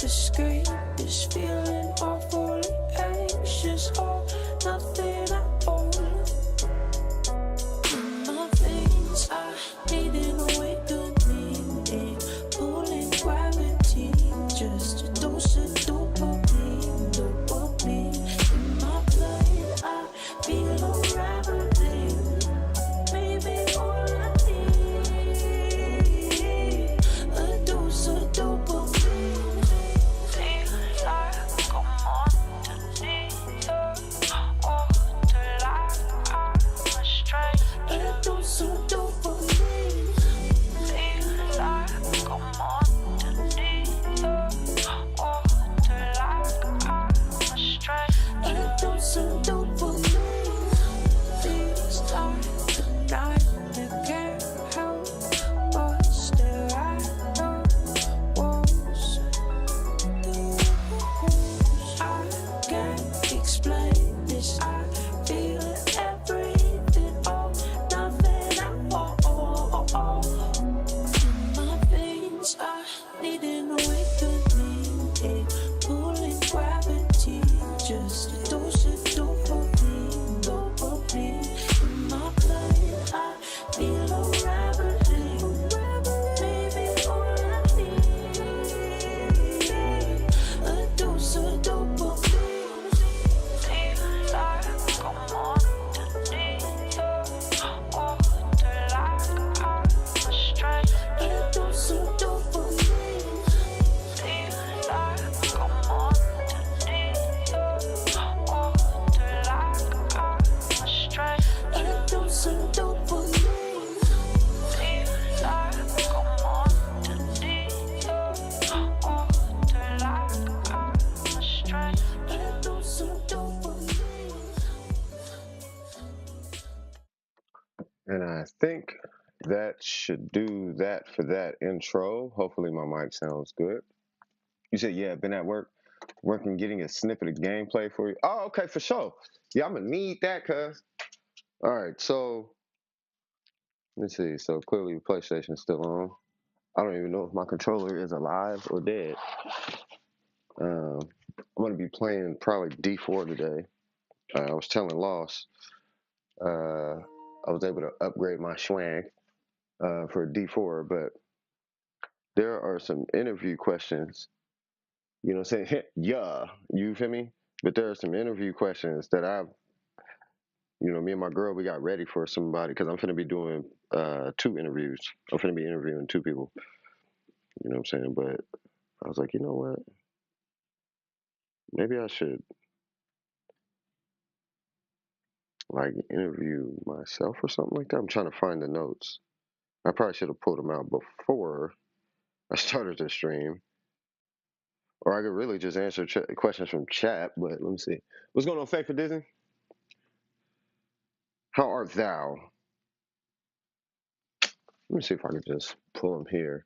escape this feeling awfully anxious. All nothing at all. In my veins, I need an awakening, pulling gravity, just a dose of dopamine, dopamine. In my blood, I feel unraveling. Maybe all I need, a dose of dopamine. Feels like I'm underneath, or to like I'm a stranger. A dose of dopamine. Feels like I'm underneath, or to like I'm a stranger. A dose of dopamine. Feels like the night that can't help but stare at the walls. I can't explain this. I feel everything, all nothing at all. In my veins, I need an awakening, pulling gravity, just a dose of dopamine, dopamine. In my blood, I feel unraveling. Maybe all I need, a dose of dopamine. Feels like I'm underneath, or to like I'm a stranger. A dose of dopamine. Feels like I'm underneath, or to like I'm a stranger. A dose of dopamine. Feels like I'm underneath, or to like I'm a stranger. A dose of dopamine. And I think that should do that for that intro. Hopefully my mic sounds good. You said, yeah, been at work, working, getting a snippet of gameplay for you. Oh, okay, for sure. Yeah, I'm gonna need that, cuz. All right, so let's see. So clearly PlayStation's still on. I don't even know if my controller is alive or dead. I'm gonna be playing probably D4 today. I was telling Loss, I was able to upgrade my swag for D4, but there are some interview questions. You know what I'm saying? Yeah, you feel me? But there are some interview questions that me and my girl, we got ready for somebody because I'm finna be doing 2 interviews. I'm finna be interviewing 2 people. You know what I'm saying? But I was like, you know what? Maybe I should like interview myself or something like that. I'm trying to find the notes. I probably should have pulled them out before I started the stream. Or I could really just answer questions from chat, but let me see. What's going on, Fake for Disney? How art thou? Let me see if I can just pull them here.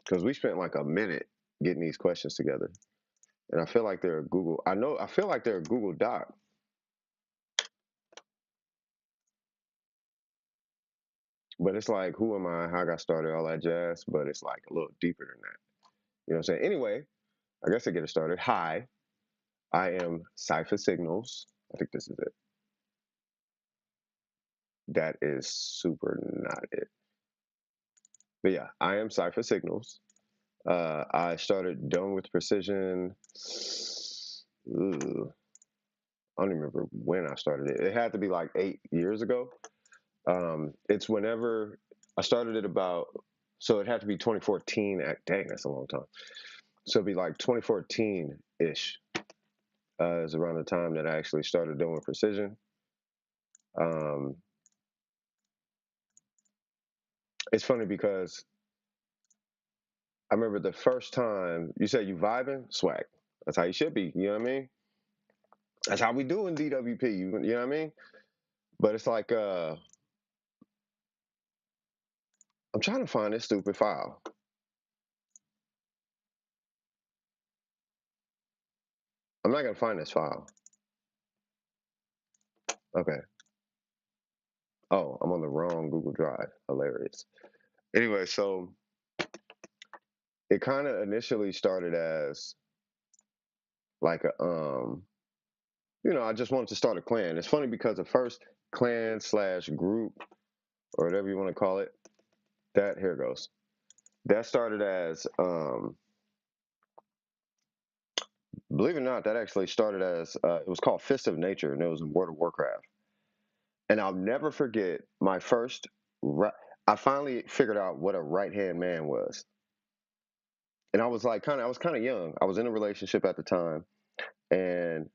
Because we spent like a minute getting these questions together. And I feel like they're a Google. I feel like they're a Google Doc. But it's like, who am I? How I got started, all that jazz. But it's like a little deeper than that. You know what I'm saying? Anyway, I guess I get it started. Hi, I am Cypher Signals. I think this is it. That is super not it. But yeah, I am Cypher Signals. I started Done with Precision. Ooh, I don't even remember when I started it. It had to be like 8 years ago. It's whenever I started it about, so it had to be 2014. Dang, that's a long time. So it'd be like 2014-ish is around the time that I actually started doing Precision. It's funny because I remember the first time you said you vibing, swag. That's how you should be. You know what I mean? That's how we do in DWP. You know what I mean? But it's like, I'm trying to find this stupid file. I'm not gonna find this file. Okay. Oh, I'm on the wrong Google Drive. Hilarious. Anyway, so it kind of initially started as like a I just wanted to start a clan. It's funny because the first clan slash group or whatever you want to call it, that here it goes. That started as believe it or not, that actually started as it was called Fist of Nature, and it was in World of Warcraft. And I'll never forget my first. I finally figured out what a right hand man was, and I was like, I was kind of young. I was in a relationship at the time, and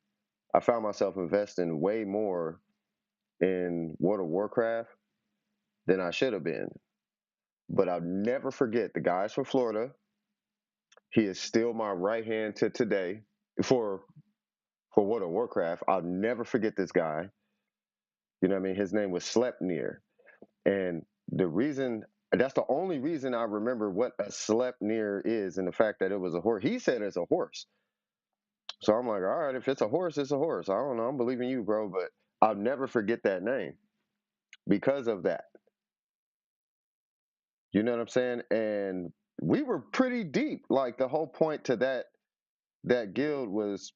I found myself investing way more in World of Warcraft than I should have been. But I'll never forget the guys from Florida. He is still my right hand to today for World of Warcraft. I'll never forget this guy. You know what I mean? His name was Sleipnir. And the reason that's the only reason I remember what a Sleipnir is and the fact that it was a horse. He said it's a horse. So I'm like, all right, if it's a horse, it's a horse. I don't know. I'm believing you, bro, but I'll never forget that name because of that. You know what I'm saying? And we were pretty deep. Like the whole point to that guild was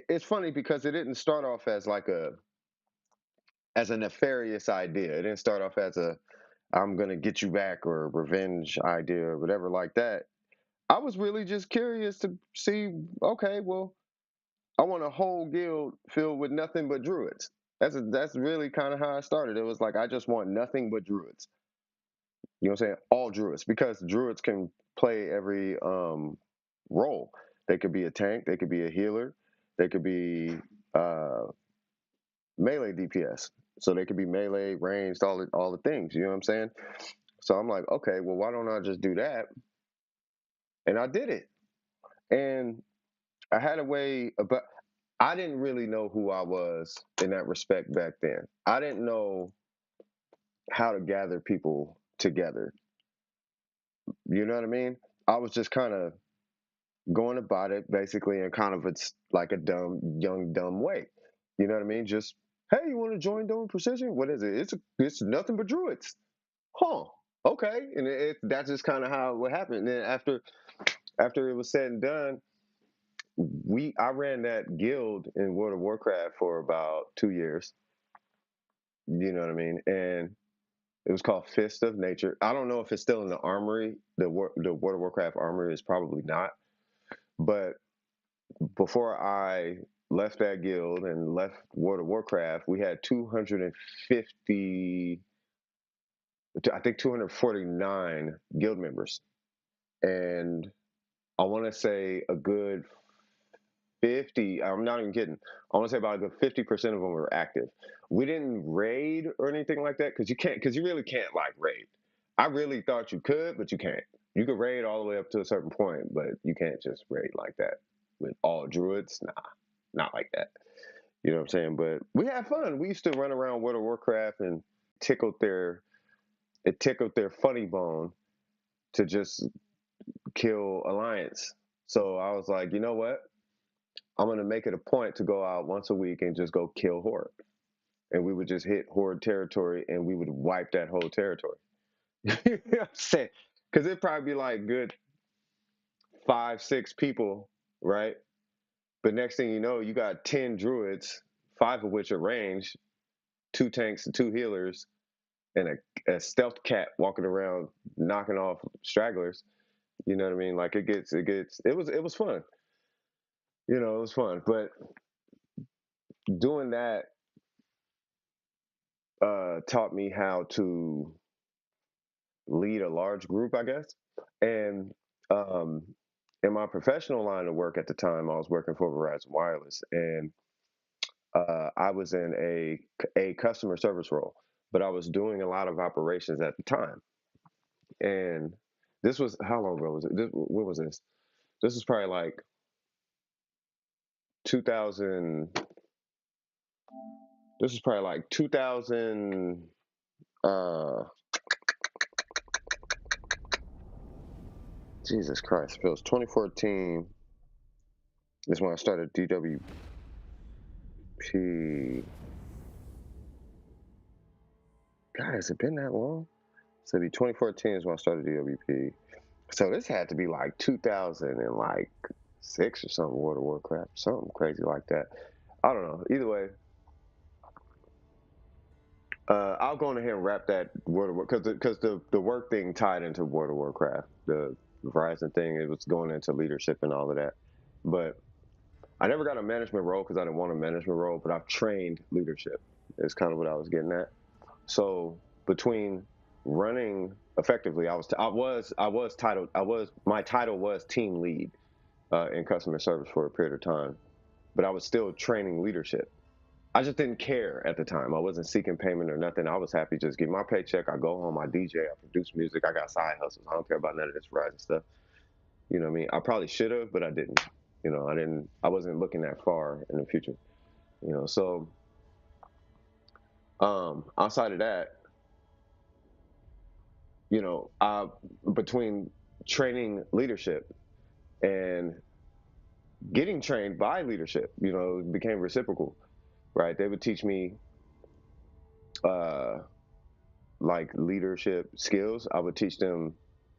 it's funny because it didn't start off as like a nefarious idea. It didn't start off as a I'm gonna get you back or revenge idea or whatever like that. I was really just curious to see, okay, well, I want a whole guild filled with nothing but druids. That's really kind of how I started. It was like I just want nothing but druids. You know what I'm saying? All druids, because druids can play every role. They could be a tank, they could be a healer, they could be uh, melee DPS. So they could be melee, ranged, all the things. You know what I'm saying? So I'm like, okay, well, why don't I just do that? And I did it. And I had a way about. I didn't really know who I was in that respect back then. I didn't know how to gather people together. You know what I mean? I was just kind of going about it basically in kind of it's like a young dumb way. You know what I mean? Just hey, you want to join Dome Precision? What is it? It's nothing but druids. Huh? Okay, and that's just kind of how it happened. And then after it was said and done, I ran that guild in World of Warcraft for about 2 years. You know what I mean? And it was called Fist of Nature. I don't know if it's still in the armory. The World of Warcraft armory is probably not. But before I left that guild and left World of Warcraft, we had 250, I think 249 guild members. And I want to say a good 50, I'm not even kidding. I want to say about a good 50% of them were active. We didn't raid or anything like that because you really can't like raid. I really thought you could, but you can't. You could raid all the way up to a certain point, but you can't just raid like that with all druids. Nah, not like that. You know what I'm saying? But we had fun. We used to run around World of Warcraft and tickled their it tickled their funny bone to just kill Alliance. So I was like, you know what? I'm gonna make it a point to go out once a week and just go kill Horde. And we would just hit Horde territory and we would wipe that whole territory. You know what I'm saying? Because it'd probably be like good 5, 6 people, right? But next thing you know, you got 10 druids, 5 of which are ranged, 2 tanks and 2 healers, and a stealth cat walking around knocking off stragglers. You know what I mean? Like it was fun. You know, it was fun. But doing that taught me how to lead a large group, I guess. And um, in my professional line of work at the time, I was working for Verizon Wireless, and I was in a customer service role, but I was doing a lot of operations at the time. And this was how long ago was it? When was this? This was probably like 2000. This was probably like 2000. Jesus Christ, it was 2014. Is when I started DWP. God, has it been that long? So the 2014 is when I started DWP. So this had to be like 2000 and like 6 or something. World of Warcraft, something crazy like that. I don't know. Either way, I'll go on ahead and wrap that World of Warcraft because the work thing tied into World of Warcraft, the Verizon thing. It was going into leadership and all of that, but I never got a management role because I didn't want a management role. But I've trained leadership. Is kind of what I was getting at. So between running effectively, I was titled my title was team lead in customer service for a period of time, but I was still training leadership. I just didn't care at the time. I wasn't seeking payment or nothing. I was happy just get my paycheck. I go home, I DJ, I produce music. I got side hustles. I don't care about none of this Verizon stuff. You know what I mean? I probably should have, but I didn't. You know, I didn't. I wasn't looking that far in the future. You know, so outside of that, you know, between training leadership and getting trained by leadership, you know, it became reciprocal, right? They would teach me uh, like leadership skills. I would teach them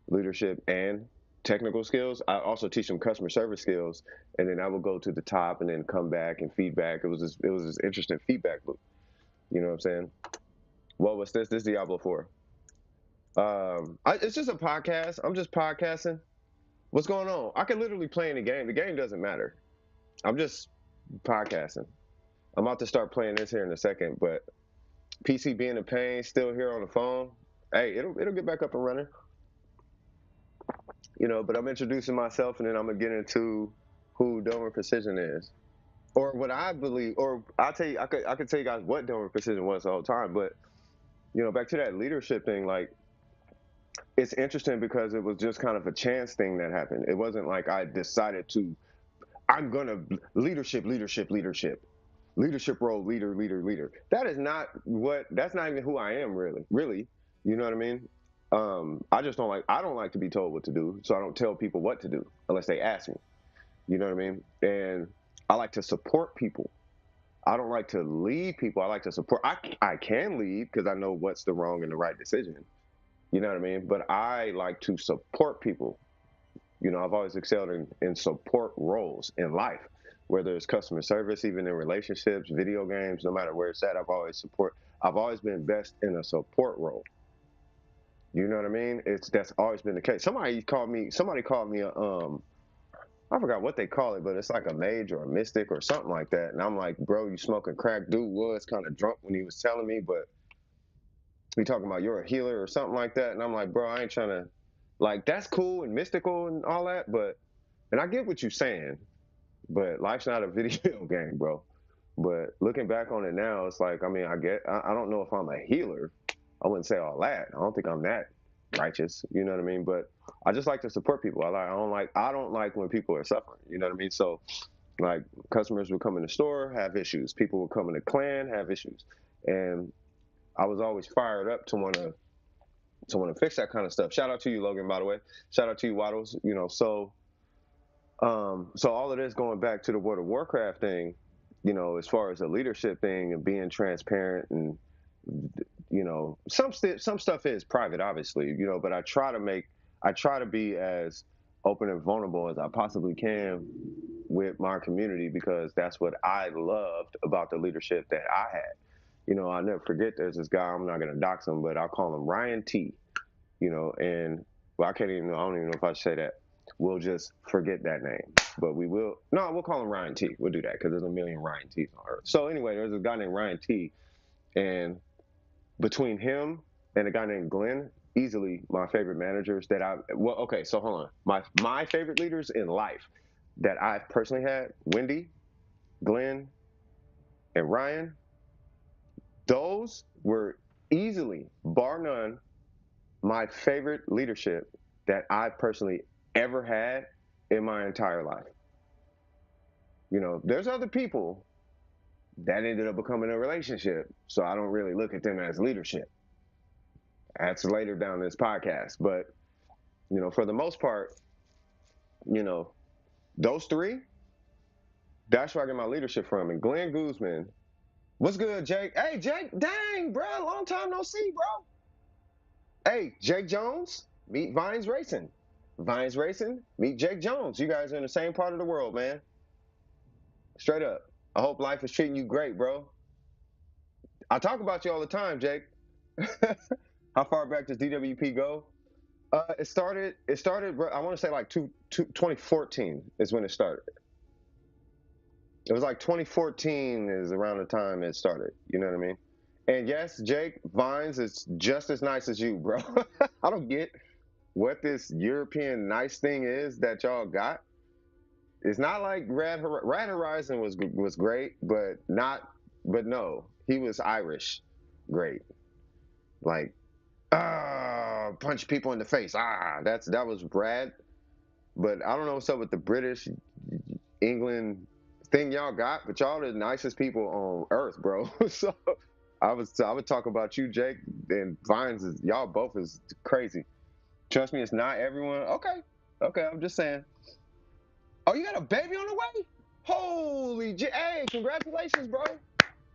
leadership and technical skills. I also teach them customer service skills, and then I would go to the top and then come back and feedback. It was this interesting feedback loop. You know what I'm saying? What was this? This Diablo 4. It's just a podcast. I'm just podcasting. What's going on? I could literally play in the game. The game doesn't matter. I'm just podcasting. I'm about to start playing this here in a second, but PC being a pain, still here on the phone. Hey, it'll get back up and running. You know, but I'm introducing myself, and then I'm gonna get into who Domer Precision is, or what I believe, or I'll tell you, I could tell you guys what Domer Precision was the whole time, but you know, back to that leadership thing, like it's interesting because it was just kind of a chance thing that happened. It wasn't like I decided to, I'm gonna leadership role, leader. That is not what. That's not even who I am, really. You know what I mean? I don't like to be told what to do, so I don't tell people what to do unless they ask me. You know what I mean? And I like to support people. I don't like to lead people. I like to support. I can lead because I know what's the wrong and the right decision. You know what I mean? But I like to support people. You know, I've always excelled in support roles in life, whether it's customer service, even in relationships, video games, no matter where it's at, I've always been best in a support role. You know what I mean? That's always been the case. Somebody called me I forgot what they call it, but it's like a mage or a mystic or something like that. And I'm like, bro, you smoking crack. Dude was kind of drunk when he was telling me, but he talking about you're a healer or something like that. And I'm like, bro, I ain't trying to, like, that's cool and mystical and all that, but, and I get what you're saying, but life's not a video game, bro. But looking back on it now, it's like, I mean, I don't know if I'm a healer. I wouldn't say all that. I don't think I'm that righteous. You know what I mean? But I just like to support people. I don't like when people are suffering. You know what I mean? So like customers would come in the store, have issues. People would come in the clan, have issues. And I was always fired up to want to fix that kind of stuff. Shout out to you, Logan, by the way. Shout out to you, Waddles. You know, so all of this going back to the World of Warcraft thing, you know, as far as the leadership thing and being transparent and you know, some stuff is private, obviously, you know, but I try to be as open and vulnerable as I possibly can with my community because that's what I loved about the leadership that I had. You know, I'll never forget there's this guy, I'm not gonna dox him, but I'll call him Ryan T, you know, and well, I don't even know if I should say that. We'll just forget that name, but we'll call him Ryan T. We'll do that because there's a million Ryan T's on earth. So anyway, there's a guy named Ryan T, and between him and a guy named Glenn, easily my favorite managers that okay, so hold on. My favorite leaders in life that I've personally had, Wendy, Glenn, and Ryan, those were easily, bar none, my favorite leadership that I personally ever had in my entire life. You know, there's other people that ended up becoming a relationship, so I don't really look at them as leadership. That's later down this podcast, but you know, for the most part, you know, those three, that's where I get my leadership from. And Glenn Guzman, what's good, Jake? Hey, Jake, dang, bro, long time no see, bro. Hey, Jake Jones, meet Vines Racing. Vines Racing, meet Jake Jones. You guys are in the same part of the world, man. Straight up. I hope life is treating you great, bro. I talk about you all the time, Jake. How far back does DWP go? It started, bro, I want to say like 2014 is when it started. It was like 2014 is around the time it started. You know what I mean? And yes, Jake, Vines is just as nice as you, bro. I don't get what this European nice thing is that y'all got. It's not like Rad Horizon was great, but not, but no, he was Irish, great. Like punch people in the face. That was Brad. But I don't know what's up with the British England thing y'all got, but y'all are the nicest people on earth, bro. So I would talk about you, Jake, and Vines is y'all both is crazy. Trust me, it's not everyone. Okay. Okay, I'm just saying. Oh, you got a baby on the way? Hey, congratulations, bro.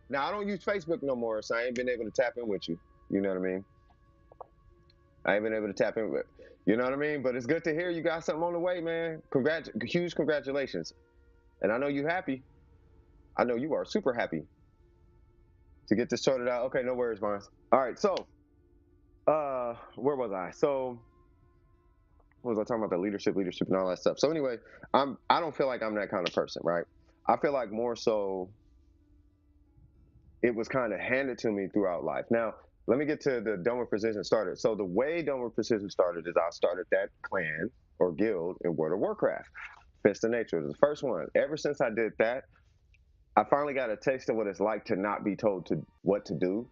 Now I don't use Facebook no more, so I ain't been able to tap in with you. You know what I mean? I ain't been able to tap in with, you know what I mean? But it's good to hear you got something on the way, man. Huge congratulations. And I know you happy. I know you are super happy to get this sorted out. Okay, no worries, Vines. All right, so where was I? So what was I talking about? The leadership, and all that stuff. So anyway, I don't feel like I'm that kind of person, right? I feel like more so it was kind of handed to me throughout life. Now, let me get to the Dome of Precision started. So the way Dome of Precision started is I started that clan or guild in World of Warcraft. Fist of Nature was the first one. Ever since I did that, I finally got a taste of what it's like to not be told to what to do,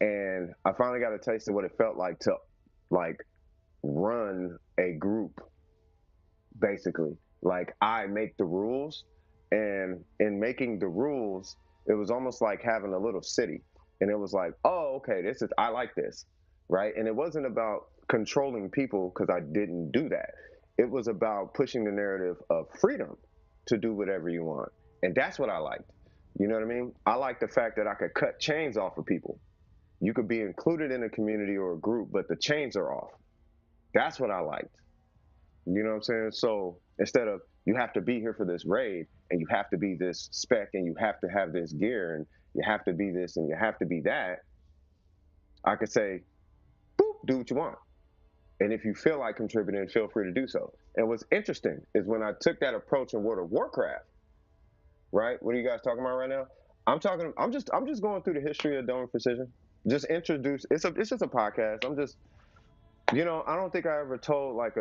and I finally got a taste of what it felt like to like run a group, basically. Like I make the rules, and in making the rules, it was almost like having a little city. And it was like, oh, okay, this is I like this, right? And it wasn't about controlling people because I didn't do that. It was about pushing the narrative of freedom to do whatever you want. And that's what I liked. You know what I mean? I like the fact that I could cut chains off of people. You could be included in a community or a group, but the chains are off. That's what I liked. You know what I'm saying? So instead of you have to be here for this raid and you have to be this spec and you have to have this gear and you have to be this and you have to be that, I could say, boop, do what you want. And if you feel like contributing, feel free to do so. And what's interesting is when I took that approach in World of Warcraft, right? What are you guys talking about right now? I'm just going through the history of Dome Precision. Just introduce it's just a podcast. I don't think I ever told like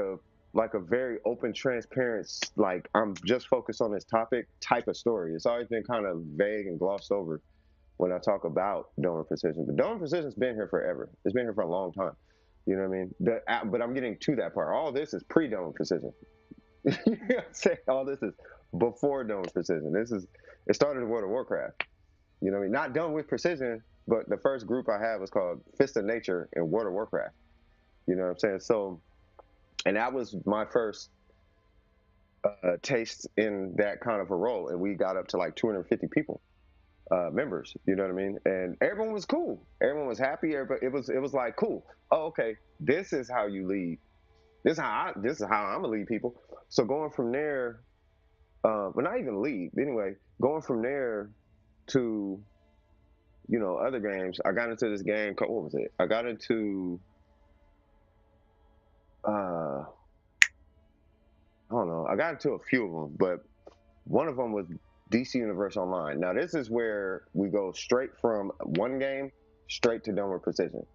a very open, transparent, like I'm just focused on this topic type of story. It's always been kind of vague and glossed over when I talk about Dome Precision. But Dome Precision's been here forever. It's been here for a long time. You know what I mean? But I'm getting to that part. All this is pre-Dome Precision. You know what I'm saying? All this is before Dome Precision. It started in World of Warcraft. You know what I mean? Not done with Precision, but the first group I had was called Fist of Nature in World of Warcraft. You know what I'm saying? So, and that was my first taste in that kind of a role. And we got up to like 250 people, members. You know what I mean? And everyone was cool. Everyone was happy. Everybody, it was like cool. Oh, okay. This is how you lead. This is how I'm gonna lead people. So going from there, but not even lead. Anyway, going from there to other games. I got into this game called, what was it? I got into I don't know. I got into a few of them, but one of them was DC Universe Online. Now this is where we go straight from one game straight to Dome of Precision.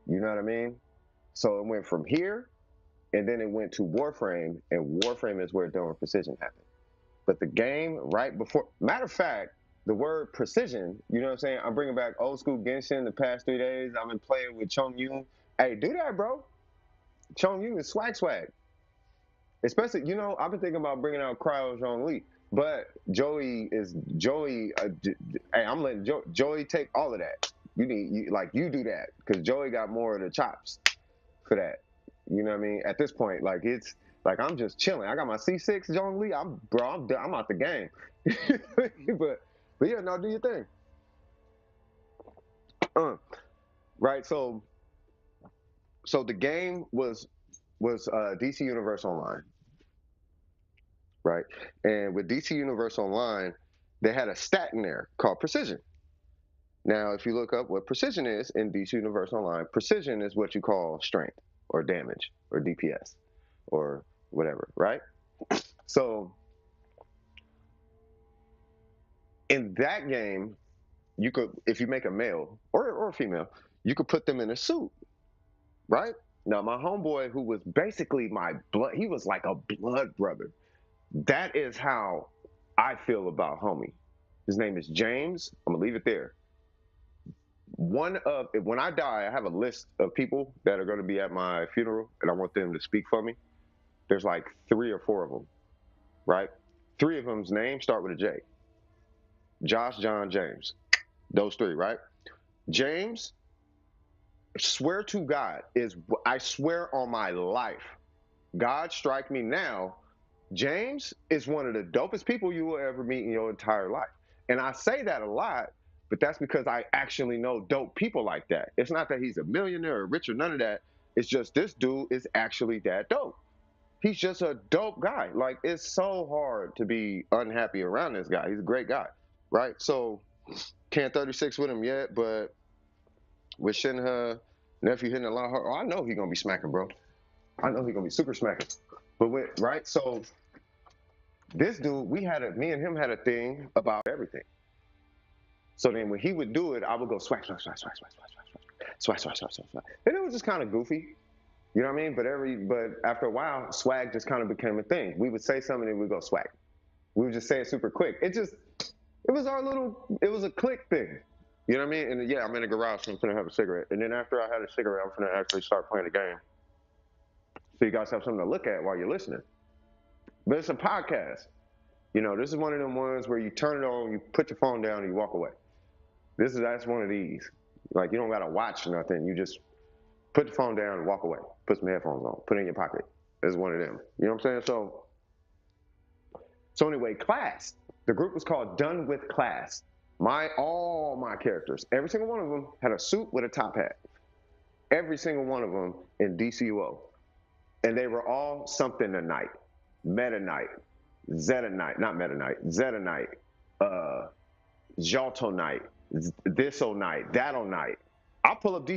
You know what I mean? So it went from here, and then it went to Warframe, and Warframe is where Dome of Precision happened. But the game right before, matter of fact, the word precision, you know what I'm saying? I'm bringing back old school Genshin the past 3 days. I've been playing with Chong Yun. Hey, do that, bro. Chong Yun is swag swag. Especially, I've been thinking about bringing out Cryo Zhongli, but Joey. Hey, I'm letting Joey take all of that. You do that because Joey got more of the chops for that. You know what I mean? At this point, like it's like I'm just chilling. I got my C6 Zhongli. I'm out the game. but yeah, no, do your thing. Right. So the game was was DC Universe Online, right? And with DC Universe Online, they had a stat in there called precision. Now, if you look up what precision is in DC Universe Online, precision is what you call strength or damage or DPS or whatever, right? So in that game, you could, if you make a male or a female, you could put them in a suit, right? Now, my homeboy, who was basically my blood, he was like a blood brother. That is how I feel about homie. His name is James. I'm gonna leave it there. When I die, I have a list of people that are going to be at my funeral, and I want them to speak for me. There's like 3 or 4 of them, right? 3 of them's names start with a J. Josh, John, James. Those 3, right? James, swear to God, I swear on my life, God strike me now. James is one of the dopest people you will ever meet in your entire life. And I say that a lot, but that's because I actually know dope people like that. It's not that he's a millionaire or rich or none of that. It's just this dude is actually that dope. He's just a dope guy. Like, it's so hard to be unhappy around this guy. He's a great guy, right? So, can't 36 with him yet, but with Shinha, nephew hitting a lot hard. Oh, I know he's going to be smacking, bro. I know he's going to be super smacking. But right? So, this dude, me and him had a thing about everything. So then when he would do it, I would go swag, swag, swag, swag, swag, swag, swag, swag, swag, swag, swag, swag. And it was just kind of goofy, you know what I mean? But after a while, swag just kind of became a thing. We would say something and we'd go swag. We would just say it super quick. It was a click thing. You know what I mean? And yeah, I'm in the garage, so I'm gonna have a cigarette. And then after I had a cigarette, I'm gonna actually start playing the game. So you guys have something to look at while you're listening. But it's a podcast. You know, this is one of them ones where you turn it on, you put your phone down, and you walk away. That's one of these. Like, you don't gotta watch nothing. You just put the phone down and walk away. Put some headphones on. Put it in your pocket. It's one of them. You know what I'm saying? So anyway, class. The group was called Done with Class. All my characters, every single one of them had a suit with a top hat. Every single one of them in DCUO. And they were all something tonight. Meta Knight, Zeta Knight, not Meta Knight, Zeta Knight, Jalto Knight, Thiso Knight, That'll Knight. I'll download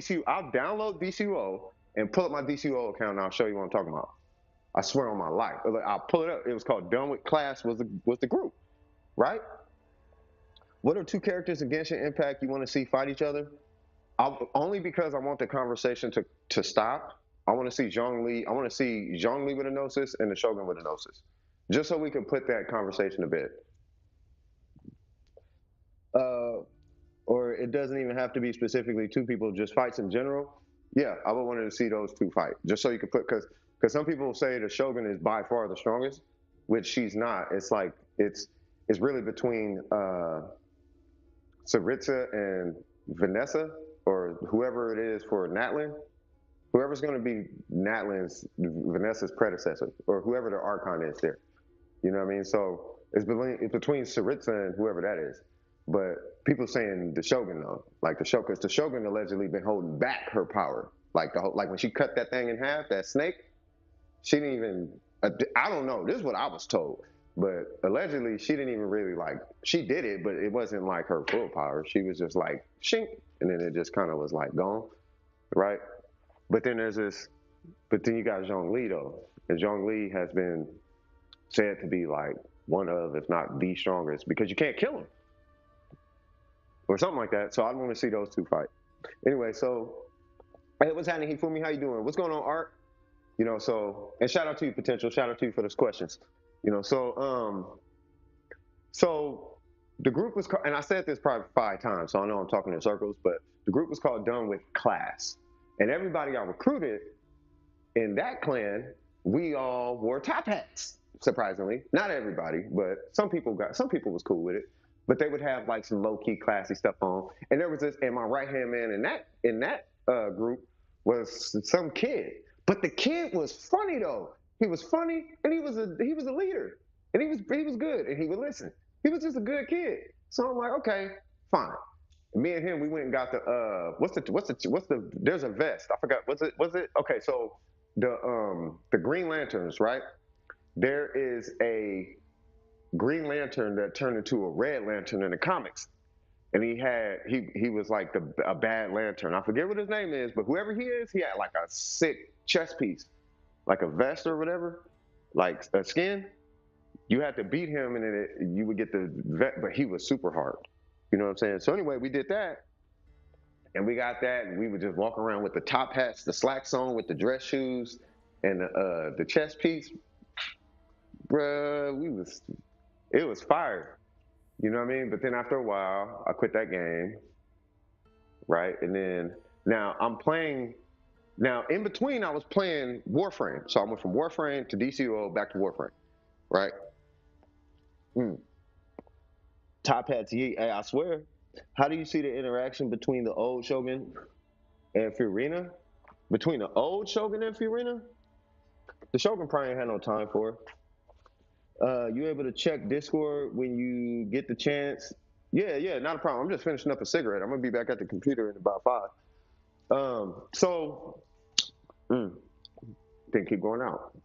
DCUO and pull up my DCUO account and I'll show you what I'm talking about. I swear on my life. I'll pull it up. It was called Done with Class was the group, right? What are 2 characters in Genshin Impact you want to see fight each other? Only because I want the conversation to stop. I want to see Zhongli. I want to see Zhongli with a gnosis and the Shogun with a gnosis, just so we can put that conversation to bed. Or it doesn't even have to be specifically 2 people, just fights in general. Yeah, I would want to see those 2 fight, just so you could because some people say the Shogun is by far the strongest, which she's not. It's like it's really between Saritsa and Vanessa, or whoever it is for Natlin. Whoever's going to be Vanessa's predecessor, or whoever the Archon is there. You know what I mean? So it's between Saritsa and whoever that is. But people saying the Shogun though, like the Shogun, because the Shogun allegedly been holding back her power. Like when she cut that thing in half, that snake, she didn't even. I don't know. This is what I was told, but allegedly she didn't even really she did it, but it wasn't like her full power. She was just like shink, and then it just kind of was like gone, right? But then you got Zhongli though, and Zhongli has been said to be like one of, if not the strongest, because you can't kill him or something like that. So I want to see those 2 fight. Anyway, so hey, what's happening, Hifumi? How you doing? What's going on, Art? You know, so, and shout out to you, Potential. Shout out to you for those questions. You know, so the group was called, and I said this probably 5 times, so I know I'm talking in circles, but the group was called Done with Class. And everybody I recruited in that clan, we all wore top hats. Surprisingly, not everybody, but some people was cool with it. But they would have like some low key classy stuff on. And there was this, and my right hand man in that group was some kid. But the kid was funny though. He was funny, and he was a leader, and he was good, and he would listen. He was just a good kid. So I'm like, okay, fine. Me and him, we went and got the what's the there's a vest. I forgot. Was it okay? So the Green Lanterns, right? There is a Green Lantern that turned into a Red Lantern in the comics, and he was like a bad Lantern. I forget what his name is, but whoever he is, he had like a sick chest piece, like a vest or whatever, like a skin. You had to beat him, and then you would get the vet, but he was super hard. You know what I'm saying? So anyway, we did that, and we got that, and we would just walk around with the top hats, the slacks on, with the dress shoes, and the chest piece. Bruh, it was fire. You know what I mean? But then after a while, I quit that game, right? And then now I'm playing. Now in between, I was playing Warframe, so I went from Warframe to DCO back to Warframe, right? Mm. Top hats, yeah. Hey, I swear. How do you see the interaction between the old Shogun and Fiorina? Between the old Shogun and Fiorina? The Shogun probably ain't had no time for it. You able to check Discord when you get the chance? Yeah, yeah, not a problem. I'm just finishing up a cigarette. I'm gonna be back at the computer in about 5. So then keep going out.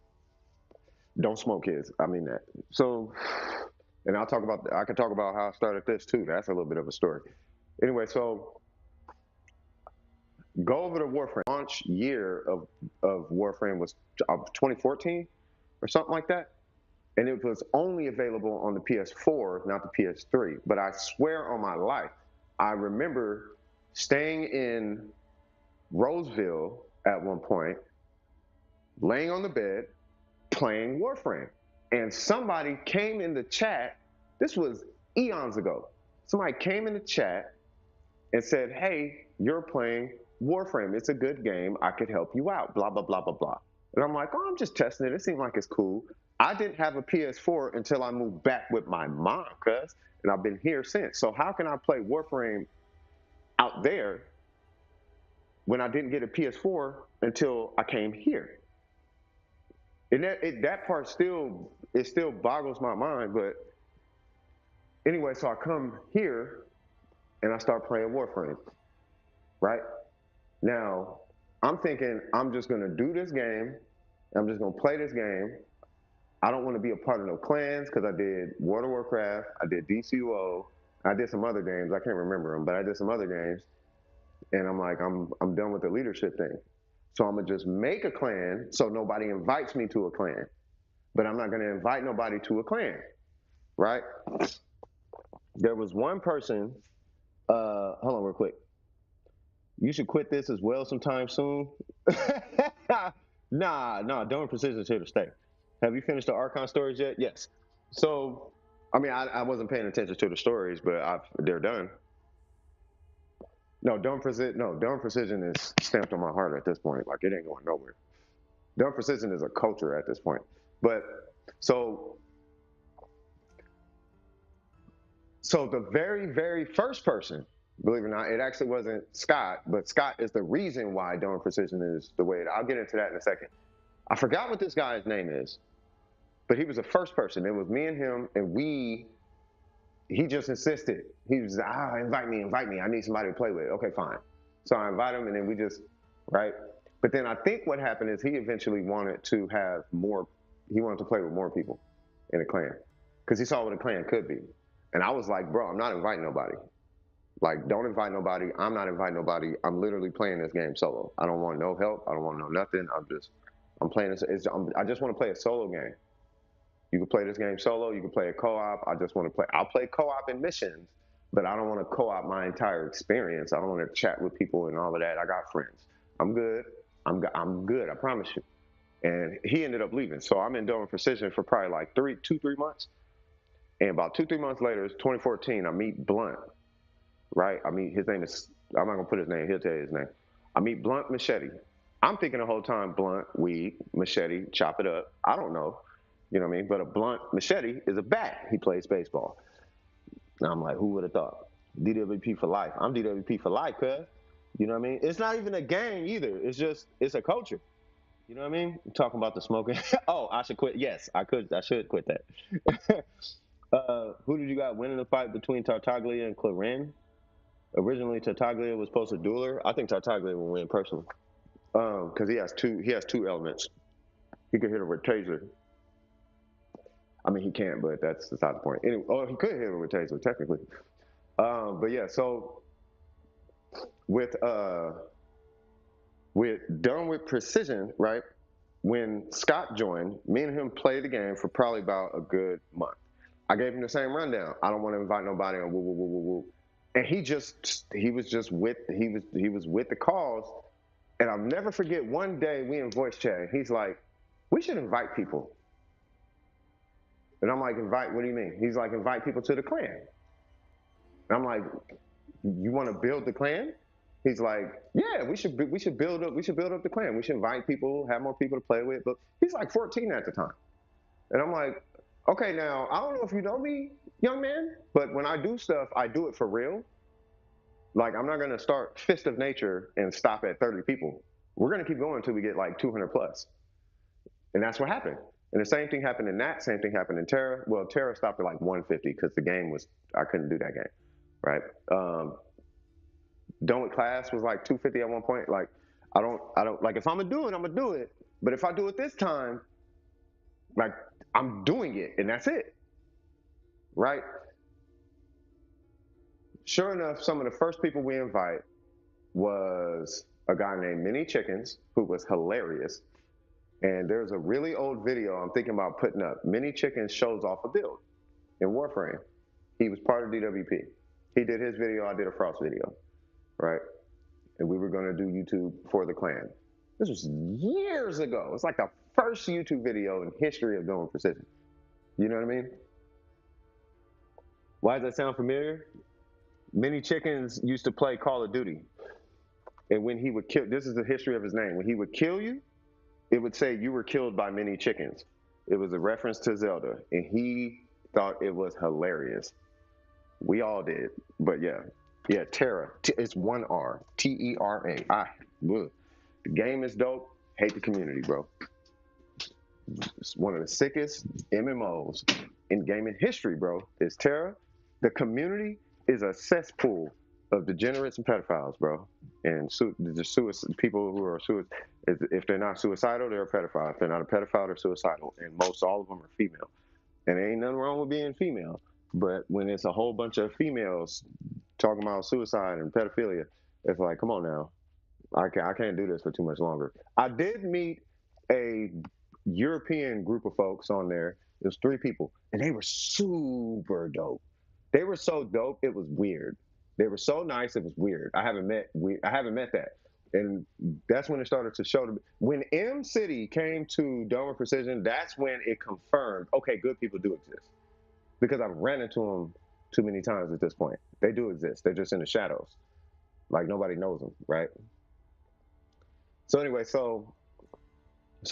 Don't smoke, kids. I mean that. So, and I can talk about how I started this too. That's a little bit of a story. Anyway, so go over to Warframe. Launch year of Warframe was 2014 or something like that. And it was only available on the PS4, not the PS3. But I swear on my life, I remember staying in Roseville at one point, laying on the bed, playing Warframe. And somebody came in the chat, this was eons ago. Somebody came in the chat and said, hey, you're playing Warframe. It's a good game. I could help you out, blah, blah, blah, blah, blah. And I'm like, oh, I'm just testing it. It seems like it's cool. I didn't have a PS4 until I moved back with my mom, cuz, and I've been here since. So how can I play Warframe out there when I didn't get a PS4 until I came here? And that part still boggles my mind. But anyway, so I come here and I start playing Warframe, right? Now, I'm thinking I'm just gonna do this game. I'm just gonna play this game. I don't want to be a part of no clans because I did World of Warcraft, I did DCUO, I did some other games. I can't remember them, but I did some other games. And I'm like, I'm done with the leadership thing. So I'm gonna just make a clan so nobody invites me to a clan. But I'm not gonna invite nobody to a clan, right? There was one person. Hold on, real quick. You should quit this as well sometime soon. Nah, Dome Precision's here to stay. Have you finished the Archon stories yet? Yes. So, I mean, I wasn't paying attention to the stories, but they're done. Dome Precision is stamped on my heart at this point. Like, it ain't going nowhere. Dome Precision is a culture at this point. But, so the very, very first person, believe it or not, it actually wasn't Scott, but Scott is the reason why Dome Precision is the way I'll get into that in a second. I forgot what this guy's name is, but he was the first person. It was me and him, and he just insisted. He was, invite me. I need somebody to play with. Okay, fine. So I invite him, and then we just, right? But then I think what happened is he eventually wanted to have more, he wanted to play with more people in a clan because he saw what a clan could be. And I was like, bro, I'm not inviting nobody. Like, don't invite nobody. I'm not inviting nobody. I'm literally playing this game solo. I don't want no help. I don't want no nothing. I'm playing this. I just want to play a solo game. You can play this game solo. You can play a co-op. I just want to play. I'll play co-op in missions, but I don't want to co-op my entire experience. I don't want to chat with people and all of that. I got friends. I'm good. I'm good. I promise you. And he ended up leaving. So I'm in Dome Precision for probably like 3 months. And about 2-3 months later, it's 2014. I meet Blunt. Right? I mean, his name is. I'm not gonna put his name. He'll tell you his name. I meet Blunt Machete. I'm thinking the whole time Blunt, weed, machete, chop it up. I don't know. You know what I mean? But a blunt machete is a bat. He plays baseball. Now I'm like, who would have thought? DWP for life. I'm DWP for life, cuz. You know what I mean? It's not even a game either. It's a culture. You know what I mean? I'm talking about the smoking. Oh, I should quit. Yes, I should quit that. Who did you got winning the fight between Tartaglia and Clarin? Originally, Tartaglia was supposed to duel her. I think Tartaglia will win personally. Because he has two elements. He could hit her with taser. I mean, he can't, but that's beside the point. Anyway, he could hit her with taser technically. But yeah, so with uh with done with precision, right? When Scott joined, me and him played the game for probably about a good month. I gave him the same rundown. I don't want to invite nobody on woo woo woo woo woo. And he was with the cause. And I'll never forget one day we in voice chat. He's like, we should invite people. And I'm like, invite? What do you mean? He's like, invite people to the clan. And I'm like, you want to build the clan? He's like, yeah, we should build up the clan. We should invite people, have more people to play with. But he's like 14 at the time. And I'm like, okay, now I don't know if you know me, young man, but when I do stuff, I do it for real. Like I'm not gonna start Fist of Nature and stop at 30 people. We're gonna keep going until we get like 200 plus. And that's what happened. And the same thing happened in that. Same thing happened in Terra. Well, Terra stopped at like 150 because the game was I couldn't do that game, right? Done with Class was like 250 at one point. Like I don't like if I'm gonna do it, I'm gonna do it. But if I do it this time, like I'm doing it, and that's it, right? Sure enough, some of the first people we invite was a guy named Mini Chickens, who was hilarious. And there's a really old video I'm thinking about putting up. Mini Chickens shows off a build in Warframe. He was part of DWP. He did his video, I did a Frost video, right? And we were going to do YouTube for the clan. This was years ago. It's like the first YouTube video in history of doing precision. You know what I mean? Why does that sound familiar? Mini Chickens used to play Call of Duty. And when he would kill, this is the history of his name. When he would kill you, it would say you were killed by Mini Chickens. It was a reference to Zelda. And he thought it was hilarious. We all did. But yeah, Terra. It's one R. Tera. The game is dope. Hate the community, bro. It's one of the sickest MMOs in gaming history, bro. It's Terra. The community is a cesspool of degenerates and pedophiles, bro. And people who are suicide. If they're not suicidal, they're a pedophile. If they're not a pedophile, they're suicidal. And most all of them are female. And there ain't nothing wrong with being female. But when it's a whole bunch of females talking about suicide and pedophilia, it's like, come on now. I can't do this for too much longer. I did meet a European group of folks on there. It was 3 people, and they were super dope. They were so dope, it was weird. They were so nice, it was weird. I haven't met that, and that's when it started to show. When M City came to Dome of Precision, that's when it confirmed. Okay, good people do exist because I've ran into them too many times at this point. They do exist. They're just in the shadows, like nobody knows them, right? So anyway, so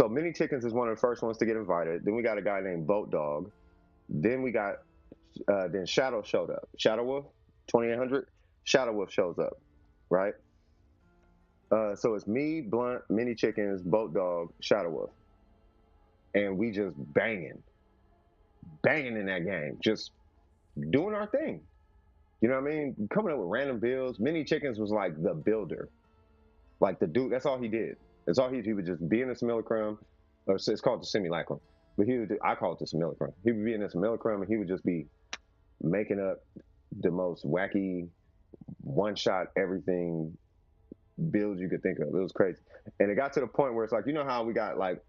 Mini Chickens is one of the first ones to get invited. Then we got a guy named Boat Dog. Then we got then Shadow showed up. Shadow Wolf, 2800. Shadow Wolf shows up, right? So it's me, Blunt, Mini Chickens, Boat Dog, Shadow Wolf, and we just banging in that game, just doing our thing. You know what I mean? Coming up with random builds. Mini Chickens was like the builder, like the dude. That's all he did. That's all he would just be in the simulacrum, or it's called the simulacrum, but I call it the simulacrum. He would be in the simulacrum and he would just be making up the most wacky one-shot everything builds you could think of. It was crazy. And it got to the point where it's like, you know how we got like,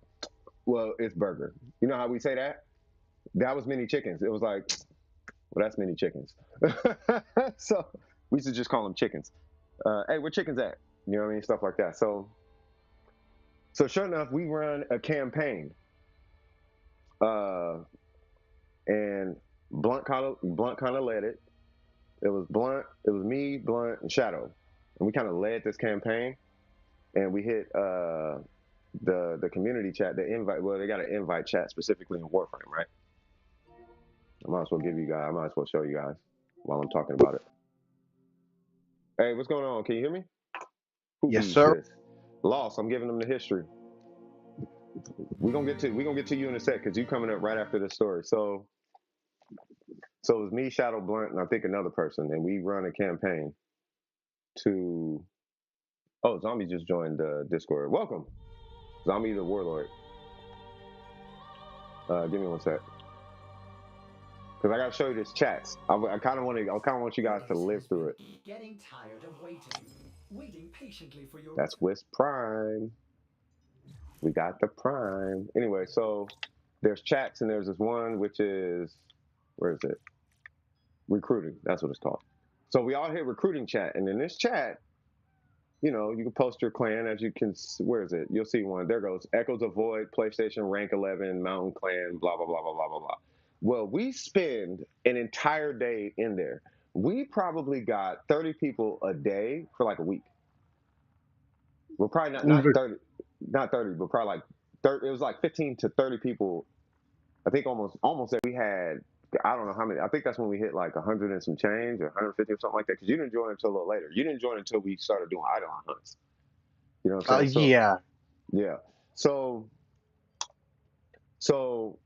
well, it's burger. You know how we say that? That was Mini Chickens. It was like, well, that's Mini Chickens. So we used to just call them chickens. Hey, where chickens at? You know what I mean? Stuff like that. So sure enough, we run a campaign. And Blunt kind of led it. It was me, Blunt, and Shadow, and we kind of led this campaign. And we hit the community chat, the invite. Well, they got an invite chat specifically in Warframe, right? I might as well show you guys while I'm talking about it. Hey, what's going on? Can you hear me? Who Yes, beats sir. this? Lost. I'm giving them the history. We're gonna get to you in a sec because you coming up right after this story. So it was me, Shadow, Blunt, and I think another person, and we run a campaign to Oh, Zombie just joined the Discord. Welcome, Zombie the Warlord. Give me one sec, because I gotta show you this chats. I kind of want to. I kind of want you guys to live through it. Getting tired of waiting patiently for your That's Wisp Prime. We got the Prime. Anyway, so there's chats and there's this one which is, where is it? Recruiting. That's what it's called. So we all hit recruiting chat, and in this chat, you know, you can post your clan as you can. Where is it? You'll see one. There goes Echoes of Void, PlayStation Rank 11, Mountain Clan, blah blah blah blah blah blah blah. Well, we spend an entire day in there. We probably got 30 people a day for like a week. Well, probably not 30, not 30, but probably like 30. It was like 15 to 30 people. I think almost we had. I don't know how many. I think that's when we hit like 100 and some change, or 150 or something like that. Because you didn't join until a little later. You didn't join until we started doing item hunts. You know what I'm saying? So Yeah. yeah. So so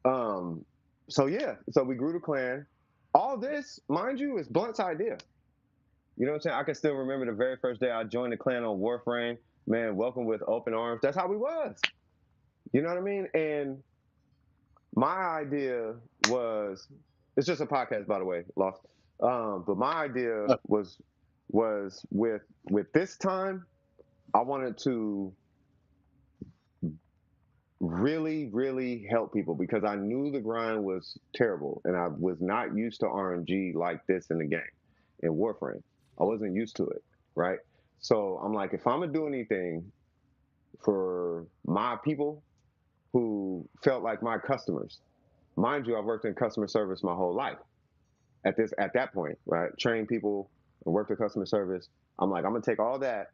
um so yeah. So we grew the clan. All this, mind you, is Blunt's idea. You know what I'm saying? I can still remember the very first day I joined the clan on Warframe. Man, welcome with open arms. That's how we was. You know what I mean? And my idea was, it's just a podcast, by the way, Lost. But my idea was with this time, I wanted to really help people because I knew the grind was terrible and I was not used to RNG like this in the game, in Warframe. I wasn't used to it, right? So I'm like, if I'm gonna do anything for my people who felt like my customers, mind you, I've worked in customer service my whole life. At that point, right? Train people and worked in customer service. I'm like, I'm gonna take all that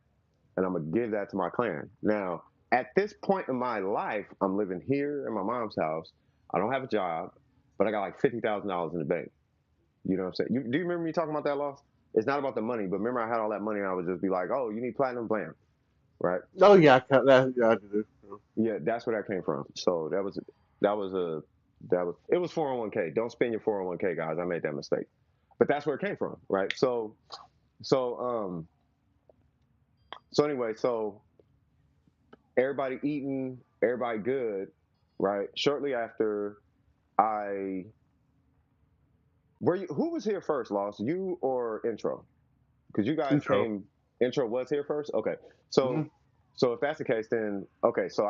and I'm gonna give that to my clan. Now, at this point in my life, I'm living here in my mom's house. I don't have a job, but I got like $50,000 in the bank. You know what I'm saying? Do you remember me talking about that loss? It's not about the money, but remember I had all that money and I would just be like, oh, you need platinum, blam, right? Oh yeah, I do. Yeah, that's where that came from. So it was 401k. Don't spend your 401k, guys. I made that mistake. But that's where it came from, right? So so anyway, so everybody eating, everybody good, right? Shortly after I who was here first, Lost? You or Intro? Because you guys Intro. came. Intro was here first. Okay, Mm-hmm. so if that's the case, then okay. So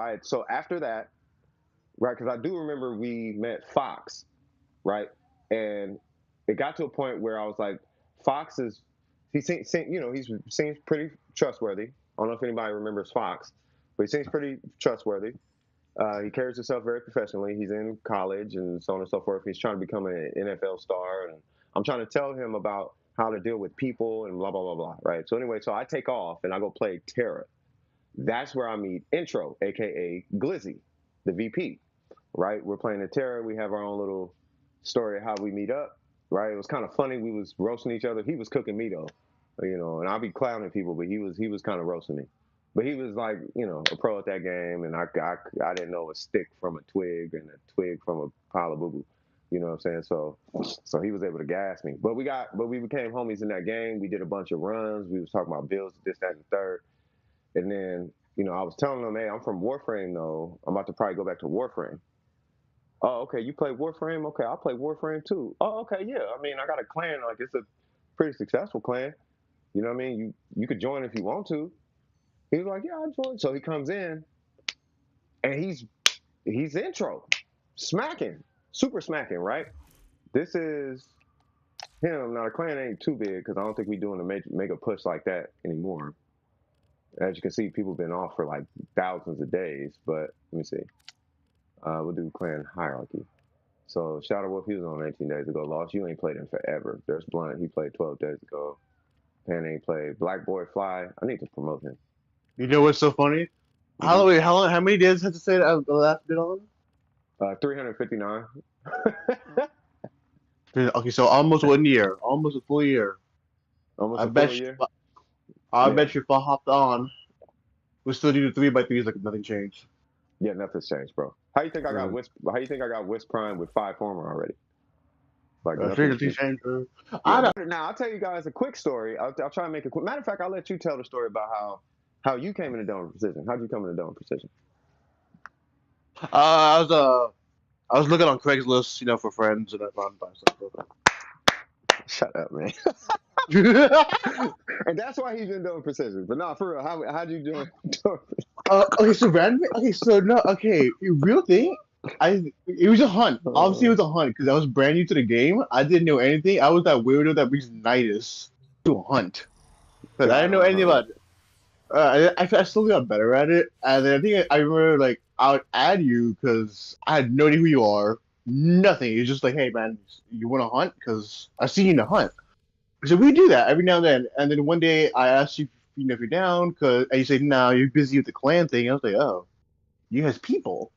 after that, right? Because I do remember we met Fox, right? And it got to a point where I was like, Fox is he seems pretty trustworthy. I don't know if anybody remembers Fox, but he seems pretty trustworthy. He carries himself very professionally. He's in college and so on and so forth. He's trying to become an NFL star, and I'm trying to tell him about how to deal with people and blah blah blah blah. Right. So anyway, so I take off and I go play Terra. That's where I meet Intro, aka Glizzy, the VP. Right. We're playing the Terra. We have our own little story of how we meet up. Right. It was kind of funny. We was roasting each other. He was cooking me though, you know, and I'll be clowning people, but he was kind of roasting me. But he was like, you know, a pro at that game, and I didn't know a stick from a twig and a twig from a pile of boo boo. You know what I'm saying? So he was able to gas me. But we became homies in that game. We did a bunch of runs. We was talking about builds, this, that, and the third. And then, you know, I was telling them, hey, I'm from Warframe though. I'm about to probably go back to Warframe. Oh, okay, you play Warframe? Okay, I'll play Warframe too. Oh, okay, yeah. I mean, I got a clan, like it's a pretty successful clan. You know what I mean? You could join if you want to. He was like, yeah, I'll join. So he comes in and he's intro. Smacking. Super smacking, right? This is him. Now the clan ain't too big because I don't think we doing a mega push like that anymore. As you can see, people been off for like thousands of days. But let me see. We'll do clan hierarchy. So Shadow Wolf, he was on 18 days ago. Lost, you ain't played him forever. There's Blunt, he played 12 days ago. Pan ain't played. Black Boy Fly, I need to promote him. You know what's so funny? Mm-hmm. How long? How many days has to say that the last bit on? 359. Okay, so almost 1 year, almost a full year. Almost I a full bet year. I Yeah, bet you if I hopped on, we still do the 3x3s like nothing changed. yeah, nothing's changed, bro. How you think I got Uh, Wisp? How you think I got Wisp Prime with 5 former already? Like Stranger nothing. Things, Stranger. Yeah, I don't. but now I'll tell you guys a quick story. I'll try and make a quick. Matter of fact, I'll let you tell the story about how you came into Dome Precision. How'd you come into Dome Precision? I was looking on Craigslist, for friends, and I found myself. Shut up, man. And that's why he's in Dome Precision. But no, for real, how'd you join Dome? Okay, so randomly. Okay, so no. Okay, real thing. It was a hunt. Obviously, it was a hunt because I was brand new to the game. I didn't know anything. I was that weirdo that brings Nidus to a hunt because I God, didn't know anything about it. I slowly got better at it, and then I think I remember like I would add you because I had no idea who you are. Nothing. It's just like, hey man, you want to hunt? Because I see you in the hunt. So we do that every now and then one day I asked you, if you're down, and you said, no, you're busy with the clan thing. I was like, oh, you has people,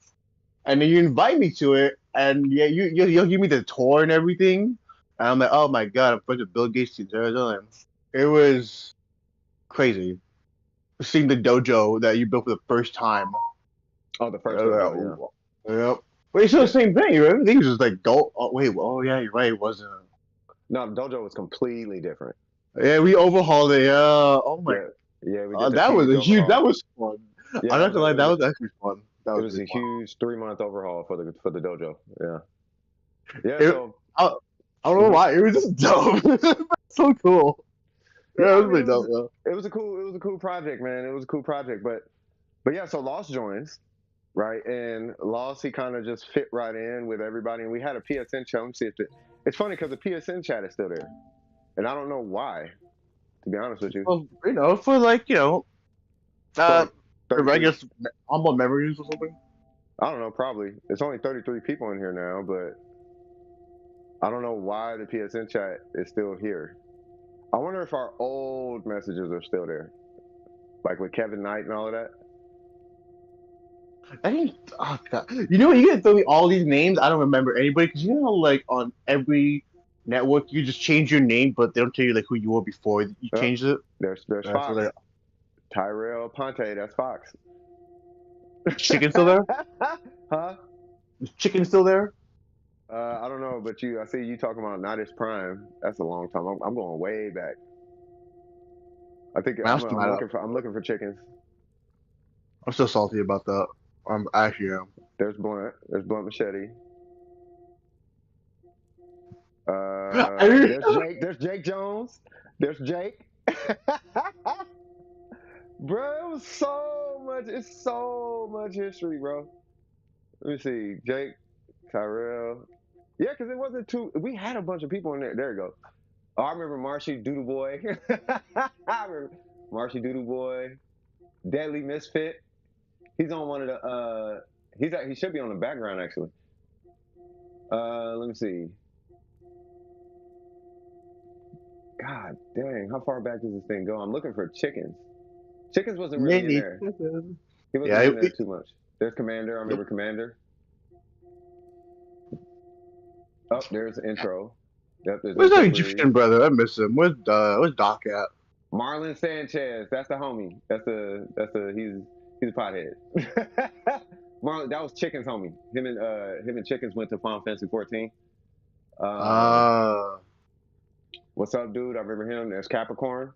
and then you invite me to it, and yeah, you'll give me the tour and everything, and I'm like, oh my god, I'm friends with Bill Gates in Arizona. It was crazy seeing the dojo that you built for the first time. Oh, the first dojo, Oh, yep. But it's still the yeah. same thing. Everything's just like go. Oh wait. Oh yeah, you're right. It wasn't. No, the dojo was completely different. Yeah, we overhauled it. Oh my. Yeah, yeah, we did the That was huge a huge. That overhaul. was fun. Yeah, I'm not gonna lie. That was actually fun. That it was was a really fun. huge 3 month overhaul for the dojo. Yeah, yeah. It, So I don't know why. It was just dope. So cool. yeah, Yeah, it I was mean, really dope. Though. it was a cool project, man. It was a cool project, but yeah. So Lost joins, right? And Lost, he kind of just fit right in with everybody. And we had a PSN chat. Let me see if it's funny because the PSN chat is still there, and I don't know why. To be honest with you, Well, for like for like I 33. guess humble memories or something. I don't know. Probably it's only 33 people in here now, but I don't know why the PSN chat is still here. I wonder if our old messages are still there, like with Kevin Knight and all of that. I think. Oh god. You know what? You can throw me all these names. I don't remember anybody because how like on every network you just change your name, but they don't tell you like who you were before you Yep. changed it. There's So Fox, like, Tyrell Ponte. That's Fox. chicken still there? Huh? Is chicken still there? I don't know, but I see you talking about Night's Prime. That's a long time. I'm going way back. I think Man, I'm still mad. I'm looking for chickens. I'm still salty about that. I actually am. There's Blunt. There's Blunt Machete. There's Jake. There's Jake Jones. There's Jake. Bro, it was so much. It's so much history, bro. Let me see. Jake, Tyrell. Yeah, because it wasn't too. We had a bunch of people in there. There you go. Oh, I remember Marshy Doodle Boy. I remember Marshy Doodle Boy. Deadly Misfit. He's on one of the. He should be on the background actually. Let me see. God dang, how far back does this thing go? I'm looking for chickens. Chickens wasn't really in there. He wasn't Yeah, in there too much. There's Commander. I remember Commander. Oh, there's the intro. Yep, there's where's our intro Egyptian brother? I miss him. Where's Doc at? Marlon Sanchez. That's the homie. He's a pothead. Marlon, that was Chicken's homie. Him and Chickens went to Final Fantasy 14. What's up, dude? I remember him. There's Capricorn.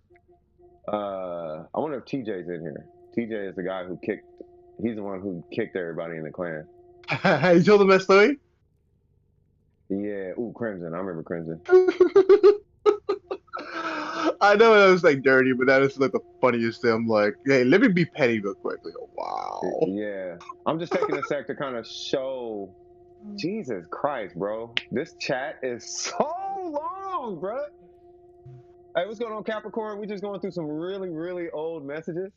I wonder if TJ's in here. TJ is the guy who kicked. He's the one who kicked everybody in the clan. You told him that story? Yeah. Ooh, Crimson. I remember Crimson. I know that was like dirty, but that is like the funniest thing. I'm like, hey, let me be petty real quick. Like, wow. Yeah. I'm just taking a sec to kind of show. Jesus Christ, bro. This chat is so long, bro. Hey, what's going on, Capricorn? We just going through some really, really old messages.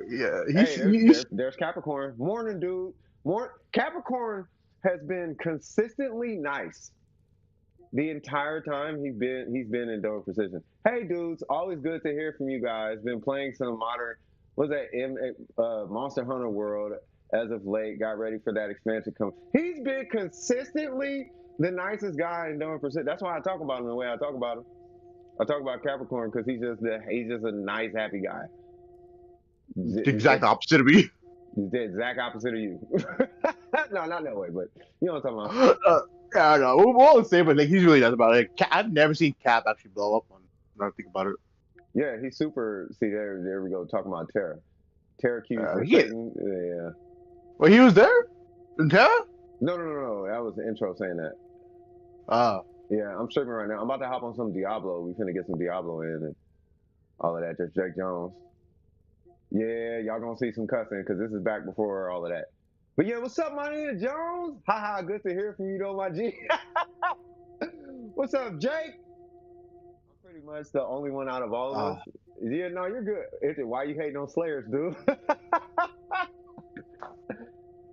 Yeah, There's Capricorn. Morning, dude. Capricorn has been consistently nice the entire time he's been in Dome Precision. Hey, dudes, always good to hear from you guys. Been playing some modern, Monster Hunter World as of late. Got ready for that expansion come. He's been consistently the nicest guy in Dome Precision. That's why I talk about him the way I talk about him. I talk about Capricorn because he's just a nice, happy guy. the exact opposite of me. He's the exact opposite of you. No, not that way, but you know what I'm talking about. I don't know. We'll all say, but like he's really nice about it. Like, I've never seen Cap actually blow up on. Now I think about it. Yeah, he's super. See, there we go. Talking about Terra. Terra keys for Yeah. Satan. Yeah. Well, he was there in Terra. No. That was the intro saying that. Ah. Yeah, I'm streaming right now. I'm about to hop on some Diablo. We finna get some Diablo in and all of that. Just Jake Jones. Yeah, y'all gonna see some cussing because this is back before all of that. But yeah, what's up, my nigga Jones? Haha, good to hear from you, though, my G. What's up, Jake? I'm pretty much the only one out of all of us. Yeah, no, you're good. Why you hating on Slayers, dude?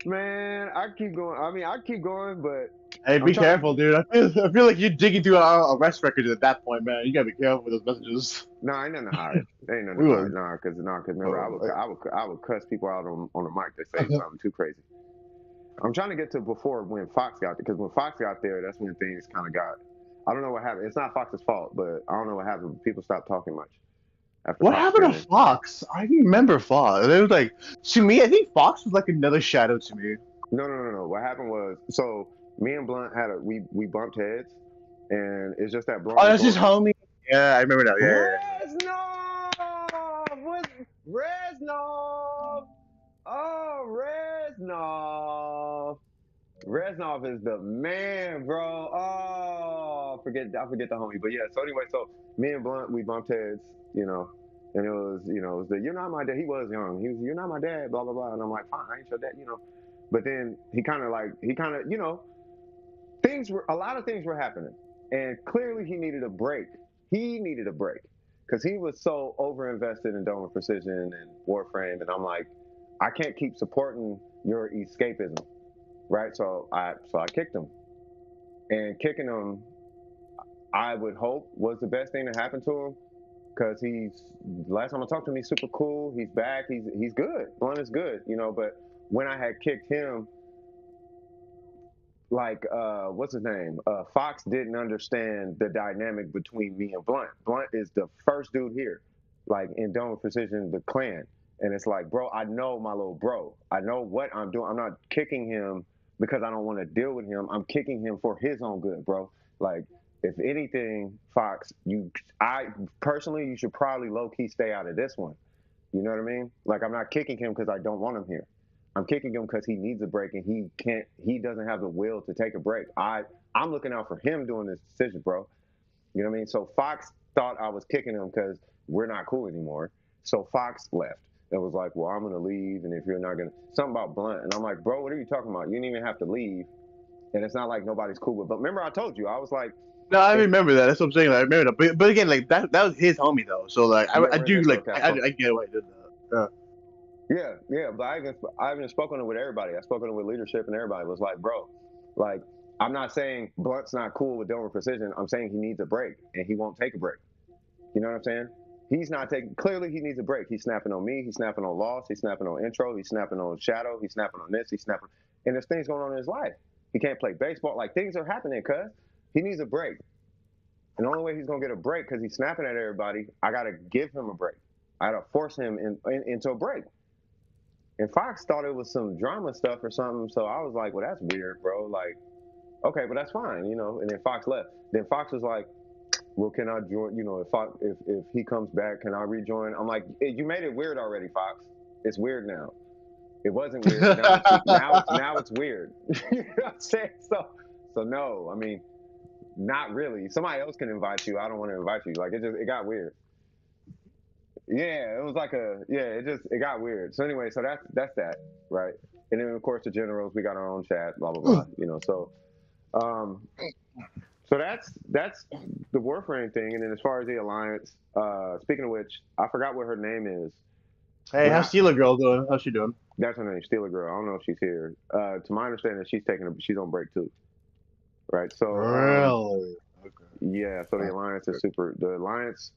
Man, I keep going. I mean, I keep going, but Hey, I'm be trying careful, dude. I feel like you're digging through our arrest records at that point, man. You gotta be careful with those messages. No, ain't nothing to hide. Ain't nothing We to will. hide. Cause remember, I would cuss people out on the mic that say something too crazy. I'm trying to get to before when Fox got there, because when Fox got there, that's when things kind of got. I don't know what happened. It's not Fox's fault, but I don't know what happened. People stopped talking much after What Fox happened came to in. Fox? I remember Fox. It was like, to me, I think Fox was like another shadow to me. No. What happened was, so me and Blunt had we bumped heads, and it's just that Blunt Oh, was that's his going. homie. Yeah, I remember now. Yeah. Reznov! What's Reznov? Oh, Reznov! Reznov is the man, bro. Oh, I forget the homie. But yeah, so anyway, so me and Blunt, we bumped heads, and it was, it was you're not my dad. He was young. He was, you're not my dad, blah, blah, blah. And I'm like, fine, I ain't your dad. But then he kind of, a lot of things were happening. And clearly he needed a break. He needed a break because he was so overinvested in Dome of Precision and Warframe. And I'm like, I can't keep supporting your escapism. Right, so I kicked him, and kicking him, I would hope was the best thing to happen to him, because last time I talked to him, he's super cool. He's back. He's good. Blunt is good, But when I had kicked him, like what's his name? Fox didn't understand the dynamic between me and Blunt. Blunt is the first dude here, like in Dome Precision, the clan, and it's like, bro, I know my little bro. I know what I'm doing. I'm not kicking him because I don't want to deal with him. I'm kicking him for his own good, bro. Like, if anything, Fox, I personally, you should probably low key stay out of this one. You know what I mean? Like, I'm not kicking him because I don't want him here. I'm kicking him because he needs a break and he doesn't have the will to take a break. I'm looking out for him doing this decision, bro. You know what I mean? So Fox thought I was kicking him because we're not cool anymore. So Fox left. It was like, well, I'm going to leave. And if you're not going to, something about Blunt. And I'm like, bro, what are you talking about? You didn't even have to leave. And it's not like nobody's cool with, but remember I told you, I was like, No, I remember that. That's what I'm saying. Like, I remember that. But again, like that was his homie though. So like, yeah, I where's do that like, cat I from? get why he did that. Yeah, but I haven't spoken with everybody. I spoken with leadership and everybody. It was like, bro, like, I'm not saying Blunt's not cool with Domer Precision. I'm saying he needs a break and he won't take a break. You know what I'm saying? He's not taking. Clearly, he needs a break. He's snapping on me. He's snapping on Lost. He's snapping on Intro. He's snapping on Shadow. He's snapping on this. He's snapping, and there's things going on in his life. He can't play baseball. Like, things are happening, cuz he needs a break. And the only way he's gonna get a break, because he's snapping at everybody, I gotta give him a break. I gotta force him into a break. And Fox thought it was some drama stuff or something. So I was like, well, that's weird, bro. Like, okay, but that's fine, And then Fox left. Then Fox was like, well, can I join? If he comes back, can I rejoin? I'm like, you made it weird already, Fox. It's weird now. It wasn't weird. Now it's weird. You know what I'm saying? So no, I mean, not really. Somebody else can invite you. I don't want to invite you. Like, it got weird. Yeah, it was like it got weird. So anyway, so that's that, right? And then of course the generals, we got our own chat, blah blah blah. Um, so that's the Warframe thing. And then as far as the alliance, speaking of which, I forgot what her name is. Hey, how's Steeler Girl doing? How's she doing? That's her name, Steeler Girl. I don't know if she's here. To my understanding, she's on break too, right? So Really? Okay. yeah. So the alliance is super. The alliance,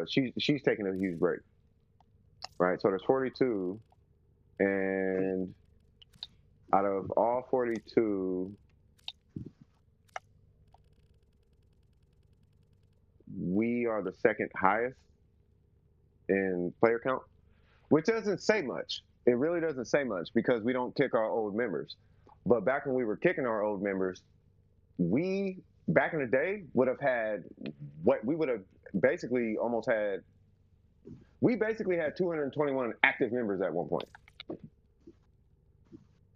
she's taking a huge break, right? So there's 42, and out of all 42, we are the second highest in player count, which doesn't say much. It really doesn't say much because we don't kick our old members. But back when we were kicking our old members, we back in the day would have had what we would have basically almost had. We basically had 221 active members at one point.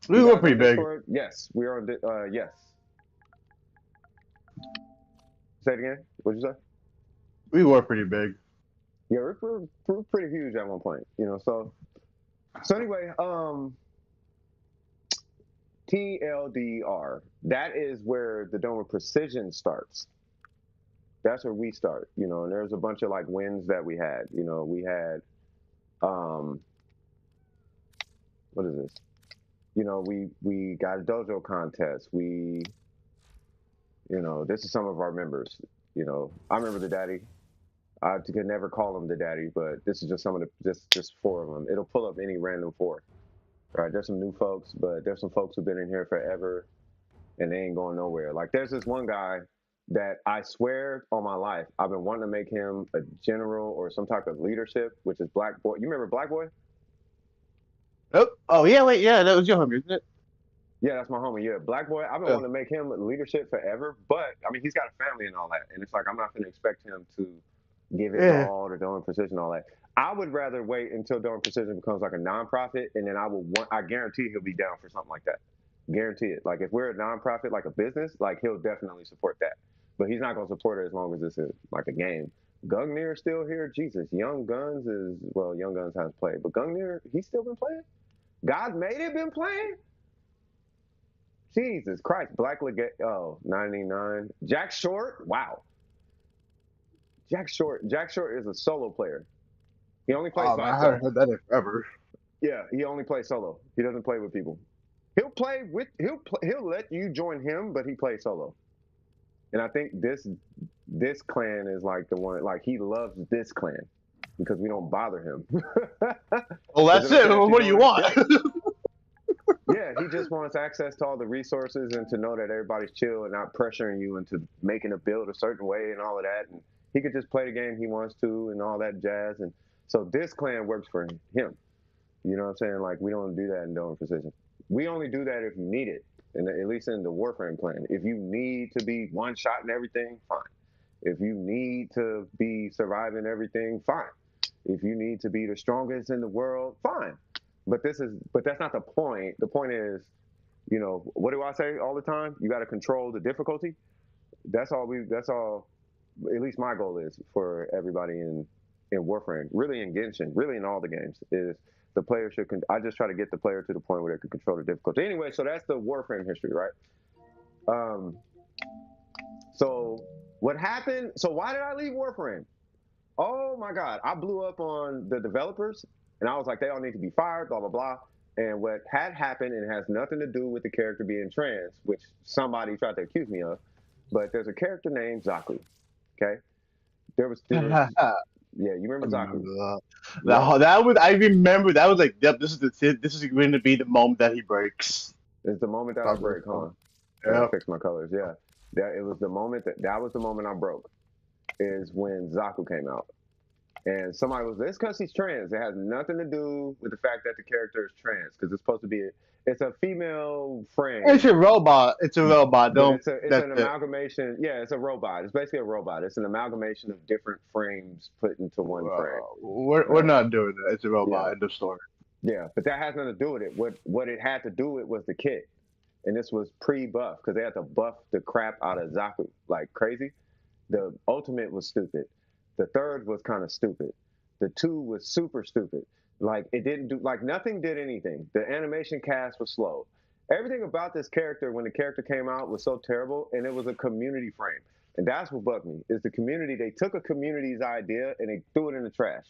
We You were guys pretty on big. Discord? Yes, we are on. Yes. Say it again. What'd you say? We were pretty big. Yeah, we're pretty huge at one point. So anyway, TLDR. That is where the Dome of Precision starts. That's where we start. And there's a bunch of like wins that we had. We had what is this? We got a dojo contest. This is some of our members. I remember the daddy. I could never call him the daddy, but this is just some of the just four of them. It'll pull up any random four. Right? There's some new folks, but there's some folks who've been in here forever, and they ain't going nowhere. Like there's this one guy that I swear on my life, I've been wanting to make him a general or some type of leadership, which is Black Boy. You remember Black Boy? Oh yeah, wait, yeah, that was your homie, isn't it? Yeah, that's my homie. Yeah, Black Boy. I've been wanting to make him leadership forever, but I mean, he's got a family and all that, and it's like I'm not going to expect him to give his Yeah. all to Dawn Precision and all that. I would rather wait until Dawn Precision becomes like a nonprofit, and then I guarantee he'll be down for something like that. Guarantee it. Like if we're a nonprofit, like a business, like he'll definitely support that. But he's not going to support it as long as this is like a game. Gungnir still here. Jesus, Young Guns Young Guns hasn't played, but Gungnir, he's still been playing. God made it been playing. Jesus Christ, Black Legate. Oh, 99. Jack Short. Wow. Jack Short is a solo player. He only plays Oh by man, I himself. haven't heard that in forever. Yeah, he only plays solo. He doesn't play with people. He'll let you join him, but he plays solo. And I think this clan is like the one, like he loves this clan because we don't bother him. Well, that's it. What do you want? Yeah, he just wants access to all the resources and to know that everybody's chill and not pressuring you into making a build a certain way and all of that. And he could just play the game he wants to and all that jazz. And so this clan works for him. You know what I'm saying? Like we don't do that in Dome Precision. We only do that if you need it, and at least in the Warframe clan. If you need to be one shot and everything, fine. If you need to be surviving everything, fine. If you need to be the strongest in the world, fine. But that's not the point. The point is, what do I say all the time? You got to control the difficulty. That's all. At least my goal is for everybody in Warframe, really in Genshin, really in all the games, is the player should. I just try to get the player to the point where they can control the difficulty. Anyway, so that's the Warframe history, right? So what happened? So why did I leave Warframe? Oh my God, I blew up on the developers, and I was like, they all need to be fired, blah blah blah. And what had happened, and it has nothing to do with the character being trans, which somebody tried to accuse me of, but there's a character named Zaku. Okay, there was yeah, you remember Zaku? That was, I remember that was like, yep, this is going to be the moment that he breaks. It's the moment that I break, huh? Yeah. Fix my colors. Yeah, it was the moment that was the moment I broke. Is when Zaku came out. And somebody was, it's because he's trans. It has nothing to do with the fact that the character is trans, because it's supposed to be, it's a female frame. It's a robot. It's a robot. Don't. It's an amalgamation. Yeah, it's a robot. It's basically a robot. It's an amalgamation of different frames put into one frame. We're not doing that. It's a robot in the story. Yeah, but that has nothing to do with it. What it had to do with was the kit. And this was pre-buff, because they had to buff the crap out of Zaku like crazy. The ultimate was stupid. The third was kind of stupid. The 2 was super stupid. Like it didn't do, like nothing did anything. The animation cast was slow. Everything about this character when the character came out was so terrible, and it was a community frame. And that's what bugged me, is the community. They took a community's idea and they threw it in the trash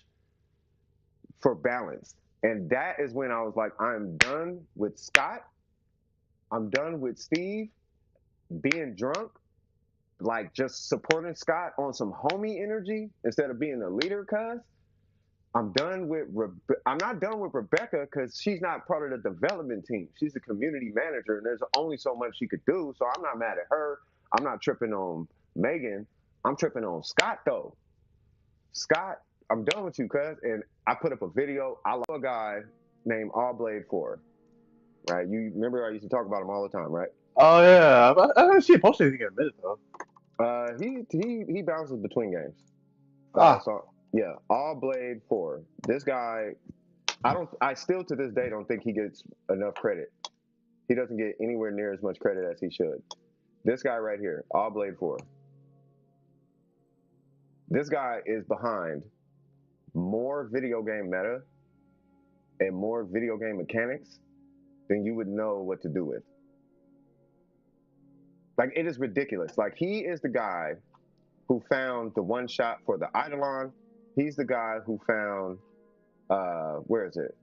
for balance. And that is when I was like, I'm done with Scott. I'm done with Steve being drunk, like just supporting Scott on some homie energy instead of being a leader, cuz I'm not done with Rebecca because she's not part of the development team. She's the community manager, and there's only so much she could do. So I'm not mad at her. I'm not tripping on Megan. I'm tripping on Scott though. Scott, I'm done with you, cuz. And I put up a video. I love a guy named All Blade 4. Right? You remember I used to talk about him all the time, right? Oh yeah, I haven't seen him post anything in a minute though. He bounces between games. Ah, So yeah, All Blade 4. This guy, I still to this day don't think he gets enough credit. He doesn't get anywhere near as much credit as he should. This guy right here, All Blade 4. This guy is behind more video game meta and more video game mechanics than you would know what to do with. Like it is ridiculous. Like he is the guy who found the one shot for the Eidolon. He's the guy who found where is it?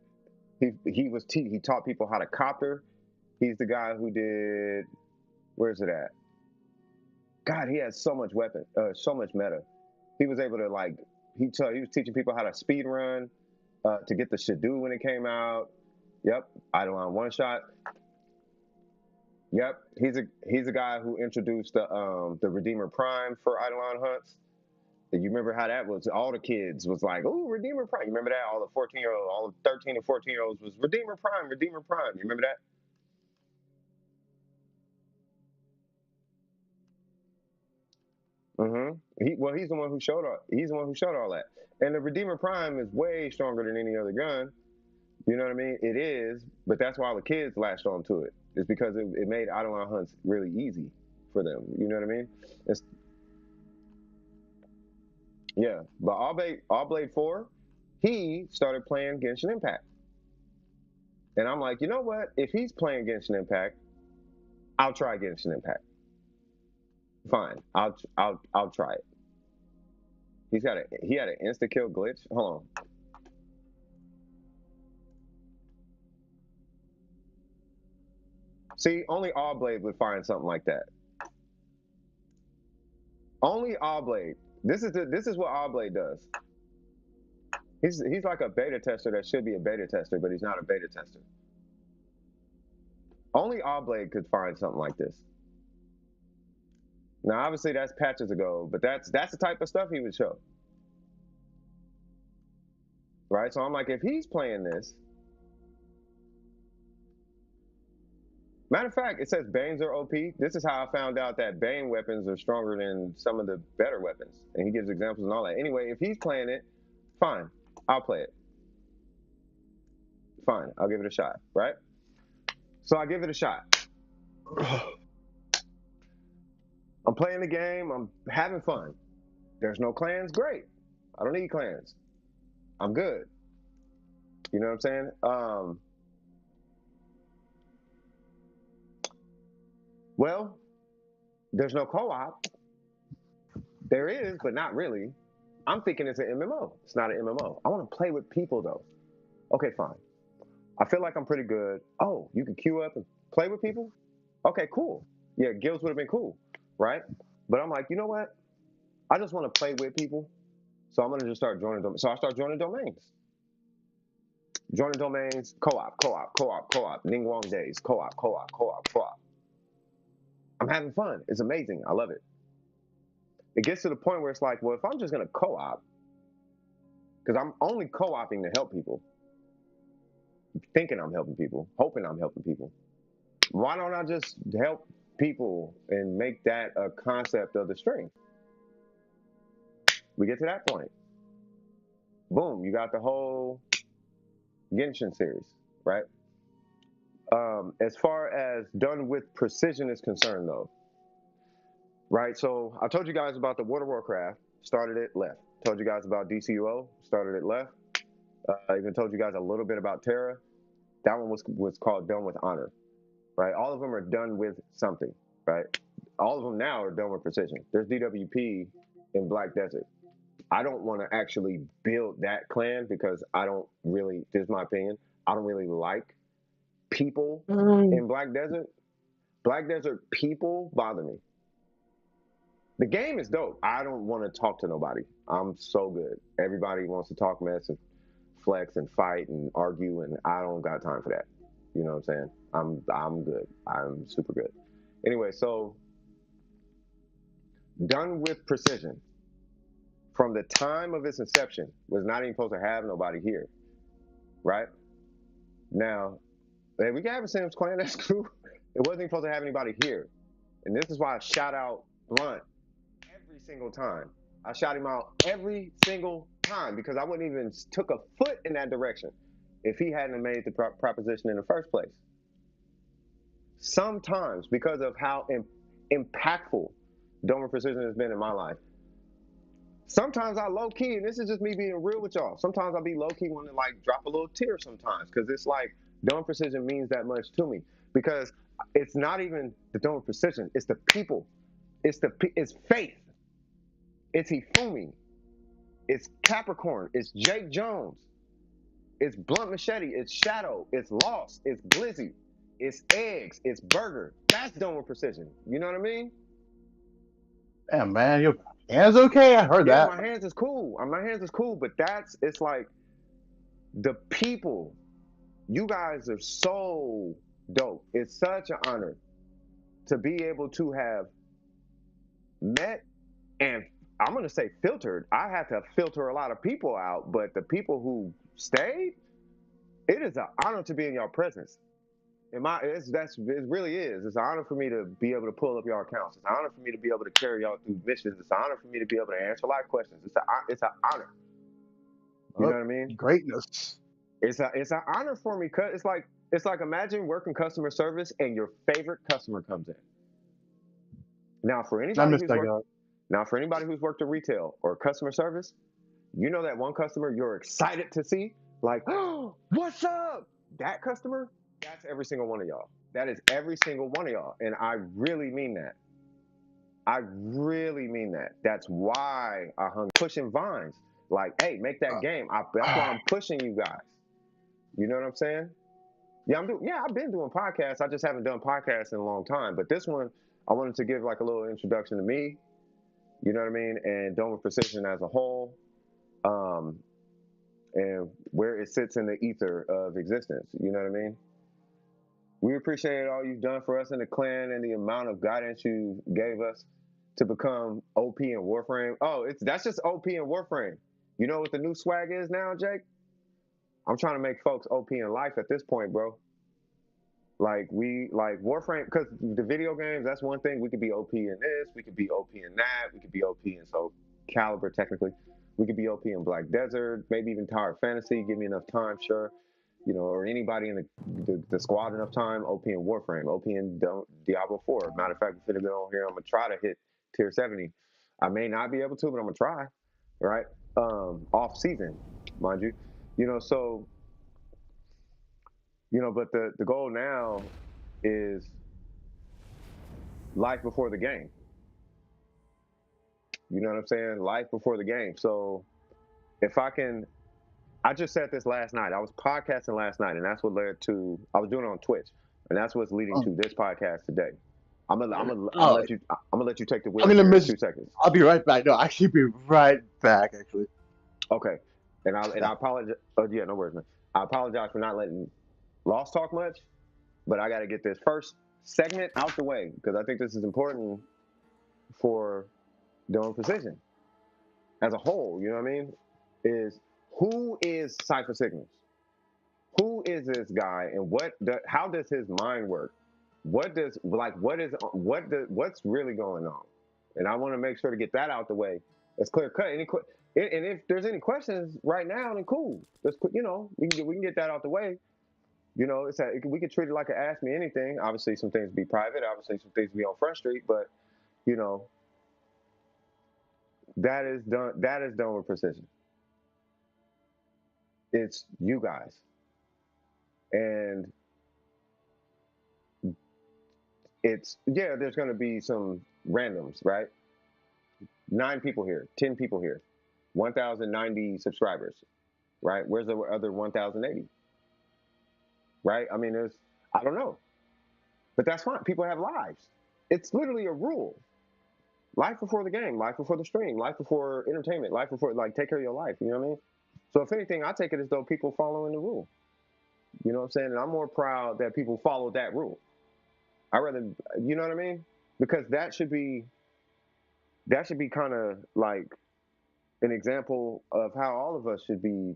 He taught people how to copter. He's the guy who did where's it at? God, he has so much so much meta. He was able to like he was teaching people how to speed run to get the Shadoo when it came out. Yep, Eidolon one shot. Yep, he's a guy who introduced the Redeemer Prime for Eidolon hunts. And you remember how that was? All the kids was like, "Oh, Redeemer Prime." You remember that? All the 14-year-olds, all the 13 and 14-year-olds was Redeemer Prime, Redeemer Prime. You remember that? He's the one who showed all. He's the one who showed all that. And the Redeemer Prime is way stronger than any other gun. You know what I mean? It is, but that's why all the kids latched onto it. It's because it made Eidolon hunts really easy for them. You know what I mean? It's, yeah, but All Blade 4, he started playing Genshin Impact. And I'm like, you know what? If he's playing Genshin Impact, I'll try Genshin Impact. Fine, I'll try it. He had an insta kill glitch. Hold on. See, only All Blade would find something like that. Only All Blade. This is what All Blade does. He's like a beta tester that should be a beta tester, but he's not a beta tester. Only All Blade could find something like this. Now, obviously, that's patches ago, but that's the type of stuff he would show, right? So I'm like, if he's playing this, matter of fact, it says Banes are OP. This is how I found out that Bane weapons are stronger than some of the better weapons, and he gives examples and all that. Anyway, if he's playing it, fine, I'll play it. Fine, I'll give it a shot, right? So I give it a shot. I'm playing the game. I'm having fun. There's no clans. Great. I don't need clans. I'm good. You know what I'm saying? Well, there's no co-op. There is, but not really. I'm thinking it's an MMO. It's not an MMO. I want to play with people though. Okay, fine. I feel like I'm pretty good. Oh, you can queue up and play with people? Okay, cool. Yeah, guilds would have been cool, right? But I'm like, you know what? I just want to play with people. So I'm gonna just start joining them. So I start joining domains. Joining domains, co-op, co-op, co-op, co-op, Ningguang days, co-op, co-op, co-op, co-op. I'm having fun. It's amazing. I love it. It gets to the point where it's like, well, if I'm just gonna co-op, because I'm only co-oping to help people, thinking I'm helping people, hoping I'm helping people. Why don't I just help people and make that a concept of the stream? We get to that point. Boom, you got the whole Genshin series, right? As far as done with precision is concerned, though, right? So I told you guys about the World of Warcraft, started it left. Told you guys about DCUO, started it left. I even told you guys a little bit about Terra. That one was called Done with Honor, right? All of them are done with something, right? All of them now are done with precision. There's DWP in Black Desert. I don't want to actually build that clan because I don't really, this is my opinion, I don't really like people in Black Desert. Black Desert people bother me. The game is dope. I don't want to talk to nobody. I'm so good. Everybody wants to talk mess and flex and fight and argue, and I don't got time for that. You know what I'm saying? I'm good. I'm super good. Anyway, so done with precision. From the time of its inception, was not even supposed to have nobody here, right? Now, hey, we can have a Sam's Clan. That's cool. It wasn't even supposed to have anybody here. And this is why I shout out Blunt every single time. I shout him out every single time because I wouldn't even took a foot in that direction if he hadn't made the proposition in the first place. Sometimes, because of how impactful Dome Precision has been in my life, sometimes I low key, and this is just me being real with y'all. Sometimes I'll be low key want to like drop a little tear sometimes because it's like Dome Precision means that much to me because it's not even the Dome Precision, it's the people, it's Faith, it's Hifumi, it's Capricorn, it's Jake Jones, it's Blunt Machete, it's Shadow, it's Lost, it's Glizzy, it's Eggs, it's Burger. That's Dome Precision. You know what I mean? Damn, man, your hands okay? I heard Yeah, that. my hands is cool. My hands is cool, but it's like the people. You guys are so dope. It's such an honor to be able to have met and I'm gonna say filtered. I had to filter a lot of people out, but the people who stayed, it is an honor to be in your presence. It really is. It's an honor for me to be able to pull up your accounts. It's an honor for me to be able to carry y'all through missions. It's an honor for me to be able to answer live questions. It's an honor. You know Oh, what I mean? greatness. It's an honor for me because it's like imagine working customer service and your favorite customer comes in. Now for I anybody missed who's that worked guy. now for anybody who's worked in retail or customer service, you know that one customer you're excited to see, like, oh, what's up? That customer, that's every single one of y'all. That is every single one of y'all. And I really mean that. I really mean that. That's why I hung pushing vines. Like, hey, make that game. That's why I'm pushing you guys. You know what I'm saying? Yeah, I've been doing podcasts. I just haven't done podcasts in a long time. But this one, I wanted to give like a little introduction to me. You know what I mean? And Dome of Precision as a whole, um, and where it sits in the ether of existence. You know what I mean? We appreciate all you've done for us in the clan and the amount of guidance you gave us to become OP and Warframe. Oh, that's just OP and Warframe. You know what the new swag is now, Jake? I'm trying to make folks OP in life at this point, bro. Like we like Warframe because the video games. That's one thing. We could be OP in this. We could be OP in that. We could be OP in Soul Calibur technically. We could be OP in Black Desert. Maybe even Tower of Fantasy. Give me enough time, sure. You know, or anybody in the squad enough time. OP in Warframe. OP in Diablo 4. Matter of fact, if it get on here, I'm gonna try to hit tier 70. I may not be able to, but I'm gonna try. Right? Off season, mind you. You know, so but the goal now is life before the game. You know what I'm saying? Life before the game. So if I just said this last night. I was podcasting last night, and that's what led to. I was doing it on Twitch, and that's what's leading Oh, to this podcast today. I'm oh, gonna let you take the I'm wheel gonna here in miss. 2 seconds. I'll be right back. No, actually, be right back. Actually, Okay, and yeah. I apologize. Oh yeah, no worries, man. I apologize for not letting Lost talk much, but I got to get this first segment out the way because I think this is important for Dome Precision as a whole. You know what I mean? Is who is Cypher Signals? Who is this guy, and how does his mind work? What's really going on? And I want to make sure to get that out the way. It's clear cut. And if there's any questions right now, then cool. We can get that out the way. We can treat it like an ask me anything. Obviously, some things be private. Obviously, some things be on Front Street. But you know, that is done. That is done with precision. It's you guys, and there's going to be some randoms, right? 9 people here, 10 people here, 1,090 subscribers, right? Where's the other 1,080? Right? I mean, I don't know, but that's fine. People have lives. It's literally a rule. Life before the game, life before the stream, life before entertainment, life before like take care of your life. You know what I mean? So if anything, I take it as though people following the rule. You know what I'm saying? And I'm more proud that people follow that rule. I rather, you know what I mean? Because that should be kind of like an example of how all of us should be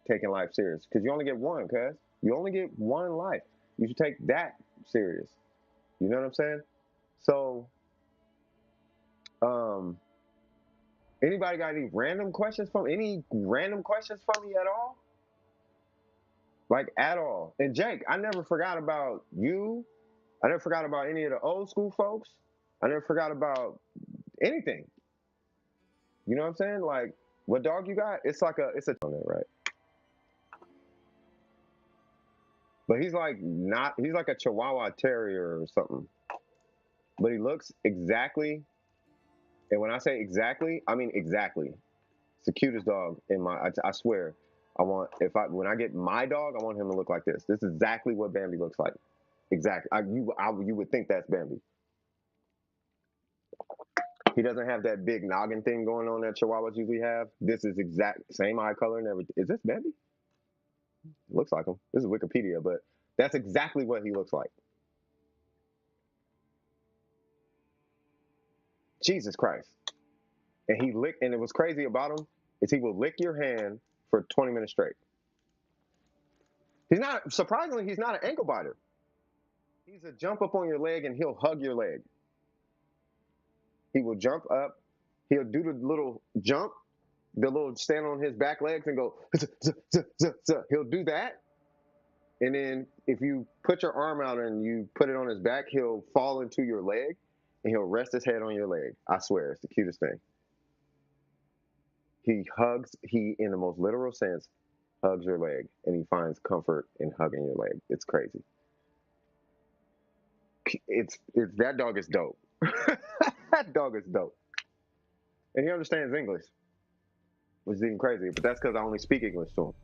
taking life serious. Because you only get one, cuz you only get one life. You should take that serious. You know what I'm saying? So, anybody got any random questions from me at all? Like at all? And Jake, I never forgot about you. I never forgot about any of the old school folks. I never forgot about anything. You know what I'm saying? Like, what dog you got? It's a on there, right? But he's like a Chihuahua Terrier or something. But he looks exactly, and when I say exactly, I mean exactly. It's the cutest dog in I swear. When I get my dog, I want him to look like this. This is exactly what Bambi looks like. Exactly. You would think that's Bambi. He doesn't have that big noggin thing going on that Chihuahuas usually have. This is exact same eye color and everything. Is this Bambi? Looks like him. This is Wikipedia, but that's exactly what he looks like. Jesus Christ. And it was crazy about him is he will lick your hand for 20 minutes straight. Surprisingly, he's not an ankle biter. He's a jump up on your leg and he'll hug your leg. He will jump up. He'll do the little jump, the little stand on his back legs and go, he'll do that. And then if you put your arm out and you put it on his back, he'll fall into your leg and he'll rest his head on your leg. I swear, it's the cutest thing. He, in the most literal sense, hugs your leg and he finds comfort in hugging your leg. It's crazy. That dog is dope. That dog is dope. And he understands English, which is even crazy. But that's because I only speak English to him.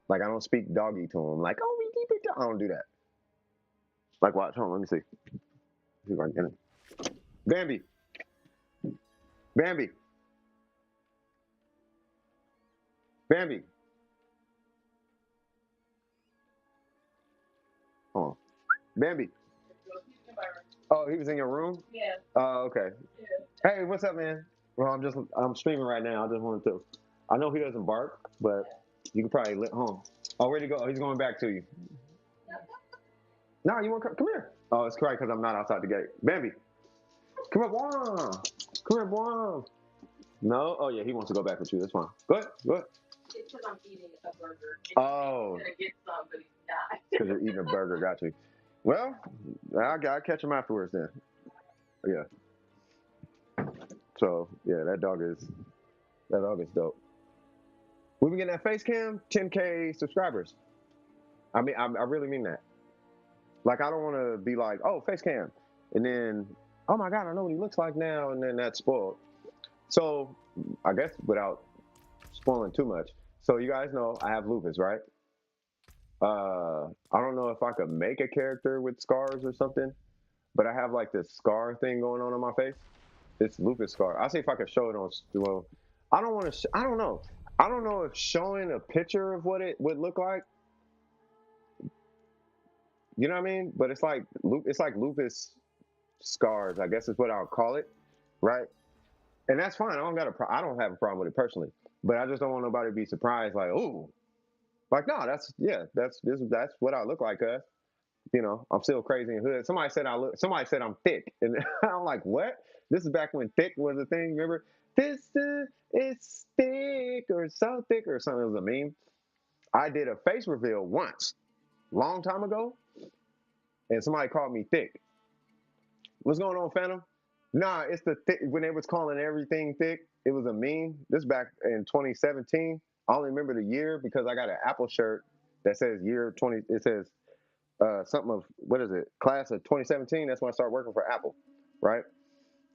Like I don't speak doggy to him. Like, oh, we keep it. I don't do that. Like, watch. Hold on. Let me see. See if I can get it. Bambi. Bambi. Bambi. Hold on. Bambi. Oh, he was in your room? Yeah. Oh, okay. Yeah. Hey, what's up, man? Well, I'm streaming right now. I just wanted to. I know he doesn't bark, but you could probably let home. Oh, where'd he go? He's going back to you. No, you want to come here? Oh, it's correct because I'm not outside the gate. Bambi, come here, boy. Come here, boy. No? Oh, yeah, he wants to go back with you. That's fine. Go ahead. Go ahead. It's because I'm eating a burger. Oh. He's going to get some, but he's not. Because you're eating a burger. Got you. Well, I'll catch him afterwards then. Yeah. So, yeah, that dog is dope. We been getting that face cam, 10K subscribers. I mean, I really mean that. Like, I don't want to be like, oh, face cam. And then, oh my God, I know what he looks like now. And then that's spoiled. So, I guess without spoiling too much. So, you guys know I have lupus, right? I don't know if I could make a character with scars or something, but I have like this scar thing going on my face. This lupus scar. I'll see if I could show it on. Well, I don't want to. I don't know. I don't know if showing a picture of what it would look like. You know what I mean? But it's like lupus scars. I guess is what I'll call it, right? And that's fine. I don't have a problem with it personally. But I just don't want nobody to be surprised. Like, ooh, like no, that's what I look like. You know, I'm still crazy in hood. Somebody said I'm thick, and I'm like, what? This is back when thick was a thing. Remember, this is thick or so thick or something. It was a meme. I did a face reveal once, long time ago, and somebody called me thick. What's going on, Phantom? Nah, it's the thick when they was calling everything thick. It was a meme. This back in 2017. I only remember the year because I got an Apple shirt that says year 20. It says something of what is it? Class of 2017. That's when I started working for Apple, right?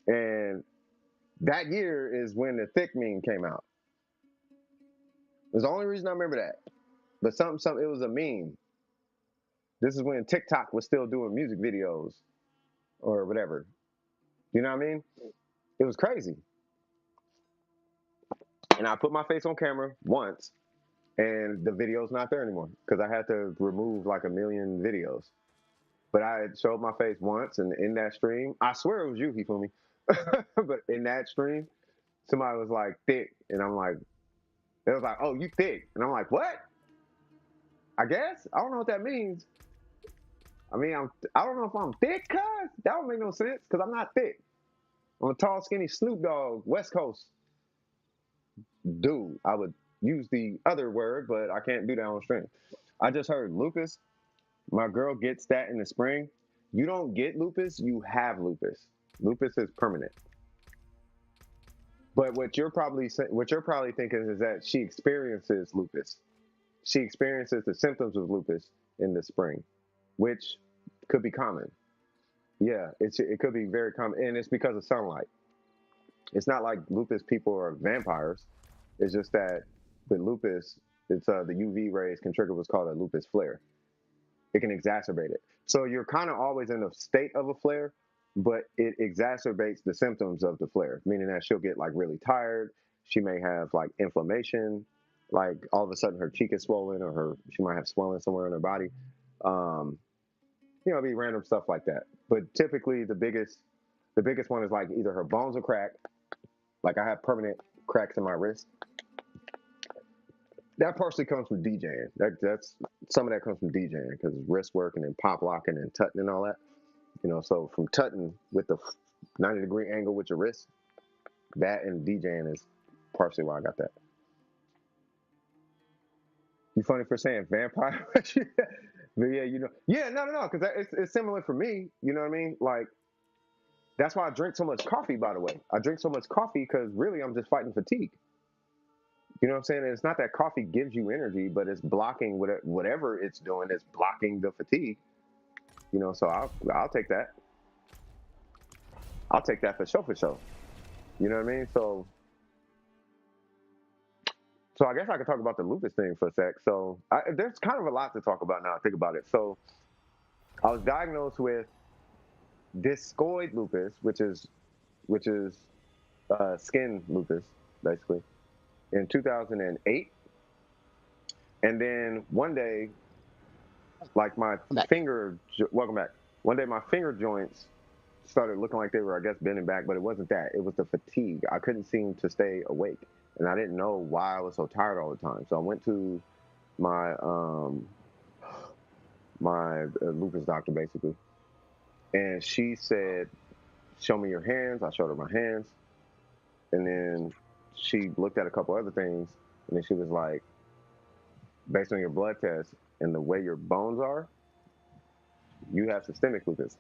And that year is when the thick meme came out. It's the only reason I remember that. But something. It was a meme. This is when TikTok was still doing music videos or whatever. You know what I mean? It was crazy. And I put my face on camera once, and the video's not there anymore because I had to remove like 1 million videos. But I showed my face once, and in that stream, I swear it was you, Hifumi. But in that stream, somebody was like thick, and I'm like, they was like, oh, you thick, and I'm like, what? I guess I don't know what that means. I mean, I don't know if I'm thick, cuz that don't make no sense because I'm not thick. I'm a tall, skinny Snoop Dogg, West Coast dude. I would use the other word, but I can't do that on stream. I just heard lupus. My girl gets that in the spring. You don't get lupus, you have lupus. Lupus is permanent. But what you're probably thinking is that she experiences lupus. She experiences the symptoms of lupus in the spring, which could be common. Yeah, it could be very common, and it's because of sunlight. It's not like lupus people are vampires. It's just that with lupus, it's the UV rays can trigger what's called a lupus flare. It can exacerbate it. So you're kind of always in a state of a flare, but it exacerbates the symptoms of the flare, meaning that she'll get like really tired. She may have like inflammation, like all of a sudden her cheek is swollen, or she might have swelling somewhere in her body. Um, it'd be random stuff like that. But typically, the biggest one is like either her bones are cracked, like I have permanent cracks in my wrist. That partially comes from DJing. That's some of that comes from DJing because wrist work and then pop locking and tutting and all that. So from tutting with the 90-degree angle with your wrist, that and DJing is partially why I got that. You funny for saying vampire, but yeah, yeah, no, because it's similar for me. You know what I mean? Like that's why I drink so much coffee. By the way, I drink so much coffee because really I'm just fighting fatigue. You know what I'm saying? It's not that coffee gives you energy, but it's blocking whatever it's doing. It's blocking the fatigue. So I'll take that. I'll take that for sure, for sure. You know what I mean? So I guess I could talk about the lupus thing for a sec. So there's kind of a lot to talk about now. I think about it. So I was diagnosed with discoid lupus, which is skin lupus, basically, in 2008. And then one day, like my finger, welcome back. One day my finger joints started looking like they were, I guess, bending back, but it wasn't that. It was the fatigue. I couldn't seem to stay awake, and I didn't know why I was so tired all the time. So I went to my lupus doctor, basically, and she said, "Show me your hands." I showed her my hands, and then she looked at a couple other things, and then she was like, "Based on your blood test and the way your bones are, you have systemic lupus.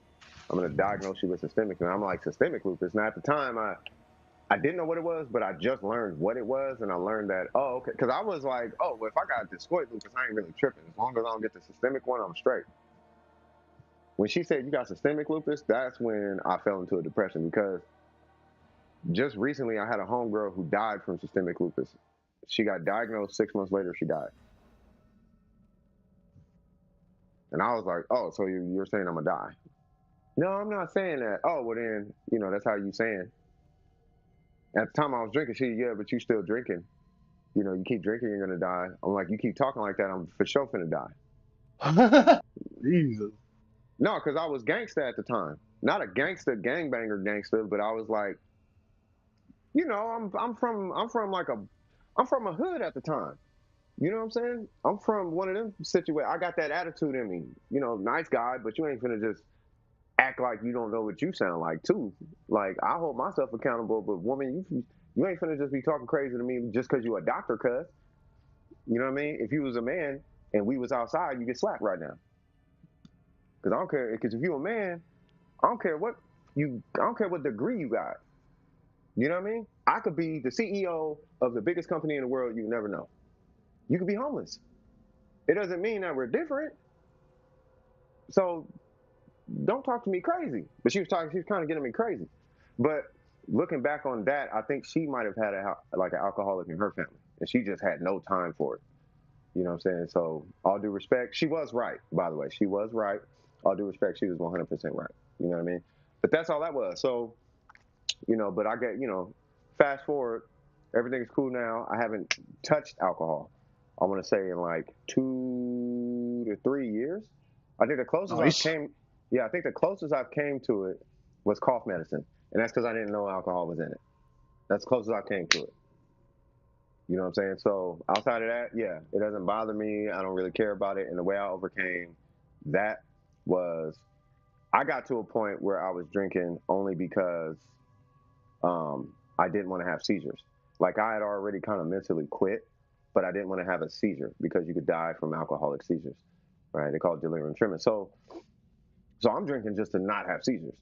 I'm going to diagnose you with systemic." And I'm like, systemic lupus? Now, at the time, I didn't know what it was, but I just learned what it was, and I learned that, oh, okay, because I was like, oh, well, if I got discoid lupus, I ain't really tripping. As long as I don't get the systemic one, I'm straight. When she said you got systemic lupus, that's when I fell into a depression, because just recently I had a homegirl who died from systemic lupus. She got diagnosed 6 months later, she died. And I was like, oh, so you're saying I'm going to die? No, I'm not saying that. Oh, well then, that's how you saying. At the time I was drinking, yeah, but you still drinking. You keep drinking, you're gonna die. I'm like, you keep talking like that, I'm for sure finna die. Jesus. No, because I was gangster at the time. Not a gangster, gangbanger gangster, but I was like, I'm from a hood at the time. You know what I'm saying? I'm from one of them situations. I got that attitude in me. Nice guy, but you ain't finna just act like you don't know what you sound like too. Like I hold myself accountable, but woman, you ain't finna just be talking crazy to me just because you a doctor, cuz. You know what I mean? If you was a man and we was outside, you get slapped right now. Because I don't care. Because if you a man, I don't care what degree you got. You know what I mean? I could be the CEO of the biggest company in the world. You never know. You could be homeless. It doesn't mean that we're different. So don't talk to me crazy. But she was kind of getting me crazy. But looking back on that, I think she might have had an alcoholic in her family, and she just had no time for it. You know what I'm saying? So all due respect, she was right, by the way. She was right. All due respect, she was 100% right. You know what I mean? But that's all that was. So, but I get, fast forward, everything's cool now. I haven't touched alcohol. I want to say in like 2 to 3 years. I think the closest I think the closest I've came to it was cough medicine. And that's because I didn't know alcohol was in it. That's the closest I came to it. You know what I'm saying? So outside of that, yeah, it doesn't bother me. I don't really care about it. And the way I overcame that was I got to a point where I was drinking only because I didn't want to have seizures. Like I had already kind of mentally quit, but I didn't want to have a seizure because you could die from alcoholic seizures, right? They call it delirium tremens. So I'm drinking just to not have seizures.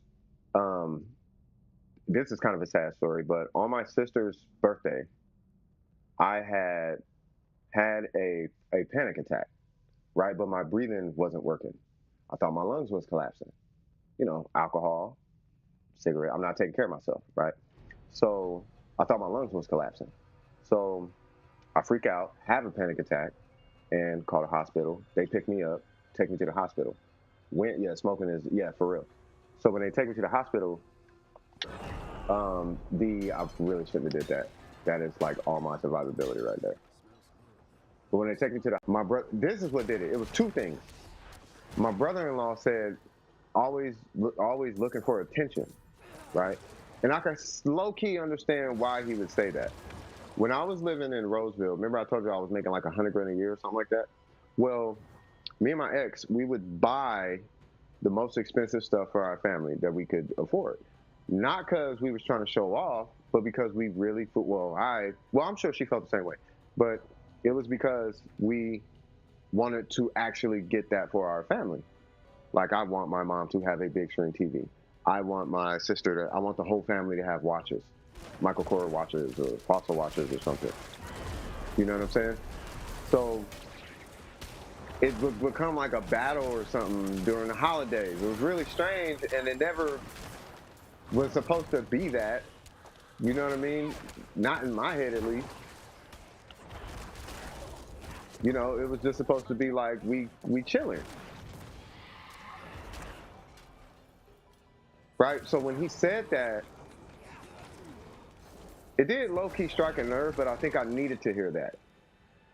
Um, this is kind of a sad story, but on my sister's birthday, I had a panic attack, right? But my breathing wasn't working. I thought my lungs was collapsing. You know, alcohol, cigarette. I'm not taking care of myself, right? So I thought my lungs was collapsing. So I freak out, have a panic attack, and call the hospital. They pick me up, take me to the hospital. Yeah, smoking is for real. So when they take me to the hospital, I really shouldn't have did that. That is like all my survivability right there. But when they take me to my brother, this is what did it. It was two things. My brother-in-law said, always looking for attention, right? And I can low key understand why he would say that. When I was living in Roseville, remember I told you I was making like $100,000 a year or something like that? Well, me and my ex, we would buy the most expensive stuff for our family that we could afford. Not because we was trying to show off, but because we really, I'm sure she felt the same way, but it was because we wanted to actually get that for our family. Like I want my mom to have a big screen TV. I want I want the whole family to have watches, Michael Kors watches or Fossil watches or something. You know what I'm saying? So it would become like a battle or something during the holidays. It was really strange, and it never was supposed to be that. You know what I mean? Not in my head, at least. You know, it was just supposed to be like we chilling, right? So when he said that, it did low key strike a nerve, but I think I needed to hear that.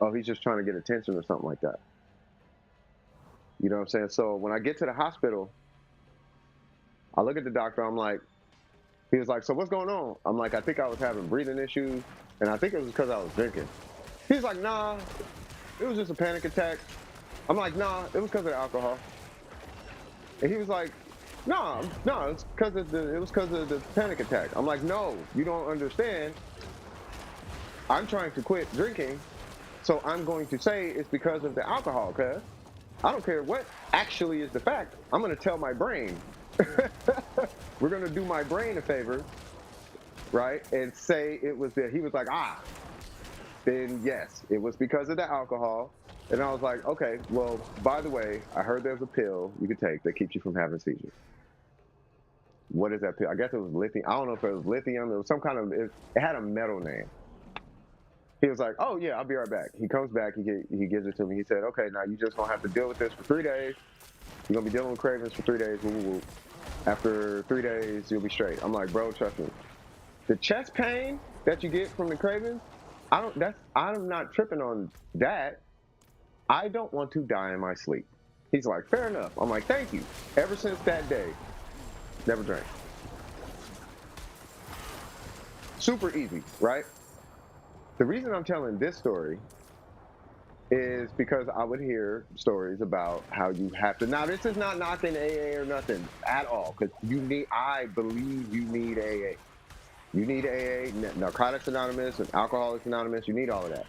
Oh, he's just trying to get attention or something like that. You know what I'm saying? So when I get to the hospital, I look at the doctor. I'm like, he was like, so what's going on? I'm like, I think I was having breathing issues, and I think it was because I was drinking. He's like, nah, it was just a panic attack. I'm like, nah, it was because of the alcohol. And he was like, no, it's because of the panic attack. I'm like, no, you don't understand. I'm trying to quit drinking, so I'm going to say it's because of the alcohol, cuz I don't care what actually is the fact. I'm going to tell my brain. We're going to do my brain a favor, right? And say it was he was like, then yes, it was because of the alcohol. And I was like, okay, well, by the way, I heard there's a pill you could take that keeps you from having seizures. What is that pill? I guess it was lithium. I don't know if it was lithium. It was some kind of, it had a metal name. He was like, oh yeah, I'll be right back. He comes back, he gives it to me. He said, okay, now you just gonna have to deal with this for 3 days. You're gonna be dealing with cravings for 3 days. Woo, woo, woo. After 3 days, you'll be straight. I'm like, bro, trust me. The chest pain that you get from the cravings, I'm not tripping on that. I don't want to die in my sleep. He's like, fair enough. I'm like, thank you. Ever since that day, never drank. Super easy, right? The reason I'm telling this story is because I would hear stories about how you have to. Now, this is not knocking AA or nothing at all, because I believe you need AA. You need AA, Narcotics Anonymous, and Alcoholics Anonymous. You need all of that.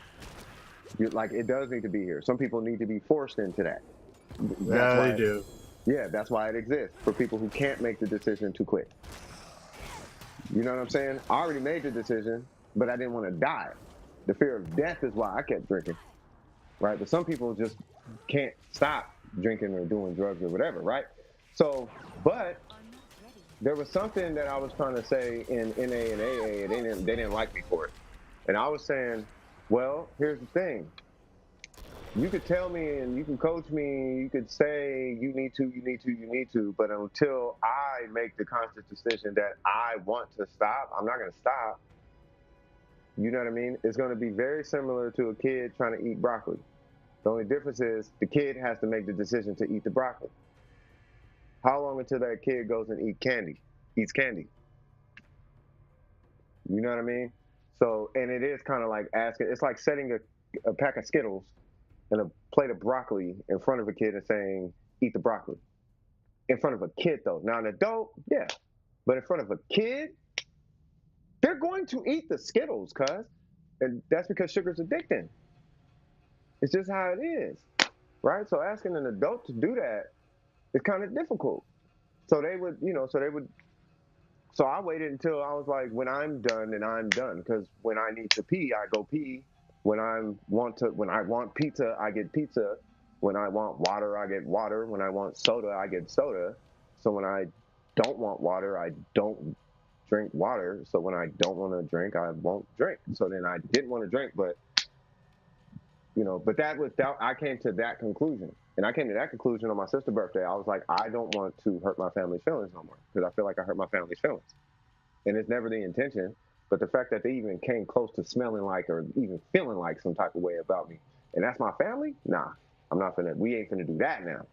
It does need to be here. Some people need to be forced into that. That's Yeah, they why, do. yeah, that's why it exists for people who can't make the decision to quit. You know what I'm saying? I already made the decision, but I didn't want to die. The fear of death is why I kept drinking, right? But some people just can't stop drinking or doing drugs or whatever, right? So, but there was something that I was trying to say in NA and AA, and they didn't like me for it. And I was saying, well, here's the thing. You could tell me and you can coach me, you could say you need to, but until I make the conscious decision that I want to stop, I'm not going to stop. You know what I mean? It's going to be very similar to a kid trying to eat broccoli. The only difference is the kid has to make the decision to eat the broccoli. How long until that kid goes and eats candy? You know what I mean? So, and it is kind of like asking, it's like setting a pack of Skittles and a plate of broccoli in front of a kid and saying, eat the broccoli. in front of a kid though. Now an adult, yeah, but in front of a kid, they're going to eat the Skittles, cuz, and that's because sugar's addicting. It's just how it is, right? So asking an adult to do that is kind of difficult. So they would, so I waited until I was like, when I'm done, then I'm done. Because when I need to pee, I go pee. When I want pizza, I get pizza. When I want water, I get water. When I want soda, I get soda. So when I don't want water, I don't drink water. So when I don't want to drink, I won't drink. So then I didn't want to drink, but but I came to that conclusion. And I came to that conclusion on my sister's birthday. I was like, I don't want to hurt my family's feelings no more because I feel like I hurt my family's feelings. And it's never the intention. But the fact that they even came close to smelling like or even feeling like some type of way about me, and that's my family, nah, we ain't finna do that now.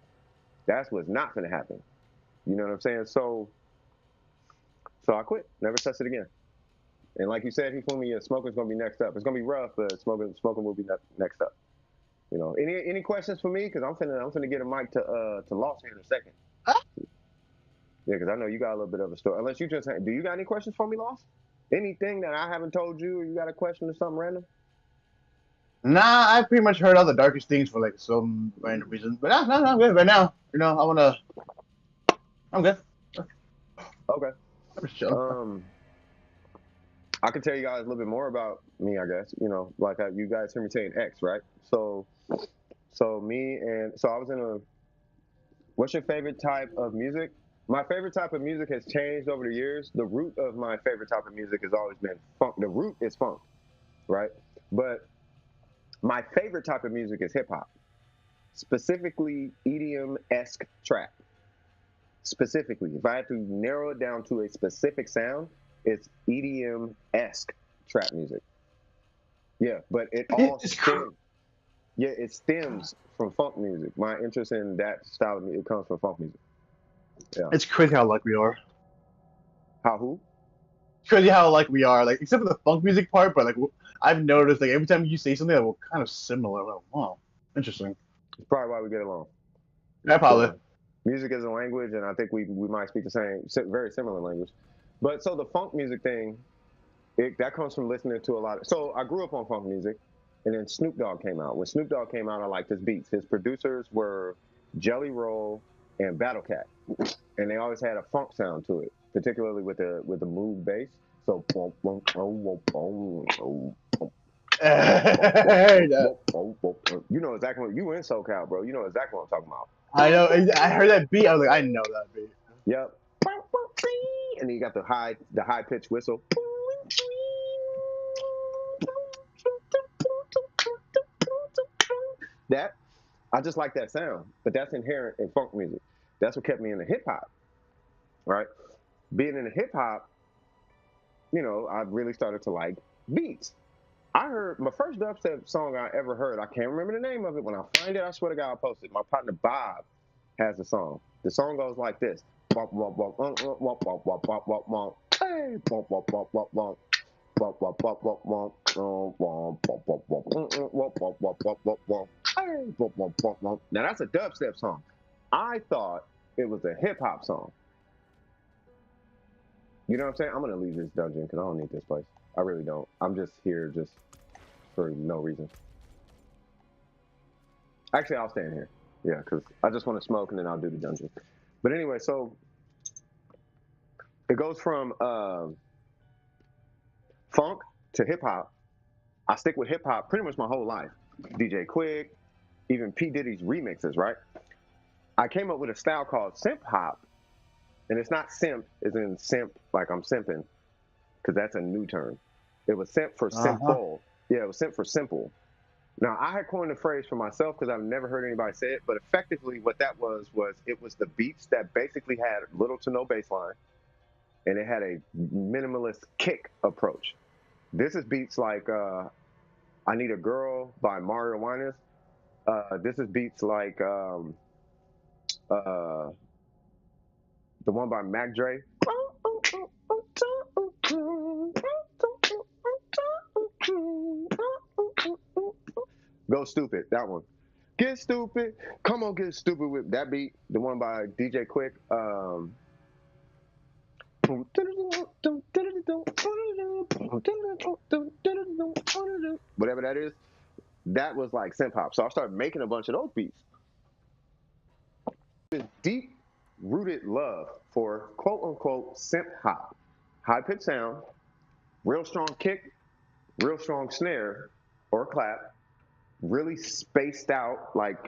That's what's not finna happen. You know what I'm saying? So I quit. Never touched it again. And like you said, Hifumi, smoking's gonna be next up. It's gonna be rough, but smoking will be next up. Any questions for me? Because I'm finna get a mic to Lost here in a second. Yeah, because I know you got a little bit of a story. Unless you just do you got any questions for me, Lost? Anything that I haven't told you, or you got a question or something random? Nah, I pretty much heard all the darkest things for like some random reason. But no, I'm good right now. I'm good. Okay. I'm just chilling. I can tell you guys a little bit more about me, I guess. Like you guys hear me saying X, right? So I was in a. What's your favorite type of music? My favorite type of music has changed over the years. The root of my favorite type of music has always been funk. The root is funk, right? But my favorite type of music is hip hop, specifically EDM esque trap. Specifically, if I had to narrow it down to a specific sound, it's EDM esque trap music. Yeah, but it all stems. Yeah, it stems from funk music. My interest in that style of music comes from funk music. Yeah. It's crazy how like we are. How who? It's crazy how like we are. Like except for the funk music part, but like I've noticed like every time you say something that we're kind of similar. Like, wow, interesting. It's probably why we get along. Yeah, probably. Music is a language, and I think we might speak the very similar language. But so the funk music thing, that comes from listening to a lot. So I grew up on funk music, and then Snoop Dogg came out. When Snoop Dogg came out, I liked his beats. His producers were Jelly Roll and Battle Cat, and they always had a funk sound to it, particularly with the move bass. So you know exactly you in SoCal, bro. You know exactly what I'm talking about. I know. I heard that beat. I was like, I know that beat. Yep. And then you got the high pitched whistle. That I just like that sound, but that's inherent in funk music. That's what kept me into hip hop, right? Being in hip hop, I really started to like beats. I heard my first dubstep song I ever heard. I can't remember the name of it. When I find it, I swear to God, I'll post it. My partner Bob has the song. The song goes like this. Now that's a dubstep song. I thought it was a hip hop song. You know what I'm saying? I'm gonna leave this dungeon because I don't need this place. I really don't. I'm just here just for no reason. Actually, I'll stay in here. Yeah, because I just want to smoke and then I'll do the dungeon. But anyway, so it goes from funk to hip hop. I stick with hip hop pretty much my whole life. DJ Quick, even P. Diddy's remixes, right? I came up with a style called simp hop. And it's not simp, as in simp, like I'm simping, because that's a new term. It was simp for simple. Yeah, it was simp for simple. Now, I had coined the phrase for myself because I've never heard anybody say it, but effectively what that was it was the beats that basically had little to no bass line, and it had a minimalist kick approach. This is beats like I Need a Girl by Mario Winans. This is beats like the one by Mac Dre. Go Stupid, that one. Get stupid. Come on, get stupid with that beat. The one by DJ Quick. Whatever that is, that was like synth pop. So I started making a bunch of those beats. This deep rooted love for quote unquote synth hop, high pitched sound, real strong kick, real strong snare or clap, really spaced out, like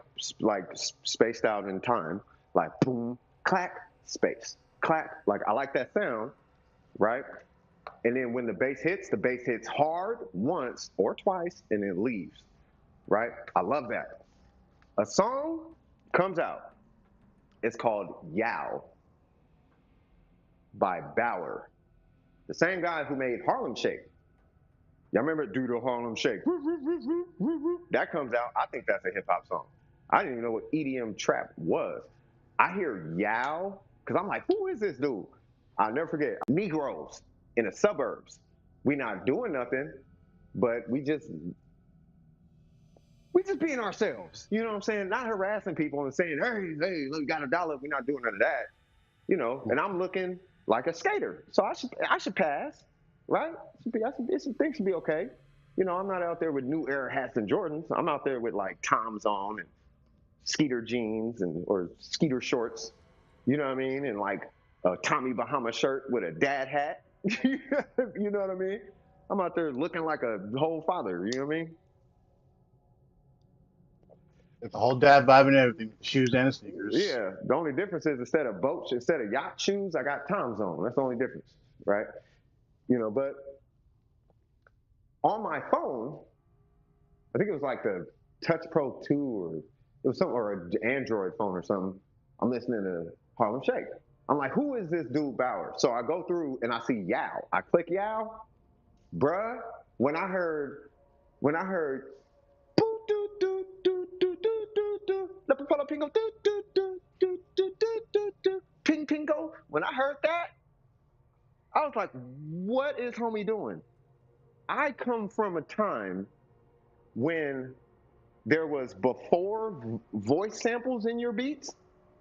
spaced out in time, like boom, clack, space, clack. Like I like that sound, right? And then when the bass hits hard once or twice and then leaves, right? I love that. A song comes out. It's called Yow by Bauer, the same guy who made Harlem Shake. Y'all remember Do the Harlem Shake? That comes out. I think that's a hip hop song. I didn't even know what EDM trap was. I hear Yow because I'm like, who is this dude? I'll never forget. Negroes in the suburbs. We not doing nothing, but we just being ourselves. You know what I'm saying? Not harassing people and saying, hey, look, got $1. We're not doing none of that. You know, and I'm looking like a skater, so I should pass, right? Things should be okay. You know, I'm not out there with new era hats and Jordans. I'm out there with like Tom's on and Skeeter jeans or Skeeter shorts. You know what I mean? And like a Tommy Bahama shirt with a dad hat. You know what I mean? I'm out there looking like a whole father. You know what I mean? It's the whole dad vibe and everything, shoes and sneakers. Yeah. The only difference is instead of yacht shoes, I got Tom's on. That's the only difference, right? You know, but on my phone, I think it was like the Touch Pro 2 or it was something or an Android phone or something. I'm listening to Harlem Shake. I'm like, who is this dude Bauer? So I go through and I see Yow. I click Yow, bruh. When I heard boo doo doo doo doo doo doo doo, let me follow pingo doo doo doo doo doo doo doo doo, ping pingo. When I heard that, I was like, what is homie doing? I come from a time when there was before voice samples in your beats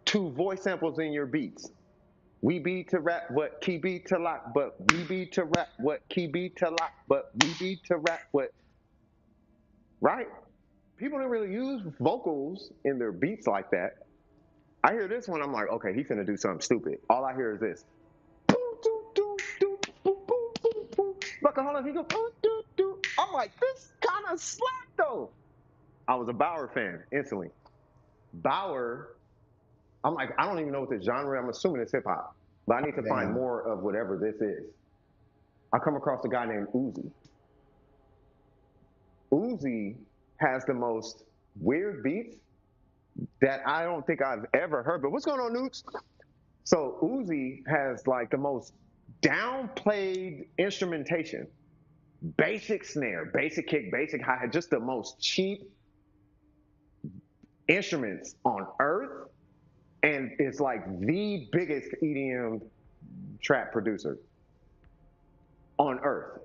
to voice samples in your beats. We be to rap what key be to lock, but we be to rap what key be to lock, but we be to rap what, right? People don't really use vocals in their beats like that. I hear this one, I'm like, okay, he's gonna do something stupid. All I hear is this. I'm like, this kind of slap though. I was a Bauer fan instantly. Bauer, I'm like, I don't even know what the genre. I'm assuming it's hip hop, but I need to find more of whatever this is. I come across a guy named Uzi. Uzi has the most weird beats that I don't think I've ever heard. But what's going on, Newts? So Uzi has like the most downplayed instrumentation. Basic snare, basic kick, basic hi-hat, just the most cheap instruments on earth, and it's like the biggest EDM trap producer on earth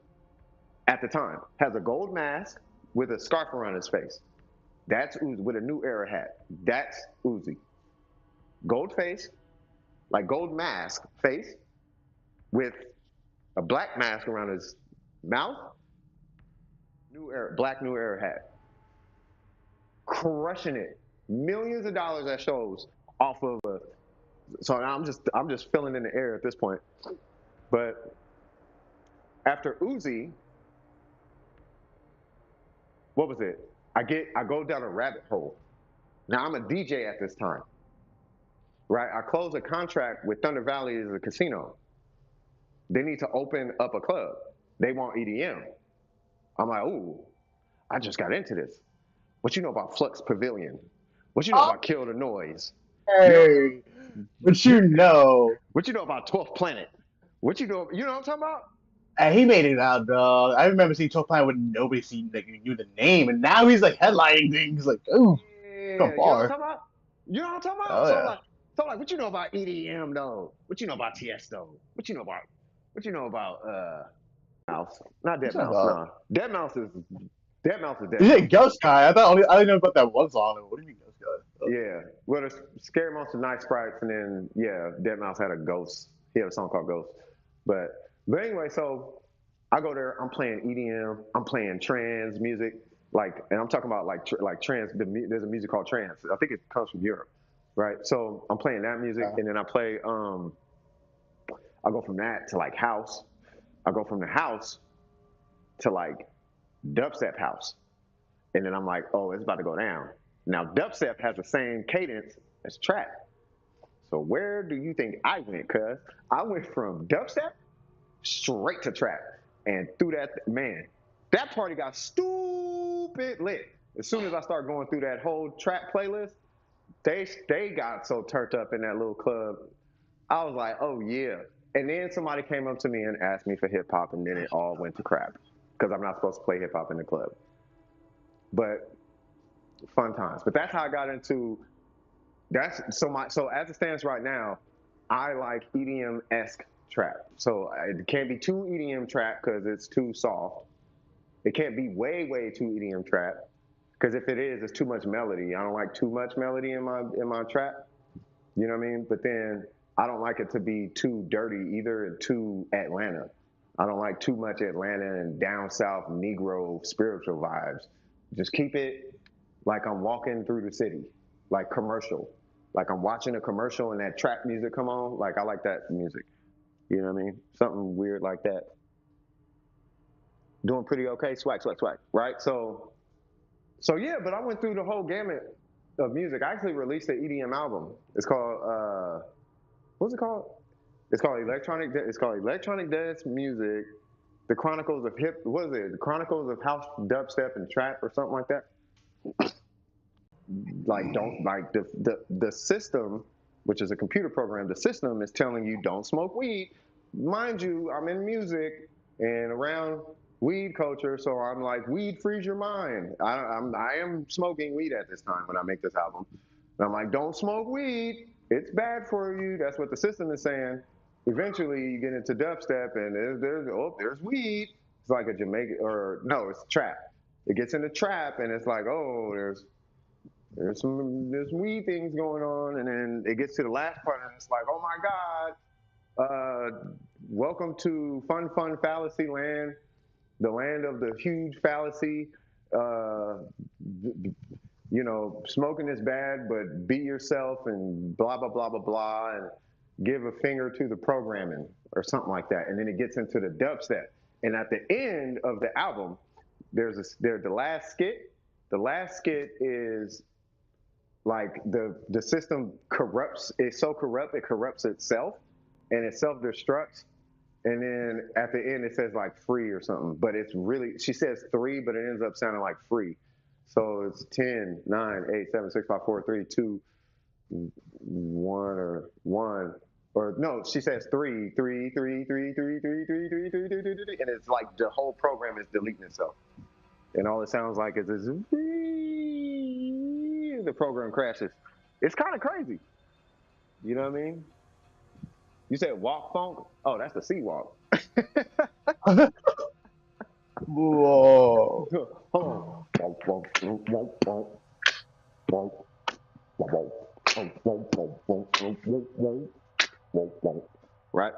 at the time. Has a gold mask with a scarf around his face. That's Uzi with a new era hat. That's Uzi. Gold face, like gold mask face with a black mask around his mouth. Black new era hat. Crushing it. Millions of dollars at shows off of so I'm just filling in the air at this point. But after Uzi, what was it? I go down a rabbit hole. Now I'm a DJ at this time. Right? I close a contract with Thunder Valley as a casino. They need to open up a club. They want EDM. I'm like, ooh, I just got into this. What you know about Flux Pavilion? What you know about Kill the Noise? Hey, what you know? What you know about 12th Planet? What you know what I'm talking about? And he made it out, dog. I remember seeing Top Planet when nobody knew the name, and now he's like headlining things. Like, ooh, Yeah, come far. You know what I'm talking about? Oh yeah. So like, what you know about EDM though? What you know about Tiesto? What you know about Mouse? Not Dead What's that Mouse, about? nah. Dead Mouse is Dead Mouse is You Dead said Mouse. Ghost Guy. I didn't know about that one song. What do you mean Ghost Guy? Yeah. Well, there's Scary Monster, Night Sprites, and then yeah, Dead Mouse had a ghost. He had a song called Ghost. But anyway, so I go there. I'm playing EDM. I'm playing trance music, like, and I'm talking about like trance. There's a music called trance. I think it comes from Europe, right? So I'm playing that music, and then I play. I go from that to like house. I go from the house to like dubstep house, and then I'm like, oh, it's about to go down. Now dubstep has the same cadence as trap. So where do you think I went? Cuz I went from dubstep straight to trap. And through that, man, that party got stupid lit. As soon as I started going through that whole trap playlist, they got so turned up in that little club. I was like, oh yeah. And then somebody came up to me and asked me for hip hop, and then it all went to crap because I'm not supposed to play hip hop in the club. But fun times. But that's how I got into. So as it stands right now, I like EDM esque trap. So it can't be too EDM trap because it's too soft. It can't be way too EDM trap because if it is, it's too much melody. I don't like too much melody in my trap. You know what I mean? But then I don't like it to be too dirty either and too Atlanta. I don't like too much Atlanta and down south Negro spiritual vibes. Just keep it like I'm walking through the city, like commercial. Like I'm watching a commercial and that trap music come on. Like I like that music. You know what I mean? Something weird like that. Doing pretty okay. Swag, swag, swag. Right? So yeah, but I went through the whole gamut of music. I actually released an EDM album. It's called what's it called? It's called Electronic Dance Music. The Chronicles of Hip. What is it? The Chronicles of House Dubstep and Trap or something like that. Like don't like the system, which is a computer program. The system is telling you don't smoke weed. Mind you, I'm in music and around weed culture, so I'm like, weed frees your mind. I am smoking weed at this time when I make this album. And I'm like, don't smoke weed. It's bad for you. That's what the system is saying. Eventually, you get into dubstep, and there's weed. It's like a Jamaican, or no, it's trap. It gets into trap, and it's like, oh, there's weed things going on, and then it gets to the last part, and it's like, oh my God, welcome to fun fallacy land, the land of the huge fallacy. Uh, you know, smoking is bad, but be yourself and blah blah blah blah blah, and give a finger to the programming or something like that, and then it gets into the dubstep, and at the end of the album, there's the last skit. The last skit is like the system corrupts. It's so corrupt it corrupts itself, and it self destructs. And then at the end it says like free or something, but it's really she says three, but it ends up sounding like free. So it's 10, 9, 8, 7, 6, 5, 4, 3, 2, 1, or 1. Or no, she says three, three, three, three, three, three, three, three, three, three, three, three, and it's like the whole program is deleting itself, and all it sounds like is this. The program crashes. It's kind of crazy. You know what I mean? You said walk funk? Oh, that's the sea walk. Whoa. Hold on. Right?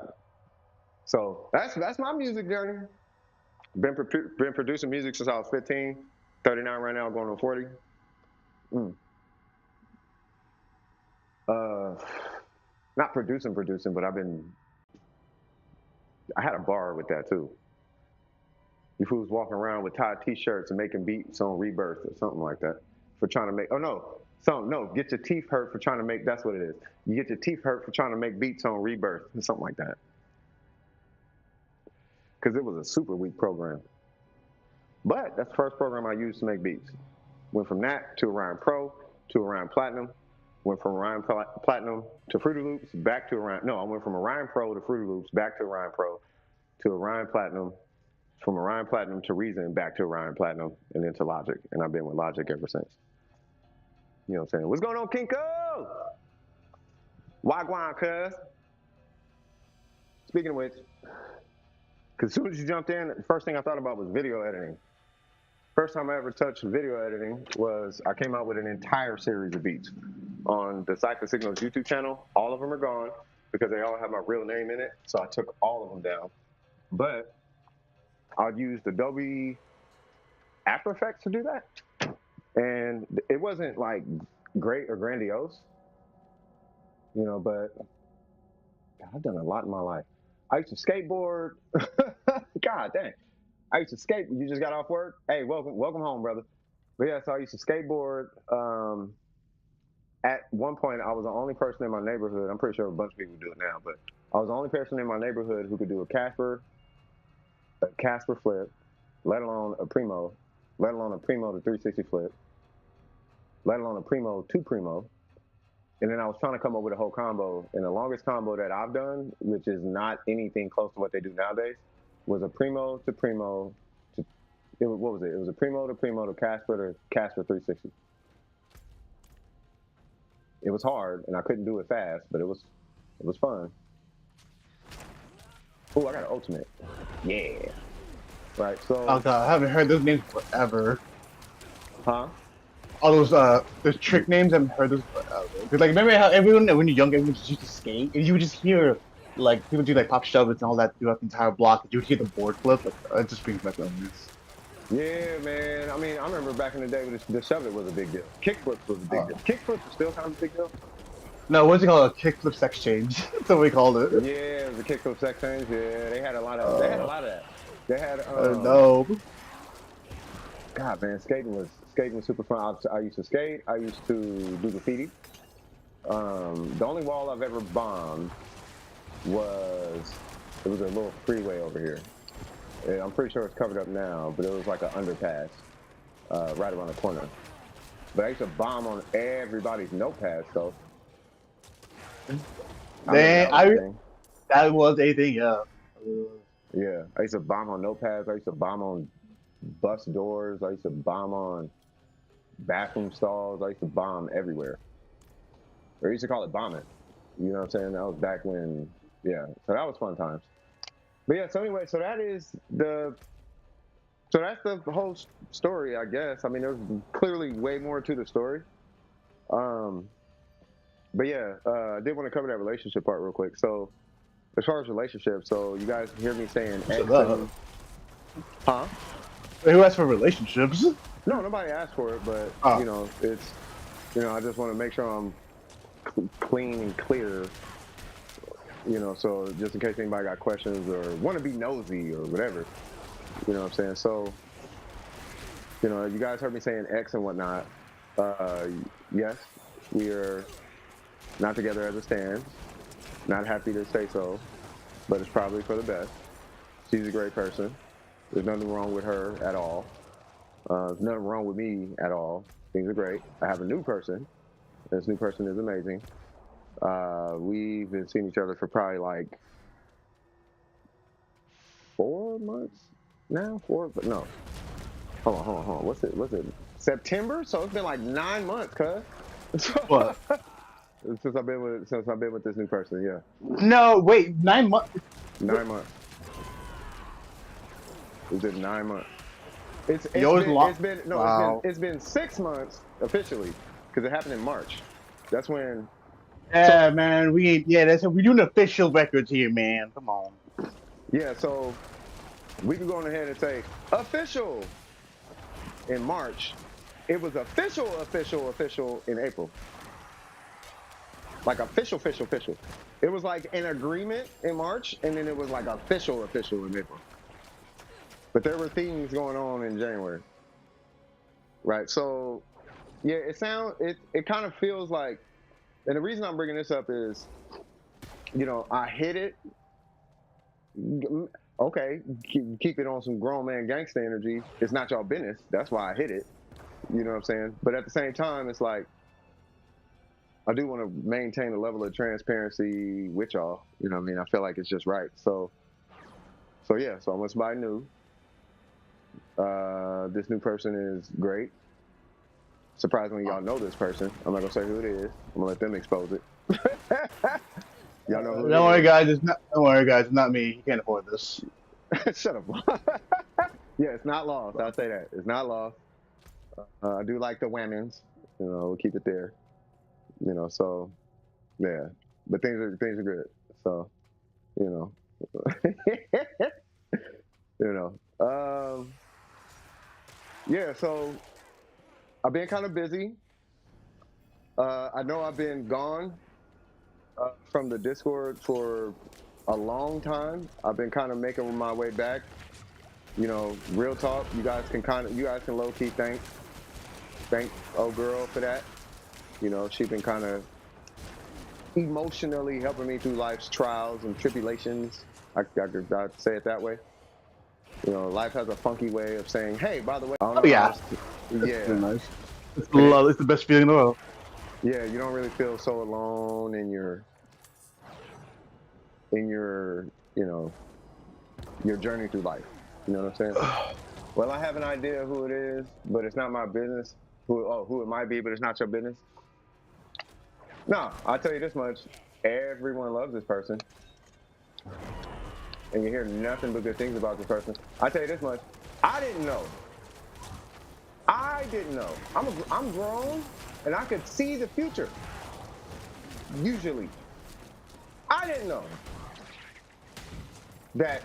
So that's my music journey. Been producing music since I was 15. 39 right now, going on 40. Mm. Not producing, but I had a bar with that too. You fools walking around with tied t-shirts and making beats on Rebirth or something like that for trying to make. Oh no, get your teeth hurt for trying to make. That's what it is. You get your teeth hurt for trying to make beats on Rebirth or something like that. Because it was a super weak program. But that's the first program I used to make beats. Went from that to Orion Pro to Orion Platinum. Went from Orion Platinum to Fruity Loops, back to Orion. No, I went from Orion Pro to Fruity Loops, back to Orion Pro, to Orion Platinum, from Orion Platinum to Reason, back to Orion Platinum, and then to Logic. And I've been with Logic ever since. You know what I'm saying? What's going on, Kinko? Wagwan, cuz. Speaking of which, because as soon as you jumped in, the first thing I thought about was video editing. First time I ever touched video editing was I came out with an entire series of beats on the Cypher Signals YouTube channel. All of them are gone because they all have my real name in it. So I took all of them down. But I'd use the Adobe After Effects to do that. And it wasn't like great or grandiose, but I've done a lot in my life. I used to skateboard. God dang. I used to skate. You just got off work. Hey, welcome home, brother. But yeah, so I used to skateboard. At one point, I was the only person in my neighborhood. I'm pretty sure a bunch of people do it now, but I was the only person in my neighborhood who could do a Casper flip, let alone a Primo, let alone a Primo to 360 flip, let alone a Primo to Primo. And then I was trying to come up with a whole combo. And the longest combo that I've done, which is not anything close to what they do nowadays, was a Primo to Primo to, what was it? It was a Primo to Casper 360. It was hard, and I couldn't do it fast, but it was fun. Oh, I got an ultimate. Yeah. Right, so... Oh god, I haven't heard those names forever. Huh? All those trick names, I haven't heard those forever. Cause like, remember how everyone, when you're young, everyone just used to skate? And you would just hear, like, people do like pop shovels and all that throughout the entire block. You would hear the board flip. Like, it just brings back memories. Yeah, man. I mean, I remember back in the day when the shove it was a big deal. Kickflips was a big deal. Kickflips was still kind of a big deal. No, what's it called? A kickflip sex change. That's what we called it. Yeah, it was a kickflip sex change. Yeah, they had a lot of that. They had no. God, man, skating was super fun. I used to skate. I used to do graffiti. The only wall I've ever bombed was a little freeway over here. And I'm pretty sure it's covered up now, but it was like an underpass right around the corner. But I used to bomb on everybody's notepads, though. That was a thing, yeah. Yeah, I used to bomb on notepads. I used to bomb on bus doors. I used to bomb on bathroom stalls. I used to bomb everywhere. Or I used to call it bombing. You know what I'm saying? That was back when, yeah. So that was fun times. But yeah, so anyway, so that's the whole story, I guess. I mean, there's clearly way more to the story. But yeah, I did want to cover that relationship part real quick. So as far as relationships, so you guys hear me saying ex and... Huh? Wait, who asked for relationships? No, nobody asked for it, but, it's, I just want to make sure I'm clean and clear, so just in case anybody got questions or want to be nosy or whatever, you know what I'm saying? So, you guys heard me saying ex and whatnot. Yes, we are not together as it stands. Not happy to say so, but it's probably for the best. She's a great person. There's nothing wrong with her at all. There's nothing wrong with me at all. Things are great. I have a new person. This new person is amazing. We've been seeing each other for probably like 4 months now. But no. Hold on. What's it? September? So it's been like 9 months, cuz. What? Since I've been with this new person, yeah. No, wait, 9 months. 9 months. It's been 9 months. It's been 6 months officially because it happened in March. That's when. Yeah, man, we're doing official records here, man. Come on. Yeah, so we can go on ahead and say official in March. It was official in April. Like official. It was like an agreement in March, and then it was like official in April. But there were things going on in January. Right, so yeah, it kind of feels like, and the reason I'm bringing this up is, I hit it. Okay, keep it on some grown man gangsta energy. It's not y'all business. That's why I hit it. You know what I'm saying? But at the same time, it's like, I do want to maintain a level of transparency with y'all. You know what I mean? I feel like it's just right. So yeah, so I'm with somebody new. This new person is great. Surprisingly, y'all know this person. I'm not gonna say who it is. I'm gonna let them expose it. Y'all know who it is. Don't worry, guys. It's not me. You can't afford this. Shut up. Yeah, it's not lost. I'll say that. It's not lost. I do like the women's. We'll keep it there. So yeah, but things are good. So you know, you know. Yeah. So I've been kind of busy. I know I've been gone from the Discord for a long time. I've been kind of making my way back. Real talk. You guys can low key thank old girl for that. She's been kind of emotionally helping me through life's trials and tribulations. I'd say it that way. Life has a funky way of saying, "Hey, by the way, I don't Oh know yeah, how else it's really yeah, nice. It's love. It's the best feeling in the world. yeah." You don't really feel so alone in your your journey through life. You know what I'm saying? Well, I have an idea who it is, but it's not my business. Who it might be, but it's not your business. No, I'll tell you this much: everyone loves this person, and you hear nothing but good things about this person. I tell you this much: I didn't know. I didn't know. I'm grown, and I could see the future. Usually, I didn't know that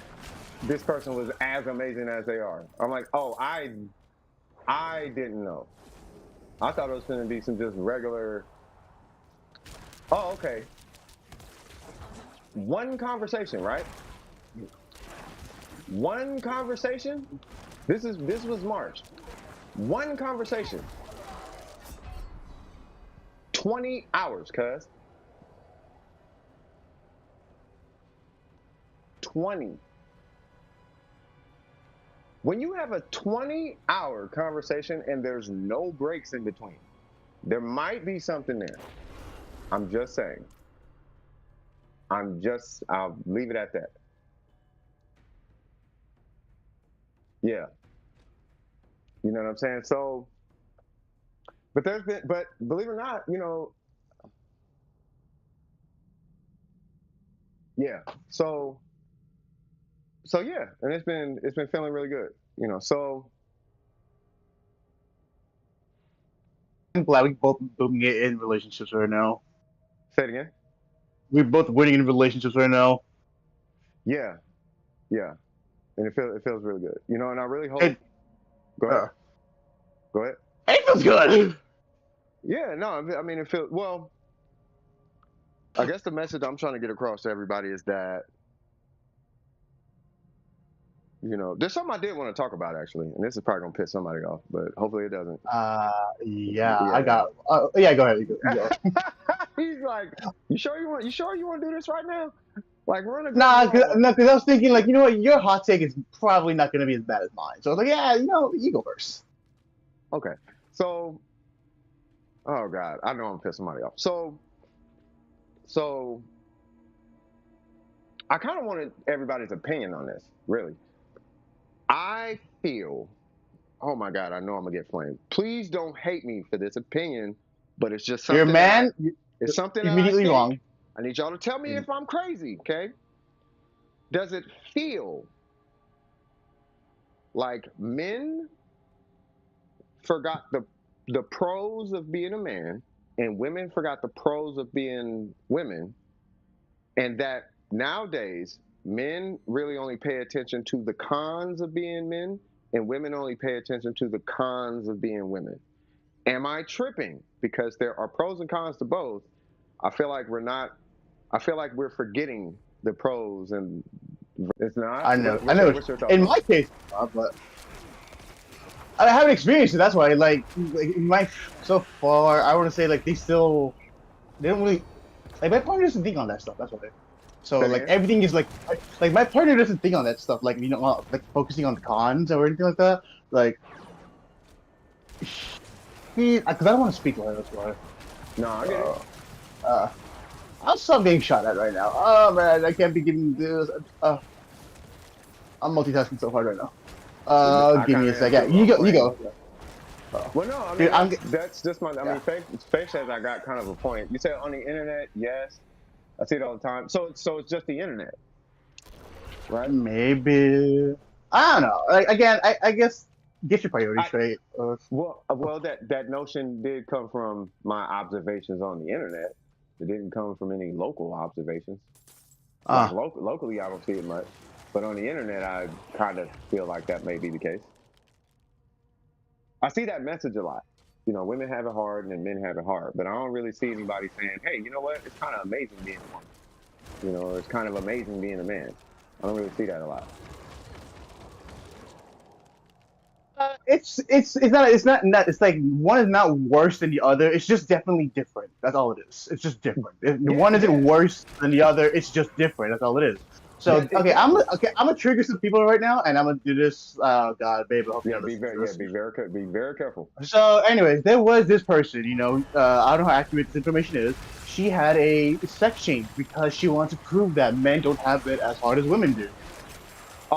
this person was as amazing as they are. I'm like, oh, I didn't know. I thought it was going to be some just regular. Oh, okay. One conversation, right? One conversation. This was March. One conversation. 20 hours, cuz. 20. When you have a 20-hour conversation and there's no breaks in between, there might be something there. I'm just saying. I'll leave it at that. Yeah. You know what I'm saying? So, but believe it or not, yeah. So yeah, and it's been feeling really good. So I'm glad we both doing it in relationships right now. say it again. We're both winning in relationships right now. Yeah, yeah, and it feels really good. And I really hope. It Go ahead. uh, Go ahead. it feels good. Yeah, no, I mean it feels well. I guess the message I'm trying to get across to everybody is that there's something I did want to talk about actually, and this is probably gonna piss somebody off, but hopefully it doesn't. Yeah, I Yeah. got. Yeah, go ahead. You go. He's like, you sure you want to do this right now? Like we're in a good Nah, cause, room. no, 'cause I was thinking like, you know what, your hot take is probably not gonna be as bad as mine. So I was like, yeah, you go first. Okay. So, oh God, I know I'm pissing somebody off. So I kind of wanted everybody's opinion on this, really. I feel, oh my God, I know I'm gonna get flamed. Please don't hate me for this opinion, but it's just You're a something that man. it's You're something that I immediately think. wrong. I need y'all to tell me if I'm crazy, okay? Does it feel like men forgot the pros of being a man and women forgot the pros of being women, and that nowadays men really only pay attention to the cons of being men and women only pay attention to the cons of being women? Am I tripping? Because there are pros and cons to both. I feel like we're forgetting the pros, and it's not. I know. I What's your know. what's your thoughts In on my it? case, but I haven't experienced it. That's why. Like in my so far, I want to say like they don't really like my partner doesn't think on that stuff. That's why. So Say it like again. everything is like my partner doesn't think on that stuff. Like like focusing on the cons or anything like that. Like he, because I don't want to speak to her. That's why. No, I get it. Uh, uh, I'll stop being shot at right now. Oh man, I can't be giving this. I'm multitasking so hard right now. I Give me kind a of am too. second. You I'm go. You playing. go. Well, no, I Dude, mean that's just my. I yeah. mean, Faith says I got kind of a point. You said on the internet, yes, I see it all the time. So it's just the internet, right? Maybe. I don't know. Like again, I guess get your priorities I straight. well, that notion did come from my observations on the internet. It didn't come from any local observations. Like Ah, locally, I don't see it much, but on the internet, I kind of feel like that may be the case. I see that message a lot. You know, women have it hard and then men have it hard, but I don't really see anybody saying, "Hey, you know what? It's kind of amazing being a woman." You know, or it's kind of amazing being a man. I don't really see that a lot. it's not it's like one is not worse than the other. It's just definitely different. That's all it is. It's just different. The Yeah, one isn't yeah, worse than the other. It's just different. That's all it is. So that exactly. I'm gonna trigger some people right now, and I'm gonna do this. God, babe, I hope you're Yeah, not listening to this. be very careful. So, anyways, there was this person. I don't know how accurate this information is. She had a sex change because she wanted to prove that men don't have it as hard as women do,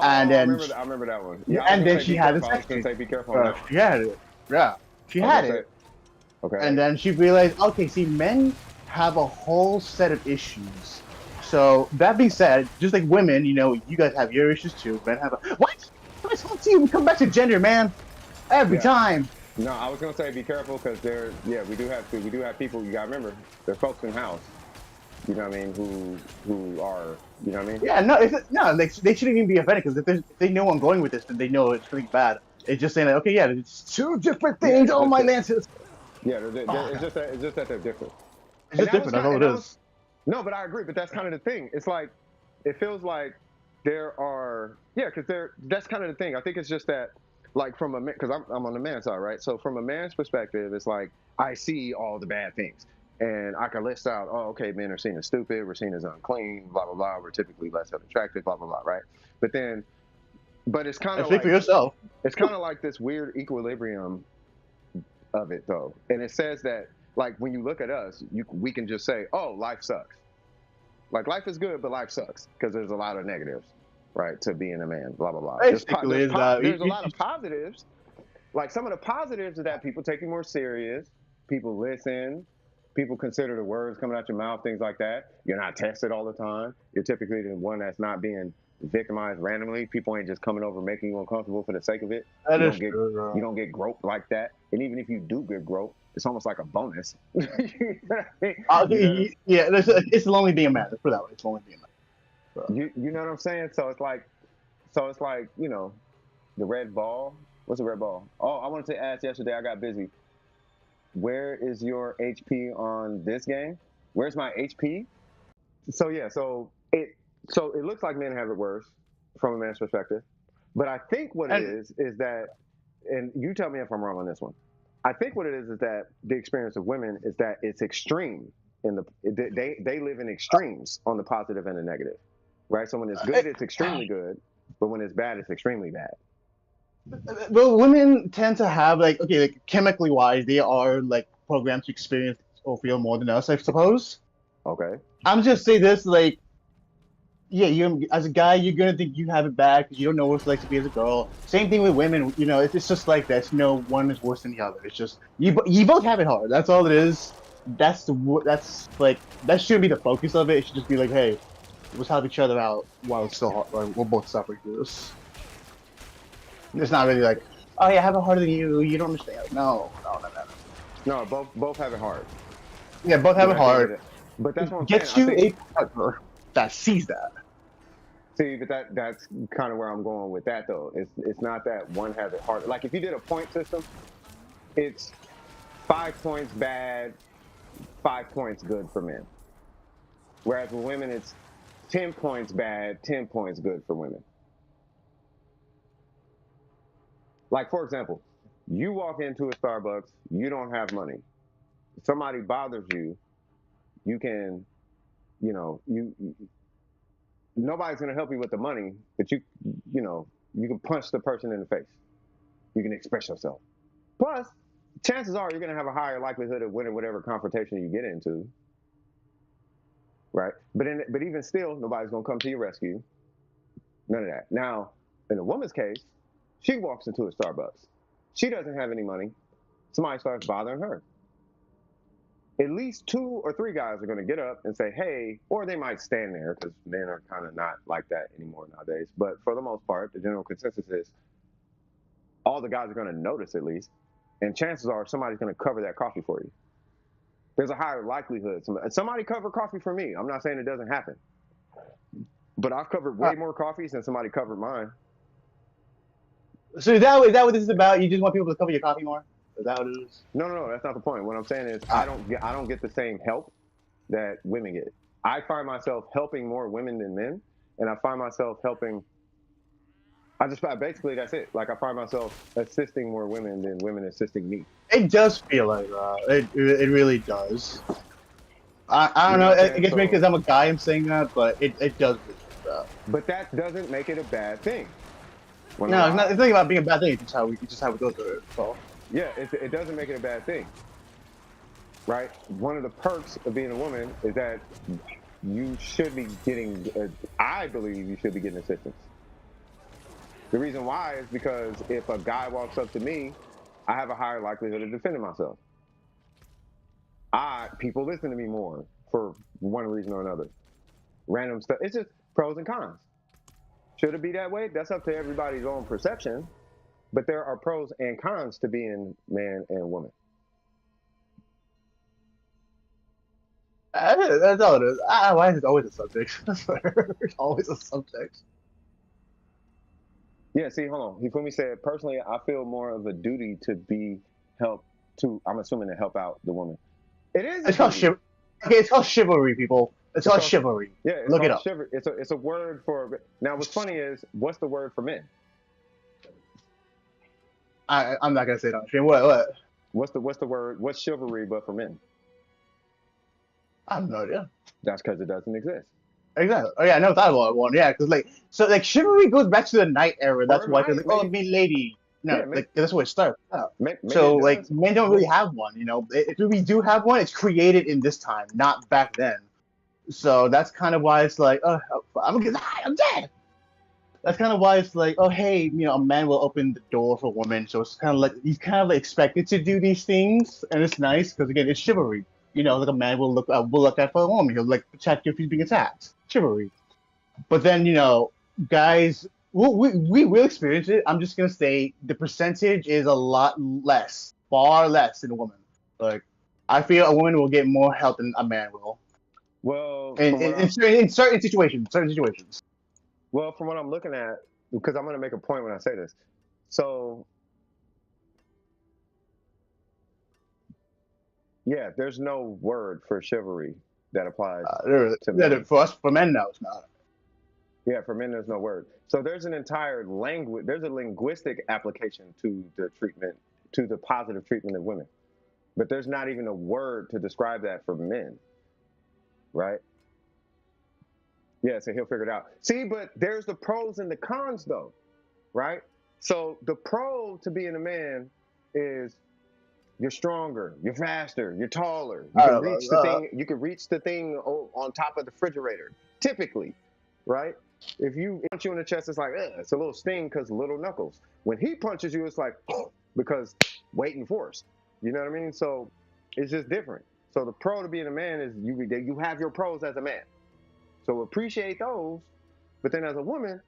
and Oh, then I remember that one. Yeah, I was and gonna then say she be had a careful. I sex was gonna change. say be careful on that one. She had it. Yeah, she I was had gonna say, it. And okay, then she realized, okay, see, men have a whole set of issues. So that being said, just like women, you guys have your issues too. Men have what? Let's see. We come back to gender, man. Every yeah. time. No, I was gonna say be careful because yeah, we do have people. You gotta remember, they're folks in house. You know what I mean? Who are, you know what I mean? Yeah, no, no. They shouldn't even be offended because if they know I'm going with this, then they know it's really bad. It's just saying like, okay, yeah, it's two different Yeah, things. it's Oh just my that. lances. Yeah, Oh, it's just that they're different. it's just different. That's all And it that was is. no, but I agree. But that's kind of the thing. It's like it feels like there are yeah, because there that's kind of the thing. I think it's just that like from a man because I'm on the man side, right? So from a man's perspective, it's like I see all the bad things. And I can list out, oh, okay, men are seen as stupid, we're seen as unclean, blah blah blah. We're typically less attractive, blah blah blah, right? But then, but And speak for yourself. it's kind of like this weird equilibrium of it though, and it says that like when you look at us, we can just say, oh, life sucks. Like life is good, but life sucks because there's a lot of negatives, right? To being a man, blah blah blah. Basically, is that There's a lot of positives. Like some of the positives are that people take you more serious, people listen, people consider the words coming out your mouth, things like that. You're not tested all the time. You're typically the one that's not being victimized randomly. People ain't just coming over making you uncomfortable for the sake of it. that You is don't get true. you don't get groped like that. And even if you do get groped, it's almost like a bonus. You know what I mean? You know what I'm Yeah, it's lonely being a man. Let's put it that way. It's lonely being a man. So. you know what I'm saying? So it's like, you know, the red ball. What's the red ball? Oh, I wanted to ask yesterday, I got busy. Where is your HP on this game? Where's my HP? So yeah, so it looks like men have it worse from a man's perspective. But I think what it And is that and you tell me if I'm wrong on this one. I think what it is that the experience of women is that it's extreme in the they live in extremes on the positive and the negative. Right? So when it's good, it's extremely good, but when it's bad, it's extremely bad. well, women tend to have like chemically wise, they are like programmed to experience or feel more than us, I suppose. Okay. I'm just say this like, yeah, you as a guy, you're gonna think you have it bad because you don't know what it's like to be as a girl. Same thing with women. It's just like that. No one is worse than the other. It's just you both have it hard. That's all it is. That's like that shouldn't be the focus of it. It should just be like, hey, let's help each other out while it's still hard. Like, we're both suffering through this. It's not really like, oh yeah, I have it harder than you. You don't understand. No, no, no, no, no. No, both have it hard. Yeah, both You have know, it at the end of hard. the but that's what I'm saying. Get I you think a partner that sees that. see, but that's kind of where I'm going with that though. It's not that one has it hard. Like if you did a point system, it's 5 points bad, 5 points good for men. Whereas with women, it's 10 points bad, 10 points good for women. Like for example, you walk into a Starbucks, you don't have money. Somebody bothers you, you can, you know, nobody's gonna help you with the money, but you know, you can punch the person in the face. You can express yourself. Plus, chances are you're going to have a higher likelihood of winning whatever confrontation you get into, right? But even still, nobody's going to come to your rescue. None of that. Now, in a woman's case, she walks into a Starbucks. She doesn't have any money. Somebody starts bothering her. at least 2 or 3 guys are going to get up and say, hey, or they might stand there because men are kind of not like that anymore nowadays. But for the most part, the general consensus is all the guys are going to notice at least. And chances are somebody's going to cover that coffee for you. There's a higher likelihood. Somebody covered coffee for me. I'm not saying it doesn't happen. But I've covered way more coffees than somebody covered mine. So is that what this is about? You just want people to cover your coffee more? Is that what it is? No, that's not the point. What I'm saying is I don't get the same help that women get. I find myself helping more women than men, and I find myself helping. Basically that's it. Like I find myself assisting more women than women assisting me. It does feel like that. It really does. I don't know. I guess maybe because I'm a guy, I'm saying that, but it does feel like that. But that doesn't make it a bad thing. No, it's not. It's not about being a bad thing. It's just how we go through it. So. Yeah, it doesn't make it a bad thing, right? One of the perks of being a woman is that you should be getting. I believe you should be getting assistance. The reason why is because if a guy walks up to me, I have a higher likelihood of defending myself. People listen to me more for one reason or another. Random stuff. It's just pros and cons. Should it be that way? That's up to everybody's own perception. But there are pros and cons to being man and woman. That's all it is. Why is it always a subject? It's always a subject. Yeah, see, hold on. Hifumi said, personally, I feel more of a duty to be helped to, I'm assuming, to help out the woman. It is. It's called Okay, it's called chivalry, people. It's called chivalry. Yeah, look it up. It's a word for. Now, what's funny is, what's the word for men? I'm not gonna say it on stream. What? What's the word? What's chivalry but for men? I have no idea. That's because it doesn't exist. Exactly. Oh yeah, I never thought about one. Yeah, because chivalry goes back to the knight era. That's why. Because me lady. No, yeah, that's where it starts. So men don't really have one. You know, if we do have one, it's created in this time, not back then. So that's kind of why it's like, I'm dead. That's kind of why it's like, oh hey, a man will open the door for a woman. So it's kind of like he's kind of expected to do these things, and it's nice because again, it's chivalry. Like a man will look out for a woman. He'll protect you if he's being attacked. Chivalry. But then guys, we will experience it. I'm just gonna say the percentage is a lot less, far less than a woman. Like I feel a woman will get more help than a man will. Well, in certain situations. Well, from what I'm looking at, because I'm gonna make a point when I say this. So. Yeah, there's no word for chivalry that applies to men. For us, for men, no, it's not. Yeah, for men, there's no word. So there's an entire language, there's a linguistic application to the treatment, to the positive treatment of women. But there's not even a word to describe that for men, right? Yeah, so he'll figure it out. See, but there's the pros and the cons, though, right? So the pro to being a man is you're stronger, you're faster, you're taller. You can reach the thing. You can reach the thing on top of the refrigerator. Typically, right? If you punch you in the chest, it's like it's a little sting because little knuckles. When he punches you, it's like because weight and force. You know what I mean? So it's just different. So the pro to being a man is you have your pros as a man. So appreciate those. But then as a woman,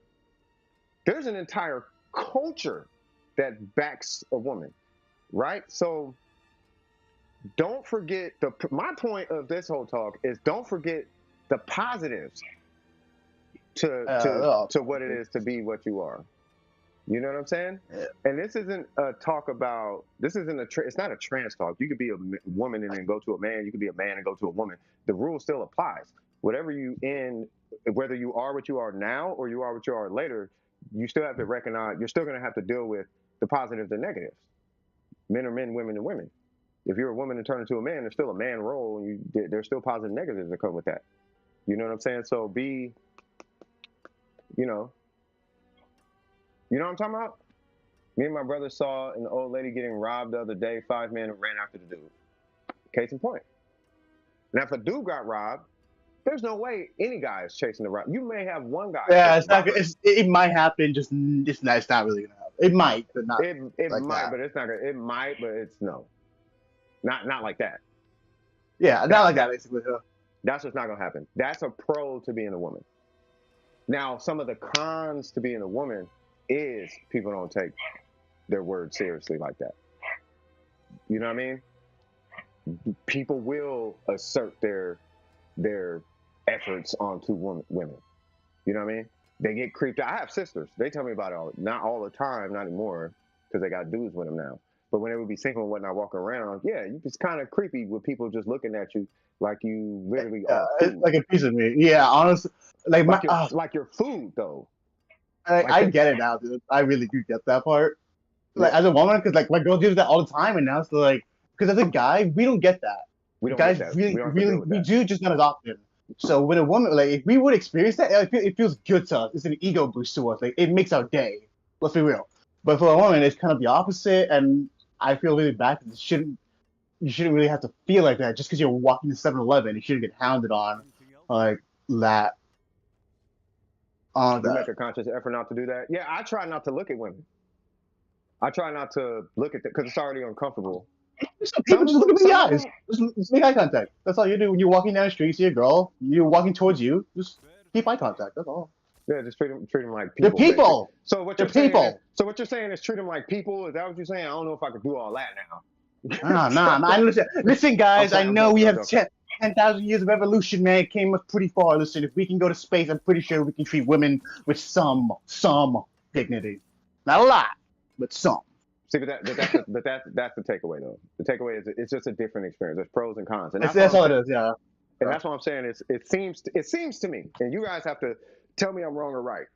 there's an entire culture that backs a woman, right? So don't forget my point of this whole talk is don't forget the positives to what it is to be what you are. You know what I'm saying? Yeah. And this isn't a talk about. This isn't it's not a trans talk. You could be a woman and then go to a man. You could be a man and go to a woman. The rule still applies. Whatever whether you are what you are now or you are what you are later, you still have to recognize. You're still going to have to deal with the positives and negatives. Men are men, women are women. If you're a woman and turn into a man, there's still a man role, and there's still positive and negatives that come with that. You know what I'm saying? So you know what I'm talking about? Me and my brother saw an old lady getting robbed the other day. 5 men ran after the dude. Case in point. Now, if a dude got robbed, there's no way any guy is chasing the rob. You may have one guy. Yeah, it's not. It might happen. It's not really gonna happen. It might, but not. It might, but it's not gonna. It might, but it's no. Not like that. Yeah, not like that basically. That's what's not gonna happen. That's a pro to being a woman. Now, some of the cons to being a woman is people don't take their word seriously like that. You know what I mean? People will assert their efforts onto women. You know what I mean? They get creeped out. I have sisters. They tell me about it not all the time, not anymore, because they got dudes with them now. But when they would be single and whatnot, walking around, yeah, it's kind of creepy with people just looking at you like you literally are It's food. like a piece of me. Yeah, honestly, like my, Like your food though. I get it now, dude. I really do get that part. Like Yeah, as a woman, because like my girl deals with that all the time, and now it's like, because as a guy, we don't get that. we don't get Guys that. We really, don't have to deal really, with we that. do just not as often. So when a woman, like, if we would experience that, it feels good to us. It's an ego boost to us. Like, it makes our day. Let's be real. But for a woman, it's kind of the opposite, and I feel really bad because you shouldn't really have to feel like that just because you're walking to 7-Eleven. You shouldn't get hounded on like that. On You that. make a conscious effort not to do that. Yeah, I try not to look at women. I try not to look at them because it's already uncomfortable. Some people just look at me in the eyes. Just make eye contact. That's all you do when you're walking down the street. You see a girl, you're walking towards you. Just keep eye contact. That's all. Yeah, just treat them like They're people. people. Basically. So what They're you're saying? people. So what you're saying is treat them like people. Is that what you're saying? I don't know if I could do all that now. Nah. I understand. Listen, guys. I know we have joking. 10,000 years of evolution, man. It came up pretty far. Listen, if we can go to space, I'm pretty sure we can treat women with some dignity. Not a lot, but some. See, but that's the takeaway though. The takeaway is it's just a different experience. There's pros and cons, and That's all it is. Yeah. And that's what I'm saying. It seems to me, and you guys have to tell me I'm wrong or right,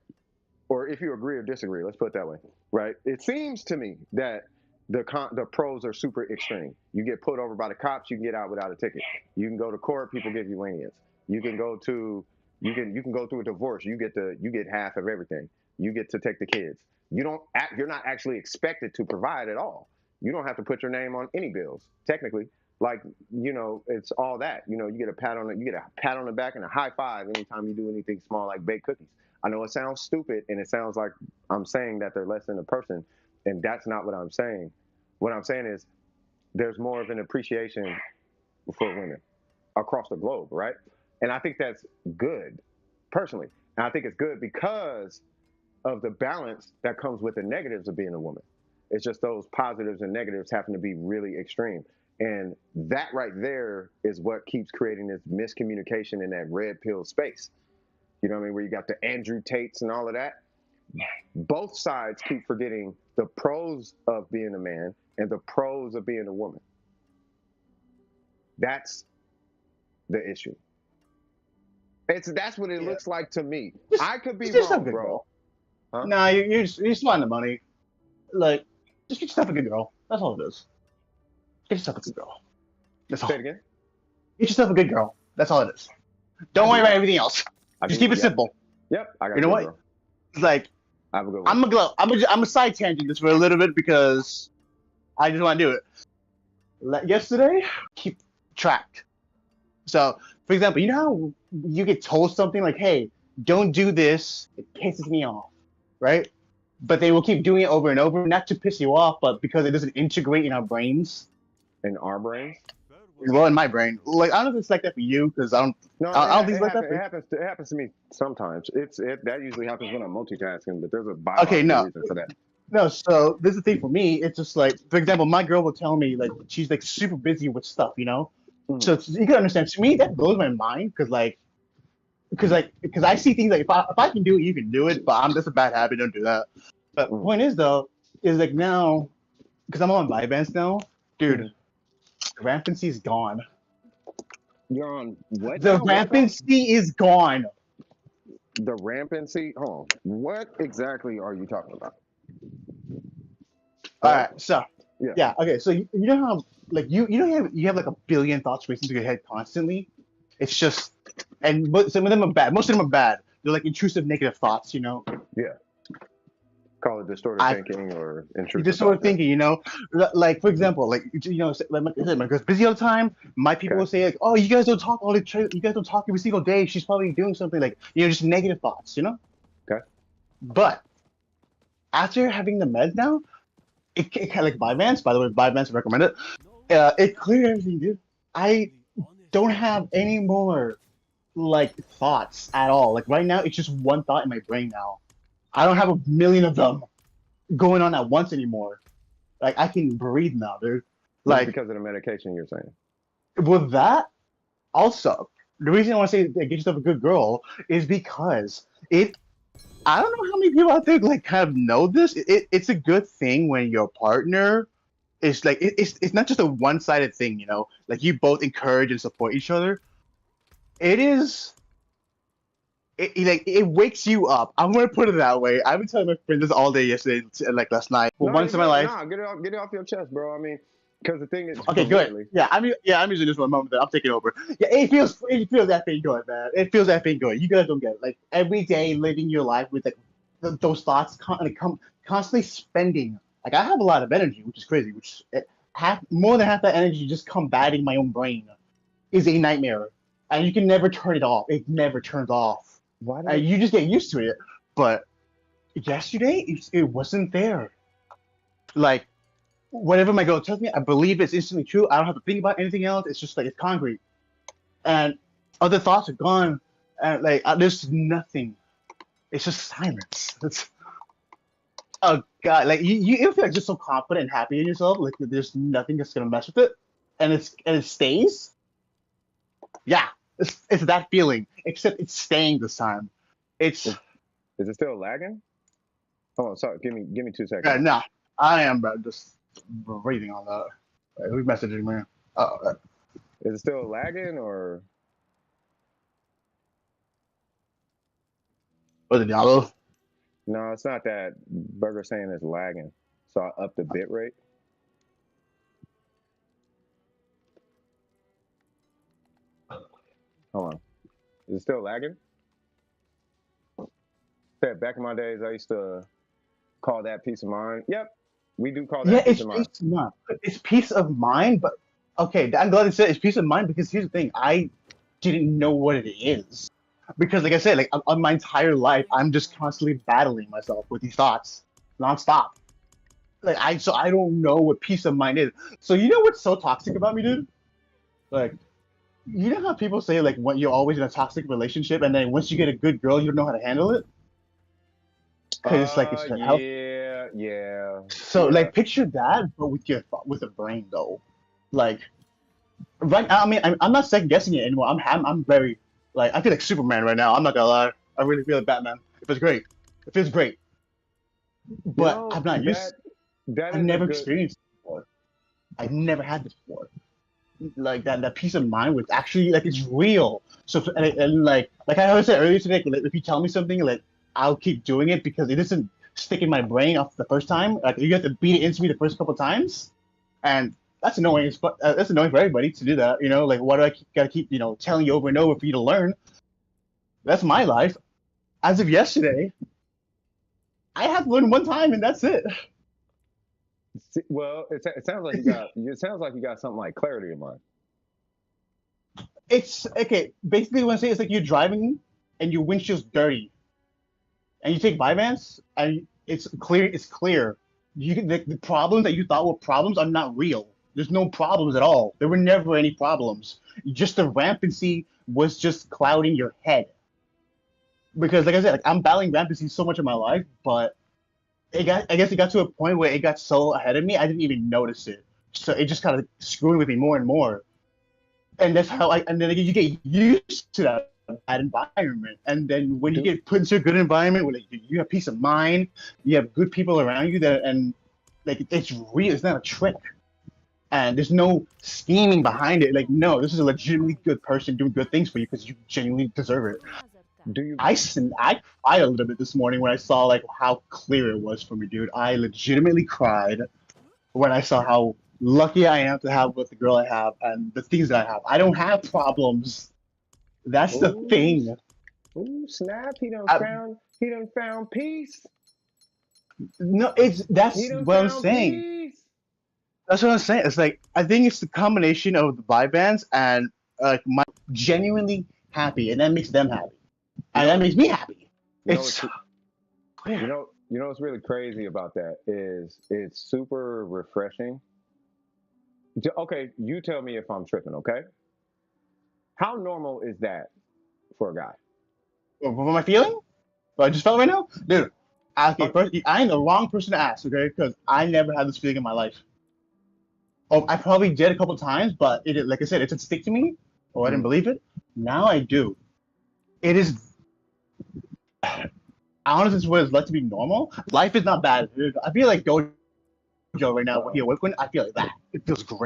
or if you agree or disagree. Let's put it that way, right? It seems to me that the pros are super extreme. You get pulled over by the cops, you can get out without a ticket. You can go to court, people give you lenience. You can go through a divorce. You get half of everything. You get to take the kids. You're not actually expected to provide at all. You don't have to put your name on any bills, technically. Like, it's all that. You get a pat on the back and a high five anytime you do anything small like bake cookies. I know it sounds stupid and it sounds like I'm saying that they're less than a person, and that's not what I'm saying. What I'm saying is there's more of an appreciation for women across the globe, right? And I think that's good, personally. And I think it's good because of the balance that comes with the negatives of being a woman. It's just those positives and negatives happen to be really extreme. And that right there is what keeps creating this miscommunication in that red pill space. You know what I mean? Where you got the Andrew Tates and all of that. Both sides keep forgetting the pros of being a man and the pros of being a woman. That's the issue. That's what it looks like to me. I could be wrong, bro. Girl. Huh? Nah, you're just finding the money. Like, just get yourself a good girl. That's all it is. Get yourself a good girl. That's all. Say it again. Get yourself a good girl. That's all it is. Don't worry about everything else. Just keep it simple. Yep. I got you know what? Girl. It's like, I have a good one. I'm a side tangent this for a little bit because I just want to do it. Yesterday, keep tracked. So, for example, you know how you get told something like, "Hey, don't do this. It pisses me off," right? But they will keep doing it over and over, not to piss you off, but because it doesn't integrate in our brains. In our brains? Well, in my brain. Like, I don't know if it's like that for you, because I don't think it's like that for you. It happens to me sometimes. That usually happens when I'm multitasking, but there's a biological reason for that. No, so this is the thing for me. It's just like, for example, my girl will tell me, like, she's, like, super busy with stuff, you know? Mm-hmm. So you can understand. To me, that blows my mind, because I see things like, if I can do it, you can do it, but that's a bad habit. Don't do that. But the point is, though, is like now, because I'm on Vyvanse now, dude, the rampancy is gone. You're on what? The rampancy is gone. The rampancy? Hold on. What exactly are you talking about? All right, so yeah, okay. So you know how like you have like a billion thoughts racing through your head constantly. It's just, but some of them are bad. Most of them are bad. They're like intrusive negative thoughts, you know. Yeah. Call it distorted thinking or intrusive. Distorted thinking, you know. Like for example, like like I said, my girl's busy all the time. My people will say like, "Oh, you guys don't talk you guys don't talk every single day. She's probably doing something," like, just negative thoughts, you know. Okay. But after having the meds now, it kind of like Vyvanse. By the way, Vyvanse, recommend it. It cleared everything, dude. don't have any more like thoughts at all. Like right now, it's just one thought in my brain now. I don't have a million of them going on at once anymore. Like I can breathe now, dude. This is Like because of the medication you're saying. with that, also the reason I want to say get yourself a good girl is because it. I don't know how many people out there like kind of know this. It's a good thing when your partner is like it's not just a one-sided thing, you know. Like you both encourage and support each other. It is like it wakes you up. I'm gonna put it that way. I've been telling my friends this all day yesterday, like last night. For No, you're once in my good. life. Nah, get it off your chest, bro. I mean, because the thing is, Okay, for good. really, Yeah, I'm using this one moment that I'm taking over. Yeah, it feels that thing good, man. It feels that thing good. You guys don't get it. Like every day living your life with like those thoughts constantly spending. Like I have a lot of energy, which is crazy. Which half more than half that energy just combating my own brain is a nightmare, and you can never turn it off. It never turns off. why did And it? you just get used to it. But yesterday, it wasn't there. Like whatever my girl tells me, I believe it's instantly true. I don't have to think about anything else. It's just like it's concrete, and other thoughts are gone, and like there's nothing. It's just silence. It's oh god, like you feel like just so confident and happy in yourself, like there's nothing that's gonna mess with it, and it stays. Yeah, it's that feeling, except it's staying this time. It's Is, is it still lagging? Hold on, sorry. Give me 2 seconds. nah. I am just breathing on that. Like, who's messaging me? Oh, Is it still lagging or? was it Diablo? No, it's not that. Burger saying it's lagging, so I upped the bit rate. Hold on. Is it still lagging? Said back in my days, I used to call that peace of mind. Yep, we do call Yeah, that peace it's of mind. peace of mind. It's peace of mind, but okay, I'm glad you said it's peace of mind because here's the thing: I didn't know what it is because, like I said, like on my entire life, I'm just constantly battling myself with these thoughts nonstop. Like so I don't know what peace of mind is. So you know what's so toxic about me, dude? Like you know how people say like when you're always in a toxic relationship and then once you get a good girl, you don't know how to handle it because it's like it's health. Yeah, yeah, So yeah. like picture that, but with a brain though. Like right now, I mean, I'm not second guessing it anymore. I'm very like I feel like Superman right now. I'm not gonna lie. I really feel like Batman. It feels great. It feels great. You But know I'm not used. that I've is a never good. experienced it before. I've never had this before. Like that peace of mind with actually like it's real. So and like I said earlier today, like, if you tell me something, like I'll keep doing it because it doesn't stick in my brain off the first time. Like you have to beat it into me the first couple times, and that's annoying. That's annoying for everybody to do that. You know, like why do gotta keep telling you over and over for you to learn? That's my life. As of yesterday, I have to learn one time, and that's it. Well, it sounds like you got. It sounds like you got something like clarity in mind. It's okay. Basically, what I'm saying is like you're driving and your windshield's dirty, and you take Vyvanse, and it's clear. It's clear. The problems that you thought were problems are not real. There's no problems at all. There were never any problems. Just the rampancy was just clouding your head. Because, like I said, like I'm battling rampancy so much in my life, but I guess it got to a point where it got so ahead of me, I didn't even notice it. So it just kind of screwing with me more and more. And that's how and then you get used to that bad environment. And then when you Do get put into a good environment where like, you have peace of mind, you have good people around you and like it's real, it's not a trick. And there's no scheming behind it. Like, no, this is a legitimately good person doing good things for you because you genuinely deserve it. do you I cried a little bit this morning when I saw like how clear it was for me, dude. I legitimately cried when I saw how lucky I am to have with the girl I have and the things that I have. I don't have problems. That's the ooh, thing. ooh snap? I, He done found peace. no, He that's done what I'm found saying. peace. That's what I'm saying. It's like I think it's the combination of the vibe bands and my genuinely happy, and that makes them happy, You and know that what? makes me happy. You know It's what's clear. you know what's really crazy about that is it's super refreshing. Okay, you tell me if I'm tripping, okay? How normal is that for a guy? What am I feeling? What I just felt right now, dude. Okay, Uh, first, I am the wrong person to ask, okay? Because I never had this feeling in my life. Oh, I probably did a couple times, but like I said, it didn't stick to me, or I didn't mm, believe it. Now I do. It is honestly, it's what it's like to be normal. Life is not bad. Dude. I feel like Dojo right now when he uh-oh. awoke. I feel like that. It feels great. Like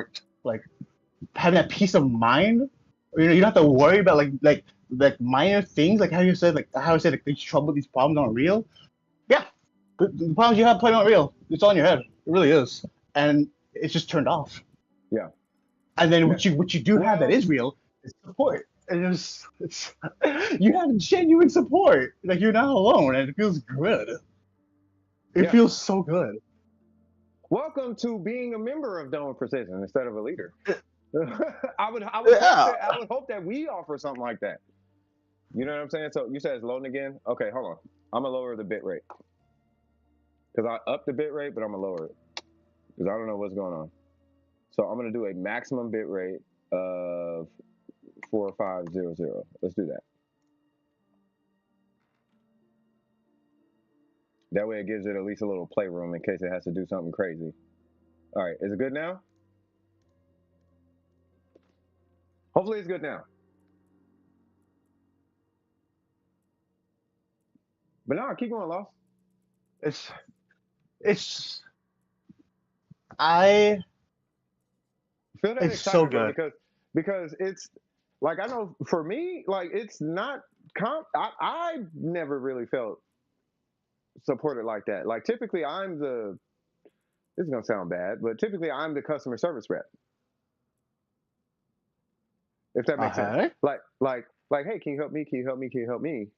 having that peace of mind. You don't have to worry about like minor things, like how you said, like how I said, like these problems aren't real. Yeah, the problems you have probably aren't real. It's all in your head. It really is, and it's just turned off. Yeah. And then Yeah. what you do have that Well, is real is support. And it's you have genuine support. Like you're not alone, and it feels good. It yeah. feels so good. Welcome to being a member of Dome Precision instead of a leader. Yeah. I would hope that we offer something like that. You know what I'm saying? So you said it's loading again. Okay, hold on. I'm gonna lower the bit rate because I upped the bit rate, but I'm gonna lower it because I don't know what's going on. So I'm gonna do a maximum bit rate of 4500. Let's do that. That way it gives it at least a little playroom in case it has to do something crazy. All right, is it good now? Hopefully it's good now. But no, keep going, Lost. It's it's I Feel that it's so excitement, bro, good. because it's like I know for me, like it's not I never really felt supported like that. Like typically I'm the this is gonna sound bad, but typically I'm the customer service rep, if that makes sense. Okay. Like, hey, can you help me? Can you help me? Can you help me?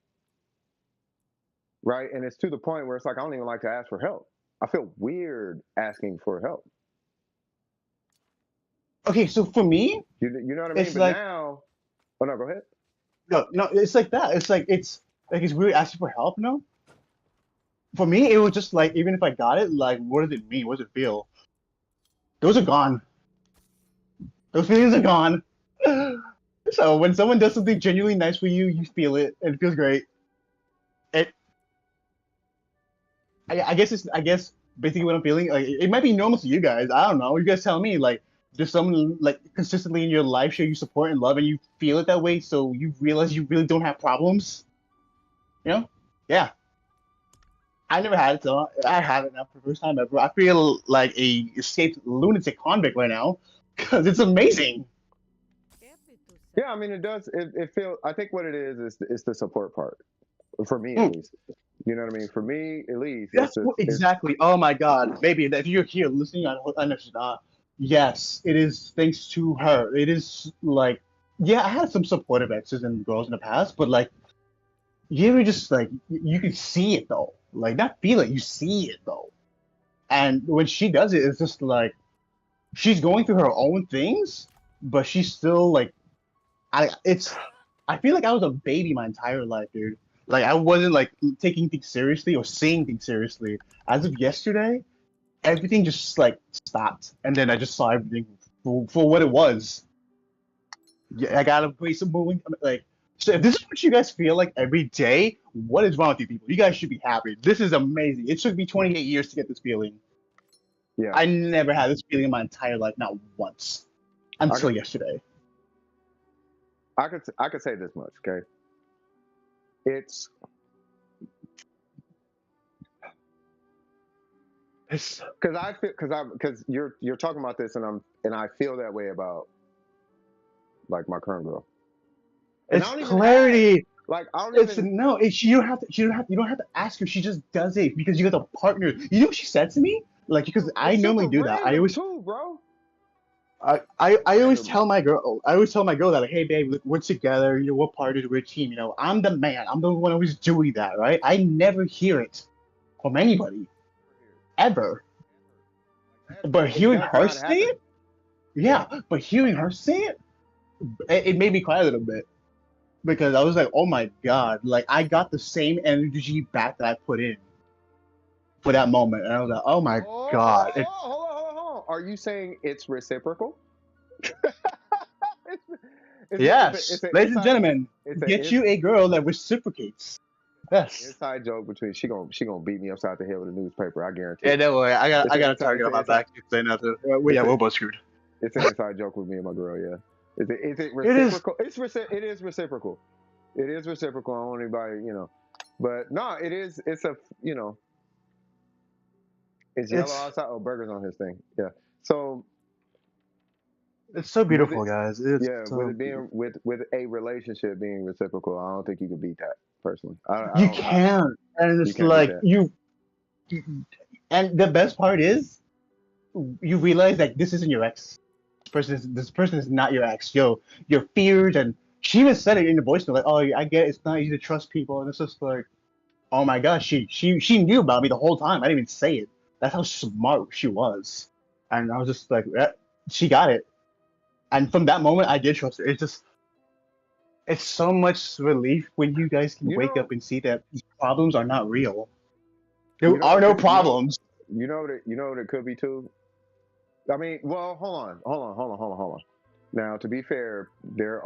Right? And it's to the point where it's like I don't even like to ask for help. I feel weird asking for help. Okay, so for me, You know what I mean? it's But like now, oh no, go ahead. no, it's like that. It's weird asking for help, For me, it was just like even if I got it, like what does it mean? What does it feel? Those are gone. Those feelings are gone. So when someone does something genuinely nice for you, you feel it and it feels great. It, I guess basically what I'm feeling, like it might be normal to you guys. I don't know. You guys tell me. Like, does someone like consistently in your life show you support and love, and you feel it that way, so you realize you really don't have problems? You know? Yeah. I never had it, so I have it now for the first time ever. I feel like a escaped lunatic convict right now because it's amazing. Yeah, I mean it does. It feel. I think what it is it's the support part for me at Mm, least. You know what I mean? For me at least, that's what it's exactly. Oh my God, baby! If you're here listening, I understand. Yes, it is thanks to her. It is like, yeah, I had some supportive exes and girls in the past, but like, you ever just like you can see it though, like not feel it, you see it though. And when she does it, it's just like she's going through her own things, but she's still like it's I feel like I was a baby my entire life, dude. Like I wasn't like taking things seriously or saying things seriously. As of yesterday, everything just like stopped, and then I just saw everything for what it was. Yeah, I gotta play some moving. Like, so if this is what you guys feel like every day, what is wrong with you people? You guys should be happy. This is amazing. It took me 28 years to get this feeling. yeah. I never had this feeling in my entire life, not once, I until could yesterday. I could say this much. Okay, it's It's because I feel because you're talking about this and I feel that way about like my current girl, and I it's don't even ask. clarity. Like I don't It's even. no. It's you don't have to. You don't have to ask her. She just does it because you got a partner. You know what she said to me? Like because I It's super normally do that. random too, bro. I always Random. tell my girl. I always tell my girl that like, hey babe, look, we're together. You know, we're partners. We're a team. You know, I'm the man. I'm the one who's doing that, right? I never hear it from anybody ever. But It hearing does her not say happen. it, yeah. But hearing her say it, it made me cry a little bit because I was like, oh my god, like I got the same energy back that I put in for that moment, and I was like, oh my god, Hold on. Are you saying it's reciprocal? it's, Yes, an ladies and inside gentlemen, it's an get you a girl that reciprocates. Yes. inside joke between she gonna beat me upside the head with a newspaper. I guarantee Yeah, it. don't worry. I got a target It's on an my inside back. You say nothing. it's Yeah, a we're both screwed. it's an inside joke with me and my girl. Yeah. Is it It is. reciprocal? It is reciprocal. It is reciprocal. I don't want anybody, But no, it is. It's a it's yellow It's outside. Oh, burgers on his thing. Yeah. So it's so with it, beautiful, guys. It's yeah, with so it being beautiful. with a relationship being reciprocal, I don't think you can beat that personally. I You don't. can't, and You it's can't beat like that. and the best part is, you realize that this isn't your ex. This person is not your ex. Your fears, and she even said it in the voice note, like, "Oh, I get it's not easy to trust people," and it's just like, "Oh my gosh, she knew about me the whole time. I didn't even say it. That's how smart she was." And I was just like, she got it. And from that moment, I did trust her. It's so much relief when you guys can You wake up know, and see that these problems are not real. you There know what are it no could, problems. you know what it could be too. I mean, well, hold on. Now, to be fair, there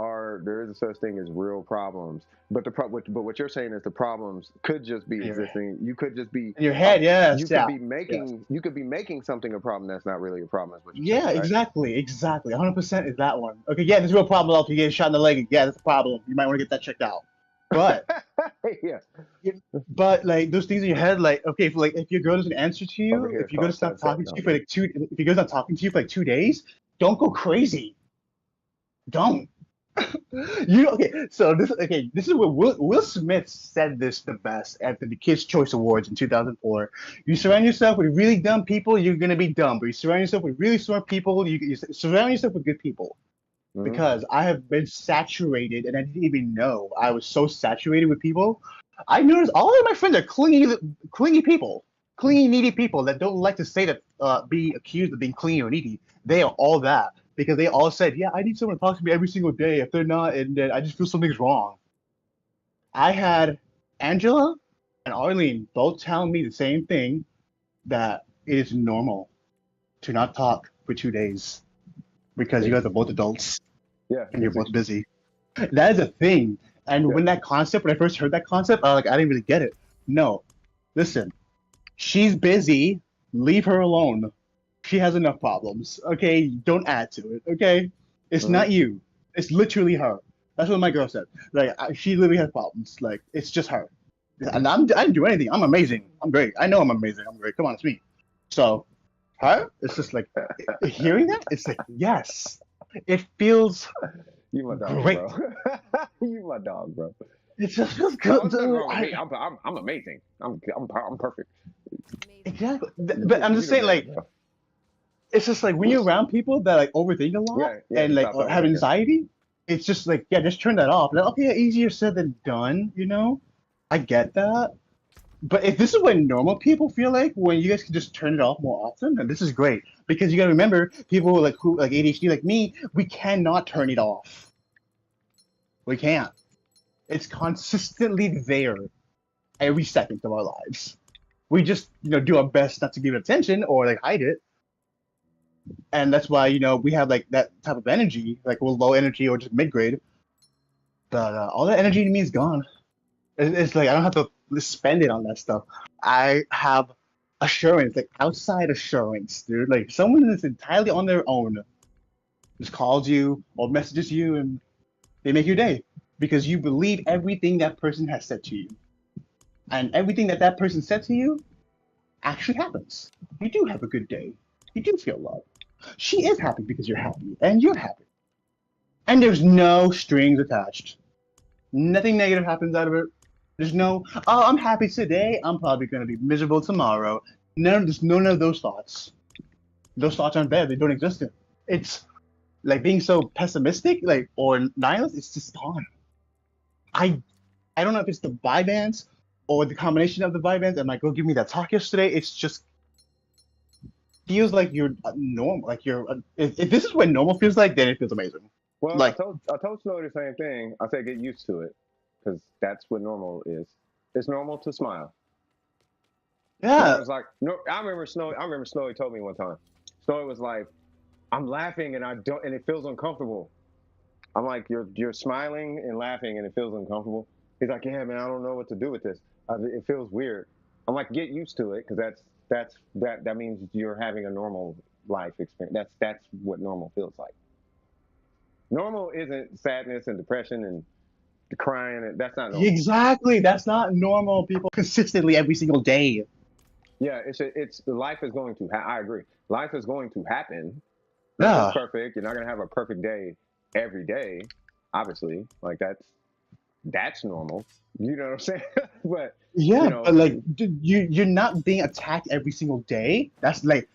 is a such thing as real problems, but but what you're saying is the problems could just be In your, existing. You could just be in your head, yes, you could yeah, be yes. making something a problem that's not really a problem. Is what you're saying, Yeah, right? exactly. 100% is that one. Okay, yeah, there's a real problem out. You get shot in the leg. Yeah, that's a problem. You might want to get that checked out. But Yeah. but like those things in your head, like okay, if your girl doesn't answer to Over you, here, if your girl call stop sunset. talking to No, you for like if your girl's not talking to you for like 2 days, don't go crazy. Don't. Okay, so this is what Will Smith said this the best at the Kids Choice Awards in 2004. You surround yourself with really dumb people, you're gonna be dumb. But you surround yourself with really smart people, you surround yourself with good people. mm-hmm. Because I have been saturated, and I didn't even know I was so saturated with people. I noticed all of my friends are clingy people, clingy, needy people that don't like to say that, be accused of being clingy or needy. They are all that because they all said, "Yeah, I need someone to talk to me every single day. If they're not, and then I just feel something's wrong." I had Angela and Arlene both telling me the same thing, that it is normal to not talk for 2 days because you It's, guys are both adults yeah, and you're both busy. That is a thing. And yeah. when I first heard that concept, I didn't really get it. No, listen, she's busy. Leave her alone. She has enough problems. Okay, don't add to it. Okay, it's Mm-hmm. not you. It's literally her. That's what my girl said. Like she literally has problems. Like it's just her. And I didn't do anything. I'm amazing. I'm great. I know I'm amazing. I'm great. Come on, it's me. So her, it's just like hearing that. It's like yes, it feels You my dog, great. bro. You my dog, bro. It just feels No, good. there's nothing Dude. wrong with me. I'm amazing. I'm perfect. Exactly. But I'm You just the saying, man, like, bro. it's just like when you're around people that like overthink a lot Yeah, yeah. and Just like stop talking have right there. anxiety, it's just like, yeah, just turn that off. Like, okay, easier said than done, you know? I get that. But if this is what normal people feel like when you guys can just turn it off more often, then this is great. Because you gotta remember, people who like ADHD like me, we cannot turn it off. We can't. It's consistently there every second of our lives. We just, do our best not to give it attention or like hide it. And that's why we have like that type of energy, like we're low energy or just mid grade. But all that energy to me is gone. It's like I don't have to spend it on that stuff. I have assurance, like outside assurance, dude. Like someone that's entirely on their own just calls you or messages you, and they make your day because you believe everything that person has said to you, and everything that person said to you actually happens. You do have a good day. You do feel love. She is happy because you're happy, and you're happy. And there's no strings attached. Nothing negative happens out of it. There's no, oh, I'm happy today. I'm probably going to be miserable tomorrow. There's none of those thoughts. Those thoughts aren't there. They don't exist. It's like being so pessimistic, like or nihilist. It's just gone. I I don't know if it's the Vyvanse or the combination of the Vyvanse. And my girl gave me that talk yesterday. It's just feels like you're normal. Like if this is what normal feels like, then it feels amazing. Well, Like I told Snow the same thing. I said get used to it because that's what normal is. It's normal to smile. No yeah, one's like no. I remember Snowy told me one time. Snowy was like, "I'm laughing and I don't, and it feels uncomfortable." I'm like, you're smiling and laughing and it feels uncomfortable. He's like, yeah, man, I don't know what to do with this. It feels weird. I'm like, get used to it, because that means you're having a normal life experience. That's what normal feels like. Normal isn't sadness and depression and crying. And that's not normal. Exactly. That's not normal. People consistently every single day. Yeah, it's life is going to. I agree. Life is going to happen. Nothing's Yeah. perfect. You're not gonna have a perfect day every day. Obviously, like that's normal. You know what I'm saying? But you Yeah, but know, like you're not being attacked every single day. That's like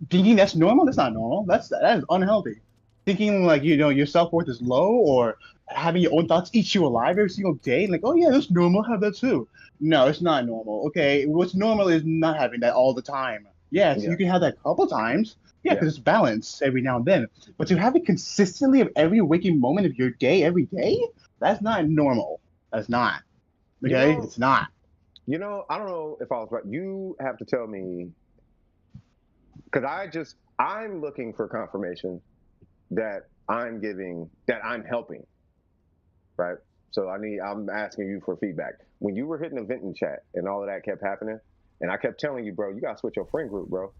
thinking that's normal. That's not normal. That is unhealthy. Thinking like your self worth is low or having your own thoughts eat you alive every single day. Like, oh yeah, that's normal. Have that too. No, it's not normal. Okay, what's normal is not having that all the time. Yes, yeah, you can have that a couple times. Yeah, yeah. because it's balance every now and then. But to have it consistently of every waking moment of your day every day, that's not normal. That's not. You Okay, know, it's not. I don't know if I was right. You have to tell me, because I'm looking for confirmation that I'm helping, right? So I'm asking you for feedback. When you were hitting the vent in chat and all of that kept happening, and I kept telling you, bro, you gotta switch your friend group, bro.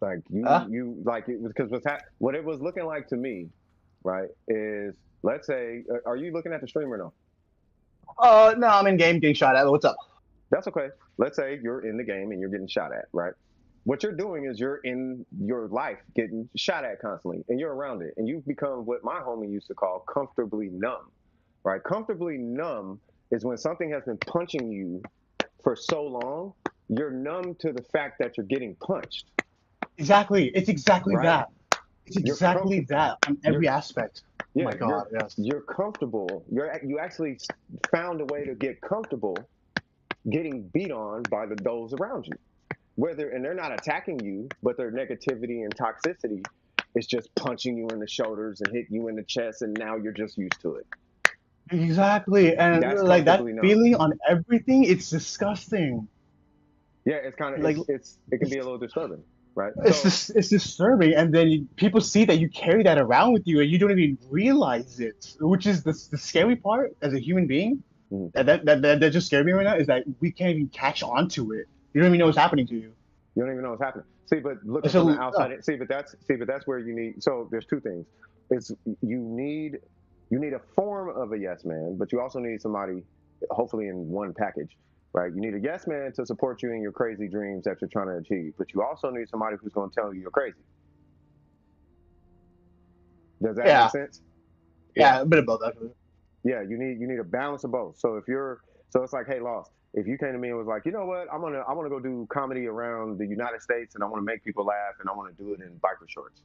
Like Uh, you like it was because what it was looking like to me, right? Is, let's say, are you looking at the stream or no? no, I'm in game getting shot at. What's up? That's okay. Let's say you're in the game and you're getting shot at, right? What you're doing is you're in your life getting shot at constantly, and you're around it, and you've become what my homie used to call comfortably numb, right? Comfortably numb is when something has been punching you for so long, you're numb to the fact that you're getting punched, Exactly. It's exactly right? that. It's You're exactly comfortable. that on You're every aspect. Oh Yeah, my god, yes. you're comfortable. You actually found a way to get comfortable getting beat on by those around you. And they're not attacking you, but their negativity and toxicity is just punching you in the shoulders and hitting you in the chest, and now you're just used to it. Exactly. And That's like that comfortably numb. feeling on everything, it's disgusting. Yeah, it's kind of Like it can it's be a little disturbing, right? it's just it's disturbing and then people see that you carry that around with you and you don't even realize it, which is the scary part as a human being. Mhm. That just scared me right now is that we can't even catch on to it. You don't even know what's happening to you. You don't even know what's happening. See, but looking It's from the a outside, but that's where you need. So there's two things. It's you need you need a form of a yes man, but you also need somebody, hopefully in one package, right? You need a yes man to support you in your crazy dreams that you're trying to achieve, but you also need somebody who's going to tell you you're crazy. Does that make yeah, sense? Yeah, yeah, a bit of both actually. yeah. You need a balance of both. So it's like, hey, Lost. If you came to me and was like, you know what, I want to go do comedy around the United States, and I want to make people laugh, and I want to do it in biker shorts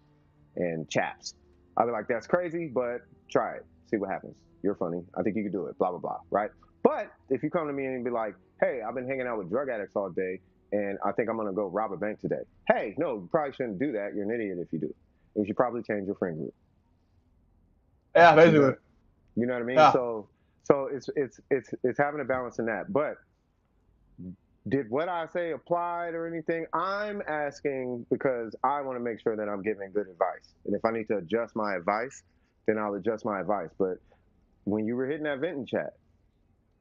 and chaps, I'd be like, that's crazy, but try it, see what happens. You're funny. I think you could do it. Blah blah blah. Right? But if you come to me and be like, hey, I've been hanging out with drug addicts all day, and I think I'm gonna go rob a bank today. Hey, no, you probably shouldn't do that. You're an idiot if you do. You should probably change your friend group. Yeah, You basically. know, you know what I mean? Yeah. So it's having a balance in that. But did what I say applied or anything? I'm asking because I want to make sure that I'm giving good advice. And if I need to adjust my advice, then I'll adjust my advice. But when you were hitting that venting chat,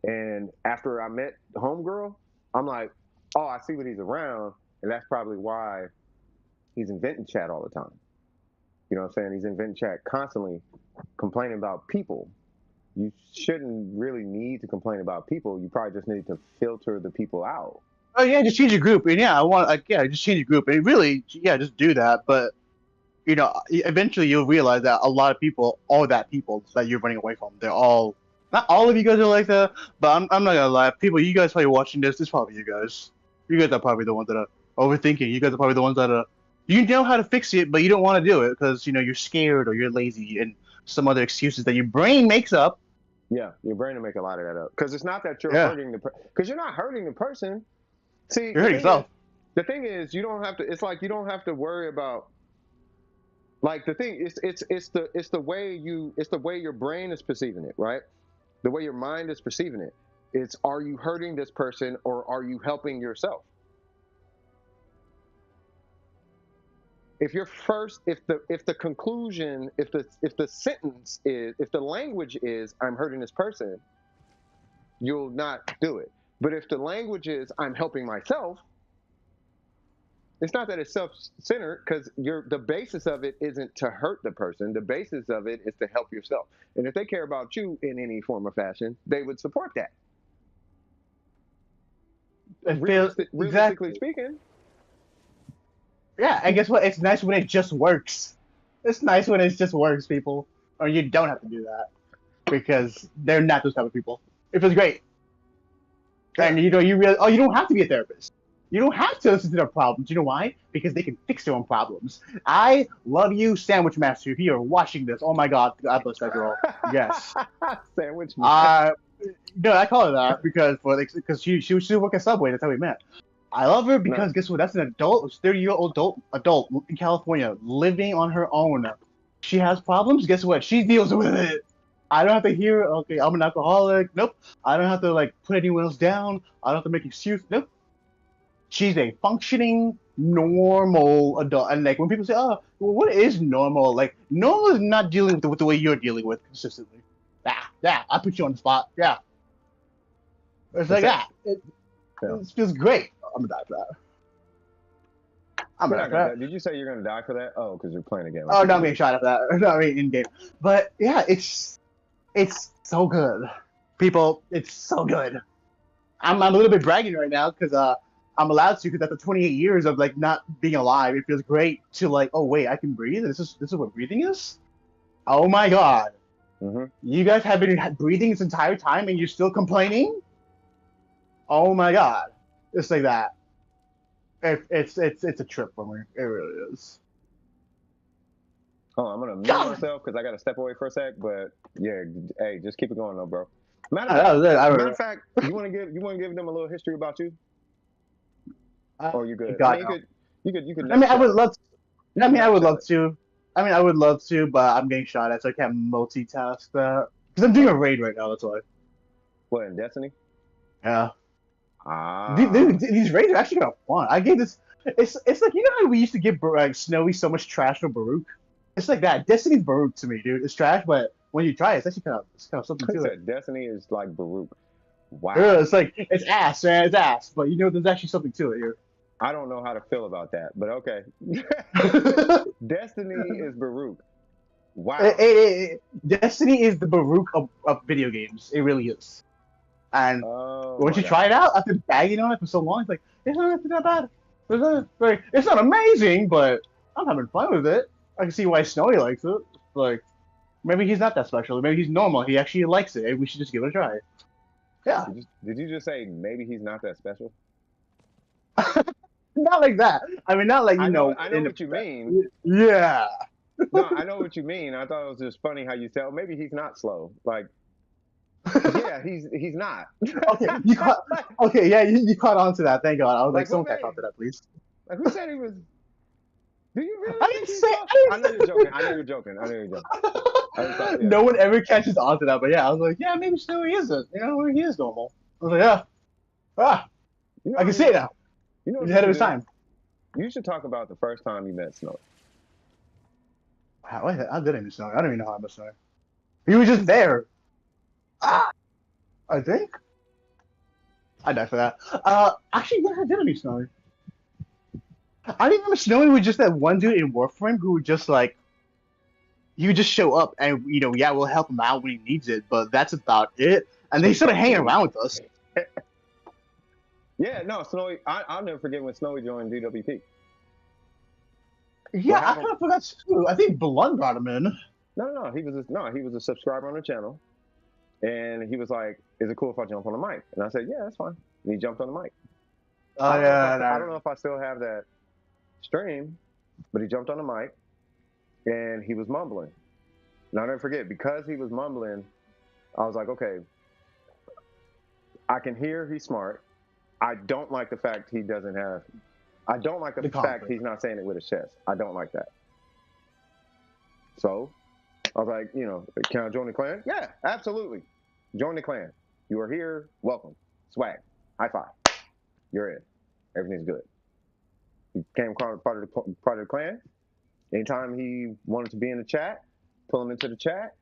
and after I met Homegirl, I'm like, oh, I see what he's around, and that's probably why he's in venting chat all the time. You know what I'm saying? He's in venting chat constantly complaining about people. You shouldn't really need to complain about people. You probably just need to filter the people out. Oh yeah, just change your group. And yeah, I want like yeah, just change your group. And really, yeah, just do that. But eventually you'll realize that a lot of people, all that people that you're running away from, they're all not all of you guys are like that. But I'm not gonna lie, people, you guys probably watching this. It's probably you guys. You guys are probably the ones that are overthinking. You guys are probably the ones that are. You know how to fix it, but you don't want to do it because you're scared or you're lazy and some other excuses that your brain makes up. Yeah, your brain will make a lot of that up because it's not that you're Yeah, hurting because you're not hurting the person. See, you're hurting yourself. the thing is, you don't have to. It's like you don't have to worry about. Like the thing, it's the way your brain is perceiving it, right? The way your mind is perceiving it. It's, are you hurting this person or are you helping yourself? if your first, if the conclusion, if the sentence is, if the language is I'm hurting this person, you'll not do it. But if the language is I'm helping myself, it's not that it's self-centered, because the basis of it isn't to hurt the person. The basis of it is to help yourself. And if they care about you in any form or fashion, they would support that. It feels Realistically exactly. speaking, Yeah, and guess what? It's nice when it just works. It's nice when it just works, people. Or you don't have to do that because they're not those type of people. It feels great, yeah. and you really you don't have to be a therapist. You don't have to listen to their problems. You know why? Because they can fix their own problems. I love you, Sandwich Master. If you are watching this, oh my God, God bless that girl. Yes. Sandwich man. Uh, no, I call her that because she was working at Subway. That's how we met. I love her because Nice. guess what? That's an adult, 30-year-old adult in California living on her own. She has problems. Guess what? She deals with it. I don't have to hear, okay, I'm an alcoholic. Nope. I don't have to like put anyone else down. I don't have to make excuses. Nope. She's a functioning, normal adult. And like when people say, oh, well, what is normal? Like normal is not dealing with the way you're dealing with consistently. Yeah, I put you on the spot. Yeah. It's like that. Yeah. It feels great. I'm gonna die for that. I'm You're gonna not die for gonna that. die. Did you say you're gonna die for that? Oh, because you're playing a game. Oh, no, I'm getting shot at that. No, I mean in game. But yeah, it's so good. People, it's so good. I'm a little bit bragging right now because I'm allowed to, because after 28 years of like not being alive, it feels great to like, oh wait, I can breathe. This is what breathing is. Oh my God, Mm-hmm. you guys have been breathing this entire time and you're still complaining. Oh my God, it's like that. It's a trip for me. It really is. Oh, I'm gonna mute God, myself because I gotta step away for a sec. But yeah, hey, just keep it going, though, bro. Matter of that fact, was it. I don't matter know. of fact, you want to give them a little history about you, or you good? I God mean, no. you could I mean, next I would tell it. love. You I could mean, I next would tell love it. to. I mean, I would love to, but I'm getting shot at, so I can't multitask that. Because I'm doing a Okay. raid right now. That's why. What, in Destiny? Yeah. Ah, These raids are actually kind of fun. I gave this. It's like you know how we used to give like Snowy so much trash from Baruch. It's like that. Destiny's Baruch to me, dude. It's trash, but when you try it, it's actually kind of something he to it. said Destiny is like Baruch. Yeah, Wow. it's like it's ass, man. It's ass, but you know there's actually something to it here. I don't know how to feel about that, but okay. Destiny is Baruch. Wow. Destiny is the Baruch of video games. It really is. And Oh once my you try God. it out after bagging on it for so long, it's like it's not actually that bad. It's not amazing, but I'm having fun with it. I can see why Snowy likes it. Like maybe he's not that special. Maybe he's normal. He actually likes it. Maybe we should just give it a try. Yeah, Did you just say maybe he's not that special? not like that. I mean, not like I know I know in what you a, mean. yeah. No, I know what you mean. I thought it was just funny how you said, oh, maybe he's not slow. Like, yeah, he's not. Okay, you caught. Okay, yeah, you caught on to that. Thank God. I was like, Like what someone catch on made to that, please. like who said he was? Do you I really think didn't he's say. slow? I know you're joking. I know you're joking. I know you're joking. I just thought, yeah. No one ever catches on to that, but yeah, I was like, yeah, maybe Snowy isn't. You know, he is normal. I was like, yeah, ah, You know I what can you see it should now. you know He's what you ahead of should his do? time. You should talk about the first time you met Snow. How did I miss Snowy? I don't even know how I missed Snowy. He was just there. Ah, I think. I died for that. Actually, yeah, I did miss Snowy. I didn't remember Snowy was just that one dude in Warframe who would just like he would just show up and yeah, we'll help him out when he needs it, but that's about it. And they started hanging around with us. Yeah, no, Snowy. I'll never forget when Snowy joined DWP. Yeah, What I happened? kind of forgot too. I think Blood brought him in. No, he was a subscriber on the channel, and he was like, "Is it cool if I jump on the mic?" And I said, "Yeah, that's fine." And he jumped on the mic. Oh yeah, I don't know if I still have that stream, but he jumped on the mic and he was mumbling. And I'll never forget, because he was mumbling, I was like, okay, I can hear he's smart. I don't like the fact he doesn't have. I don't like the the fact conflict. he's not saying it with his chest. I don't like that. So I was like, can I join the clan? Yeah, absolutely. Join the clan. You are here. Welcome. Swag. High five. You're in. Everything's good. You became part of the clan. Anytime he wanted to be in the chat, pull him into the chat.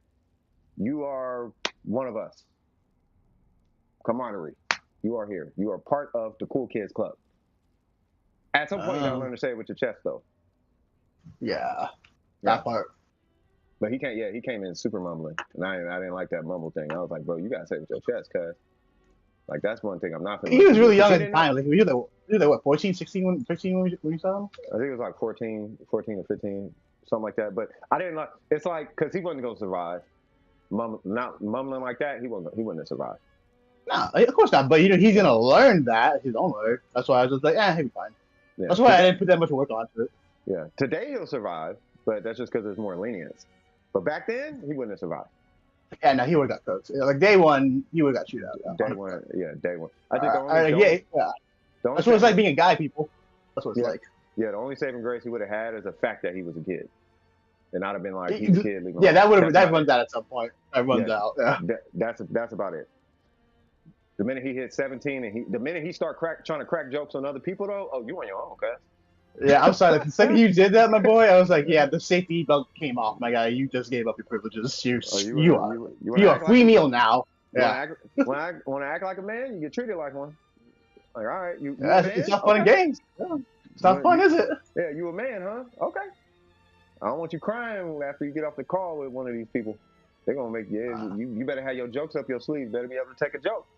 You are one of us. Camaraderie. You are here. You are part of the cool kids club. At some point, you gotta learn to say it with your chest, though. Yeah, Yeah. that part. But he can't. Yeah, he came in super mumbling, and I didn't like that mumble thing. I was like, bro, you gotta say it with your chest, cuz. Like that's one thing I'm not gonna He let was you do. really 'Cause young he at the didn't know. time. Like, he was like what, 14, 16, 15 when you saw him? I think it was like 14 or 15, something like that. But I didn't like. It's like because he wasn't gonna survive. Not mumbling like that, he wouldn't have survived. No, of course not. But he's Yeah. gonna learn that his own way. That's why I was just like, he'll be fine. Yeah. That's why I didn't put that much work onto it. Yeah. Today he'll survive, but that's just because there's more lenience. But back then he wouldn't have survived. Yeah, no, he would have got cooked. Like day one, he would have got chewed out. Day 100%. one. Yeah, day one. I think the only That's what it's like being a guy, people. That's what it's like. Yeah, the only saving grace he would have had is the fact that he was a kid. And I'd have been like, he's a kid. Leave him Yeah, alone. that runs out at some point. That runs out. Yeah. That's about it. The minute he hit 17 and the minute he start trying to crack jokes on other people though, oh, you on your own, okay? Yeah, I'm sorry. The second you did that, my boy, I was like, yeah, the safety belt came off, my guy. You just gave up your privileges. You are free meal now. Yeah. Want to act like a man? You get treated like one. Like, all right, It's not fun and games. Yeah. It's not fun, is it? Yeah, you a man, huh? Okay. I don't want you crying after you get off the call with one of these people. They're gonna make you better have your jokes up your sleeve. Better be able to take a joke.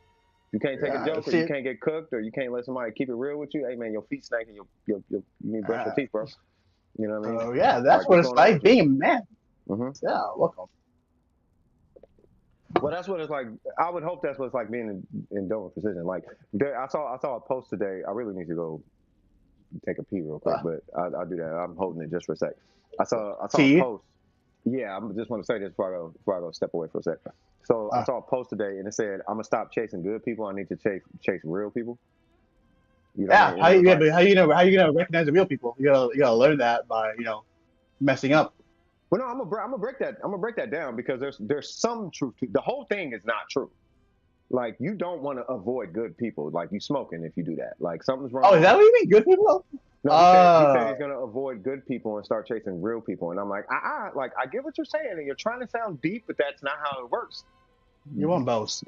You can't take a joke, or you can't get cooked, or you can't let somebody keep it real with you. Hey man, your feet stank and you need to brush your teeth, bro. You know what I mean? Oh yeah, that's what it's like being a man. Mm-hmm. Yeah, welcome. Well, that's what it's like. I would hope that's what it's like being in Dover Precision. Like, I saw a post today. I really need to go take a pee real quick, but I'll do that. I'm holding it just for a sec. I saw a post. Yeah, I just want to say this before I go step away for a sec. So I saw a post today, and it said, "I'm gonna stop chasing good people. I need to chase real people." You know, yeah, how you gonna recognize the real people? You gotta learn that by messing up. Well, no, I'm gonna break that down because there's some truth to the whole thing is not true. Like you don't want to avoid good people. Like you smoking if you do that. Like something's wrong. Oh, is that what you mean? Good people? No, he said he's gonna avoid good people and start chasing real people. And I'm like, like I get what you're saying, and you're trying to sound deep, but that's not how it works. You want both?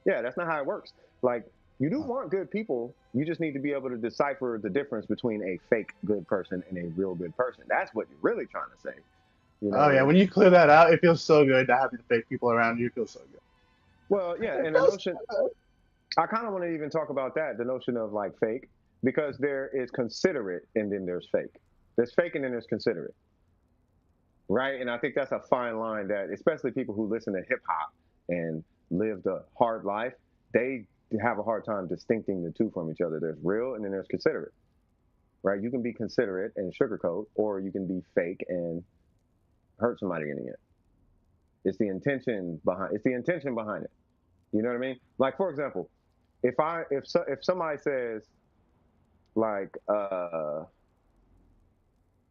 Yeah, that's not how it works. Like you do want good people. You just need to be able to decipher the difference between a fake good person and a real good person. That's what you're really trying to say. You know, oh yeah, when you clear that out, it feels so good to have the fake people around you. It feels so good. Well, yeah, and the notion, I kind of want to even talk about that, the notion of like fake, because there is considerate and then there's fake. There's fake and then there's considerate, right? And I think that's a fine line that, especially people who listen to hip hop and live the hard life, they have a hard time distincting the two from each other. There's real and then there's considerate, right? You can be considerate and sugarcoat, or you can be fake and hurt somebody in the end. It's the intention behind it. You know what I mean? Like for example, if somebody says like I'm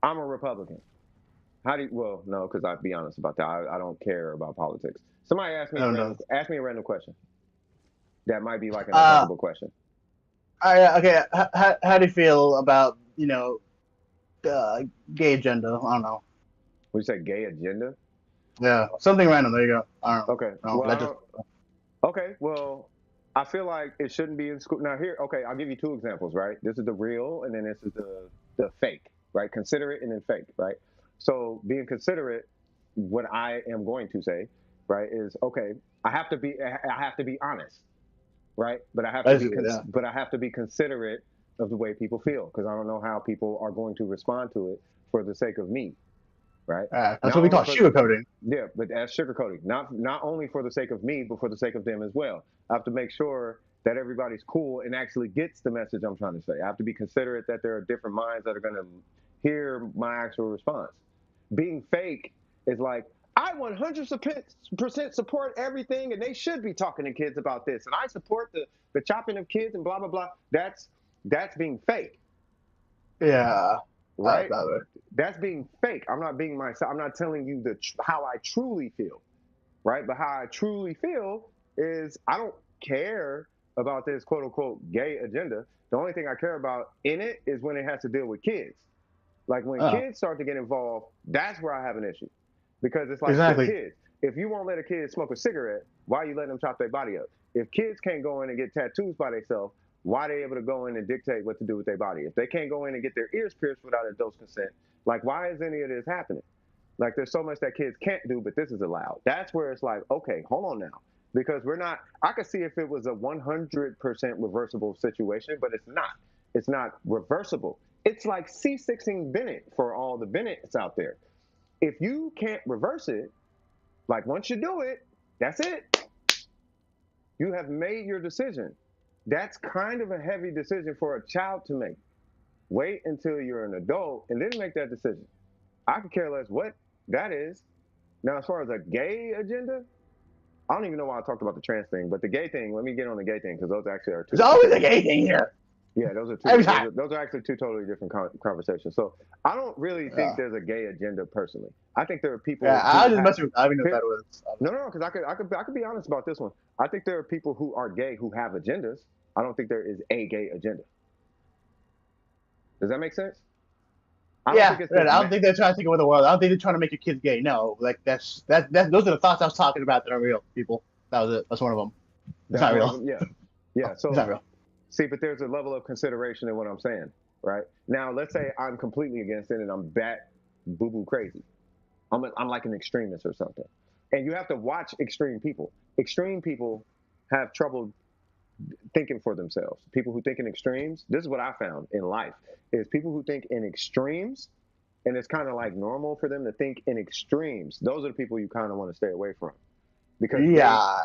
a Republican, well no, because I'd be honest about that. I don't care about politics. Somebody ask me a random question. That might be like an uncomfortable question. Okay, how do you feel about gay agenda? I don't know. Would you say gay agenda? Yeah, something random. There you go. I don't know. Okay. Okay. Well, I feel like it shouldn't be in school. Now here, okay, I'll give you two examples, right? This is the real, and then this is the fake, right? Considerate and then fake, right? So being considerate, what I am going to say, right, is okay. I have to be honest, right? But I have to be considerate of the way people feel because I don't know how people are going to respond to it for the sake of me. Right. That's what we call sugarcoating. Yeah, but that's sugarcoating. Not only for the sake of me, but for the sake of them as well. I have to make sure that everybody's cool and actually gets the message I'm trying to say. I have to be considerate that there are different minds that are going to hear my actual response. Being fake is like, I 100% support everything, and they should be talking to kids about this, and I support the chopping of kids and blah blah blah. That's being fake. Yeah. Right? That's being fake. I'm not being myself. I'm not telling you how I truly feel, right? But how I truly feel is I don't care about this quote unquote gay agenda. The only thing I care about in it is when it has to deal with kids, Like when Oh, kids start to get involved, that's where I have an issue. Because it's like with exactly. kids, if you won't let a kid smoke a cigarette, why are you letting them chop their body up? If kids can't go in and get tattoos by themselves, why are they able to go in and dictate what to do with their body? If they can't go in and get their ears pierced without adult consent, like why is any of this happening? Like there's so much that kids can't do, but this is allowed. That's where it's like, okay, hold on now. Because we're not, I could see if it was a 100% reversible situation, but it's not. It's not reversible. It's like C6ing Bennett for all the Bennetts out there. If you can't reverse it, like once you do it, that's it. You have made your decision. That's kind of a heavy decision for a child to make. Wait until you're an adult and then make that decision. I could care less what that is. Now, as far as a gay agenda, I don't even know why I talked about the trans thing, but the gay thing. Let me get on the gay thing because those actually are two There's different always a things. gay thing here. Yeah, those are two. Every time. Those are actually two totally different conversations. So I don't really think there's a gay agenda personally. I think there are people. Yeah, I was who just messing with. I didn't know what that was. No, because I could be honest about this one. I think there are people who are gay who have agendas. I don't think there is a gay agenda. Does that make sense? I don't Yeah, think it's right. this I don't think they're trying to take over the world. I don't think they're trying to make your kids gay. No, like that's those are the thoughts I was talking about that are real, people. That was it. That's one of them. It's not real. Yeah, yeah. So It's not real. see, but there's a level of consideration in what I'm saying, right? Now, let's say I'm completely against it and I'm bat boo boo crazy. I'm like an extremist or something. And you have to watch extreme people. Extreme people have trouble thinking for themselves. People who think in extremes, this is what I found in life, is people who think in extremes, and it's kind of like normal for them to think in extremes. Those are the people you kind of want to stay away from. Because Yeah.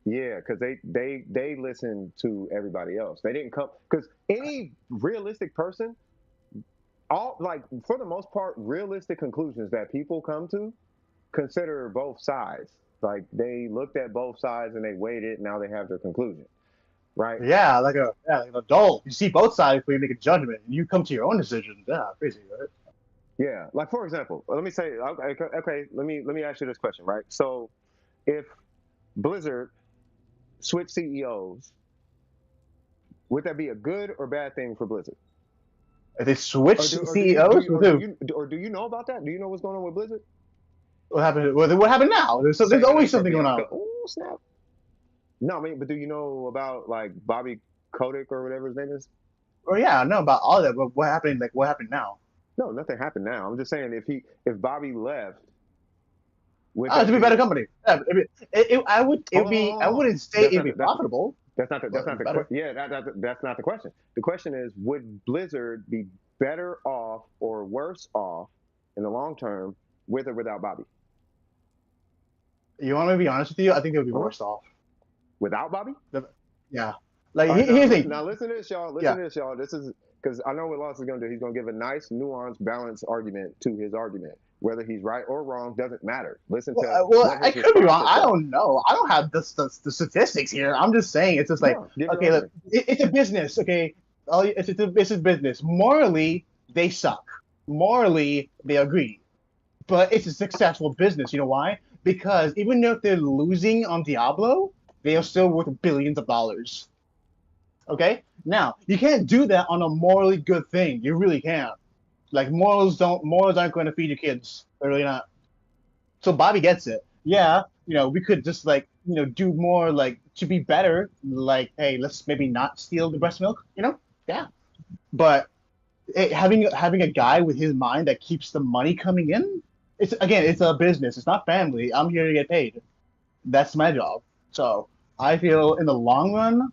because they listen to everybody else. They didn't come because any realistic person, all like for the most part, realistic conclusions that people come to consider both sides. Like they looked at both sides and they weighed it. Now they have their conclusion, right? Yeah, like an adult. You see both sides before you make a judgment, and you come to your own decision. Yeah, crazy, right? Yeah. Like for example, let me say, okay, let me ask you this question, right? So if Blizzard switch CEOs, would that be a good or bad thing for Blizzard? If they switch Or do you, CEOs, with who? do you know about that? Do you know what's going on with Blizzard? What happened? What happened now? There's Saying always for something going Bianca. on. Oh snap! No, I mean, but do you know about like Bobby Kotick or whatever his name is? Well, yeah, I know about all that, but what happened? Like, what happened now? No, nothing happened now. I'm just saying if Bobby left, would Oh, it that should be a better be? company. Yeah, I would. It Hold would on, hold be. on, I hold on. wouldn't say That's it'd not be the, that's profitable, that's but not it'd the be better. yeah that's not the question. The question is would Blizzard be better off or worse off in the long term with or without Bobby? You want me to be honest with you? I think they would be Uh-huh. worse off. Without Bobby? Yeah. Like All right, here's the now thing. listen to this, y'all. Listen Yeah. to this, y'all. This is because I know what Loss is going to do. He's going to give a nice, nuanced, balanced argument to his argument. Whether he's right or wrong doesn't matter. Listen to Well, what I his could be wrong. responses I are. don't know. I don't have the statistics here. I'm just saying it's just like No, give your okay, look, argument. it's a business. Okay, it's a business. Morally, they suck. Morally, they are greedy. But it's a successful business. You know why? Because even if they're losing on Diablo, they are still worth billions of dollars. Okay? Now, you can't do that on a morally good thing. You really can't. Like morals aren't going to feed your kids. They're really not. So Bobby gets it. Yeah, we could just like, do more like to be better, like, hey, let's maybe not steal the breast milk. Yeah. But having a guy with his mind that keeps the money coming in, it's a business. It's not family. I'm here to get paid. That's my job. So I feel in the long run,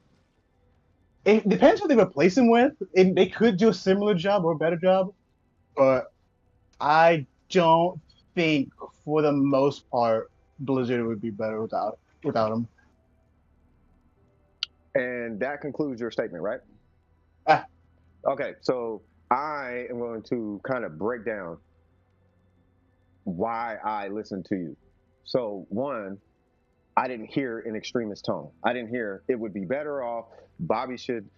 it depends what they replace him with. They could do a similar job or a better job, but I don't think, for the most part, Blizzard would be better without him. And that concludes your statement, right? Ah, Okay, so I am going to kind of break down why I listen to you. So, one, I didn't hear an extremist tone. I didn't hear it would be better off. Bobby should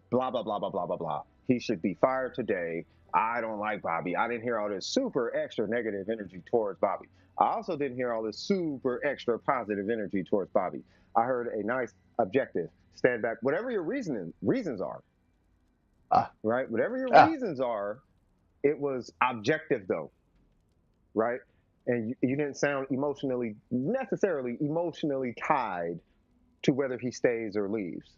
blah, blah, blah, blah, blah, blah, blah. He should be fired today. I don't like Bobby. I didn't hear all this super extra negative energy towards Bobby. I also didn't hear all this super extra positive energy towards Bobby. I heard a nice objective, stand back, whatever your reasons are, ah, right? Whatever your ah. reasons are, it was objective though, right? And you didn't sound necessarily emotionally tied to whether he stays or leaves.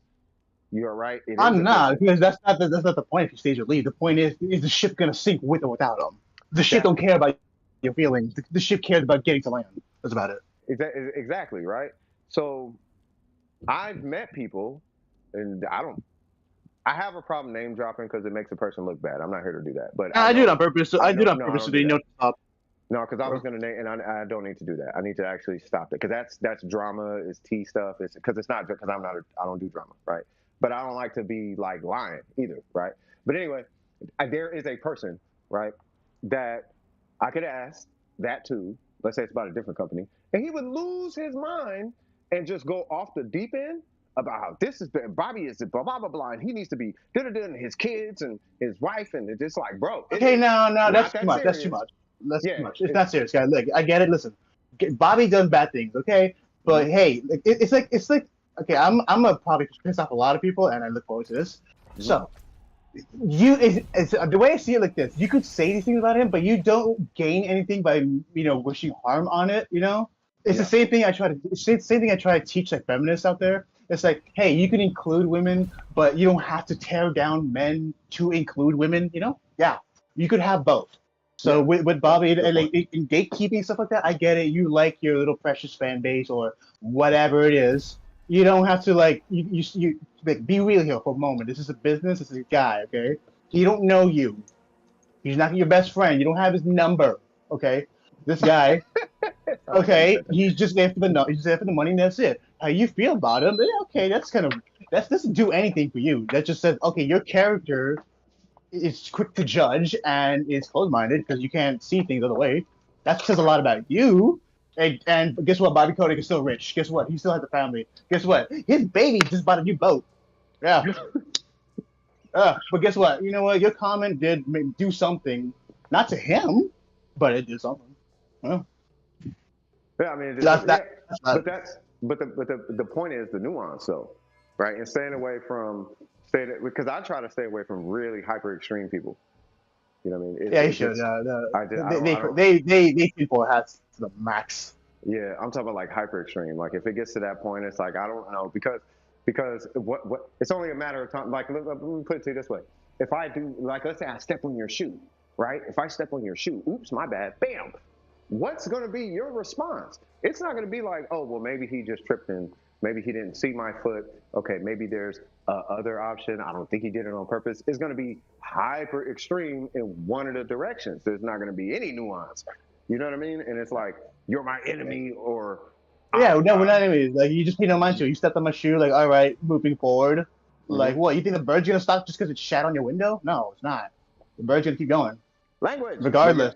You're right. It is I'm a not, business. because that's not the point if you stage or leave. The point is the ship gonna sink with or without him? The ship That don't care about your feelings. The ship cares about getting to land. That's about it. exactly right. So I've met people, and I have a problem name dropping because it makes a person look bad. I'm not here to do that, but I do it on purpose. I I do know, it on no, I purpose don't so do they that. know to stop. No, because I was gonna name, and I don't need to do that. I need to actually stop it because that's drama. It's tea stuff. It's because it's not because I don't do drama, right? But I don't like to be like lying either, right? But anyway, there is a person, right, that I could ask that too. Let's say it's about a different company, and he would lose his mind and just go off the deep end about how this is Bobby is blah blah blah blah, and he needs to be and his kids and his wife, and it's just like, bro, it Okay, is no, not that's too that much. That's too serious. much. That's too Yeah, much. It's not serious, guys. Look, I get it. Listen, Bobby done bad things, okay? But hey, it's like okay, I'm gonna probably piss off a lot of people, and I look forward to this. mhm. So it's the way I see it like this. You could say these things about him, but you don't gain anything by wishing harm on it. It's the Yeah, same thing I try to same thing I try to teach like feminists out there. It's like, hey, you can include women, but you don't have to tear down men to include women. Yeah, you could have both. So yeah, with yeah. Bobby Good and like point. in gatekeeping stuff like that, I get it. You like your little precious fan base or whatever it is. You don't have to like you like be real here for a moment. This is a business. This is a guy. Okay, he don't know you. He's not your best friend. You don't have his number. Okay, this guy. I like how you Okay, said that. he's just there for the no. He's there for the money, and that's it. How you feel about him? Yeah, okay, that doesn't do anything for you. That just says okay, your character is quick to judge and is closed-minded because you can't see things other way. That says a lot about you. And guess what? Bobby Kotick is still rich. Guess what? He still has a family. Guess what? His baby just bought a new boat. Yeah. But guess what? You know what? Your comment did do something, not to him, but it did something. Yeah. Yeah, I mean, That's yeah, that. That's that. but the point is the nuance though, right? And staying away from stay because I try to stay away from really hyper extreme people. You know what I mean? Yeah, he It should. gets I don't They people hats to the max. yeah, I'm talking about like hyper extreme. Like if it gets to that point, it's like I don't know because what it's only a matter of time. Like let me put it to you this way: if I do like let's say I step on your shoe, right? If I step on your shoe, oops, my bad, bam. What's going to be your response? It's not going to be like, oh, well, maybe he just tripped and maybe he didn't see my foot. Okay, maybe there's other option. I don't think he did it on purpose. It's going to be hyper extreme in one of the directions. There's not going to be any nuance. You know what I mean? And it's like you're my enemy or Yeah, no, we're I'm not enemies. Like you just paid no mind to. You stepped on my shoe. Like, all right, moving forward. Like, mhm. what? You think the bird's gonna stop just because it's shat on your window? No, it's not. The bird's gonna keep going, Language. But yeah, regardless.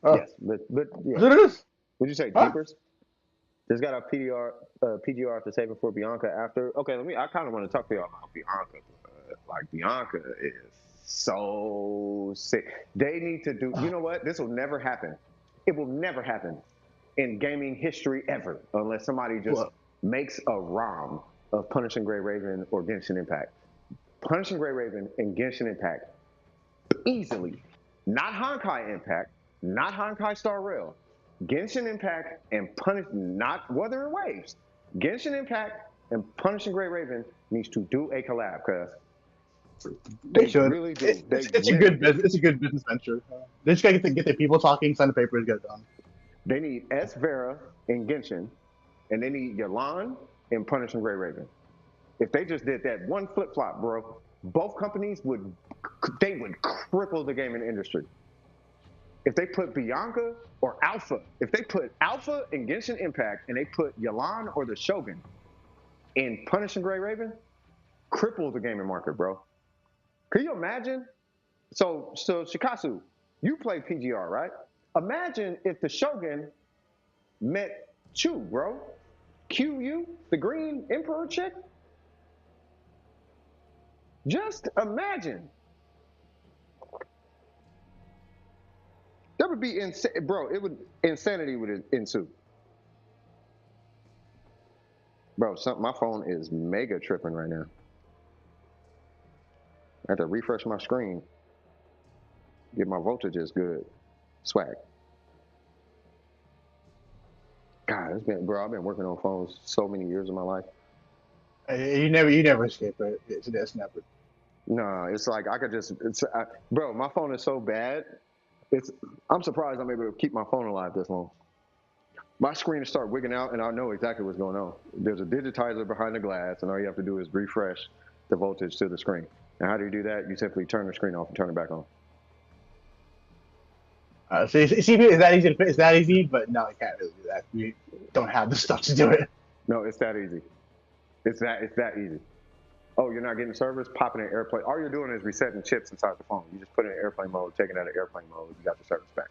Oh, yes, but yeah. that's what it is. Would you say Huh? Jeepers? Just got a PGR to save it for Bianca after. Okay, I kind of want to talk to y'all about Bianca. Like Bianca is so sick. They need to do. You know what? This will never happen. It will never happen in gaming history ever, unless somebody just What? makes a ROM of Punishing Gray Raven or Genshin Impact. Punishing Gray Raven and Genshin Impact easily. Not Honkai Impact, not Honkai Star Rail. Genshin Impact and Punish, not Wuthering Waves. Genshin Impact and Punishing Gray Raven needs to do a collab because They they should. really do. They It's a really good do. business. It's a good business venture. They just gotta get the people talking, sign the papers, get it done. They need S Vera in Genshin, and they need Yalan in Punishing Gray Raven. If they just did that one flip flop, bro, both companies would cripple the gaming industry. If they put Bianca or Alpha, if they put Alpha in Genshin Impact and they put Yalan or the Shogun in Punishing Gray Raven, cripple the gaming market, bro. Can you imagine? So Shikasu, you play PGR, right? Imagine if the Shogun met Chu, bro. QU, the Green Emperor chick. Just imagine. That would be insane, bro. It would insanity would ensue, bro. My phone is mega tripping right now. I have to refresh my screen. Get my voltages good. Swag. God, it's been, bro. I've been working on phones so many years of my life. You never escape it. It's never. No, it's like I could just, bro. My phone is so bad. It's. I'm surprised I'm able to keep my phone alive this long. My screen will start wigging out, and I know exactly what's going on. There's a digitizer behind the glass, and all you have to do is refresh the voltage to the screen. And how do you do that? You simply turn the screen off and turn it back on. So it's that easy. It's that easy, but no, you can't really do that. You don't have the stuff to do it. No, it's that easy. It's that easy. Oh, you're not getting service? Pop it in airplane. All you're doing is resetting chips inside the phone. You just put it in airplane mode, taking it out of airplane mode. You got your service back.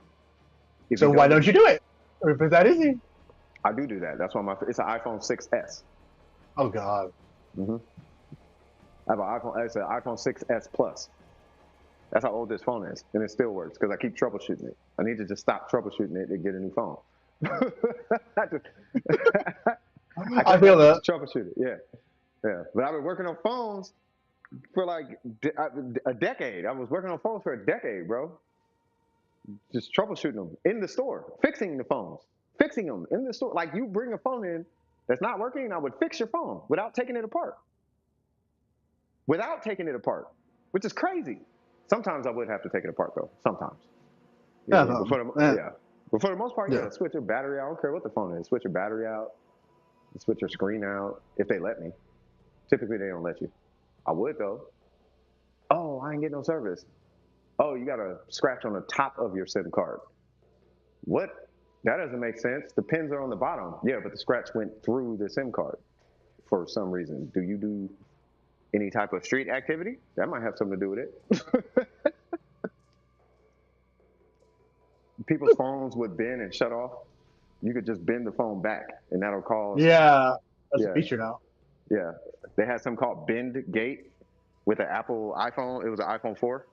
So why don't you do it? Or if it's that easy? I do that. That's why it's an iPhone 6s. Oh God. Mm-hmm. I have an iPhone. It's an iPhone 6s Plus. That's how old this phone is, and it still works because I keep troubleshooting it. I need to just stop troubleshooting it and get a new phone. I feel that. Troubleshoot it, yeah. But I've been working on phones for like a decade. I was working on phones for a decade, bro. Just troubleshooting them in the store, fixing the phones, fixing them in the store. Like you bring a phone in that's not working, and I would fix your phone without taking it apart. Which is crazy. Sometimes I would have to take it apart though. Sometimes. Yeah. But for the most part, switch your battery out. I don't care what the phone is. Switch your battery out. Switch your screen out if they let me. Typically, they don't let you. I would though. Oh, I ain't getting no service. Oh, you got a scratch on the top of your SIM card. What? That doesn't make sense. The pins are on the bottom. Yeah, but the scratch went through the SIM card for some reason. Do you do any type of street activity? That might have something to do with it. People's phones would bend and shut off. You could just bend the phone back, and that'll cause. Yeah, that's a feature now. Yeah, they had something called Bend Gate with an Apple iPhone. It was an iPhone 4.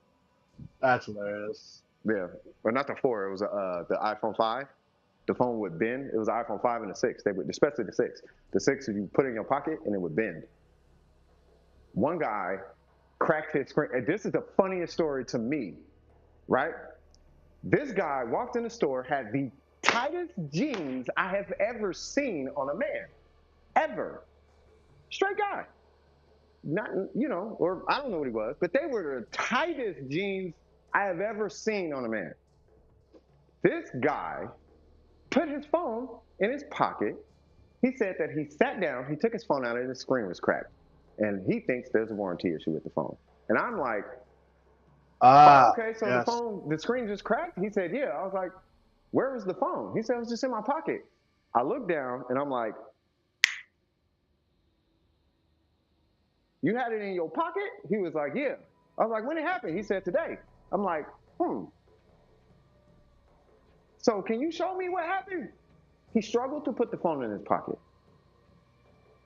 That's hilarious. Yeah, or not the 4. It was the iPhone 5. The phone would bend. It was the iPhone 5 and the 6. They would, especially the 6. The 6 you put it in your pocket and it would bend. One guy cracked his screen. And this is the funniest story to me, right? This guy walked in the store, had the tightest jeans I have ever seen on a man, ever. Straight guy. Not, or I don't know what he was, but they were the tightest jeans I have ever seen on a man. This guy put his phone in his pocket. He said that he sat down, he took his phone out, and his screen was cracked. And he thinks there's a warranty issue with the phone. And I'm like, okay, so yes. the screen just cracked? He said, yeah. I was like, where was the phone? He said, it was just in my pocket. I looked down, and I'm like, you had it in your pocket? He was like, yeah. I was like, when it happened? He said, today. I'm like, So can you show me what happened? He struggled to put the phone in his pocket.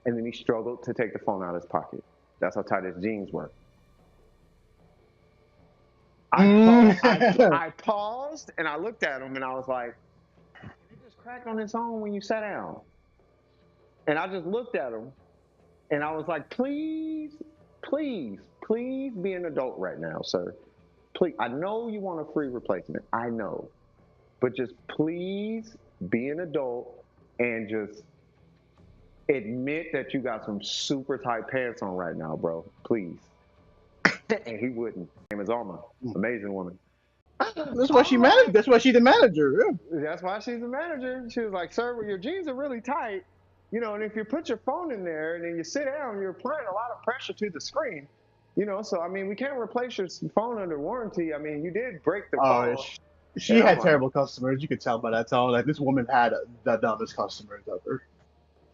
And then he struggled to take the phone out of his pocket. That's how tight his jeans were. I paused and I looked at him and I was like, it just cracked on its own when you sat down. And I just looked at him and I was like, please be an adult right now, sir. Please, I know you want a free replacement. I know. But just please be an adult and just admit that you got some super tight pants on right now, bro. Please. And he wouldn't. Her name is Alma. Amazing woman. That's why she managed. That's why she's the manager. Yeah. That's why she's the manager. She was like, sir, well, your jeans are really tight. And if you put your phone in there and then you sit down, you're applying a lot of pressure to the screen. So, I mean, we can't replace your phone under warranty. I mean, you did break the phone. She had terrible customers. You could tell by that tone. Like, this woman had the dumbest customers ever.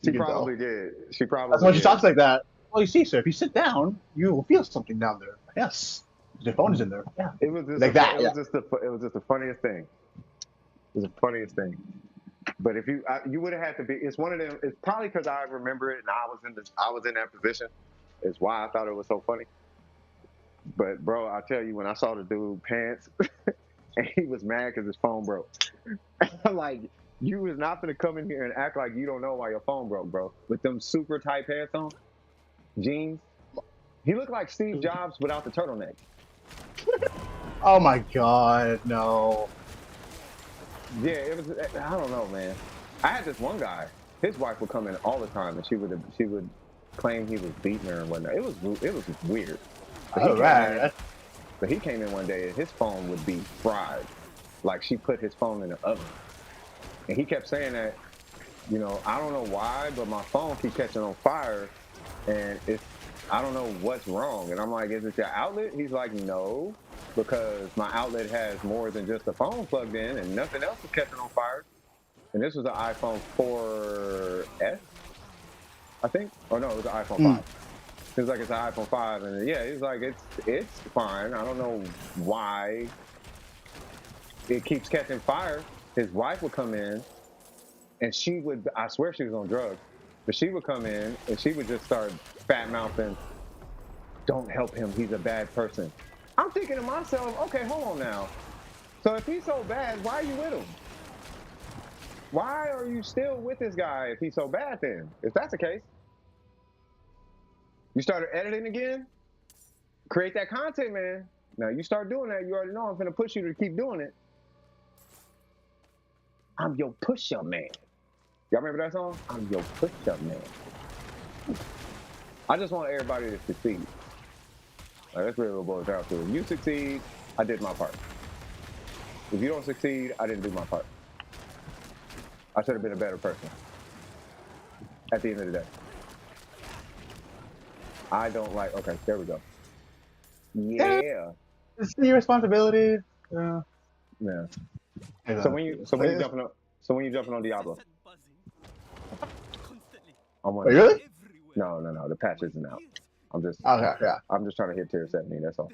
She probably did. That's why she talks like that. Well, you see, sir, if you sit down, you will feel something down there. Yes. Your phone is in there. Yeah. It was just like that. It was just the funniest thing. It was the funniest thing. But if you would have had to be. It's one of them. It's probably because I remember it and I was in that position. It's why I thought it was so funny. But bro, I tell you, when I saw the dude pants, and he was mad because his phone broke. I'm like, you was not gonna come in here and act like you don't know why your phone broke, bro. With them super tight pants on, jeans. He looked like Steve Jobs without the turtleneck. Oh my god, no. Yeah, it was. I don't know, man. I had this one guy. His wife would come in all the time, and she would claim he was beating her and whatnot. It was weird. But he came in. Alright. But he came in one day, and his phone would be fried, like she put his phone in the oven. And he kept saying that, I don't know why, but my phone keeps catching on fire, and I don't know what's wrong. And I'm like, is it your outlet? He's like, no, because my outlet has more than just the phone plugged in, and nothing else is catching on fire. And this was an iPhone 4S, I think. Oh no, it was an iPhone 5. He was like, it's an iPhone 5, and yeah, he's like, it's fine. I don't know why it keeps catching fire. His wife would come in, and I swear she was on drugs, but she would come in and she would just start fat mouthing, don't help him, he's a bad person. I'm thinking to myself, okay, hold on now. So if he's so bad, why are you with him? Why are you still with this guy if he's so bad then? If that's the case. You started editing again? Create that content, man. Now you start doing that, you already know I'm gonna push you to keep doing it. I'm your push-up man. Y'all remember that song? I'm your push-up man. I just want everybody to succeed. That's really what it boils down to. If you succeed, I did my part. If you don't succeed, I didn't do my part. I should have been a better person. At the end of the day. I don't like, okay, there we go. Yeah. It's your responsibility. Yeah. Yeah. So when you jumping on Diablo? Wait, really? No, the patch isn't out. I'm just Okay, yeah. I'm just trying to hit tier 70, that's all.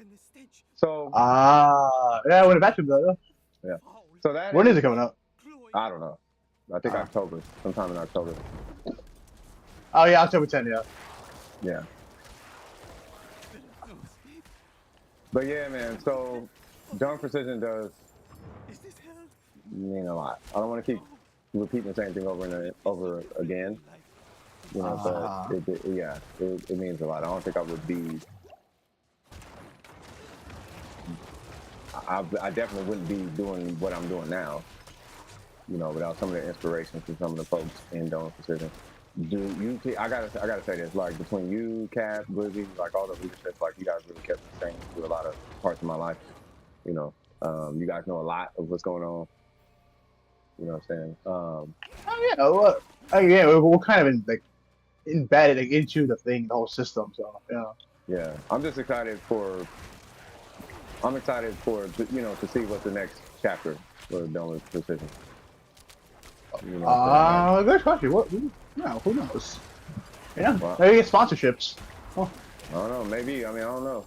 So yeah, when the batch though. yeah. So that When is it coming out? I don't know. I think October. Sometime in October. Oh yeah, October 10th, yeah. Yeah. But yeah, man, so Dawn Precision does mean a lot. I don't want to keep repeating the same thing over and over again. But it means a lot. I don't think I would be. I definitely wouldn't be doing what I'm doing now, without some of the inspirations from some of the folks in Dawn Precision. I gotta say this, like between you, Cap, Blizzy, like all the leadership, like you guys really kept me sane through a lot of parts of my life. You guys know a lot of what's going on. You know what I'm saying? Oh yeah, well, we're kind of embedded into the whole system. So yeah. Yeah, I'm excited for to see what the next chapter for Dawn Precision. Good question. Who knows? Yeah, Wow. maybe get sponsorships. Oh. I don't know. Maybe. I mean, I don't know.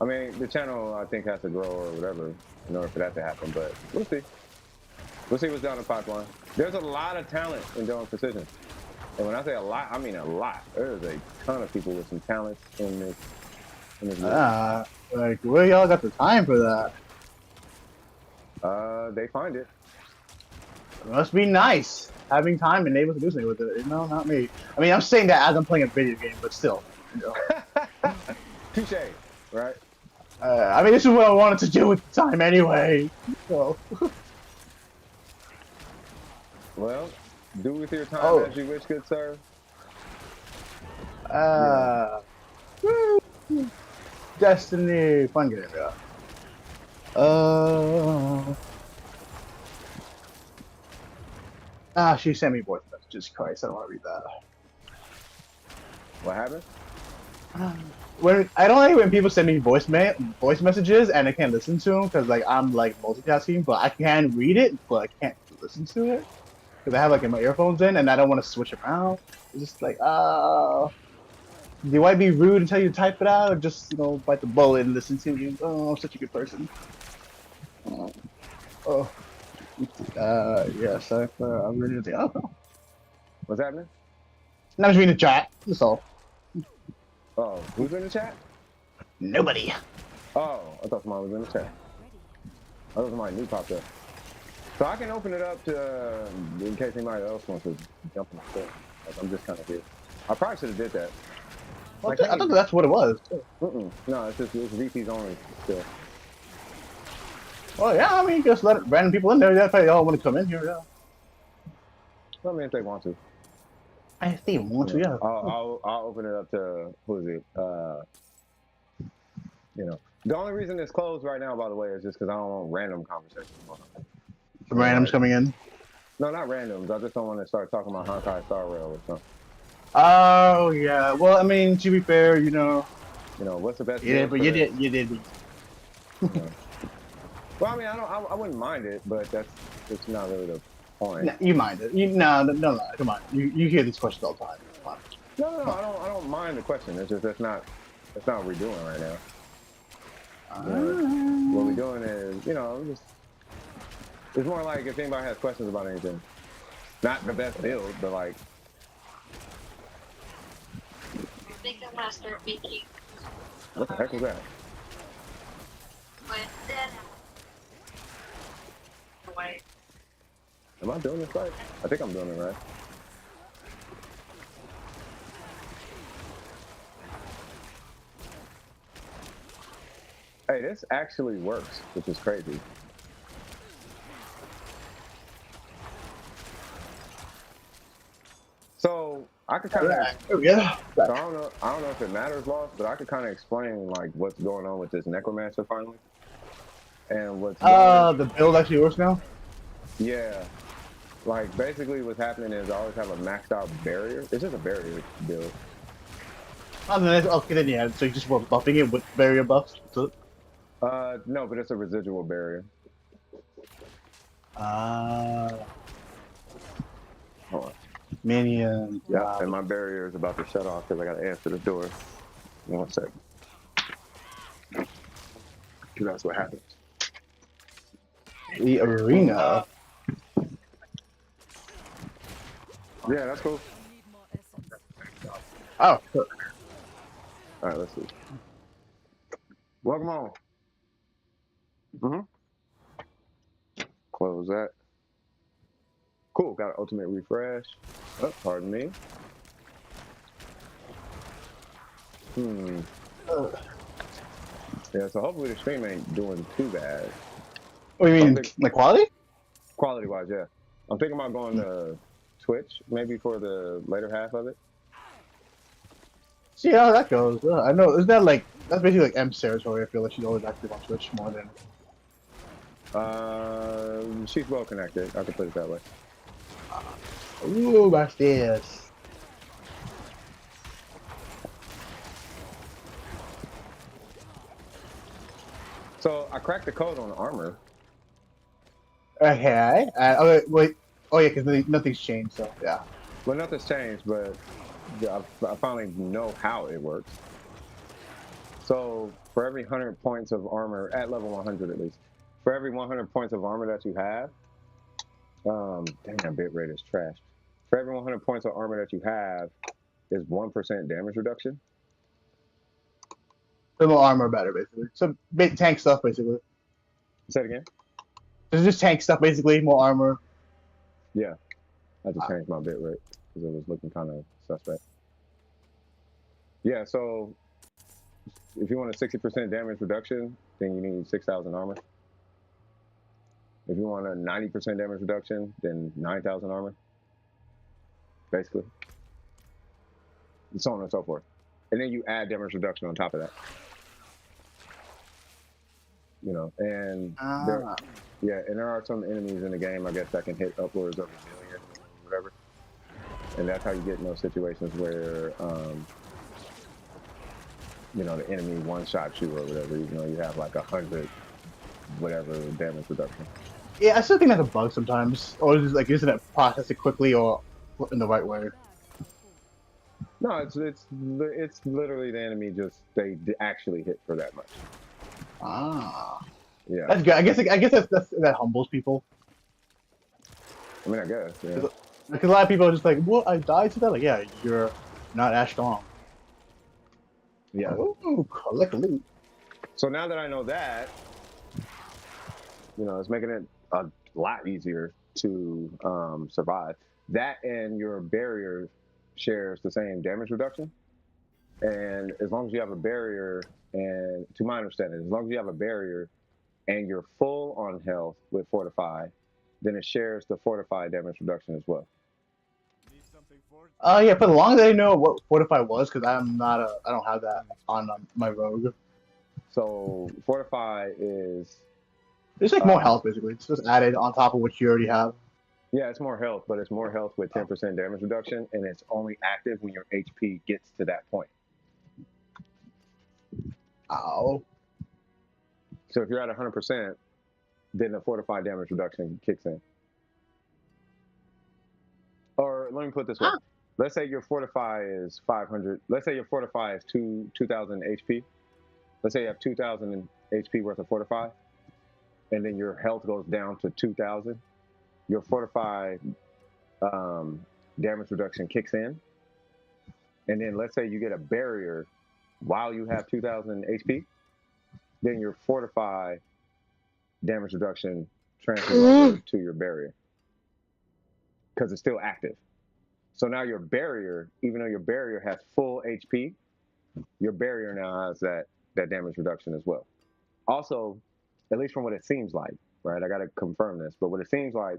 I mean, the channel I think has to grow or whatever in order for that to happen. But we'll see. We'll see what's down the pipeline. There's a lot of talent in Dawn Precision, and when I say a lot, I mean a lot. There's a ton of people with some talent in this. Like where y'all got the time for that? They find it. It must be nice having time and able to do something with it. Not me. I mean, I'm saying that as I'm playing a video game, but still. Touche, right? I mean, this is what I wanted to do with the time anyway. So. Well, do with your time as you wish, good sir. Destiny, fun game, yeah. She sent me voice messages. Christ, I don't want to read that. What happened? When I don't like when people send me voice messages and I can't listen to them because I'm multitasking, but I can read it, but I can't listen to it because I have my earphones in and I don't want to switch around. It's just do I be rude and tell you to type it out, or just bite the bullet and listen to you? Oh, I'm such a good person. Yes, I'm ready to say. Oh, What's happening? I'm just reading the chat. That's all. Oh, who's in the chat? Nobody. Oh, I thought somebody was in the chat. I thought somebody new popped up. So I can open it up to in case anybody else wants to jump in the store. I'm just kind of here. I probably should have did that. Well, I thought that's what it was. No, it's VPs only still. Well, yeah, I mean, you just let random people in there. That's why they all want to come in here. Yeah. I mean, if they want to, I think you want you to, know, yeah. I'll open it up to who is it? You know, the only reason it's closed right now, by the way, is just because I don't want random conversations going on. Some You know, randoms like coming in. no, not randoms. I just don't want to start talking about Honkai Star Rail or something. Oh yeah. Well, I mean, to be fair, You know, what's the best you did, build but for this? you did. You know, well, I mean, I wouldn't mind it, but it's not really the point. No, you mind it. No, come on. You hear these questions all the time. Come on, No, come I don't mind the question. It's just that's not what we're doing right now. You know, what we're on. doing is, you know, just it's more like if anybody has questions about anything, not the best build, but like, I think I'm gonna start making what the heck was that? with then away. Am I doing this right? I think I'm doing it right. Hey, this actually works, which is crazy. So I could kind of, Yeah, there we go. so I don't know if it matters, Lost, but I could kind of explain like what's going on with this Necromancer finally, and what's going. The build actually works now. Yeah, like basically what's happening is I always have a maxed out barrier. It's just a barrier build. And then okay, then yeah. So you just want buffing it with barrier buffs. So, No, but it's a residual barrier. uh, Hold on. minion. Yeah, and my barrier is about to shut off because I got to answer the door. One sec. That's what happens. The arena. Yeah, that's cool. Oh, All right, let's see. Welcome on. Close that. Cool. Got an ultimate refresh. Oh, pardon me. Yeah, so hopefully the stream ain't doing too bad. what do you mean, like quality? Quality wise, yeah. I'm thinking about going to Twitch maybe for the later half of it. See how that goes. I know. Is that like that's basically like M's territory? I feel like she's always active on Twitch more than. She's well connected. I can put it that way. Ooh, watch this. So I cracked the code on armor. Okay. Okay. Wait. Oh yeah, because nothing's changed. So yeah. Well, nothing's changed, but I finally know how it works. So for every 100 points of armor, at level 100 at least, for every 100 points of armor that you have, damn, bit rate is trash. For every 100 points of armor that you have is 1% damage reduction. The more armor, better, basically. So bit tank stuff, basically. Say it again? It's just tank stuff, basically. More armor. Yeah, I had to change my bit rate because it was looking kind of suspect. Yeah, so if you want a 60% damage reduction, then you need 6,000 armor. If you want a 90% damage reduction, then 9,000 armor. Basically. And so on and so forth. And then you add damage reduction on top of that. You know, and there are some enemies in the game, I guess, that can hit upwards of 1 million or whatever. And that's how you get in those situations where, you know, the enemy one-shot you or whatever, even though you have like 100 whatever damage reduction. Yeah, I still think that's a bug sometimes. Or is like, isn't it processed quickly or in the right way? No, it's literally the enemy just they actually hit for that much. Yeah. That's good. I guess that humbles people. I mean, I guess, yeah. Because a lot of people are just like, "What? I died to that?" Like, yeah, you're not as strong. Yeah. Ooh, collect loot. So now that I know that, you know, it's making it a lot easier to survive. That and your barrier shares the same damage reduction. And as long as you have a barrier, and to my understanding, as long as you have a barrier and you're full on health with Fortify, then it shares the Fortify damage reduction as well. Yeah, for the long as I know what Fortify was, because I don't have that on my Rogue. So Fortify is It's like more health, basically. It's just added on top of what you already have. yeah, it's more health, but it's more health with 10% damage reduction, and it's only active when your HP gets to that point. Ow. So if you're at 100%, then the Fortify damage reduction kicks in. Or let me put it this way. Let's say your Fortify is 500. Let's say your Fortify is 2,000 HP. Let's say you have 2,000 HP worth of Fortify, and then your health goes down to 2,000. Your Fortify damage reduction kicks in. And then let's say you get a barrier while you have 2,000 HP, then your Fortify damage reduction transfers over to your barrier because it's still active. So now your barrier, even though your barrier has full HP, your barrier now has that damage reduction as well. Also, at least from what it seems like, right? I got to confirm this, but what it seems like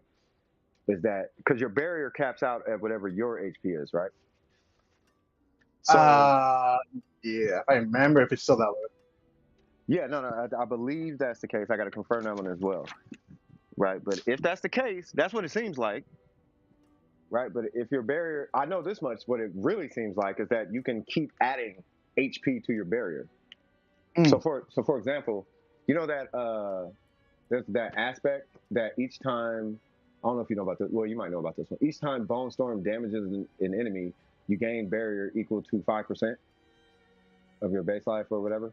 is that because your barrier caps out at whatever your HP is, right? So, yeah, if I remember, if it's still that way. Yeah, no, I believe that's the case. I got to confirm that one as well, right? But if that's the case, that's what it seems like, right? But if your barrier, I know this much. What it really seems like is that you can keep adding HP to your barrier. So for example, you know that there's that aspect that each time, I don't know if you know about this. Well, you might know about this one. Each time Bone Storm damages an enemy, you gain barrier equal to 5% of your base life or whatever.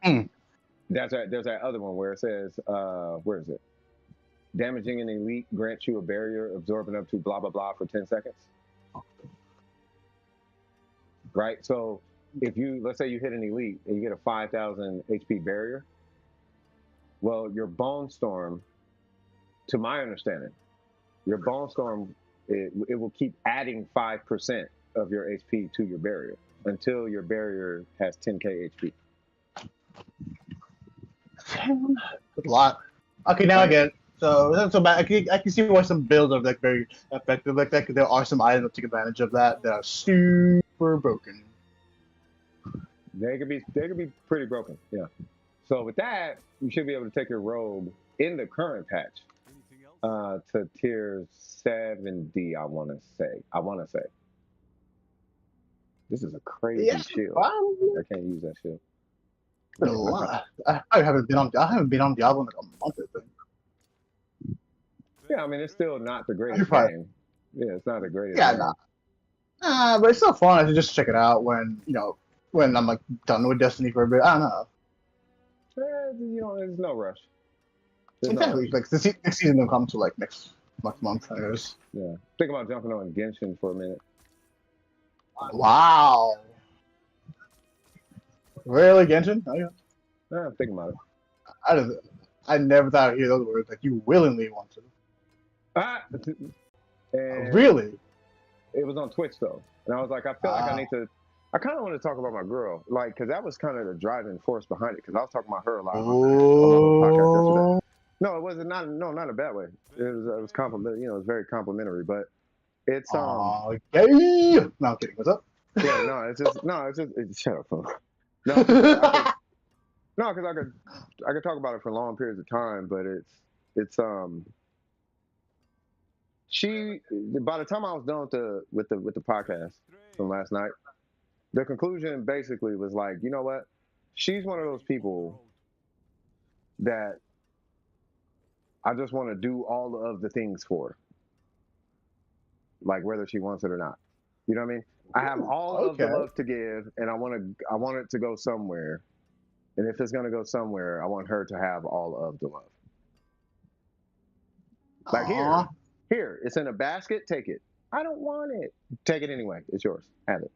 There's that other one where it says, where is it? Damaging an elite grants you a barrier absorbing up to blah, blah, blah for 10 seconds. Right? So if you, let's say you hit an elite and you get a 5,000 HP barrier, well, your Bone Storm, to my understanding, your Bone Storm, it will keep adding 5% of your HP to your barrier until your barrier has 10k HP. That's a lot. Okay, now I get it. So that's so bad. I can see why some builds are like very effective like that. Because there are some items that take advantage of that are super broken. They could be pretty broken. Yeah. So with that, you should be able to take your rogue in the current patch to tier 70. I want to say. This is a crazy shield. I can't use that shield. Been a lot. I haven't been on Diablo in like a month, I think. Yeah, I mean it's still not the greatest game. Yeah, it's not the greatest. Yeah, game. but it's still fun. I should just check it out when I'm like done with Destiny for a bit. I don't know. There's no rush. Exactly. Like the next season will come to like next month, I guess. Yeah. Think about jumping on Genshin for a minute. Wow. Really, Genshin? Oh, yeah. I'm thinking about it. I never thought I'd hear those words. Like you willingly want to. And really? It was on Twitch though, and I was like, I feel like I need to. I kind of want to talk about my girl, like, because that was kind of the driving force behind it. Because I was talking about her a lot on my podcast yesterday. No, it wasn't. Not a bad way. It was compliment. It was very complimentary. But it's okay. No, I'm kidding. What's up? Yeah, no, it's just shut up, folks. No, because I could talk about it for long periods of time, but it's she. By the time I was done with the podcast from last night, the conclusion basically was like, you know what? She's one of those people that I just want to do all of the things for, like whether she wants it or not. You know what I mean? I have all of the love to give, and I want it to go somewhere. And if it's gonna go somewhere, I want her to have all of the love. Like here, it's in a basket. Take it. I don't want it. Take it anyway. It's yours. Have it.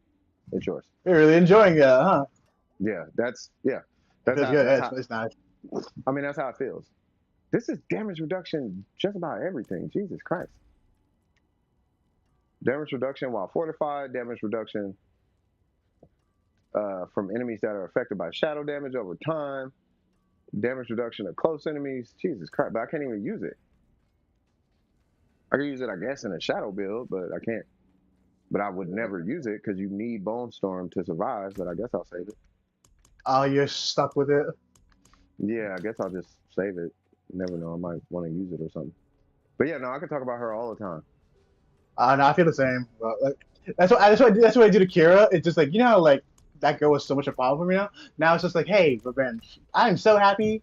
It's yours. You're really enjoying it, huh? Yeah, that's good. It's nice. I mean, that's how it feels. This is damage reduction, just about everything. Jesus Christ. Damage reduction while fortified. Damage reduction from enemies that are affected by shadow damage over time. Damage reduction of close enemies. Jesus Christ, but I can't even use it. I can use it, I guess, in a shadow build, but I can't. But I would never use it because you need Bone Storm to survive. But I guess I'll save it. Oh, you're stuck with it. Yeah, I guess I'll just save it. You never know, I might want to use it or something. But yeah, no, I can talk about her all the time. No, I feel the same. But, like, that's what I do to Kira. It's just like you know how like that girl was so much a problem for me now. Now it's just like, hey, revenge. I'm so happy.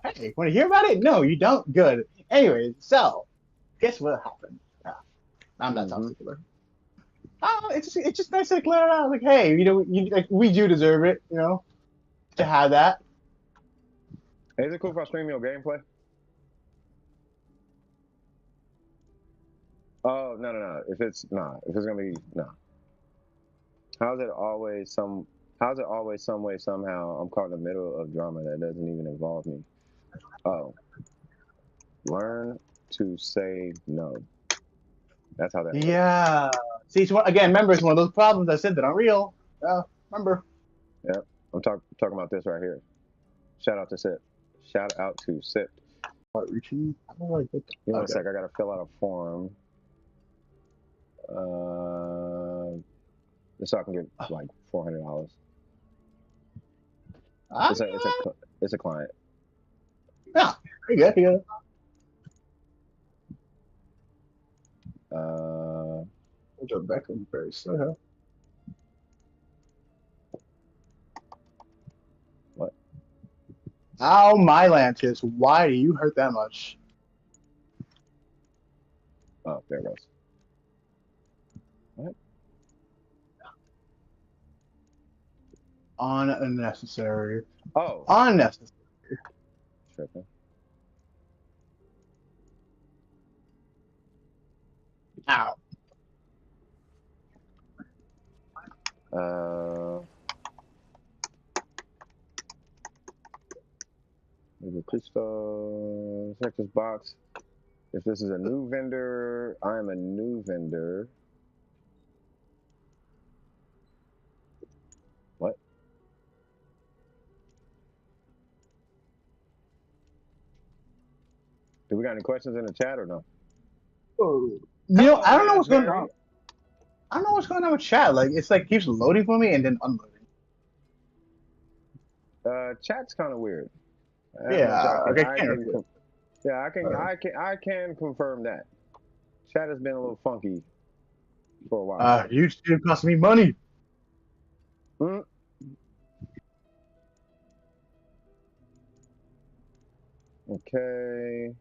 Hey, want to hear about it? No, you don't. Good. Anyway, so guess what happened? I'm not Mm-hmm. toxic. It's just nice to like, let it out. Like, hey, you know, like we do deserve it, you know, to have that. Hey, is it cool if I stream your gameplay? Oh no. If it's gonna be no. How's it always some? How's it always some way somehow? I'm caught in the middle of drama that doesn't even involve me. Oh, learn to say no. That's how that works. Yeah. See, again, remember, it's one of those problems I said that aren't real. Remember. Yep. I'm talking about this right here. Shout out to Sip. Shout out to Sip. Routine. I don't like it. Give me a Okay. sec. I gotta fill out a form. So I can get like $400. Ah, It's a client. yeah. Pretty good. Pretty good. Beckham first. Okay. What? Ow, my Lantis. Why do you hurt that much? Oh, there it goes. What? Unnecessary. Oh, Unnecessary. tripping. Ow. There's a crystal. Check this box. If this is a new vendor, I am a new vendor. What? Do we got any questions in the chat or no? Oh. You know, I don't know what's going Raspberry. on. I don't know what's going on with chat. Like, it's like keeps loading for me and then unloading. Chat's kind of weird. Yeah. Okay. I can confirm that. Chat has been a little funky for a while. YouTube cost me money. Hmm? Okay.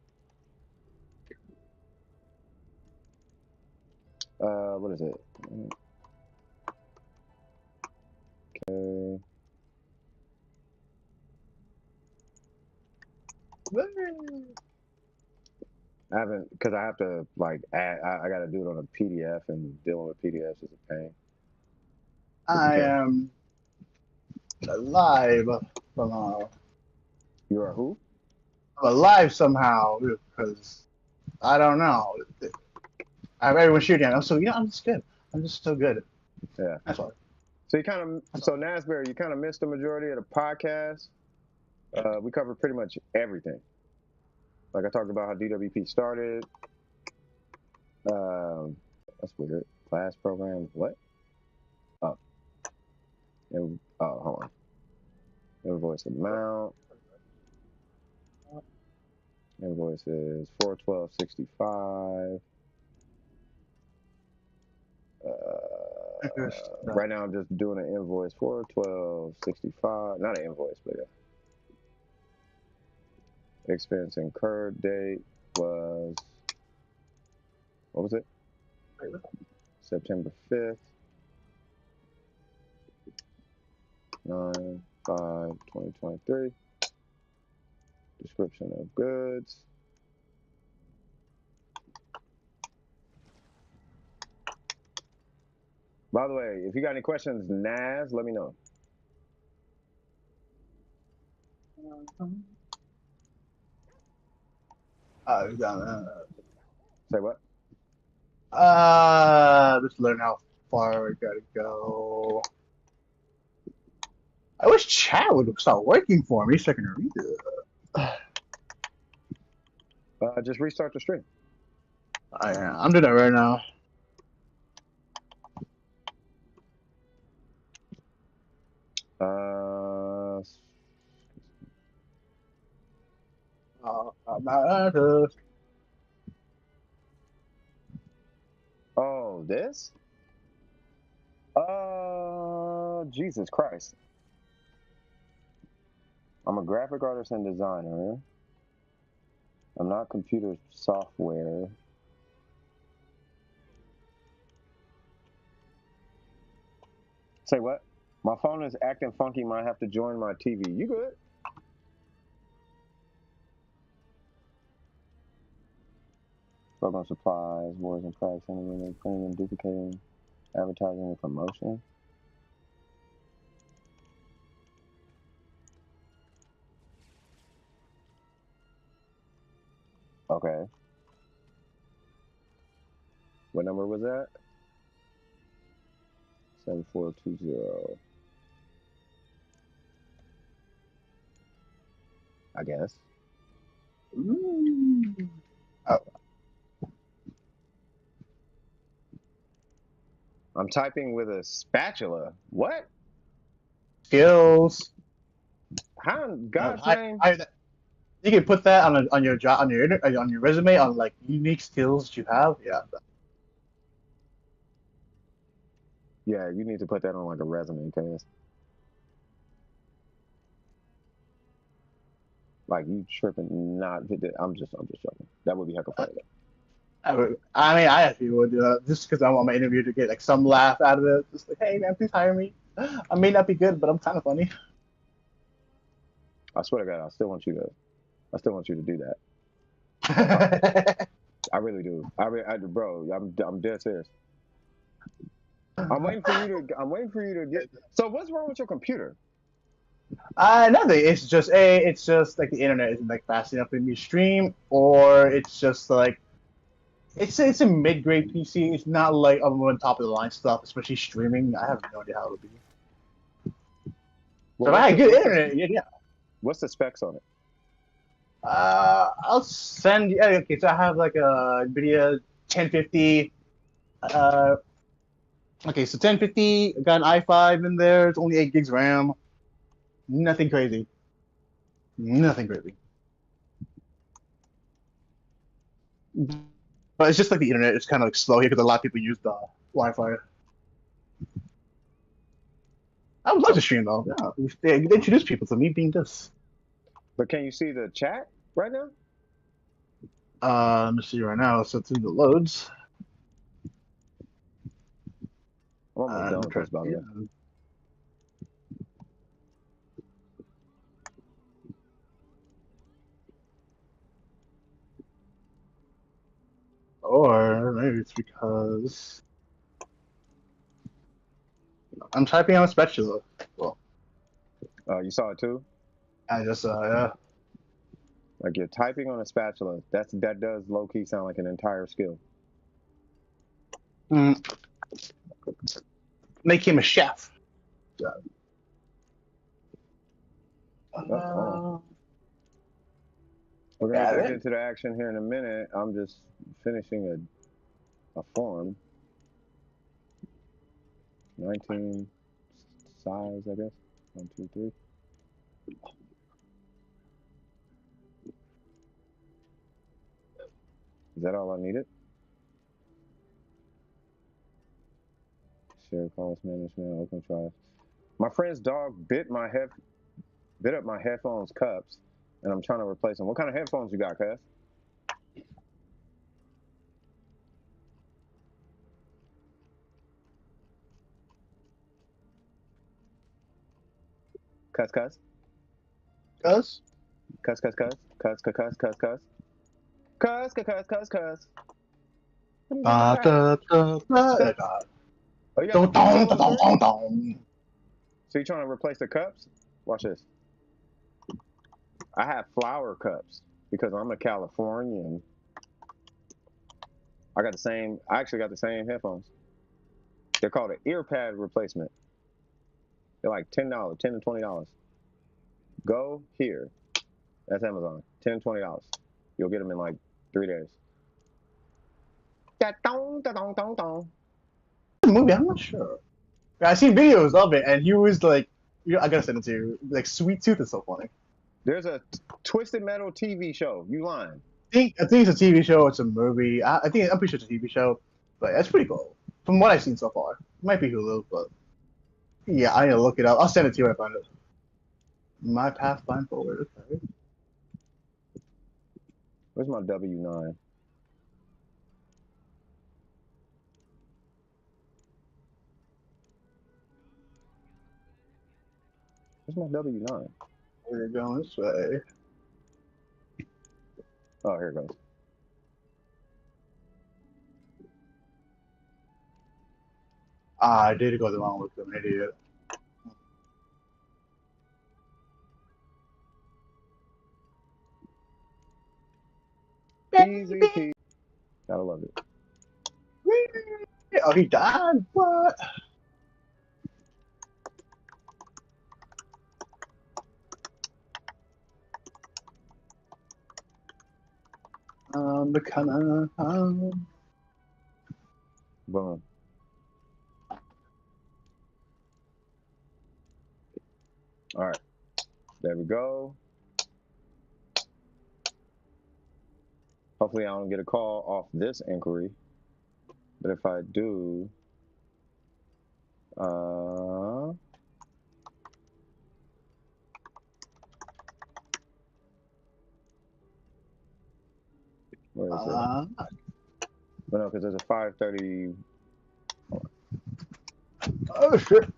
What is it? Okay. I haven't, because I have to like add. I got to do it on a PDF, and dealing with PDFs is a pain. I am alive somehow. You are who? I'm alive somehow because I don't know. I have everyone shooting at me. So I'm just good. I'm just so good. Yeah. That's all. So Nasberry, you kind of missed the majority of the podcast. We covered pretty much everything. Like I talked about how DWP started. That's weird. Class program. What? Oh. Hold on. Invoice amount. Invoice is 412.65. Right now I'm just doing an invoice for 12.65. Not an invoice, but yeah. Expense incurred date was, what was it? September 5th. 9/5/2023. Description of goods. By the way, if you got any questions, Naz, let me know. Say what? Just learn how far I gotta go. I wish chat would start working for me so I can read it. Just restart the stream. I'm doing that right now. Oh, this? Jesus Christ. I'm a graphic artist and designer. I'm not computer software. Say what? My phone is acting funky. Might have to join my TV. You good? Program supplies, wars and cracks, printing and duplicating, advertising and promotion. Okay. What number was that? 7420. I guess. Oh, I'm typing with a spatula. What? skills. How in God's name? You can put that on your job on your resume on like unique skills you have. Yeah. Yeah, you need to put that on like a resume, cause like you tripping. Not. I'm just joking. That would be heck of funny. I mean, I actually would do that just because I want my interview to get like some laugh out of it. Just like, hey man, please hire me. I may not be good, but I'm kind of funny. I swear to God, I still want you to do that. I really do. Bro, I'm dead serious. I'm waiting for you to get. So what's wrong with your computer? Nothing. It's just like the internet isn't like fast enough for me to stream, or it's just like it's a mid grade PC. It's not like I'm on top of the line stuff, especially streaming. I have no idea how it would be. Well, So if I had good internet, yeah. What's the specs on it? I'll send you. Okay, so I have like a NVIDIA 1050. Okay, so 1050. Got an i5 in there. It's only 8 gigs RAM. Nothing crazy. Nothing crazy. But it's just like the internet. It's kind of like slow here because a lot of people use the Wi-Fi. I would love to stream though. Yeah, they introduce people to me being this. But can you see the chat right now? Let me see right now. So through the loads. I'm almost done with this, by the way. Or maybe it's because I'm typing on a spatula. Well, You saw it too? I just yeah. Like you're typing on a spatula. That does low key sound like an entire skill. Make him a chef. We're gonna get into the action here in a minute. I'm just finishing a form. 19 size, I guess. 1, 2, 3. Is that all I needed? Share cost management, open try. My friend's dog bit up my headphones cups, and I'm trying to replace them. What kind of headphones you got, Cass? Cuss, cuss. Cuss? Cuss, cuss, cuss. Cuss, cuss, cuss, cuss, cuss. Cuss, cuss, cuss, cuss, cuss. Oh, you got the So you trying to replace the cups? Watch this. I have flower cups because I'm a Californian. I actually got the same headphones. They're called an ear pad replacement. They're like $10, $10 to $20. Go here. That's Amazon. $10, $20. You'll get them in like 3 days. Movie, I'm not sure. I seen videos of it, and he was like, I gotta send it to you. Like, Sweet Tooth is so funny. There's a Twisted Metal TV show. You lying? I think it's a TV show. It's a movie. I'm pretty sure it's a TV show, but that's pretty cool. From what I've seen so far, it might be Hulu, but yeah, I need to look it up. I'll send it to you when I find it. My Path Blind Forward. Okay. Where's my W9? Where's my W9? We're going this way. Oh, here it goes. I did go the wrong way. I'm an idiot. Easy peasy. Gotta love it. Oh, he died? What? Becoming home. Boom. All right. There we go. Hopefully I don't get a call off this inquiry. But if I do, where is it? But no, because there's a 5:30. Oh shit.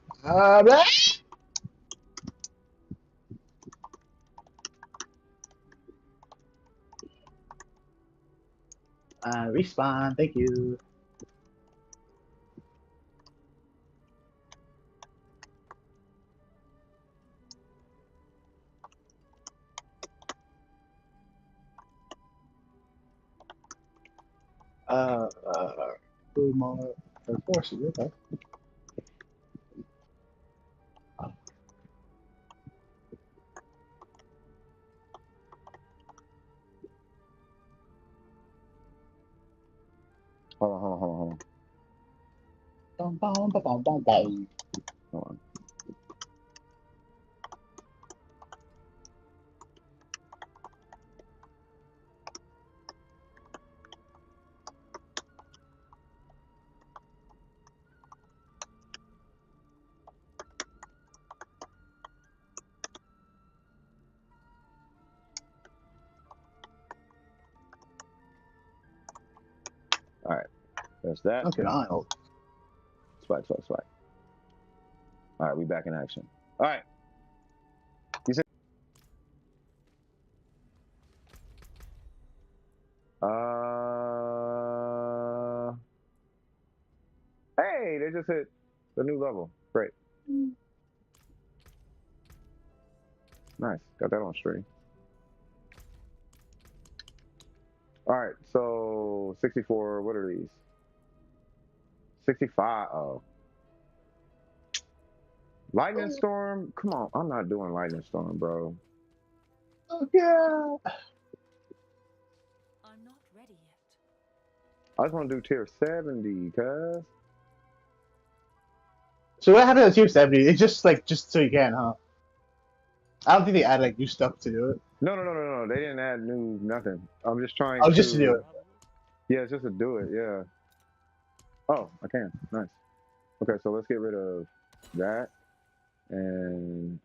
Respawn, thank you. Food more forces, okay. Hold on. Bum. Hold on. All right. There's that. Okay, I'll. Swag. All right, we back in action. All right. You said. Hey, they just hit the new level. Great. Nice. Got that on stream. All right. So 64. What are these? 65. Oh. Lightning Storm? Come on. I'm not doing Lightning Storm, bro. Oh, yeah. I'm not ready yet. I just want to do tier 70, cuz. So what happened to Tier 70? It's just so you can, huh? I don't think they add like new stuff to do it. No. They didn't add new nothing. I'm just trying Oh, to. just to do it. Yeah, it's just to do it, yeah. Oh, I can. Nice. Okay, so let's get rid of that. And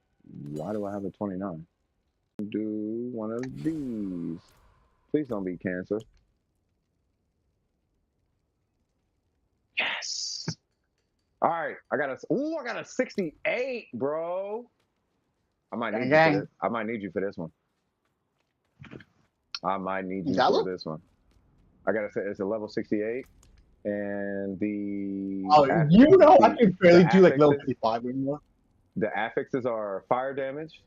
why do I have a 29? Do one of these. Please don't be cancer. Yes. All right, I got a 68, bro. I might need you for this. I might need you for this one. I might need you for this one. I gotta say it's a level 68, and the I can barely do like level 55 anymore. The affixes are fire damage.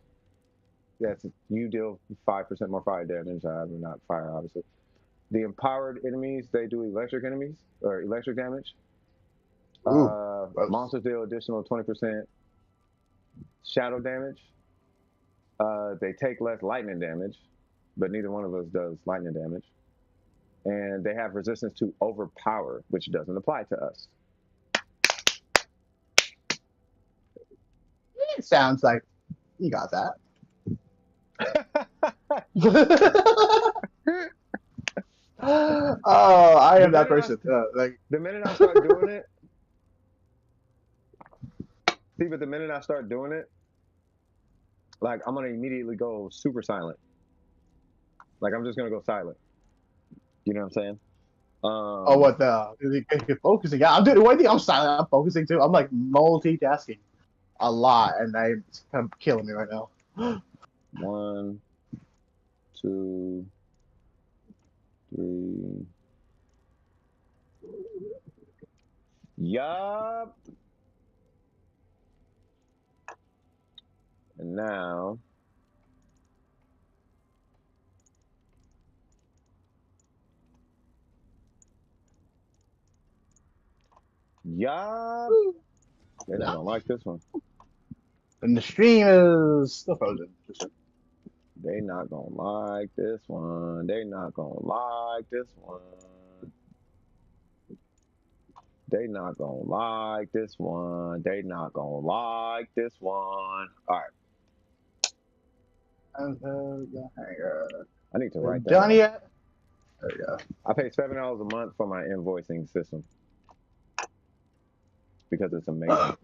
Yes, you deal 5% more fire damage. Not fire, obviously. The empowered enemies, they do electric damage. Monsters deal additional 20%. shadow damage. They take less lightning damage, but neither one of us does lightning damage. And they have resistance to overpower, which doesn't apply to us. It sounds like you got that. Oh, I the am that minute I person. Like, the minute I start doing it, see, but the minute I start doing it, like I'm gonna immediately go super silent. Like I'm just gonna go silent. You know what I'm saying? oh, what the? You're focusing. Yeah, I'm doing one thing. I'm silent. I'm focusing too. I'm like multitasking a lot, and it's kind of killing me right now. One, two, three. Yup. And now, yup. They're not gonna like this one. And the stream is still frozen. They not gonna like this one. They not gonna like this one. They not gonna like this one. They not gonna like this one. All right. I need to write that Done down. yet? There we go. I pay $7 a month for my invoicing system because it's amazing.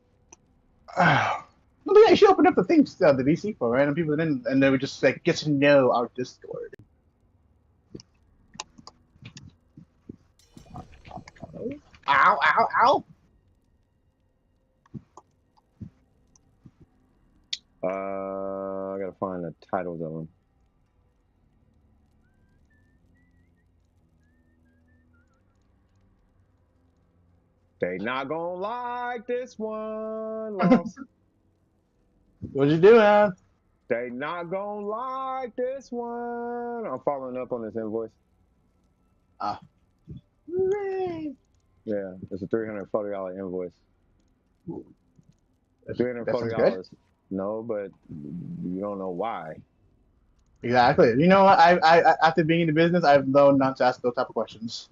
Well, yeah, you should open up the things, the VC for random people, and then we just like get to know our Discord. Ow! Ow! Ow! I gotta find the titles of them. They not gonna like this one. Lost. What'd you do, man? They not gonna like this one. I'm following up on this invoice. Ah. Hooray! Yeah, it's a $340 invoice. That sounds good. $340. No, but you don't know why. Exactly. You know what? After being in the business, I've known not to ask those type of questions.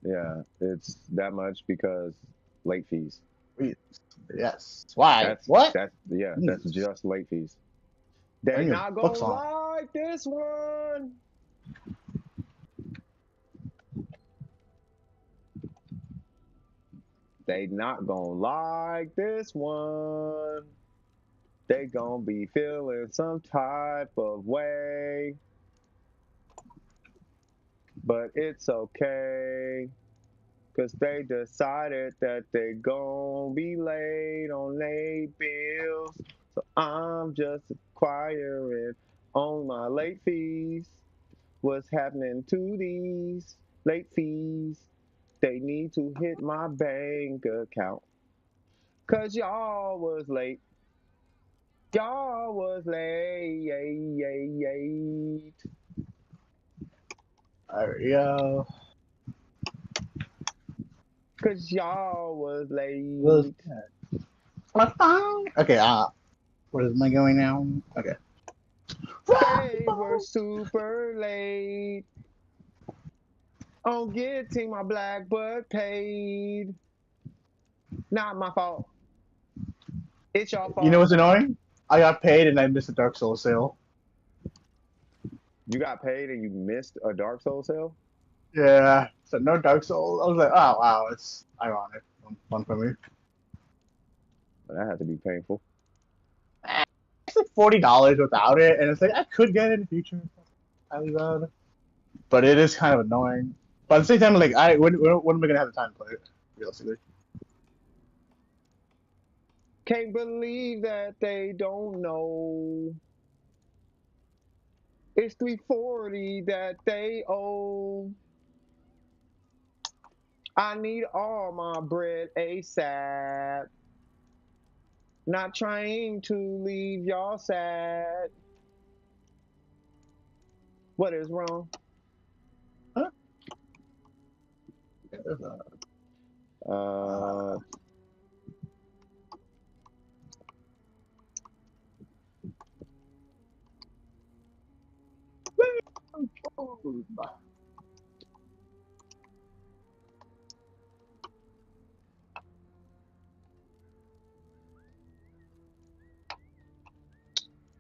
Yeah, it's that much because late fees. Yes. Why? That's What? that's just late fees. They Bring your not books gonna on. like this one. They not gonna like this one. They gonna be feeling some type of way. But it's okay. Cause they decided that they gon' be late on their bills. So I'm just acquiring on my late fees. What's happening to these late fees? They need to hit my bank account. Cause y'all was late. Y'all was late. There we go. Cause y'all was late. Okay, where am I going now? Okay. They were super late on getting my black butt paid. Not my fault. It's your You know fault. what's annoying? I got paid and I missed a Dark Souls sale. You got paid and you missed a Dark Souls sale? Yeah, so no Dark Souls. I was like, oh wow, it's ironic. Fun for me. That had to be painful. It's like $40 without it, and it's like I could get it in the future. I was but it is kind of annoying. But at the same time, like, when am I gonna have the time to play it? Realistically. Can't believe that they don't know. It's 340 that they owe. I need all my bread ASAP. Not trying to leave y'all sad. What is wrong? Huh?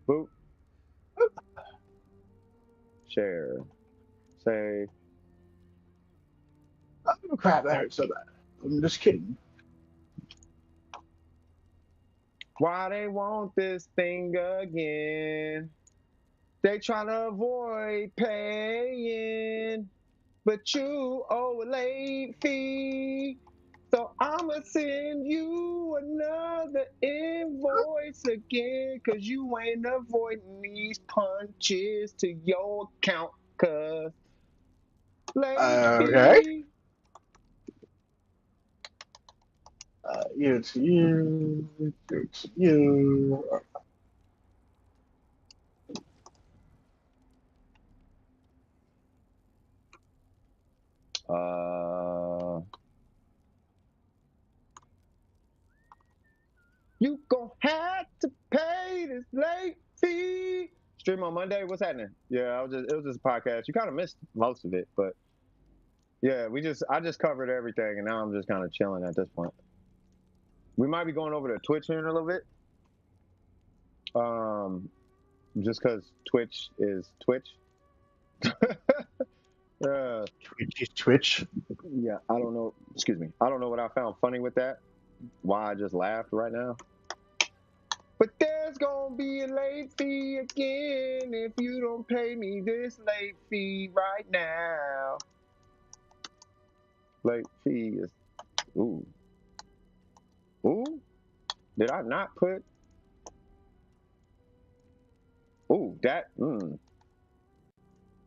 Boop. Share. Save. Oh, crap, that hurt so bad. I'm just kidding. Why they want this thing again? They trying to avoid paying, but you owe a late fee. So I'ma send you another invoice again, cause you ain't avoiding these punches to your account, cause late Okay. fee. It's you. It's you. You gon' have to pay this late fee. Stream on Monday. What's happening? Yeah, it was just a podcast. You kind of missed most of it, but yeah, I just covered everything, and now I'm just kind of chilling at this point. We might be going over to Twitch here in a little bit, just because Twitch is Twitch. Twitch is Twitch. Yeah, I don't know. Excuse me. I don't know what I found funny with that. Why I just laughed right now. But there's gonna be a late fee again if you don't pay me this late fee right now. Late fee is ooh. Ooh. Did I not put ooh that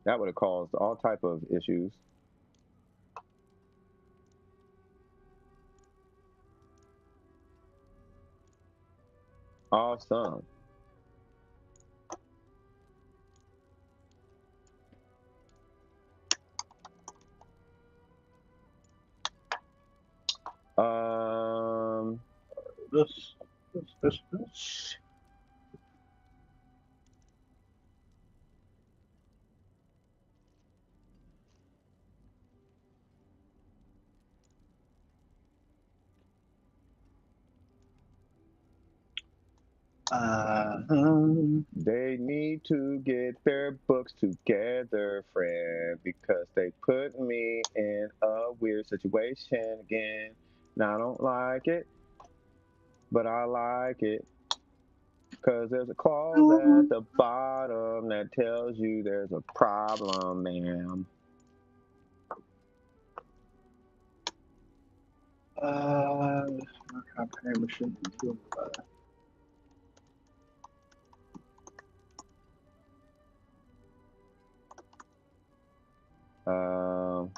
that would have caused all type of issues. Awesome. Um This. They need to get their books together, friend, because they put me in a weird situation again. Now I don't like it, but I like it. Because there's a clause at the bottom that tells you there's a problem, ma'am. Campaign machine. Um,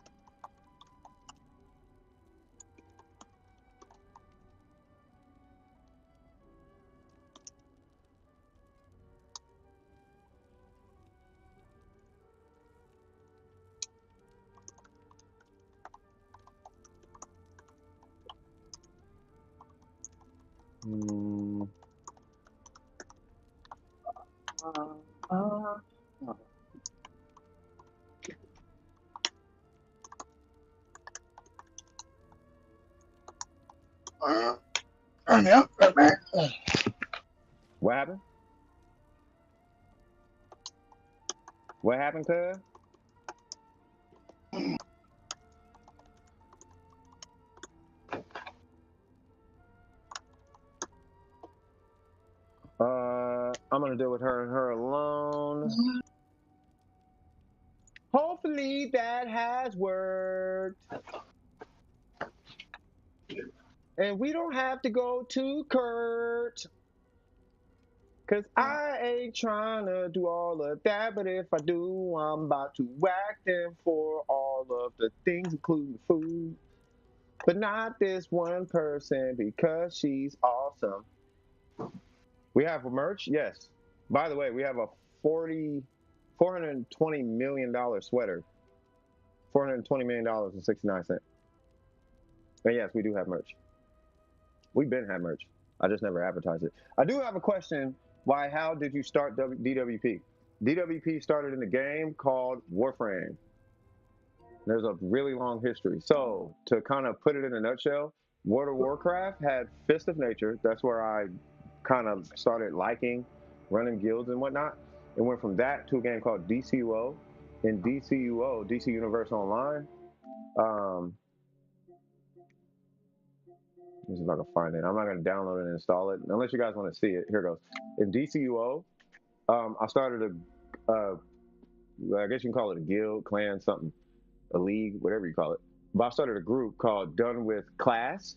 hmm, Yeah. what happened? What happened, cuz? I'm gonna deal with her and her alone. Hopefully that has worked. And we don't have to go to Kurt. Cause I ain't trying to do all of that, but if I do, I'm about to whack them for all of the things, including food. But not this one person because she's awesome. We have merch? Yes. By the way, we have a $420 million sweater. $420 million and 69 cents. And yes, we do have merch. We've been had merch. I just never advertised it. I do have a question. How did you start DWP? DWP started in a game called Warframe. There's a really long history. So to kind of put it in a nutshell, World of Warcraft had Fist of Nature. That's where I kind of started liking running guilds and whatnot. It went from that to a game called DCUO. In DCUO, DC Universe Online. Let me see if I can find it. I'm not going to download it and install it unless you guys want to see it. Here it goes. In DCUO, I started I guess you can call it a guild, clan, something, a league, whatever you call it. But I started a group called Done With Class.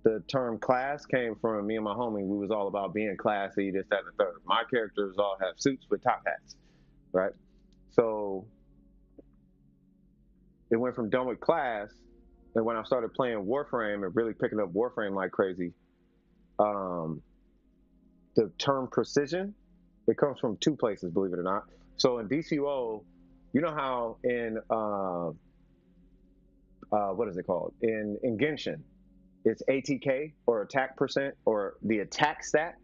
The term class came from me and my homie. We was all about being classy, this, that, and the third. My characters all have suits with top hats, right? So it went from Done With Class, and when I started playing Warframe and really picking up Warframe like crazy, the term precision, it comes from two places, believe it or not. So in DCO, you know how in what is it called? In Genshin, it's ATK or attack percent or the attack stat.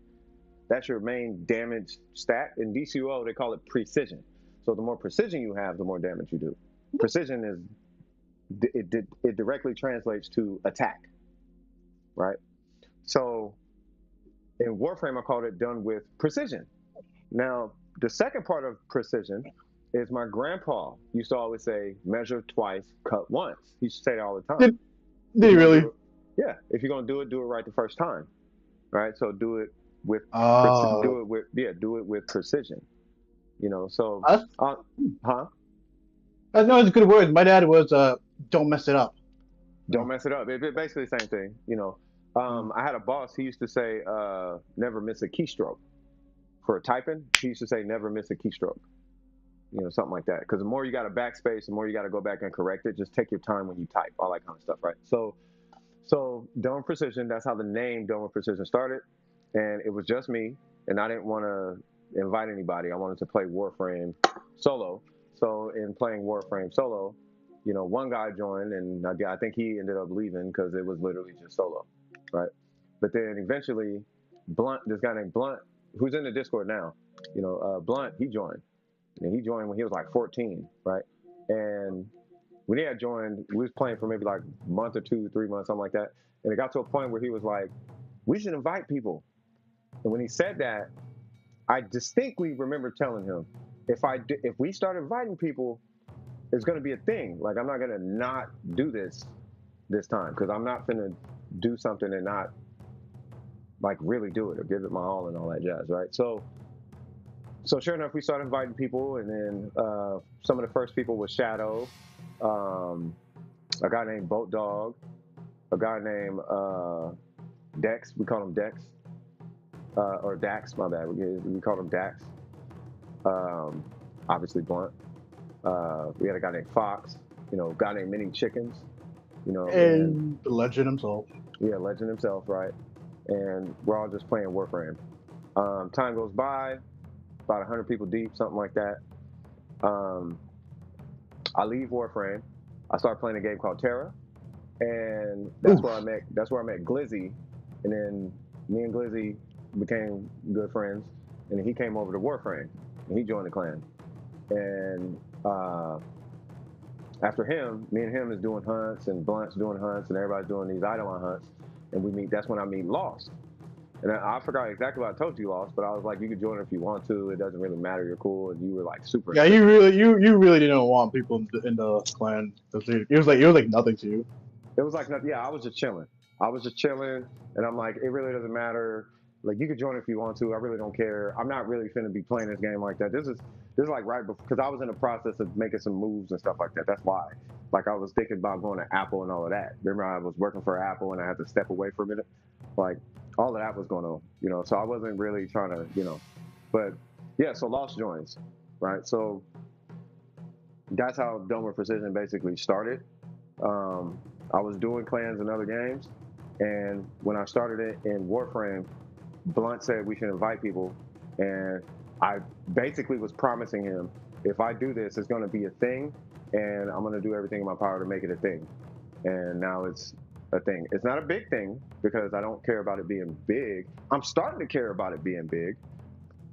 That's your main damage stat. In DCO, they call it precision. So the more precision you have, the more damage you do. Precision is it directly translates to attack, right? So in Warframe, I called it Done With Precision. Now, the second part of precision is my grandpa used to always say, measure twice, cut once. He used to say it all the time. Did he really? Yeah, if you're gonna do it right the first time, right? So do it with do it with precision. You know, so That's, huh? no, it's good words. My dad was don't mess it up. Don't mess it up. It's basically the same thing. You know, I had a boss. He used to say, never miss a keystroke for typing. He used to say, never miss a keystroke. You know, something like that. Because the more you got to backspace, the more you got to go back and correct it. Just take your time when you type, all that kind of stuff, right? So Dome Precision, that's how the name Dome Precision started. And it was just me, and I didn't want to invite anybody. I wanted to play Warframe solo. So in playing Warframe solo, you know, one guy joined, and I think he ended up leaving because it was literally just solo, right? But then eventually, Blunt, this guy named Blunt, who's in the Discord now, you know, Blunt, he joined. And he joined when he was like 14, right? And when he had joined, we was playing for maybe like a month or 2, 3 months, something like that. And it got to a point where he was like, we should invite people. And when he said that, I distinctly remember telling him, if we start inviting people, it's going to be a thing. Like, I'm not going to not do this time because I'm not going to do something and not like really do it or give it my all and all that jazz, right? So sure enough, we started inviting people, and then some of the first people was Shadow, a guy named Boat Dog, a guy named Dex. We call him Dex, or Dax. My bad. We called him Dax. Obviously Blunt. We had a guy named Fox. You know, a guy named Mini Chickens. You know, And the legend himself. Yeah, legend himself, right? And we're all just playing Warframe. Time goes by. About 100 people deep, something like that. I leave Warframe. I start playing a game called Terra, and that's where I met Glizzy, and then me and Glizzy became good friends, and then he came over to Warframe, and he joined the clan. And after him, me and him is doing hunts, and Blunt's doing hunts, and everybody's doing these Eidolon hunts, and we meet. That's when I meet Lost. And I forgot exactly what I told you, Lost, but I was like, you can join if you want to. It doesn't really matter. You're cool. And you were like super. Yeah, you really didn't want people in the clan. It was like nothing to you. It was like nothing. Yeah, I was just chilling. And I'm like, it really doesn't matter. Like, you could join if you want to. I really don't care. I'm not really finna be playing this game like that. This is like right before, because I was in the process of making some moves and stuff like that. That's why. Like, I was thinking about going to Apple and all of that. Remember, I was working for Apple and I had to step away for a minute. Like, all of that was going on, you know. So I wasn't really trying to, you know. But yeah, so Lost joins, right? So that's how Done With Precision basically started. I was doing clans and other games, and when I started it in Warframe, Blunt said we should invite people, and I basically was promising him, if I do this, it's going to be a thing, and I'm going to do everything in my power to make it a thing. And now it's a thing. It's not a big thing because I don't care about it being big. I'm starting to care about it being big,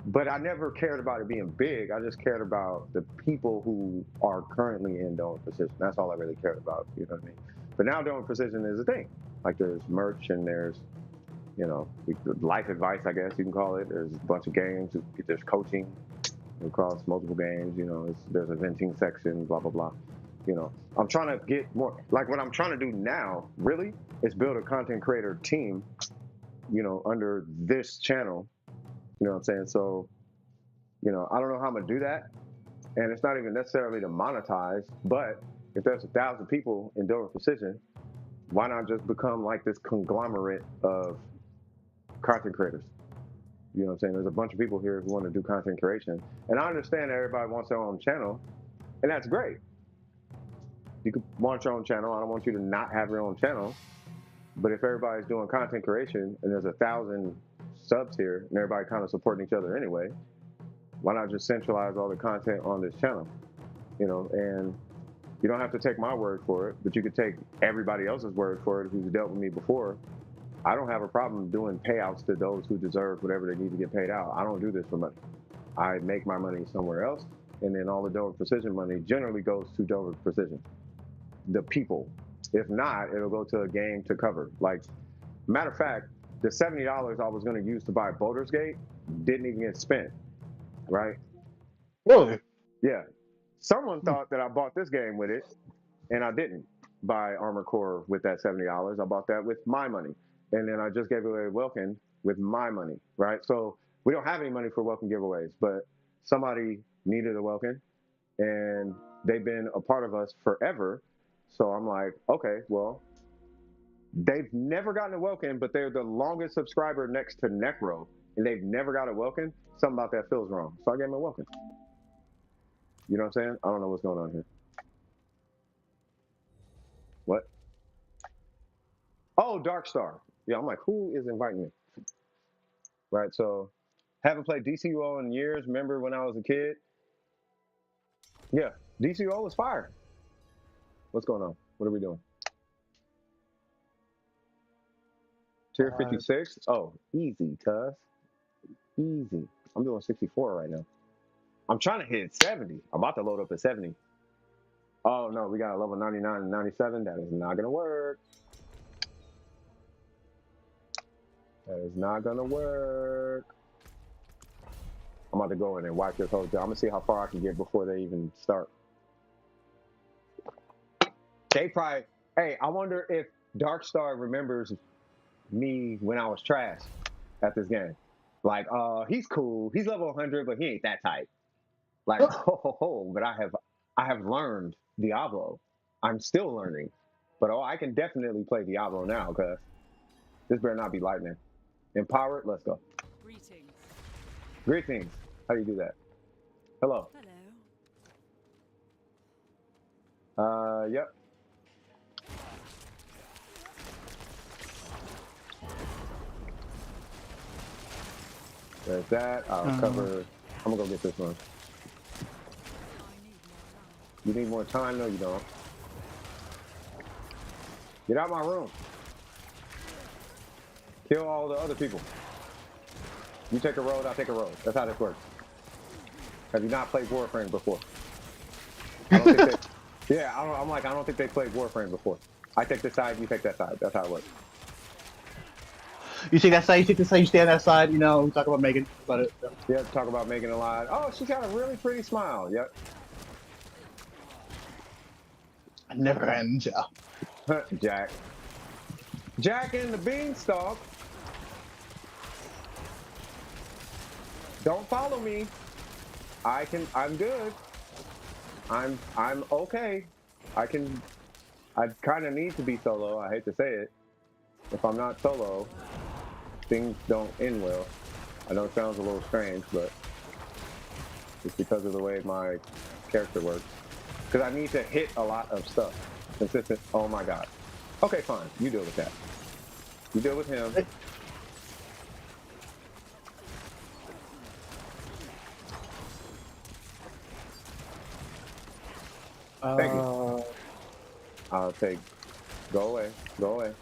but I never cared about it being big. I just cared about the people who are currently in Dome Precision. That's all I really cared about. You know what I mean? But now Dome Precision is a thing. Like, there's merch and there's You know, life advice, I guess you can call it. There's a bunch of games. There's coaching across multiple games. You know, there's a venting section, blah blah blah. You know, I'm trying to get more. Like what I'm trying to do now, really, is build a content creator team. You know, under this channel. You know what I'm saying? So, you know, I don't know how I'm gonna do that, and it's not even necessarily to monetize. But if there's 1,000 people in Dover Precision, why not just become like this conglomerate of content creators? You know what I'm saying? There's a bunch of people here who want to do content creation. And I understand that everybody wants their own channel, and that's great. You could want your own channel. I don't want you to not have your own channel. But if everybody's doing content creation and there's 1,000 subs here and everybody kind of supporting each other anyway, why not just centralize all the content on this channel? You know, and you don't have to take my word for it, but you could take everybody else's word for it who's dealt with me before. I don't have a problem doing payouts to those who deserve whatever they need to get paid out. I don't do this for money. I make my money somewhere else, and then all the Dover Precision money generally goes to Dover Precision, the people. If not, it'll go to a game to cover. Like, matter of fact, the $70 I was going to use to buy Baldur's Gate didn't even get spent, right? Really? Yeah. Someone thought that I bought this game with it, and I didn't buy Armored Core with that $70. I bought that with my money. And then I just gave away Welkin with my money, right? So we don't have any money for Welkin giveaways, but somebody needed a Welkin, and they've been a part of us forever. So I'm like, okay, well, they've never gotten a Welkin, but they're the longest subscriber next to Necro, and they've never got a Welkin. Something about that feels wrong. So I gave them a Welkin. You know what I'm saying? I don't know what's going on here. What? Oh, Dark Star. Yeah, I'm like, who is inviting me? Right, so haven't played DCUO in years. Remember when I was a kid? Yeah, DCUO was fire. What's going on? What are we doing? Tier 56? Oh, easy, cuz. Easy. I'm doing 64 right now. I'm trying to hit 70. I'm about to load up at 70. Oh, no, we got a level 99 and 97. That is not going to work. That is not going to work. I'm about to go in and wipe this whole thing. I'm going to see how far I can get before they even start. They probably, hey, I wonder if Darkstar remembers me when I was trash at this game. Like, he's cool. He's level 100, but he ain't that type. Like, but I have learned Diablo. I'm still learning. But I can definitely play Diablo now, because this better not be lightning. Empowered, let's go. Greetings. Greetings. How do you do that? Hello. Hello. Yep. There's that. I'll cover. I'm gonna go get this one. You need more time? No, you don't. Get out of my room. Kill all the other people. You take a road, I take a road. That's how this works. Have you not played Warframe before? I don't think they, yeah, I don't think they played Warframe before. I take this side, you take that side. That's how it works. You take that side, you take this side, you stay on that side, you know, we talk about Megan. About it. Yeah, talk about Megan a lot. Oh, she's got a really pretty smile. Yep. I never end, Jack. Jack and the Beanstalk. Don't follow me. I'm good. I'm okay. I kind of need to be solo. I hate to say it. If I'm not solo, things don't end well. I know it sounds a little strange, but it's because of the way my character works. Because I need to hit a lot of stuff. Consistent. Oh my God. Okay, fine. You deal with that. You deal with him. Thank you. I'll take. Go away. Go away.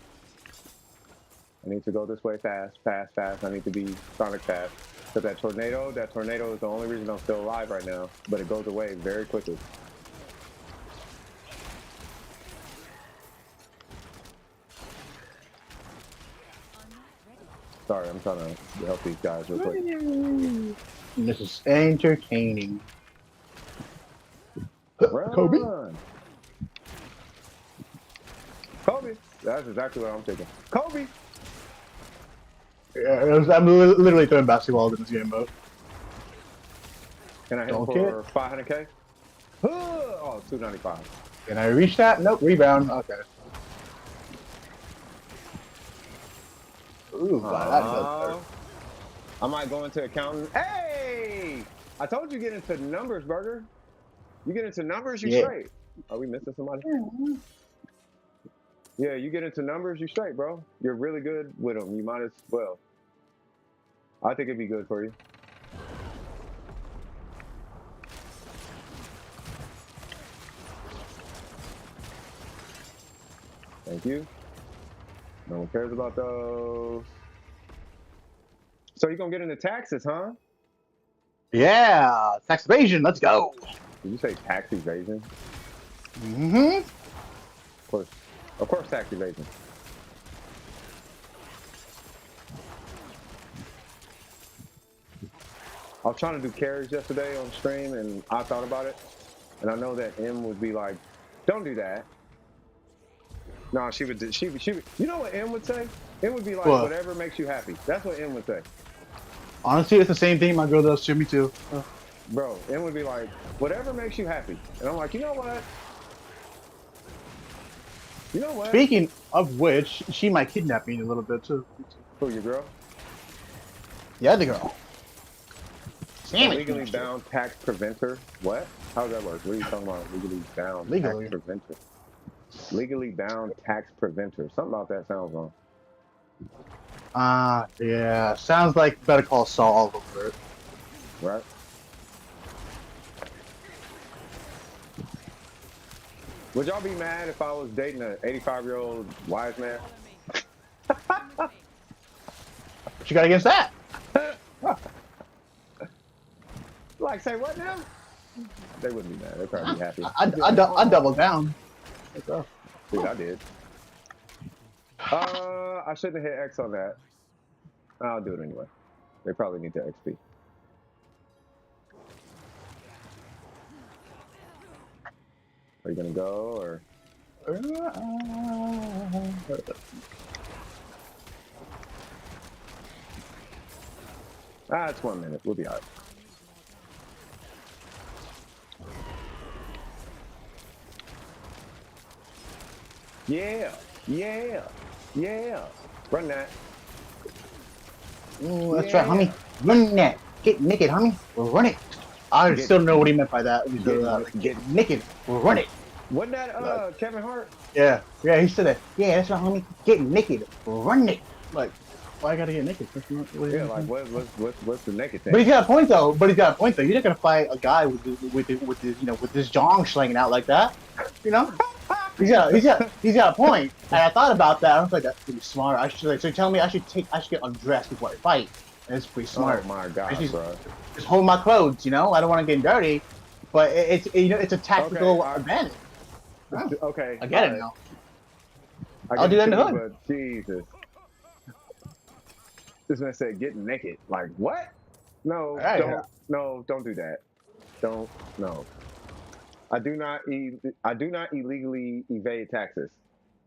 I need to go this way fast. I need to be Sonic fast. Because that tornado is the only reason I'm still alive right now. But it goes away very quickly. Sorry, I'm trying to help these guys real quick. This is entertaining. Kobe? Run! Kobe! That's exactly what I'm thinking. Kobe! Yeah, I'm literally throwing basketballs in this game mode. Can I hit him for 500k? Oh, 295. Can I reach that? Nope, rebound. Okay. Ooh, wow, that does hurt. I might go into accounting. Hey! I told you get into numbers, Burger. You get into numbers, you straight. Are we missing somebody? Yeah, you get into numbers, you straight, bro. You're really good with them. You might as well. I think it'd be good for you. Thank you. No one cares about those. So you're gonna get into taxes, huh? Yeah, tax evasion. Let's go. Did you say tax evasion? Mm-hmm. Of course, tax evasion. I was trying to do carries yesterday on stream, and I thought about it, and I know that M would be like, "Don't do that." No, she would. She would. You know what M would say? M would be like, What? "Whatever makes you happy." That's what M would say. Honestly, it's the same thing my girl does to me too. Bro, M would be like, "Whatever makes you happy," and I'm like, "You know what? You know what?" Speaking of which, she might kidnap me in a little bit too. Who, your girl? Yeah, the girl. Damn it. Legally bound tax preventer. What? How does that work? What are you talking about? Legally bound Legally. tax preventer. Legally bound tax preventer. Something about that sounds wrong. Yeah. Sounds like Better Call Saul all over it. Right? Would y'all be mad if I was dating an 85-year-old wise man? What you got against that? Like, say what now? They wouldn't be mad. They'd probably be happy. I double down. Dude, I did. I shouldn't have hit X on that. I'll do it anyway. They probably need the XP. Are you gonna go or? It's 1 minute. We'll be alright. Yeah, yeah, yeah. Run that. Ooh, that's right, homie. Run that. Get naked, homie. We'll run it. I still don't know what he meant by that. Get naked. We'll run it. Wasn't that Kevin Hart? Yeah, he said that. Yeah, that's right, homie. Get naked. We'll run it. Like, why I gotta get naked? Yeah, like what's the naked thing? But he's got a point though. You're not gonna fight a guy with his jong slinging out like that. You know. He's got a point. And I thought about that. I was like, that's pretty smart. I should so you're telling me I should get undressed before I fight. And it's pretty smart. Oh my god, bro. Just hold my clothes, you know. I don't want to get dirty, but it's a tactical advantage. Okay. I get it now. I'll do that in the hood. But Jesus. This man said getting naked. Like what? No, don't do that. No. I do not illegally evade taxes.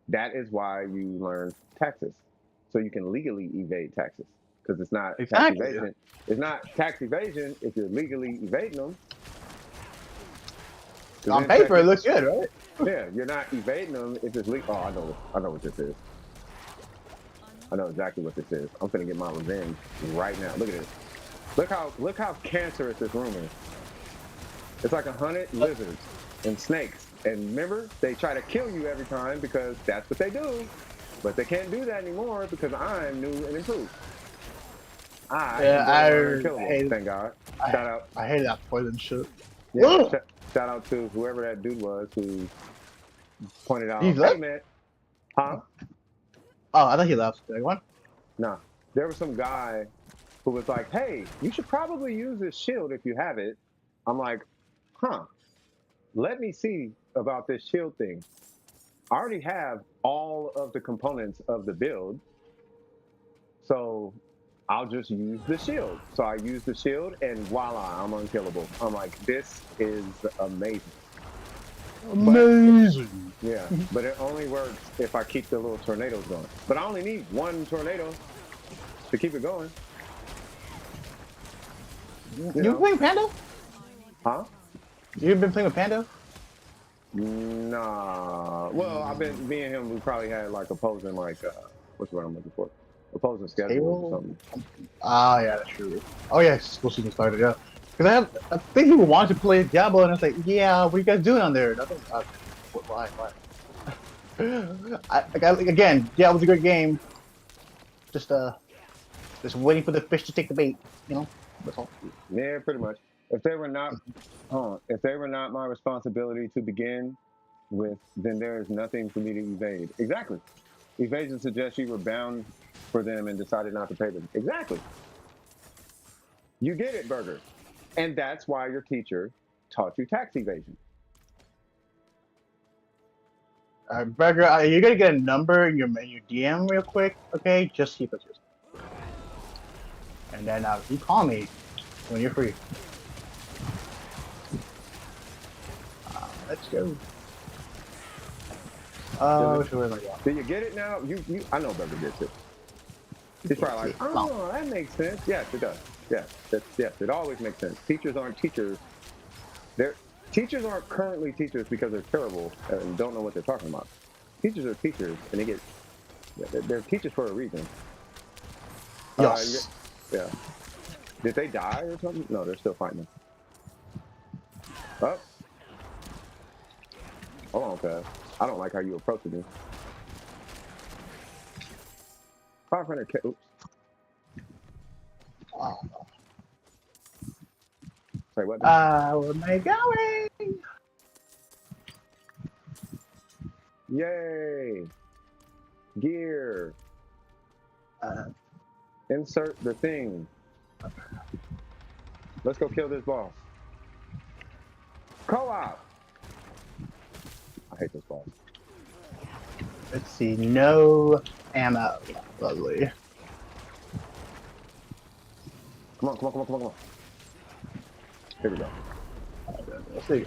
That is why you learn taxes. So you can legally evade taxes. Because it's not tax evasion. It's not tax evasion if you're legally evading them. On paper, it looks good, right? Yeah, you're not evading them if it's legal. Oh, I know what this is. I know exactly what this is. I'm finna get my revenge right now. Look at this. Look how cancerous this room is. It's like 100 lizards and snakes. And remember, they try to kill you every time because that's what they do. But they can't do that anymore because I'm new and improved. Thank God. Shout out. I hate that poison shit. Yeah, shout out to whoever that dude was who pointed out. He's left? Man. Huh? Oh, I thought he left. Like, what? Nah. There was some guy who was like, hey, you should probably use this shield if you have it. I'm like, huh. Let me see about this shield thing. I already have all of the components of the build. So I'll just use the shield. So I use the shield, and voila, I'm unkillable. I'm like, this is amazing. But Amazing. yeah, but it only works if I keep the little tornadoes going. But I only need one tornado to keep it going. You You know? playing Panda? Huh? You've been playing with Panda? Nah. Well, I've been me and him. We probably had like opposing what's what I'm looking for? Opposing schedules or Table? something. Ah, yeah, that's true. Oh yeah, school season started. Yeah, because I think people wanted to play Diablo, and I was like, yeah, what are you guys doing on there? Nothing. Why? Again, yeah, it was a good game. Just just waiting for the fish to take the bait. You know, that's all. Yeah, pretty much. If they were not, if they were not my responsibility to begin with, then there is nothing for me to evade. Exactly. Evasion suggests you were bound for them and decided not to pay them. Exactly. You get it, Burger. And that's why your teacher taught you tax evasion. Burger, you're gonna get a number in your DM real quick, okay? Just keep it to yourself. And then you call me when you're free. Let's go. Which way am I going? Do you get it now? I know Burger gets it. He's probably like, oh, that makes sense. Yes, it does. Yes, it always makes sense. Teachers aren't teachers. Teachers aren't currently teachers because they're terrible and don't know what they're talking about. Teachers are teachers, and they're teachers for a reason. Yes. Yeah. Did they die or something? No, they're still fighting. Oh. Hold on, Paz. I don't like how you approaching me. 500K. Oops. Say what? Where am I going? Yay! Gear. Insert the thing. Let's go kill this boss. Co-op. I hate this boss. Let's see. No ammo. Lovely. Come on. Here we go. Let's see.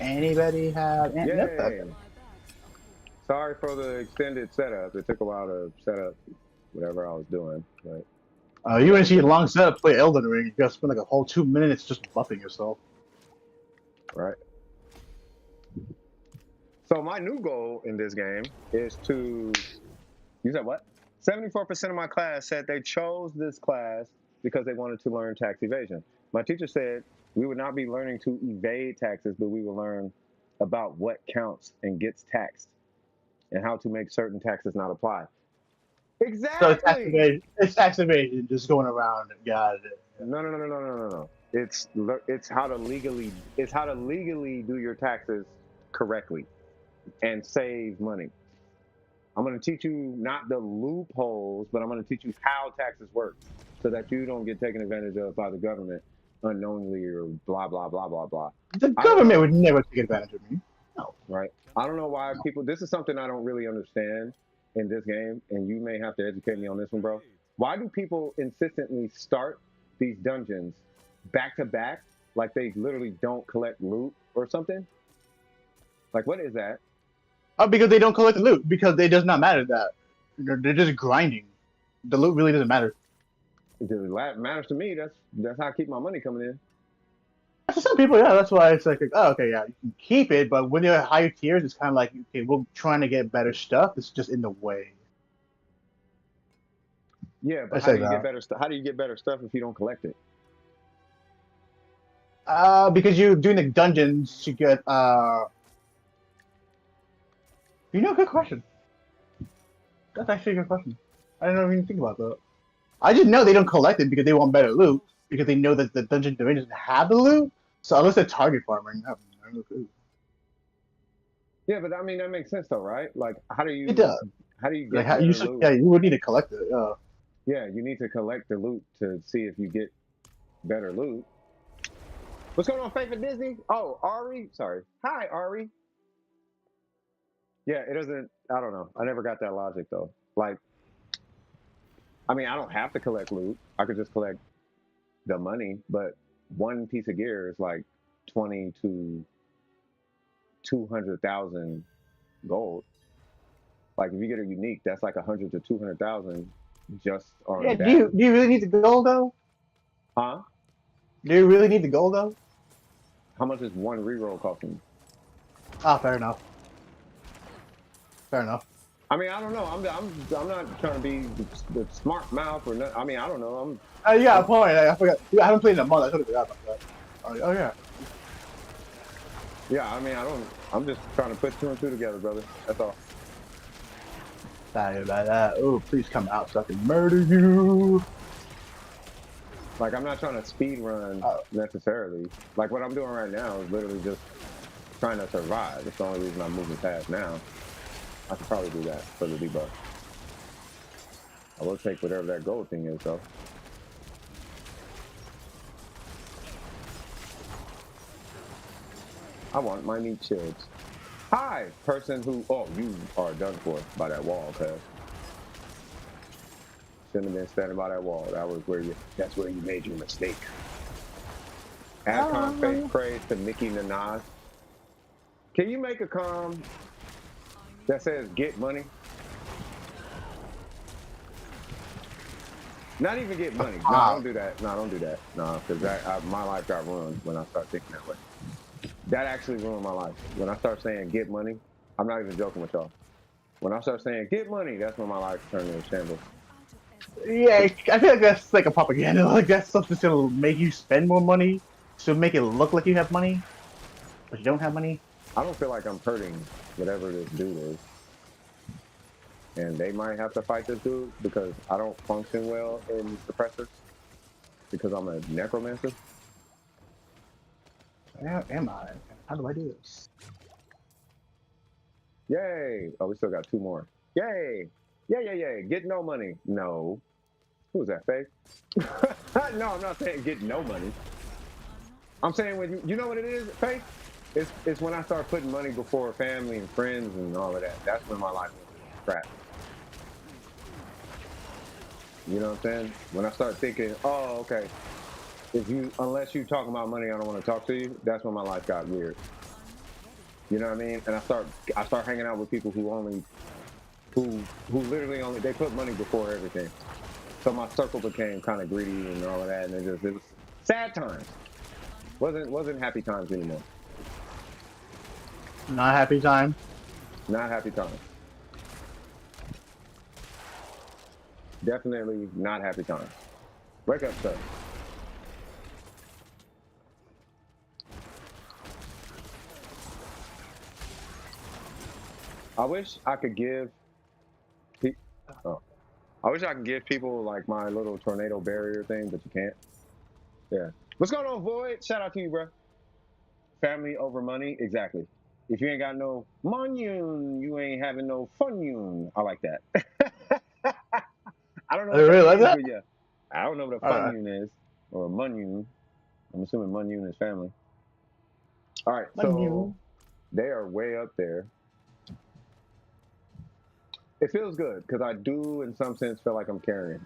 Anybody have? Yay! Nope. Sorry for the extended setup. It took a while to set up whatever I was doing. But You want to see a long setup play Elden Ring? You gotta spend like a whole 2 minutes just buffing yourself. right. So my new goal in this game is to. You said what? 74% of my class said they chose this class because they wanted to learn tax evasion. My teacher said we would not be learning to evade taxes, but we will learn about what counts and gets taxed and how to make certain taxes not apply. So Exactly. it's tax evasion, just going around. Got it. No. It's how to legally do your taxes correctly and save money. I'm going to teach you not the loopholes, but I'm going to teach you how taxes work so that you don't get taken advantage of by the government unknowingly or blah, blah, blah, blah, blah. The government would never take advantage of me. No. Right? I don't know why this is something I don't really understand in this game, and you may have to educate me on this one, bro. Why do people insistently start these dungeons back to back like they literally don't collect loot or something? Like, what is that? Oh, because they don't collect the loot. Because it does not matter that they're just grinding. The loot really doesn't matter. It matters to me. That's how I keep my money coming in. For some people, yeah, that's why it's like, oh, okay, yeah, you can keep it, but when you're at higher tiers, it's kind of like, okay, we're trying to get better stuff. It's just in the way. Yeah, but how do you get better stuff? How do you get better stuff if you don't collect it? Because you're doing the dungeons to get. Good question. That's actually a good question. I don't even think about that. I just know they don't collect it because they want better loot, because they know that the dungeon doesn't have the loot. So unless they're target farming, I have no clue. Yeah, but I mean that makes sense though, right? Like, how do you? It does. How do you get better loot? Yeah, you would need to collect it. Yeah, you need to collect the loot to see if you get better loot. What's going on, Favorite Disney? Oh, Ari. Sorry. Hi, Ari. Yeah, it doesn't. I don't know. I never got that logic though. Like, I mean, I don't have to collect loot. I could just collect the money, but one piece of gear is like 20 to 200,000 gold. Like, if you get a unique, that's like 100 to 200,000 just Yeah, on do that. you really need the gold though? Huh? Do you really need the gold though? How much is one reroll costing? Ah, fair enough. Fair enough. I mean, I don't know. I'm not trying to be the smart mouth or nothing. I mean, I don't know. Yeah, I'm point. I forgot. I haven't played in a month. I totally forgot about that. Oh yeah. yeah. I mean, I don't. I'm just trying to put two and two together, brother. That's all. Sorry about that. Oh, please come out so I can murder you. Like, I'm not trying to speed run Oh, necessarily. Like, what I'm doing right now is literally just trying to survive. That's the only reason I'm moving fast now. I could probably do that for the debuff. I will take whatever that gold thing is, though. I want my meat shields. Hi, person who. Oh, you are done for by that wall, cuz. Shouldn't have been standing by that wall. That was where you. That's where you made your mistake. Add calm face praise to Nicki Minaj. Can you make a calm that says get money? Not even get money. No, don't do that. No, don't do that. No, because my life got ruined when I started thinking that way. That actually ruined my life. When I start saying get money, I'm not even joking with y'all. When I start saying get money, that's when my life turned into shambles. yeah, I feel like that's like a propaganda. Like that's something that's gonna make you spend more money, to make it look like you have money, but you don't have money. I don't feel like I'm hurting whatever this dude is. And they might have to fight this dude because I don't function well in suppressors because I'm a necromancer. Where am I? How do I do this? Yay! Oh, we still got two more. Yay! Yay! Get no money. No. Who was that, Faith? No, I'm not saying get no money. I'm saying when you know what it is, Faith? It's when I start putting money before family and friends and all of that. That's when my life is crap. You know what I'm saying? When I start thinking, oh, okay, unless you talking about money, I don't want to talk to you. That's when my life got weird. You know what I mean? And I start hanging out with people who literally only they put money before everything. So my circle became kind of greedy and all of that, and it was sad times. Wasn't happy times anymore. Not happy time. Not happy times. Definitely not happy times. Wake up, sir. I wish I could give. Oh, I wish I could give people like my little tornado barrier thing, but you can't. Yeah. What's going on, Void? Shout out to you, bro. Family over money, exactly. If you ain't got no money, you ain't having no fun. I like that. I don't know I what that really like means, that. but yeah, I don't know what a Uh, fun is or a mun. I'm assuming mun is family. All right, so menu. they are way up there. It feels good because I do, in some sense, feel like I'm carrying,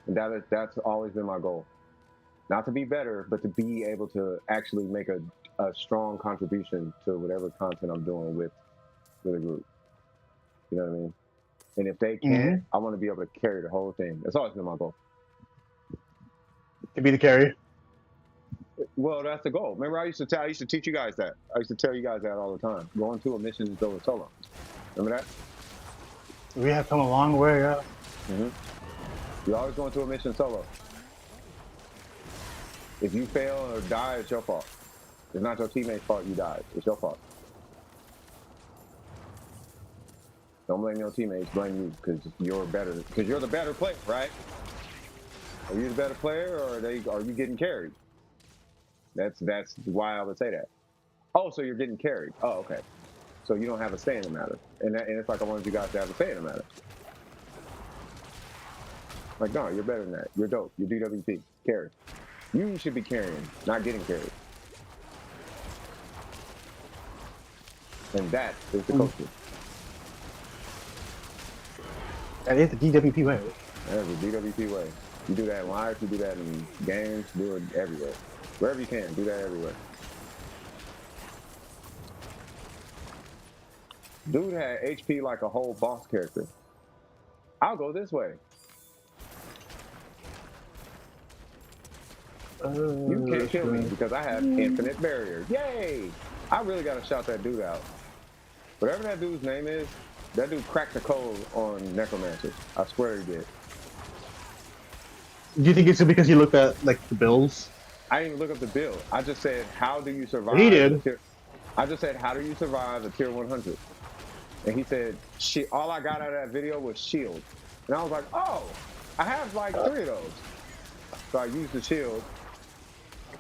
and that's always been my goal. Not to be better, but to be able to actually make a strong contribution to whatever content I'm doing with a group. You know what I mean? And if they can't, Mm-hmm. I want to be able to carry the whole thing. That's always been my goal. To be the carrier. Well, that's the goal. Remember, I used to teach you guys that. I used to tell you guys that all the time. Going to a mission is go solo. Remember that? We have come a long way. Mm-hmm. You're always going to a mission solo. If you fail or die, it's your fault. It's not your teammate's fault you died. It's your fault. Don't blame your teammates. Blame you because you're better. Because you're the better player, right? Are you the better player, or are you getting carried? That's why I would say that. Oh, so you're getting carried. Oh, okay. So you don't have a say in the matter, and it's like I wanted you guys to have a say in the matter. Like, no, you're better than that. You're dope. You're DWP. Carry. You should be carrying, not getting carried. And that is the culture. That is the DWP way. That's the DWP way. You do that in live, you do that in games, do it everywhere. Wherever you can, do that everywhere. Dude had HP like a whole boss character. I'll go this way. You can't kill me because I have infinite barriers. Yay! I really gotta shout that dude out. Whatever that dude's name is, that dude cracked the code on Necromancer. I swear he did. Do you think it's because you looked at like the bills? I didn't even look up the build. I just said, how do you survive? He did. I just said, how do you survive a tier 100? And he said, all I got out of that video was shield. And I was like, oh, I have like 3 of those. So I used the shield,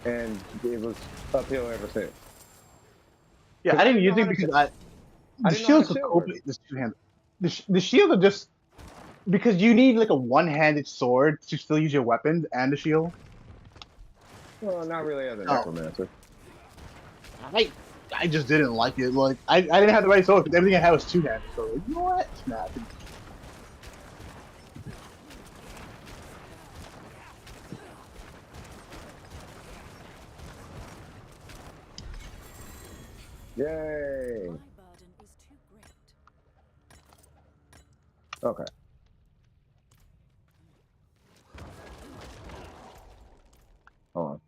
and it was uphill ever since. Yeah, I didn't use it because the shields are cool. The two-handed. The shield are just because you need like a one-handed sword to still use your weapons and the shield. Well, not really as a necromancer. I just didn't like it. Like I didn't have the right sword because everything I had was two-handed. So like, you know what? Snap. Yay! My burden is too great. Okay. Hold on.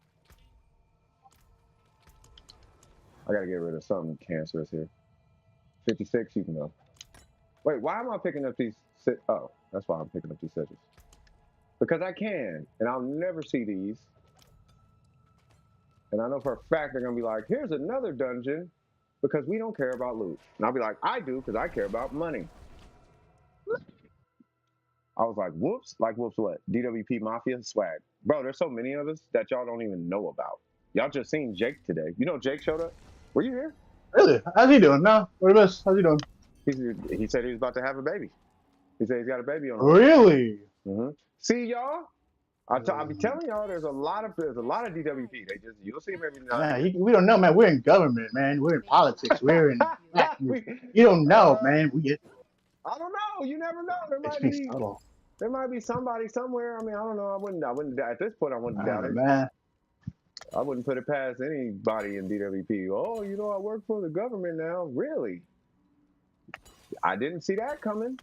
I gotta get rid of something cancerous here. 56, you can go. Wait, why am I picking up these? Oh, that's why I'm picking up these sigils. Because I can, and I'll never see these. And I know for a fact they're gonna be like, here's another dungeon, because we don't care about loot. And I'll be like, I do, because I care about money. I was like, whoops, like whoops what? DWP Mafia swag. Bro, there's so many of us that y'all don't even know about. Y'all just seen Jake today. You know Jake showed up? Were you here? Really? How's he doing? No, what about how's he doing? He said he was about to have a baby. He said he's got a baby on the way. Really? Mm-hmm. See y'all? I'll be telling y'all there's a lot of DWP. You'll see him every now and then. We don't know, man. We're in government, man. We're in politics. We're in you don't know, man. I don't know. You never know. There might be somebody somewhere. I mean, I don't know. I wouldn't at this point I wouldn't doubt it. Man. I wouldn't put it past anybody in DWP. Oh, you know, I work for the government now. Really? I didn't see that coming.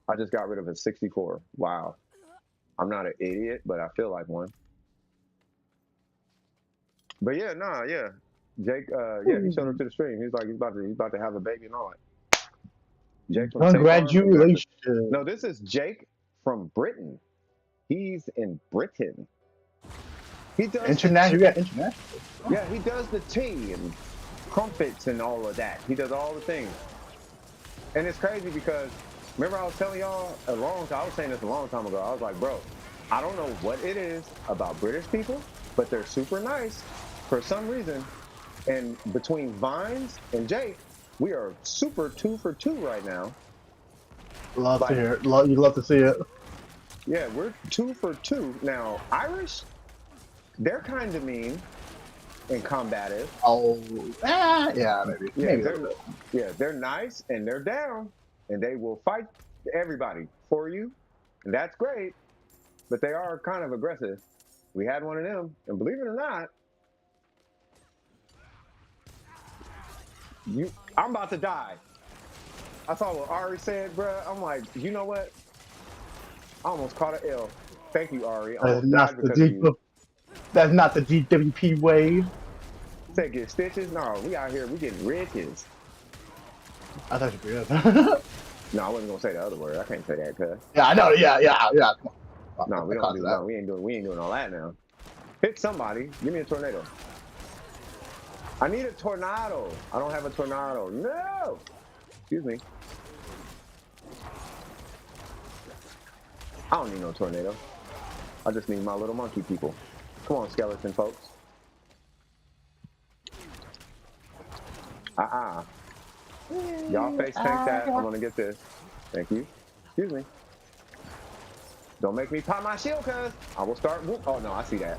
I just got rid of a 64. Wow. I'm not an idiot, but I feel like one. But yeah, yeah. Jake, he showed up to the stream. He's like, he's about to have a baby and all that. Jake from Congratulations. No, this is Jake from Britain. He's in Britain. He does international. Yeah, he does the tea and crumpets and all of that. He does all the things. And it's crazy because remember I was telling y'all I was saying this a long time ago. I was like, bro, I don't know what it is about British people, but they're super nice for some reason. And between Vines and Jake, we are super 2 for 2 right now. Love to hear it. You love to see it. Yeah, we're 2 for 2. Now, Irish, they're kind of mean and combative. Oh, yeah, maybe. Yeah, they're nice and they're down and they will fight everybody for you. And that's great, but they are kind of aggressive. We had one of them, and believe it or not, I'm about to die. I saw what Ari said, bro. I'm like, you know what? I almost caught an L. Thank you, Ari. That's not the DWP wave. Say get stitches? No, we out here. We getting riches. I thought you were good. No, I wasn't gonna say the other word. I can't say that, cuz. Yeah, I know. Yeah. Come on. No, we don't do that. We ain't doing all that now. Hit somebody. Give me a tornado. I need a tornado. I don't have a tornado. No. Excuse me. I don't need no tornado. I just need my little monkey people. Come on, skeleton folks. Y'all face tank that. I'm gonna get this. Thank you. Excuse me. Don't make me pop my shield, cuz I will start. Oh no, I see that.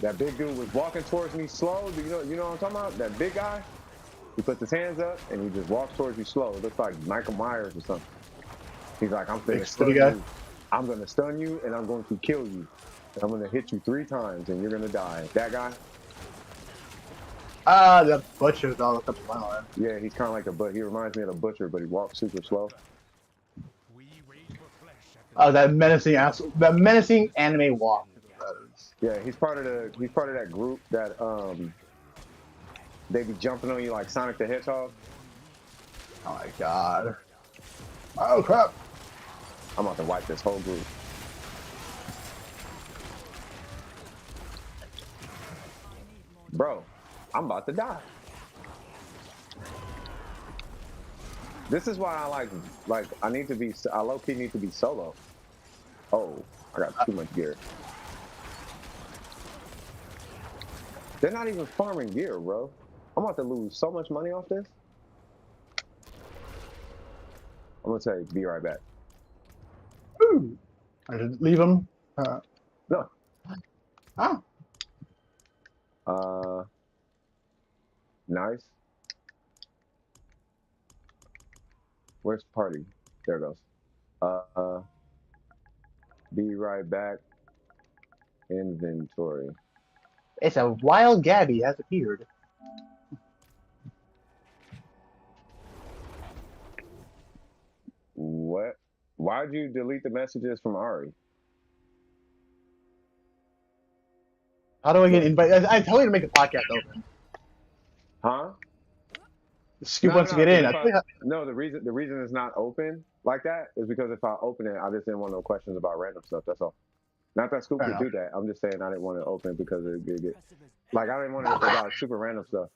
That big dude was walking towards me slow. You know what I'm talking about? That big guy. He puts his hands up and he just walks towards you slow. It looks like Michael Myers or something. He's like, I'm gonna stun you. I'm gonna stun you and I'm going to kill you. And I'm gonna hit you 3 times and you're gonna die. That guy? The butcher's all up the line. Yeah, he's kind of like a but. He reminds me of a butcher, but he walks super slow. Oh, that menacing anime walk. Yeah, he's part of that group that they be jumping on you like Sonic the Hedgehog. Oh my god. Oh crap. I'm about to wipe this whole group. Bro, I'm about to die. This is why I I low-key need to be solo. Oh, I got too much gear. They're not even farming gear, bro. I'm about to lose so much money off this. I'm gonna tell you, be right back. Ooh. I should leave him. No. Oh. Nice. Where's the party? There it goes. Be right back. Inventory. It's a wild Gabby has appeared. What? Why'd you delete the messages from Ari? How do I get invited? I tell you to make a podcast open. Huh? Scoop wants to get in. No, the reason it's not open like that is because if I open it, I just didn't want no questions about random stuff. That's all. Not that Scoop could do that. I'm just saying I didn't want to open it because it get like I didn't want to about super random stuff.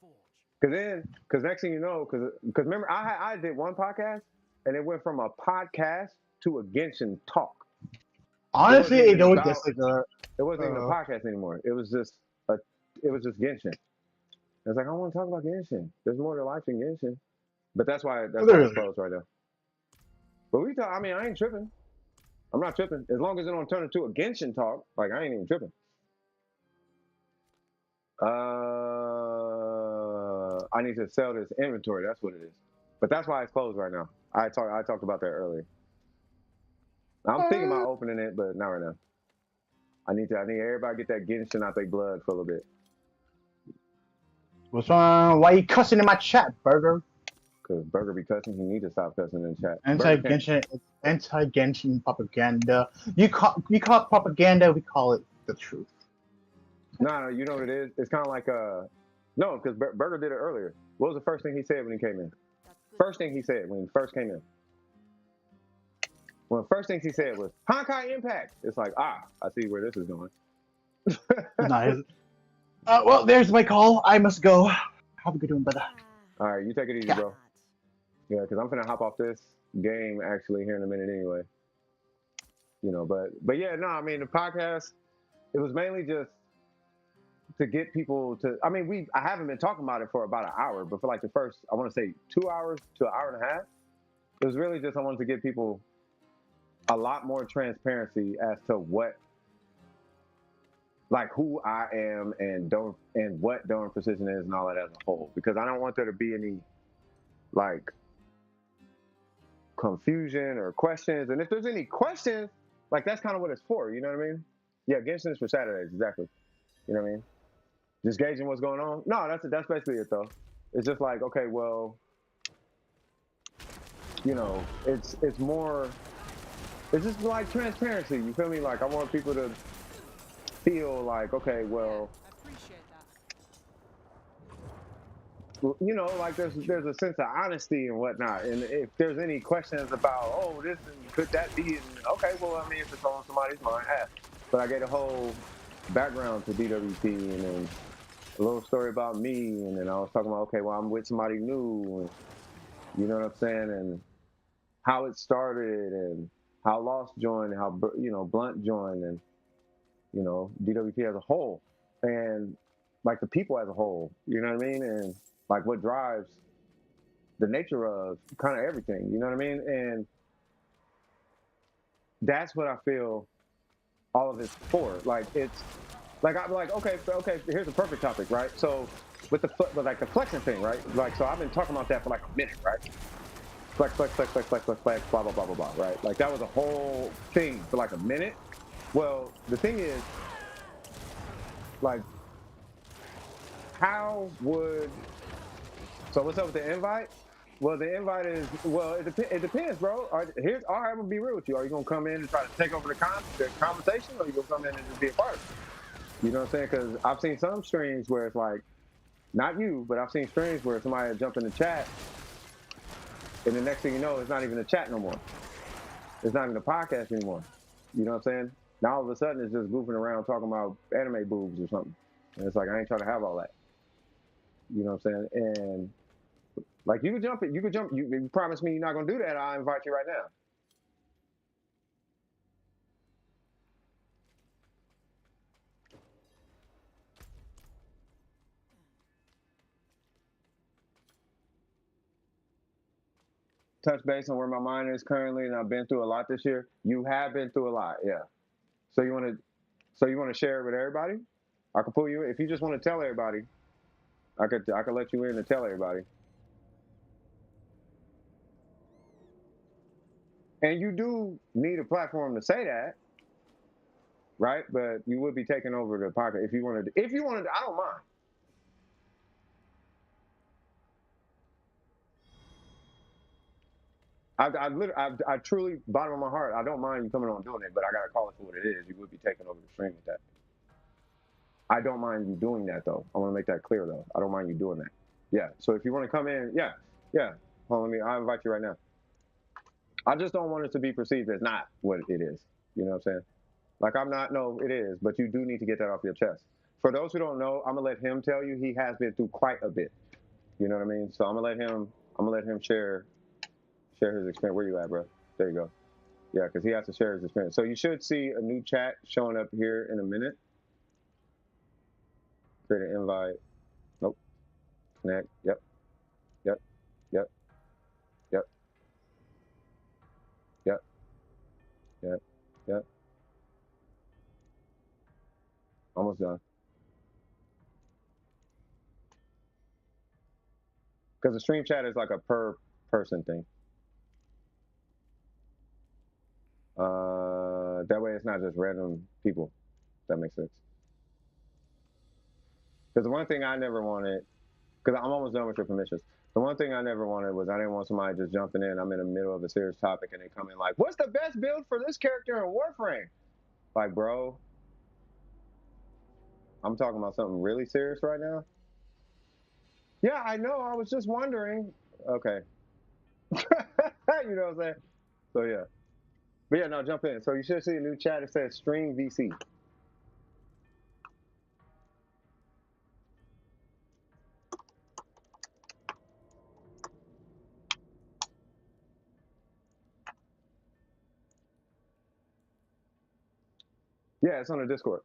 Because next thing you know, because remember I did one podcast and it went from a podcast to a Genshin talk. Honestly, it always about, gets like a. It wasn't even a podcast anymore. It was just Genshin. It's like I want to talk about Genshin. There's more to life than Genshin. But that's why it's closed right now. But I mean, I ain't tripping. I'm not tripping. As long as it don't turn into a Genshin talk, like I ain't even tripping. I need to sell this inventory. That's what it is. But that's why it's closed right now. I talked about that earlier. I'm thinking about opening it, but not right now. I need everybody get that Genshin out their blood for a little bit. What's wrong? Why you cussing in my chat, Burger? Because Burger be cussing. He need to stop cussing in the chat. Anti-Genshin propaganda. You call it propaganda. We call it the truth. No, you know what it is? It's kind of like no, because Burger did it earlier. What was the first thing he said when he came in? First thing he said when he first came in. One of the first things he said was Honkai Impact. It's like, I see where this is going. Nice. Well, there's my call. I must go. Have a good one, brother. All right, you take it easy, bro. Yeah, because I'm finna hop off this game actually here in a minute anyway. You know, but yeah, no, I mean the podcast. It was mainly just to get people to. I mean, I haven't been talking about it for about an hour, but for like the first, I want to say 2 hours to an hour and a half. It was really just I wanted to give people a lot more transparency as to what, like who I am and what Dawn Precision is and all that as a whole. Because I don't want there to be any like confusion or questions. And if there's any questions, like that's kind of what it's for. You know what I mean? Yeah, Genshin is for Saturdays, exactly. You know what I mean? Just gauging what's going on. No, that's basically it though. It's just like, okay, well, you know, it's more. It's just like transparency, you feel me? Like I want people to feel like, okay, well, you know, like there's a sense of honesty and whatnot. And if there's any questions about, oh, this and could that be? And okay, well, I mean, if it's on somebody's mind, ask. But I gave a whole background to DWP and then a little story about me, and then I was talking about, okay, well, I'm with somebody new, and you know what I'm saying, and how it started, and how Lost joined, and how Blunt joined, and you know DWP as a whole, and like the people as a whole, you know what I mean, and like what drives the nature of kind of everything, you know what I mean, and that's what I feel all of it's for. Like it's like I'm like okay, here's a perfect topic, right? So with like the flexing thing, right? Like, so I've been talking about that for like a minute, right? Flex, flex, flex, flex, flex, flex, flex, blah, blah, blah, blah, blah, right? Like that was a whole thing for like a minute. Well, the thing is, like, how would, so what's up with the invite? Well, the invite is, well, it depends, bro. All right, I'm gonna be real with you. Are you gonna come in and try to take over the conversation, or are you gonna come in and just be a part of it? You know what I'm saying? Because I've seen some streams where it's like, not you, but I've seen streams where somebody jump in the chat, and the next thing you know, it's not even a chat no more. It's not even a podcast anymore. You know what I'm saying? Now all of a sudden it's just goofing around talking about anime boobs or something. And it's like, I ain't trying to have all that. You know what I'm saying? And like, you could jump it. You promise me you're not going to do that. I'll invite you right now. Touch base on where my mind is currently, and I've been through a lot this year. You have been through a lot, yeah. So you want to share it with everybody? I could pull you in. If you just want to tell everybody, I could let you in and tell everybody. And you do need a platform to say that, right? But you would be taking over the pocket if you wanted. If you wanted, I don't mind. I truly, bottom of my heart, I don't mind you coming on and doing it, but I gotta call it for what it is. You would be taking over the stream with that. I don't mind you doing that though. I want to make that clear though. I don't mind you doing that. Yeah. So if you want to come in, yeah. Hold on, I'll invite you right now. I just don't want it to be perceived as not what it is. You know what I'm saying? Like, I'm not. No, it is. But you do need to get that off your chest. For those who don't know, I'm gonna let him tell you. He has been through quite a bit. You know what I mean? So I'm gonna let him share his experience. Where you at, bro? There you go. Yeah, because he has to share his experience. So you should see a new chat showing up here in a minute. Create an invite. Nope. Connect. Yep. Yep. Yep. Yep. Yep. Yep. Yep. Almost done. Because the stream chat is like a per person thing. That way it's not just random people. If that makes sense. Because the one thing I never wanted, because I'm almost done with your permissions. The one thing I never wanted was I didn't want somebody just jumping in. I'm in the middle of a serious topic and they come in like, what's the best build for this character in Warframe? Like, bro, I'm talking about something really serious right now. Yeah, I know. I was just wondering. Okay. You know what I'm saying? So, yeah. But yeah, no, jump in. So you should see a new chat. It says Stream VC. Yeah, it's on the Discord.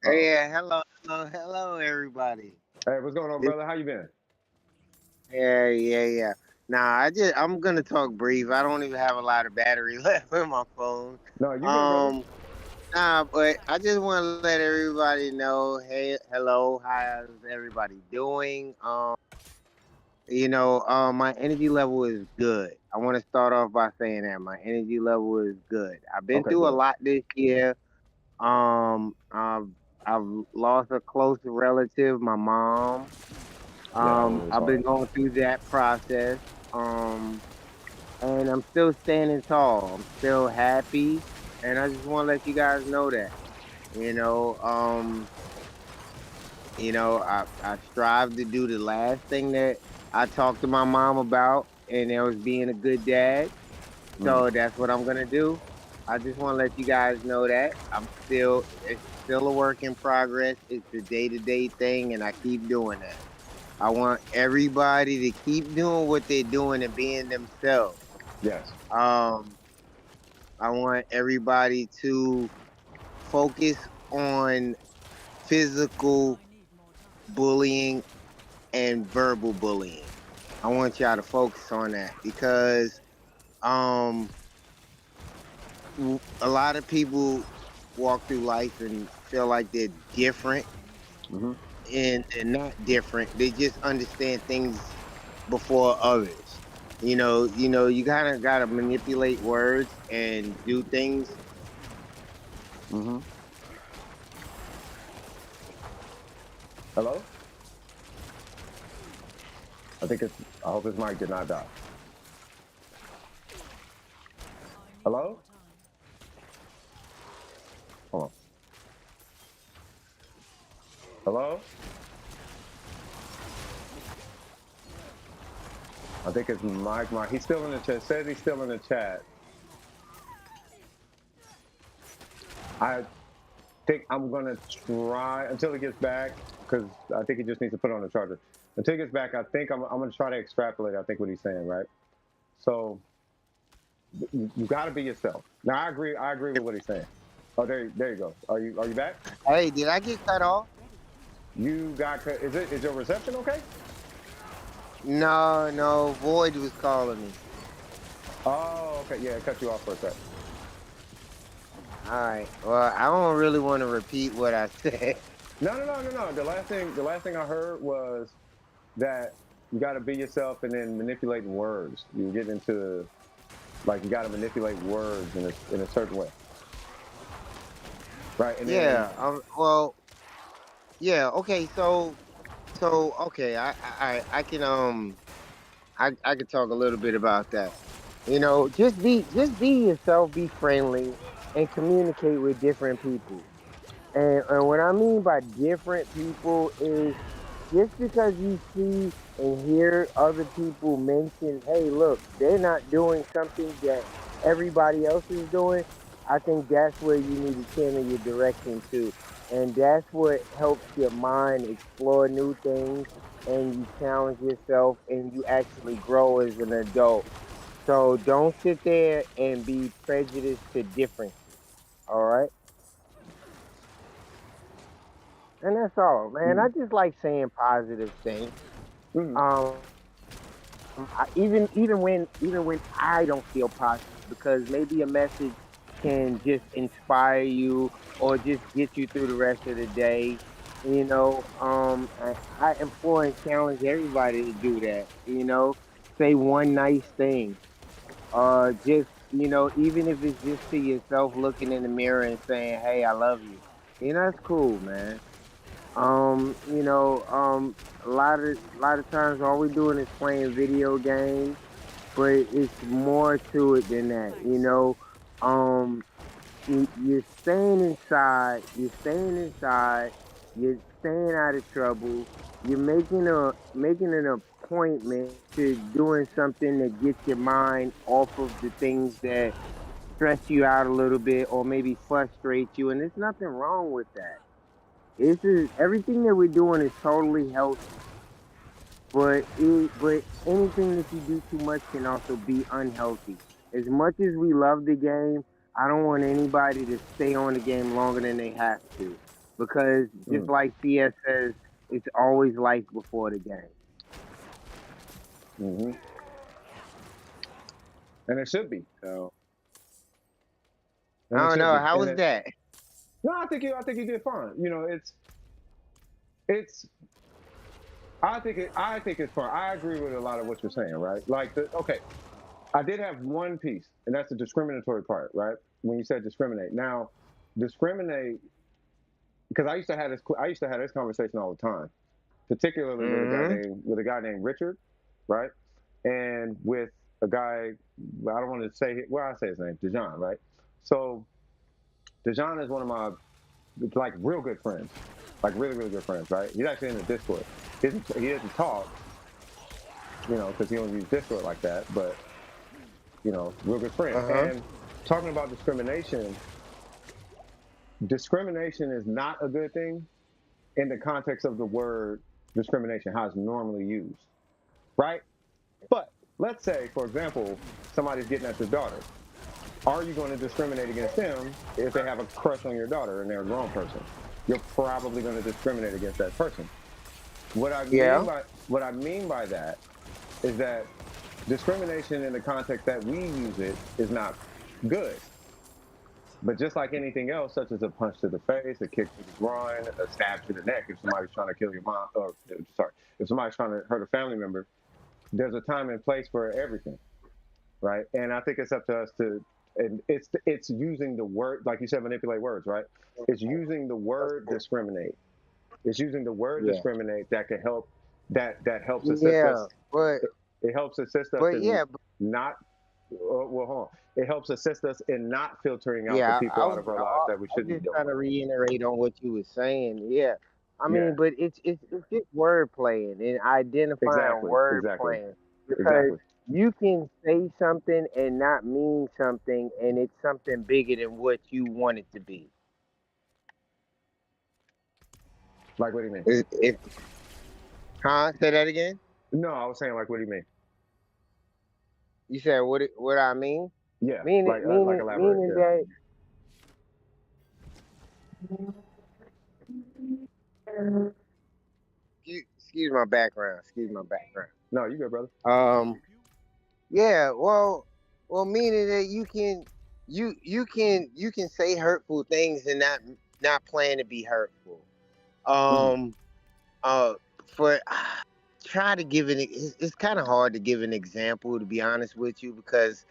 Yeah, hello, everybody. Hey, what's going on, brother? How you been? Yeah. Nah, I'm gonna talk brief. I don't even have a lot of battery left in my phone. No, you good, brother? But I just want to let everybody know, hey, hello, how's everybody doing? My energy level is good. I want to start off by saying that my energy level is good. I've been Okay, through a good. lot this year. I've lost a close relative, my mom. Yeah, that one was I've been hard. going through that process. And I'm still standing tall. I'm still happy, and I just want to let you guys know that. You know, um, I strive to do the last thing that I talked to my mom about, and that was being a good dad. Mm. So that's what I'm gonna do. I just want to let you guys know that it's still a work in progress. It's a day-to-day thing, and I keep doing that. I want everybody to keep doing what they're doing and being themselves. Yes. Um, I want everybody to focus on physical bullying and verbal bullying. I want y'all to focus on that because a lot of people walk through life and feel like they're different, Hmm. and they're not different. They just understand things before others. You kind of got to manipulate words and do things. Hmm. Hello? I think it's. I hope his mic did not die. Hello? Hold on. Hello? I think it's Mike. He's still in the chat. Says he's still in the chat. I think I'm gonna try until he gets back because I think he just needs to put on the charger. Until he gets back, I think I'm gonna try to extrapolate. I think what he's saying, right? So you got to be yourself. Now I agree. I agree with what he's saying. Oh, there you go. Are you back? Hey, did I get cut off? You got. Is your reception okay? No, no. Void was calling me. Oh, okay. Yeah, it cut you off for a sec. All right. Well, I don't really want to repeat what I said. No. The last thing I heard was that you got to be yourself and then manipulating words. You get into like you got to manipulate words in a certain way, right? And then Yeah. Well. Yeah. Okay. So. Okay. I can I can talk a little bit about that. Just be yourself. Be friendly and communicate with different people. And what I mean by different people is just because you see and hear other people mention, hey, look, they're not doing something that everybody else is doing, I think that's where you need to channel your direction to. And that's what helps your mind explore new things and you challenge yourself and you actually grow as an adult. So don't sit there and be prejudiced to differences. All right. And that's all, man. mm, I just like saying positive things. mm, Even when I don't feel positive, because maybe a message can just inspire you or just get you through the rest of the day. I implore and challenge everybody to do that. Say one nice thing. Just even if it's just to yourself, looking in the mirror and saying, "Hey, I love you." That's cool, man. A lot of times all we're doing is playing video games, but it's more to it than that. You're staying inside. You're staying inside. You're staying out of trouble. You're making an appointment to doing something that gets your mind off of the things that stress you out a little bit or maybe frustrate you, and there's nothing wrong with that. This is everything that we're doing is totally healthy, but anything that you do too much can also be unhealthy. As much as we love the game, I don't want anybody to stay on the game longer than they have to, because just mm, like CS says, it's always life before the game. mm-hmm. And it should be. So And I it don't should know. be. How And was it. that? No, I think you did fine. It's. I think it's fine. I agree with a lot of what you're saying, right? Like okay, I did have one piece, and that's the discriminatory part, right? When you said discriminate. Now, discriminate because I used to have this conversation all the time, particularly with Mm-hmm. a guy named Richard, right? And with a guy I don't want to say well I say his name Dejan, right? So Dejan is one of my like real good friends, like really good friends, right? He's actually in the Discord. He doesn't talk, because he don't use Discord like that, but real good friend. Uh-huh. And talking about discrimination is not a good thing in the context of the word discrimination, how it's normally used, right? But let's say, for example, somebody's getting at your daughter. Are you going to discriminate against them if they have a crush on your daughter and they're a grown person? You're probably going to discriminate against that person. Yeah. What I mean by that is that discrimination in the context that we use it is not good. But just like anything else, such as a punch to the face, a kick to the groin, a stab to the neck, if somebody's trying to kill your mom, or sorry, if somebody's trying to hurt a family member, there's a time and place for everything, right? And I think it's up to us to, and it's using the word, like you said, manipulate words, right? It's using the word discriminate. It's using the word Yeah. discriminate that can help, that helps assist Yeah, us. but It helps assist us but in yeah, not, well, hold on. It helps assist us in not filtering out the yeah. people out of our lives that we I was shouldn't be just dealing trying to with. reiterate on what you were saying. Yeah, I Yeah, mean, but it's just word playing and identifying exactly, word exactly, playing because exactly. you can say something and not mean something, and it's something bigger than what you want it to be. Like, what do you mean? If huh? Say that again. No, I was saying, like, what do you mean? You said what I mean? Yeah, Meaning like meaning elaborate. meaning Yeah. that excuse my background. Excuse my background. No, you good, brother. Um. Yeah. Well, meaning that you can say hurtful things and not plan to be hurtful. Hmm. Um. Uh. For try to give it's kind of hard to give an example, to be honest with you, because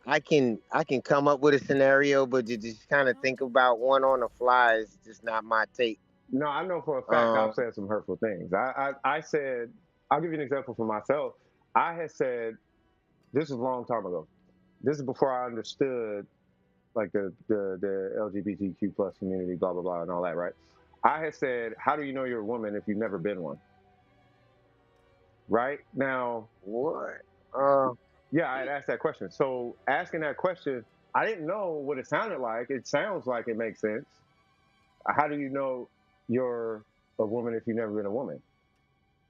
I can come up with a scenario, but to just kind of think about one on the fly is just not my take. No, I know for a fact I've Um. said some hurtful things. I said, I'll give you an example for myself. I had said, this was a long time ago. This is before I understood like the LGBTQ plus community, blah blah blah, and all that, right? I had said, how do you know you're a woman if you've never been one? Right now, What? Uh. yeah, I had asked that question. So asking that question, I didn't know what it sounded like. It sounds like it makes sense. How do you know you're a woman if you've never been a woman?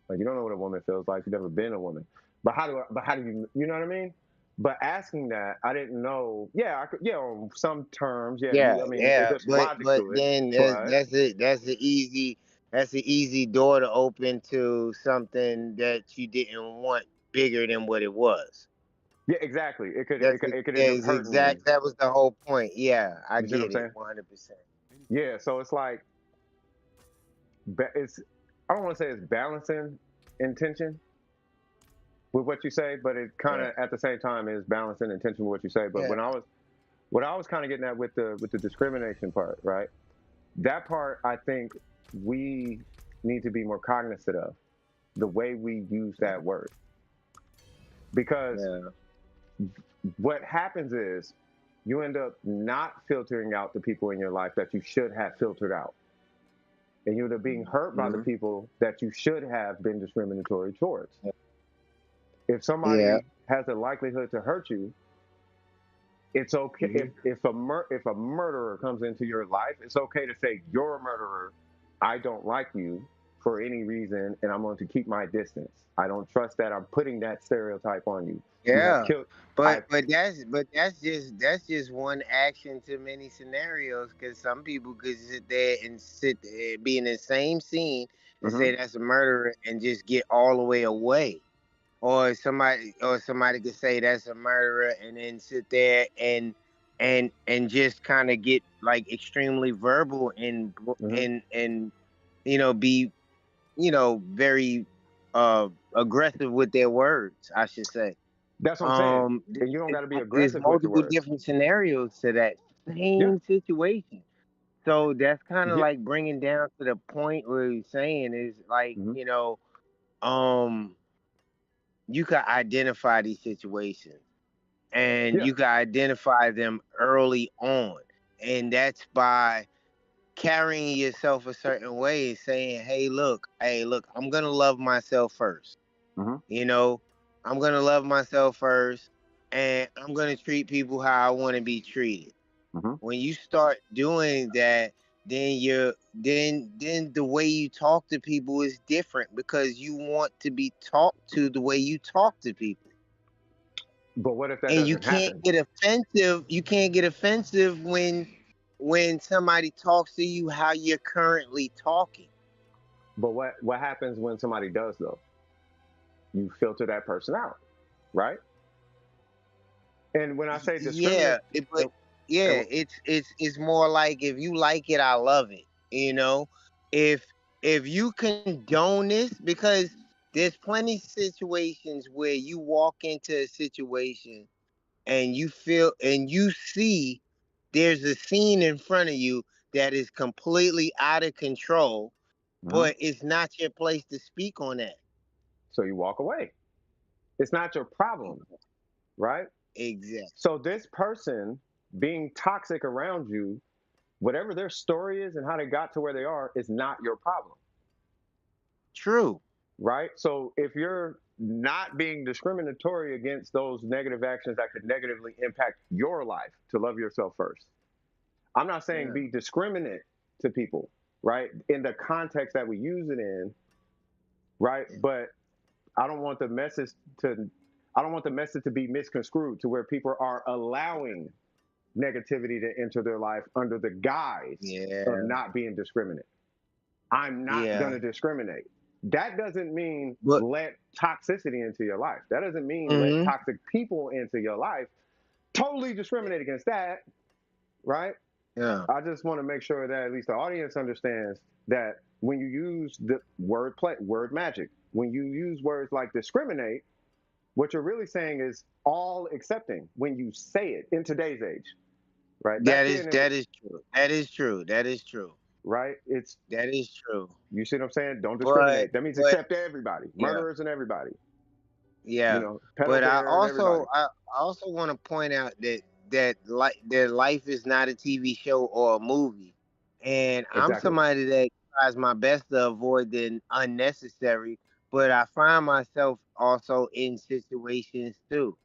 Like you don't know what a woman feels like. You've never been a woman. But how do you? You know what I mean? But asking that, I didn't know. Yeah, I could. Yeah, on some terms. Yeah, Yeah, I mean, yeah, there's logic but to it. then But that's it. That's the easy door to open to something that you didn't want bigger than what it was. yeah, exactly. It could end up Is hurting you. exact. That was the whole point. Yeah, I You see what I'm get it, saying? 100%. Yeah. So it's like it's. I don't want to say it's balancing intention with what you say, but it kind Yeah, of at the same time is balancing intention with what you say. But yeah, what I was kind of getting at with the discrimination part, right? That part I think we need to be more cognizant of the way we use that word, because yeah. what happens is you end up not filtering out the people in your life that you should have filtered out, and you end up being hurt by the Hmm. people that you should have been discriminatory towards. If Yeah. somebody has a likelihood to hurt you, it's okay. Hmm. If a murderer comes into your life, it's okay to say you're a murderer. I don't like you for any reason, and I'm going to keep my distance. I don't trust that. I'm putting that stereotype on you. You have Yeah. killed. I That's just one action to many scenarios, because some people could sit there and be in the same scene and hmm say that's a murderer and just get all the way away, or somebody could say that's a murderer and then sit there and just kind of get like extremely verbal hmm and be very aggressive with their words, I should say. That's what I'm saying. And you don't got to be There's aggressive with your multiple words. different scenarios to that Yeah. same situation. So that's kind of Yeah. like bringing down to the point where you're saying is like, hmm um, you can identify these situations and Yeah. you can identify them early on. And that's by carrying yourself a certain way, saying, hey, look, I'm going to love myself first. hmm You know, I'm going to love myself first, and I'm going to treat people how I want to be treated. hmm When you start doing that, then the way you talk to people is different, because you want to be talked to the way you talk to people. But what if that And you doesn't can't happen? get offensive. You can't get offensive when somebody talks to you how you're currently talking. But what happens when somebody does though? You filter that person out, right? And when I say discriminate, Yeah, but yeah, And it's more like if you like it, I love it. You know, if if you condone this, because there's plenty situations where you walk into a situation and you feel and you see there's a scene in front of you that is completely out of control, Mhm. but it's not your place to speak on that. So you walk away. It's not your problem, right? Exactly. So this person being toxic around you, whatever their story is and how they got to where they are, is not your problem, True. right? So if you're not being discriminatory against those negative actions that could negatively impact your life, to love yourself first. I'm not saying Yeah. be discriminate to people, right? In the context that we use it in, right? But I don't want the message to I don't want the message to be misconstrued to where people are allowing negativity to enter their life under the guise of Yeah. not being discriminate. I'm not going Yeah. to discriminate. That doesn't mean But let toxicity into your life. That doesn't mean let hmm toxic people into your life. Totally discriminate against that, right? yeah. I just want to make sure that at least the audience understands that when you use the word play, word magic, when you use words like discriminate, what you're really saying is all accepting when you say it in today's age, right? Back then it was That is true. That is true. That is true. right. It's That is true. you see what I'm saying? Don't But discriminate. That means but accept everybody, yeah. murderers and everybody. You Yeah, know, pedal but bear and everybody. I also want to point out that that life is not a TV show or a movie, and I'm Exactly. somebody that tries my best to avoid the unnecessary, but I find myself also in situations too.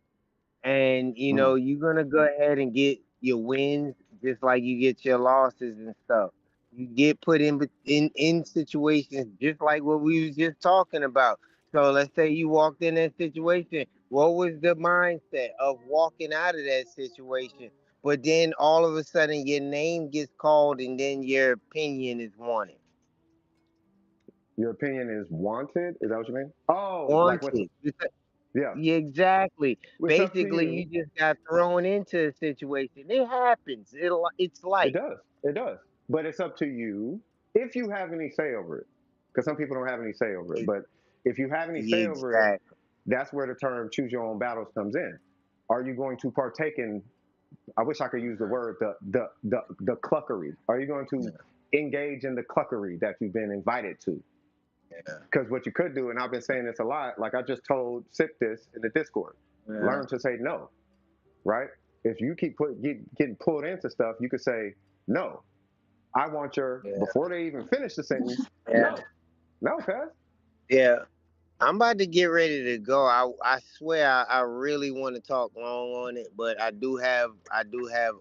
And Mm. you're gonna go ahead and get your wins just like you get your losses and stuff. You get put in situations just like what we was just talking about. So let's say you walked in that situation. What was the mindset of walking out of that situation? But then all of a sudden your name gets called and then your opinion is wanted. Your opinion is wanted. Is that what you mean? Oh, like what's Wanted. yeah? Yeah, exactly. It's up to Basically, you you. just got thrown into a situation. It happens. It's It life. does. It does. But it's up to you if you have any say over it. Because some people don't have any say over it. It- But if you have any yeah, say over it, exactly. that's where the term choose your own battles comes in. Are you going to partake in, I wish I could use the word, the cluckery? Are you going to Yeah, engage in the cluckery that you've been invited to? yeah, Because what you could do, and I've been saying this a lot, like I just told Sip this in the Discord, yeah, learn to say no, right? If you keep getting pulled into stuff, you could say, no, I want your, yeah, before they even finish the sentence, yeah. no, no, cuz. Yeah. I'm about to get ready to go. I swear I really want to talk long on it, but I do have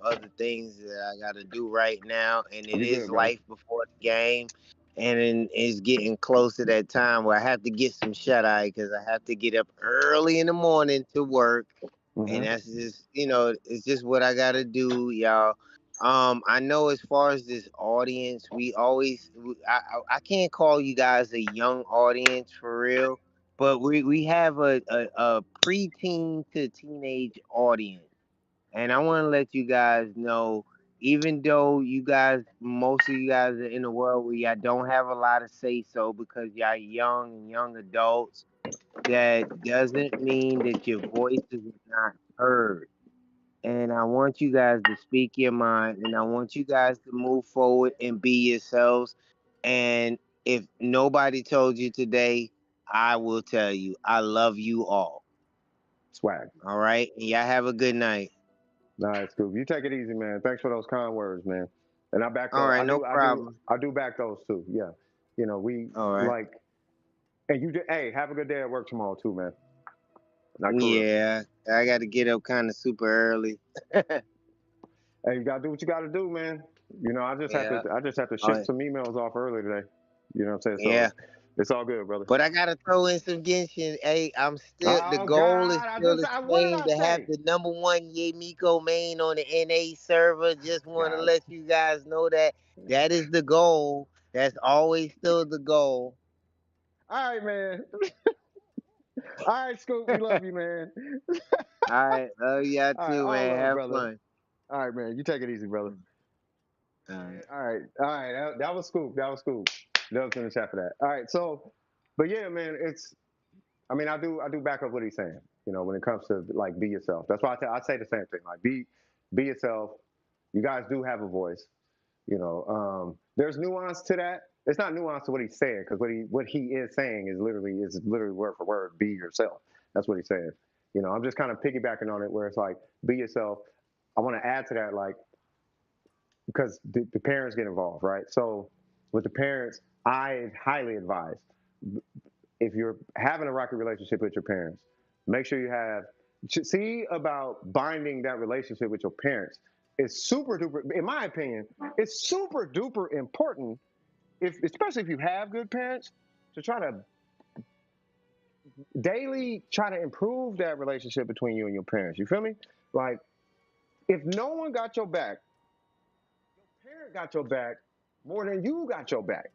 other things that I got to do right now, and it You is good, brother. life before the game, and it's getting close to that time where I have to get some shut eye because I have to get up early in the morning to work, and Mm-hmm. that's just it's just what I got to do, y'all. I know as far as this audience, I can't call you guys a young audience for real, but we have a preteen to teenage audience, and I want to let you guys know, even though most of you guys are in a world where y'all don't have a lot of say so because y'all young and young adults, that doesn't mean that your voice is not heard. And I want you guys to speak your mind, and I want you guys to move forward and be yourselves. And if nobody told you today, I will tell you, I love you all. Swag. All right. And y'all have a good night. Nice, Scoop. You take it easy, man. Thanks for those kind words, man. And I back All those. right. No problem. I do back those too. Yeah. You know, we All right. like, and you, hey, have a good day at work tomorrow too, man. Like for real. Yeah. I got to get up kind of super early. Hey, you gotta do what you gotta do, man. You know, Yeah. I just have to All ship right. some emails off early today. You know what I'm saying? So Yeah. it's all good, brother. But I gotta throw in some Genshin. Hey, the Oh goal is God, still the what did same I to have say? the number one Yemiko main on the NA server. Just wanna God. let you guys know that that is the goal. That's always still the goal. All right, man. All right, Scoop. We love you, man. All right, love y'all All right, too, all man. love, Have brother. fun. All right, man. You take it easy, brother. All right. That was scoop. That was scoop. That was in the chat for that. All right. So, but yeah, man, it's. I mean, I do back up what he's saying. You know, when it comes to like be yourself. That's why I say the same thing. Like be yourself. You guys do have a voice. You know, there's nuance to that. It's not nuance to what he's saying because what he is saying is literally word for word. Be yourself. That's what he's saying. You know, I'm just kind of piggybacking on it where it's like be yourself. I want to add to that like because the parents get involved, right? So with the parents, I highly advise if you're having a rocky relationship with your parents, make sure you have see about binding that relationship with your parents. It's super duper, in my opinion, it's super duper important if especially if you have good parents to try to daily try to improve that relationship between you and your parents. You feel me? Like if no one got your back, your parent got your back more than you got your back.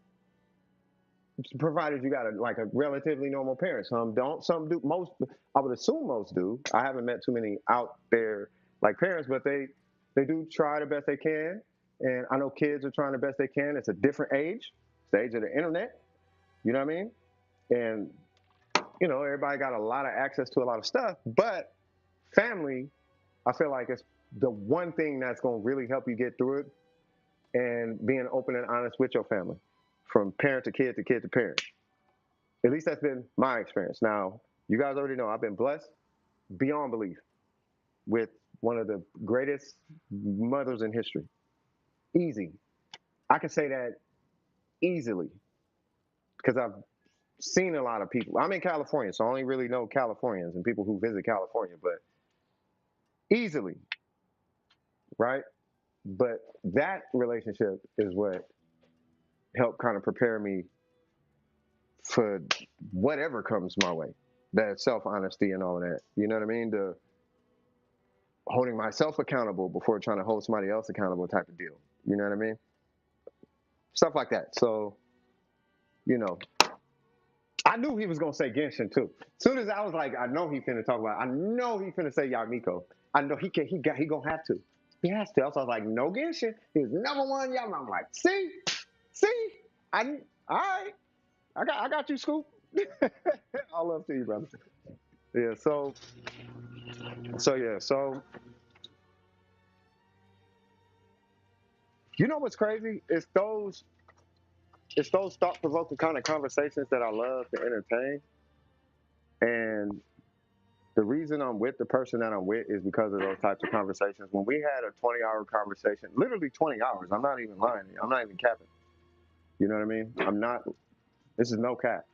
Provided you got a relatively normal parent. Some don't, some do. Most, I would assume most do. I haven't met too many out there like parents, but they do try the best they can. And I know kids are trying the best they can. It's a different age, it's the age of the internet. You know what I mean? And you know everybody got a lot of access to a lot of stuff, but family, I feel like it's the one thing that's going to really help you get through it, and being open and honest with your family, from parent to kid to kid to parent. At least that's been my experience. Now, you guys already know I've been blessed beyond belief with one of the greatest mothers in history. Easy. I can say that easily because I've seen a lot of people. I'm in California, so I only really know Californians and people who visit California, but easily, right? But that relationship is what helped kind of prepare me for whatever comes my way. That self honesty and all of that. You know what I mean? The holding myself accountable before trying to hold somebody else accountable type of deal. You know what I mean? Stuff like that. So, you know, I knew he was gonna say Genshin too. As soon as I was like, I know he finna talk about. I know he finna say Yamiko. I know he can. He gonna have to. He has to. So I was like, no Genshin. He's number one Yamiko. I'm like, see, I all right. I got you, Scoop. All love to you, brother. Yeah. So yeah. So you know what's crazy? It's those thought provoking kind of conversations that I love to entertain. And the reason I'm with the person that I'm with is because of those types of conversations. When we had a 20-hour conversation, literally 20 hours, I'm not even lying. I'm not even capping. You know what I mean? I'm not, this is no cap.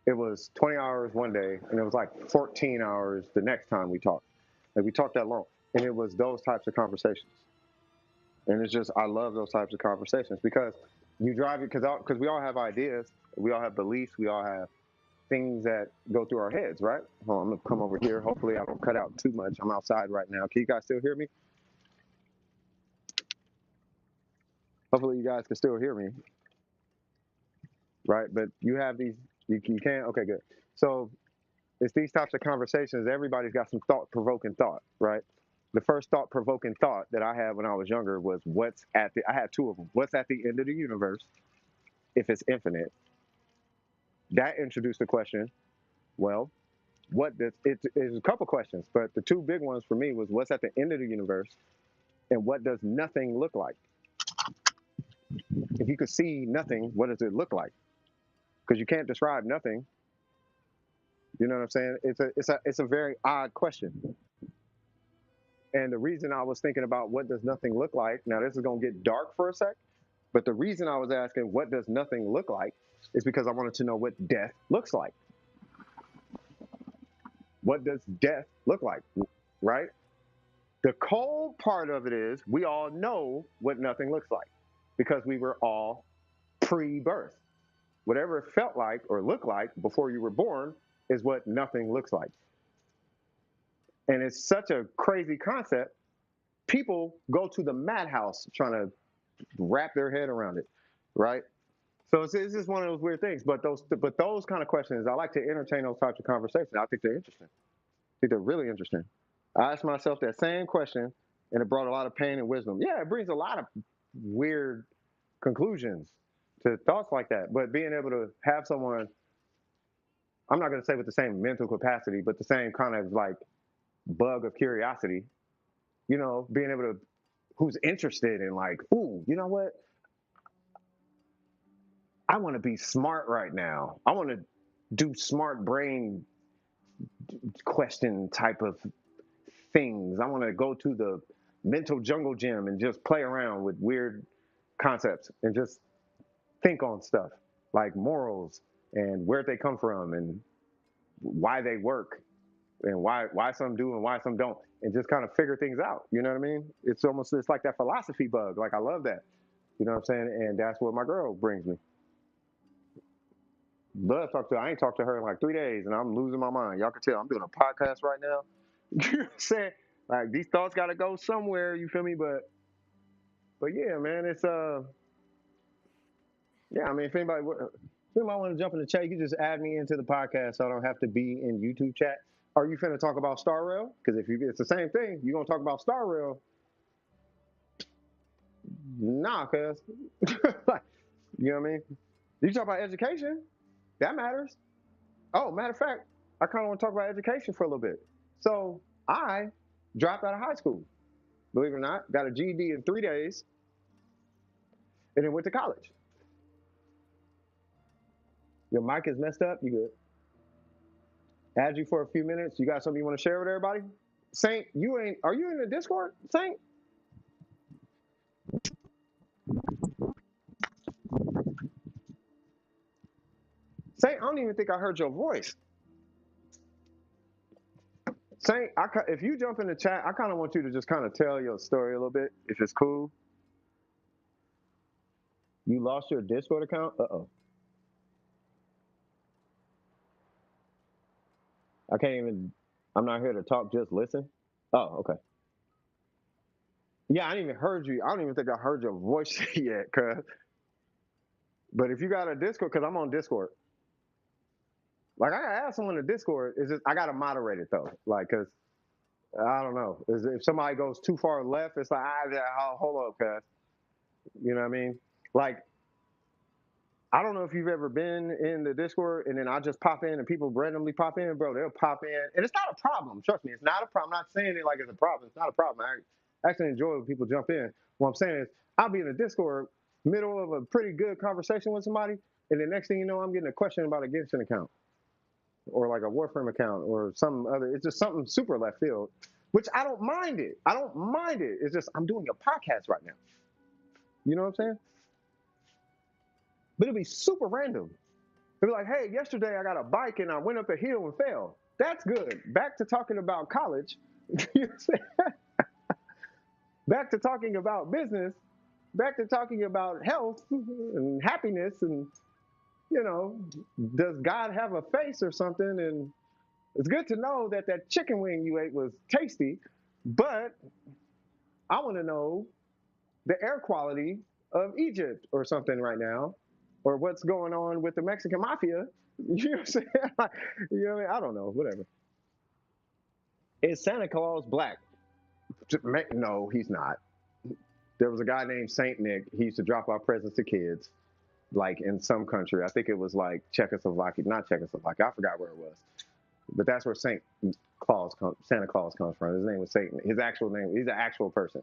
It was 20 hours one day, and it was like 14 hours the next time we talked. Like we talked that long. And it was those types of conversations. And it's just, I love those types of conversations because you drive it, because we all have ideas, we all have beliefs, we all have things that go through our heads, right? Hold on, I'm gonna come over here. Hopefully, I don't cut out too much. I'm outside right now. Can you guys still hear me? Hopefully, you guys can still hear me, right? But you have these, you can, okay, good. So it's these types of conversations. Everybody's got some thought provoking thought, right? The first thought provoking thought that I had when I was younger was I had two of them. What's at the end of the universe if it's infinite? That introduced the question, well, what does it's a couple questions, but the two big ones for me was what's at the end of the universe and what does nothing look like? If you could see nothing, what does it look like? Because you can't describe nothing. You know what I'm saying? It's a very odd question. And the reason I was thinking about what does nothing look like, now this is gonna get dark for a sec, but the reason I was asking what does nothing look like is because I wanted to know what death looks like. What does death look like? Right? The cold part of it is we all know what nothing looks like because we were all pre-birth. Whatever it felt like or looked like before you were born is what nothing looks like. And it's such a crazy concept. People go to the madhouse trying to wrap their head around it, right? So it's just one of those weird things. But those kind of questions, I like to entertain those types of conversations. I think they're interesting. I think they're really interesting. I ask myself that same question and it brought a lot of pain and wisdom. Yeah, it brings a lot of weird conclusions to thoughts like that. But being able to have someone, I'm not going to say with the same mental capacity, but the same kind of like bug of curiosity, you know, being able to, who's interested in like, ooh, you know what? I want to be smart right now. I want to do smart brain question type of things. I want to go to the mental jungle gym and just play around with weird concepts and just think on stuff like morals and where they come from and why they work and why some do and why some don't, and just kind of figure things out. You know what I mean? It's like that philosophy bug. Like I love that. You know what I'm saying? And that's what my girl brings me. Love talk to her. I ain't talked to her in like 3 days, and I'm losing my mind. Y'all can tell I'm doing a podcast right now. You know what I'm saying? Like these thoughts got to go somewhere. You feel me? But yeah, man, it's yeah. I mean, if anybody want to jump in the chat, you can just add me into the podcast, so I don't have to be in YouTube chat. Are you finna talk about Star Rail? Because it's the same thing. You gonna talk about Star Rail? Nah, cuz. Like, you know what I mean? You talk about education, that matters. Oh, matter of fact, I kind of want to talk about education for a little bit. So I dropped out of high school, believe it or not, got a GED in 3 days, and then went to college. Your mic is messed up. You good? Add you for a few minutes. You got something you want to share with everybody? Saint, are you in the Discord, Saint? Saint, I don't even think I heard your voice. Saint, if you jump in the chat, I kind of want you to just kind of tell your story a little bit, if it's cool. You lost your Discord account? Uh-oh. I'm not here to talk, just listen. Oh, okay. Yeah, I didn't even heard you. I don't even think I heard your voice yet, cuz. But if you got a Discord, because I'm on Discord. Like, I gotta ask someone in Discord, I gotta moderate it though. Like, cause I don't know. If somebody goes too far left, it's like, hold up, cuz. You know what I mean? Like, I don't know if you've ever been in the Discord and then I just pop in and people randomly pop in, bro. They'll pop in. And it's not a problem. Trust me, it's not a problem. I'm not saying it like it's a problem. It's not a problem. I actually enjoy when people jump in. What I'm saying is, I'll be in the Discord, middle of a pretty good conversation with somebody, and the next thing you know, I'm getting a question about a Genshin account or like a Warframe account or some other. It's just something super left field, which I don't mind it. I don't mind it. It's just I'm doing a podcast right now. You know what I'm saying? But it'll be super random. It'll be like, hey, yesterday I got a bike and I went up a hill and fell. That's good. Back to talking about college. You know what I'm saying? Back to talking about business. Back to talking about health and happiness and, you know, does God have a face or something? And it's good to know that that chicken wing you ate was tasty, but I want to know the air quality of Egypt or something right now, or what's going on with the Mexican mafia. You know what I'm saying? Like, you know what I mean? I don't know, whatever. Is Santa Claus black? No, he's not. There was a guy named Saint Nick. He used to drop off presents to kids, like in some country. I think it was like Czechoslovakia, not Czechoslovakia. I forgot where it was. But that's where Santa Claus comes from. His name was Satan. His actual name, he's an actual person.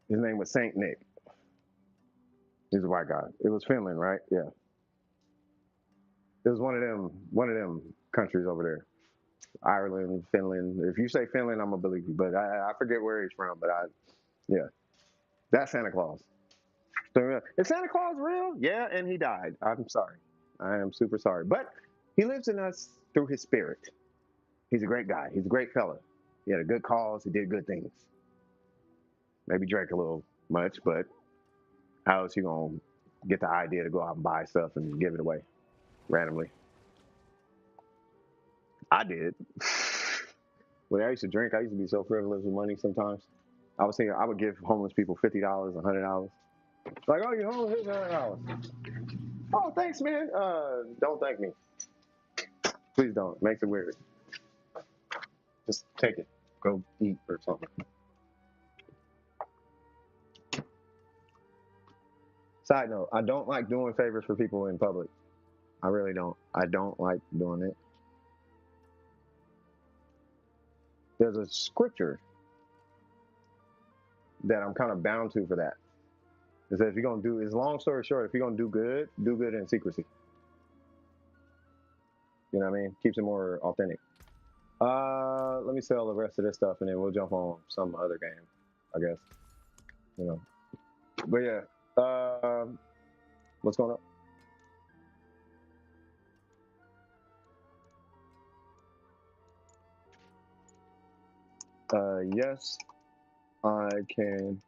His name was Saint Nick. He's a white guy. It was Finland, right? Yeah. It was one of them countries over there. Ireland, Finland. If you say Finland, I'm gonna believe you. But I forget where he's from. But yeah, that's Santa Claus. Is Santa Claus real? Yeah, and he died. I'm sorry. I am super sorry. But he lives in us through his spirit. He's a great guy. He's a great fella. He had a good cause. He did good things. Maybe drank a little much, but how else you gonna get the idea to go out and buy stuff and give it away randomly? I did. When I used to drink, I used to be so frivolous with money sometimes. I was thinking I would give homeless people $50, $100. Like, oh, you're homeless, here's $100. Oh, thanks, man. Don't thank me. Please don't. It makes it weird. Just take it. Go eat or something. Side note, I don't like doing favors for people in public. I really don't. I don't like doing it. There's a scripture that I'm kind of bound to for that. It says if you're gonna do, it's long story short, if you're gonna do good in secrecy. You know what I mean? Keeps it more authentic. Let me sell the rest of this stuff and then we'll jump on some other game, I guess. You know. But yeah. What's going on? Yes, I can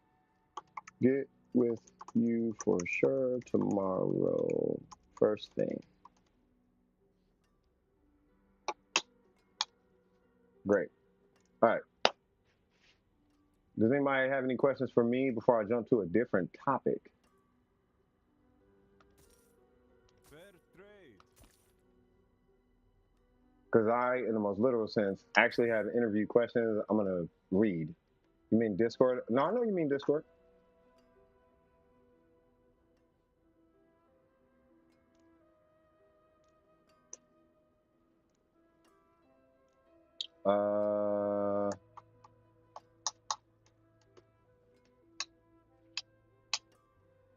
get with you for sure tomorrow. First thing. Great. All right. Does anybody have any questions for me before I jump to a different topic? Fair trade. Because I, in the most literal sense, actually have interview questions I'm going to read. You mean Discord? No, I know you mean Discord.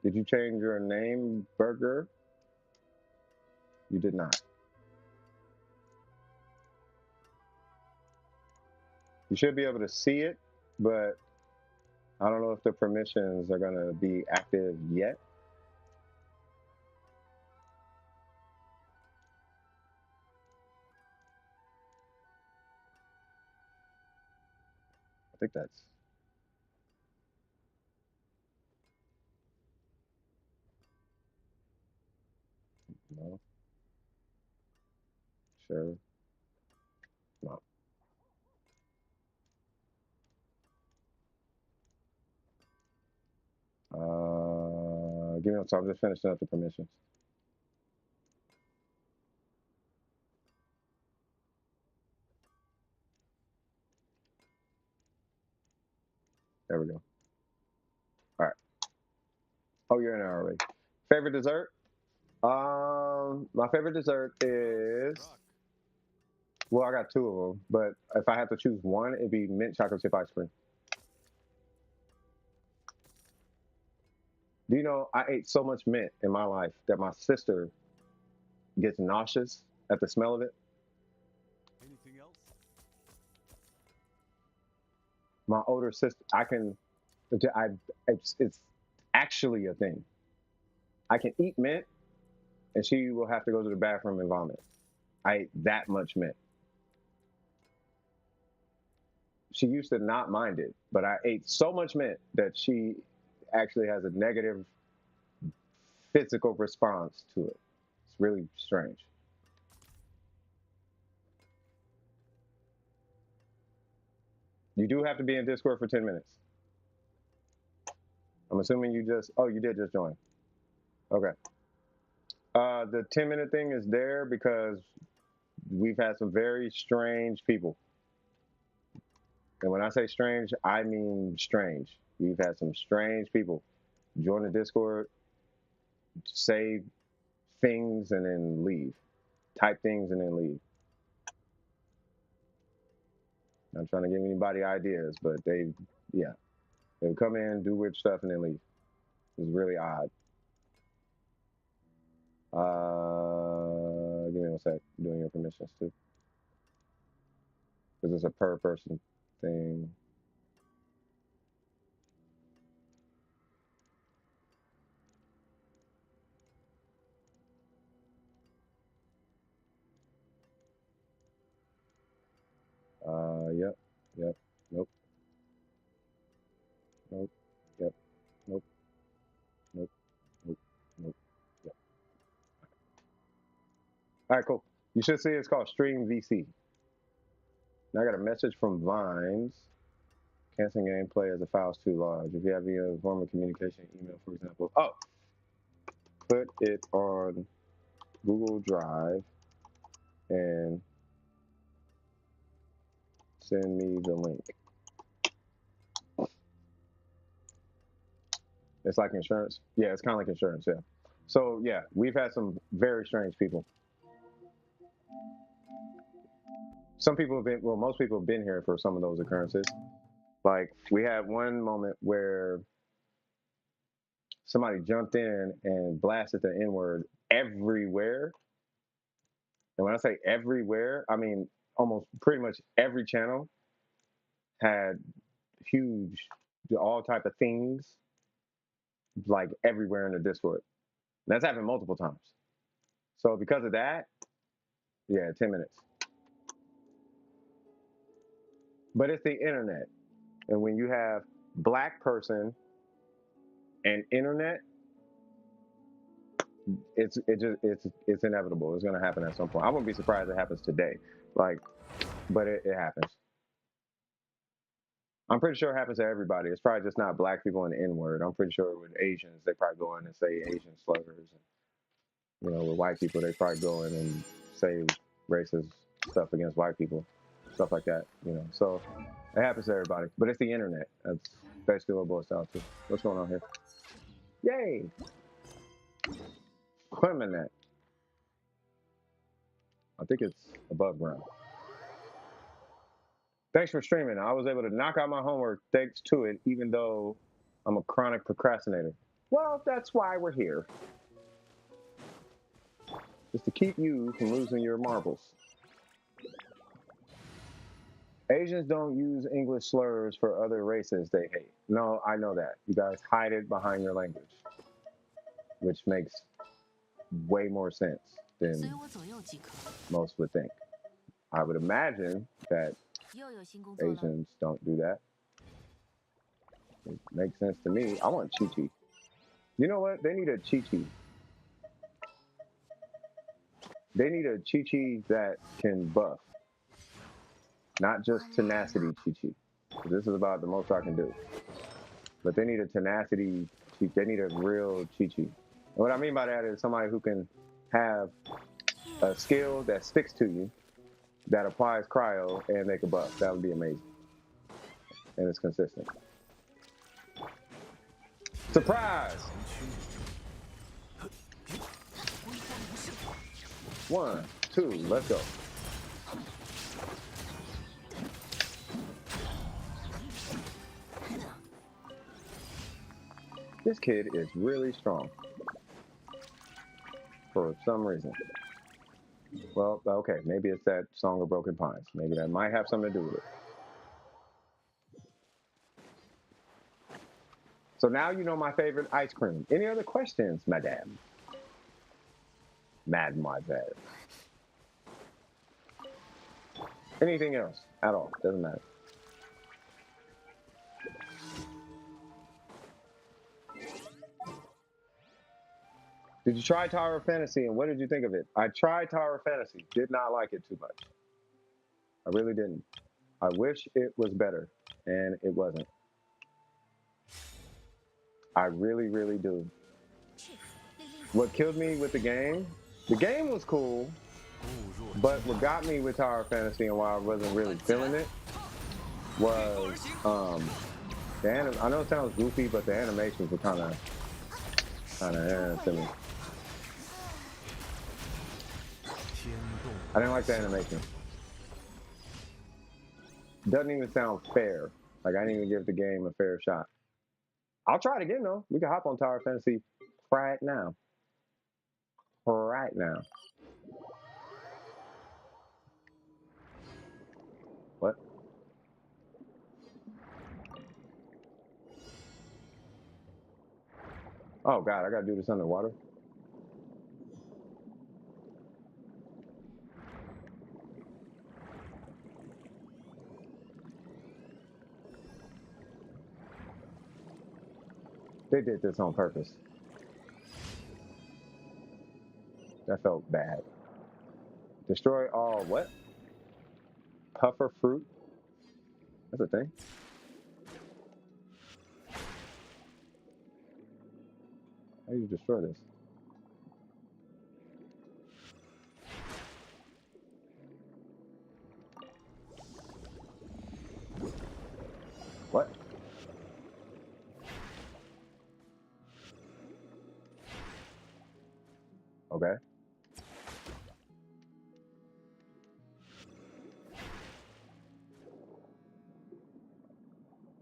Did you change your name, Burger? You did not. You should be able to see it, but I don't know if the permissions are going to be active yet. I think that's... No. Sure. No. Give me a second. I'm just finishing up the permissions. There we go. All right. Oh, you're in there already. Favorite dessert? My favorite dessert is... Well, I got two of them, but if I have to choose one, it'd be mint chocolate chip ice cream. Do you know I ate so much mint in my life that my sister gets nauseous at the smell of it? Anything else? My older sister, it's actually a thing. I can eat mint, and she will have to go to the bathroom and vomit. I ate that much mint. She used to not mind it, but I ate so much mint that she actually has a negative physical response to it. It's really strange. You do have to be in Discord for 10 minutes. I'm assuming you just, oh, you did just join. Okay. The 10-minute thing is there because we've had some very strange people. And when I say strange, I mean strange. We've had some strange people join the Discord, say things and then leave. Type things and then leave. I'm trying to give anybody ideas, but they would come in, do weird stuff, and then leave. It was really odd. Give me one sec. Doing your permissions too, because it's a per person thing. Yep, yep, nope, nope, yep, nope, nope, nope, nope, yep. All right, cool. You should see it's called Stream VC. Now I got a message from Vines. Canceling gameplay as the file's too large. If you have any other form of communication, email, for example. Oh, put it on Google Drive and send me the link. It's like insurance. Yeah, it's kind of like insurance. Yeah. So yeah, we've had some very strange people. Some people have been, well, most people have been here for some of those occurrences. Like we had one moment where somebody jumped in and blasted the N word everywhere. And when I say everywhere, I mean almost pretty much every channel had huge, all type of things, like everywhere in the Discord. And that's happened multiple times. So because of that, yeah, 10 minutes. But it's the internet. And when you have black person and internet, it's inevitable. It's gonna happen at some point. I wouldn't be surprised if it happens today. Like, but it happens. I'm pretty sure it happens to everybody. It's probably just not black people and the N word. I'm pretty sure with Asians, they probably go in and say Asian slurs. And, with white people, they probably go in and say racist stuff against white people, stuff like that. So it happens to everybody. But it's the internet. That's basically what it boils down to. What's going on here? Yay! Clemenette. I think it's above ground. Thanks for streaming. I was able to knock out my homework thanks to it, even though I'm a chronic procrastinator. Well, that's why we're here. Just to keep you from losing your marbles. Asians don't use English slurs for other races they hate. No, I know that. You guys hide it behind your language, which makes way more sense than most would think. I would imagine that Asians don't do that. It makes sense to me. I want Chi-Chi. You know what? They need a Chi-Chi. They need a Chi-Chi that can buff. Not just tenacity Chi-Chi. This is about the most I can do. But they need a tenacity Chi. They need a real Chi-Chi. And what I mean by that is somebody who can have a skill that sticks to you, that applies cryo, and they can buff. That would be amazing. And it's consistent. Surprise! 1, 2, let's go. This kid is really strong. For some reason. Well, okay, maybe it's that Song of Broken Pines. Maybe that might have something to do with it. So now you know my favorite ice cream. Any other questions, madame? Mademoiselle. Anything else at all? Doesn't matter. Did you try Tower of Fantasy and what did you think of it? I tried Tower of Fantasy. Did not like it too much. I really didn't. I wish it was better, and it wasn't. I really, really do. What killed me with the game was cool, but what got me with Tower of Fantasy and why I wasn't really feeling it was I know it sounds goofy, but the animations were kind of to me. I didn't like the animation. Doesn't even sound fair. Like I didn't even give the game a fair shot. I'll try it again though. We can hop on Tower of Fantasy right now. Right now. What? Oh God, I gotta do this underwater. They did this on purpose. That felt bad. Destroy all what? Puffer fruit? That's a thing. How do you destroy this?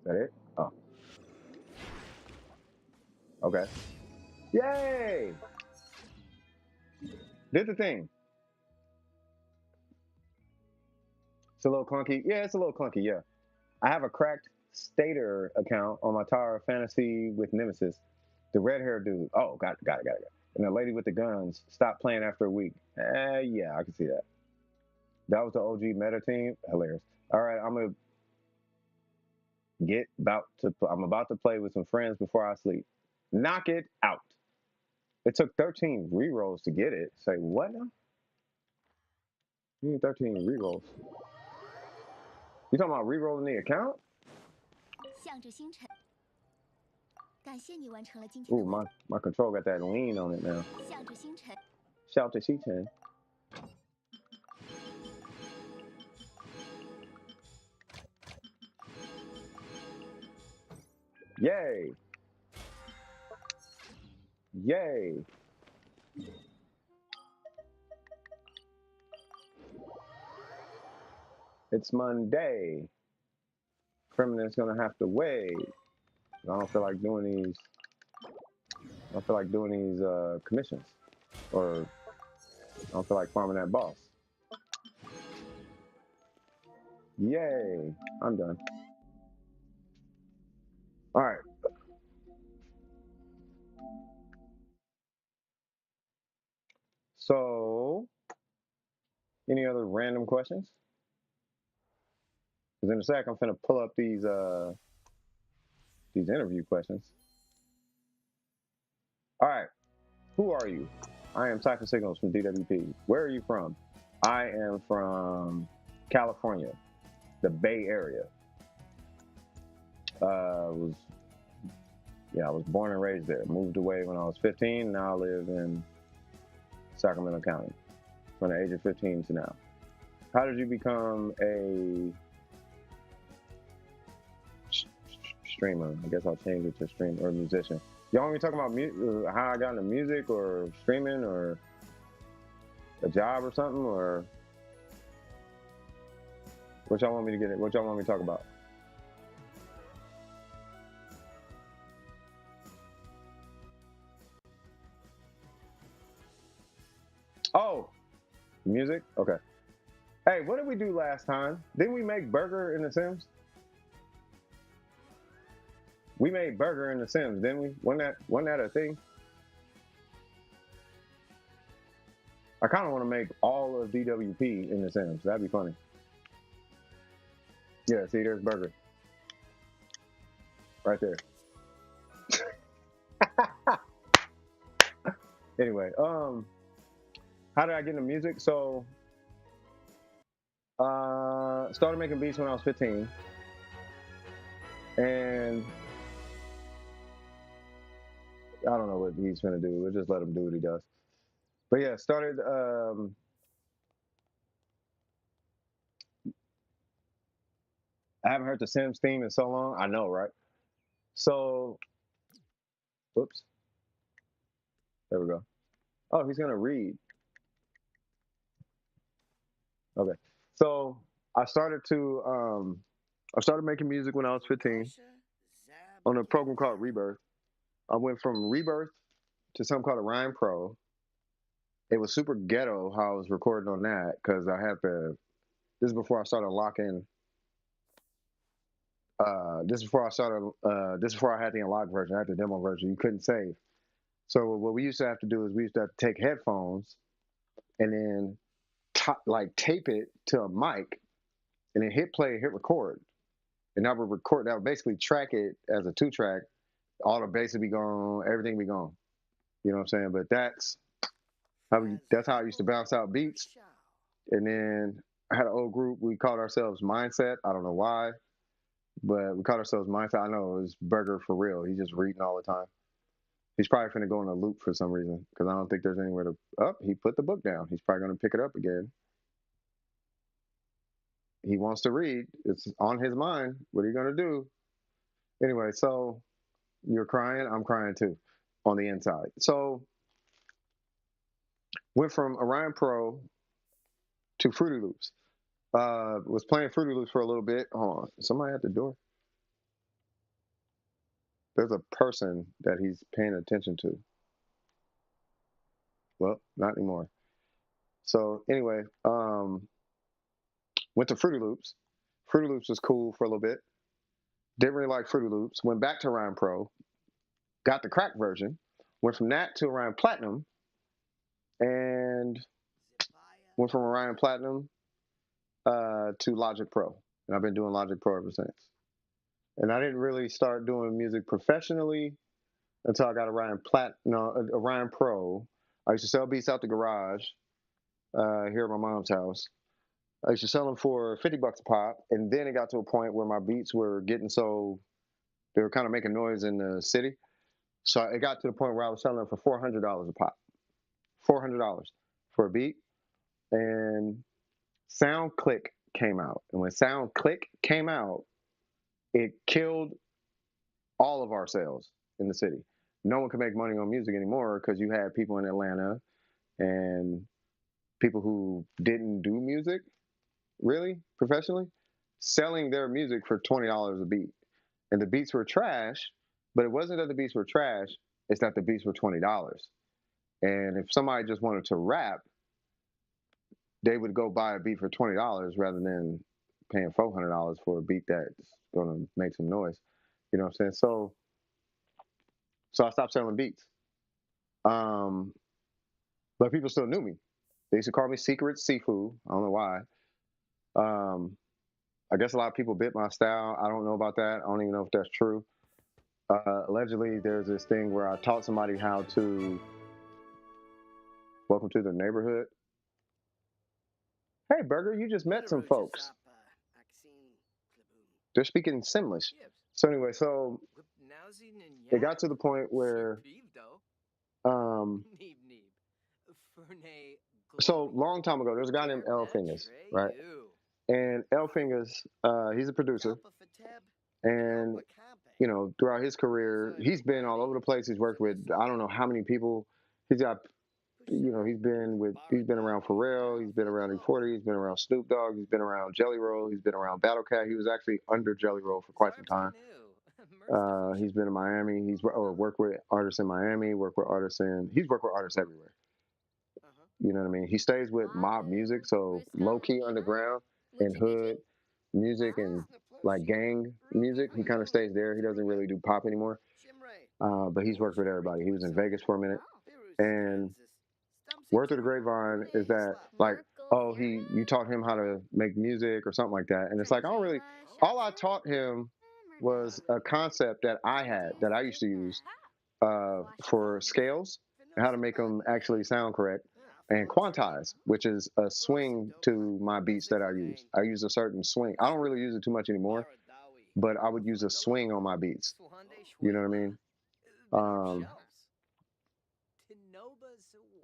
that it? Oh, okay. Yay! Did the thing. It's a little clunky. Yeah, it's a little clunky. Yeah. I have a cracked Stater account on my Tower of Fantasy with Nemesis. The red haired dude. Oh, got it. And the lady with the guns stopped playing after a week. Yeah, I can see that. That was the OG meta team. Hilarious. All right, I'm about to play with some friends before I sleep. Knock it out. It took 13 rerolls to get it. Say what now? You need 13 rerolls. You talking about rerolling the account? 向着星辰。感谢你完成了今天的 Ooh, my control got that lean on it now. 向着星辰。 Shout to C10. Yay! Yay! It's Monday. Criminal's gonna have to wait. I don't feel like doing these. I don't feel like doing these commissions, or I don't feel like farming that boss. Yay! I'm done. All right. So, any other random questions? Because in a sec, I'm finna pull up these interview questions. All right. Who are you? I am Cypher Signals from DWP. Where are you from? I am from California, the Bay Area. I was born and raised there. Moved away when I was 15. Now I live in Sacramento County from the age of 15 to now. How did you become a streamer? I guess I'll change it to stream or musician. Y'all want me to talk about how I got into music or streaming or a job or something, or what y'all want me to get? What y'all want me to talk about? Oh, music? Okay. Hey, what did we do last time? Didn't we make Burger in The Sims? We made Burger in The Sims, didn't we? Wasn't that a thing? I kind of want to make all of DWP in The Sims. That'd be funny. Yeah, see, there's Burger. Right there. Anyway, how did I get into music? So, started making beats when I was 15. And I don't know what he's gonna do. We'll just let him do what he does. But yeah, started. I haven't heard the Sims theme in so long. I know, right? So, whoops. There we go. Oh, he's gonna read. Okay. So I started making music when I was 15 on a program called Rebirth. I went from Rebirth to something called Orion Pro. It was super ghetto how I was recording on that because I had to. This is before I started locking. This is before I started. This is before I had the unlocked version. I had the demo version. You couldn't save. So what we used to have to do is we used to have to take headphones and then tape it to a mic and then hit play, hit record, and that would record. That would basically track it as a 2-track. All the bass would be gone, everything be gone. You know what I'm saying? But that's how I used to bounce out beats. And then I had an old group. We called ourselves Mindset. I don't know why, but we called ourselves Mindset. I know it was Burger for real. He's just reading all the time. He's probably finna go in a loop for some reason because I don't think there's anywhere to. He put the book down. He's probably gonna pick it up again. He wants to read. It's on his mind. What are you gonna do? Anyway, so you're crying. I'm crying too, on the inside. So went from Orion Pro to Fruity Loops. Was playing Fruity Loops for a little bit. Hold on, somebody at the door. there's a person that he's paying attention to. Well, not anymore. So anyway, went to Fruity Loops. Fruity Loops was cool for a little bit. Didn't really like Fruity Loops. Went back to Orion Pro. Got the crack version. Went from that to Orion Platinum, and went from Orion Platinum to Logic Pro. And I've been doing Logic Pro ever since. And I didn't really start doing music professionally until I got Orion Pro. I used to sell beats out the garage here at my mom's house. I used to sell them for $50 a pop, and then it got to a point where my beats were getting so they were kind of making noise in the city. So it got to the point where I was selling them for $400 a pop, $400 for a beat. And SoundClick came out, and when SoundClick came out, it killed all of our sales in the city. No one could make money on music anymore because you had people in Atlanta and people who didn't do music really professionally selling their music for $20 a beat. And the beats were trash, but it wasn't that the beats were trash, it's that the beats were $20. And if somebody just wanted to rap, they would go buy a beat for $20 rather than paying $400 for a beat that's going to make some noise. You know what I'm saying? So I stopped selling beats. But people still knew me. They used to call me Secret Seafood. I don't know why. I guess a lot of people bit my style. I don't know about that. I don't even know if that's true. Allegedly, there's this thing where I taught somebody how to welcome to the neighborhood. Hey, Burger, you just met some folks. They're speaking Simlish. So anyway, so it got to the point where, so long time ago, there's a guy named L Fingers, right? And L Fingers, he's a producer, and you know, throughout his career, he's been all over the place. He's worked with I don't know how many people. He's got, you know, he's been around Pharrell, he's been around E40, he's been around Snoop Dogg, he's been around Jelly Roll, he's been around Battle Cat. He was actually under Jelly Roll for quite some time. He's been in Miami. He's worked with artists in Miami. He's worked with artists everywhere. You know what I mean? He stays with mob music, so low key underground and hood music and like gang music. He kind of stays there. He doesn't really do pop anymore. But he's worked with everybody. He was in Vegas for a minute, and word through the grapevine is that like, oh, you taught him how to make music or something like that, and it's like all I taught him was a concept that I had that I used to use for scales and how to make them actually sound correct, and quantize, which is a swing to my beats that I use. I use a certain swing. I don't really use it too much anymore, but I would use a swing on my beats. You know what I mean?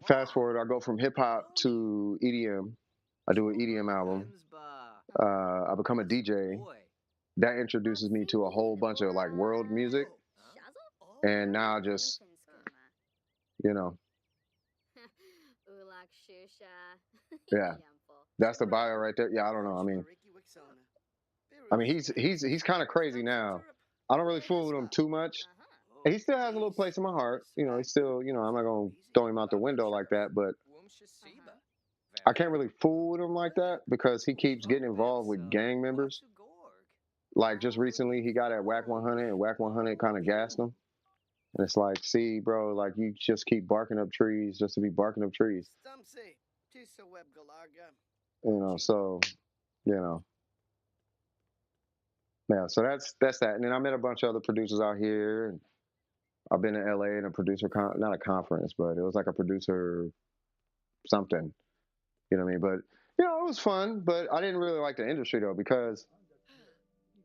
Fast forward, I go from hip hop to EDM. I do an EDM album. I become a DJ. That introduces me to a whole bunch of like world music. And now just, you know, yeah, that's the bio right there. Yeah, I don't know. I mean, he's kind of crazy now. I don't really fool with him too much. And he still has a little place in my heart. You know, he's still, you know, I'm not gonna throw him out the window like that, but I can't really fool with him like that because he keeps getting involved with gang members. Like just recently, he got at Whack 100, and Whack 100 kind of gassed him. And it's like, see, bro, like you just keep barking up trees just to be barking up trees. You know, so, you know. Yeah, so that's that. And then I met a bunch of other producers out here. And I've been in LA in a producer, not a conference, but it was like a producer something. You know what I mean? But, you know, it was fun. But I didn't really like the industry, though, because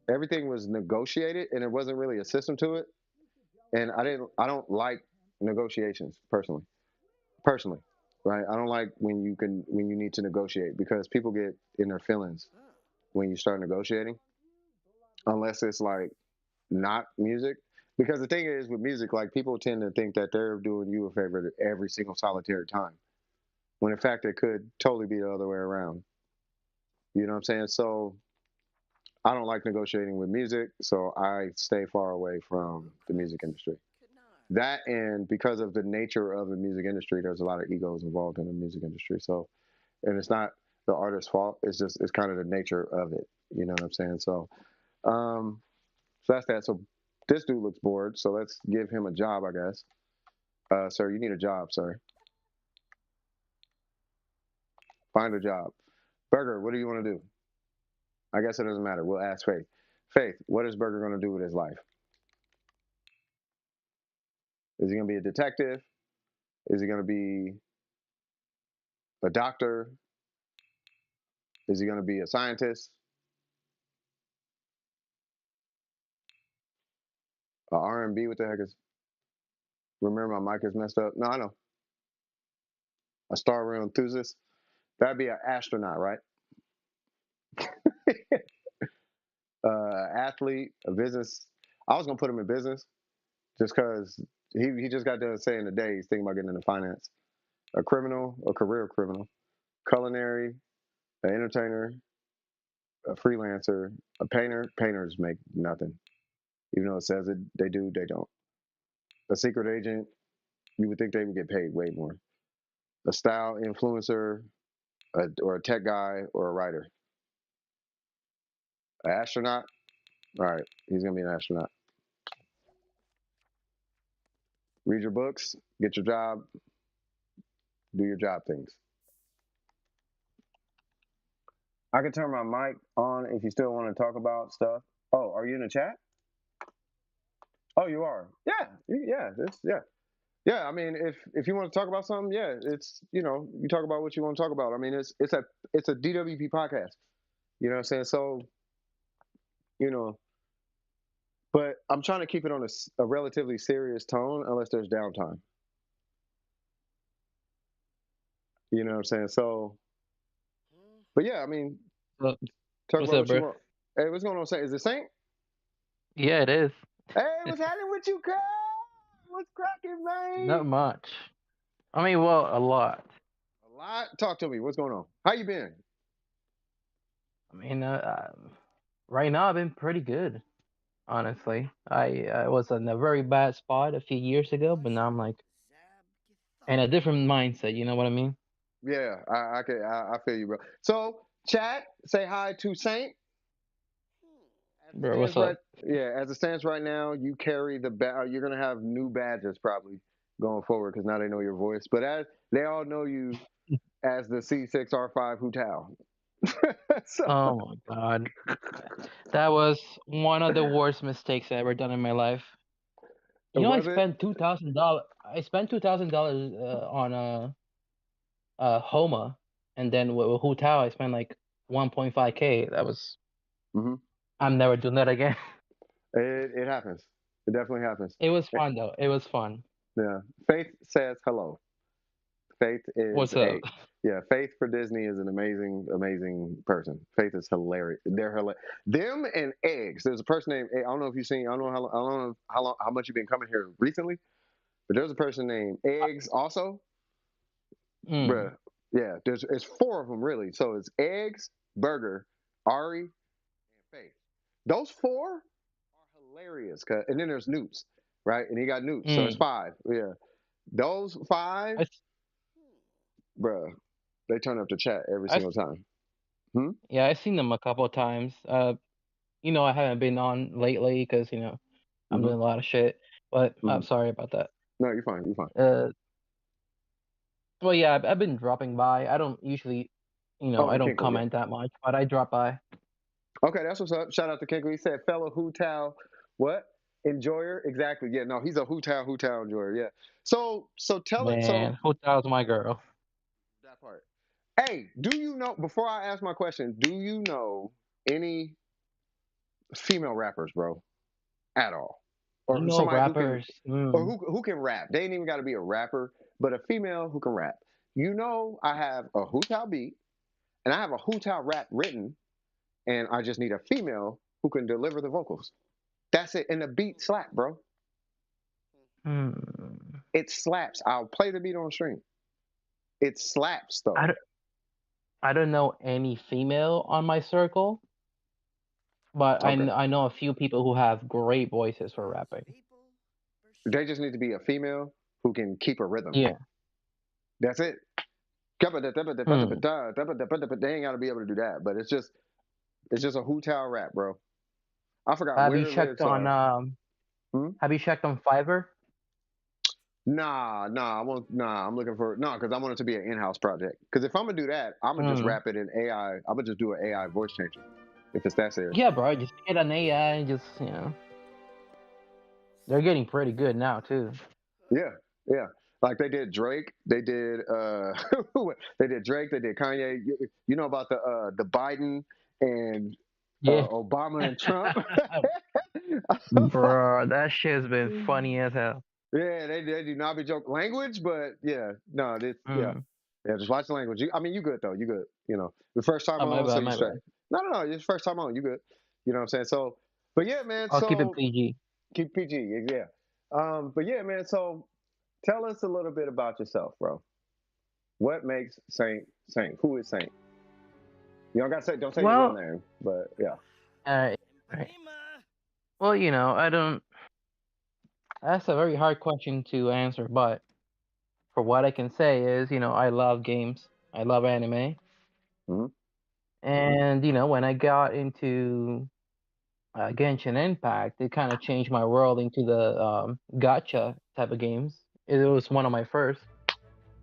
everything was negotiated and there wasn't really a system to it. And I don't like negotiations personally, right? I don't like when you need to negotiate because people get in their feelings when you start negotiating, unless it's like not music. Because the thing is with music, like people tend to think that they're doing you a favor every single solitary time, when in fact it could totally be the other way around. You know what I'm saying? So I don't like negotiating with music, so I stay far away from the music industry. That and because of the nature of the music industry, there's a lot of egos involved in the music industry. So, and it's not the artist's fault. It's just it's kind of the nature of it. You know what I'm saying? Um, so that's that. So this dude looks bored. So let's give him a job, I guess. Sir, you need a job, sir. Find a job. Burger, what do you want to do? I guess it doesn't matter. We'll ask Faith. Faith, what is Burger going to do with his life? Is he going to be a detective? Is he going to be a doctor? Is he going to be a scientist? A R&B? What the heck is? Remember, my mic is messed up. No, I know. A Star Rail enthusiast. That'd be an astronaut, right? Athlete, a business. I was gonna put him in business just because he just got done saying today he's thinking about getting into finance. A criminal, a career criminal, culinary, an entertainer, a freelancer, a painter. Painters make nothing, even though it says it. They do. They don't. A secret agent. You would think they would get paid way more. A style influencer, or a tech guy, or a writer. An astronaut. All right, he's gonna be an astronaut. Read your books, get your job, do your job things. I can turn my mic on if you still want to talk about stuff. Oh, are you in the chat? Oh, you are. Yeah, yeah, yeah, yeah. I mean, if you want to talk about something, yeah, it's you talk about what you want to talk about. I mean, it's a DWP podcast. You know what I'm saying? So, you know, but I'm trying to keep it on a relatively serious tone, unless there's downtime. You know what I'm saying? So, but yeah, I mean, Well, talk what's about up, what you bro? want. Hey, what's going on? Saint? Is it Saint? Yeah, it is. Hey, what's happening with you, girl? What's cracking, man? Not much. I mean, well, a lot. A lot. Talk to me. What's going on? How you been? I mean, right now I've been pretty good, honestly. I was in a very bad spot a few years ago, but now I'm like in a different mindset. You know what I mean? Yeah, I feel you, bro. So, chat, say hi to Saint. As it Bro, stands what's right, up? yeah, as it stands right now, you carry you're gonna have new badges probably going forward because now they know your voice. But as they all know you as the C6R5 Hutao. So, Oh my God, that was one of the worst mistakes I ever done in my life. You know, I was it? spent $2,000. I spent $2,000 on Homa, and then with Hu Tao, I spent like 1.5K. That was. Hmm. I'm never doing that again. It happens. It definitely happens. It was fun though. It was fun. Yeah. Faith says hello. Faith is What's up? Faith for Disney is an amazing person. Faith is hilarious. They're hilarious. Them and eggs. There's a person named I don't know if you've seen. I don't know how much you've been coming here recently, but there's a person named Eggs also. Mm. Bruh. Yeah. It's four of them really. So it's Eggs, Burger, Ari, and Faith. Those four are hilarious. And then there's Newts, right? And he got Newts, so it's Mm. five. Yeah. Those five, I, s- bruh. They turn up the chat every I single s- time. Hmm? yeah, I've seen them a couple of times. I haven't been on lately because I'm Hmm. doing a lot of shit. But I'm Hmm. sorry about that. No, you're fine. You're fine. Uh, well, yeah, I've been dropping by. I don't usually, Oh, I and don't Kinkle, yeah. comment that much, but I drop by. Okay, that's what's up. Shout out to Kinkle. He said, fellow Hootow, what? Enjoyer? Exactly. Yeah, no, he's a Hootow enjoyer. Yeah. So tell it. So Man, Hu Tao's my girl. that part. Hey, do you know, before I ask my question, do you know any female rappers, bro, at all? Or Female somebody who can, rappers. or Mm. who can rap? They ain't even got to be a rapper, but a female who can rap. You know, I have a Hootow beat and I have a Hootow rap written, and I just need a female who can deliver the vocals. That's it. And the beat slap, bro. Hmm. It slaps. I'll play the beat on stream. It slaps I though. don't, I don't know any female on my circle, But Okay. I know a few people who have great voices for rapping. They just need to be a female who can keep a rhythm. Yeah. That's it. They ain't Hmm. got to be able to do that, but it's just a hootao rap, bro. I forgot Have where you the checked lyrics on are. Hmm? Have you checked on Fiverr? Nah, I won't. Nah, I'm looking for because I want it to be an in-house project. Because if I'm gonna do that, I'm gonna just Hmm. rap it in AI. I'm gonna just do an AI voice changer. If it's that serious. Yeah, bro. Just get an AI and just they're getting pretty good now too. Yeah, yeah. Like they did Drake, they did they did Drake, they did Kanye. You know about the Biden and Yeah. Obama and Trump. Bro, that shit's been funny as hell. Yeah, they do not be joke language, but yeah, no, yeah, Mm. yeah. Just watch the language. I mean, you good though. You good. You know, the first time Oh, my on, so bad, you my straight. bad. No, it's first time on. You good. You know what I'm saying? So, but yeah, man. I'll keep it So PG. keep PG. Yeah. But yeah, man. So tell us a little bit about yourself, bro. What makes Saint Saint? Who is Saint? You don't got to say. Don't say your real Well, name, but yeah. alright, right. Well, I don't. That's a very hard question to answer, but for what I can say is, I love games. I love anime. Hmm. And, when I got into Genshin Impact, it kind of changed my world into the gacha type of games. It was one of my first.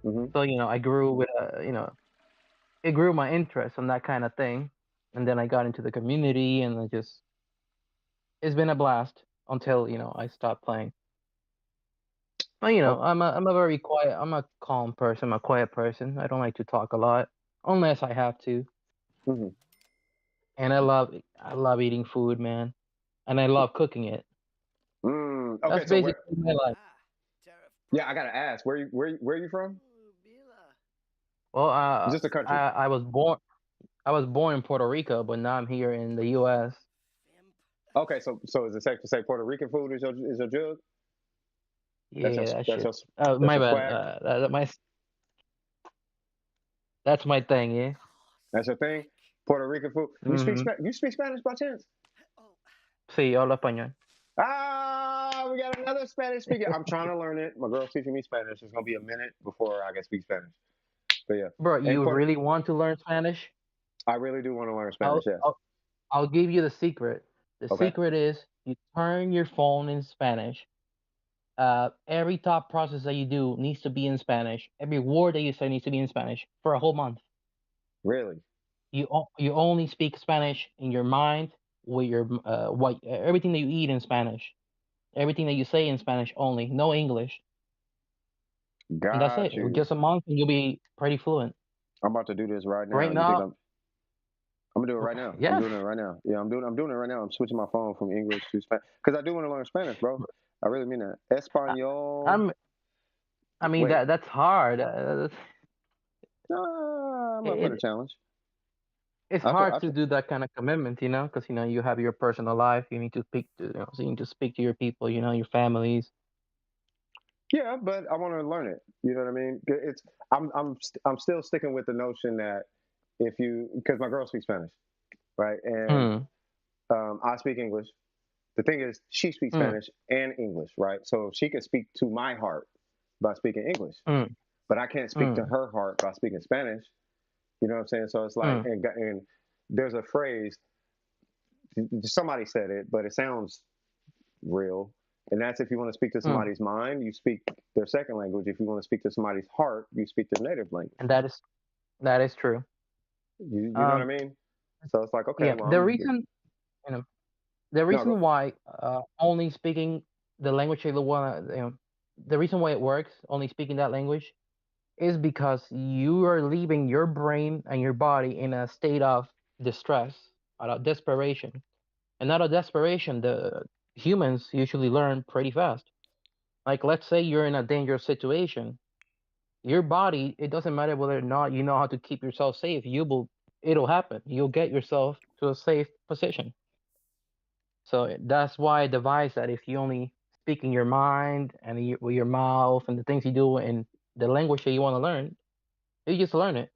Hmm. So, I grew with, it grew my interest in that kind of thing. And then I got into the community and it's been a blast until, I stopped playing. But, Oh. I'm a very quiet, I'm a calm person, I'm a quiet person. I don't like to talk a lot unless I have to. Hmm. And I love eating food, man. And I love cooking it. Okay. That's So where? basically my life. Yeah, I gotta ask. Where you from? Well, Just a country. I was born in Puerto Rico, but now I'm here in the U.S. Okay, so is it safe to say Puerto Rican food is your jug? That's your Yeah, that that's shit. your that's My your bad. swag. That's my thing, yeah. That's your thing. Puerto Rican food. Mm-hmm. You speak Spanish by chance? Sí, hablo español. Ah, we got another Spanish speaker. I'm trying to learn it. My girl's teaching me Spanish. It's gonna be a minute before I can speak Spanish. But yeah, Bro, and you Puerto. really want to learn Spanish? I really do want to learn I'll, Spanish. Yes. I'll I'll give you the secret. The Okay. secret is you turn your phone in Spanish. Every thought process that you do needs to be in Spanish. Every word that you say needs to be in Spanish for a whole month. Really? You only speak Spanish in your mind with your everything that you eat in Spanish, everything that you say in Spanish only, no English, and that's it. Got you. Just a month and you'll be pretty fluent. I'm about to do this right now. Right You think now, I'm gonna do it right now. I'm yes. doing it right now. Yeah, I'm doing it right now. I'm switching my phone from English to Spanish because I do want to learn Spanish, bro. I really mean that. I, Espanol. I'm. I mean Wait, that's hard. I'm up for the It challenge. it's I feel, I hard to feel, do that kind of commitment, because you have your personal life. You need to speak to so you need to speak to your people, your families. yeah, but I want to learn it. You know what I mean? I'm still sticking with the notion that if you because my girl speaks Spanish, right, and Mm, I speak English. The thing is, she speaks mm, Spanish and English, right? So she can speak to my heart by speaking English, mm, but I can't speak to mm, her heart by speaking Spanish. You know what I'm saying? So it's like, mm, and there's a phrase, somebody said it, but it sounds real. And that's if you want to speak to mm. somebody's mind, you speak their second language. If you want to speak to somebody's heart, you speak their native language. And that is true. You know what I Um, mean? So it's like, okay, yeah. well, The I'm reason you know the no go. reason why only speaking the language you want the reason why it works only speaking that language is because you are leaving your brain and your body in a state of distress, out of desperation. And out of desperation, the humans usually learn pretty fast. Like, let's say you're in a dangerous situation, your body, it doesn't matter whether or not you know how to keep yourself safe, it'll happen. You'll get yourself to a safe position. So that's why I devised that if you only speak in your mind and with your mouth and the things you do in the language that you want to learn, you just learn it.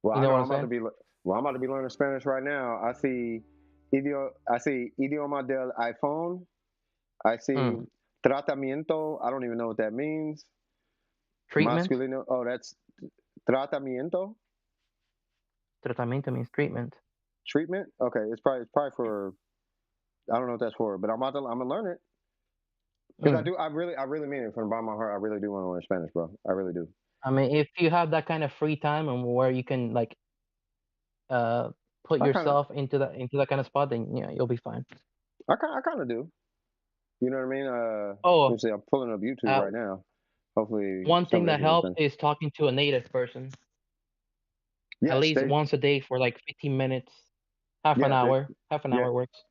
Well, You I know know what I'm I'm about to saying? be. Well, I'm about to be learning Spanish right now. I see idioma del iPhone. I see Mm. tratamiento. I don't even know what that means. Treatment. Masculino. Oh, that's tratamiento. Tratamiento means treatment. Treatment. Okay, it's probably for. I don't know what that's for, but I'm gonna learn it because I Mm. do. I really mean it from the bottom of my heart. I really do want to learn Spanish, bro. I really do. I mean, if you have that kind of free time and where you can like uh put I kind of, yourself into that kind of spot, then yeah, you'll be fine. I kind of do. You know what I mean? Let Oh, me see. I'm pulling up YouTube uh, right now. Hopefully, one thing somebody that can learn helps Spanish. is talking to a native person at Yes, least once a day for like 15 minutes, half an yeah, hour. Half an yeah, hour works.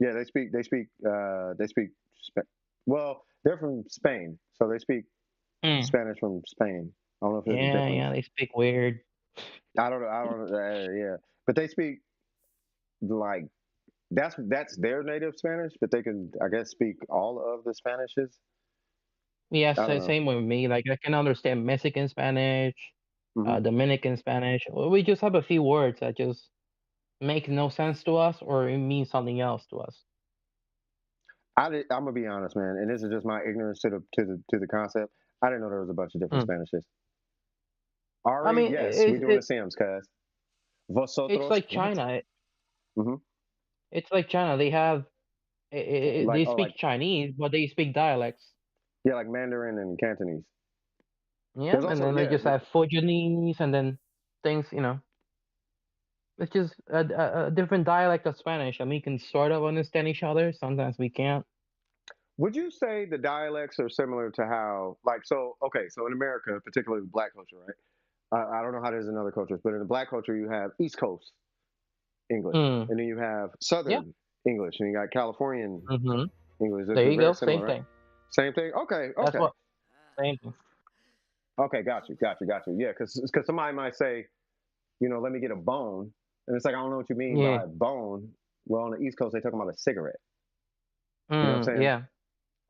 yeah. They speak. Well, they're from Spain, so they speak Mm. Spanish from Spain. I don't know if there's a Yeah, difference. yeah, they speak weird. I don't know. I don't. Yeah, but they speak like that's their native Spanish, but they can, I guess, speak all of the Spanishes. Yeah, I don't know. same with me. Like I can understand Mexican Spanish, Hmm. Dominican Spanish. We just have a few words that just make no sense to us or it means something else to us. I'm gonna be honest, man, and this is just my ignorance to the concept. I didn't know there was a bunch of different Mm. Spanishes. I Ari, mean, yes, we doing the Sims, cuz. it's Vosotros, like what? China. Hmm. It's like China. They have Like, they oh, like, speak Chinese, but they speak dialects. yeah, like Mandarin and Cantonese. Yeah, There's and also, then they yeah, just have Fujianese, and then things. It's just a different dialect of Spanish, and we can sort of understand each other. Sometimes we can't. would you say the dialects are similar to how, like, so, okay, so in America, particularly black culture, right? I don't know how it is in other cultures, but in the black culture, you have East Coast English, Mm. and then you have Yeah. Southern English, and you got Californian Mm-hmm. English. There They're you very go. Same similar, right? thing. Same thing. Okay, That's okay, what. Same thing. okay. Got you. Yeah, because somebody might say, let me get a bone, and it's like I don't know what you mean Yeah. by bone. Well, on the East Coast, they talking about a cigarette. You know what I'm Mm. saying? Yeah.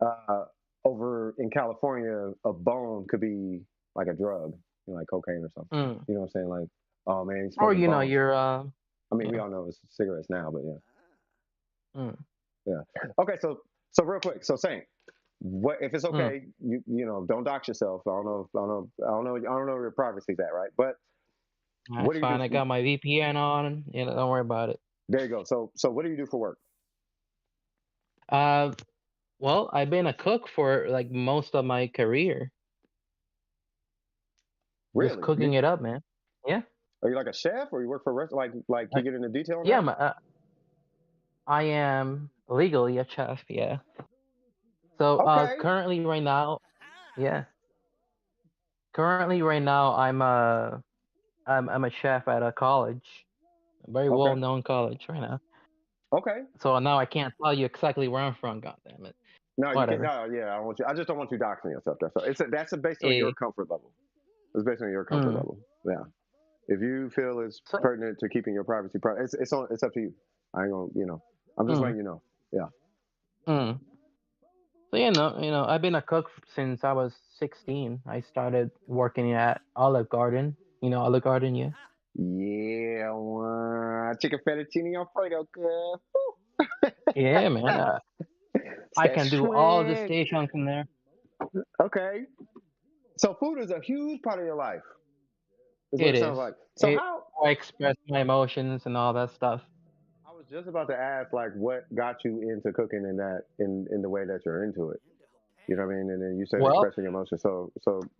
Uh, over in California, a bone could be like a drug, like cocaine or something. Mm. You know what I'm saying? Like, oh man, he's Or smoking bones. you're I mean, we yeah. all know it's cigarettes now, but yeah, Mm. yeah. Okay, so real quick, so Saint, what if it's Mm. okay? Don't dox yourself. I don't know where your privacy's at, right? But what That's do you do? fine. I got my VPN on. Don't worry about it. There you go. So what do you do for work? Uh, well, I've been a cook for like most of my career. Just Really? cooking it up, man. Yeah. Are you like a chef, or you work for a restaurant? Like, I, can you get into detail on yeah. that? I am legally a chef. Yeah. So Okay, currently right now, yeah. Currently right now, I'm a chef at a college, a very okay, well known college right now. okay. So now I can't tell you exactly where I'm from. God damn it. No, you can't. Whatever. No, yeah, I don't want you. I just don't want you doxing yourself. That's based on your Eh. comfort level. It's based on your comfort Mm. level. Yeah. If you feel it's So pertinent to keeping your privacy, it's up to you. I ain't gonna. I'm just mm. letting you know. Yeah. Mm. So I've been a cook since I was 16. I started working at Olive Garden. You know Olive Garden, yeah. Yeah, chicken fettuccine alfredo, good. Yeah, man. It's I that can do all the shrimp. stations in there. Okay. So food is a huge part of your life. Is what It it sounds is. like. So It how? I express my emotions and all that stuff. I was just about to ask, like, what got you into cooking in in the way that you're into it. You know what I mean? And then you said Well, expressing emotion. So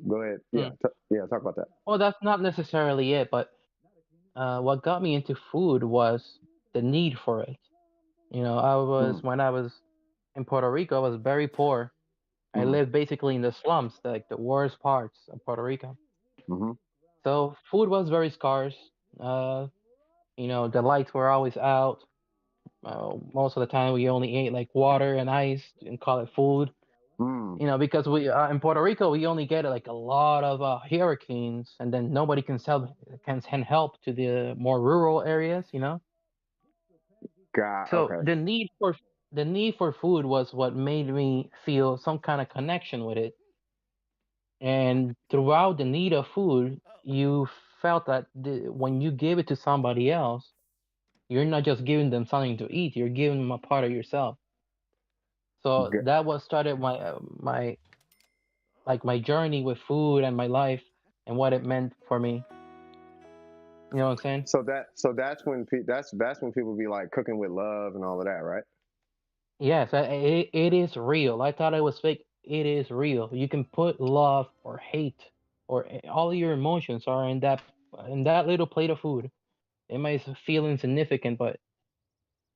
go ahead. Yeah, mm, yeah. Talk about that. well, that's not necessarily it, but what got me into food was the need for it. Mm, When I was in Puerto Rico, I was very poor. I mm, lived basically in the slums, like the worst parts of Puerto Rico. mm-hmm. So food was very scarce. Uh, the lights were always out. Most of the time, we only ate like water and ice and call it food. Mm, Because we in Puerto Rico, we only get like a lot of hurricanes, and then nobody can send help to the more rural areas. God. So Okay. the need for food was what made me feel some kind of connection with it. And throughout the need of food, you felt that when you give it to somebody else, you're not just giving them something to eat, you're giving them a part of yourself. So G- that was started my journey with food and my life and what it meant for me. You know what I'm saying? So that's when that's when people be like cooking with love and all of that, right? Yes, it is real. I thought it was fake. It is real. You can put love or hate or all your emotions are in that little plate of food. It might feel insignificant, but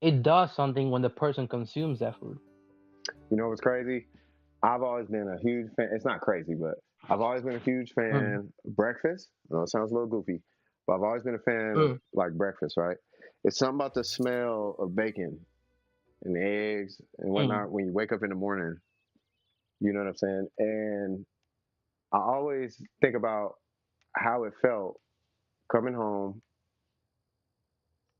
it does something when the person consumes that food. You know what's crazy? I've always been a huge fan. It's not crazy, but I've always been a huge Mm, fan of breakfast. I know it sounds a little goofy, but I've always been a fan of mm, like breakfast, right? It's something about the smell of bacon and eggs and mm, whatnot when you wake up in the morning. You know what I'm saying? And I always think about how it felt coming home,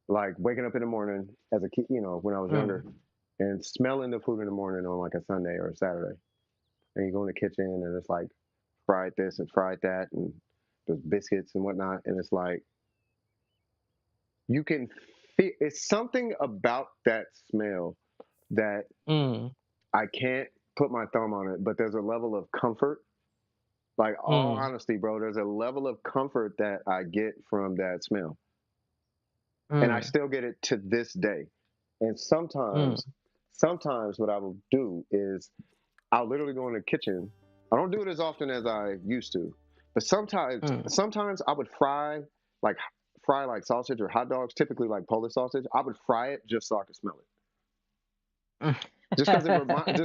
like waking up in the morning as a kid, you know, when I was younger, mm, and smelling the food in the morning on like a Sunday or a Saturday. And you go in the kitchen and it's like fried this and fried that and there's biscuits and whatnot. And it's like you can feel it's something about that smell that mm, I can't put my thumb on it, but there's a level of comfort. Like all mm, honesty, bro, there's a level of comfort that I get from that smell. And I mm, still get it to this day. And mm, sometimes what I will do is I'll literally go in the kitchen. I don't do it as often as I used to, but mm. sometimes I would like fry like sausage or hot dogs, typically like Polish sausage. I would fry it just so I could smell it. Just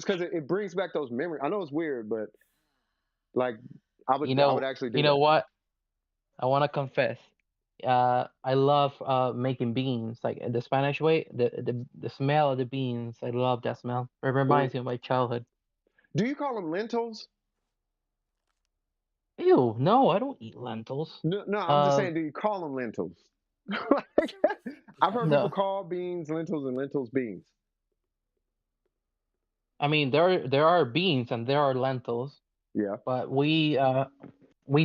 because it brings back those memories. I know it's weird, but like I would actually You do know that. what? I want to confess. I love making beans like the Spanish way. The smell of the beans. I love that smell. It Mm. reminds me of my childhood. Do you call them lentils? Ew, no, I don't eat lentils. No, no, I'm just Uh, saying, do you call them lentils? Like, I've heard people no. call beans lentils and lentils beans. I mean, there are beans and there are lentils, Yeah, but we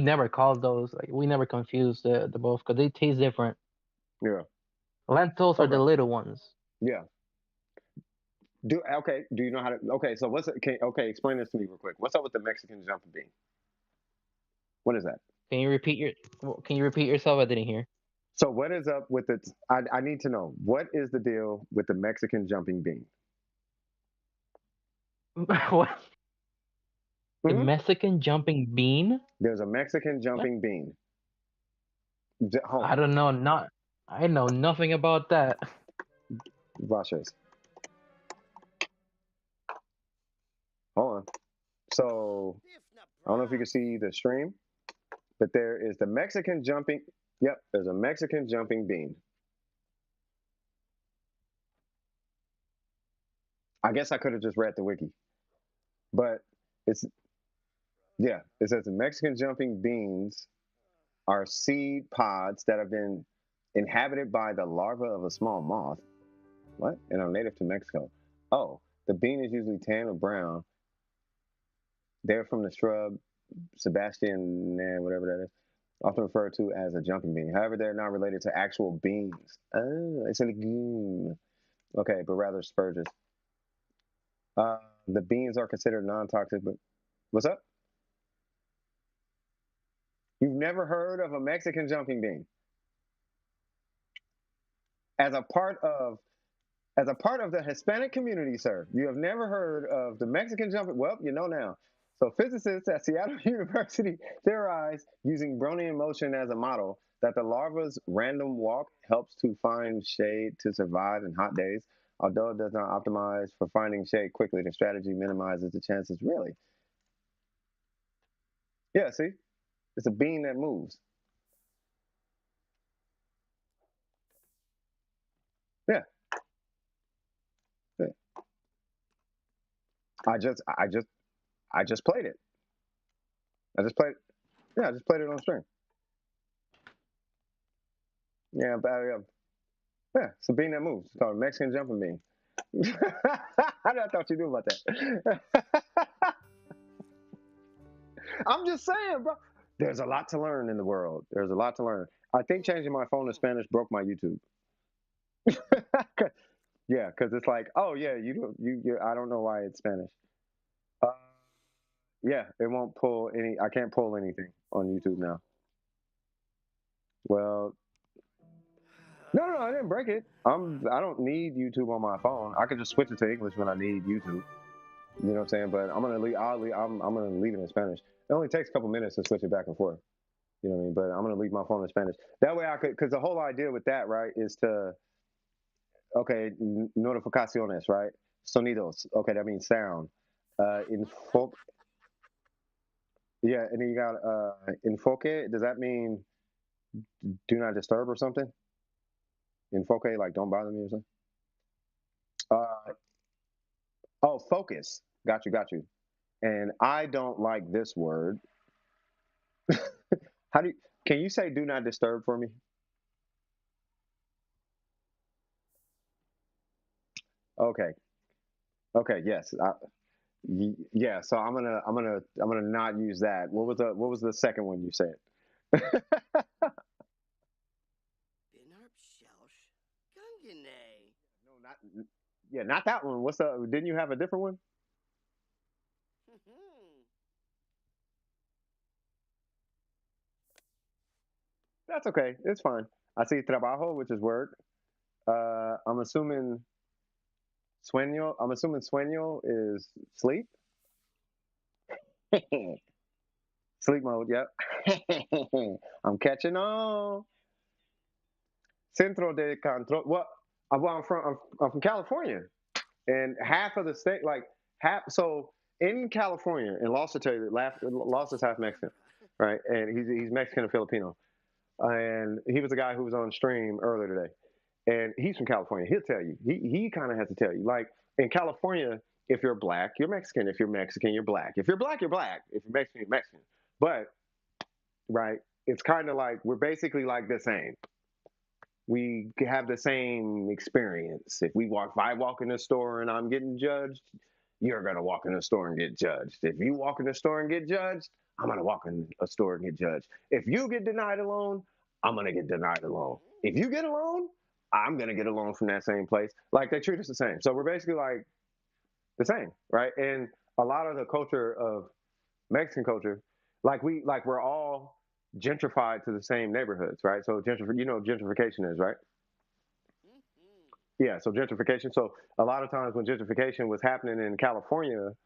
never call those like we never confuse the both because they taste different. yeah. Lentils are the Okay, little ones. yeah. Do you know how to? Okay, so okay? Explain this to me real quick. What's up with the Mexican jumping bean? What is that? Can you repeat yourself? I didn't hear. So what is up with it? I need to know what is the deal with the Mexican jumping bean? What? The Hmm. Mexican jumping bean? There's a Mexican What? jumping bean. I Hold don't know. I know nothing about that. on, watch this. Hold on. So I don't know if you can see the stream, but there is the Mexican jumping. Yep, there's a Mexican jumping bean. I guess I could have just read the wiki, but it's yeah. It says the Mexican jumping beans are seed pods that have been inhabited by the larva of a small moth. What? And are native to Mexico. Oh, the bean is usually tan or brown. They're from the shrub Sebastian, whatever that is, often referred to as a jumping bean. However, they're not related to actual beans. Oh, it's a legume. Okay, but rather spurges. The beans are considered non-toxic, but what's up? You've never heard of a Mexican jumping bean as a part of the Hispanic community, sir. You have never heard of the Mexican jumping. Well, you know now. So physicists at Seattle University theorized using Brownian motion as a model that the larva's random walk helps to find shade to survive in hot days. Although it does not optimize for finding shade quickly, the strategy minimizes the chances. Really? Yeah, see? It's a bean that moves. Yeah. Yeah. I just I just I just played it. I just played Yeah, I just played it on stream. Yeah, yeah, it's a bean that moves. It's called a Mexican jumping bean. I thought you knew about that. I'm just saying, bro. There's a lot to learn in the world. There's a lot to learn. I think changing my phone to Spanish broke my YouTube. Yeah, because it's like, oh yeah, you. I don't know why it's Spanish. Uh, yeah, it won't pull any. I can't pull anything on YouTube now. Well, no, no, no, I didn't break it. I don't need YouTube on my phone. I can just switch it to English when I need YouTube. You know what I'm saying? But I'm gonna leave. I'm gonna leave it in Spanish. It only takes a couple minutes to switch it back and forth. You know what I mean? But I'm gonna leave my phone in Spanish. That way I could, because the whole idea with that, right, is to okay, notificaciones, right? Sonidos. Okay, that means sound. Info. Yeah, and then you got enfoque. Does that mean do not disturb or something? Enfoque, like don't bother me or something. Uh, oh, focus. Got you. And I don't like this word. How do you, can you say do not disturb for me? Okay. Okay. Yes. Yeah. So I'm gonna not use that. What was the second one you said? No, not yeah, not that one. What's the? Didn't you have a different one? That's okay. It's fine. I see trabajo, which is work. I'm assuming sueño. I'm assuming sueño is sleep. Sleep mode. Yep. I'm catching on. Centro de control. Well, I'm from California, and half of the state, like half. So in California, and Lost to tell you, Lost is half Mexican, right? And he's Mexican and Filipino. And he was the guy who was on stream earlier today, and he's from California. He'll tell you. He kind of has to tell you. Like in California, if you're black, you're Mexican. If you're Mexican, you're black. If you're black, you're black. If you're Mexican, you're Mexican. But right, it's kind of like we're basically like the same. We have the same experience. If I walk in the store and I'm getting judged, you're gonna walk in the store and get judged. If you walk in the store and get judged, I'm gonna walk in a store and get judged. If you get denied a loan, I'm gonna get denied a loan. If you get a loan, I'm gonna get a loan from that same place. Like they treat us the same. So we're basically like the same, right? And a lot of the culture of Mexican culture, we're all gentrified to the same neighborhoods, right? So you know what gentrification is, right? Yeah, so gentrification. So a lot of times when gentrification was happening in California,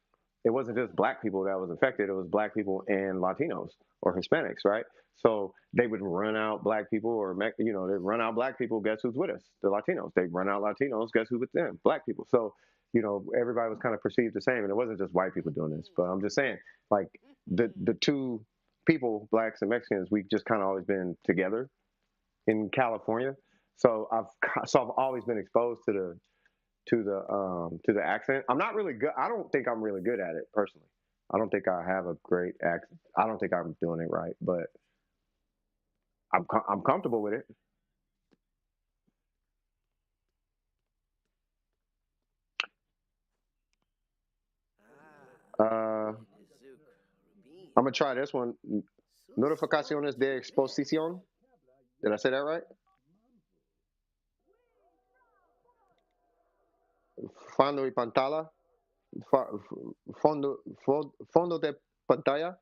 it wasn't just black people that was affected, it was black people and Latinos or Hispanics, right? So they would run out black people they'd run out black people, guess who's with us? The Latinos. They run out Latinos, guess who's with them? Black people. So, everybody was kind of perceived the same. And it wasn't just white people doing this, but I'm just saying, like the two people, blacks and Mexicans, we've just kind of always been together in California. So I've always been exposed to the accent. I'm not really good. I don't think I'm really good at it personally. I don't think I have a great accent. I don't think I'm doing it right, but I'm comfortable with it. Uh, I'm gonna try this one. Notificaciones de exposición. Did I say that right? Fondo y pantalla. Fondo de pantalla.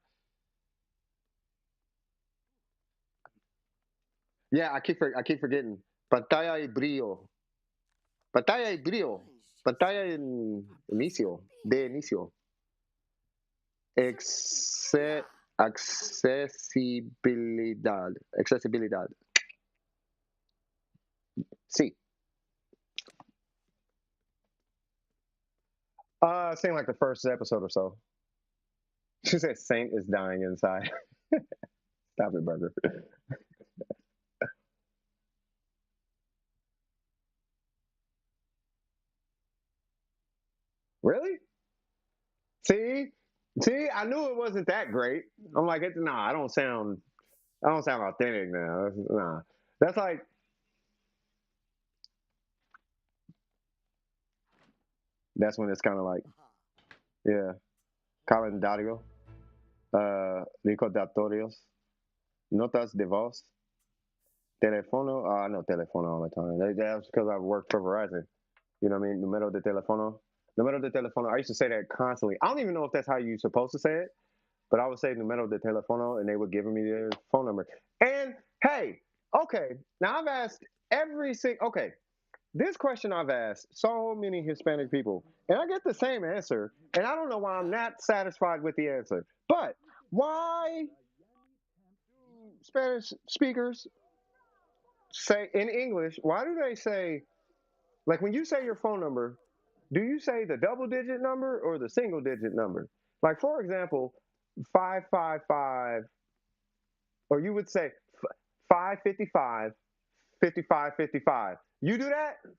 Yeah, I keep forgetting. Pantalla y brillo. Pantalla y brillo. Pantalla en inicio. De inicio. Accesibilidad. Accessibilidad. Sí. Seemed like the first episode or so. She said Saint is dying inside. Stop it, burger. Really? See? See, I knew it wasn't that great. I'm like, nah, I don't sound authentic now. Nah. That's like, that's when it's kind of like, yeah, calendario, recordatorios. Notas de voz. Telefono. I know telefono all the time. That's because I work for Verizon. You know what I mean? Numero de telefono. Numero de telefono. I used to say that constantly. I don't even know if that's how you're supposed to say it, but I would say numero de telefono, and they would give me their phone number. And hey, okay, now I've asked every single. Okay, this question I've asked so many Hispanic people, and I get the same answer, and I don't know why I'm not satisfied with the answer. But why do Spanish speakers say in English? Why do they say, like, when you say your phone number, do you say the double digit number or the single digit number? Like, for example, 555, or you would say 555, 5555. You do that? You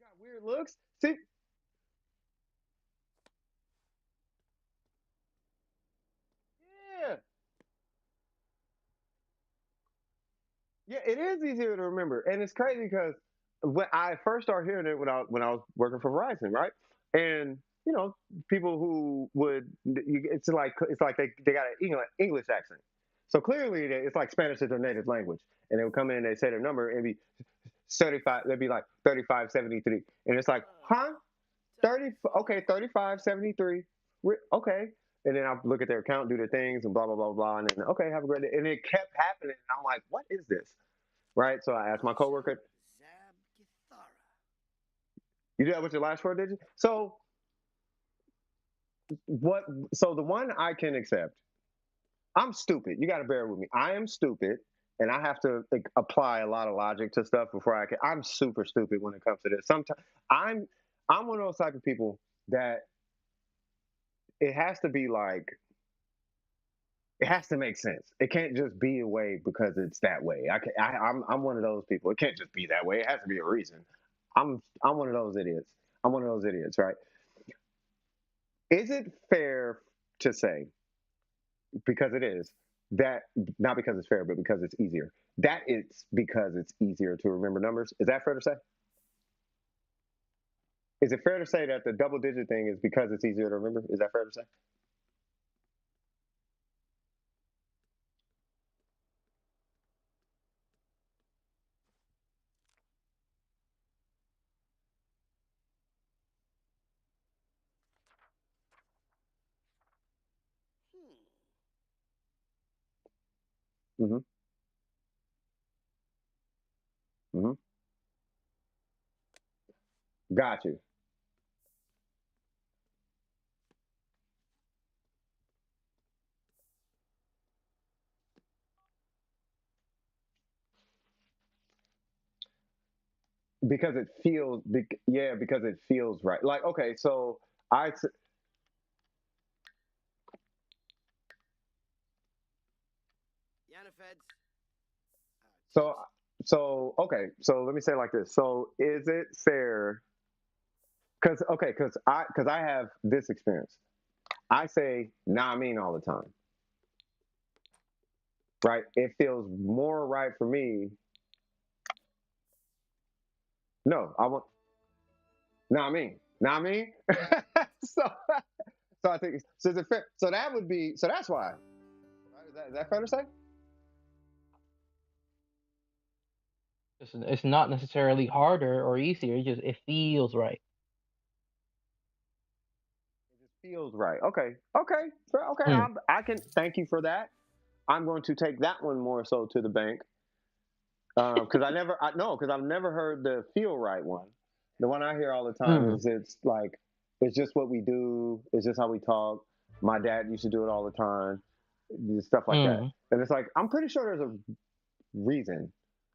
got weird looks? See? Yeah. Yeah, it is easier to remember. And it's crazy because when I first started hearing it when I was working for Verizon, right? And people who would it's like they got an English accent. So clearly it's like Spanish is their native language. And they would come in and they say their number and it'd be 35, they'd be like 3573. And it's like, huh? 30, okay, 3573. Okay. And then I look at their account, do their things, and blah blah blah blah, and then okay, have a great day. And it kept happening. And I'm like, what is this? Right? So I asked my coworker, you do that with your last 4 digits? So what? So the one I can accept. I'm stupid. You got to bear with me. I am stupid, and I have to apply a lot of logic to stuff before I can. I'm super stupid when it comes to this. Sometimes I'm one of those type of people that it has to be like it has to make sense. It can't just be a way because it's that way. I'm one of those people. It can't just be that way. It has to be a reason. I'm one of those idiots. I'm one of those idiots, right? Is it fair to say, because it is, that not because it's fair, but because it's easier, that it's because it's easier to remember numbers? Is that fair to say? Is it fair to say that the double digit thing is because it's easier to remember? Is that fair to say? Mm-hmm. Mm-hmm. Got you. Because it feels, yeah, because it feels right. Like, okay, so I, so, okay, so let me say it like this. So, is it fair? Because I have this experience. I say nah, I mean all the time, right? It feels more right for me. No, I want nah, I mean, nah, I mean. so, so I think so. Is it fair? So that would be. So that's why. Right? Is that fair to say? It's not necessarily harder or easier. It feels right. It just feels right. Okay. Okay. Okay. Mm, I can thank you for that. I'm going to take that one more so to the bank because because I've never heard the feel right one. The one I hear all the time mm, is it's like it's just what we do. It's just how we talk. My dad used to do it all the time. Stuff like that. mm, And it's like I'm pretty sure there's a reason.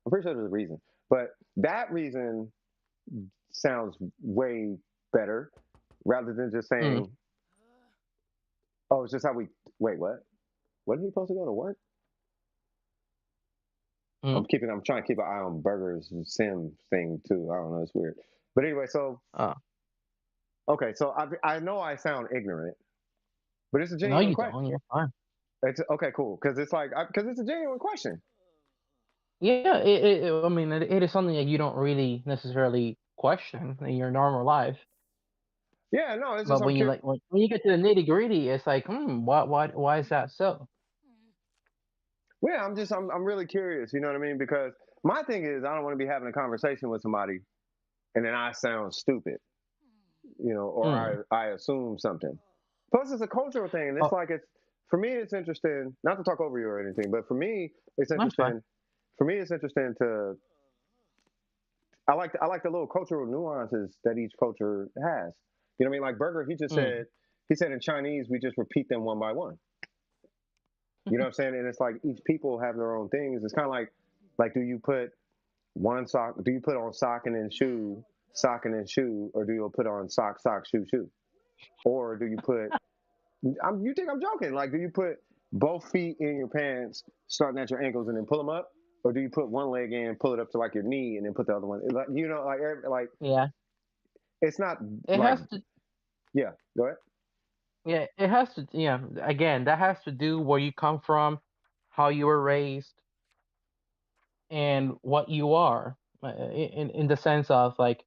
I'm pretty sure there's a reason, but that reason sounds way better rather than just mm, saying, "Oh, it's just how we." Wait, what? When are you supposed to go to work? mm. I'm trying to keep an eye on Burger's Sim thing too. I don't know, it's weird. But anyway, so Oh, okay, so I know I sound ignorant, but it's a no, genuine you question. don't. You're fine. It's okay, cool, because it's like because it's a genuine question. Yeah, I mean, it is something that you don't really necessarily question in your normal life. Yeah, no, it's just But I'm when you curious. like when you get to the nitty gritty, it's like, why is that so? Yeah, I'm really curious. You know what I mean? Because my thing is, I don't want to be having a conversation with somebody and then I sound stupid, or Mm. I assume something. Plus, it's a cultural thing, and it's Oh, like it's for me. It's interesting. Not to talk over you or anything, but for me, it's that's fine. interesting. For me, it's interesting to. I like the little cultural nuances that each culture has. You know what I mean? Like Burger, he just Mm. said. He said in Chinese, we just repeat them one by one. You know what I'm saying? And it's like each people have their own things. It's kind of like do you put one sock? Do you put on sock and then shoe, or do you put on sock, shoe, shoe? Or do you put? You think I'm joking? Like, do you put both feet in your pants, starting at your ankles, and then pull them up, or do you put one leg in, pull it up to like your knee, and then put the other one? Like, like Yeah, it's not it like has to. yeah. Go ahead. Yeah, it has to. Yeah, again, that has to do where you come from, how you were raised, and what you are, in the sense of like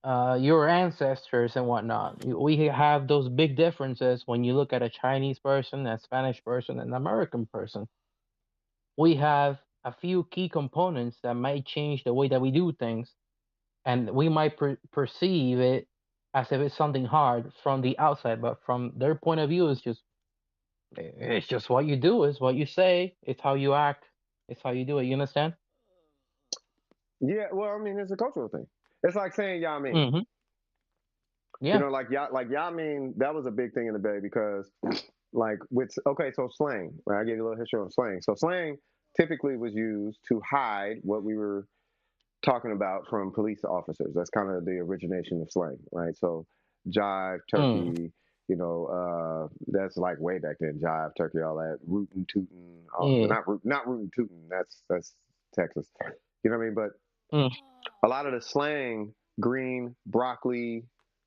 your ancestors and whatnot. We have those big differences when you look at a Chinese person, a Spanish person, and an American person. We have a few key components that might change the way that we do things, and we might perceive it as if it's something hard from the outside, but from their point of view, it's just what you do, it's what you say, it's how you act, it's how you do it. You understand? Yeah. Well, I mean, it's a cultural thing. It's like saying y'all mean. Mm-hmm. Yeah. Like y'all mean that was a big thing in the Bay because like with okay, so slang. Right? I gave you a little history on slang. So slang typically was used to hide what we were talking about from police officers. That's kind of the origination of slang, right? So jive, Mm. turkey, that's like way back then. Jive, turkey, all that, rootin' tootin', Yeah. not rootin' tootin'. That's Texas. You know what I mean? But Mm. a lot of the slang, green, broccoli,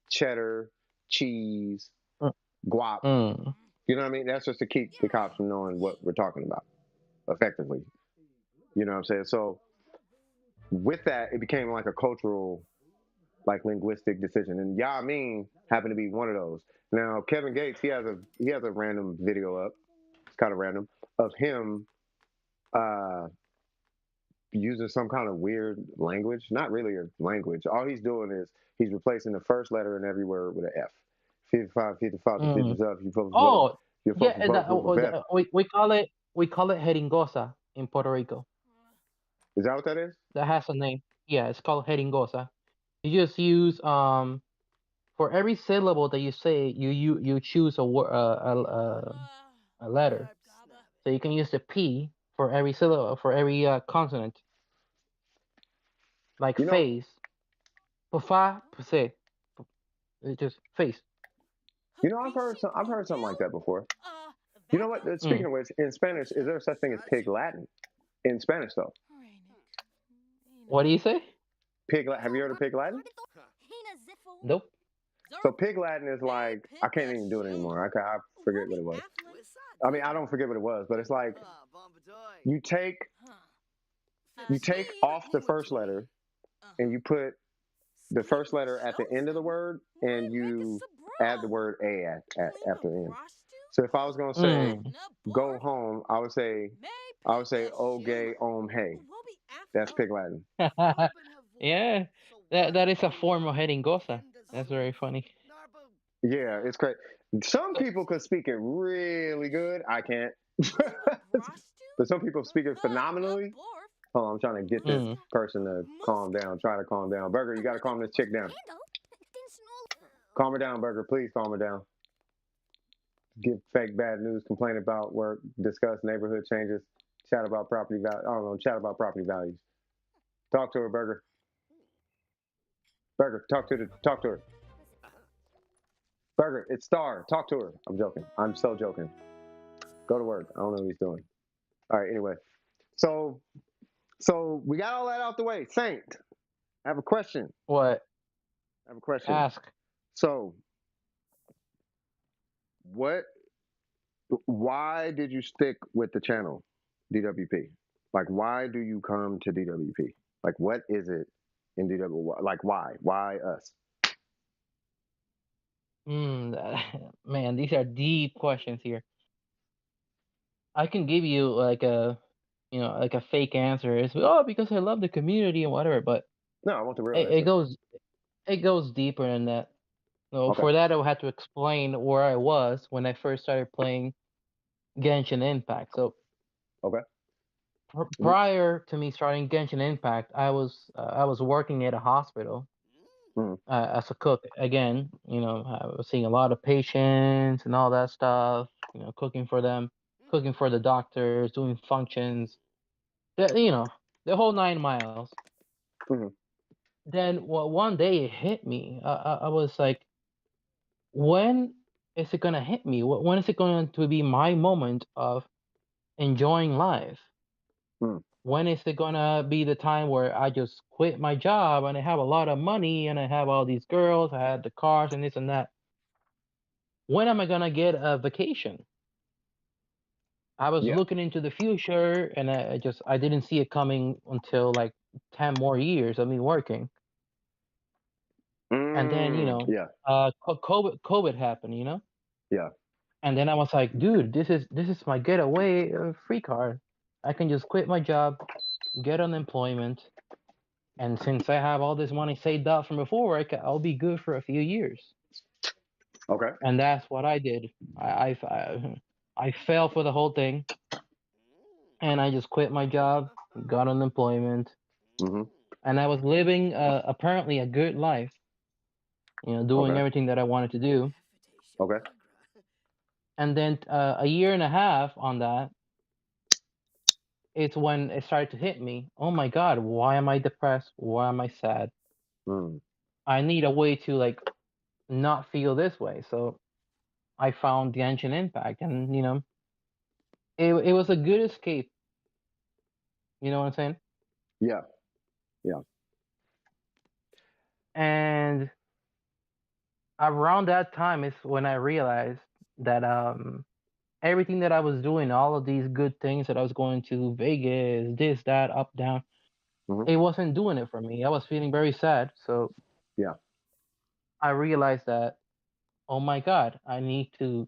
cheddar, cheese, Mm. guap. Mm. You know what I mean? That's just to keep the cops from knowing what we're talking about effectively. You know what I'm saying? So with that, it became like a cultural, like linguistic decision, and Yamin happened to be one of those. Now Kevin Gates, he has a random video up. It's kind of random of him uh, using some kind of weird language. Not really a language. All he's doing is he's replacing the first letter in every word with an F. 55, 55, the 50 Mm. up. You supposed to vote. Oh, You're supposed yeah, to vote for F. we call it jeringosa in Puerto Rico. Is that what that is? That has a name. Yeah, it's called jeringosa. You just use for every syllable that you say, you choose a letter. So you can use the P for every syllable, for every consonant, like You know, face. Fa, say. It's just face. I've heard something like that before. You know what? Speaking Mm. of which, in Spanish, is there such thing as pig Latin? In Spanish, though, What do you say? Have you heard of pig Latin? Nope. So pig Latin is like I can't even do it anymore. I forget what it was. I mean, I don't forget what it was, but it's like you take you take off the first letter and you put the first letter at the end of the word, and you add the word a after the end. So if I was gonna say Mm. go home, I would say oh gay hey. That's pig Latin. Yeah, that is a form of jeringosa. That's very funny. Yeah, it's crazy. Some people could speak it really good. I can't. But some people speak it phenomenally. Hold on, I'm trying to get this Mm. person to calm down. Try to calm down. Burger, you got to calm this chick down. Calm her down, Burger. Please calm her down. Give fake bad news, complain about work, discuss neighborhood changes, chat about property value. I don't know, chat about property values. Talk to her, Burger. Burger, talk to her. Burger, it's Star. Talk to her. I'm joking. I'm so joking. Go to work. I don't know what he's doing. All right. Anyway, so we got all that out the way. Saint, I have a question. What? I have a question. Ask. So, what? Why did you stick with the channel, DWP? Like, why do you come to DWP? Like, what is it in DWP? Like, why? Why us? Man, these are deep questions here. I can give you like a, like a fake answer. It's oh because I love the community and whatever, but No, I want the real it, it answer. goes it goes deeper than that. So Okay. for that, I would have to explain where I was when I first started playing Genshin Impact. So Okay. Mhm. prior to me starting Genshin Impact, I was working at a hospital Mhm. as a cook. Again, I was seeing a lot of patients and all that stuff. Cooking for them, cooking for the doctors, doing functions. The whole 9 miles. Mhm. Then one day it hit me. I was like, when is it gonna hit me? When is it going to be my moment of enjoying life? Mhm. When is it gonna be the time where I just quit my job and I have a lot of money and I have all these girls, I had the cars and this and that? When am I gonna get a vacation? I was Yeah. looking into the future and I didn't see it coming until like 10 more years of me working. And then, Yeah. COVID happened, Yeah. and then I was like, dude, this is my getaway free card. I can just quit my job, get unemployment, and since I have all this money saved up from before, I'll be good for a few years. Okay. And that's what I did. I fell for the whole thing, and I just quit my job, got unemployment, Mhm. and I was living apparently a good life, doing Okay. everything that I wanted to do. Okay. And then a year and a half on that, it's when it started to hit me. Oh my God, why am I depressed? Why am I sad? Mm. I need a way to like not feel this way. So I found the Genshin Impact, and it was a good escape. You know what I'm saying? Yeah. Yeah. And around that time is when I realized that everything that I was doing, all of these good things that I was going to Vegas, this, that, up, down, Mhm. it wasn't doing it for me. I was feeling very sad. So Yeah. I realized that, oh my God, I need to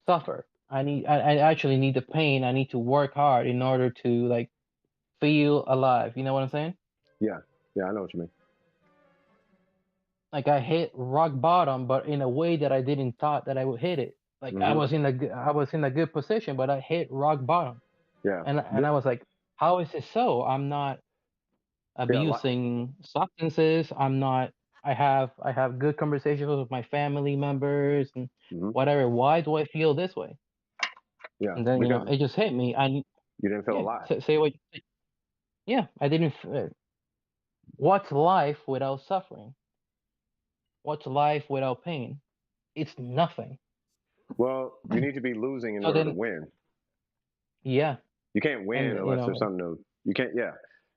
suffer. I actually need the pain. I need to work hard in order to like feel alive. You know what I'm saying? Yeah. Yeah. I know what you mean. Like I hit rock bottom, but in a way that I didn't thought that I would hit it. Like Mhm. I was in a good position, but I hit rock bottom, Yeah. and I was like, how is it so? I'm not Yeah. Like. abusing substances. I have good conversations with my family members and Mhm. whatever. Why do I feel this way? Yeah. And then Because it just hit me. you didn't feel Yeah, alive. say what. Yeah, I didn't. What's life without suffering? What's life without pain? It's nothing. Well, you need to be losing in So order to then, win. yeah, You can't win and unless there's something to. You can't. Yeah.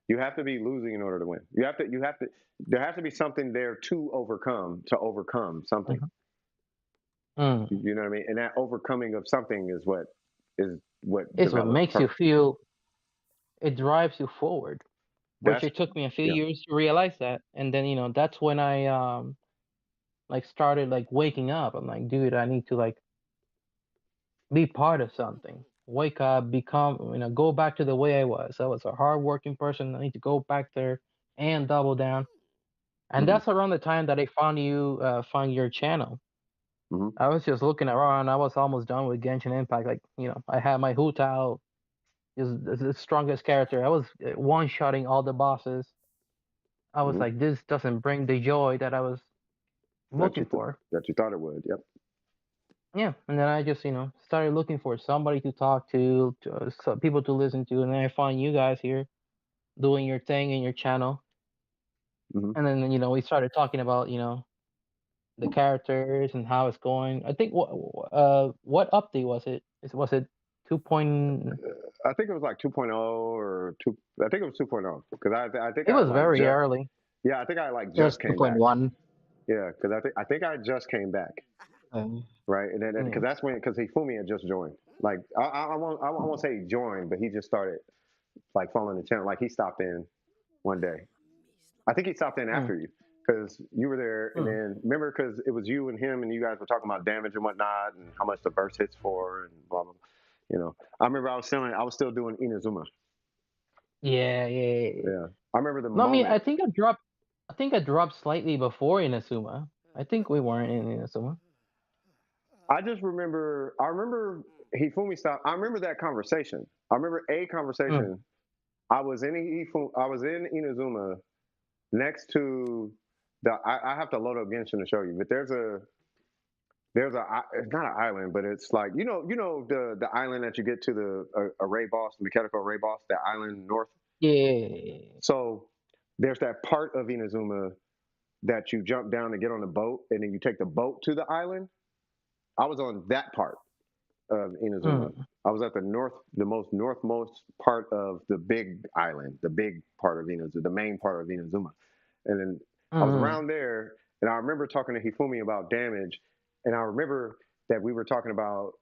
You have to be losing in order to win. You have to. You have to. There has to be something there to overcome. To overcome something. mhm, mm, You know what I mean? And that overcoming of something is what it's what develops makes you purpose. feel. It drives you forward. Which That's it took me a few yeah. years to realize that, and then that's when I like started like waking up. I'm like, dude, I need to like be part of something. Wake up, become, go back to the way I was. I was a hardworking person. I need to go back there and double down. And Hmm. that's around the time that I found your channel. Hmm. I was just looking around. I was almost done with Genshin Impact. Like, I had my Hu Tao is the strongest character. I was one-shotting all the bosses. I was Hmm. like, this doesn't bring the joy that I was looking for. That you thought it would. Yep. Yeah, and then I just, started looking for somebody to talk to people to listen to, and then I find you guys here doing your thing in your channel, Hmm. and then we started talking about the characters and how it's going. I think what update was it? Was it 2. I think it was like 2.0 or two. I think it was 2.0 because I think It I was like very just early. yeah I think I like It was just came back. 2.1. Yeah, because I think I just came back. Um, Right, and then because Yeah. that's when because Hifumi had just joined. Like I won't say he joined, but he just started like following the channel. Like he stopped in one day. I think he stopped in Mm. after you. because you were there, and then remember because it was you and him, and you guys were talking about damage and whatnot, and how much the burst hits for, and blah blah. I remember I was still doing Inazuma. Yeah, yeah, yeah. Yeah, I remember the No, I mean, moment. I think I dropped slightly before Inazuma. I think we weren't in Inazuma. I just remember. I remember Hifumi stopped. I remember that conversation. I remember a Mm. conversation. I was in Inazuma next to I have to load up Genshin to show you, but it's not an island, but it's like the island that you get to the array boss, the mechanical array boss, that island north. Yeah. So there's that part of Inazuma that you jump down to get on the boat, and then you take the boat to the island. I was on that part of Inazuma. Mm. I was at the most northmost part of the big island, the big part of Inazuma, the main part of Inazuma. And then I was Mm. around there, and I remember talking to Hifumi about damage, and I remember that we were talking about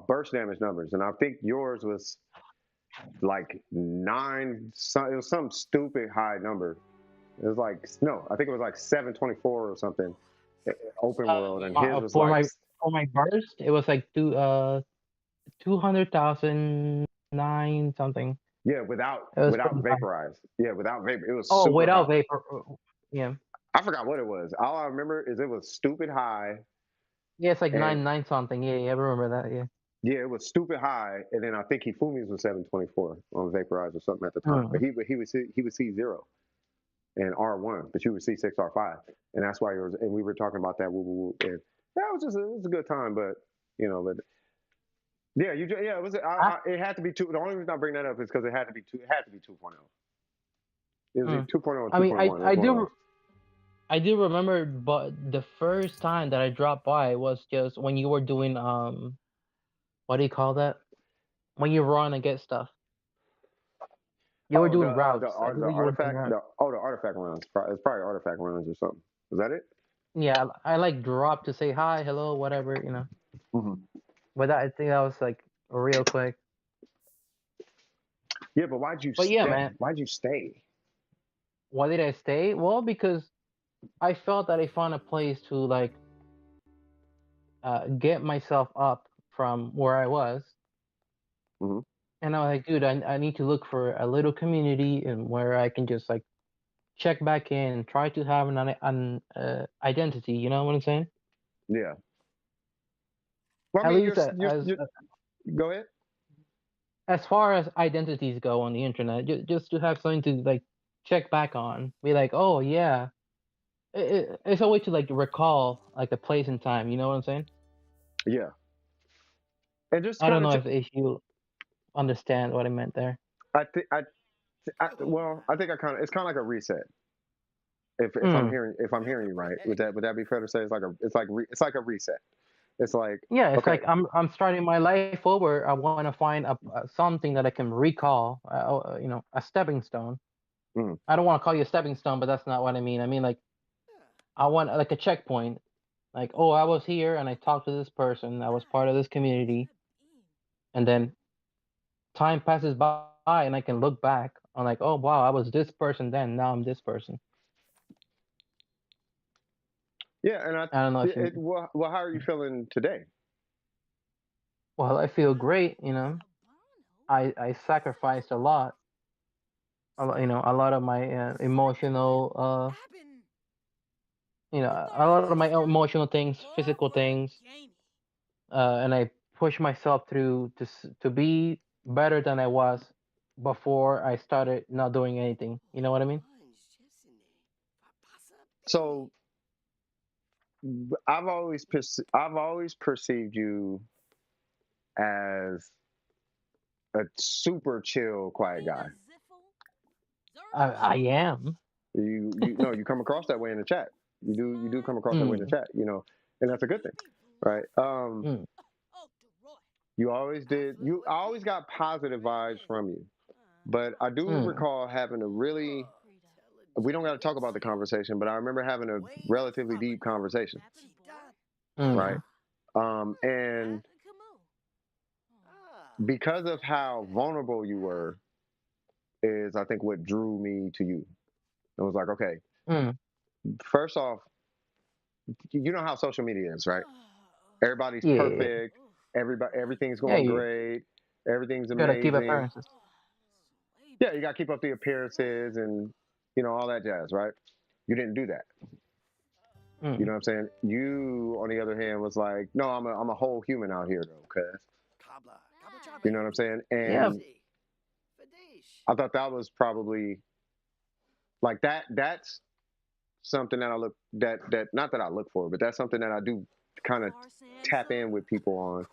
burst damage numbers, and I think yours was like nine. It was some stupid high number. It was like no, I think it was like 724 or something, open world, and his was like For my burst, it was like 200,009 something. yeah, It was without pretty high. vaporize. Yeah, without vapor, it was Oh, super without high. vapor. Yeah. I forgot what it was. All I remember is it was stupid high, Yeah, it's like and 9 something. Yeah, yeah, I remember that. Yeah. yeah, it was stupid high, and then I think Hifumi's was 724 on vaporize or something at the time. But Mm. he would see zero and R1, but you would see 6 R5, and that's why and we were talking about that. Woo, woo, woo, and that was it was a good time, but but yeah, it was it had to be two. The only reason I bring that up is because it had to be two. It had to be 2.0. It was either 2.0 or I mean, 2.1. It was one of those. I do remember, but the first time that I dropped by was just when you were doing what do you call that? When you run and get stuff. You were Oh, doing routes. I the believe you were doing artifact. routes. The artifact runs. It's probably artifact runs or something. Is that it? Yeah, I like dropped to say hi, hello, whatever. Mm-hmm. But I think that was like real quick. Yeah, but why'd you But yeah, stay? man, Why'd you stay? why did I stay? Well, because I felt that I found a place to like get myself up from where I was. Mm-hmm. And I was like, dude, I need to look for a little community and where I can just like check back in and try to have an identity. You know what I'm saying? Yeah. Well, I At mean, least you're go ahead. as far as identities go on the internet, just to have something to like check back on, be like, oh yeah, it's a way to like recall like a place and time. You know what I'm saying? Yeah, and just I don't kind of. know if you understand what I meant there. I think well, I think I kind of. It's kind of like a reset. If Mm. I'm hearing you right, would that be fair to say? It's like a reset. It's like Yeah, it's okay, like I'm starting my life over. I want to find a something that I can recall. A stepping stone. mm, I don't want to call you a stepping stone, but that's not what I mean. I mean like I want like a checkpoint. Like, oh, I was here and I talked to this person. I was part of this community, and then time passes by and I can look back on like, oh wow, I was this person then. Now I'm this person. yeah, and I don't know if you. well, how are you feeling today? Well, I feel great. I sacrificed a lot. A lot of my emotional. A lot of my emotional things, physical things, and I push myself through to be better than I was before I started not doing anything. You know what I mean? So I've always perceived you as a super chill, quiet guy. I am. You know you come across that way in the chat. You do come across that way in the Mm, chat. And that's a good thing, right? mm, You always did. I always got positive vibes from you, but I do mm, recall having a really. We don't got to talk about the conversation, but I remember having a relatively deep conversation, right? mm, And because of how vulnerable you were, is I think what drew me to you. It was like, okay, Mm. First off, you know how social media is, right? Everybody's Yeah. perfect. Everything's Yeah. going great. Everything's You gotta keep amazing. appearances. Yeah, you got to keep up the appearances and all that jazz, right? You didn't do that. You Mm. know what I'm saying? You, on the other hand, was like, no, I'm a whole human out here though, cuz. You know what I'm saying? Yeah. And I thought that was probably like that's something that I look that not that I look for, but that's something that I do kind of tap in with people on,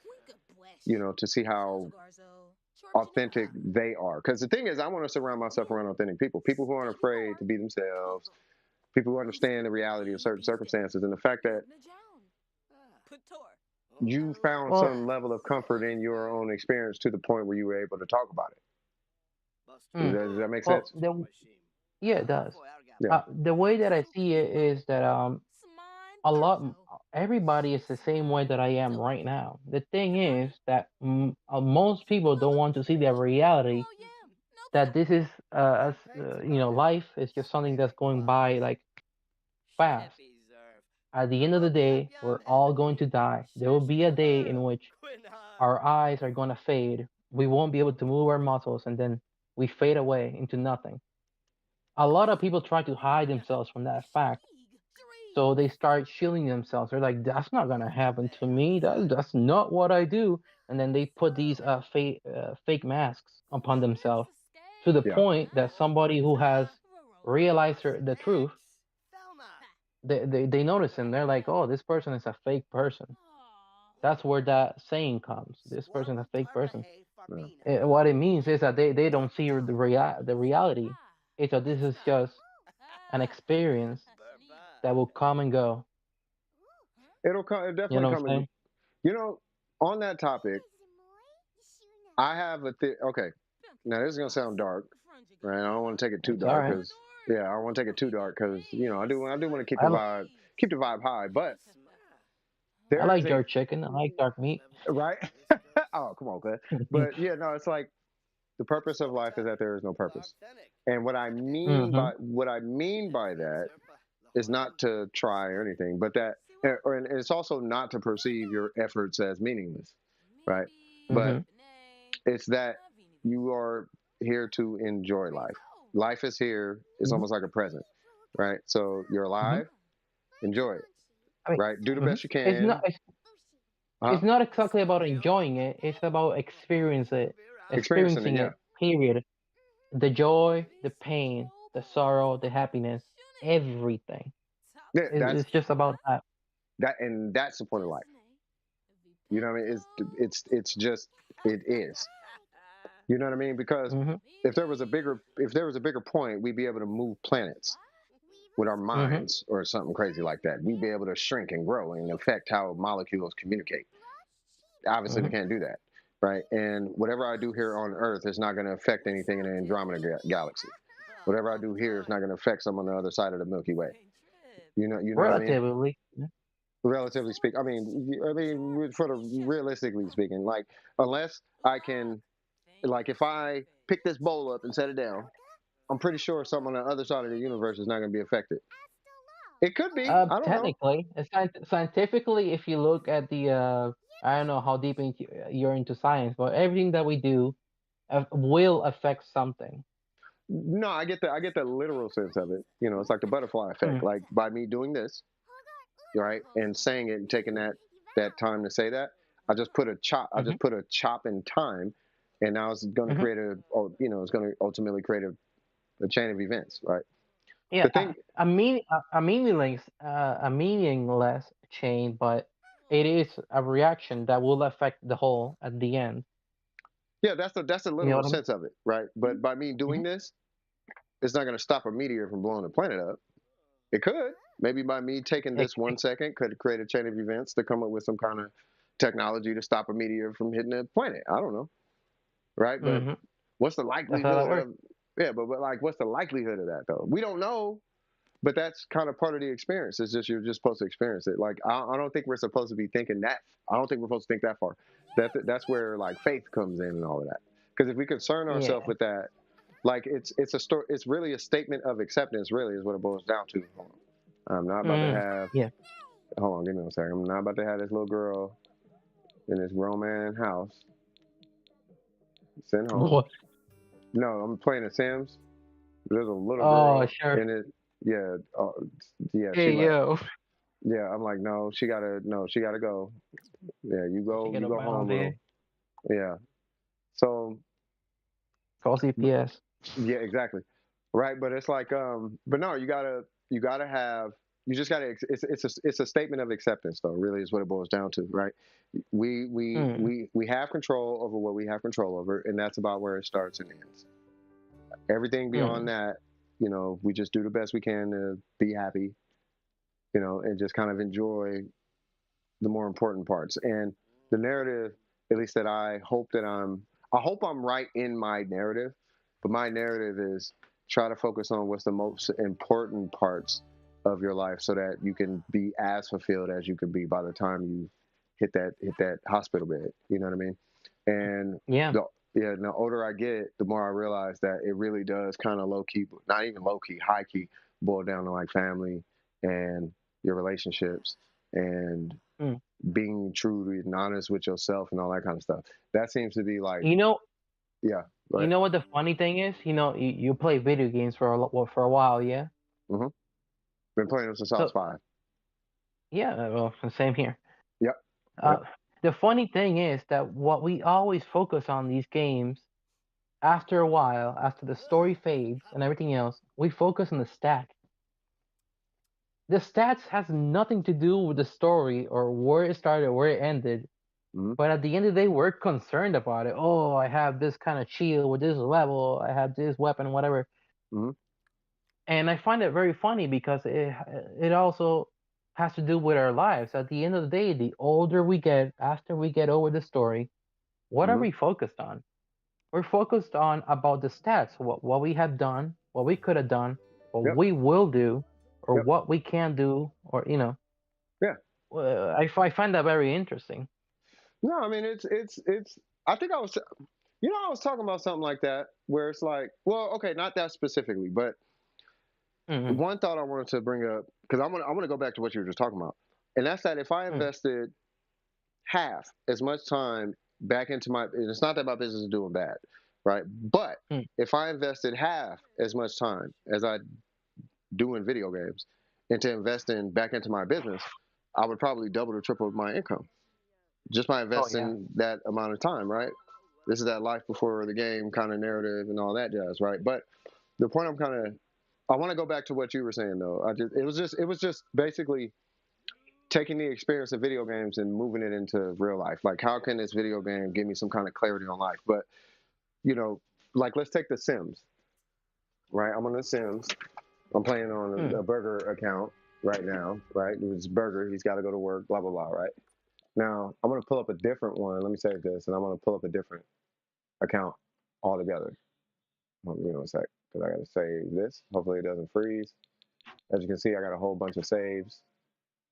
to see how authentic they are. Because the thing is, I want to surround myself around authentic people who aren't afraid to be themselves, people who understand the reality of certain circumstances, and the fact that you found Well. some level of comfort in your own experience to the point where you were able to talk about it. Mm. Does that make Well. sense? Yeah, it does. Yeah. The way that I see it is that a lot everybody is the same way that I am right now. The thing is that most people don't want to see the reality that this is life is just something that's going by like fast. At the end of the day, we're all going to die. There will be a day in which our eyes are going to fade. We won't be able to move our muscles, and then we fade away into nothing. A lot of people try to hide themselves from that fact. So they start shielding themselves. They're like, "That's not gonna happen to me. That's not what I do." And then they put these fake masks upon themselves to the Yeah. point that somebody who has realized the truth, they notice him. They're like, "Oh, this person is a fake person." That's where that saying comes. This person is a fake person. Yeah. What it means is that they don't see the reality. It's that this is just an experience that will come and go. It'll come. It You definitely know what come. I'm saying? On that topic, I have okay. Now this is gonna sound dark, right? I don't want to take it too It's all dark right. because yeah, I don't want to take it too dark because I do want to keep I the li- vibe high. But I there like is a jerk chicken. I like dark meat. right. Oh, come on, man. But yeah, no, it's like the purpose of life is that there is no purpose. And Mm-hmm. what I mean by that is not to try or anything, but that, and it's also not to perceive your efforts as meaningless, right? But Mm-hmm. it's that you are here to enjoy life. Life is here. It's Mm-hmm. almost like a present, right? So you're Mm-hmm. alive. Enjoy it, I mean, right? Do the hmm best you it's not. can. It's Huh? not exactly about enjoying it. It's about Experiencing it. experiencing Yeah. it. Period. The joy, the pain, the sorrow, the happiness, everything. Yeah. It's just about that. And that's the point of life. You know what I mean? It's just it is. You know what I mean? Because Mm-hmm. if there was a bigger point, we'd be able to move planets with our Mm-hmm. minds or something crazy like that. We'd be able to shrink and grow and affect how molecules communicate. Obviously, we Mm-hmm. can't do that, right? And whatever I do here on Earth is not going to affect anything in the Andromeda galaxy. Whatever I do here is not going to affect some on the other side of the Milky Way. You know what I mean? Relatively. Relatively speaking, for the realistically speaking, like unless I can, like, if I pick this bowl up and set it down, I'm pretty sure something on the other side of the universe is not going to be affected. It could be. I don't know. Technically, scientifically, if you look at the, I don't know how deep you're into science, but everything that we do will affect something. No, I get the literal sense of it. It's like the butterfly effect. Mm, Like by me doing this, right, and saying it and taking that time to say that, I just put a chop. I hmm just put a chop in time, and now it's going to hmm create it's going to ultimately create a chain of events, right? Yeah, The thing, a meaningless chain, but it is a reaction that will affect the whole at the end. yeah, that's the You know literal what I mean? sense of it, right? But by me doing hmm this, it's not going to stop a meteor from blowing the planet up. It could. Maybe by me taking It, this 1 second could create a chain of events to come up with some kind of technology to stop a meteor from hitting the planet. I don't know, right? But hmm what's the That's how that likelihood works. of? Yeah, but like, what's the likelihood of that though? We don't know. But that's kind of part of the experience. It's just you're just supposed to experience it. Like I don't think we're supposed to be thinking that. I don't think we're supposed to think that far. That's where like faith comes in and all of that. Because if we concern ourselves Yeah. with that, Like it's a story. It's really a statement of acceptance. Really, is what it boils down to. I'm not about to have. Yeah. Hold on, give me a second. I'm not about to have this little girl in this grown man house sent home. What? No, I'm playing The Sims. There's a little Oh, girl sure. in it. Yeah, yeah. She Hey, left. yo. Yeah, I'm like, no, she gotta, no, she gotta go. Yeah, She you get go around home, there. little. Yeah. So Call CPS. yeah, exactly. Right, but it's like, but no, you gotta have, you just gotta. It's a statement of acceptance, though. Really, is what it boils down to, right? Mm, We have control over what we have control over, and that's about where it starts and ends. Everything beyond mm. that, we just do the best we can to be happy, and just kind of enjoy the more important parts. And the narrative, at least that I hope I'm right in my narrative, but my narrative is try to focus on what's the most important parts of your life so that you can be as fulfilled as you can be by the time you hit that hospital bed. You know what I mean? And Yeah. the older I get, the more I realize that it really does kind of low key, not even low key, high key, boil down to like family and your relationships and Mm. being true and honest with yourself and all that kind of stuff. That seems to be like, You know, yeah, go you ahead. know what the funny thing is? You play video games for for a while, yeah. hmm Been playing them since I was So 5. yeah, well, same here. Yep, Uh, yep, the funny thing is that what we always focus on these games, after a while, after the story fades and everything else, we focus on the stat. The stats has nothing to do with the story or where it started or where it ended. hmm But at the end of the day, we're concerned about it. Oh, I have this kind of shield with this level. I have this weapon, whatever. hmm And I find it very funny because it also has to do with our lives. At the end of the day, the older we get, after we get over the story, what are hmm we focused on? We're focused on about the stats, what we have done, what we could have done, what yep, we will do, or yep, what we can do, or yeah. I find that very interesting. No, I mean it's. I think I was talking about something like that where it's like, well, okay, not that specifically, but Mm-hmm. one thought I wanted to bring up because I want to go back to what you were just talking about, and that's that if I invested half as much time back into and it's not that my business is doing bad, right? But Mm-hmm. if I invested half as much time as I do in video games into investing back into my business, I would probably double or triple my income just by Oh yeah. investing that amount of time, right? This is that life before the game kind of narrative and all that jazz, right? But the point I want to go back to what you were saying though. It was just basically taking the experience of video games and moving it into real life. Like, how can this video game give me some kind of clarity on life? But you know, like let's take The Sims, right? I'm on The Sims. I'm playing on Mm. a burger account right now, right? It's burger. He's got to go to work. Blah blah blah. Right now, I'm gonna pull up a different one. Let me save this, and I'm gonna pull up a different account altogether. Hold on a sec, because I gotta save this. Hopefully, it doesn't freeze. As you can see, I got a whole bunch of saves.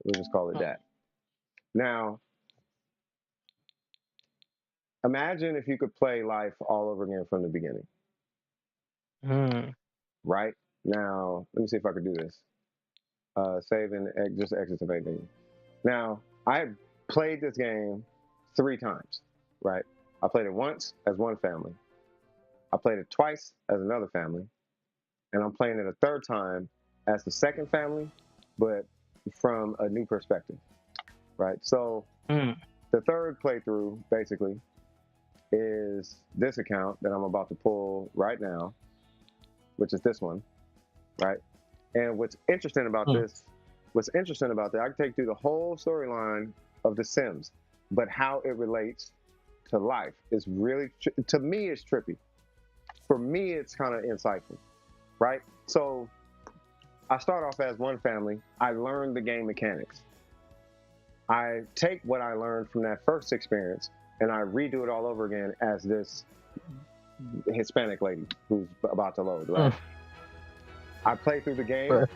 We'll just call it that. Now, imagine if you could play life all over again from the beginning. Mm. Right now, let me see if I could do this. Save and just exit to vape. Now, I played this game 3 times, right? I played it once as one family. I played it twice as another family. And I'm playing it a third time as the second family, but from a new perspective, right? So Mm. the third playthrough basically is this account that I'm about to pull right now, which is this one, right? And Mm. what's interesting about that, I can take through the whole storyline of The Sims, but how it relates to life is really, to me, it's trippy. For me, it's kind of insightful, right? So I start off as one family. I learn the game mechanics. I take what I learned from that first experience and I redo it all over again as this Hispanic lady who's about to load, right? Mm. I play through the game. Sure.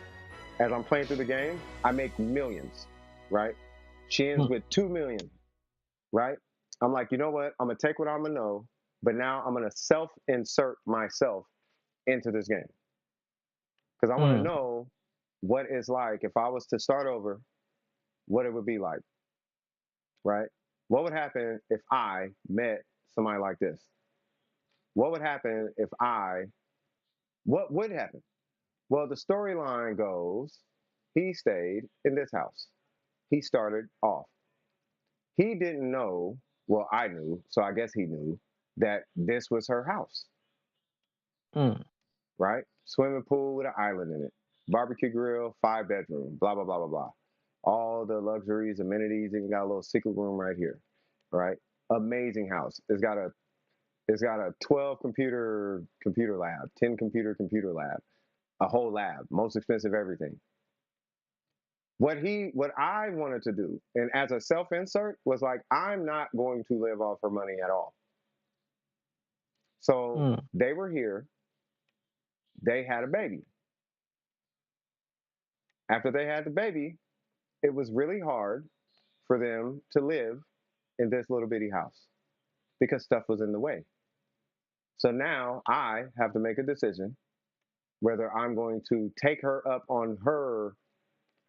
As I'm playing through the game, I make millions, right? She ends Mm. with 2 million, right? I'm like, you know what? I'm gonna take what I'm gonna know, but now I'm gonna self-insert myself into this game because I want to know what it's like if I was to start over, what it would be like, right? What would happen if I met somebody like this? What would happen if what would happen? Well, the storyline goes he stayed in this house. He started off. He didn't know, well, I knew, so I guess he knew that this was her house, right? Swimming pool with an island in it, barbecue grill, 5 bedroom, blah, blah, blah, blah, blah. All the luxuries, amenities, even got a little secret room right here, right? Amazing house. It's got a 12 computer lab, 10 computer lab, a whole lab, most expensive everything. What I wanted to do, and as a self-insert, was like, I'm not going to live off her money at all. So they were here, they had a baby. After they had the baby, it was really hard for them to live in this little bitty house because stuff was in the way. So now I have to make a decision whether I'm going to take her up on her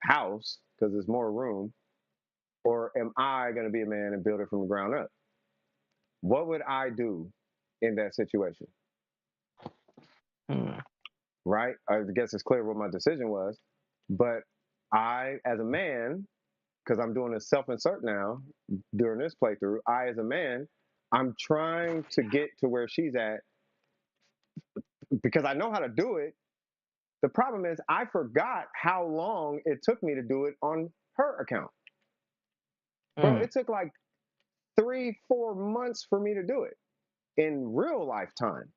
house because there's more room, or am I going to be a man and build it from the ground up? What would I do in that situation? Right? I guess it's clear what my decision was. But I, as a man, because I'm doing a self-insert now during this playthrough, I, as a man, I'm trying to get to where she's at because I know how to do it. The problem is I forgot how long it took me to do it on her account. Bro, it took like 3-4 months for me to do it in real life time.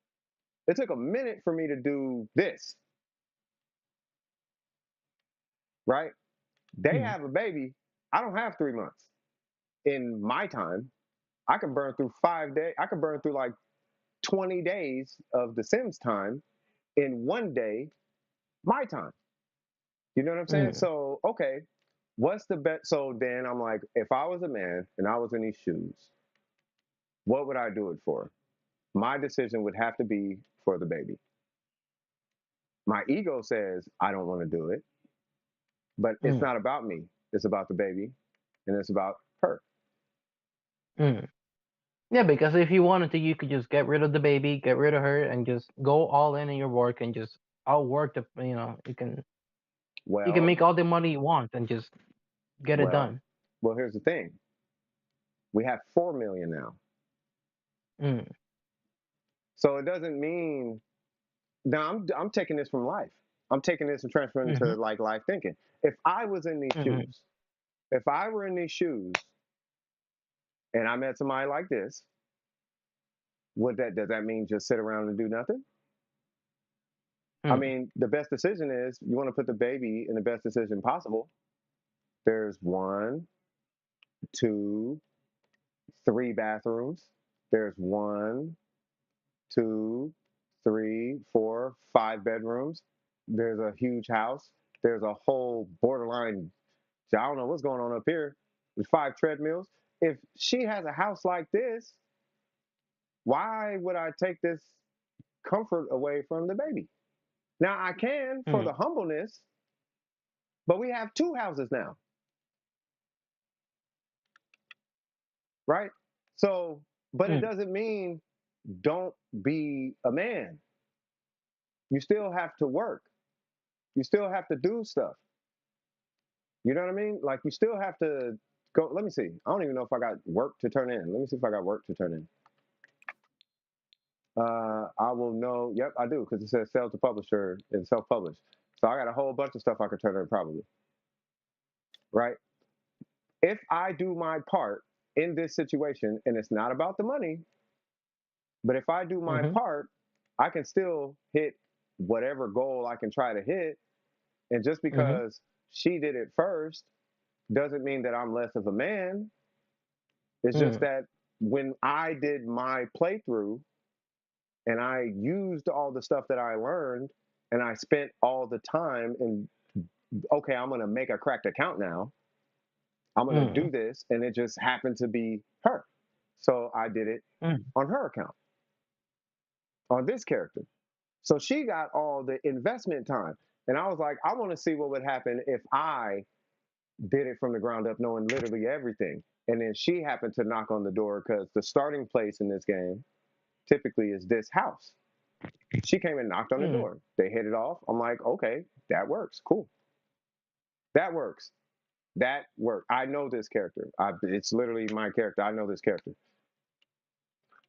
It took a minute for me to do this. Right? They have a baby. I don't have 3 months. In my time, I can burn through 5 days. I can burn through like 20 days of The Sims time in one day, my time. You know what I'm saying? So, okay, what's the best? So then I'm like, if I was a man and I was in these shoes, what would I do it for? My decision would have to be for the baby. My ego says I don't want to do it, but it's not about me. It's about the baby and it's about her. Yeah, because if you wanted to, you could just get rid of the baby, get rid of her, and just go all in your work and just outwork the. You can Well, make all the money you want and just get it well, done. well, here's the thing. We have 4 million now. So it doesn't mean now I'm taking this from life. I'm taking this and transferring it to like life thinking. If I was in these shoes, if I were in these shoes and I met somebody like this, does that mean just sit around and do nothing? I mean, the best decision is you want to put the baby in the best decision possible. There's 1, 2, 3 bathrooms. There's 1, 2, 3, 4, 5 bedrooms. There's a huge house. There's a whole borderline. I don't know what's going on up here. There's 5 treadmills. If she has a house like this, why would I take this comfort away from the baby? Now I can for the humbleness, but we have 2 houses now. Right? So, but it doesn't mean don't be a man. You still have to work. You still have to do stuff. You know what I mean? Like you still have to go. Let me see. I don't even know if I got work to turn in. Let me see if I got work to turn in. I will know. Yep, I do because it says sell to publisher and self-publish. So I got a whole bunch of stuff I could turn in probably. Right? If I do my part in this situation, and it's not about the money, but if I do my part, I can still hit whatever goal I can try to hit. And just because she did it first doesn't mean that I'm less of a man. It's just that when I did my playthrough and I used all the stuff that I learned and I spent all the time and okay, I'm going to make a cracked account now. I'm going to do this. And it just happened to be her. So I did it on her account, on this character. So she got all the investment time. And I was like, I want to see what would happen if I did it from the ground up, knowing literally everything. And then she happened to knock on the door because the starting place in this game typically is this house. She came and knocked on the door. They hit it off. I'm like, okay, that works. Cool. That works. That worked. I know this character. It's literally my character. I know this character.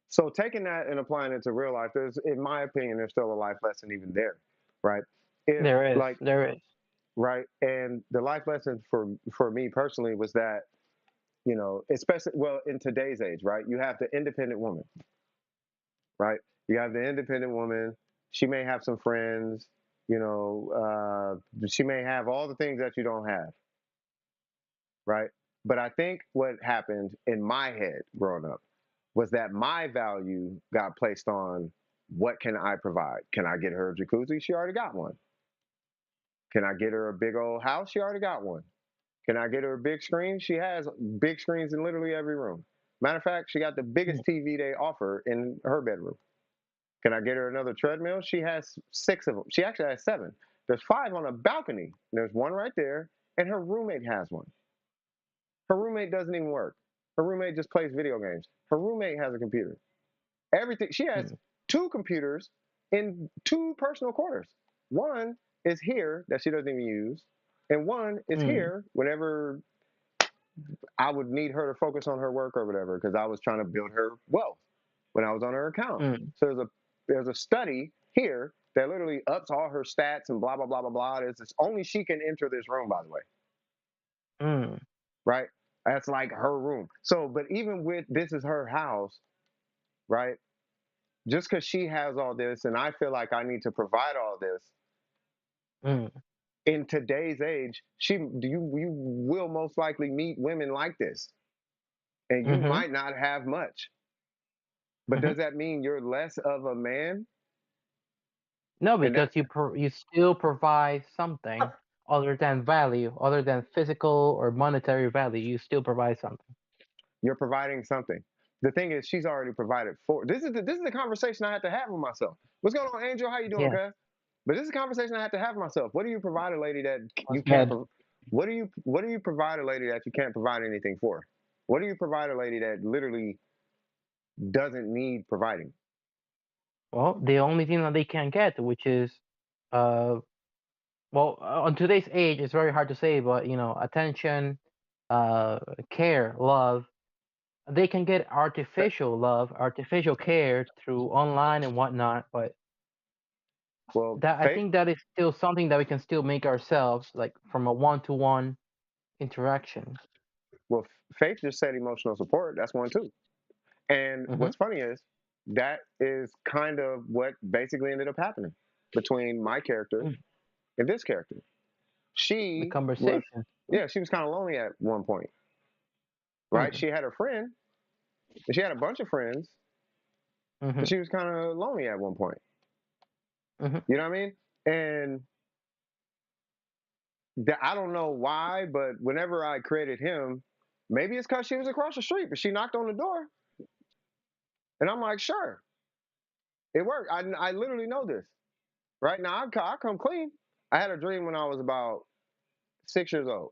So taking that and applying it to real life, there's, in my opinion, there's still a life lesson even there, right? If like, There is. right, and the life lesson for me personally was that, you know, especially well in today's age, right? You have the independent woman, right? You have the independent woman. She may have some friends, you know, she may have all the things that you don't have, right? But I think what happened in my head growing up was that my value got placed on what can I provide? Can I get her a jacuzzi? She already got one. Can I get her a big old house? She already got one. Can I get her a big screen? She has big screens in literally every room. Matter of fact, she got the biggest TV they offer in her bedroom. Can I get her another treadmill? She has 6 of them. She actually has 7. There's 5 on a balcony. There's one right there, and her roommate has one. Her roommate doesn't even work. Her roommate just plays video games. Her roommate has a computer. Everything. She has 2 computers in 2 personal quarters. One is here that she doesn't even use, and one is here whenever I would need her to focus on her work or whatever, because I was trying to build her wealth when I was on her account. So there's a study here that literally ups all her stats and blah blah blah blah blah. It's only she can enter this room, by the way. Right? That's like her room. So, but even with this is her house, right? Just because she has all this, and I feel like I need to provide all this. In today's age, you will most likely meet women like this, and you might not have much. But does that mean you're less of a man? No, And because you still provide something other than value, other than physical or monetary value. You still provide something. you're providing something. The thing is, she's already provided for. This is the conversation I have to have with myself. What's going on, Angel? How you doing, Yeah, cuz? But this is a conversation I have to have with myself. What do you provide a lady that was you can't? good. What do you provide a lady that you can't provide anything for? What do you provide a lady that literally doesn't need providing? Well, the only thing that they can get, which is, uh, well, on today's age, it's very hard to say, but you know, attention, uh, care, love. They can get artificial love, artificial care through online and whatnot, but Well, that I faith. think that is still something that we can still make ourselves, like from a one-to-one interaction. Well, faith just said emotional support. That's one too. And Mm-hmm. what's funny is that is kind of what basically ended up happening between my character and this character. The She was, conversation. yeah, she was kind of lonely at one point, right? She had a friend, and she had a bunch of friends, but she was kind of lonely at one point. You know what I mean? And I don't know why, but whenever I created him, maybe it's because she was across the street, but she knocked on the door, and I'm like, sure, it worked. I literally know this. Right now, I come clean. I had a dream when I was about 6 years old,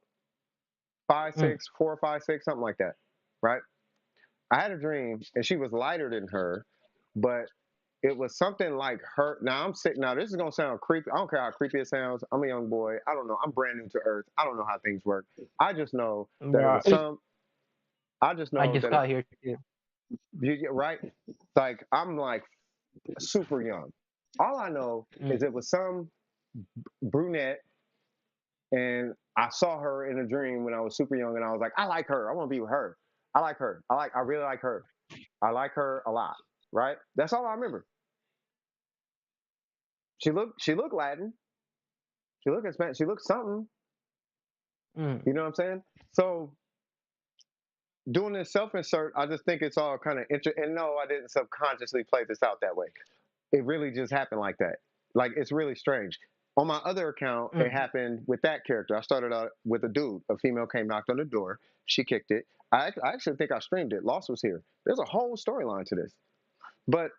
5, 6, 4, 5, 6, something like that. Right? I had a dream, and she was lighter than her, but it was something like her. Now I'm sitting. Now this is gonna sound creepy. I don't care how creepy it sounds. I'm a young boy. I don't know. I'm brand new to Earth. I don't know how things work. I just know that it was Right. some. I just I know just that it, got here too. you get right. Like I'm like super young. All I know is it was some brunette, and I saw her in a dream when I was super young, and I was like, I like her. I want to be with her. I like her. I really like her. I like her a lot. Right? That's all I remember. She looked Latin. She looked Spanish. She looked something. You know what I'm saying? So doing this self insert, I just think it's all kind of interesting. And no, I didn't subconsciously play this out that way. It really just happened like that. Like it's really strange. On my other account, it happened with that character. I started out with a dude. A female came, knocked on the door. She kicked it. I actually think I streamed it. Lost was here. There's a whole storyline to this. But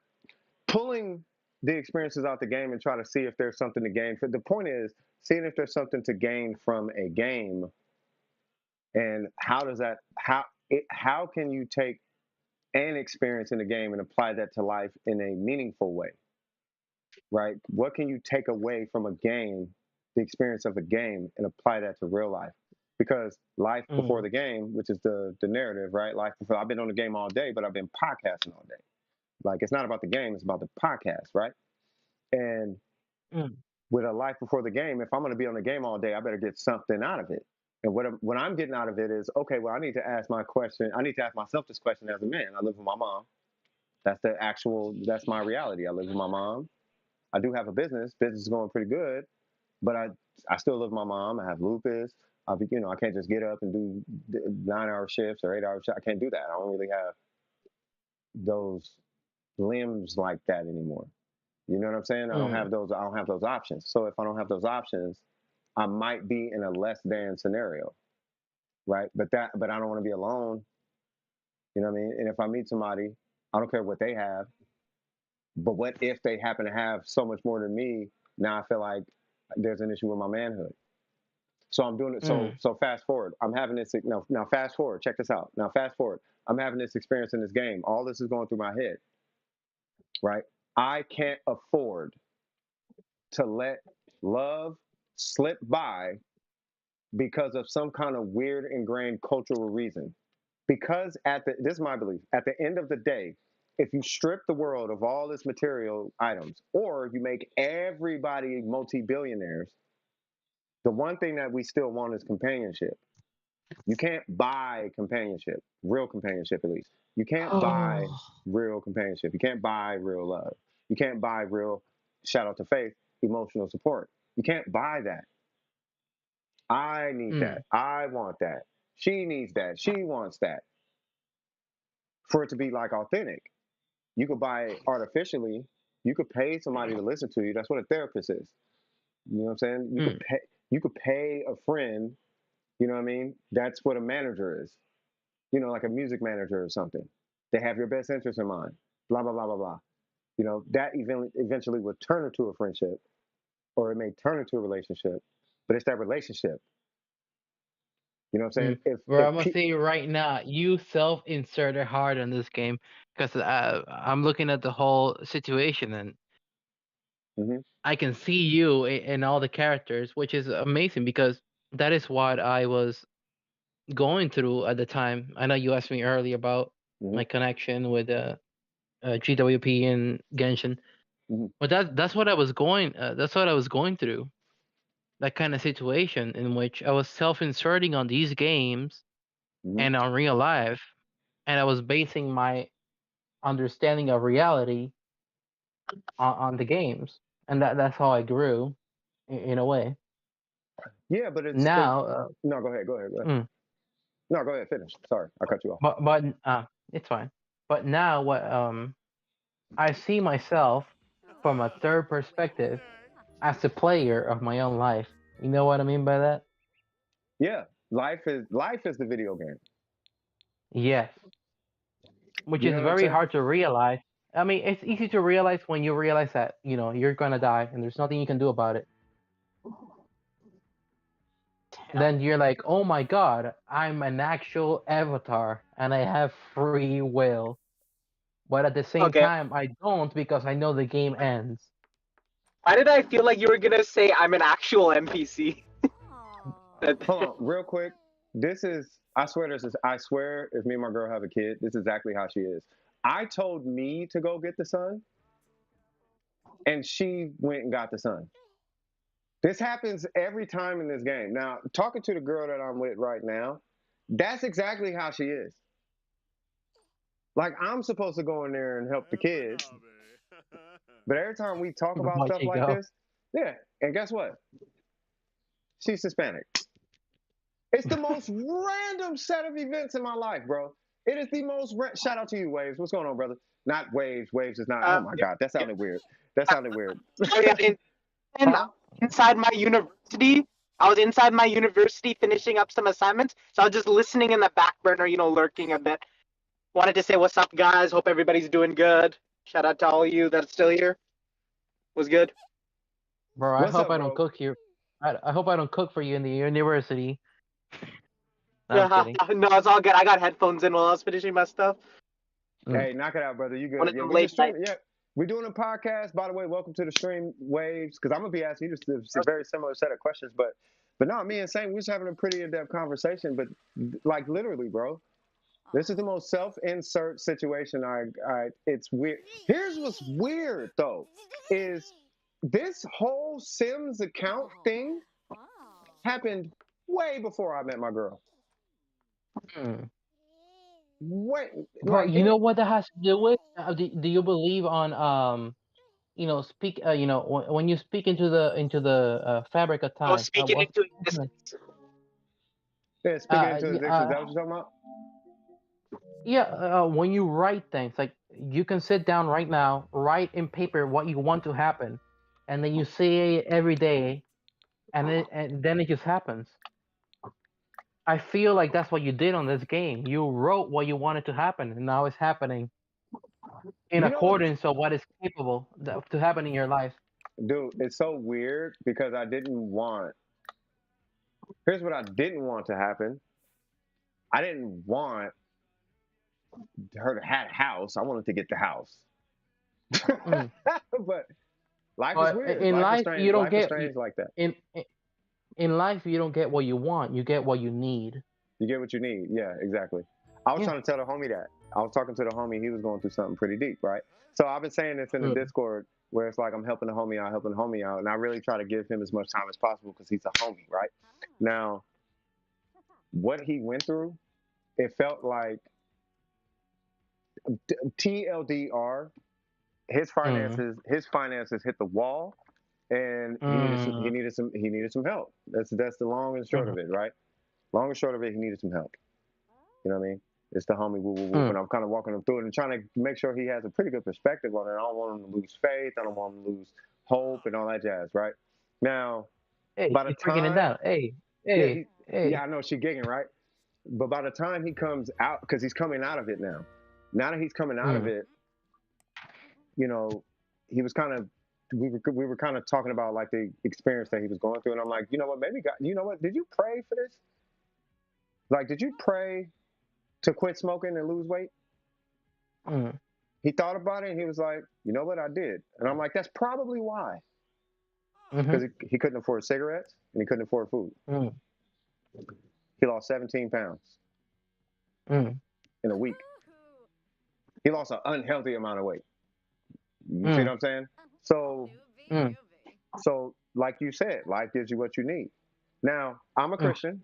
pulling the experiences out the game and try to see if there's something to gain. The point is seeing if there's something to gain from a game, and how can you take an experience in the game and apply that to life in a meaningful way, right? What can you take away from a game, the experience of a game, and apply that to real life? Because life before the game, which is the narrative, right? Life before, I've been on the game all day, but I've been podcasting all day. Like, it's not about the game, it's about the podcast, right? And with a life before the game, if I'm going to be on the game all day, I better get something out of it. And what I'm getting out of it is, okay, well, I need to ask myself this question as a man. I live with my mom. That's my reality. I live with my mom. I do have a business. Business is going pretty good, but I still live with my mom. I have lupus. I can't just get up and do 9-hour shifts or 8-hour shifts. I can't do that. I don't really have those limbs like that anymore. You know what I'm saying? I don't have those options. So if I don't have those options, I might be in a less than scenario, right? But I don't want to be alone. You know what I mean? And if I meet somebody, I don't care what they have, but what if they happen to have so much more than me? Now I feel like there's an issue with my manhood. So I'm doing it. So fast forward. I'm having this now. Fast forward. Check this out. Now fast forward. I'm having this experience in this game. All this is going through my head, right? I can't afford to let love slip by because of some kind of weird ingrained cultural reason. Because this is my belief, at the end of the day, if you strip the world of all its material items, or you make everybody multi-billionaires, the one thing that we still want is companionship. You can't buy companionship, real companionship at least. You can't buy real companionship. You can't buy real love. You can't buy real, shout out to Faith, emotional support. You can't buy that. I need that. I want that. She needs that. She wants that. For it to be like authentic. You could buy it artificially. You could pay somebody to listen to you. That's what a therapist is. You know what I'm saying? You could pay a friend, you know what I mean? That's what a manager is. You know, like a music manager or something. They have your best interest in mind. Blah, blah, blah, blah, blah. You know, that eventually would turn into a friendship, or it may turn into a relationship, but it's that relationship. You know what I'm saying? Bro, I'm gonna say right now, you self-inserted hard on this game because I'm looking at the whole situation and I can see you in all the characters, which is amazing because that is what I was going through at the time. I know you asked me earlier about my connection with GWP and Genshin, but that's what I was going. That's what I was going through. That kind of situation in which I was self-inserting on these games and on real life, and I was basing my understanding of reality on the games, and that's how I grew, in a way. Yeah, but Now, no. Go ahead. No, go ahead. Finish. Sorry, I cut you off. but it's fine. But now, what I see myself from a third perspective as a player of my own life. You know what I mean by that? Yeah, life is the video game. Yes. Which You is know what I'm very saying? hard to realize. I mean, it's easy to realize when you realize that, you're gonna die and there's nothing you can do about it. Then you're like, oh my god, I'm an actual avatar and I have free will. But at the same Okay. time, I don't because I know the game ends. Why did I feel like you were gonna say I'm an actual NPC? Hold on, real quick. I swear, if me and my girl have a kid, this is exactly how she is. I told me to go get the sun, and she went and got the sun. This happens every time in this game. Now, talking to the girl that I'm with right now, that's exactly how she is. Like, I'm supposed to go in there and help the kids, but every time we talk about Watch stuff it like go. this, yeah, and guess what? She's Hispanic. It's the most random set of events in my life, bro. It is the most. Shout out to you, Waves. What's going on, brother? Not Waves. Waves is not. Oh my God, that sounded weird. That sounded weird. Huh? Inside my university. I was inside my university finishing up some assignments, so I was just listening in the back burner, lurking a bit. Wanted to say what's up, guys. Hope everybody's doing good. Shout out to all of you that's still here. Was good. Bro, I What's hope up, I don't bro? cook here. I hope I don't cook for you in the university. No, I'm No, kidding. it's all good. I got headphones in while I was finishing my stuff. Mm. Hey, knock it out, brother. You One good? of Yeah, them we just late night. streaming. Yeah, we're doing a podcast. By the way, welcome to the stream waves. Because I'm gonna be asking you just a very similar set of questions, but no, me and Saint, we're just having a pretty in-depth conversation. But like literally, bro, this is the most self-insert situation. It's weird. Here's what's weird though, is this whole Sims account thing happened way before I met my girl. Mm. Way Bro, like you know it. what that has to do with? Do you believe on speak when you speak into the fabric of Oh, time? speaking What's into what's the name? existence. Yeah, speaking into existence. Is that what you're talking about? Yeah, when you write things, like you can sit down right now, write in paper what you want to happen, and then you say it every day, and then it just happens. I feel like that's what you did on this game. You wrote what you wanted to happen, and now it's happening in You know what, accordance of what is capable to happen in your life. dude? It's so weird because I didn't want. Here's what I didn't want to happen. I didn't want her to have a house. I wanted to get the house. Mm. But life is But weird. in life, you don't Life is get strange like that. in life you don't get what you want. You get what you need. You get what you need. Yeah, exactly. I was Yeah. trying to tell the homie that. I was talking to the homie. He was going through something pretty deep, right? So I've been saying this in the Mm. Discord where it's like I'm helping the homie out, and I really try to give him as much time as possible because he's a homie, right? Now, what he went through, it felt like TLDR. Mm. His finances hit the wall, and Mm. he needed some help. That's the long and short Mm. of it, right? Long and short of it, he needed some help. You know what I mean? It's the homie woo woo woo, Mm. and I'm kind of walking him through it and trying to make sure he has a pretty good perspective on it. I don't want him to lose faith. I don't want him to lose hope and all that jazz, right? Now, Hey, by the she's breaking it time, down. Hey, yeah, hey, yeah, hey. I know she gigging, right? But by the time he comes out, because he's coming out of it now. Now that he's coming out of Mm. it, you know, he was kind of we were kind of talking about like the experience that he was going through, and I'm like, you know what, maybe God, you know what, did you pray for this? Like, did you pray to quit smoking and lose weight? Mm. He thought about it and he was like, you know what, I did. And I'm like, that's probably why. Mhm. Because he couldn't afford cigarettes and he couldn't afford food. Mm. He lost 17 pounds Mm. in a week. He lost an unhealthy amount of weight. You see what Mm. I'm saying? So, Mm. like you said, life gives you what you need. Now, I'm a Mm. Christian,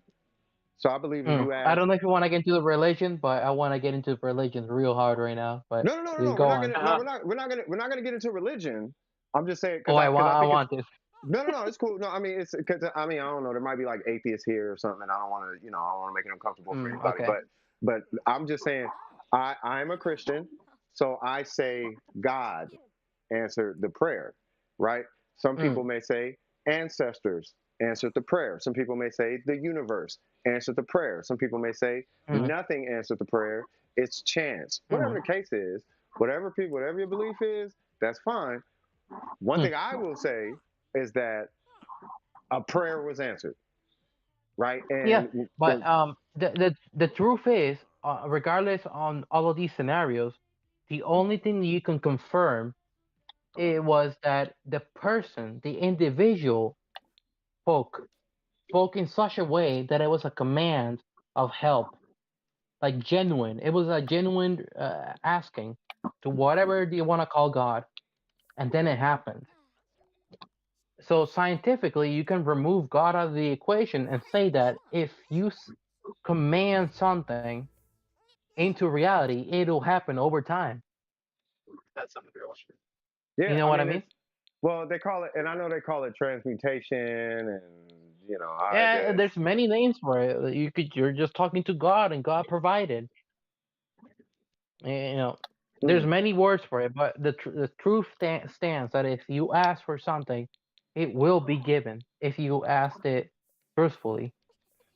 so I believe if Mm. you I ask, don't know if you want to get into the religion, but I want to get into religions real hard right now. But you we're go not on. gonna, no, we're not gonna get into religion. I'm just saying Oh, because I I think it's want this. no, it's cool. No, I mean it's because I mean I don't know. There might be like atheists here or something. And I don't want to, I don't want to make it uncomfortable for anybody. Okay. But I'm just saying, I'm a Christian, so I say God answered the prayer, right? Some people Mm. may say ancestors answered the prayer. Some people may say the universe answered the prayer. Some people may say Mm. nothing answered the prayer. It's chance. Whatever Mm. the case is, whatever your belief is, that's fine. One Mm. thing I will say is that a prayer was answered, right? Yeah, And but the truth is, regardless on all of these scenarios, the only thing that you can confirm it was that the person, the individual, spoke in such a way that it was a command of help, like genuine. It was a genuine asking to whatever you want to call God, and then it happened. So scientifically, you can remove God out of the equation and say that if you command something into reality, it'll happen over time. That's some real shit. You yeah, know I what I mean mean? it's well they call it, and I know they call it transmutation, and Yeah, there's many names for it. You're just talking to God, and God provided. You know, there's mm, many words for it, but the truth stands that if you ask for something, it will be given if you asked it truthfully.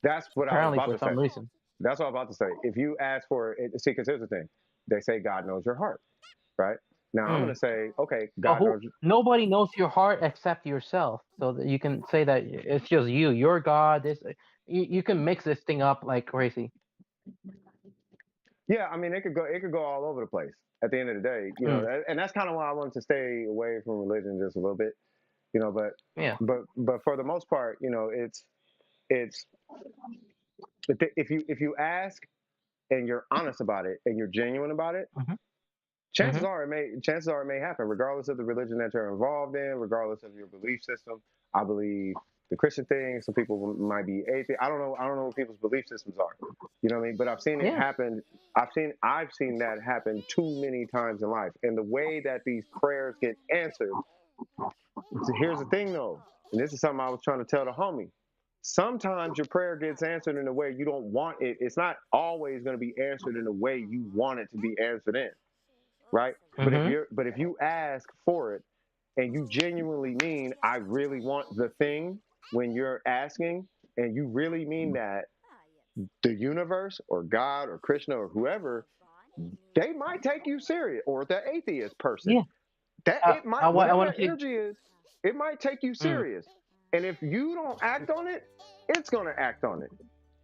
that's what I was Apparently, about for to say. some reason. That's what I'm about to say. If you ask for it, see, because here's the thing, they say God knows your heart, right? Now I'm Mm. gonna say, okay, But God who? knows. Nobody knows your heart except yourself. So that you can say that it's just you. Your God. This. You can mix this thing up like crazy. Yeah, I mean, it could go all over the place. At the end of the day, Mm. and that's kind of why I wanted to stay away from religion just a little bit, but Yeah. for the most part, it's if you ask and you're honest about it and you're genuine about it, Hmm. chances Hmm. are it may happen, regardless of the religion that you're involved in, regardless of your belief system. I believe the Christian thing. Some people might be atheist. I don't know what people's belief systems are. You know what I mean? But I've seen it Yeah. happen. I've seen that happen too many times in life. And the way that these prayers get answered. Here's the thing, though, and this is something I was trying to tell the homie. Sometimes your prayer gets answered in a way you don't want it. It's not always going to be answered in the way you want it to be answered in, right? Hmm. But if you ask for it and you genuinely mean I really want the thing when you're asking, and you really mean that, the universe or God or Krishna or whoever, they might take you serious, or the atheist person. Yeah. That it might, I whatever want that to say. energy is, it might take you Mm. serious. And if you don't act on it, it's going to act on it.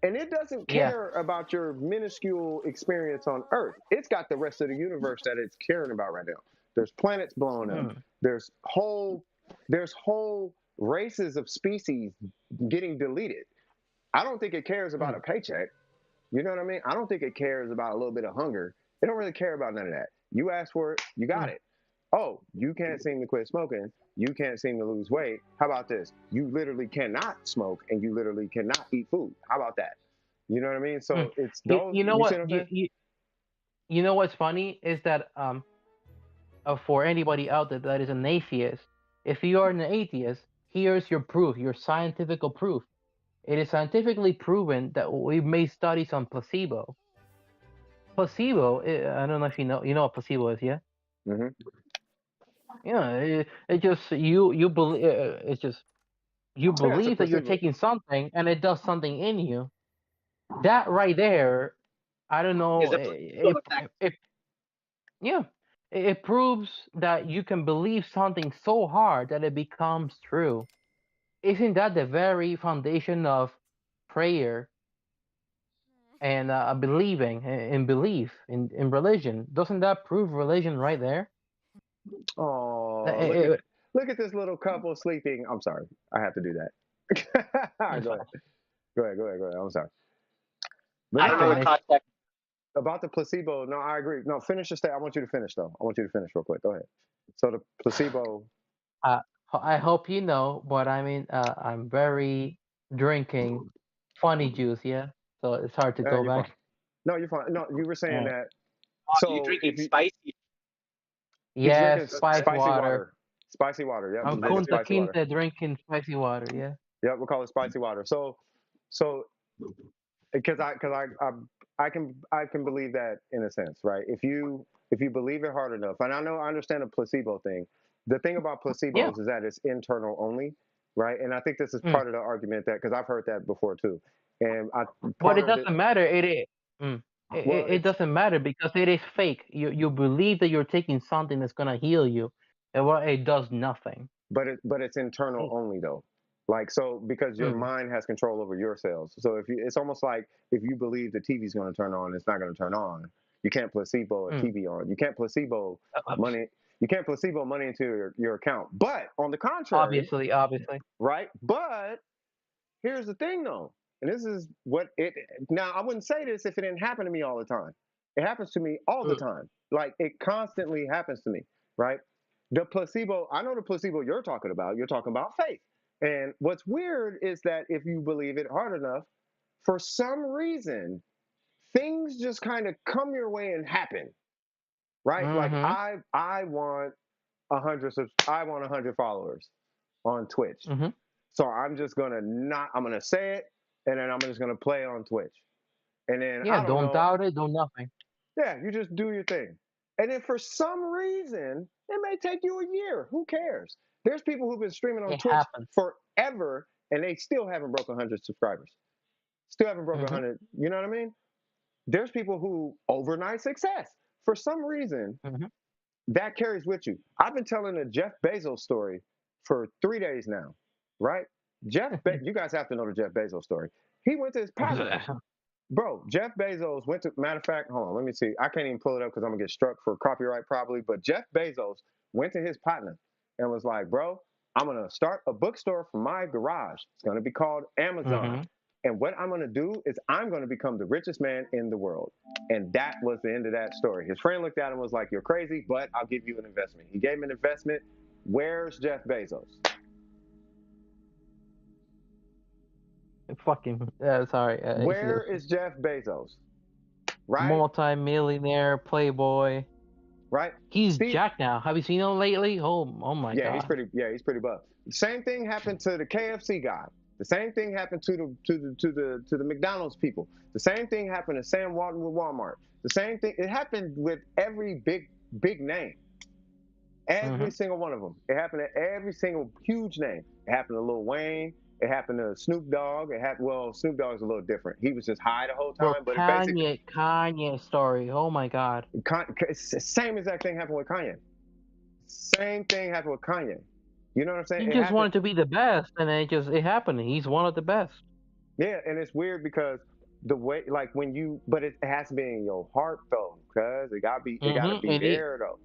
And it doesn't Yeah. care about your minuscule experience on Earth. It's got the rest of the universe that it's caring about right now. There's planets blowing up. Mm. There's whole races of species getting deleted. I don't think it cares about Mm. a paycheck. You know what I mean? I don't think it cares about a little bit of hunger. It don't really care about none of that. You ask for it, you got Mm. it. Oh, you can't seem to quit smoking. You can't seem to lose weight. How about this? You literally cannot smoke and you literally cannot eat food. How about that? You know what I mean? Mm. So it's those. You know You see what? what I'm saying? You know what's funny is that for anybody out there that is an atheist, if you are an atheist, here's your proof, your scientific proof. It is scientifically proven that we've made studies on placebo. Placebo, I don't know if you know what placebo is, yeah? Mm-hmm. Yeah, it just you believe it's just you Yeah, it's a believe that you're placebo. taking something and it does something in you. That right there, I don't Is know, a placebo effect. yeah, it proves that you can believe something so hard that it becomes true. Isn't that the very foundation of prayer and believing in belief in religion? Doesn't that prove religion right there? Uh, Oh, it- it- look at this little couple sleeping. I'm sorry, I have to do that. it's Go ahead. Go ahead. I'm sorry. But I don't know no, what fine. context. about the placebo. No, I agree. No, finish your state. I want you to finish though. I want you to finish real quick. Go ahead. So the placebo. Uh, I hope you know, but I mean, I'm very drinking funny juice, yeah. So it's hard to go You're fine. back. No, you're fine. No, you were saying Uh, that. Oh, you So if drinking spicy? he's yes, drinking spice spicy water. water, spicy water. Yep, I'm he's drinking Spicy. Kunta spicy water. Kinte drinking spicy water, yeah. Yep, we'll call it spicy water. So because I can believe that in a sense, right? If you believe it hard enough, and I understand the placebo thing. The thing about Yeah. placebos is that it's internal only, right? And I think this is Mm. part of the argument that, because I've heard that before too, and I But part it of it. doesn't matter. Mm. Well, It doesn't matter because it is fake. You believe that you're taking something that's gonna heal you, and well, it does nothing. but it's internal Mm. only though. Like, so because your Mm. mind has control over your cells. So it's almost like if you believe the TV's going to turn on, it's not going to turn on. You can't placebo a Mm. TV on. You can't placebo Uh, money. You can't placebo money into your account. But on the contrary, Obviously. right? But here's the thing though, and this is what it. Now I wouldn't say this if it didn't happen to me all the time. It happens to me all the Mm. time. Like, it constantly happens to me, right? The placebo, I know the placebo you're talking about. You're talking about faith. And what's weird is that if you believe it hard enough, for some reason, things just kind of come your way and happen, right? Like, Mm-hmm. I want 100 followers on Twitch. Mm-hmm. So I'm gonna say it, and then I'm just gonna play on Twitch. And then Yeah. I don't Don't know. doubt it. Don't nothing. Yeah, you just do your thing. And then for some reason, it may take you a year. Who cares? There's people who've been streaming on It Twitch happens. forever and they still haven't broken 100 subscribers. Still haven't broken Mm-hmm. 100. You know what I mean? There's people who overnight success. For some reason, Mm-hmm. that carries with you. I've been telling the Jeff Bezos story for 3 days now, right? You guys have to know the Jeff Bezos story. He went to his partner. Bro, Jeff Bezos went to, matter of fact, hold on, let me see. I can't even pull it up because I'm going to get struck for copyright probably. But Jeff Bezos went to his partner and was like, bro, I'm going to start a bookstore from my garage. It's going to be called Amazon. And what I'm going to do is I'm going to become the richest man in the world. And that was the end of that story. His friend looked at him and was like, you're crazy, but I'll give you an investment. He gave him an investment. Where's Jeff Bezos? Fucking sorry. Where is Jeff Bezos? Right? Multi-millionaire playboy. Right? He's jacked now. Have you seen him lately? Oh my god. He's pretty buff. The same thing happened to the KFC guy. The same thing happened to the McDonald's people. The same thing happened to Sam Walton with Walmart. The same thing. It happened with every big name. Every single one of them. It happened to every single huge name. It happened to Lil Wayne. It happened to Snoop Dogg. Snoop Dogg's a little different. He was just high the whole time. Bro, but Kanye story. Oh my god. Same exact thing happened with Kanye. Same thing happened with Kanye. You know what I'm saying? He just wanted to be the best, and it happened. He's one of the best. Yeah, and it's weird because the way, like but it has to be in your heart though, cause it gotta be there though.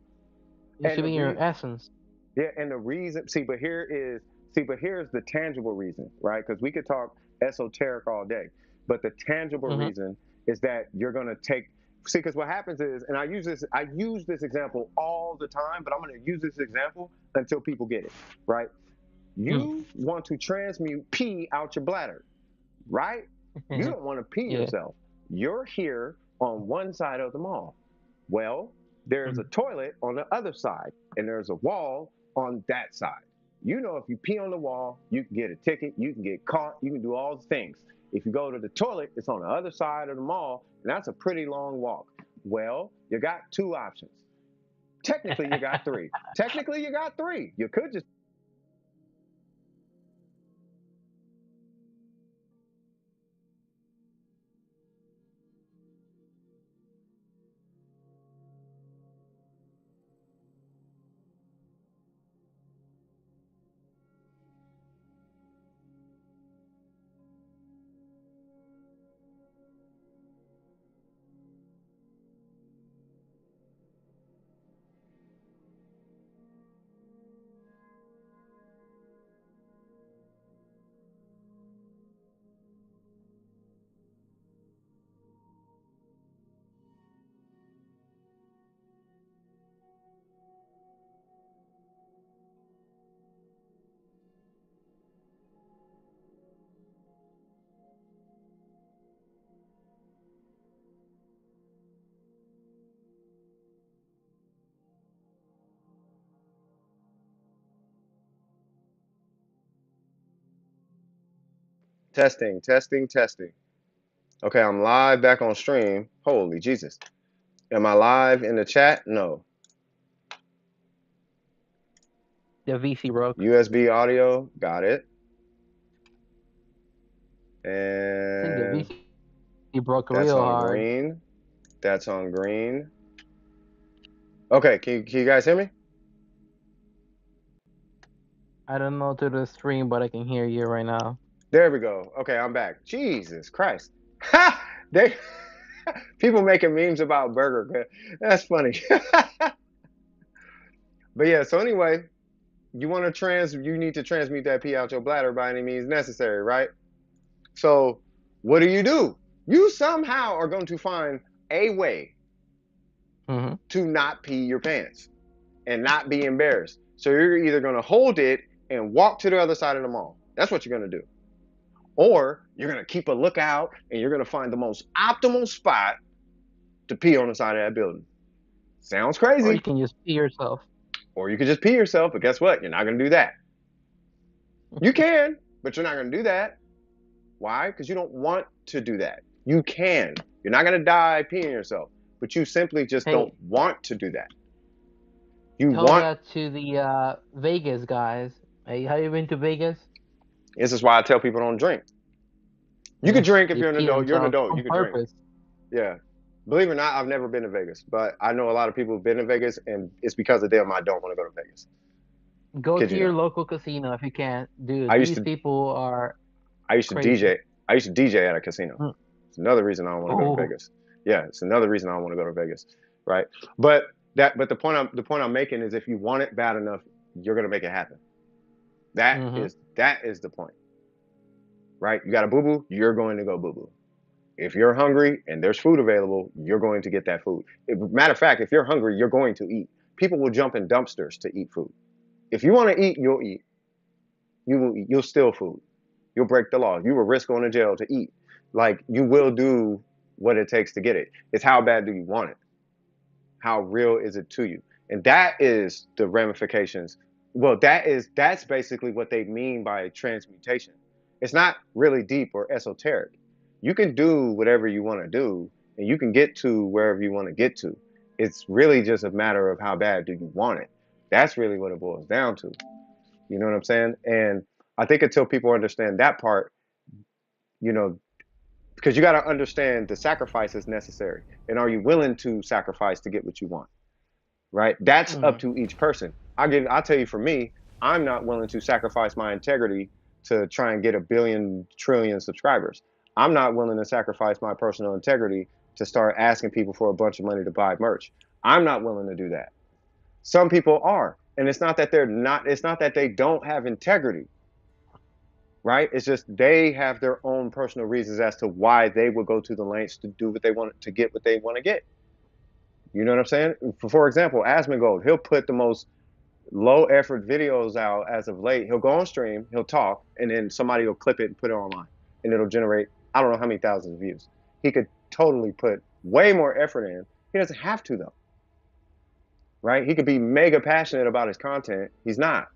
It should be in your essence. Yeah, and the reason, but here's the tangible reason, right? Because we could talk esoteric all day, but the tangible reason is that you're gonna because what happens is, and I use this example all the time, but I'm gonna use this example until people get it, right? You want to transmute pee out your bladder, right? You don't want to pee yourself. You're here on one side of the mall. Well, there's a toilet on the other side, and there's a wall on that side. You know, if you pee on the wall, you can get a ticket, you can get caught, you can do all the things. If you go to the toilet, it's on the other side of the mall, and that's a pretty long walk. Well, you got two options. Technically, you got three. You could just testing. Okay, I'm live back on stream. Holy Jesus. Am I live in the chat? No. The VC broke. USB audio, got it. I think And the VC broke that's real on hard. green. That's on green. Okay, can you guys hear me? I don't know to the stream, but I can hear you right now. There we go. Okay, I'm back. Jesus Christ. Ha! People making memes about Burger. That's funny. But yeah, so anyway, you need to transmute that pee out your bladder by any means necessary, right? So what do? You somehow are going to find a way to not pee your pants and not be embarrassed. So you're either going to hold it and walk to the other side of the mall. That's what you're going to do. Or you're going to keep a lookout and you're going to find the most optimal spot to pee on the side of that building. Sounds crazy. Or you can just pee yourself. Or you could just pee yourself, but guess what? You're not going to do that. You can, but you're not going to do that. Why? Because you don't want to do that. You can. You're not going to die peeing yourself, but you simply just don't want to do that. Tell that to the Vegas guys. Hey, have you been to Vegas? This is why I tell people don't drink. You can drink if you're an adult. You're an adult. You can drink. Yeah. Believe it or not, I've never been to Vegas, but I know a lot of people who've been to Vegas, and it's because of them I don't want to go to Vegas. Go Kid to you your not. local casino if you can. Dude, I used these to people are I used to crazy. DJ. I used to DJ at a casino. Mm. It's another reason I don't want to go to Oh. Vegas. Yeah, it's another reason I don't want to go to Vegas, right? But the point I'm making is if you want it bad enough, you're gonna make it happen. Mm-hmm. That is the point, right? You got a boo boo, you're going to go boo boo. If you're hungry and there's food available, you're going to get that food. Matter of fact, if you're hungry, you're going to eat. People will jump in dumpsters to eat food. If you want to eat, you'll eat. You will eat. You'll steal food. You'll break the law. You will risk going to jail to eat. Like you will do what it takes to get it. It's how bad do you want it? How real is it to you? And that is the ramifications. Well, that's basically what they mean by transmutation. It's not really deep or esoteric. You can do whatever you want to do and you can get to wherever you want to get to. It's really just a matter of how bad do you want it. That's really what it boils down to. You know what I'm saying? And I think until people understand that part, you know, because you got to understand the sacrifice is necessary. And are you willing to sacrifice to get what you want? Right? That's up Mm. to each person. I'll tell you for me, I'm not willing to sacrifice my integrity to try and get a billion trillion subscribers. I'm not willing to sacrifice my personal integrity to start asking people for a bunch of money to buy merch. I'm not willing to do that. Some people are. And it's not that they don't have integrity, right? It's just they have their own personal reasons as to why they would go to the lengths to do what they want to get what they want to get. You know what I'm saying? For example, Asmongold, he'll put the most low effort videos out as of late. He'll go on stream, he'll talk, and then somebody will clip it and put it online, and it'll generate I don't know how many thousands of views. He could totally put way more effort in. He doesn't have to though, right? He could be mega passionate about his content. He's not.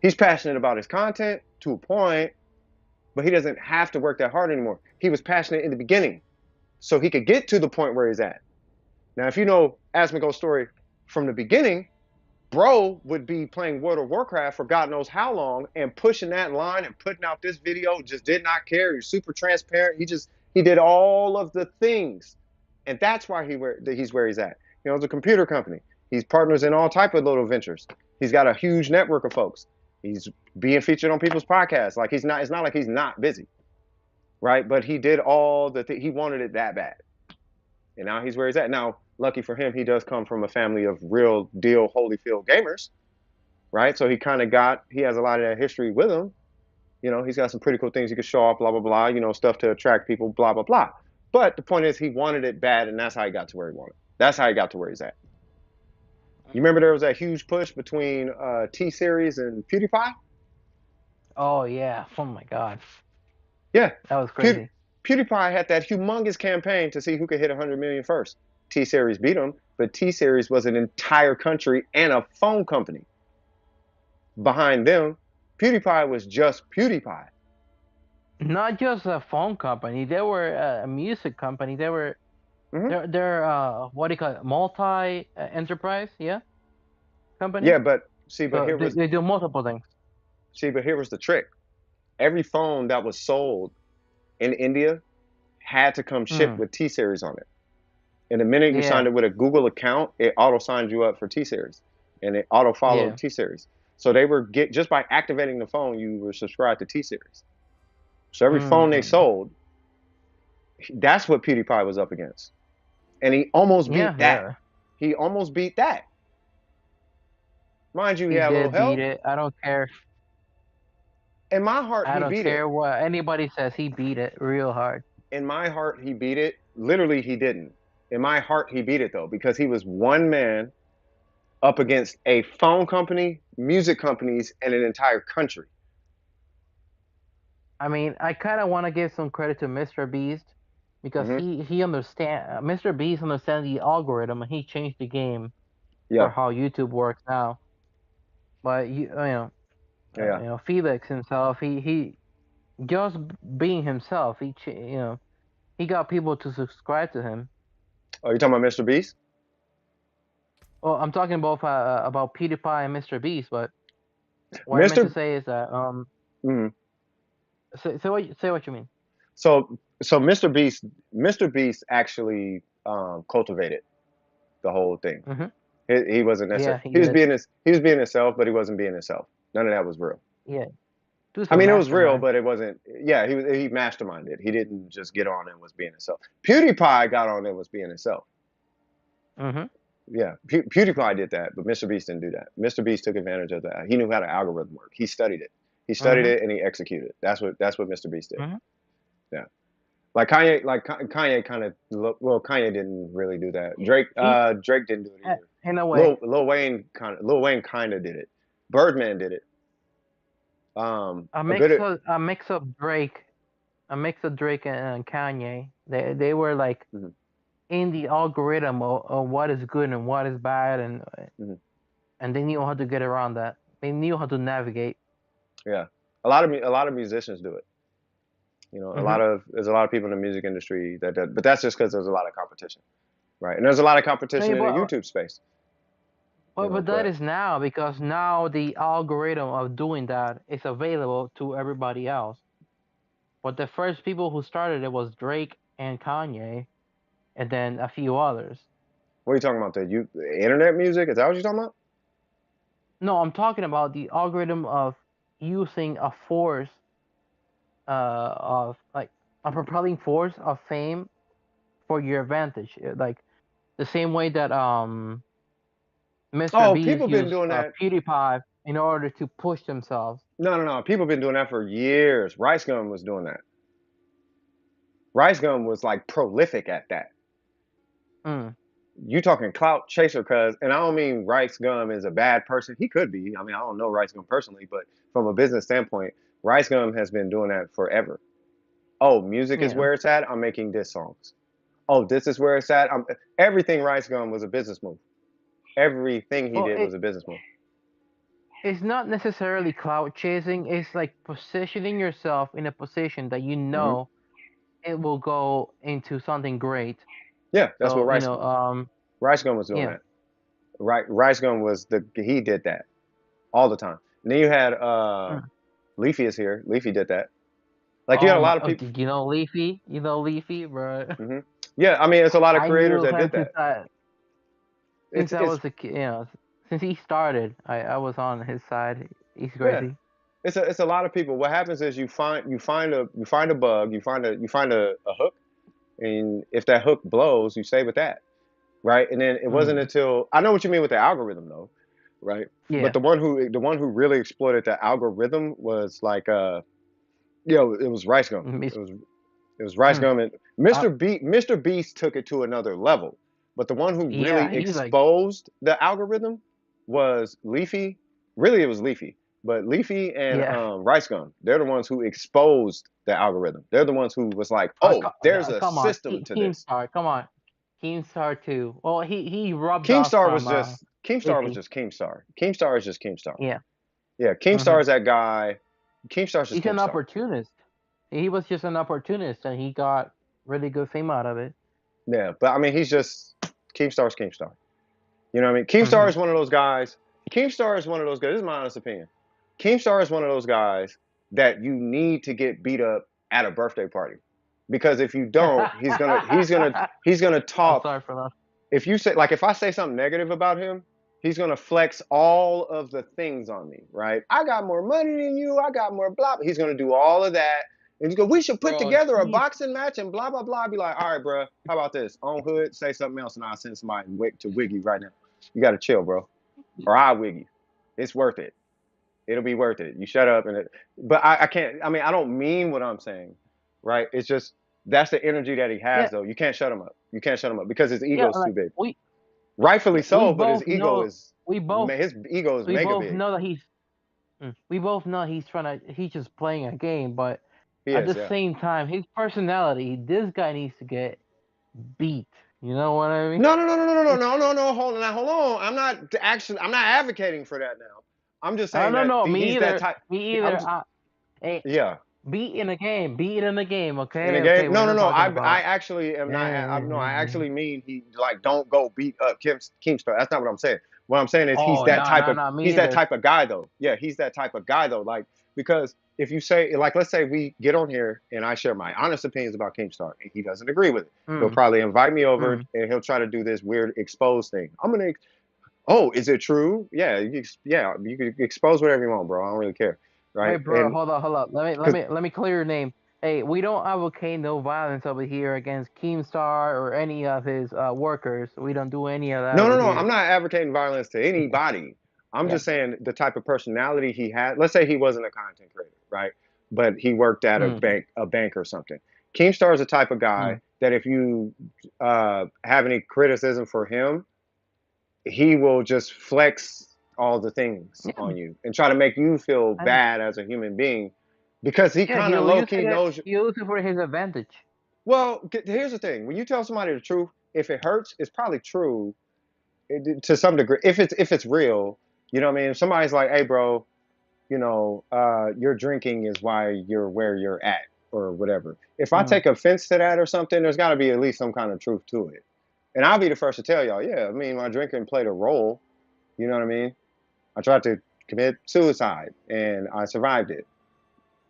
He's passionate about his content to a point, but he doesn't have to work that hard anymore. He was passionate in the beginning, so he could get to the point where he's at. Now, if you know Asmongold's story from the beginning, bro would be playing World of Warcraft for God knows how long and pushing that line and putting out this video, just did not care. He's super transparent. He did all of the things. And that's why he's where he's at. He owns a computer company. He's partners in all type of little ventures. He's got a huge network of folks. He's being featured on people's podcasts. Like it's not like he's not busy. Right? But he did all he wanted it that bad. And now he's where he's at. Now, lucky for him, he does come from a family of real deal Holyfield gamers, right? So he has a lot of that history with him. You know, he's got some pretty cool things he could show off, blah, blah, blah, you know, stuff to attract people, blah, blah, blah. But the point is he wanted it bad, and that's how he got to where he wanted. That's how he got to where he's at. You remember there was that huge push between T-Series and PewDiePie? Oh yeah. Oh my God. Yeah. That was crazy. PewDiePie had that humongous campaign to see who could hit 100 million first. T-Series beat him, but T-Series was an entire country and a phone company. Behind them, PewDiePie was just PewDiePie. Not just a phone company. They were a music company. They were Mm-hmm. they're what do you call it? Multi enterprise, yeah, company. Yeah, but So they do multiple things. here was the trick. Every phone that was sold in India had to come shipped Mm. with T-Series on it. And the minute you signed Yeah. it with a Google account, it auto signed you up for T-Series, and it auto followed Yeah. T-Series. So they were just by activating the phone, you were subscribed to T-Series. So every phone they Mm. sold, that's what PewDiePie was up against, and he almost Yeah. beat that. Yeah. He almost beat that. Mind you, he He had a little did beat help. it. I don't care. In my heart, I he don't beat it. care what anybody says. He beat it real hard. In my heart, he beat it. Literally, he didn't. In my heart, he beat it though, because he was one man up against a phone company, music companies, and an entire country. I mean, I kind of want to give some credit to Mr. Beast because Hmm. he understand Mr. Beast understands the algorithm and he changed the game for Yeah, how YouTube works now. But yeah. Felix himself, he just being himself, he got people to subscribe to him. Oh, you talking about Mr. Beast? Well, I'm talking about PewDiePie and Mr. Beast, but what I meant to Mr. say is that Mhm. say what you mean. So Mr. Beast actually cultivated the whole thing. Mm-hmm. He wasn't Yeah, necessarily he he was did. being himself, but he wasn't being himself. None of that was real. Yeah, he was I a mean, it was real, mastermind. but it wasn't. Yeah, he masterminded. He didn't just get on and was being himself. PewDiePie got on and was being himself. Mm-hmm. Yeah, PewDiePie did that, but Mr. Beast didn't do that. Mr. Beast took advantage of that. He knew how the algorithm worked. He studied it. He studied Mm-hmm. it and he executed. That's what Mr. Beast did. Mm-hmm. Yeah, Kanye kind of well, Kanye didn't really do that. He, Drake didn't do it either. in a way, Lil Wayne kind of did it. Birdman did it. A good. a mix of Drake and Kanye. They were like Mhm, in the algorithm of what is good and what is bad, mhm. and they knew how to get around that. They knew how to navigate. Yeah, a lot of musicians do it. You know, Mm-hmm. there's a lot of people in the music industry but that's just because there's a lot of competition, right? And there's a lot of competition in the YouTube space. You know, But that but is now, because now the algorithm of doing that is available to everybody else. But the first people who started it was Drake and Kanye, and then a few others. what are you talking about? The internet music? Is that what you're talking about? No, I'm talking about the algorithm of using a force, of like a propelling force of fame for your advantage. Like the same way that Mr. Oh, Beast people been used doing that. PewDiePie in order to push themselves. No. People been doing that for years. Rice Gum was doing that. Rice Gum was like prolific at that. Mm. You talking clout chaser, cuz, and I don't mean Rice Gum is a bad person. He could be. I mean, I don't know Rice Gum personally, but from a business standpoint, Rice Gum has been doing that forever. Oh, music is Yeah. where it's at. I'm making diss songs. Oh, this is where it's at. Everything Rice Gum was a business move. Everything he Well, did was a business move. it's not necessarily cloud chasing. It's like positioning yourself in a position that you Hmm. know it will go into something great. Yeah, that's what So Rice Gum was doing yeah. that. Right, Rice Gum was he did that all the time. And then you had Mm. Leafy is here. Leafy did that. Like you had Oh a my! lot of Oh, people. did you know Leafy? You know Leafy, bro. Hmm. Yeah, I mean, it's a lot of I creators knew that him did that. since I It's was a kid. Since he started, I was on his side. He's yeah, crazy. it's a lot of people. What happens is you find a bug, you find a hook, and if that hook blows, you stay with that, right? And then it wasn't Mm. until I know what you mean with the algorithm though, right? But Yeah. the one who really exploited the algorithm was like it was Rice Gum. Miss. It was Rice Mm. Gum and Uh, Mr. Beast took it to another level. But the one who yeah. really He's like. exposed the algorithm was Leafy. Really, it was Leafy. But Leafy and Yeah. Rice Gum, they're the ones who exposed the algorithm. They're the ones who was like, oh, there's a Come on, system to this. Keemstar. Come on, Keemstar too. Well, he rubbed off from Keemstar was Leafy. just Keemstar. Keemstar is just Keemstar. Yeah. Yeah, Hmm. Keemstar is that guy. Keemstar's just He's an Keemstar. opportunist. He was just an opportunist, and he got really good fame out of it. Yeah, but I mean, he's just Keemstar's Keemstar. You know what I mean? Keemstar Hmm. is one of those guys. Keemstar is one of those guys. This is my honest opinion. Keemstar is one of those guys that you need to get beat up at a birthday party, because if you don't, he's gonna I'm talk. sorry for that. If you say if I say something negative about him, he's gonna flex all of the things on me. Right? I got more money than you. I got more blah. He's gonna do all of that. And he's go, we should put Bro, together a he's boxing match and blah blah blah. I'd be like, all right, bro, how about this? On hood, say something else, and I'll send somebody to wig you right now. You got to chill, bro, or I'll wig you. It's worth it. It'll be worth it. You shut up but I can't. I mean, I don't mean what I'm saying, right? It's just that's the energy that he has, yeah, though. You can't shut him up. You can't shut him up because his yeah. ego's too Like big. we Rightfully we so, but both know we both his ego is we mega both big. know that we both know he's just playing a game, but He at is, the yeah. same time, his personality, this guy needs to get beat. You know what I mean? No. Hold on. I'm not advocating for that now. I'm just Oh saying no, that no, me he's that either. type. Me I'm either. just, Hey, yeah. beat in a game. Beat in a game. In a Okay, okay. game, We're not no. talking I about. actually am not. I, no, I Yeah. actually mean he don't go beat up Keemstar. That's not what I'm saying. What I'm saying is Oh, no, no, no, me he's that either. type of guy though. Yeah, he's that type of guy though. Like because if you say like let's say we get on here and I share my honest opinions about Keemstar and he doesn't agree with it, he'll Mm, probably invite me over mm. and he'll try to do this weird expose thing. I'm gonna oh, is it true? Yeah, yeah, you can expose whatever you want, bro. I don't really care, Hey, right? bro, And hold on, hold on. because Let me clear your name. Hey, we don't advocate no violence over here against Keemstar or any of his workers. We don't do any of that no, over no, no, I'm here. not advocating violence to anybody. I'm Yeah. just saying the type of personality he had. Let's say he wasn't a content creator, right? But he worked at Mm, a bank or something. Keemstar is the type of guy mm. that if you have any criticism for him, he will just flex all the things Yeah, on you and try to make you feel and bad as a human being because he yeah, kind of low key knows. he'll use it for his advantage. Well, here's the thing: when you tell somebody the truth, if it hurts, it's probably true to some degree. If it's real, you know what I mean. If somebody's like, "Hey, bro, your drinking is why you're where you're at," or whatever. If I Mm, take offense to that or something, there's got to be at least some kind of truth to it. And I'll be the first to tell y'all, yeah, I mean, my drinking played a role. You know what I mean? I tried to commit suicide and I survived it.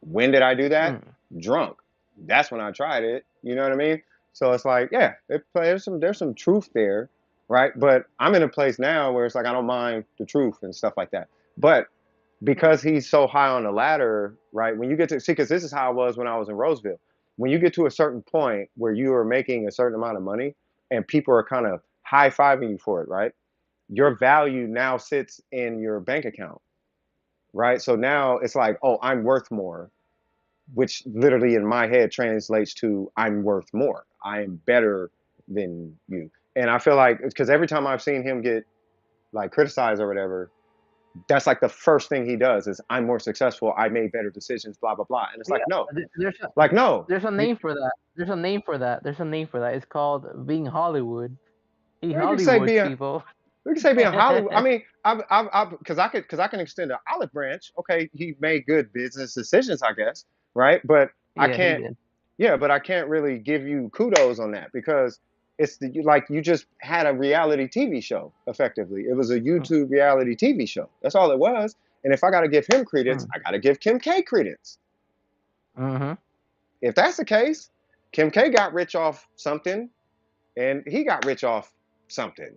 When did I do that? mm. Drunk. That's when I tried it. You know what I mean? So it's like, yeah, there's some truth there, right? But I'm in a place now where it's like I don't mind the truth and stuff like that. But because he's so high on the ladder, right? When you get to see, because this is how I was when I was in Roseville. When you get to a certain point where you are making a certain amount of money and people are kind of high fiving you for it, right? Your value now sits in your bank account, right? So now it's like, oh, I'm worth more, which literally in my head translates to I'm worth more. I am better than you. And I feel like because every time I've seen him get like criticized or whatever, that's like the first thing he does is I'm more successful. I made better decisions, blah blah blah. And it's Yeah, like no, there's like no, there's a you, name for that. There's a name for that. There's a name for that. It's called being Hollywood. He we can say Hollywood being people. we can say being Hollywood. I mean, because I can extend an olive branch. Okay, he made good business decisions, I guess, right? But I Yeah, he can't. did. Yeah, but I can't really give you kudos on that because like you just had a reality TV show. Effectively, it was a Mm, YouTube reality TV show. That's all it was. And if I got to give him credence, mm, I got to give Kim K credence. mm-hmm. If that's the case, Kim K got rich off something, and he got rich off something.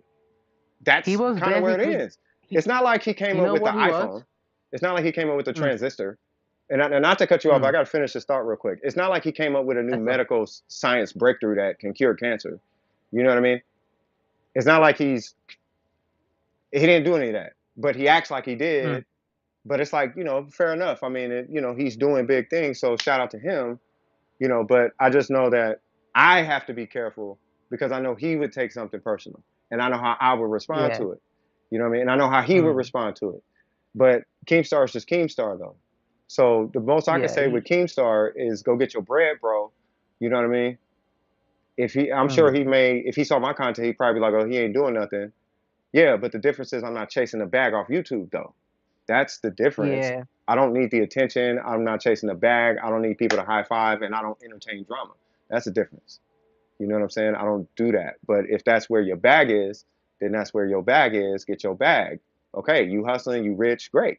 He That's was kind of where it basically is. he. It's not like he came You up know with the what he was? iPhone. It's not like he came up with the Mm, transistor. And not to cut you off, I mm. got to finish this thought real quick. It's not like he came up with a new That's right. medical science breakthrough that can cure cancer. You know what I mean? It's not like he didn't do any of that, but he acts like he Mm, did. But it's like fair enough. I mean, he's doing big things, so shout out to him. But I just know that I have to be careful because I know he would take something personal, and I know how I would respond yeah. to it. You know what I mean? And I know how he would Mm, respond to it. But Keemstar is just Keemstar though. So the most I can yeah. say with Keemstar is go get your bread, bro. You know what I mean? I'm sure Mm, he may, if he saw my content, he'd probably be like, oh, he ain't doing nothing. Yeah, but the difference is I'm not chasing a bag off YouTube though. That's the difference. yeah. I don't need the attention. I'm not chasing a bag. I don't need people to high five, and I don't entertain drama. That's the difference. You know what I'm saying? I don't do that. But if that's where your bag is, then that's where your bag is. Get your bag. Okay, you hustling, you rich, great.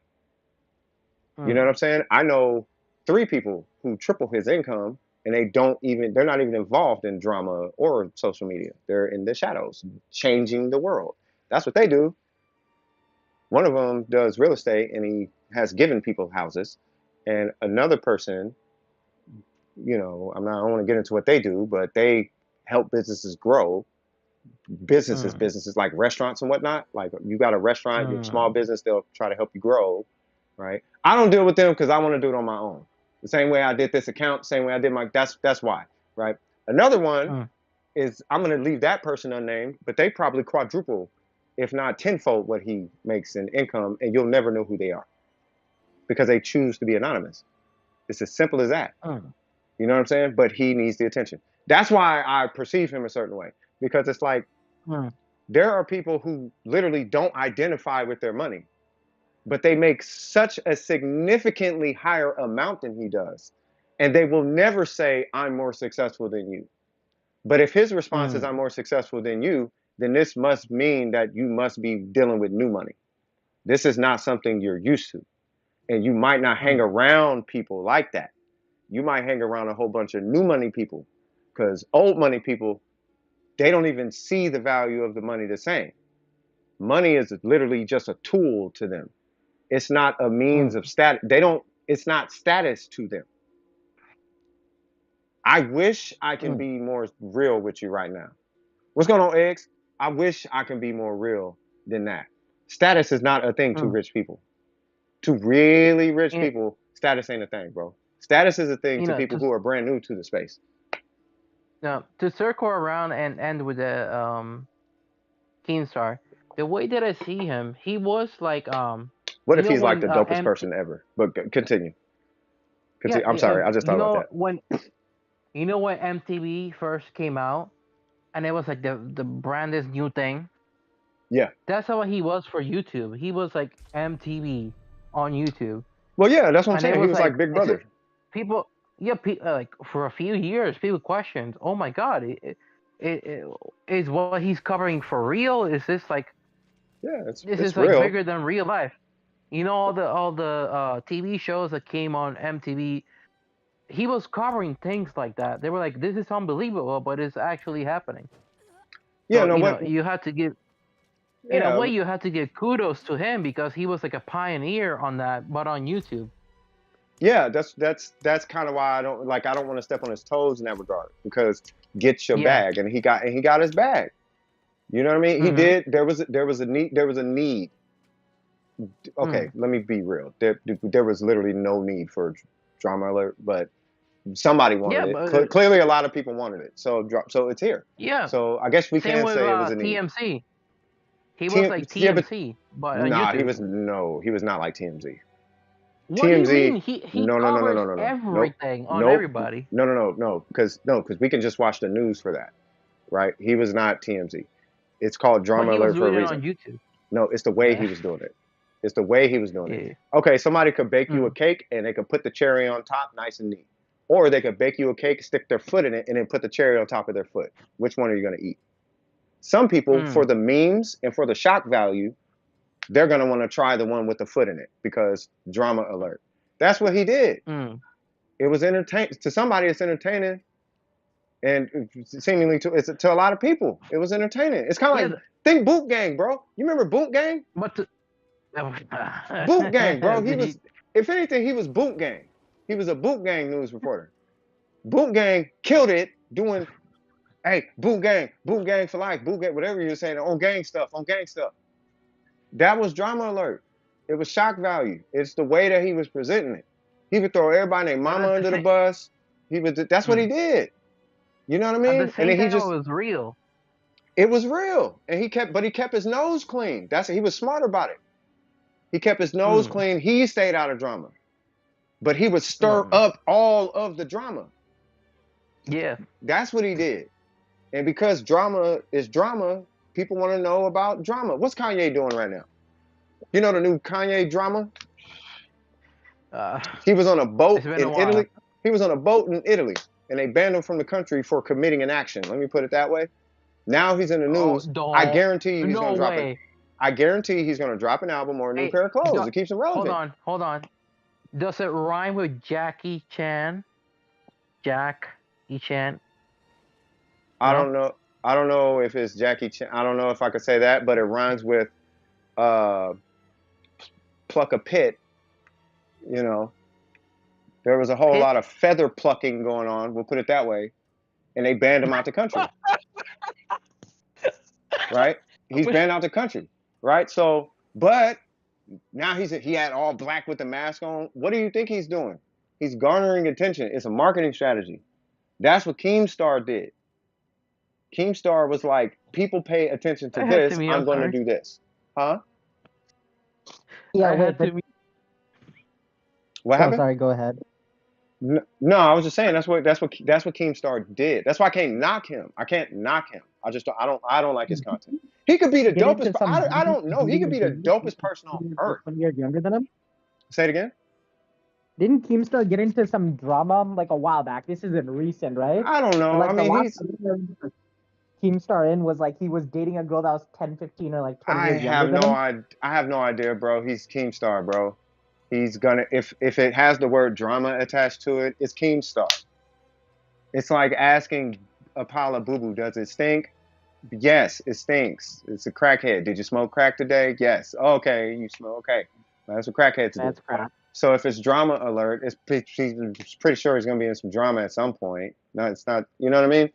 You know what Mm, I'm saying? I know 3 people who triple his income and they're not even involved in drama or social media. They're in the shadows, changing the world. That's what they do. One of them does real estate and he has given people houses. And another person, I don't want to get into what they do, but they help businesses grow. mm, Businesses like restaurants and whatnot. Like you got a restaurant, you're a small mm. business, they'll try to help you grow, right? I don't deal with them because I want to do it on my own. The same way I did this account, same way I did that's why, right? Another one Mm. is I'm gonna leave that person unnamed, but they probably quadruple, if not tenfold, what he makes in income, and you'll never know who they are because they choose to be anonymous. It's as simple as that. Mm, You know what I'm saying? But he needs the attention. That's why I perceive him a certain way because it's like mm, there are people who literally don't identify with their money, but they make such a significantly higher amount than he does. And they will never say, I'm more successful than you. But if his response is, mm. I'm more successful than you, then this must mean that you must be dealing with new money. This is not something you're used to. And you might not hang around people like that. You might hang around a whole bunch of new money people because old money people, they don't even see the value of the money the same. Money is literally just a tool to them. It's not a means of status. It's not status to them. I wish I can be more real with you right now. What's going on, Eggs? I wish I can be more real than that. Status is not a thing to rich people. To really rich people, status ain't a thing, bro. Status is a thing to people who are brand new to the space. Now, to circle around and end with the Keemstar, the way that I see him, he was like What you if know he's like when the dopest person ever? But continue. yeah, I'm sorry, I just thought about that. when MTV first came out and it was like the brandest new thing. Yeah. That's how he was for YouTube. He was like MTV on YouTube. Well, yeah, that's what I'm And saying. He was like Big Brother. People, yeah, like for a few years, people questioned, "Oh my God, is what he's covering for real? Is this like, yeah, this it's is real. like bigger than real life?" You know, all the TV shows that came on MTV, he was covering things like that. They were like, "This is unbelievable, but it's actually happening." Yeah, So no, you what? know, you had to give. In a Yeah, way, you had to give kudos to him because he was like a pioneer on that, but on YouTube. yeah, that's kind of why I don't want to step on his toes in that regard because get your bag, and he got his bag. You know what I mean? He did. There was a need. Okay, let me be real. There was literally no need for drama alert, but somebody wanted it. but Clearly, a lot of people wanted it, so it's here. yeah. So I guess we Same can with say it was a need. TMC. He was like Yeah, but TMC, but on nah, YouTube. he was not like TMZ. What do you TMZ, mean? He no, no, no, no, covers no, no, no, nope, everything on nope, everybody. no, because we can just watch the news for that, right? He was not TMZ. It's called But Drama he was Alert for a doing it reason. on YouTube. No, it's the way he was doing it. It's the way he was doing it. Yeah. Okay, somebody could bake you a cake and they could put the cherry on top, nice and neat. Or they could bake you a cake, stick their foot in it, and then put the cherry on top of their foot. Which one are you going to eat? Some people, for the memes and for the shock value, they're going to want to try the one with the foot in it because drama alert. That's what he did. It was entertaining. To somebody, it's entertaining. And seemingly to a lot of people, it was entertaining. It's kind of like, think Boot Gang, bro. You remember Boot Gang? Boot Gang, bro. He was, if anything, he was Boot Gang. He was a Boot Gang news reporter. Boot Gang killed it doing, hey, Boot Gang for life, Boot Gang, whatever you were saying, on gang stuff. That was drama alert. It was shock value. It's the way that he was presenting it. He would throw everybody named Mama under the bus. That's what he did. You know what I mean? At the same time, it was real. It was real, and he kept his nose clean. He was smart about it. He kept his nose clean. He stayed out of drama, but he would stir up all of the drama. Yeah, that's what he did. And because drama is drama, people want to know about drama. What's Kanye doing right now? You know the new Kanye drama? He was on a boat in Italy. He was on a boat in Italy, and they banned him from the country for committing an action. Let me put it that way. Now he's in the news. I guarantee you he's going to drop it. I guarantee he's going to drop an album or a new pair of clothes. It keeps him relevant. Hold on. Does it rhyme with Jackie Chan? Jackie Chan? I don't know. I don't know if it's Jackie Chan. I don't know if I could say that, but it rhymes with pluck a pit. You know, there was a whole lot of feather plucking going on. We'll put it that way. And they banned him out the country. Right? He's banned out the country. Right? So, but now he had all black with the mask on. What do you think he's doing? He's garnering attention. It's a marketing strategy. That's what Keemstar did. Keemstar was like, people pay attention to this. I'm going to do this. Huh? Yeah, wait, but... What happened? Sorry, go ahead. No, I was just saying that's what Keemstar did. That's why I can't knock him. I can't knock him. I don't like his content. He could be the dopest. I don't know. He could be the dopest person on earth. 20 years younger than him. Say it again. Didn't Keemstar get into some drama like a while back? This isn't recent, right? I don't know. Like I mean, Keemstar in was like he was dating a girl that was 10, 15, or like 20 I years younger have than no him. I have no idea, bro. He's Keemstar, bro. He's gonna if it has the word drama attached to it, it's Keemstar. It's like asking a pile of boo boo, does it stink? Yes, it stinks. It's a crackhead. Did you smoke crack today? Yes. Okay, you smell okay. That's what crackheads do. That's crap. So if it's drama alert, he's pretty sure he's gonna be in some drama at some point. No, it's not. You know what I mean?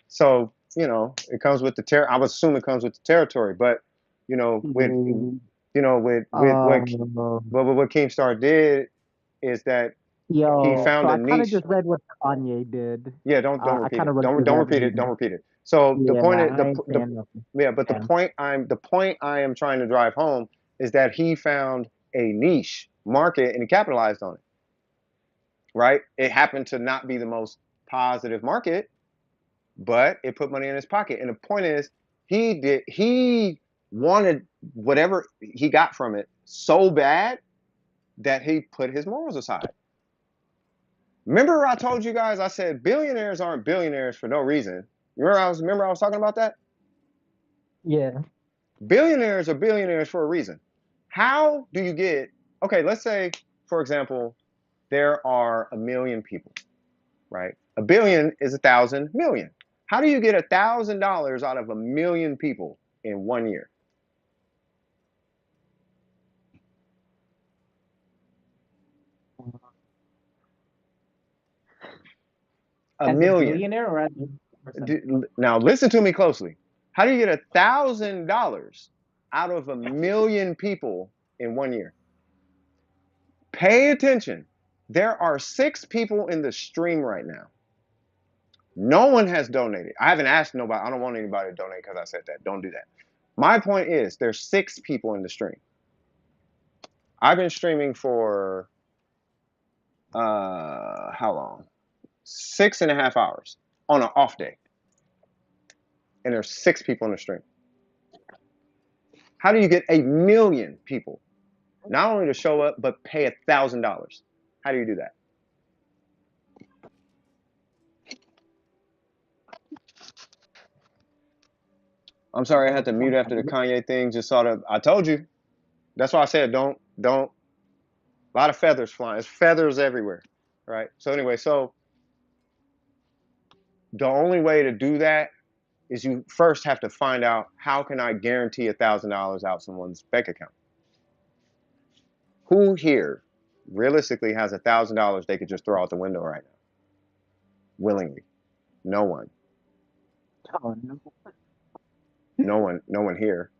So it comes with the I would assume it comes with the territory, but with Dude. what Keemstar did is that he Yo, so found a I kind of niche. just read what Kanye did. Yeah, don't I repeat kind it. of read through Don't that repeat it. read. Don't repeat it. So the Yeah, point is I ain't saying nothing. yeah, but Damn. the point I am trying to drive home is that he found a niche market and he capitalized on it. Right? It happened to not be the most positive market, but it put money in his pocket. And the point is, he wanted whatever he got from it so bad that he put his morals aside. Remember I told you guys, I said billionaires aren't billionaires for no reason. Remember I was talking about that? Yeah. Billionaires are billionaires for a reason. How do you get, okay, let's say, for example, there are 1,000,000 people, right? 1,000,000,000 is 1,000,000,000. How do you get $1,000 out of 1,000,000 people in 1 year? A As a million. billionaire or as a person? Now listen to me closely. How do you get $1,000 out of 1,000,000 people in 1 year? Pay attention. There are 6 people in the stream right now. No one has donated. I haven't asked nobody. I don't want anybody to donate because I said that. Don't do that. My point is there's 6 people in the stream. I've been streaming for how long? 6.5 hours on an off day. And there's 6 people in the stream. How do you get 1,000,000 people not only to show up but pay $1,000? How do you do that? I'm sorry I had to mute after the Kanye thing. Just sort of, I told you. That's why I said don't. A lot of feathers flying. There's feathers everywhere, right? So anyway, so the only way to do that is you first have to find out how can I guarantee $1,000 out someone's bank account. Who here realistically has $1,000 they could just throw out the window right now, willingly? No one. Oh, no. No one here.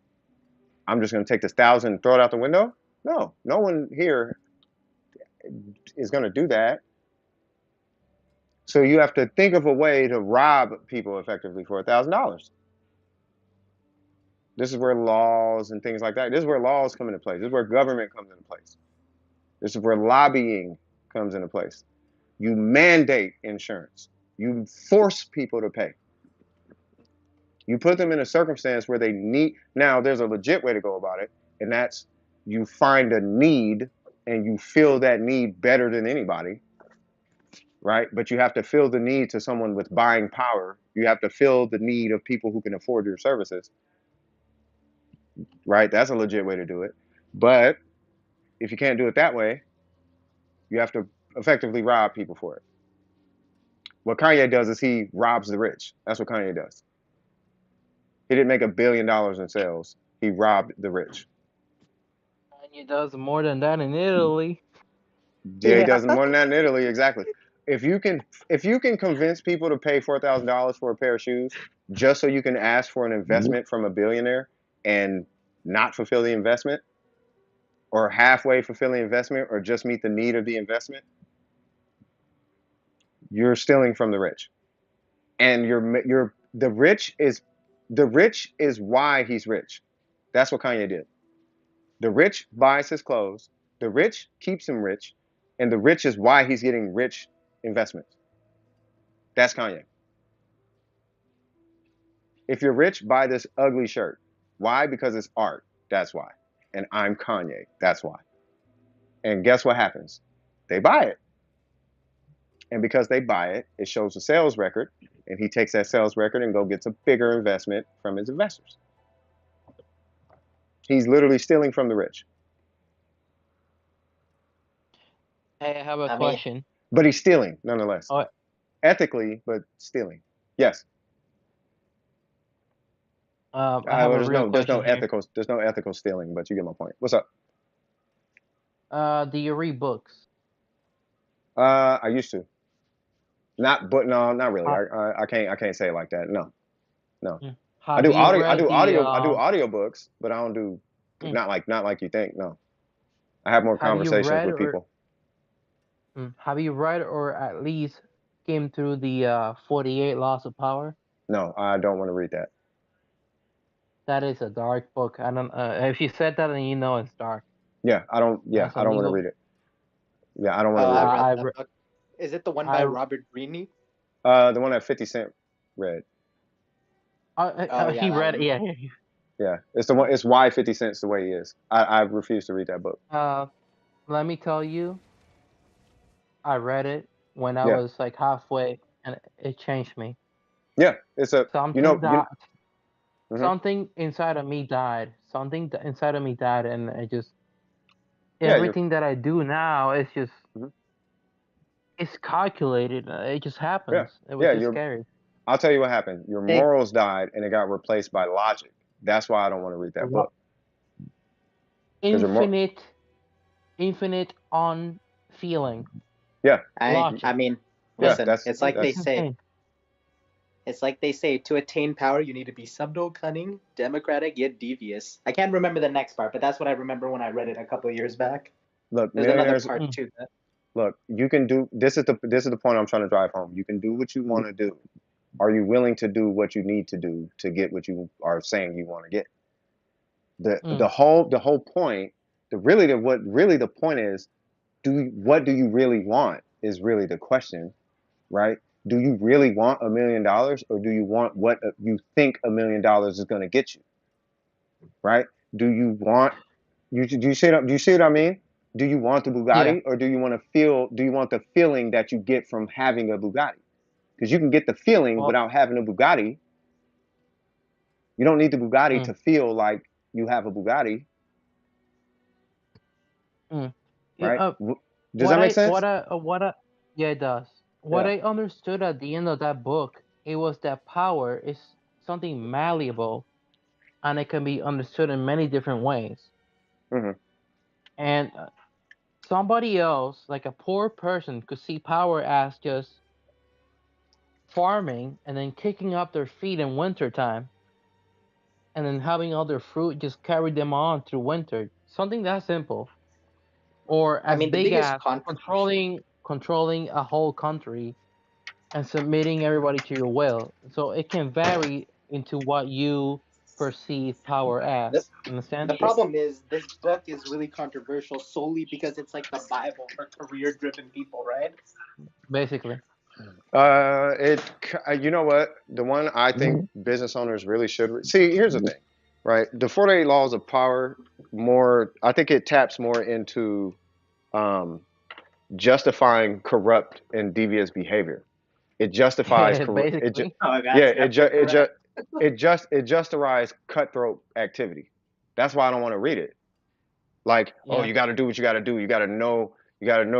I'm just going to take this 1,000 and throw it out the window? No, no one here is going to do that. So you have to think of a way to rob people effectively for $1,000. This is where laws and things like that. This is where laws come into place. This is where government comes into place. This is where lobbying comes into place. You mandate insurance. You force people to pay. You put them in a circumstance where they need. Now, there's a legit way to go about it, and that's you find a need and you fill that need better than anybody, right? But you have to fill the need to someone with buying power. You have to fill the need of people who can afford your services, right? That's a legit way to do it. But if you can't do it that way, you have to effectively rob people for it. What Kanye does is he robs the rich. That's what Kanye does. He didn't make $1 billion in sales. He robbed the rich. Kanye does more than that in Italy. Yeah, he Yeah. does more than that in Italy. Exactly. If you can convince people to pay $4,000 for a pair of shoes just so you can ask for an investment from a billionaire and not fulfill the investment, or halfway fulfill the investment, or just meet the need of the investment, you're stealing from the rich. And the rich is why he's rich. That's what Kanye did. The rich buys his clothes, the rich keeps him rich, and the rich is why he's getting rich investments. That's Kanye. If you're rich, buy this ugly shirt. Why? Because it's art. That's why. And I'm Kanye. That's why. And guess what happens? They buy it. And because they buy it, it shows a sales record. and he takes that sales record and go gets a bigger investment from his investors. He's literally stealing from the rich. Hey, I have a I mean, question. But he's stealing nonetheless. Oh, Ethically, but stealing. Yes. I have a real There's no question here. ethical stealing, but you get my point. What's up? Do you read books? I used to. Not really. Ha- I can't say it like that. No. mm. I Have do you audio read the audiobooks, but I don't do mm, not like you think. No. I have more have you conversations read with people. have you read or at least skimmed through the 48 Laws of Power? No, I don't want to read that. That is a dark book. I don't if you said that, then you know it's dark. Yeah, I don't That's a want to legal. read it. Yeah, I don't want oh, to read I it. read I that re- book. Is it the one by I Robert Greene? The one that 50 Cent read. Oh yeah, he that read one. yeah. Yeah, it's the one. It's why 50 Cent's the way he is. I refuse to read that book. Let me tell you, I read it when I Yeah, was like halfway, and it changed me. yeah. It's a Something that mhm. something inside of me died. Inside of me died, and it just Yeah, you're everything that I do now is just mhm. it's calculated. It just Yeah, happens. It was yeah. just You're. scary. I'll tell you what happened. Your Hey, morals died, and it got replaced by logic. That's why I don't want to read that Lo- book because your more. Infinite, infinite on feeling Yeah, I logic. mean, yeah. listen, It's That's insane. it's like they say, to attain power, you need to be subtle, cunning, democratic, yet devious. I can't remember the next part, but that's what I remember when I read it a couple of years back. look. There's another Millionaires. part Mm, to that. Look, you can do. This is the point I'm trying to drive home. You can do what you want to do. Are you willing to do what you need to do to get what you are saying you want to get? mm, The whole point, what really the point is, what do you really want is really the question, right? Do you really want $1 million, or do you want what you think $1 million is going to get you, right? Do you want do you see what I mean? Do you want the yeah. Bugatti, or do you want the feeling that you get from having a Bugatti? Because you can get the feeling Well, without having a Bugatti. You don't need the Bugatti mm, to feel like you have a Bugatti, mm. Yeah. right? Does that make sense? What I yeah, it does. What Yeah. I understood at the end of that book, it was that power is something malleable and it can be understood in many different ways. Hmm. And somebody else, like a poor person, could see power as just farming and then kicking up their feet in wintertime and then having all their fruit just carry them on through winter. Something that simple. Or I as mean, the big biggest as controversy. controlling a whole country and submitting everybody to your will. So it can vary into what you perceive power as. The, Understand? the problem is this book is really controversial solely because it's like the Bible for career-driven people, right? Basically. You know what? The one I think business owners really should see. Here's the thing, right? The 48 laws of power, more. I think it taps more into um, justifying corrupt and devious behavior. It justifies corrupt. Basically. Oh, Yeah. that's definitely correct. It justifies cutthroat activity. That's why I don't want to read it. Like, oh, Yeah. you got to do what you got to do. You got to know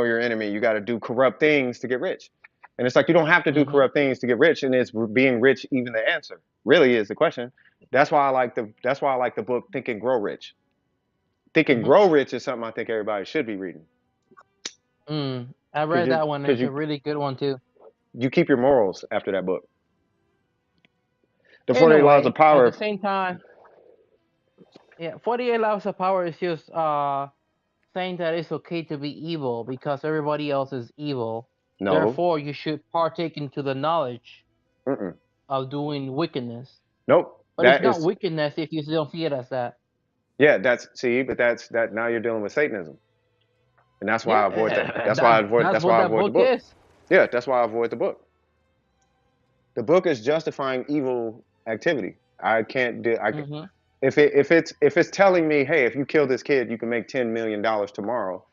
your enemy. You got to do corrupt things to get rich. And it's like you don't have to do Mhm. corrupt things to get rich. And is being rich even the answer? Really is the question. That's why I like the book Think and Grow Rich. Think and Mhm. Grow Rich is something I think everybody should be reading I read that one. because It's a really good one too. you keep your morals after that book. The In a 48 Laws way, of at the Power. same time, yeah, 48 Laws of Power is just saying that it's okay to be evil because everybody else is evil. No. Therefore, you should partake into the knowledge Mm-mm. of doing wickedness. Nope. But it's not wickedness if you don't see it as that. Yeah, but that's that now you're dealing with Satanism. And that's why I avoid that. Yeah, that's That's what why I that avoid the book book. is. Yeah, that's why I avoid the book. The book is justifying evil activity. I can't do I Hmm. if it's telling me, hey, if you kill this kid, you can make $10 million tomorrow,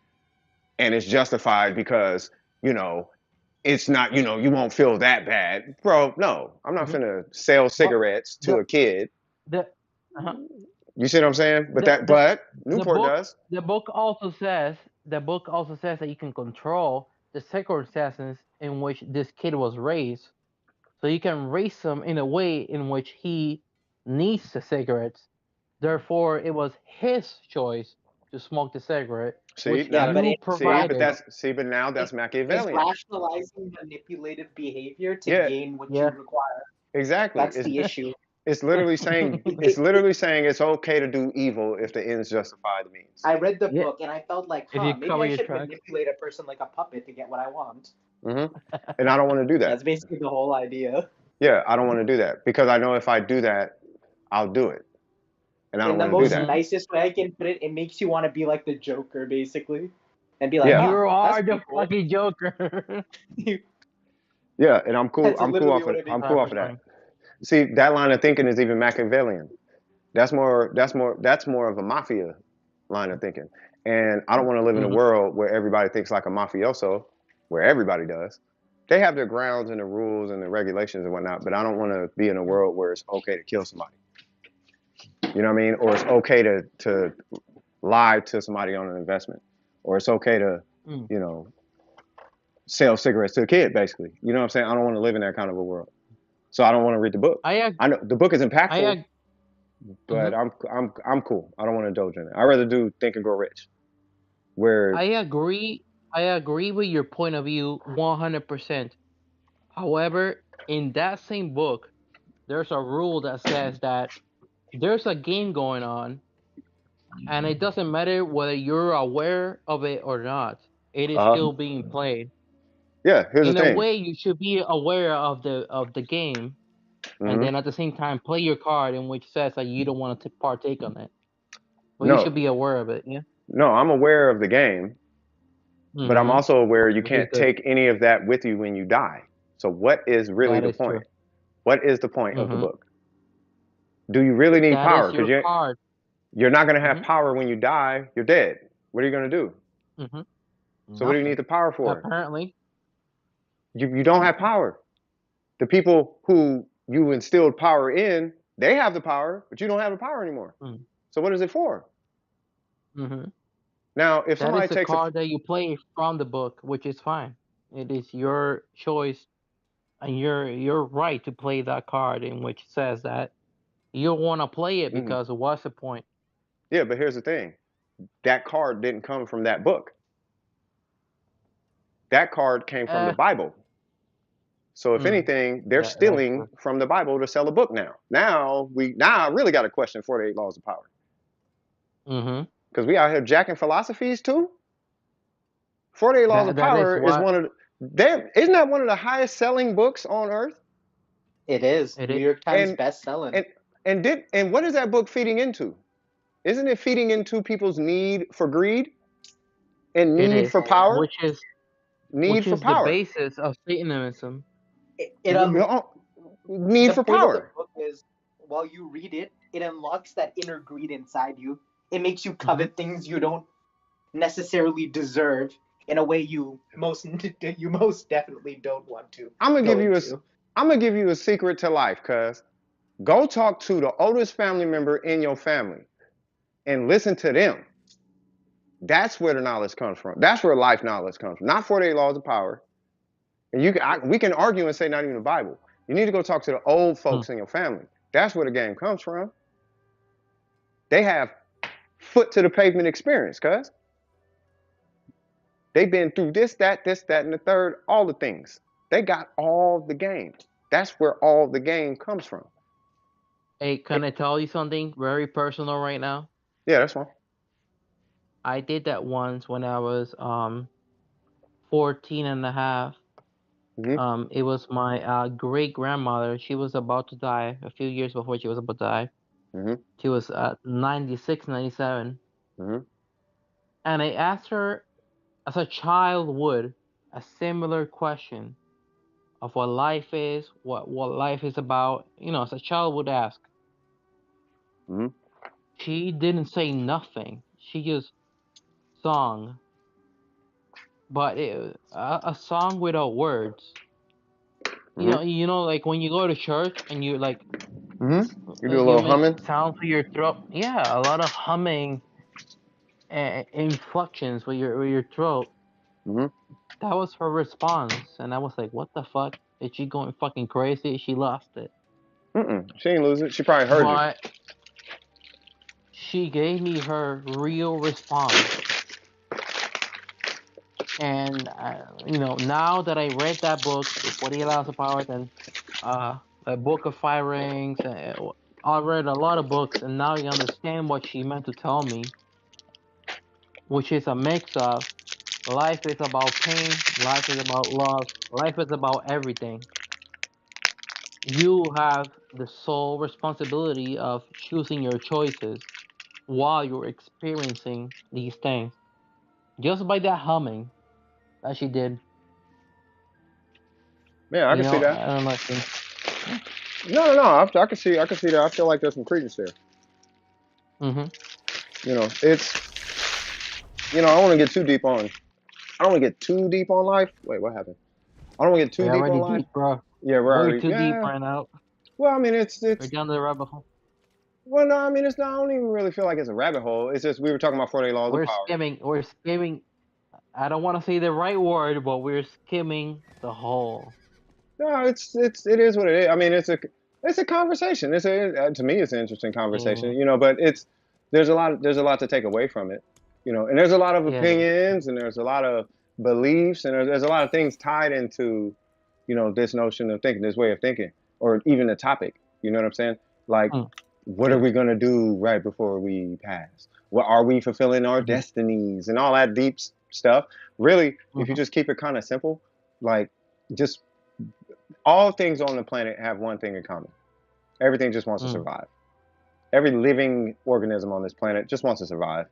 and it's justified because, you know, it's not, you won't feel that bad. Bro, no. I'm not Mhm. finna sell But cigarettes to the a kid. the uh You see what I'm saying? But the that the but the Newport book does. the book also says that you can control the circumstances in which this kid was raised. So you can raise him in a way in which he needs the cigarettes. Therefore, it was his choice to smoke the cigarette, See, which Yeah, now but you provided. but now it that's is Machiavellian. rationalizing manipulative behavior to Yeah, gain what you Yeah. require. exactly. That's the issue. It's literally saying It, it, it's okay to do evil if the ends justify the means. I read the Yeah. book and I felt like, If you maybe cover I your should tracks. manipulate a person like a puppet to get what I want. Hmm. And I don't want to do That's that. basically the whole idea. Yeah, I don't want to do that because I know if I do that, I'll do it, and I don't In the want to do most that. Mhm. nicest way I can put it, it makes you want to be like the Joker, basically. And be like, Yeah, You that's are the pretty cool. fucking Joker. yeah, and I'm cool. That's I'm cool literally off what of. it I'm makes cool Sorry me off for of that. swearing. See, that line of thinking is even Machiavellian. That's more of a mafia line of thinking. And I don't want to live in a Mhm. world where everybody thinks like a mafioso, where everybody does. They have their grounds and the rules and the regulations and whatnot, but I don't want to be in a world where it's okay to kill somebody. You know what I mean? Or it's okay to lie to somebody on an investment, or it's okay to, Mm. you know, sell cigarettes to a kid. Basically, you know what I'm saying? I don't want to live in that kind of a world, so I don't want to read the book. I ag- I know the book is I impactful, ag- but mhm. I'm cool. I don't want to indulge in it. I rather do Think and Grow Rich, where I agree. I agree with your point of view 100%. However, in that same book, there's a rule that says that there's a game going on, and it doesn't matter whether you're aware of it or not. It is uh still being played. yeah. Here's the In a thing. way, you should be aware of the game, and Hmm. then at the same time play your card in which says that you don't want to partake on it. But you should No, be aware of it. Yeah. no, I'm aware of the game, but I'm Mm-hmm. also aware you Which is can't good. take any of that with you when you die. So what is really That the is point? true. What is the point of the Mm-hmm. book? Do you really need That power? is Because your card. you're not going to have Mm-hmm. power when you die. You're dead. What are you going to do? Mm-hmm. So what do you need Nothing. the power for? Apparently. You don't have power. The people who you instilled power in, they have the power, but you don't have the power anymore. Mm. So what is it for? Mm-hmm. Now, if That somebody is the takes a card that you play from the book, which is fine. It is your choice and your right to play that card in which says that you want to play it Mhm. because what's the point? Yeah, but here's the thing. That card didn't come from that book. That card came from the Uh, Bible. So if mm, anything, they're that's stealing true. from the Bible to sell a book now. Now I really got to question 48 laws of power. Mm-hmm. Because we out here jacking philosophies too. 48 laws of That is power is what one of the damn, isn't that one of the highest selling books on earth? It is. it New is. York Times And best-selling. and what is that book feeding into? Isn't it feeding into people's need for greed and It need is. for power? Which is Need which for is the power. basis of Satanism. It Need the for point of the power. book is while you read it, it unlocks that inner greed inside you. It makes you Mm-hmm. covet things you don't necessarily deserve in a way you most definitely don't want to I'm gonna go give you a into. I'm gonna give you a secret to life, cuz go talk to the oldest family member in your family and listen to them. That's where the knowledge comes from. That's where life knowledge comes from. Not 48 laws of power. And we can argue and say not even the Bible. You need to go talk to the old folks in your family. That's where the game comes from. They have foot to the pavement experience, cuz they've been through this, that, and the third, all the things. They got all the game. That's where all the game comes from. Hey, can I tell you something very personal right now? Yeah, that's one. I did that once when I was 14 and a half. Mm-hmm. It was my great grandmother. She was about to die a few years before she was about to die. Mm-hmm. She was 96, 97. Mm-hmm. And I asked her, as a child would, a similar question of what life is, what life is about. You know, as a child would ask. Mm-hmm. She didn't say nothing. She just sung but a song without words. Mm-hmm. Like when you go to church and you like Mm-hmm. You do a you little make humming. sounds with your throat. Yeah, a lot of humming and inflections with your throat. Mm-hmm. That was her response, and I was like, "What the fuck? Is she going fucking crazy? She lost it." Mm-mm. She ain't lose it. She probably heard you. But she gave me her real response, and now that I read that book, The 48 Laws of Power, and a book of Fire Rings, I read a lot of books, and now you understand what she meant to tell me, which is a mix of life is about pain, life is about love, life is about everything. You have the sole responsibility of choosing your choices while you're experiencing these things. Just by that humming that she did, Yeah, I can see that. I don't know if you. Yeah. No. I can see. I can see that. I feel like there's some credence there. Mm-hmm. It's. I don't want to get too deep on. I don't want to get too deep on life. Wait, what happened? I don't want to get too We're deep on already life. deep, bro. Yeah, we're Way already. too deep Yeah. right now. Well, I mean, We're it's. down the rabbit hole. Well, no, I mean, it's not. I don't even really feel like it's a rabbit hole. It's just we were talking about 48 laws of We're power. skimming. We're skimming. I don't want to say the right word, but we're skimming the hole. No, it is what it is. I mean, it's a conversation. To me, it's an interesting conversation. Yeah. But there's a lot to take away from it. And there's a lot of Yeah. opinions and there's a lot of beliefs and there's a lot of things tied into, this notion of thinking, this way of thinking, or even the topic. You know what I'm saying? Like, Mm. what are Yeah. we gonna do right before we pass? What are we fulfilling our Mm-hmm. destinies and all that deep stuff? Really, if you Mm-hmm. just keep it kind of simple, like just all things on the planet have one thing in common. Everything just wants to Mm. survive. Every living organism on this planet just wants to survive.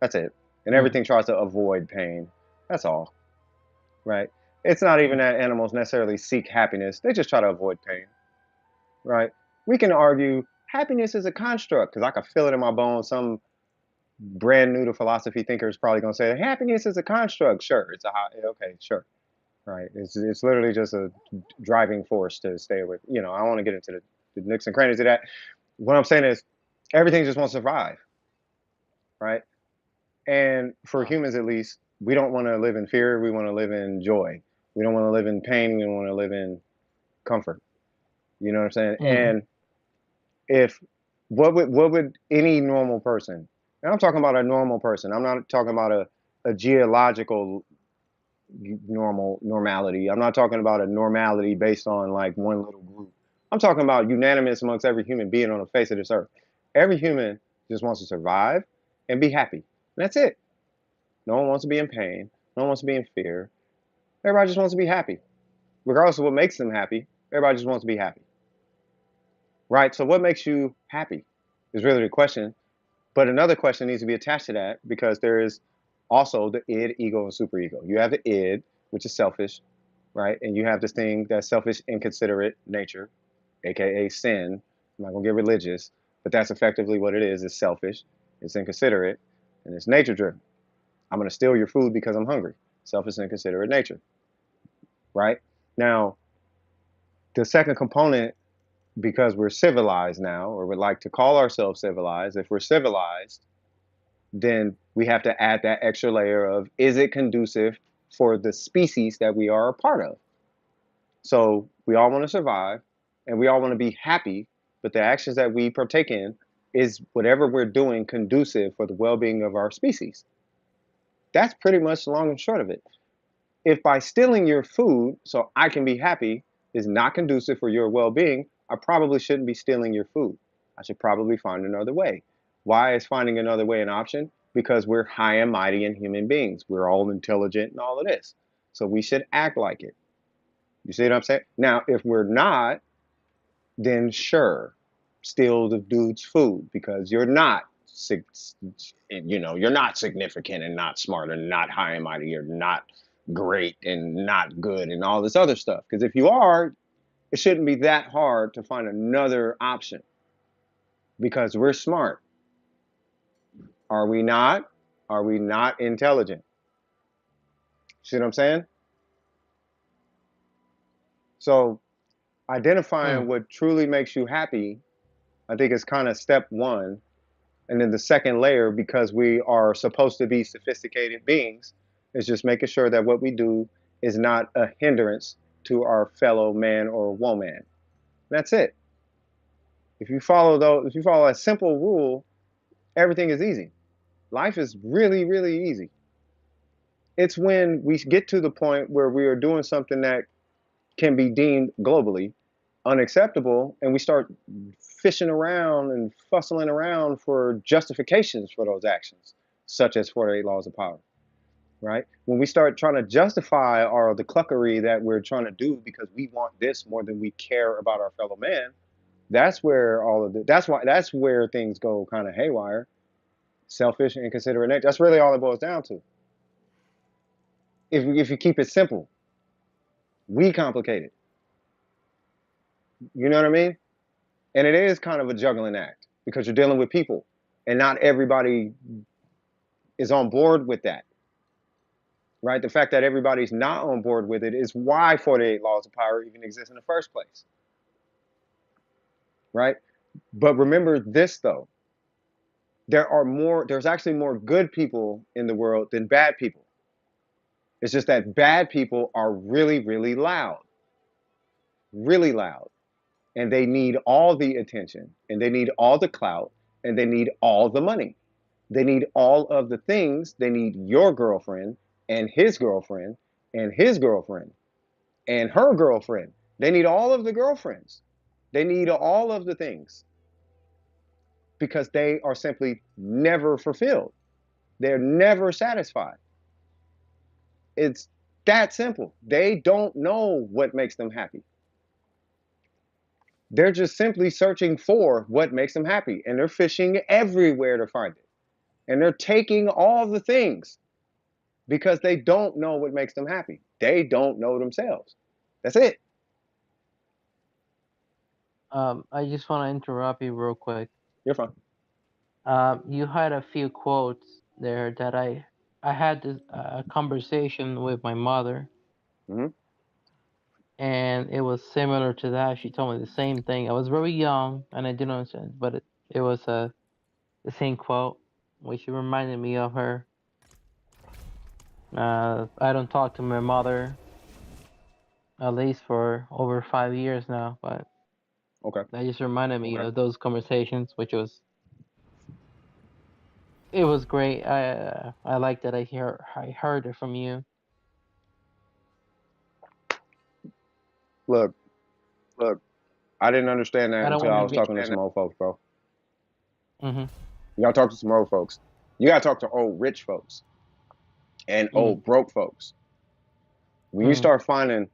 That's it. And Mm. everything tries to avoid pain. That's all. Right? It's not even Mm. that animals necessarily seek happiness. They just try to avoid pain. Right? We can argue happiness is a construct because I can feel it in my bones. Some brand new to philosophy thinker is probably going to say happiness is a construct. Sure. Okay, sure. Right? It's literally just a driving force to stay away. I don't want to get into the nooks and crannies of that. What I'm saying is, everything just wants to survive, right? And for humans, at least, we don't want to live in fear. We want to live in joy. We don't want to live in pain. We want to live in comfort. You know what I'm saying? Mm. And if what would any normal person? And I'm talking about a normal person. I'm not talking about a geological normality. I'm not talking about a normality based on like one little group. I'm talking about unanimous amongst every human being on the face of this earth. Every human just wants to survive and be happy. That's it. No one wants to be in pain. No one wants to be in fear. Everybody just wants to be happy. Regardless of what makes them happy, everybody just wants to be happy. Right? So what makes you happy is really the question. But another question needs to be attached to that because there is also the id, ego, and superego. You have the id, which is selfish, right? And you have this thing that's selfish, inconsiderate nature, aka sin. I'm not gonna get religious, but that's effectively what it is. It's selfish, it's inconsiderate, and it's nature driven. I'm gonna steal your food because I'm hungry. Selfish, inconsiderate nature, right? Now, the second component, because we're civilized now, or would like to call ourselves civilized, if we're civilized, then we have to add that extra layer of is it conducive for the species that we are a part of? So we all want to survive and we all want to be happy, but the actions that we partake in is whatever we're doing conducive for the well being of our species. That's pretty much the long and short of it. If by stealing your food so I can be happy is not conducive for your well being, I probably shouldn't be stealing your food. I should probably find another way. Why is finding another way an option? Because we're high and mighty in human beings. We're all intelligent and all of this. So we should act like it. You see what I'm saying? Now, if we're not, then sure, steal the dude's food because you're not significant and not smart and not high and mighty. You're not great and not good and all this other stuff. Because if you are, it shouldn't be that hard to find another option because we're smart. Are we not? Are we not intelligent? See what I'm saying? So identifying what truly makes you happy, I think, is kind of step one. And then the second layer, because we are supposed to be sophisticated beings, is just making sure that what we do is not a hindrance to our fellow man or woman. That's it. If you follow a simple rule, everything is easy. Life is really, really easy. It's when we get to the point where we are doing something that can be deemed globally unacceptable and we start fishing around and fussing around for justifications for those actions, such as 48 laws of power, right? When we start trying to justify the cluckery that we're trying to do because we want this more than we care about our fellow man, that's where that's where things go kind of haywire. Selfish and inconsiderate nature. That's really all it boils down to. If you keep it simple, we complicate it. You know what I mean? And it is kind of a juggling act because you're dealing with people and not everybody is on board with that, right? The fact that everybody's not on board with it is why 48 laws of power even exist in the first place, right? But remember this though, there's actually more good people in the world than bad people. It's just that bad people are really, really loud, and they need all the attention, and they need all the clout, and they need all the money. They need all of the things. They need your girlfriend and his girlfriend and his girlfriend and her girlfriend. They need all of the girlfriends. They need all of the things because they are simply never fulfilled. They're never satisfied. It's that simple. They don't know what makes them happy. They're just simply searching for what makes them happy, and they're fishing everywhere to find it. And they're taking all the things because they don't know what makes them happy. They don't know themselves. That's it. I just want to interrupt you real quick. You're fine. You had a few quotes there that I had this conversation with my mother, Mm-hmm. and it was similar to that. She told me the same thing. I was very young and I didn't understand, but it was the same quote, which reminded me of her. I don't talk to my mother at least for over 5 years now, but Okay. that just reminded me of those conversations, which was it was great. I like that I heard it from you. Look, I didn't understand that I don't until I want was to be. talking to some old folks, bro. Mm-hmm. You gotta talk to some old folks. You gotta talk to old rich folks and old broke folks. When you start finding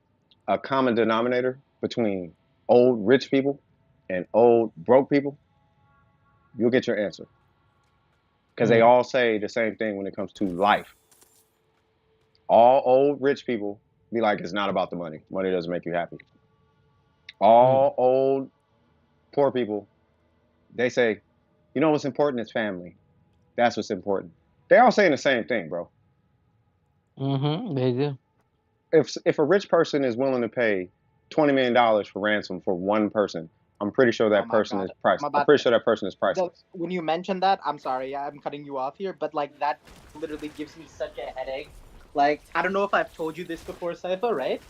a common denominator between old rich people and old broke people, you'll get your answer. Because they all say the same thing when it comes to life. All old rich people be like, it's not about the money. Money doesn't make you happy. All old poor people, they say, you know what's important is family. That's what's important. They all saying the same thing, bro. They do. If a rich person is willing to pay $20 million for ransom for one person, I'm pretty sure that person is priceless. I'm pretty sure that person is priceless. When you mentioned that, I'm sorry, I'm cutting you off here, but like that literally gives me such a headache. Like, I don't know if I've told you this before, Saifa, right?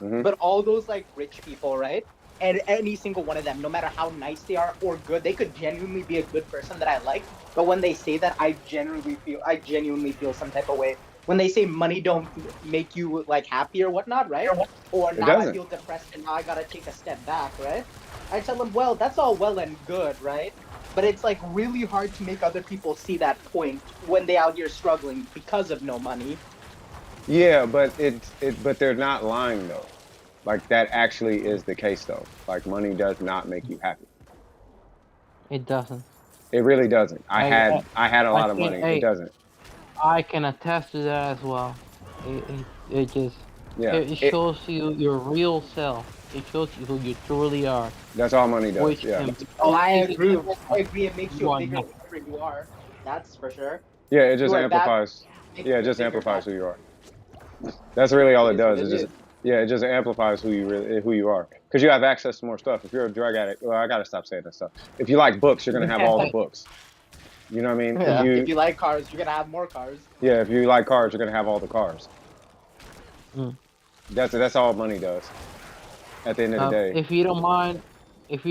Mm-hmm. But all those like rich people, right? And any single one of them, no matter how nice they are or good, they could genuinely be a good person that I like. But when they say that, I genuinely feel some type of way. When they say money don't make you like happy or whatnot, right? Or now I feel depressed and now I gotta take a step back, right? I tell them, well, that's all well and good, right? But it's like really hard to make other people see that point when they out here struggling because of no money. Yeah, but but they're not lying though. Like that actually is the case though. Like money does not make you happy. It doesn't. It really doesn't. I had a lot of money. It doesn't. I can attest to that as well. It just it shows you your real self. It shows you who you truly are. That's all money does. Yeah. I agree. It makes you bigger whoever you are. That's for sure. Yeah, it just amplifies. Yeah, it just amplifies who you are. That's really all it It is what does. it is. It just amplifies who you are because you have access to more stuff. If you're a drug addict, well, I gotta stop saying that stuff. If you like books, you're gonna have all the books. You know what I mean? Yeah. If you like cars, you're gonna have more cars. If you like cars, you're gonna have all the cars. Mm. That's all money does. At the end of the day, If you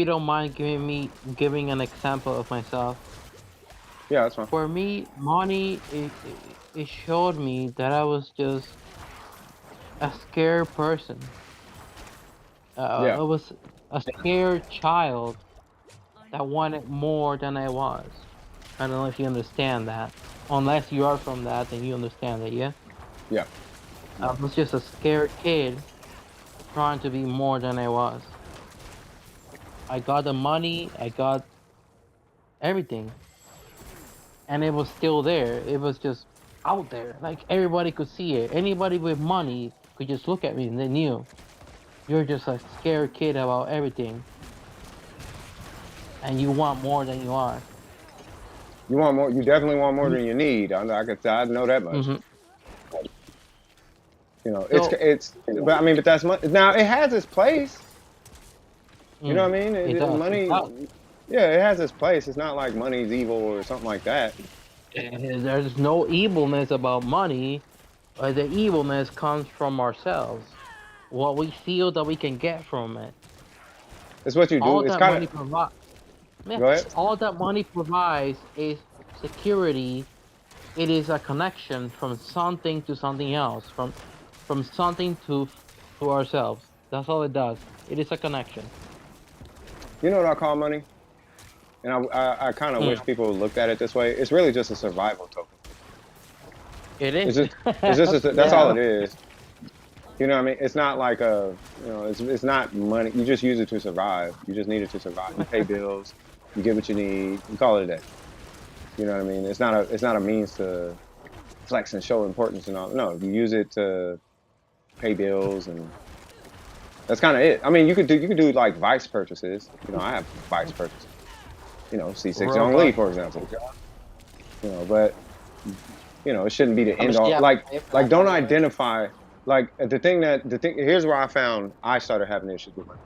don't mind giving an example of myself. yeah, that's fine. For me, money it showed me that I was just a scared person. Yeah, I was a scared child that wanted more than I was. I don't know if you understand that. Unless you are from that, then you understand it, yeah? yeah. I was just a scared kid trying to be more than I was. I got the money, I got everything. And it was still there. It was just out there. Like everybody could see it. Anybody with money could just look at me and they knew. You're just a scared kid about everything. And you want more than you are. You want more. You definitely want more than you need. I know that much. Mm-hmm. You know, So, but I mean, but that's money. Now it has its place. You know what I mean? It does. Money. It does. Yeah, it has its place. It's not like money's evil or something like that. There's no evilness about money. The evilness comes from ourselves. What we feel that we can get from it. It's what you do. All It's that kind money of. provides. Go ahead. All that money provides is security. It is a connection from something to something else, from something to ourselves. That's all it does. It is a connection. You know what I call money? And I kind of wish people looked at it this way. It's really just a survival token. It is. That's all it is. You know what I mean? It's not like it's not money. You just use it to survive. You just need it to survive. You pay bills. You get what you need. You call it a day. You know what I mean? It's not a means to flex and show importance and all. No, you use it to pay bills, and that's kind of it. I mean, you could do like vice purchases. You know, I have vice purchases. You know, C6 Young Lee, for example. You know, but you know, it shouldn't be the end all. Like don't identify. Like the thing. Here's where I found I started having issues with money.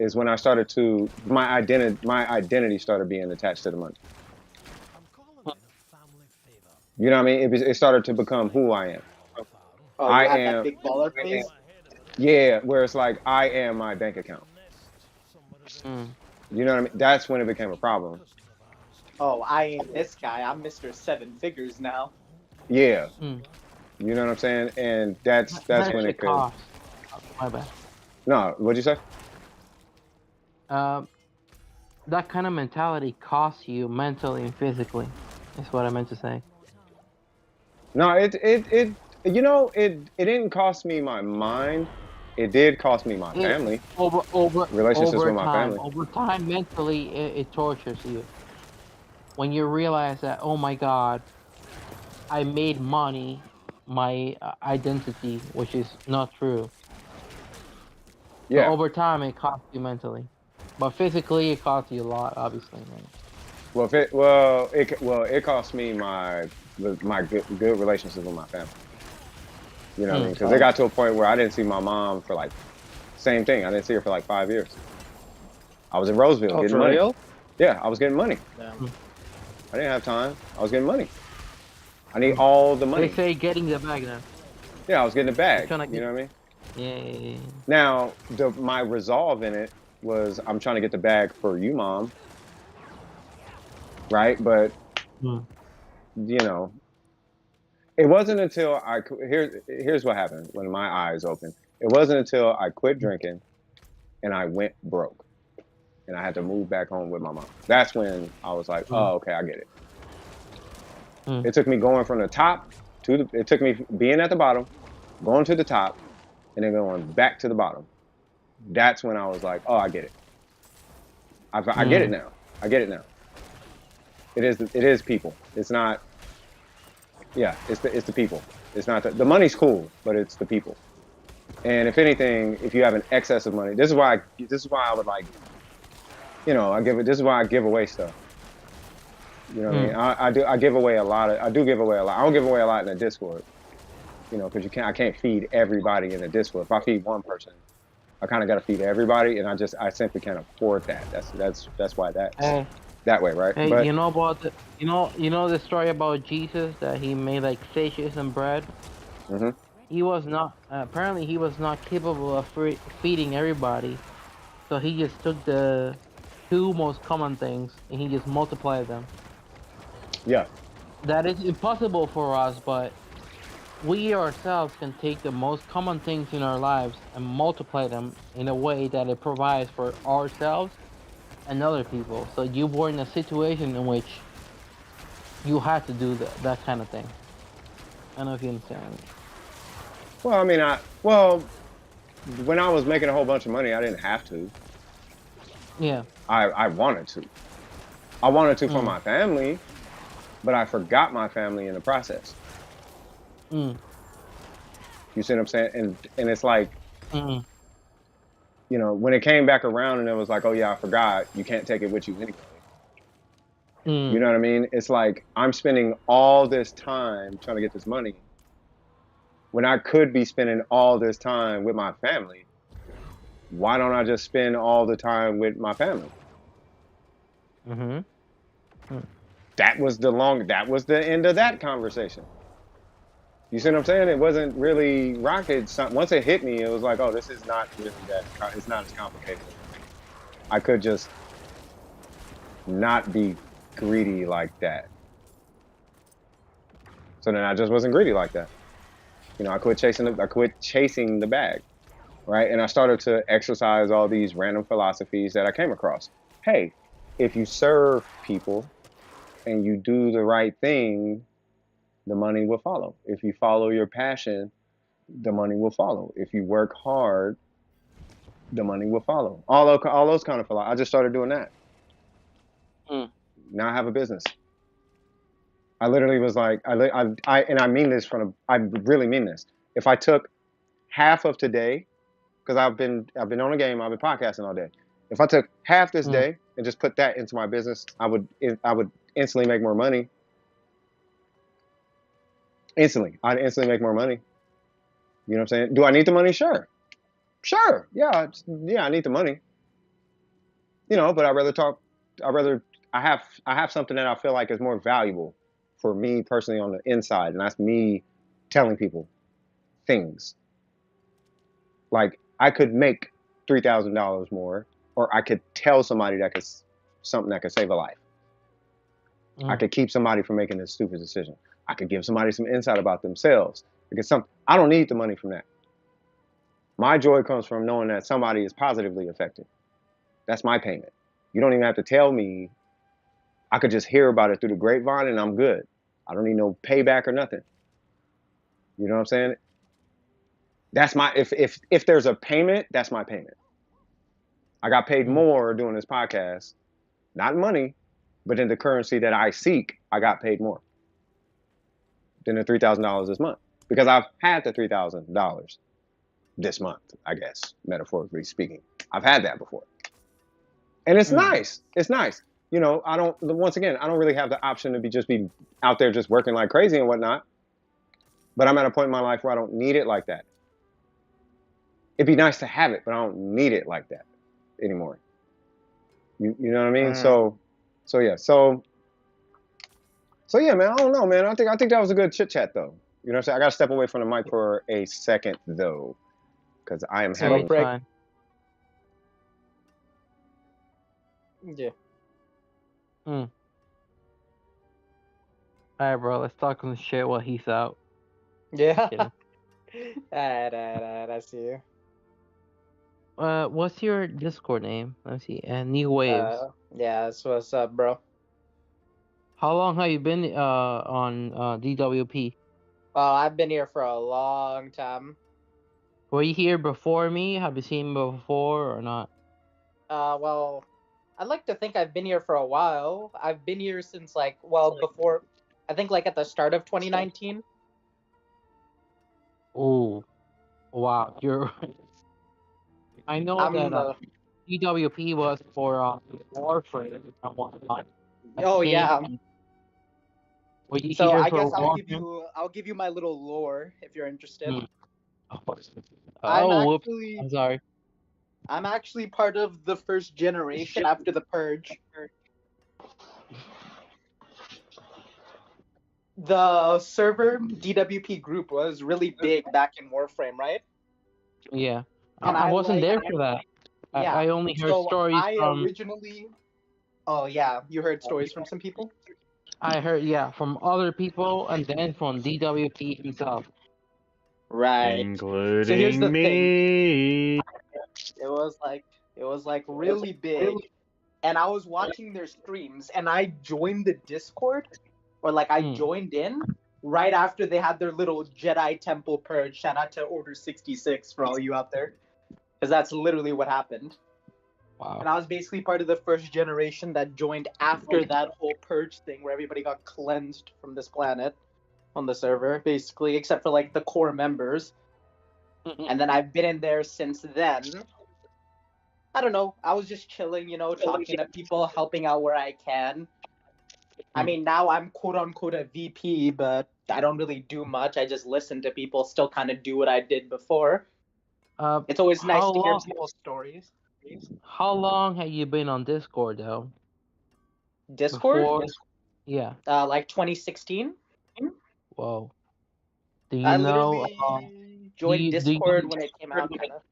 Is when I started to my identity started being attached to the money. You know what I mean? It started to become who I am. Oh, I have am. that big baller face? Yeah, where it's like I am my bank account. You know what I mean? That's when it became a problem. Oh, I ain't this guy. I'm Mr. Seven Figures now. Yeah. You know what I'm saying? And that's when it could. Cost. My bad. No, what'd you say? That kind of mentality costs you mentally and physically. Is what I meant to say. No, it you know, it didn't cost me my mind. It did cost me my family. Relationships with my family. Over time, mentally, it tortures you. When you realize that, oh my God, I made money my identity, which is not true. Yeah. So over time, it costs you mentally, but physically, it costs you a lot, obviously. Right? It cost me my good relationships with my family. You know what I mean? Because it got to a point where I didn't see my mom for like, same thing. I didn't see her for like 5 years. I was in Roseville getting money. Real? Yeah, I was getting money. Yeah. I didn't have time. I was getting money. I need all the money. They say getting the bag now. Yeah, I was getting the bag. You know what I mean? Yeah. Now, my resolve in it was I'm trying to get the bag for you, Mom. Right? But, you know, it wasn't until here's what happened when my eyes opened. It wasn't until I quit drinking and I went broke. And I had to move back home with my mom. That's when I was like, oh, okay, I get it. It took me going from the top it took me being at the bottom, going to the top, and then going back to the bottom. That's when I was like, oh, I get it. I get it now. I get it now. It is people. It's not. Yeah, it's the people. It's not the money's cool, but it's the people. And if anything, if you have an excess of money, this is why I would like. You know, this is why I give away stuff. You know what I mean? I give away a lot. I do give away a lot. I don't give away a lot in the Discord. you know, because I can't feed everybody in a Discord. If I feed one person, I kind of got to feed everybody, and I simply can't afford that. That's why that's Hey, that way, right? hey, But you know about you know the story about Jesus that he made like fishes and bread. hmm He was not apparently he was not capable of feeding everybody, so he just took the two most common things and he just multiplied them. yeah, That is impossible for us, but we ourselves can take the most common things in our lives and multiply them in a way that it provides for ourselves and other people. So you were in a situation in which you had to do that kind of thing. I don't know if you understand. well, I mean, well, when I was making a whole bunch of money, I didn't have to. Yeah. I wanted to. I wanted to for Mm. my family, but I forgot my family in the process. Mm. You see what I'm saying? And it's like, Mm. you know, when it came back around and it was like, oh yeah, I forgot. You can't take it with you anyway. You Mm. know what I mean? It's like I'm spending all this time trying to get this money when I could be spending all this time with my family. Why don't I just spend all the time with my family? Mhm. Mm. That was the end of that conversation. You see what I'm saying? It wasn't really rocket science. Once it hit me, it was like, oh, this is not really it's not as complicated as I think. I could just not be greedy like that. So then I just wasn't greedy like that. You know, I quit chasing the bag, right? And I started to exercise all these random philosophies that I came across. Hey, if you serve people and you do the right thing, the money will follow. If you follow your passion, the money will follow. If you work hard, the money will follow. All those kind of philosophies. I just started doing that. Mm. Now I have a business. I literally was like, and I mean this I really mean this. If I took half of today, because I've been on a game, I've been podcasting all day. If I took half this Mm. day and just put that into my business, I would instantly make more money. Instantly, I'd instantly make more money. You know what I'm saying? Do I need the money? Sure, sure, yeah, yeah, I need the money. You know, but I rather I have something that I feel like is more valuable for me personally on the inside, and that's me telling people things. Like I could make $3,000 more, or I could tell somebody something that could save a life. I Mm. could keep somebody from making a stupid decision. I could give somebody some insight about themselves. Because I don't need the money from that. My joy comes from knowing that somebody is positively affected. That's my payment. You don't even have to tell me. I could just hear about it through the grapevine and I'm good. I don't need no payback or nothing. You know what I'm saying? That's my if there's a payment, that's my payment. I got paid Mm. more doing this podcast, not money, but in the currency that I seek, I got paid more than the $3,000 this month because I've had the $3,000 this month, I guess, metaphorically speaking. I've had that before. And it's Mm. nice. It's nice. You know, once again, I don't really have the option to be out there just working like crazy and whatnot. But I'm at a point in my life where I don't need it like that. It'd be nice to have it, but I don't need it like that anymore. You know what I mean? Mm. So yeah. So yeah, man, I don't know, man. I think that was a good chit chat though. You know what I'm saying? I gotta step away from the mic for a second though. Because I am Smoke having It's break. fine. Yeah. Mm. All right, bro. Let's talk some shit while he's out. Yeah. Kidding. Alright, I see you. What's your Discord name? Let's see. New Waves. Yeah, that's what's up, bro. How long have you been on DWP? Well, I've been here for a long time. Were you here before me? Have you seen me before or not? Well, I'd like to think I've been here for a while. I've been here since like, well, before, I think like at the start of 2019. Oh, wow. You're. I know that I'm, DWP was for Warframe and whatnot. I oh think yeah, Were you So here I for guess Warframe? I'll give you my little lore if you're interested. Hmm. I'm Oh, whoops. actually I'm sorry. I'm actually part of the first generation after the purge. The server DWP group was really big back in Warframe, right? Yeah. And I I wasn't like there for that. yeah. I only heard So stories I from. originally Oh yeah, you heard stories from some people? I heard, yeah, from other people and then from DWP himself. Right. So here's Including the thing. me. It was like really big, and I was watching their streams, and I joined the Discord, or like I Hmm. joined in right after they had their little Jedi Temple purge. Shout out to Order 66 for all you out there, because that's literally what happened. And Wow. I was basically part of the first generation that joined after that whole purge thing, where everybody got cleansed from this planet on the server, basically, except for like the core members. And then I've been in there since then. I don't know. I was just chilling, talking to people, helping out where I can. I mean, now I'm quote unquote a VP, but I don't really do much. I just listen to people, still kind of do what I did before. It's always nice How to hear long? people's stories. How long have you been on Discord though? Discord? Before? Yeah. Like 2016. Whoa. Do you I know? literally Do joined you do you Discord when it came out, kind of.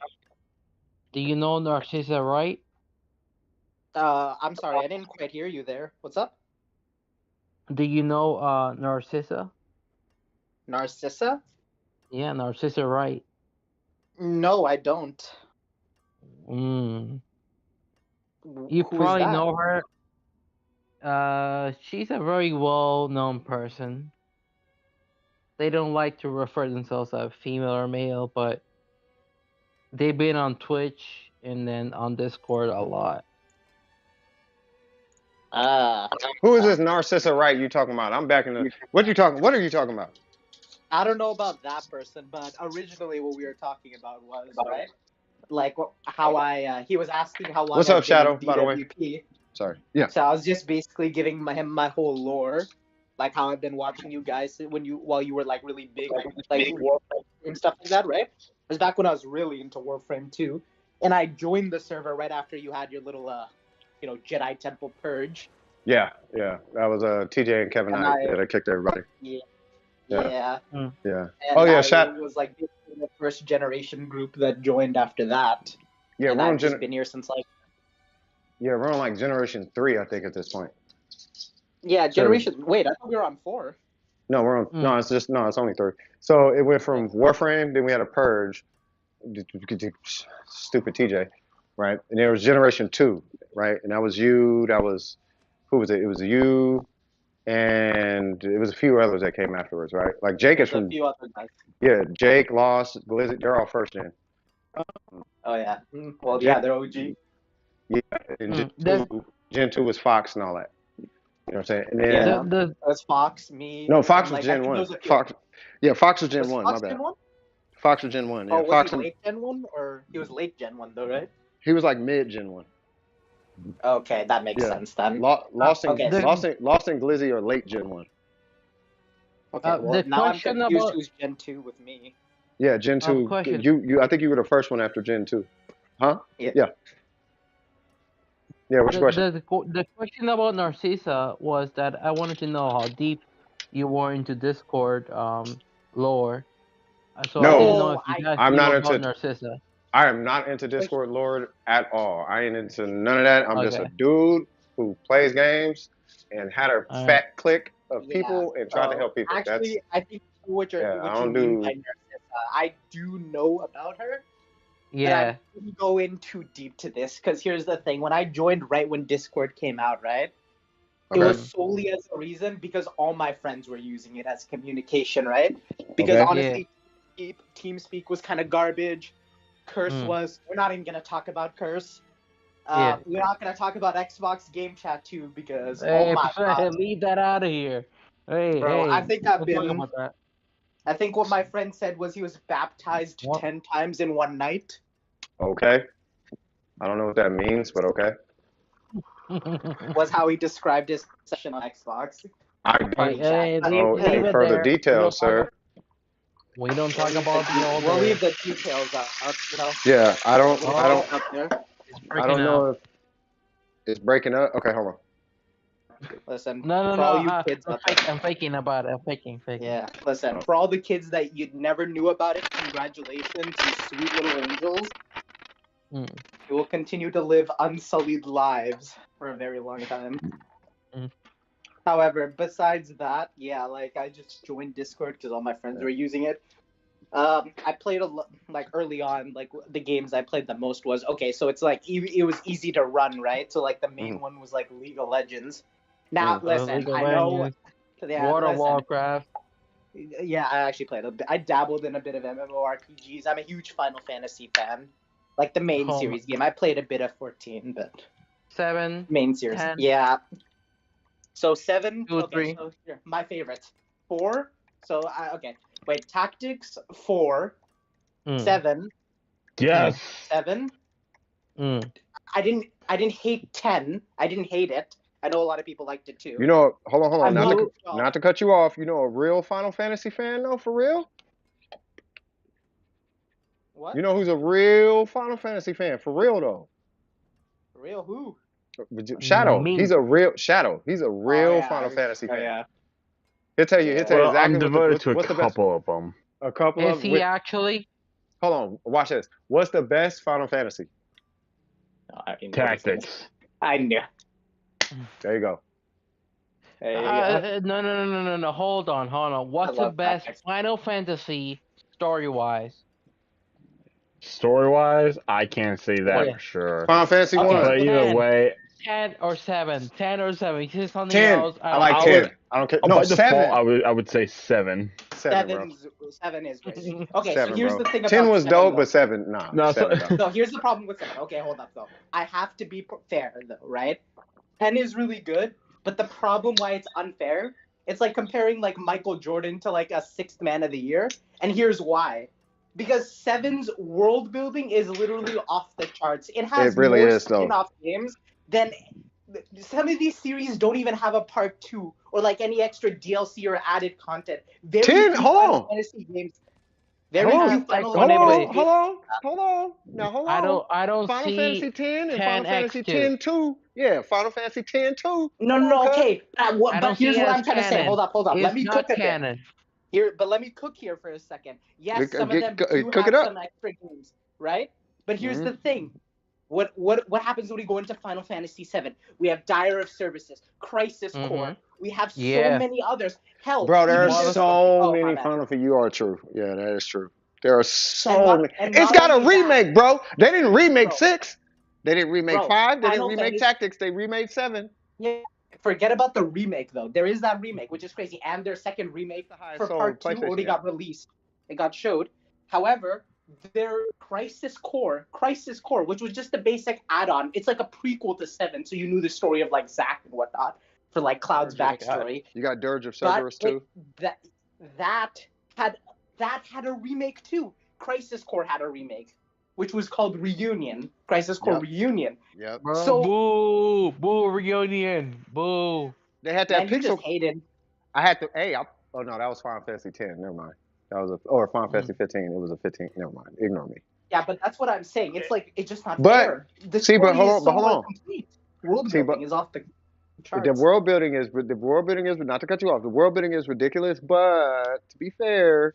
do you know Narcissa, right? I'm sorry, I didn't quite hear you there. What's up? Do you know Narcissa? Narcissa? Yeah, Narcissa, right? No, I don't. Mm. You Who is probably that? know her. She's a very well-known person. They don't like to refer themselves as female or male, but they've been on Twitch and then on Discord a lot. Who is this Narcissa Wright you talking about? I'm back in the. What are you talking about? I don't know about that person, but originally what we were talking about was, right? Like how he was asking how long What's up, I've been in Shadow? By the way, DWP. sorry. Yeah. So I was just basically giving him my whole lore, like how I've been watching you guys while you were like really big, like Warframe and stuff like that, right? It was back when I was really into Warframe too, and I joined the server right after you had your little Jedi Temple purge. Yeah. That was TJ and Kevin And Knight that I kicked everybody. Yeah. Yeah. Yeah. Mm. Yeah. And Oh yeah, I was like the first generation group that joined after that. Yeah, And we're on I've just been here since like we're on like generation 3, I think, at this point. generation. Wait, I thought we were on 4. No, we're on. No, it's only 3. So it went from Warframe, then we had a purge. Stupid TJ, right? And there was generation 2, right? And that was you. That was who was it? It was you, and it was a few others that came afterwards, right? Like Jake is There's a from. few other guys. Yeah, Jake, Lost, Glizzy, they're all first gen. Oh yeah. Well, yeah, they're OG. Yeah, and Gen 2 was Fox and all that. You know what I'm saying? And then Yeah, that's Fox, me. no, Fox was like, Gen 1. Fox was Gen 1. Fox My bad. Gen 1? Fox was Gen 1. Yeah, Oh, was Fox. he late Gen 1 or he was late Gen 1 though, right? He was like mid Gen 1. Okay, that makes sense then. Lost and okay, Glizzy are late Gen 1. Okay, well The now I'm question confused about who's Gen 2 with me. Yeah, Gen 2. question. You I think you were the first one after Gen 2. Huh? Yeah. Yeah, what's your question? The question about Narcissa was that I wanted to know how deep you were into Discord lore. So I didn't know if you guys I'm knew not about into. Narcissa. I am not into Discord Lord at all. I ain't into none of that. I'm just a Okay. dude who plays games and had a fat clique of people and tried to help people. Actually, I think what you mean by Narcissa. I do know about her. Yeah. But I didn't go in too deep to this because here's the thing: when I joined right when Discord came out, right, it was solely as a reason because all my friends were using it as communication, right? Because honestly, TeamSpeak was kind of garbage. Curse was. We're not even gonna talk about Curse. We're not gonna talk about Xbox Game Chat too because oh my god, leave that out of here. Hey, bro, I think I've we'll talk been. about that. I think what my friend said was he was baptized 10 times in one night. Okay. I don't know what that means, but okay. Was how he described his session on Xbox. I Like, don't. Oh, leave any it further there. details, sir? We don't talk We'll about the older. leave the details out. You know, Yeah, I don't, we'll I leave don't, it up there. It's I breaking don't up. know if it's breaking up. Okay, hold on. Listen, No, for all you I'm, kids out there. I'm faking about it. I'm faking. Yeah, listen, for all the kids that you never knew about it, congratulations, you sweet little angels. Mm. You will continue to live unsullied lives for a very long time. Mm. However, besides that, yeah, like I just joined Discord because all my friends were using it. I played like early on, like the games I played the most was okay. So it's like it was easy to run, right? So like the main one was like League of Legends. Now listen, League of I know, Legends, yeah, World of listen, Warcraft. yeah, I actually played a bit. I dabbled in a bit of MMORPGs. I'm a huge Final Fantasy fan, like the main Home. series game. I played a bit of 14, but 7, main series, 10, yeah. So 7, 2, okay. 3. So here, my favorites. 4. So okay, wait. Tactics 4, 7, Yes. 7. Mm. I didn't hate 10. I didn't hate it. I know a lot of people liked it too. You know, hold on. I'm Not not- to, not to cut you off. You know, a real Final Fantasy fan, though, for real. What? You know who's a real Final Fantasy fan, for real though? Real who? Shadow. Me. He's a real Shadow. He's a real yeah. Final Fantasy fan. Yeah. He'll tell you. He'll tell you Well, exactly I'm devoted to what's a the best. couple of them. A couple Is of. he actually? Hold on. Watch this. What's the best Final Fantasy? I mean, Tactics. I knew. There you go. No. Hold on. What's the love best Tactics. Final Fantasy story-wise? Story-wise, I can't say that Yeah. for sure. Final Fantasy Okay. 1. But either 10. way, 10 or 7. 10 or 7. You say something 10. else. I like I 10. would- I don't care. by No, default, 7. I would say 7. 7, bro. 7 is great. Okay, 7, so here's bro. the thing about 10 was 7, dope, though. but 7, nah. No, 7, dog. No, here's the problem with 7. Okay, hold up though. I have to be fair though, right? 10 is really good, but the problem why it's unfair, it's like comparing like Michael Jordan to like a 6th man of the year, and here's why. Because 7's world building is literally off the charts. It has It really more is, though. spin-off games than some of these series don't even have a part 2 or like any extra DLC or added content. Very 10. few Hold Final on. Fantasy games. Hold Very on, few like, Final Hold Fantasy on. games. Hold on. Now, hold on. I don't Final see Fantasy 10 and Final 10x2. Fantasy 10 2. Yeah, Final Fantasy 10 2. No, okay. I But don't see here's it what as I'm trying to say. canon. Hold up. It's Let me not cook a bit. canon. Here, but let me cook here for a second. Yes, some of them do cook it have up. some extra games, right? But here's Mhm. the thing. What happens when we go into Final Fantasy VII? We have Dire of Services, Crisis Core. We have so many others. Hell, Bro, there are even this- so my many bad. Final Fantasy. You are true. Yeah, that is true. There are so And not- many. and It's not got a only that- remake, bro. They didn't remake Bro. 6. They didn't remake Bro, 5. They didn't Final remake Fantasy- Tactics. They remade 7. Yeah, forget about the remake though. There is that remake, which is crazy, and their second remake for sold part 2 PlayStation already game. got released. It got showed. However, their Crisis Core, which was just a basic add-on. It's like a prequel to 7, so you knew the story of like Zack and whatnot for like Cloud's backstory. You got Dirge of But Cerberus too. that had a remake too. Crisis Core had a remake, which was called Reunion. Crisis Core Reunion. Yep. Bro, So boo reunion, boo. They had that man, you pixel. just hated. I had to. Oh no, that was Final Fantasy 10. Never mind. That was Final Fantasy 15. It was a 15. Never mind. Ignore me. Yeah, but that's what I'm saying. It's like it's just not But- fair. The see, story but hold is on, so but hold on. complete. World See, building is off the charts. The world building is not to cut you off. The world building is ridiculous, but to be fair,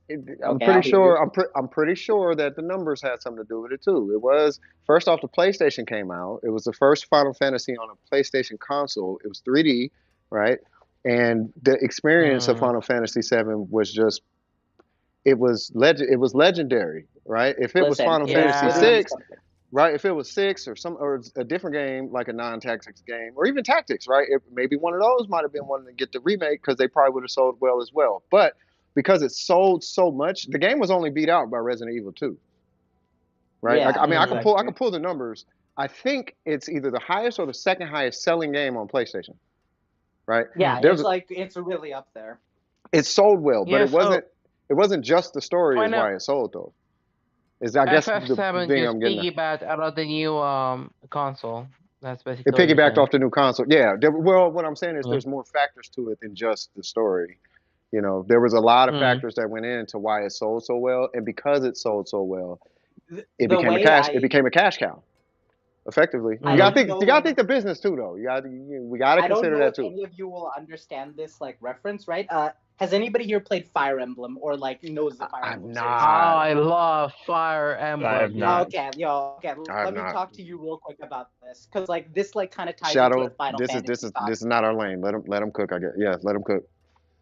I'm Okay, pretty I'll sure. hear I'm pretty sure that the numbers had something to do with it too. It was first off, the PlayStation came out. It was the first Final Fantasy on a PlayStation console. It was 3D, right? And the experience of Final Fantasy VII was just it was legendary, right? If it was Listen, Final it Fantasy was literally 6, something. right? If it was 6 or a different game like a non-tactics game or even tactics, right? Maybe one of those might have been one to get the remake because they probably would have sold well as well. But because it sold so much, the game was only beat out by Resident Evil 2, right? Yeah, I mean, I can exactly. pull the numbers. I think it's either the highest or the second highest selling game on PlayStation, right? Yeah, There's it's really up there. it sold well, but Yeah, it wasn't just the story is Final- why it sold though. Is I guess the FF7 thing just I'm getting at. piggybacked out of the new console. That's It basically what you're piggybacked saying. off the new console. Yeah. Well, what I'm saying is Mm. there's more factors to it than just the story. You know, there was a lot of Mm. factors that went into why it sold so well, and because it sold so well, it The became a way cash cow. Effectively, I you gotta don't think. know You gotta think the business too, though. We gotta I don't consider know that if too. any of you will understand this like reference, right? Has anybody here played Fire Emblem or like knows the Fire I've Emblem Oh, series? not. I love Fire I have Emblem, not. dude. Okay. I have Let me not. talk to you real quick about this, because like this like kind of ties into a Shadow. Final This is Fantasy thought. this is not our lane. Let him cook. I guess. Yeah, let him cook.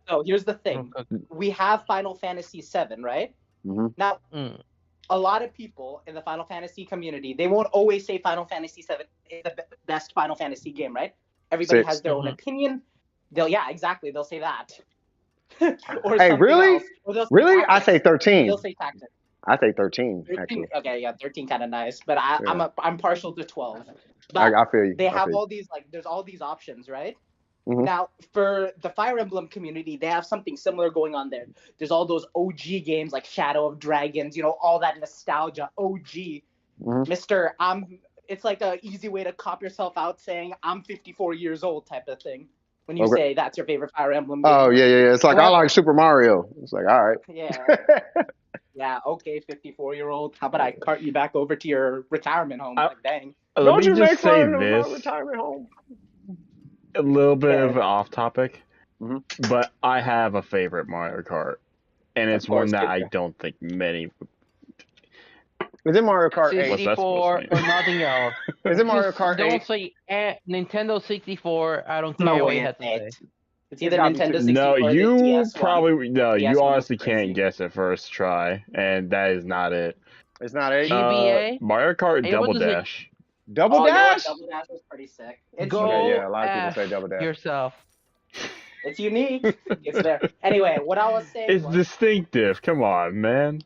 So here's the Real thing: quick. we have Final Fantasy VII, right? Hmm. Now, Mm. a lot of people in the Final Fantasy community, they won't always say Final Fantasy VII is the best Final Fantasy game, right? Everybody has 6. their own Mhm. opinion. Yeah, exactly. They'll say that, or Hey, something really? else, or they'll say Really? I say tactics, or 13. they'll say tactics. I say 13 13, actually. okay, yeah, 13 kind of nice, but Yeah. I'm partial to 12. But I feel you. they I have feel you. all these like there's all these options, right? Hmm. Now, for the Fire Emblem community, they have something similar going on there. There's all those OG games like Shadow of Dragons, you know, all that nostalgia. OG, Hmm. Mister, It's like a easy way to cop yourself out saying I'm 54 years old type of thing. When you Okay. say that's your favorite Fire Emblem Oh game. yeah. It's like I However, like Super Mario. It's like all right. yeah, okay, 54-year-old. How about I cart you back over to your retirement home? Like, dang. Let Don't me you just make say fun of my this, retirement home? a little bit Okay, of off topic, Hmm. but I have a favorite Mario Kart, and of it's one course, that kid. I don't think many. Is it Mario Kart 8? What's that supposed to 64 mean? or nothing else. Is it Mario Just Kart 8? don't say Nintendo 64. I don't care No what way, you have to say. it's It's either gotta be Nintendo 6. No, 64 or the you DS one. probably no. The DS You one was honestly crazy. can't guess it first try, and that is not it. It's not 8. GBA? Mario Kart Hey, what Double does it? Dash. Double Oh, you know what? Dash? Double Dash was pretty sick. It's Okay, unique. Go yeah, a lot of people F say Double Dash. yourself. It's unique. It's there. Anyway, what I was saying It's was, distinctive. Come on, man.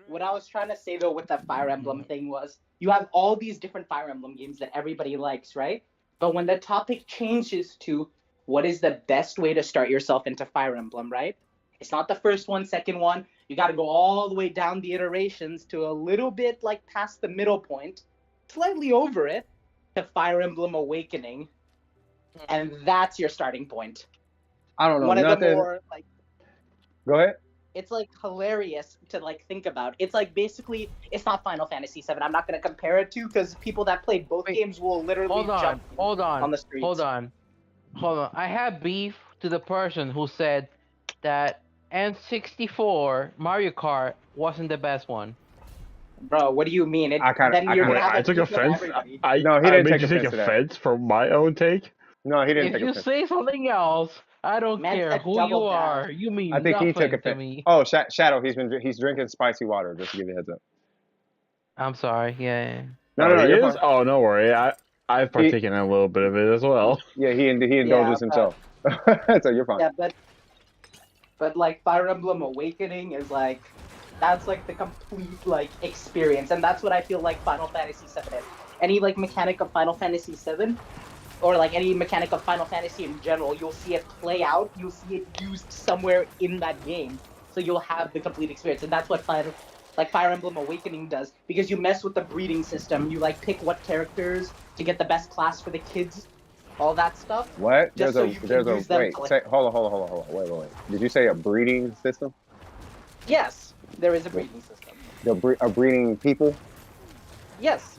what I was trying to say though with that Fire Emblem thing was, you have all these different Fire Emblem games that everybody likes, right? But when the topic changes to what is the best way to start yourself into Fire Emblem, right? It's not the first one, second one. You got to go all the way down the iterations to a little bit like past the middle point, slightly over it, to Fire Emblem Awakening, and that's your starting point. I don't know One of the nothing. more like, Go ahead. it's like hilarious to like think about. It's like basically it's not Final Fantasy VII. I'm not gonna compare it to because people that played both Wait, games will literally jump on the streets. Hold on. I have beef to the person who said that N64 Mario Kart wasn't the best one. Bro, what do you mean? Then you're Wait, gonna have I a took beef with offense. everybody. No, he I didn't made take you take offense to that. offense from my own take. No, he didn't If take you offense. say something else, I don't Man care said who you Double are. Dash. You mean I think he took nothing to offense. me. Oh, Shadow, he's drinking spicy water. Just to give you a heads up. I'm sorry. Yeah. No, He you're is. fine. Oh, no worry. I've He partaken in a little bit of it as well. Yeah, he Yeah, indulges himself. So you're fine. yeah, but like Fire Emblem Awakening is like that's like the complete like experience, and that's what I feel like Final Fantasy VII is. Any like mechanic of Final Fantasy VII, or like any mechanic of Final Fantasy in general, you'll see it play out. You'll see it used somewhere in that game, so you'll have the complete experience, and that's what Fire Emblem Awakening does, because you mess with the breeding system. You like pick what characters to get the best class for the kids, all that stuff. What? Just so you can use them wait. to, like, Say, hold on. Wait. Did you say a breeding system? yes, there is a breeding system. A breeding people? Yes.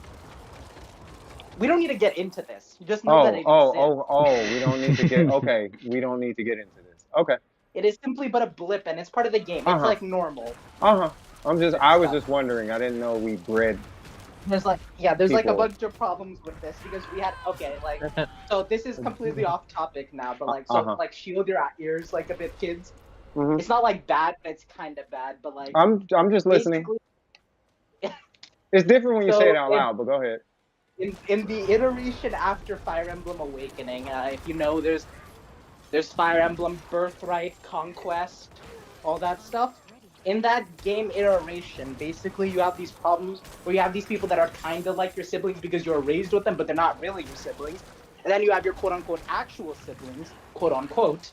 We don't need to get into this. You just know that it exists. We don't need to get. Okay, we don't need to get into this. Okay. It is simply but a blip, and it's part of the game. It's like normal. I was just wondering. I didn't know we bred. There's like a people. bunch of problems with this because we had so this is completely off topic now, but like shield your ears like a bit, kids. Mhm. It's not like bad, but it's kind of bad. But like I'm just listening. It's different when you say it out loud, but go ahead. In the iteration after Fire Emblem Awakening, if you know, there's Fire Emblem Birthright, Conquest, all that stuff. In that game iteration, basically you have these problems where you have these people that are kind of like your siblings because you're raised with them, but they're not really your siblings. And then you have your quote-unquote actual siblings, quote-unquote.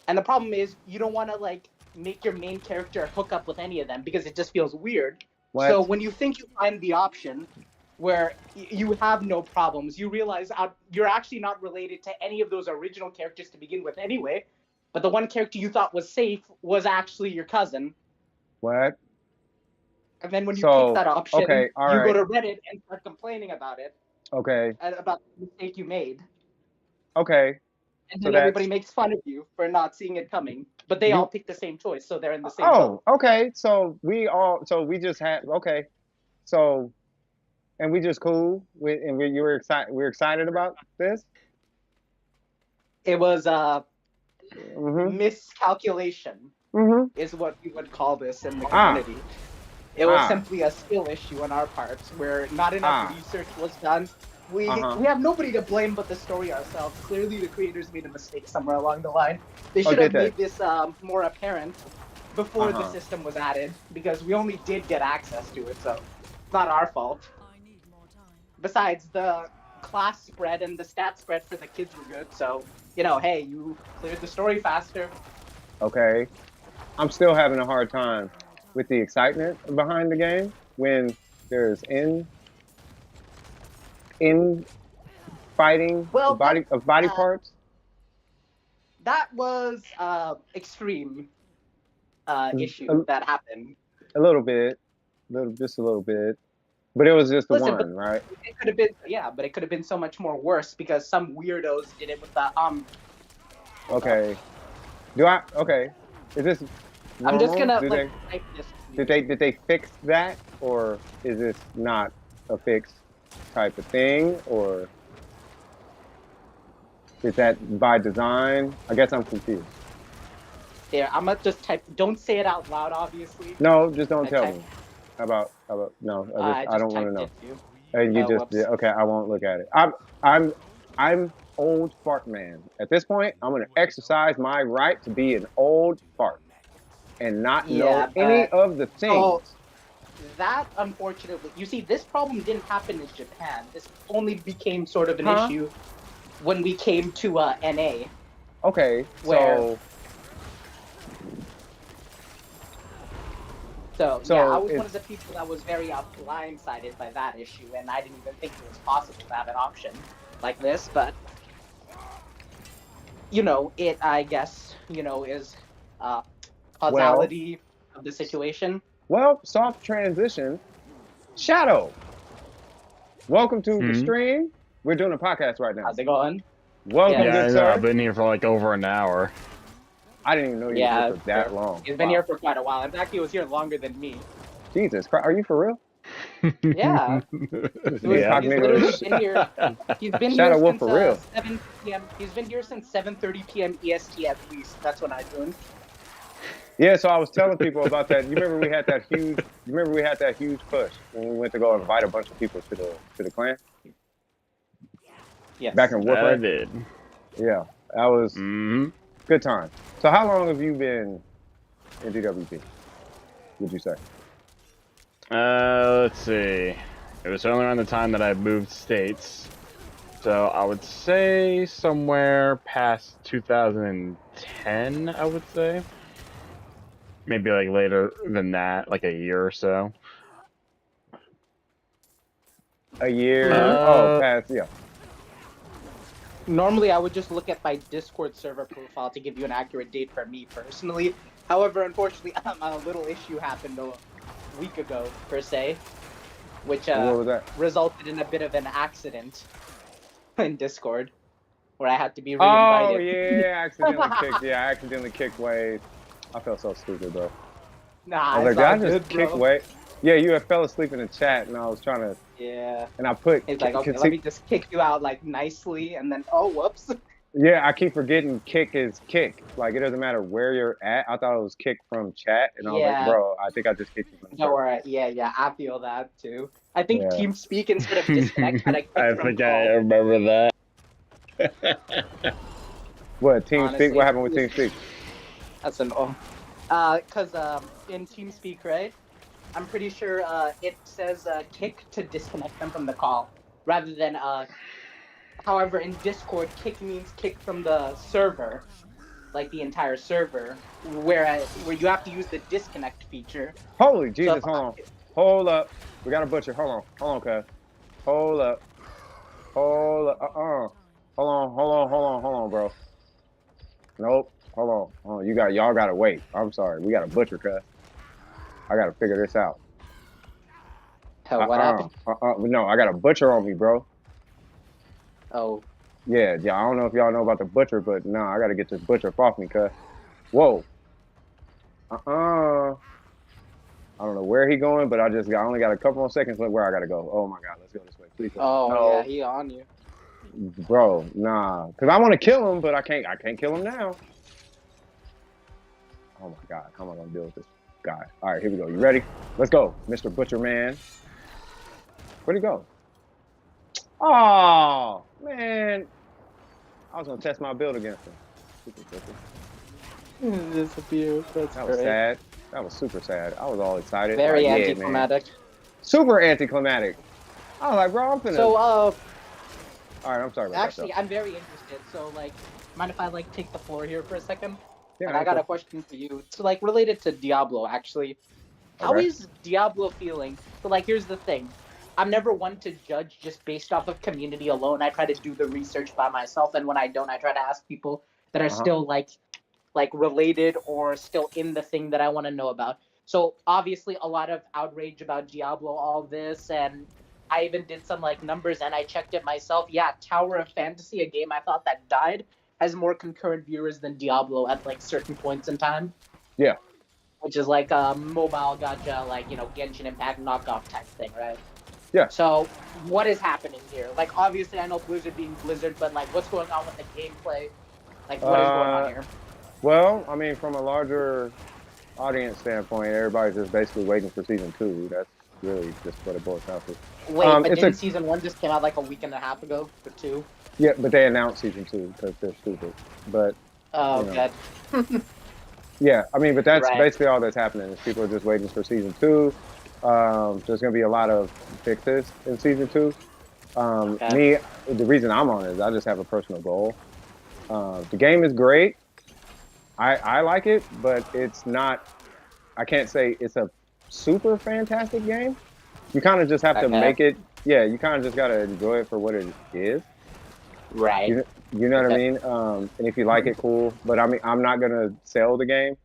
And the problem is you don't want to like make your main character hook up with any of them because it just feels weird. What? So when you think you find the option, where you have no problems. You realize you're actually not related to any of those original characters to begin with anyway, but the one character you thought was safe was actually your cousin. What? And then when you pick So, that option, okay, all you go right, to Reddit and start complaining about it, okay, about the mistake you made. okay. And So then everybody that's makes fun of you for not seeing it coming. But they all you. pick the same choice, so they're in the same Oh, boat. okay. So we just had okay. So and we just cool. You were excited. We're excited about this. It was a Mm-hmm. miscalculation, Mm-hmm. is what we would call this in the Ah. community. It was simply a skill issue on our part, where not enough research was done. We have nobody to blame but the story ourselves. Clearly, the creators made a mistake somewhere along the line. They should have made this more apparent before the system was added, because we only did get access to it, so it's not our fault. Besides, the class spread and the stat spread for the kids were good, so, hey, you cleared the story faster. Okay. I'm still having a hard time with the excitement behind the game when there's in fighting of body parts. That was extreme issue that happened. A little bit, just a little bit, but it was just the one, right? It could have been, but it could have been so much more worse because some weirdos did it with the Okay. Okay? Is this normal? I'm just gonna type this. Did they fix that, or is this not a fixed type of thing, or is that by design? I guess I'm confused. There, I'm gonna just type. Don't say it out loud, obviously. No, just don't tell me. How about no? I don't want to know. And you just okay. I won't look at it. I'm old fart man. At this point, I'm gonna exercise my right to be an old fart and not know any of the things. So that, unfortunately, you see, this problem didn't happen in Japan. This only became sort of an issue when we came to NA. Okay, So yeah, I was one of the people that was very blindsided by that issue, and I didn't even think it was possible to have an option like this. But it, I guess, is causality of the situation. Well, soft transition. Shadow, welcome to the stream. We're doing a podcast right now. How's it going? Welcome, good sir. I've been here for like over an hour. I didn't even know you were here for that long. He's been here for quite a while. In fact, he was here longer than me. Jesus Christ, are you for real? Yeah. He's literally been here. He's been Shadow here since for real. 7 p.m. He's been here since 7:30 p.m. EST at least. That's when I joined. Yeah, so I was telling people about that. You remember we had that huge push when we went to go invite a bunch of people to the clan? Yes. Back in Warfare. I did. Yeah, that was good time. So how long have you been in DWP, would you say? Let's see. It was only around the time that I moved states. So I would say somewhere past 2010, I would say. Maybe like later than that, like a year or so. A year? Past, yeah. Normally, I would just look at my Discord server profile to give you an accurate date for me personally. However, unfortunately, a little issue happened a week ago, per se, which resulted in a bit of an accident in Discord, where I had to be reinvited. Oh, yeah, I accidentally kicked Wade. I felt so stupid, bro. Nah, I was like, did I just kick Wade? Yeah, you had fell asleep in the chat, and I was trying to... Yeah. And I put... It's like, okay, let me just kick you out, like, nicely, and then, oh, whoops. Yeah, I keep forgetting kick is kick. Like, it doesn't matter where you're at. I thought it was kick from chat, and I was like, bro, I think I just kicked you from chat. Don't worry. Yeah, I feel that, too. I think TeamSpeak instead of disconnect had a kick I from think call. I remember that. What, TeamSpeak? What happened with TeamSpeak? That's an because in TeamSpeak, right? I'm pretty sure it says kick to disconnect them from the call, rather than however, in Discord, kick means kick from the server, like the entire server, where you have to use the disconnect feature. Holy Jesus, hold on. Hold up. We got a butcher. Hold on, cuz. Hold up. Hold up. Hold on, bro. Nope. Hold on. Y'all gotta wait. I'm sorry. We got a butcher cuss. I gotta figure this out. What happened? No, I got a butcher on me, bro. Oh, Yeah. I don't know if y'all know about the butcher, but nah, I gotta get this butcher off me, cuz. Whoa. I don't know where he going, but I only got a couple more seconds left where I gotta go. Oh my god, let's go this way. Please. yeah, No, he on you. bro, nah. Cause I want to kill him, but I can't kill him now. Oh my god, how am I gonna deal with this guy? All right, here we go. You ready? Let's go, Mr. Butcher Man. Where'd he go? Oh man, I was gonna test my build against him. Disappeared. That's That was great. sad. That was super sad. I was all excited. Very like, anticlimactic. Man. Super anticlimactic. I was like, bro, I'm finna. So, all right, I'm sorry about actually, that. I'm very interested. So, like, mind if I like take the floor here for a second? Yeah, and I got a question for you. It's like related to Diablo, actually. How Okay. is Diablo feeling? So, like, here's the thing. I'm never one to judge just based off of community alone. I try to do the research by myself, and when I don't, I try to ask people that are still like related or still in the thing that I want to know about. So obviously, a lot of outrage about Diablo, all this, and I even did some like numbers and I checked it myself. Yeah, Tower of Fantasy, a game I thought that died, has more concurrent viewers than Diablo at like certain points in time. Yeah. Which is like a mobile gacha, like, you know, Genshin Impact knockoff type thing, right? Yeah. So what is happening here? Like, obviously, I know Blizzard being Blizzard, but like, what's going on with the gameplay? Like, what is going on here? Well, I mean, from a larger audience standpoint, everybody's just basically waiting for season 2. That's really just what it boils down to. Wait, but didn't season 1 just came out like a week and a half ago for 2? Yeah, but they announced season 2 because they're stupid. But God. Yeah, I mean, but that's Right. basically all that's happening is people are just waiting for season 2. There's gonna be a lot of fixes in season 2. Me, the reason I'm on it is I just have a personal goal. The game is great. I like it, but it's not. I can't say it's a super fantastic game. You kind of just have to make it. Yeah, you kind of just gotta enjoy it for what it is. Right. You know what I mean? And if you like it, cool. But I mean, I'm not gonna sell the game.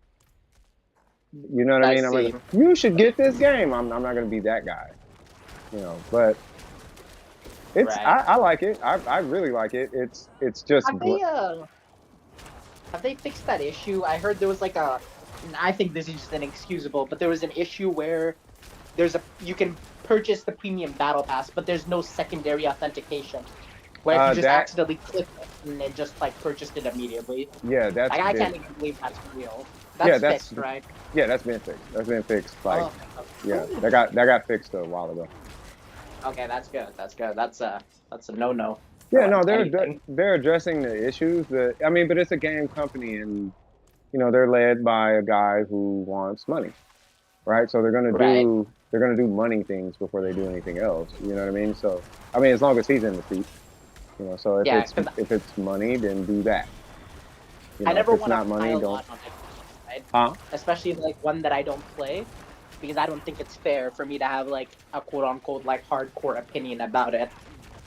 You know what I mean? I'm like, you should get this game. I'm not gonna be that guy. You know, but it's I like it. I really like it. It's just. Have they fixed that issue? I heard there was like I think this is just inexcusable, but there was an issue where you can purchase the premium battle pass, but there's no secondary authentication. Where if you just accidentally click it and then just like purchased it immediately. Yeah, that's. Like, I can't even believe that's real. That's fixed, right? Yeah, that's been fixed. That's been fixed. Like, yeah, that got fixed a while ago. Okay, that's good. That's good. That's a no-no. Yeah, no, they're addressing the issues that I mean, but it's a game company, and you know they're led by a guy who wants money, right? So they're gonna do money things before they do anything else. You know what I mean? So I mean, as long as he's in the seat, you know. So if it's money, then do that. You know, I never if it's want not to money, pile don't. on it, right? Especially like one that I don't play, because I don't think it's fair for me to have like a quote-unquote like hardcore opinion about it.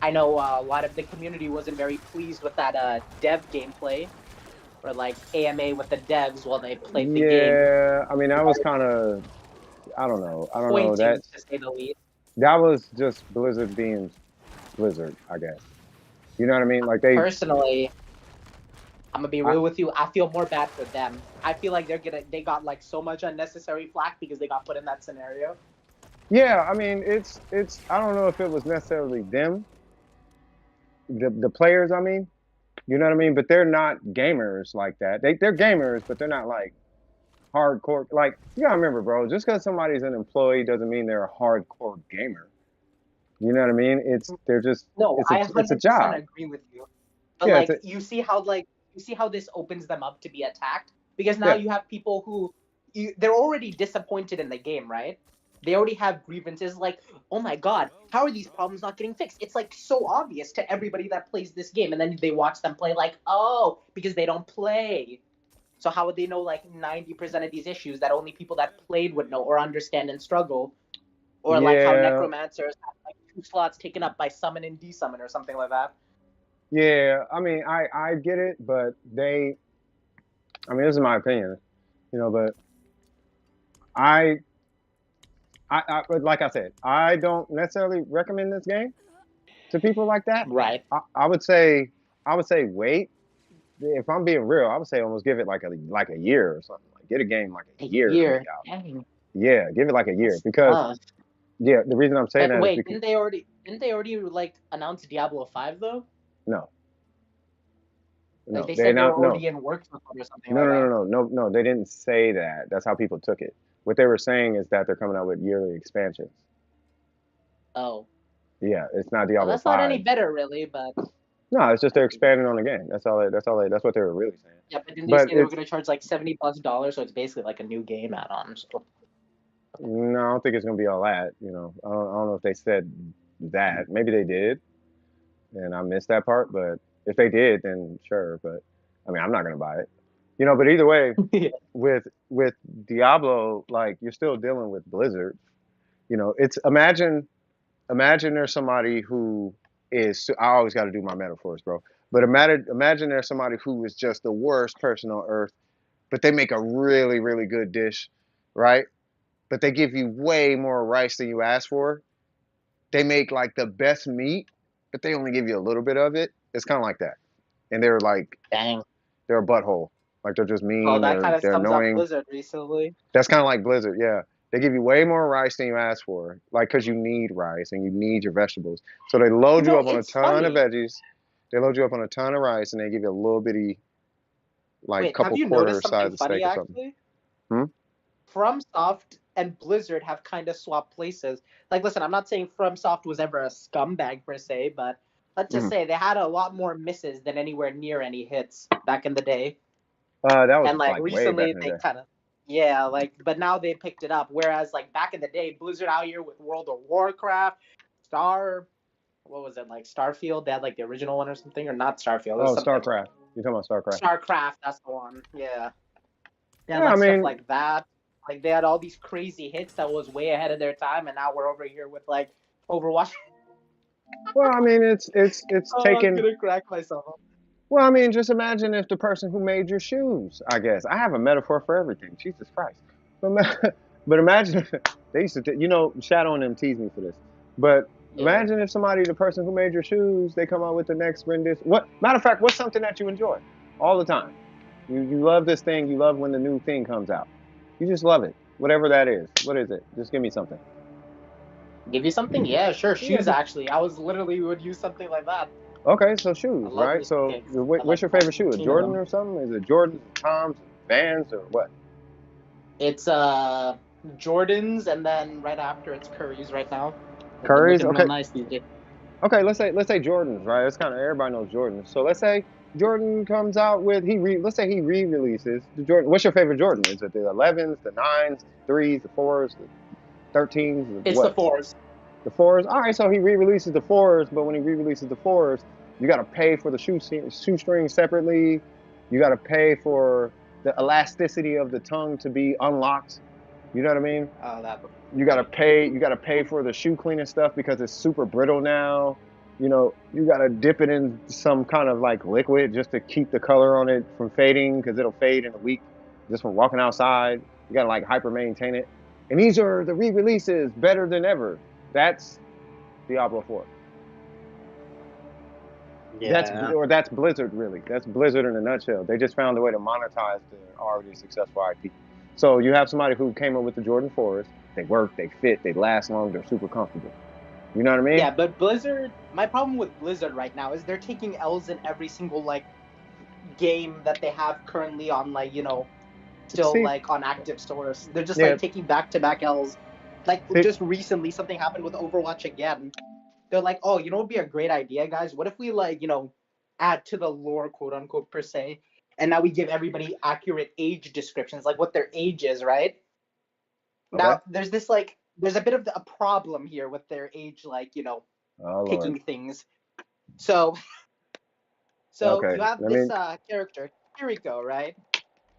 I know a lot of the community wasn't very pleased with that dev gameplay, or like AMA with the devs while they played the game. Yeah, I mean that was kind of, I don't know that to say the least. That was just Blizzard being Blizzard, I guess. You know what I mean? Like they personally, I'm gonna be real with you. I feel more bad for them. I feel like they got like so much unnecessary flack because they got put in that scenario. Yeah, I mean it's I don't know if it was necessarily them. The players, I mean, you know what I mean? But they're not gamers like that. They're gamers, but they're not like hardcore. Like, you gotta remember, bro, just because somebody's an employee doesn't mean they're a hardcore gamer. You know what I mean? They're just it's a job. Agree with you. But you see how this opens them up to be attacked, because now you have people who they're already disappointed in the game, right? They already have grievances like, oh my god, how are these problems not getting fixed? It's like so obvious to everybody that plays this game, and then they watch them play like, oh, because they don't play. So how would they know like 90% of these issues that only people that played would know or understand and struggle? Or like how necromancers have like 2 slots taken up by summon and desummon or something like that. Yeah, I mean, I get it, but I mean, this is my opinion, but I, but like I said, I don't necessarily recommend this game to people like that. Right. I would say wait. If I'm being real, I would say almost give it like a year or something. Like get a game like a A year to be year. out. Dang. Yeah, give it like a year That's because tough. yeah, the reason I'm saying But that is wait, because didn't they already like announce Diablo 5 though? no, Like no, they they said they were not no, already in works with it or something no, like no, that. no, no, no, no. They didn't say that. That's how people took it. What they were saying is that they're coming out with yearly expansions. Oh. Yeah, it's not Well, Diablo that's not any 5. better really, but No, it's just they're expanding on the game. That's what they were really saying. yeah, but didn't they But say they were it's gonna charge like $70+, so it's basically like a new game add-on. So. no, I don't think it's gonna be all that. I don't know if they said that. Maybe they did, and I missed that part. But if they did, then sure. But I mean, I'm not gonna buy it. But either way, Yeah. with Diablo, like you're still dealing with Blizzard. It's imagine there's somebody who is. I always got to do my metaphors, bro. But imagine there's somebody who is just the worst person on earth, but they make a really, really good dish, right? But they give you way more rice than you asked for. They make like the best meat, but they only give you a little bit of it. It's kind of like that, and Dang. they're a butthole. Like they're just Well, mean. that kind of They're sums up annoying. Blizzard recently. That's kind of like Blizzard, yeah. They give you way more rice than you ask for, like because you need rice and you need your vegetables. So they load you up on a It's ton of funny. veggies. They load you up on a ton of rice, and they give you a little bitty, like Wait, have couple you quarter noticed something size of funny steak or something. actually? Hmm? FromSoft and Blizzard have kind of swapped places. Like, listen, I'm not saying FromSoft was ever a scumbag per se, but let's just Hmm. say they had a lot more misses than anywhere near any hits back in the day. That was And like like way back recently in the they day. kind of but now they picked it up. Whereas like back in the day, Blizzard out here with World of Warcraft, what was it, like Starfield? They had like the original one or something, or not Starfield, it was Oh, something. StarCraft. You're talking about StarCraft? Starcraft, that's the one. Yeah. They had Yeah, I like stuff mean, like that. Like they had all these crazy hits that was way ahead of their time, and now we're over here with like Overwatch. it's Oh, I'm taken. gonna crack myself up. Well, I mean, just imagine if the person who made your shoes. I guess I have a metaphor for everything. Jesus Christ. But, but imagine if they used to, Shadow and them tease me for this. But Yeah. imagine if the person who made your shoes, they come out with the next rendition. What matter of fact, what's something that you enjoy all the time? You love this thing. You love when the new thing comes out. You just love it, whatever that is. What is it? Just give me something. Give you something? Yeah, sure. Yeah, Shoes, actually. I was literally would use something like that. okay, so I shoes, love right? these So kicks. I what's like your favorite shoe? A 15 of Jordan them. or something? Is it Jordans, Toms, Vans, or what? It's Jordans, and then right after it's Curry's right now. They've been Curry's, looking real okay. nice these days. Okay, let's say Jordans, right? It's kind of everybody knows Jordans. So let's say Jordan comes out with let's say he re-releases the Jordan. What's your favorite Jordan? Is it the 11s, the 9s, the 3s, the 4s, the 13s, It's the what? fours. The 4s. All right, so he re-releases the 4s, but when he re-releases the 4s, you got to pay for the shoestring separately. You got to pay for the elasticity of the tongue to be unlocked. You know what I mean? That. You gotta pay for the shoe cleaning stuff because it's super brittle now. You gotta dip it in some kind of like liquid just to keep the color on it from fading because it'll fade in a week just from walking outside. You gotta like hyper maintain it. And these are the re-releases, better than ever. That's Diablo 4. Yeah. That's Blizzard really. That's Blizzard in a nutshell. They just found a way to monetize their already successful IP. So you have somebody who came up with the Jordan 4s. They work, they fit, they last long, they're super comfortable. You know what I mean? Yeah, but Blizzard. My problem with Blizzard right now is they're taking L's in every single like game that they have currently on still See, like on active stores. They're just yeah. like taking back-to-back L's. Like See- just recently, something happened with Overwatch again. They're like, oh, what would be a great idea, guys? What if we add to the lore, quote unquote, per se, and now we give everybody accurate age descriptions, like what their age is, right? Okay. Now there's a bit of a problem here with their age, Oh, picking Lord. things. So Okay. you have this character, Kiriko, right?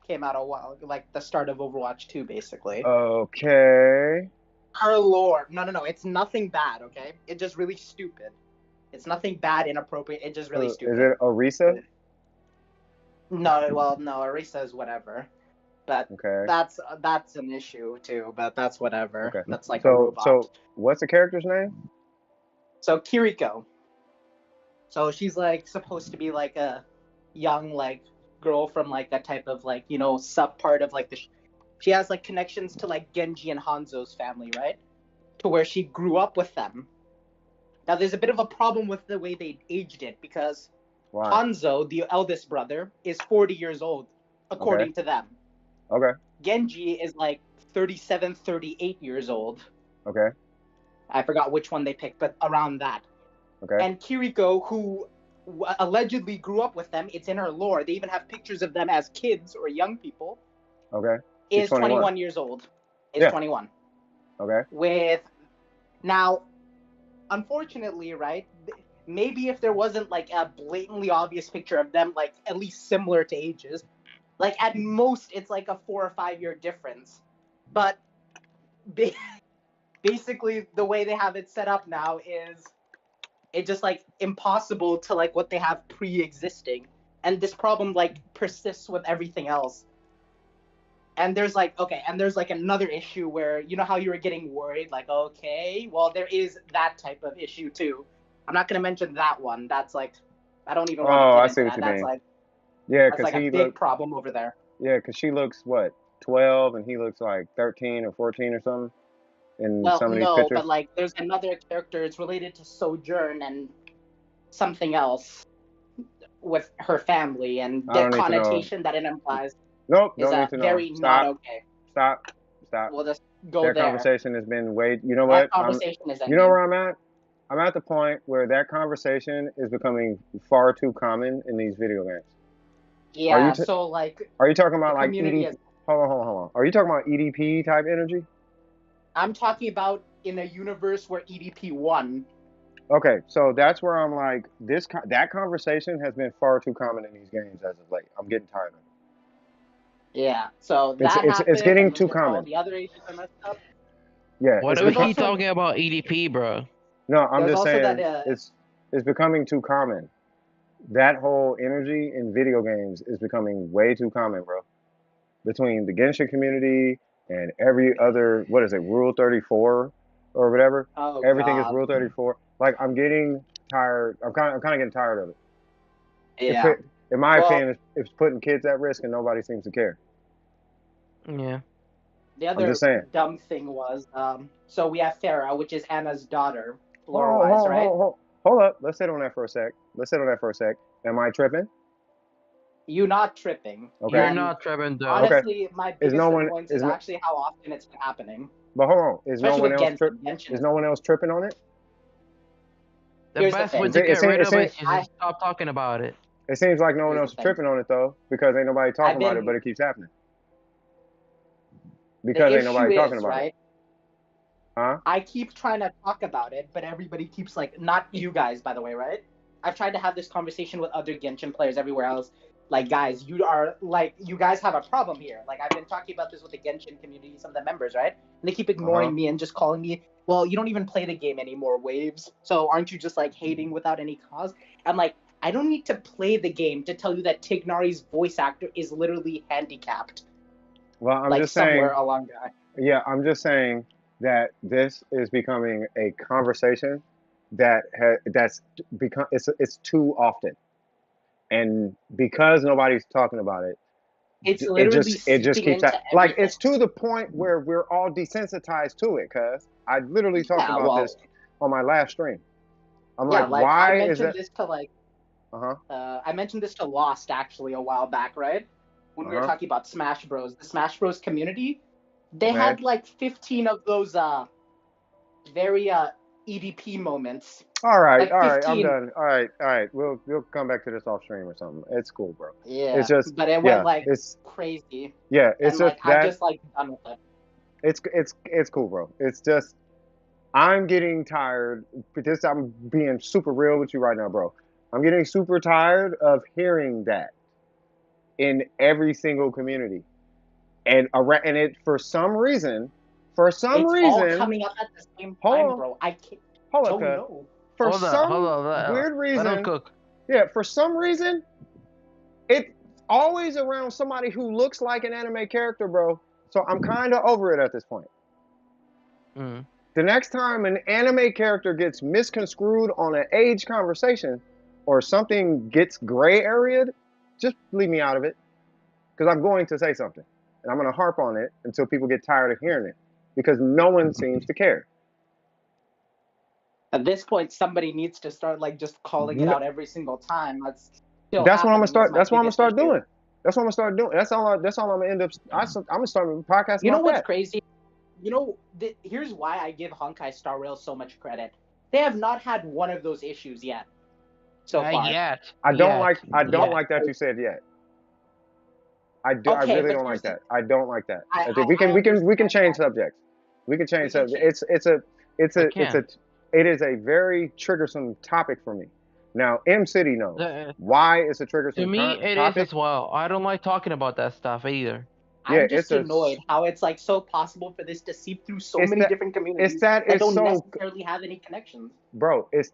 Came out a while, like the start of Overwatch 2, basically. Okay. Her lore. No. It's nothing bad. Okay, it's just really stupid. It's nothing bad, inappropriate. It's just really Is stupid. it Orisa? No, well, no. Arisa is whatever, but Okay. that's an issue too. But that's whatever. Okay. That's like a So robot. what's the character's name? So Kiriko. So she's like supposed to be like a young like girl from like a type of like sub part of like the. She has like connections to like Genji and Hanzo's family, right? To where she grew up with them. Now there's a bit of a problem with the way they aged it because Why? Hanzo, the eldest brother, is 40 years old according to them. Okay. Genji is like 37, 38 years old. Okay. I forgot which one they picked, but around that. Okay. And Kiriko, who allegedly grew up with them, it's in her lore. They even have pictures of them as kids or young people. Okay. Is 21 years old. Is 21. Okay. With now, unfortunately, right? Maybe if there wasn't like a blatantly obvious picture of them, like at least similar to ages, like at most it's like a 4 or 5 year difference. But basically, the way they have it set up now is it's just like impossible to like what they have pre-existing, and this problem like persists with everything else. And there's like another issue where how you were getting worried, like okay, well there is that type of issue too. I'm not gonna mention that one. That's like I don't even want to I get see into what that. you That's mean. like Yeah, that's because like a big problem over there. Yeah, because she looks what 12 and he looks like 13 or 14 or something in Well, some of these no, pictures. but like there's another character. It's related to Sojourn and something else with her family, and I the don't need to know. connotation that it implies Nope, is don't need to know. very Stop. not okay. Stop. We'll just go That there. conversation has been way. You know That what? conversation is ending. You know where I'm at? I'm at the point where that conversation is becoming far too common in these video games. Yeah, so like. Are you talking about like community EDP? Hold on. Are you talking about EDP type energy? I'm talking about in a universe where EDP won. Okay, so that's where I'm like, that conversation has been far too common in these games as of late. I'm getting tired of it. Yeah, so that it's getting too common. All the other issues are messed up. Yeah. What are we talking about EDP, bro? No, I'm just saying that, it's becoming too common. That whole energy in video games is becoming way too common, bro. Between the Genshin community and every other, what is it, Rule 34 or whatever? Oh, Everything God. is Rule 34. Like, I'm getting tired. I'm kind of getting tired of it. Yeah. In my opinion, it's putting kids at risk and nobody seems to care. Yeah. The other dumb thing was, so we have Farah, which is Anna's daughter, lore-wise, right? Hold up. Let's sit on that for a sec. Am I tripping? You're not tripping. Okay. You're not tripping, though. Honestly, my biggest annoyance is actually how often it's been happening. But hold on. Is no one else tripping on it? The best way to get rid of it is just stop talking about it. It seems like no one else is tripping on it, though, because ain't nobody talking about it, but it keeps happening. Because ain't nobody talking about it. Huh? I keep trying to talk about it, but everybody keeps like, not you guys, by the way, right? I've tried to have this conversation with other Genshin players everywhere else. Like, guys, you guys have a problem here. Like, I've been talking about this with the Genshin community, some of the members, right? And they keep ignoring me and just calling me, well, you don't even play the game anymore, Waves. So aren't you just like hating without any cause? I'm like, I don't need to play the game to tell you that Tignari's voice actor is literally handicapped. Well, I'm like just saying. Somewhere along that. Yeah, I'm just saying that this is becoming a conversation that's become it's too often, and because nobody's talking about it, it just keeps like it's to the point where we're all desensitized to it. Cause I literally talked about this on my last stream. I'm like, why is it? This to like, I mentioned this to Lost actually a while back, right? When we were talking about Smash Bros. The Smash Bros. Community, they had like 15 of those very EDP moments. All right, I'm done. All right, we'll come back to this off stream or something. It's cool, bro. Yeah, it's just, but it went like crazy. Yeah, it's just I'm just like done with it. It's cool, bro. It's just I'm getting tired. I'm being super real with you right now, bro. I'm getting super tired of hearing that in every single community, and it for some reason For some It's reason, all coming up at the same hold time, on. bro. I can't, Hold don't up, know. for Hold some on. weird Let him reason, cook. yeah, for some reason, it's always around somebody who looks like an anime character, bro. So I'm kind of over it at this point. Mm. The next time an anime character gets misconstrued on an age conversation or something gets gray areaed, just leave me out of it. Because I'm going to say something. And I'm going to harp on it until people get tired of hearing it. Because no one seems to care. At this point, somebody needs to start like just calling it out every single time. That's still That's what I'm gonna happening. start. Is my That's what I'm gonna biggest start issue. doing. That's what I'm gonna start doing. That's all. That's all I'm gonna end up. I'm gonna start a podcast You know about what's that. crazy? You know, here's why I give Honkai Star Rail so much credit. They have not had one of those issues yet. So far. Yet. I don't Yet. like. I don't Yet. like that you said yet. I do. I Okay, really but don't like that. I don't like that. I we can understand change that. subjects. We can change We can subjects. We It is a very triggersome topic for me. Now, M City knows can. why it's a To triggersome me, it is topic. as well. I don't like talking about that stuff either. Yeah, I'm just annoyed how it's like so possible for this to seep through so it's many that- different communities that that it's don't so necessarily have any connections. bro. It's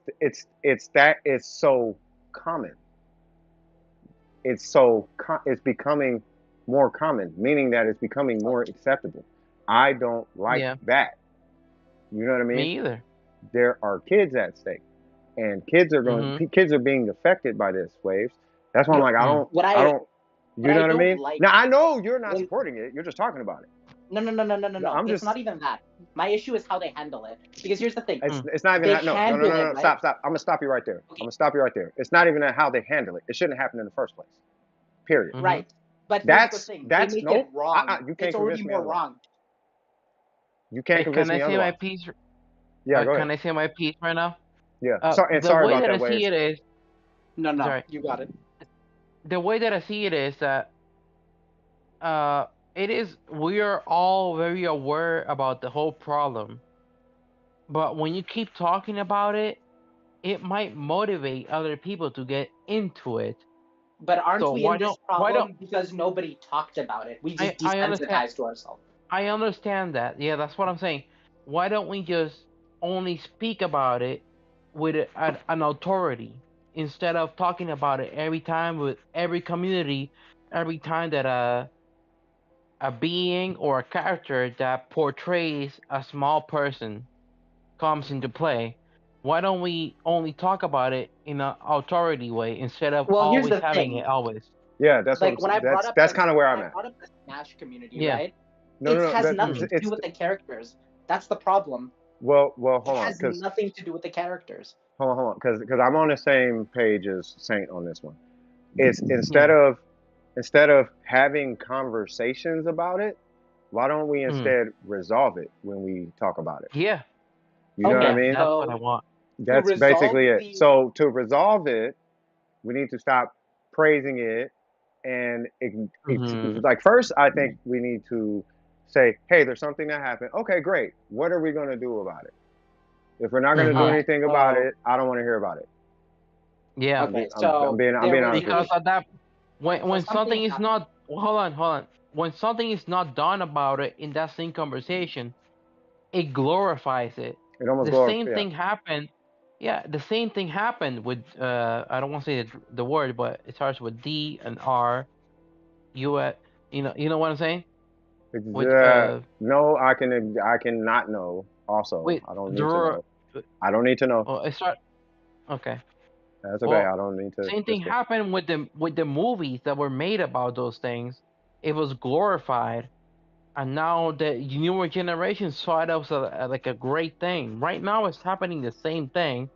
that it's so common. It's becoming more common, meaning that it's becoming more acceptable. I don't like Yeah. that. You know what I mean? Me either. There are kids at stake, and kids are kids are being affected by this waves. That's why I'm like, I don't. What I don't. You know what I don't mean? like- Now I know you're not when- supporting it. You're just talking about it. No. I'm It's just. not even that. My issue is how they handle it. Because here's the thing. It's not even They that. No. handle it, right? Stop. I'm gonna stop you right there. I'm gonna stop you right there. It's not even how they handle it. It shouldn't happen in the first place. Period. Right. But That's here's the thing. that's they make nope. it wrong. You can't It's already convince me more otherwise. wrong. You can't convince Can I me say my otherwise. piece? Yeah, go ahead. Can I say my piece right now? Yeah. The Sorry way about that that, I see Waves. it is, No, sorry. you got it. The way that I see it is that it is we are all very aware about the whole problem, but when you keep talking about it, it might motivate other people to get into it. But aren't So we in this problem because nobody talked about it? We just I understand. desensitized to ourselves. I understand that. Yeah, that's what I'm saying. Why don't we just only speak about it with an authority instead of talking about it every time with every community, every time that a being or a character that portrays a small person comes into play? Why don't we only talk about it in an authority way instead of Well, here's always the having thing. it always? Yeah, that's Like what when I'm I brought up that's kind of where I'm I at. brought up the Smash community, Yeah. right? No, It has that- nothing to do with the characters. That's the problem. Well, hold It on, has because nothing to do with the characters. hold on, because I'm on the same page as Saint on this one. It's instead of having conversations about it, why don't we instead resolve it when we talk about it? Yeah. You know what I mean? That's what I want. That's resolve basically it. So to resolve it, we need to stop praising it and like first I think we need to say, hey, there's something that happened. Okay, great. What are we going to do about it? If we're not going to do anything about it, I don't want to hear about it. Yeah. Okay, I'm being honest with because you. of that, when something is happened. not hold on, when something is not done about it in that same conversation, it glorifies it. It almost The glorifies. same thing happened. Yeah, the same thing happened with I don't want to say the word, but it starts with D and R. You you know what I'm saying? With no, I can not know. Also, wait, I don't need to know. I don't need to know. Oh, it start. Okay. That's okay. Well, I don't need to. Same thing happened with the movies that were made about those things. It was glorified, and now the newer generation saw it as like a great thing. Right now, it's happening the same thing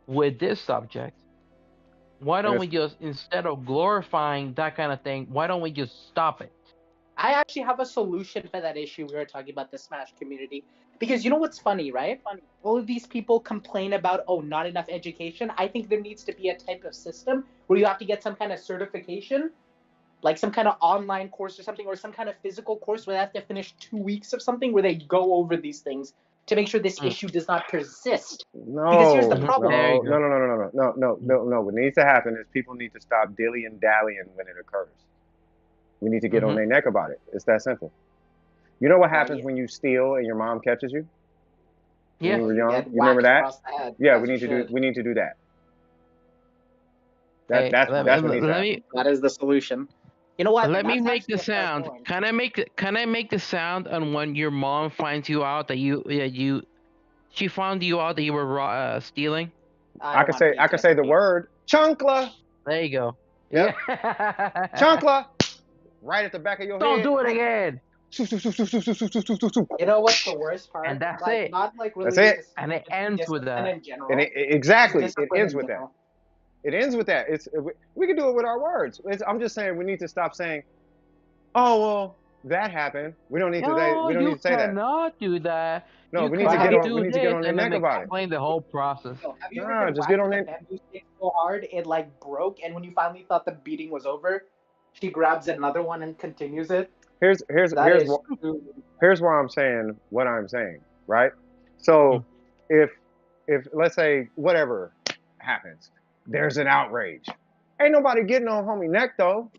with this subject. Why don't we just, instead of glorifying that kind of thing, why don't we just stop it? I actually have a solution for that issue we were talking about, the Smash community. Because you know what's funny, right? All of these people complain about, oh, not enough education. I think there needs to be a type of system where you have to get some kind of certification, like some kind of online course or something, or some kind of physical course where they have to finish 2 weeks of something where they go over these things to make sure this issue does not persist. No, because here's the problem. No. What needs to happen is people need to stop dilly and dallying when it occurs. We need to get on their neck about it. It's that simple. You know what happens when you steal and your mom catches you when Yeah. you were You young? get You remember whacked that? across the head. Yeah, As we you need to should. do that. Hey, That's what needs to let happen. me That is the solution. You know what? let me That's make the actually a fair sound. point. Can I make the sound on when your mom finds you out that she found you out that you were stealing? I don't want I could say the PTSD. word chunkla. There you go. Yep. Yeah. Chunkla. Right at the back of your Don't head. do it again. Shoo, shoo, shoo, shoo, shoo, shoo, shoo, shoo, shoo, shoo. You know what's the worst part? And that's Like, it. not like That's related it. to And it sleep, ends with discipline that. in And general. exactly, it Discipline ends in with that. general. It ends with that. We can do it with our words. I'm just saying we need to stop saying, "Oh well, that happened." We don't need to say. No, We don't need you to say that. cannot do that. No, You we need to have get you cannot on. We do need to get this on their and then neck about it. explain the whole process. Have you ever Nah, been just whacked get on with a there. bamboo stick so hard it like broke, and when you finally thought the beating was over, she grabs another one and continues it? Here's That is true. here's why I'm saying what I'm saying, right? So if let's say whatever happens, there's an outrage. Ain't nobody getting on homie neck though.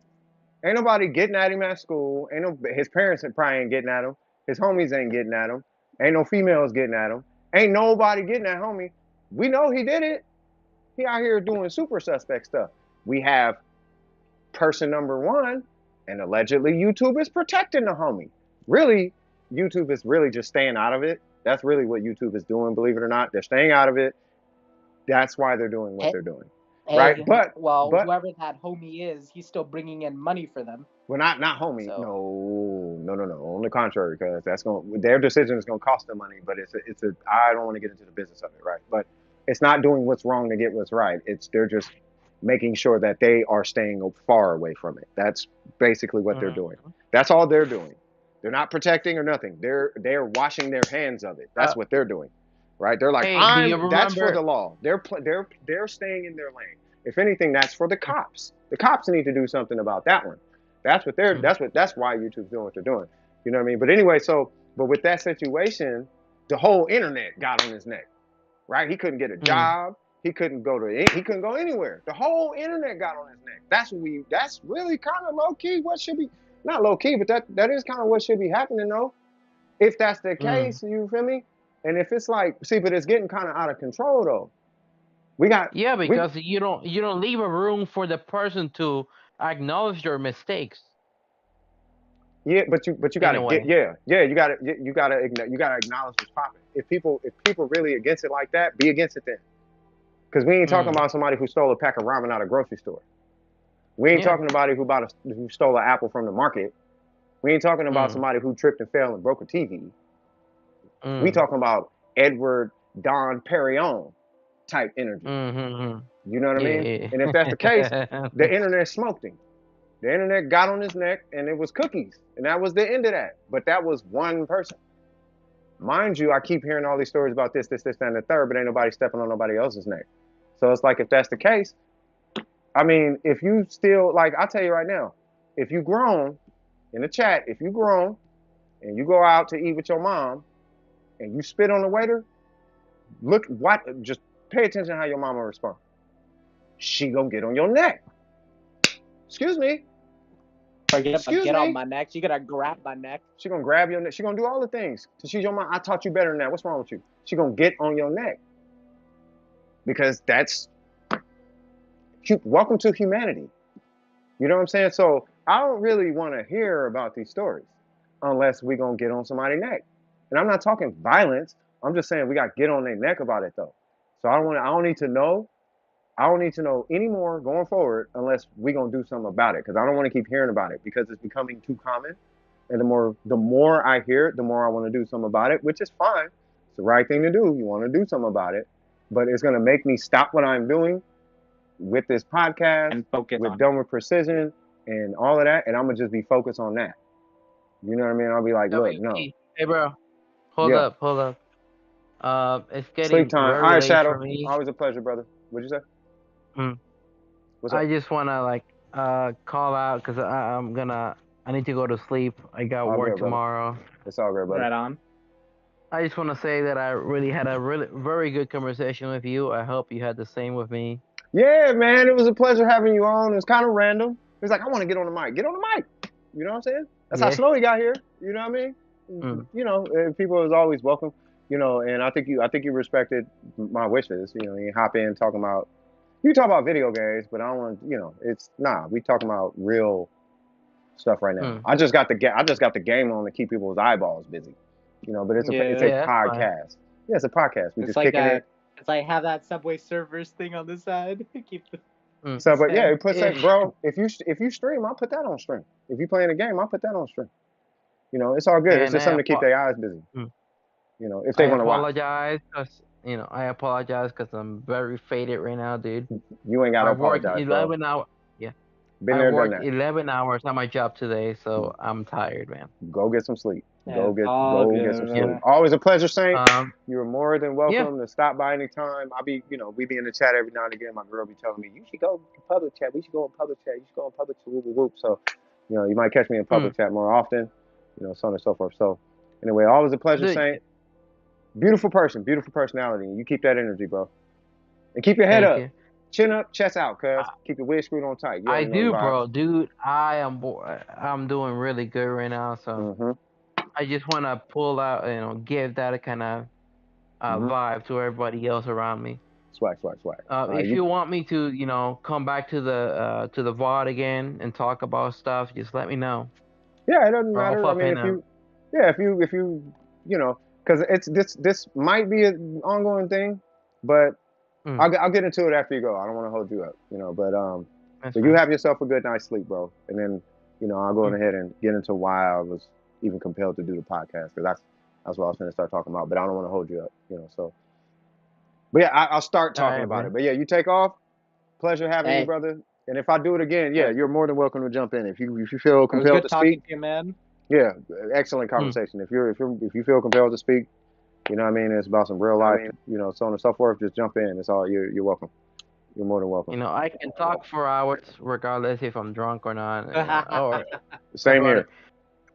Ain't nobody getting at him at school. Ain't no his parents probably ain't getting at him. His homies ain't getting at him. Ain't no females getting at him. Ain't nobody getting at homie. We know he did it. He out here doing super suspect stuff. We have person number one, and allegedly YouTube is protecting the homie. Really, YouTube is really just staying out of it. That's really what YouTube is doing, believe it or not. They're staying out of it. That's why they're doing what Hey, they're doing. Right? hey, well, But whoever that homie is, he's still bringing in money for them. well, not homie. So No. On the contrary, because that's going their decision is going to cost them money. But it's a I don't want to get into the business of it, right? But it's not doing what's wrong to get what's right. They're just making sure that they are staying far away from it. That's basically what they're doing. That's all they're doing. They're not protecting or nothing. They're washing their hands of it. That's what they're doing, right? They're like, Hey, do you that's for remember? the law. They're staying in their lane. If anything, that's for the cops. The cops need to do something about that one. That's what they're. That's why YouTube's doing what they're doing. You know what I mean? But anyway, but with that situation, the whole internet got on his neck, right? He couldn't get a job. He couldn't go anywhere. The whole internet got on his neck. That's really kind of low key what should be, not low key, but that is kind of what should be happening though. If that's the case, you feel me? And if it's like, see, but it's getting kind of out of control though. Yeah, because you don't leave a room for the person to acknowledge their mistakes. Yeah, but you In gotta a way. you gotta acknowledge what's popping. If people really against it like that, be against it then. Because we ain't talking about somebody who stole a pack of ramen out of a grocery store. We ain't talking about who stole an apple from the market. We ain't talking about somebody who tripped and fell and broke a TV. We talking about Edward Don Perignon type energy. You know what I mean? Yeah. And if that's the case, the internet smoked him. The internet got on his neck and it was cookies. And that was the end of that. But that was one person. Mind you, I keep hearing all these stories about this, that, and the third, but ain't nobody stepping on nobody else's neck. So it's like, if that's the case, I mean, if you still, like, I'll tell you right now, if you grown in the chat, if you grown and you go out to eat with your mom and you spit on the waiter, just pay attention to how your mama responds. She gonna get on your neck. Excuse me. Get on my neck. She gonna grab my neck. She gonna grab your neck. She gonna do all the things. Cause she's your mom. I taught you better than that. What's wrong with you? She gonna get on your neck. Because that's welcome to humanity. You know what I'm saying? So I don't really want to hear about these stories unless we gonna get on somebody's neck. And I'm not talking violence. I'm just saying we got to get on their neck about it though. So I don't need to know. I don't need to know anymore going forward unless we gonna do something about it. Because I don't want to keep hearing about it because it's becoming too common. And the more I hear it, the more I want to do something about it, which is fine. It's the right thing to do. You want to do something about it, but it's gonna make me stop what I'm doing with this podcast and focus with on Done with Precision and all of that, and I'm gonna just be focused on that. You know what I mean? I'll be like, look, no. Hey, bro. Hold up. It's getting Sleep time. very All right, late Shadow. for me. Always a pleasure, brother. What'd you say? What's up? I just wanna call out because I need to go to sleep. I got All work good, brother. tomorrow. It's all good, brother. right on. I just want to say that I really had a very good conversation with you. I hope you had the same with me. Yeah, man. It was a pleasure having you on. It was kind of random. It was like, I want to get on the mic. Get on the mic. You know what I'm saying? That's how slow he got here. You know what I mean? Mm. you know, people is always welcome. You know, and I think you respected my wishes. You know, you hop in talking about you talk about video games, but I don't want you know, it's nah. We talking about real stuff right now. Mm. I just got the game on to keep people's eyeballs busy. You know, but it's a Yeah. Yeah, that's fine. podcast. Yeah, it's a podcast. We It's just like kicking a it. it's like have that Subway servers thing on the side. Keep the Mm. So, but yeah, stand. it puts Eh, that, bro. If you stream, I'll put that on stream. If you playing a game, I'll put that on stream. You know, it's all good. It's and just something to keep their eyes busy. mm. You know, if I they want to watch. apologize because I apologize because I'm very faded right now, dude. You ain't I gotta worked apologize, bro. 11 hours. Yeah, Been I there, done worked that. 11 hours on my job today, so I'm tired, man. Go get some sleep. Yeah, it's all Go get good, some Yeah. sleep. man. Always a pleasure, Saint. Um. You're more than Yeah. welcome to stop by anytime. We be in the chat every now and again. My girl be telling me, you should go to public chat. We should go in public chat. You should go in public chat. Whoop, whoop, whoop. So, you know, you might catch me in Mm. public chat more often. You know, so on and so forth. So, anyway, always a pleasure, Dude, Saint. Beautiful person, beautiful personality. You keep that energy, bro. And keep your head thank up. you. Chin up, chest out, cuz. I, Keep your wig screwed on tight. You I already know the do, vibes. bro. Dude, I'm doing really good right now, so Mm-hmm. I just want to pull out, give that kind of Mm-hmm. vibe to everybody else around me. Swag, swag, swag. If you want me to, come back to the VOD again and talk about stuff, just let me know. Yeah, it doesn't Or I'll matter. I pop mean, in. if you, you know, because it's this might be an ongoing thing, but Mm, I'll get into it after you go. I don't want to hold you up, you know. that's But you fine. have yourself a good night's sleep, bro. And then, you know, I'll go Mm, ahead and get into why I was even compelled to do the podcast because that's what I was going to start talking about. But I don't want to hold you up, you know. So, but yeah, I'll start all talking right, about it. man. But yeah, you take off. Pleasure having you, Hey, brother. And if I do it again, yeah, yeah. you're more than welcome to jump in. If you feel It was compelled good to talking speak, to you, man. yeah, excellent Mm, conversation. If you feel compelled to speak, you know what I mean. It's about some real life, you know, so on and so forth. Just jump in. It's all you're welcome. You're more than welcome. I can talk for hours regardless if I'm drunk or not, or Same regardless.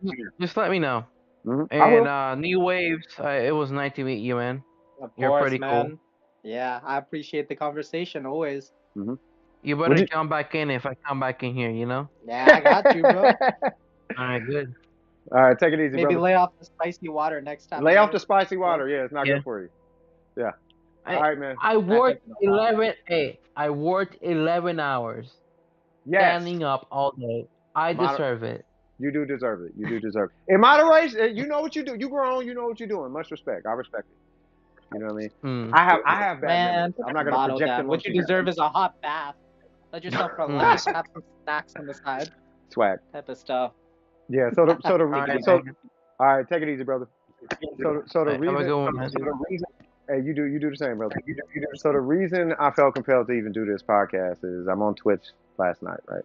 here. Just let me know. I And will. New Waves, it was nice to meet you, man. Of You're course, pretty cool. man. Yeah, I appreciate the conversation always. hmm You Would better you? jump back in if I come back in here, you know? Yeah, I got you, bro. All right, good. All right, take it easy, Maybe brother. lay off the spicy water next time Lay I off get the it. spicy Well, water. Yeah, it's not Yeah. good for you. Yeah. All I right, man. I not worked taking a lot. 11 hey, I worked 11 hours Yes. standing up all day. I Moder- deserve it. you do deserve it. You do deserve it. In moderation, you know what you do. You grown. You know what you're doing. Much respect. I respect it. You know what I mean? Mm. I have bad Man, memories. put I'm not your gonna bottle project down. them What you onto you. deserve is a hot bath. Let yourself Mm. relax. Have some snacks on the side. Swag. Type of stuff. Yeah. All right, So man. all right. Take it easy, brother. So All the right, have a reason. good one, man. Hey, you do the same, brother. So the reason I felt compelled to even do this podcast is I'm on Twitch last night, right?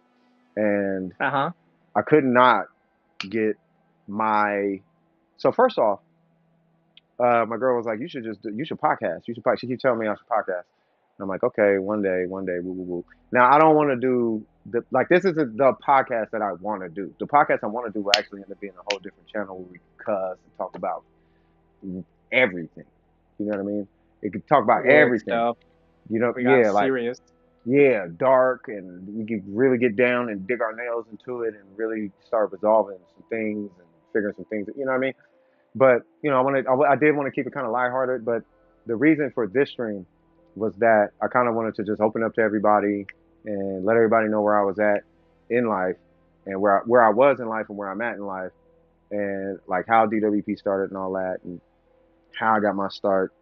And Uh-huh. I could not get my. So first off, my girl was like, you should podcast. You should podcast. She keeps telling me I should podcast. And I'm like, okay, one day, woo, woo, woo. Now I don't want to do this isn't the podcast that I want to do. The podcast I want to do will actually end up being a whole different channel where we cuss and talk about everything. You know what I mean? It could talk about Weird everything. stuff. You know, We got yeah, like serious. yeah, dark, and we could really get down and dig our nails into it and really start resolving some things and figuring some things. You know what I mean? But you know, I did want to keep it kind of lighthearted. But the reason for this stream was that I kind of wanted to just open up to everybody and let everybody know where I was at in life and where I was in life and where I'm at in life and like how DWP started and all that and how I got my start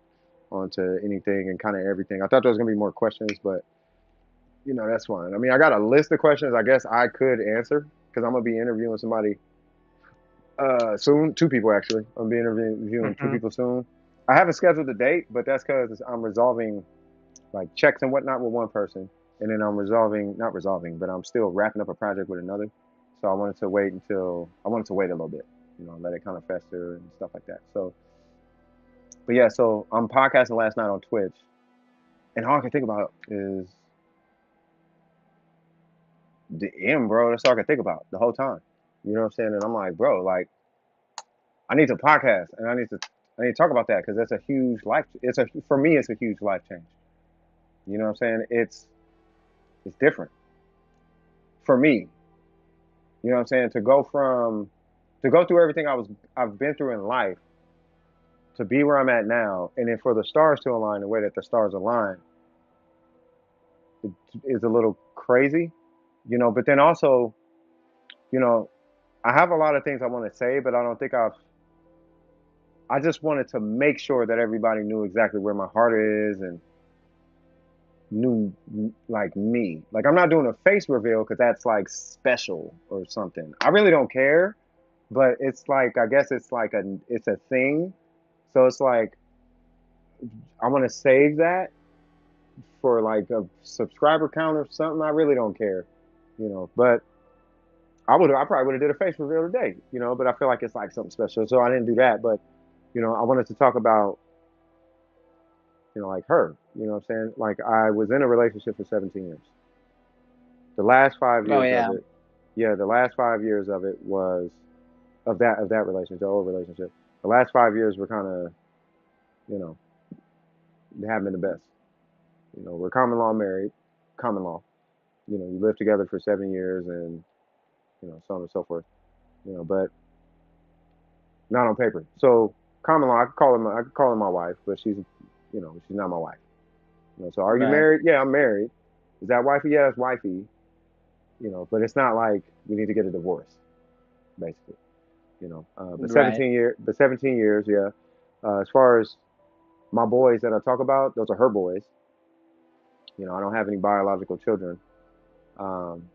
onto anything and kind of everything. I thought there was gonna be more questions, but you know that's fine. I mean, I got a list of questions I guess I could answer because I'm gonna be interviewing somebody soon. Two people actually. I'm gonna be interviewing two Mm-hmm. people soon. I haven't scheduled a date, but that's because I'm resolving like checks and whatnot with one person, and then I'm not resolving, but I'm still wrapping up a project with another. So I wanted to wait a little bit, you know, let it kind of fester and stuff like that. So, but yeah, so I'm podcasting last night on Twitch, and all I can think about is the M, bro. That's all I can think about the whole time. You know what I'm saying? And I'm like, bro, like I need to podcast, and I need to talk about that because that's a huge life. For me, it's a huge life change. You know what I'm saying? It's different for me. You know what I'm saying? to go through everything I've been through in life to be where I'm at now, and then for the stars to align the way that the stars align it is a little crazy, you know. But then also, you know, I have a lot of things I want to say, but I don't think I've. I just wanted to make sure that everybody knew exactly where my heart is and knew like me. Like I'm not doing a face reveal because that's like special or something. I really don't care, but it's like I guess it's a thing. So it's like I want to save that for like a subscriber count or something. I really don't care, you know. But I probably would have did a face reveal today, you know. But I feel like it's like something special, so I didn't do that. But you know, I wanted to talk about like her. You know what I'm saying? Like I was in a relationship for 17 years. The last five Oh years of yeah. it, yeah, the last 5 years of it was of that relationship, the old relationship. The last 5 years were kind of, you know, they haven't been the best. You know, we're common law married, common law. You know, we lived together for 7 years, and so on and so forth. You know, but not on paper. So common law, I could call her my wife, but she's not my wife. You know, so are you Right. married? Yeah, I'm married. Is that wifey? Yeah, it's wifey. You know, but it's not like we need to get a divorce, basically. You know, but Right. 17 years, yeah. As far as my boys that I talk about, those are her boys. You know, I don't have any biological children. Um,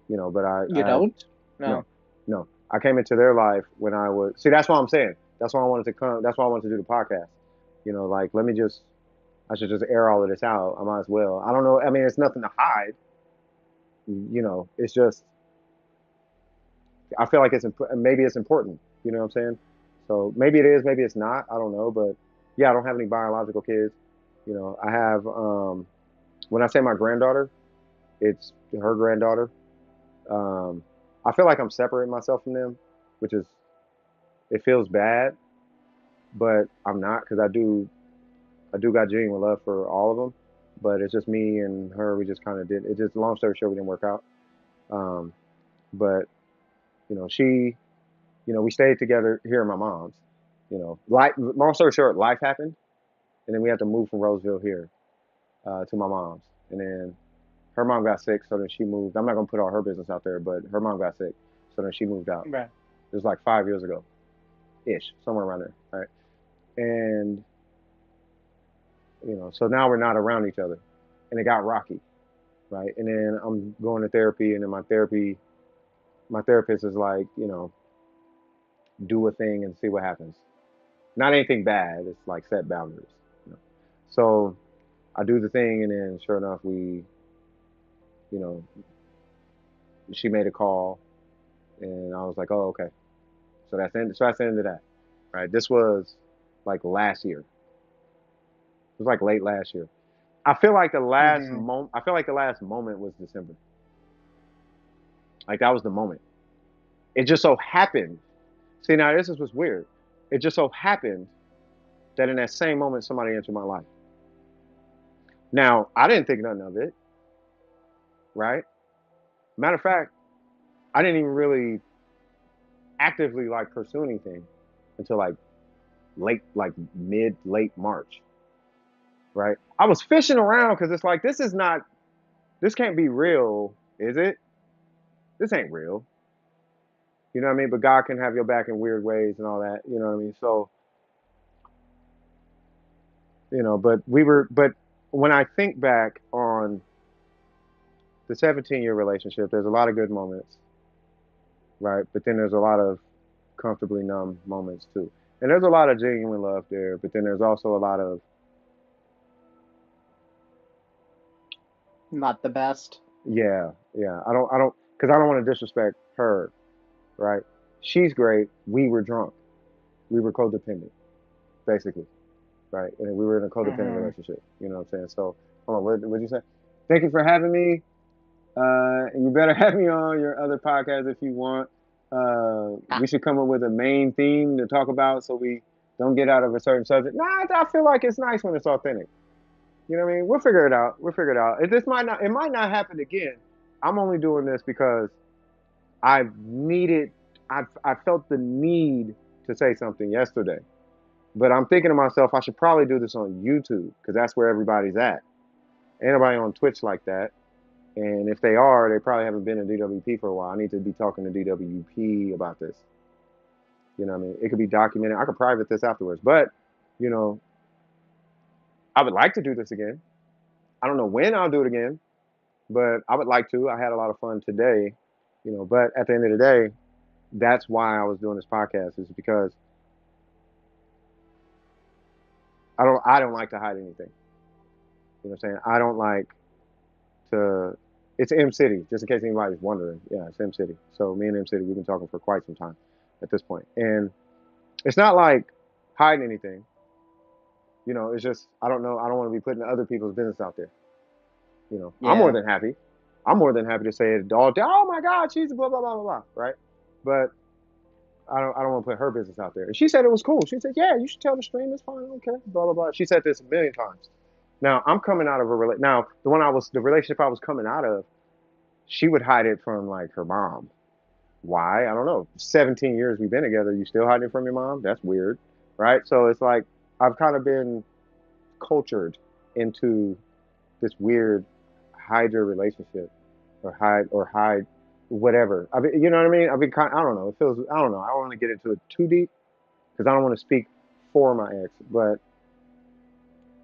you know, but You I don't? no, No. no. I came into their life when I was see. That's what I'm saying. That's why I wanted to come. That's why I wanted to do the podcast. You know, like let me just. I should just air all of this out. I might as well. I don't know. I mean, it's nothing to hide. You know, it's just I feel like maybe it's important. You know what I'm saying? So maybe it is, maybe it's not. I don't know, but yeah, I don't have any biological kids. You know, I have. When I say my granddaughter, it's her granddaughter. Um, I feel like I'm separating myself from them, which is it feels bad, but I'm not because I do got genuine love for all of them. But it's just me and her. We just kind of did. It just long story short, we didn't work out. Um, but she we stayed together here at my mom's. Long story short, life happened, and then we had to move from Roseville here to my mom's, and then her mom got sick, so then she moved. I'm not gonna put all her business out there, but her mom got sick, so then she moved out. Right. It was like 5 years ago, ish, somewhere around there, right? And so now we're not around each other, and it got rocky, right? And then I'm going to therapy, and then my therapist is like, do a thing and see what happens. Not anything bad. It's like set boundaries. You know? So I do the thing, and then sure enough, you know, she made a call, and I was like, oh, okay. So that's the end of that, right? This was like last year. It was like late last year. I feel like the last Mm-hmm. moment. I feel like the last moment was December. Like that was the moment. It just so happened. See, now this is what's weird. It just so happened that in that same moment, somebody entered my life. Now I didn't think nothing of it, right? Matter of fact, I didn't even really actively like pursue anything until like like mid late March, right? I was fishing around because it's like this can't be real, is it? This ain't real, you know what I mean? But God can have your back in weird ways and all that, you know what I mean? So but when I think back on the 17-year relationship, there's a lot of good moments, right? But then there's a lot of comfortably numb moments too. And there's a lot of genuine love there, but then there's also a lot of Not the best. yeah. Because I don't want to disrespect her, right? She's great. We were drunk. We were codependent, basically, right? And we were in a codependent Mm-hmm. relationship. You know what I'm saying? So, hold on. What'd you say? Thank you for having me. And you better have me on your other podcast if you want. Ah, We should come up with a main theme to talk about so we don't get out of a certain subject. Nah, I feel like it's nice when it's authentic. You know what I mean? We'll figure it out. We'll figure it out. It might not happen again. I'm only doing this because I've needed I felt the need to say something yesterday, but I'm thinking to myself, I should probably do this on YouTube because that's where everybody's at. Ain't nobody on Twitch like that. And if they are, they probably haven't been in DWP for a while. I need to be talking to DWP about this. You know what I mean? It could be documented. I could private this afterwards. But, you know, I would like to do this again. I don't know when I'll do it again, but I would like to. I had a lot of fun today, you know, but at the end of the day, that's why I was doing this podcast is because I don't like to hide anything. You know what I'm saying? I don't like to it's M City, just in case anybody's wondering. Yeah, it's M City. So me and M City, we've been talking for quite some time at this point. And it's not like hiding anything. You know, it's just I don't know. I don't want to be putting other people's business out there. You know, I'm more Yeah. than happy. I'm more than happy to say it all day. Oh my God, she's blah blah blah blah blah. Right? But I don't want to put her business out there. And she said it was cool. She said, yeah, you should tell the stream. It's fine. I don't care. Blah blah blah. She said this a million times. Now I'm coming out of a now the relationship I was coming out of, she would hide it from like her mom. Why? I don't know. 17 years we've been together. You still hiding it from your mom? That's weird, right? So it's like I've kind of been cultured into this weird hide your relationship or hide whatever. I mean, you know what I mean? I've been kind. I don't know. It feels. I don't know. I don't want to get into it too deep because I don't want to speak for my ex. But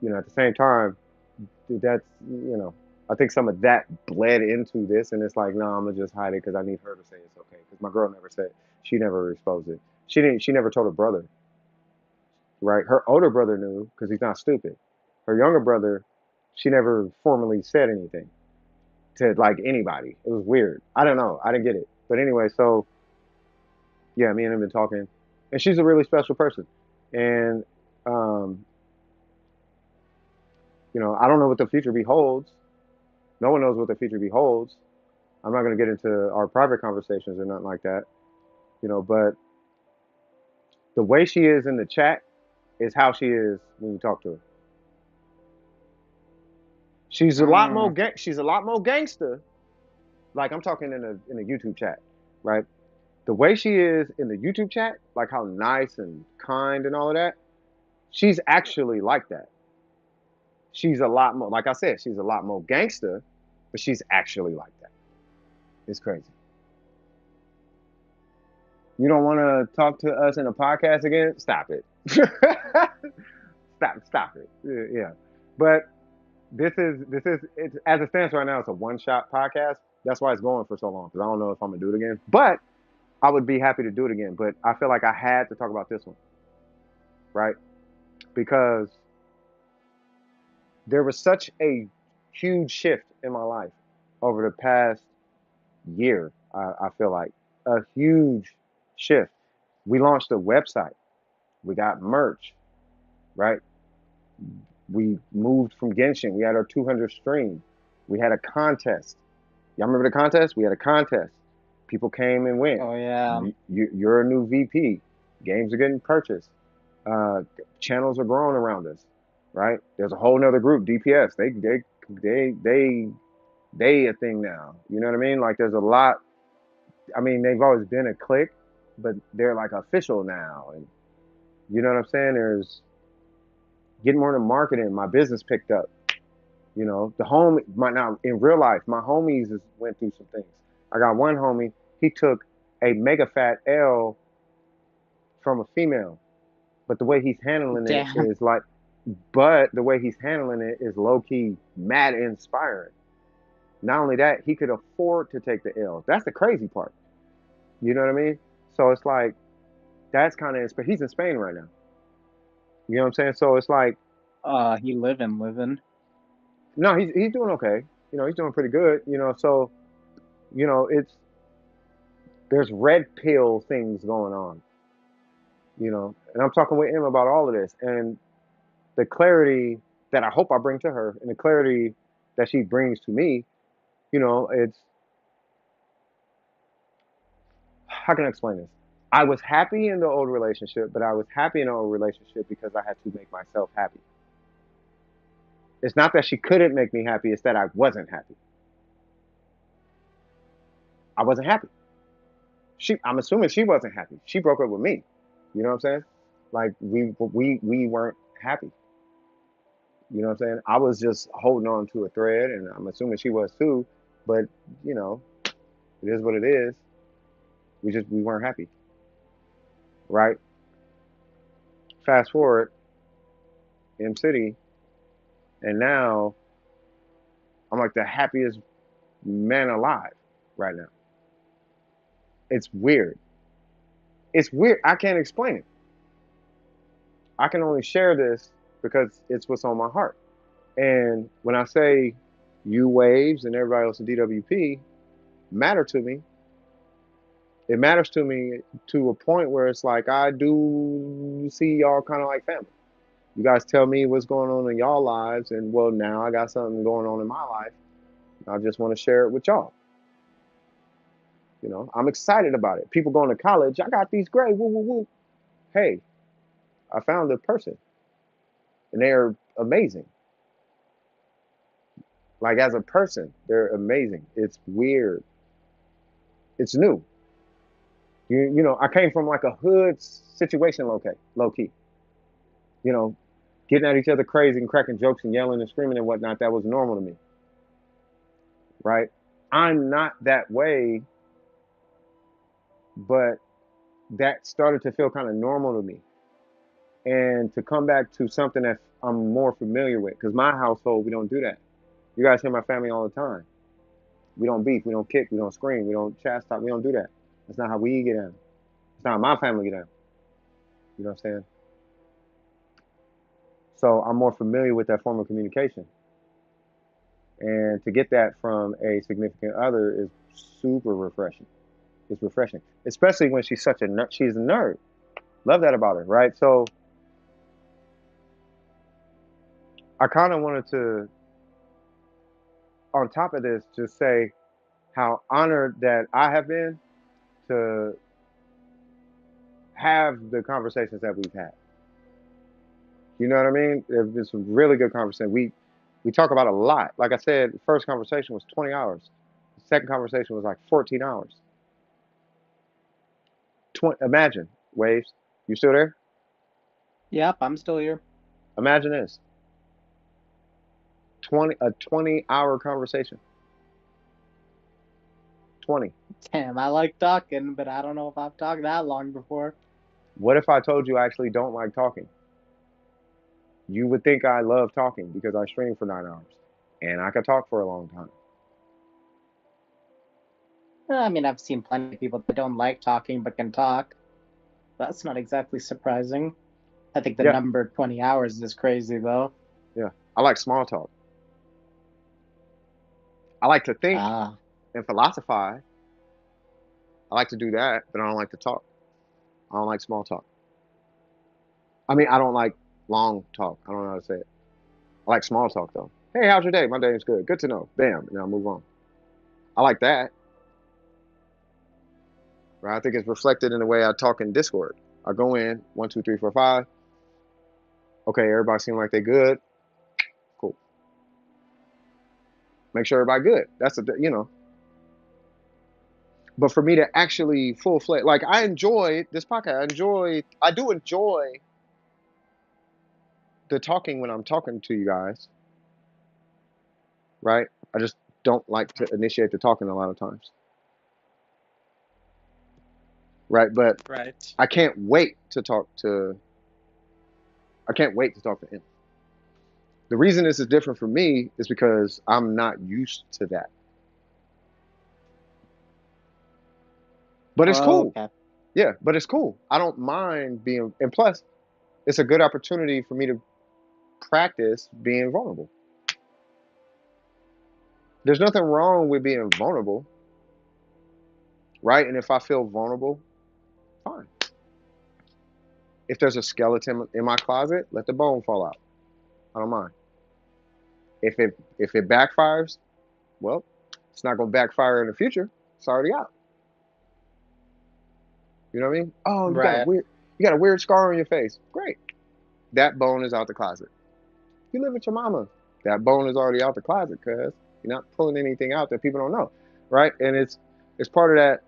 you know, at the same time, that's I think some of that bled into this, and it's like, no, I'm gonna just hide it because I need her to say it's okay. Because my girl never said, she never exposed it. She didn't. She never told her brother. Right? Her older brother knew because he's not stupid. Her younger brother, she never formally said anything to like anybody. It was weird. I don't know. I didn't get it. But anyway, so yeah, me and him been talking, and she's a really special person, and um, I don't know what the future beholds. No one knows what the future beholds. I'm not going to get into our private conversations or nothing like that, but the way she is in the chat is how she is when you talk to her. She's a lot more Mm. she's a lot more gangster. Like I'm talking in a YouTube chat, right? The way she is in the YouTube chat, like how nice and kind and all of that, she's actually like that. She's a lot more, like I said, she's a lot more gangster, but she's actually like that. It's crazy. You don't want to talk to us in a podcast again? Stop it. Stop it. Yeah. But this is it's as it stands right now, it's a one-shot podcast. That's why it's going for so long because I don't know if I'm gonna do it again. But I would be happy to do it again. But I feel like I had to talk about this one, right? Because there was such a huge shift in my life over the past year. I feel like a huge shift. We launched a website. We got merch, right? We moved from Genshin. We had our 200 stream. We had a contest. Y'all remember the contest? We had a contest. People came and went. Oh yeah. You're a new VP. Games are getting purchased. Channels are growing around us, right? There's a whole nother group, DPS. They a thing now. You know what I mean? Like there's a lot. I mean, they've always been a clique, but they're like official now, and you know what I'm saying? There's getting more into marketing. My business picked up. Now in real life, my homies went through some things. I got one homie. He took a mega fat L from a female, but the way he's handling it Damn. is like, but the way he's handling it is low key mad inspiring. Not only that, he could afford to take the L. That's the crazy part. You know what I mean? So it's like that's kind of he's in Spain right now. You know what I'm saying? So it's like He living. no, he's doing okay. He's doing pretty good. So it's there's red pill things going on. And I'm talking with him about all of this and the clarity that I hope I bring to her and the clarity that she brings to me. It's how can I explain this? I was happy in the old relationship, but I was happy in the old relationship because I had to make myself happy. It's not that she couldn't make me happy, it's that I wasn't happy. I wasn't happy. I'm assuming she wasn't happy. She broke up with me. You know what I'm saying? Like we weren't happy. You know what I'm saying? I was just holding on to a thread, and I'm assuming she was too. But you know, it is what it is. We weren't happy, right? Fast forward, M City, and now I'm like the happiest man alive right now. It's weird. It's weird. I can't explain it. I can only share this because it's what's on my heart. And when I say you waves and everybody else in DWP matter to me, it matters to me to a point where it's like I do see y'all kind of like family. You guys tell me what's going on in y'all lives, and well, now I got something going on in my life. I just want to share it with y'all. You know, I'm excited about it. People going to college, I got these grades. Woo, woo, woo. Hey, I found a person, and they're amazing. Like as a person, they're amazing. It's weird. It's new. You know, I came from like a hood situation, low key. You know, getting at each other crazy and cracking jokes and yelling and screaming and whatnot. That was normal to me, right? I'm not that way, but that started to feel kind of normal to me. And to come back to something that I'm more familiar with, because my household, we don't do that. You guys hear my family all the time. We don't beef, we don't kick, we don't scream, we don't chastise, we don't do that. That's not how we get down. It's not how my family get down. You know what I'm saying? So I'm more familiar with that form of communication. And to get that from a significant other is super refreshing. It's refreshing, especially when she's such a nerd. She's a nerd. Love that about her, right? So I kind of wanted to, on top of this, just say how honored that I have been to have the conversations that we've had. You know what I mean? It's a really good conversation. We talk about a lot. Like I said, the first conversation was 20 hours. The second conversation was like 14 hours. Imagine, Waves, you still there? Yep, I'm still here. Imagine this. 20-hour conversation. 20. Damn, I like talking, but I don't know if I've talked that long before. What if I told you I actually don't like talking? You would think I love talking because I stream for 9 hours. And I could talk for a long time. I mean, I've seen plenty of people that don't like talking but can talk. That's not exactly surprising. I think the Yeah. number 20 hours is crazy, though. Yeah. I like small talk. I like to think Ah, and philosophize. I like to do that, but I don't like to talk. I don't like small talk. I mean, I don't like long talk. I don't know how to say it. I like small talk though. Hey, how's your day? My day is good. Good to know. Bam. Now move on. I like that. Right? I think it's reflected in the way I talk in Discord. I go in 1, 2, 3, 4, 5. Okay, everybody seems like they good. Cool. Make sure everybody good. That's you know. But for me to actually full fledged, like I enjoy this podcast. I do enjoy the talking when I'm talking to you guys. Right? I just don't like to initiate the talking a lot of times. Right? But right. I can't wait to talk to him. The reason this is different for me is because I'm not used to that. But it's Oh, cool. okay. Yeah, but it's cool. I don't mind being, and plus, it's a good opportunity for me to practice being vulnerable. There's nothing wrong with being vulnerable, right? And if I feel vulnerable, fine. If there's a skeleton in my closet, let the bone fall out. I don't mind. If it backfires, well, it's not gonna backfire in the future. It's already out. You know what I mean? Oh, Right. you got a weird scar on your face. Great. That bone is out the closet. You live with your mama. That bone is already out the closet because you're not pulling anything out that people don't know, right? And it's part of that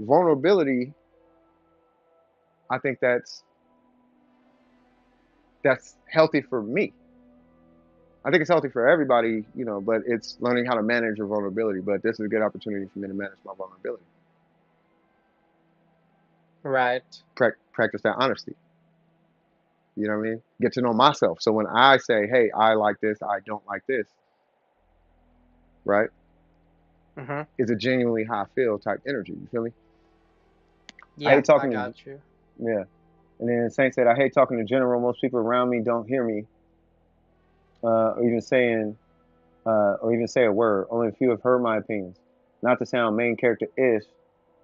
vulnerability, I think that's healthy for me. I think it's healthy for everybody, but it's learning how to manage your vulnerability. But this is a good opportunity for me to manage my vulnerability. Right. Practice that honesty. You know what I mean? Get to know myself. So when I say, hey, I like this, I don't like this, right? Mm-hmm. It's a genuinely how I feel type energy. You feel me? I Yeah, hate I talking to, got you. yeah. And then Saint said, I hate talking to general. Most people around me don't hear me, or even or even say a word. Only a few have heard my opinions. Not to sound main character ish,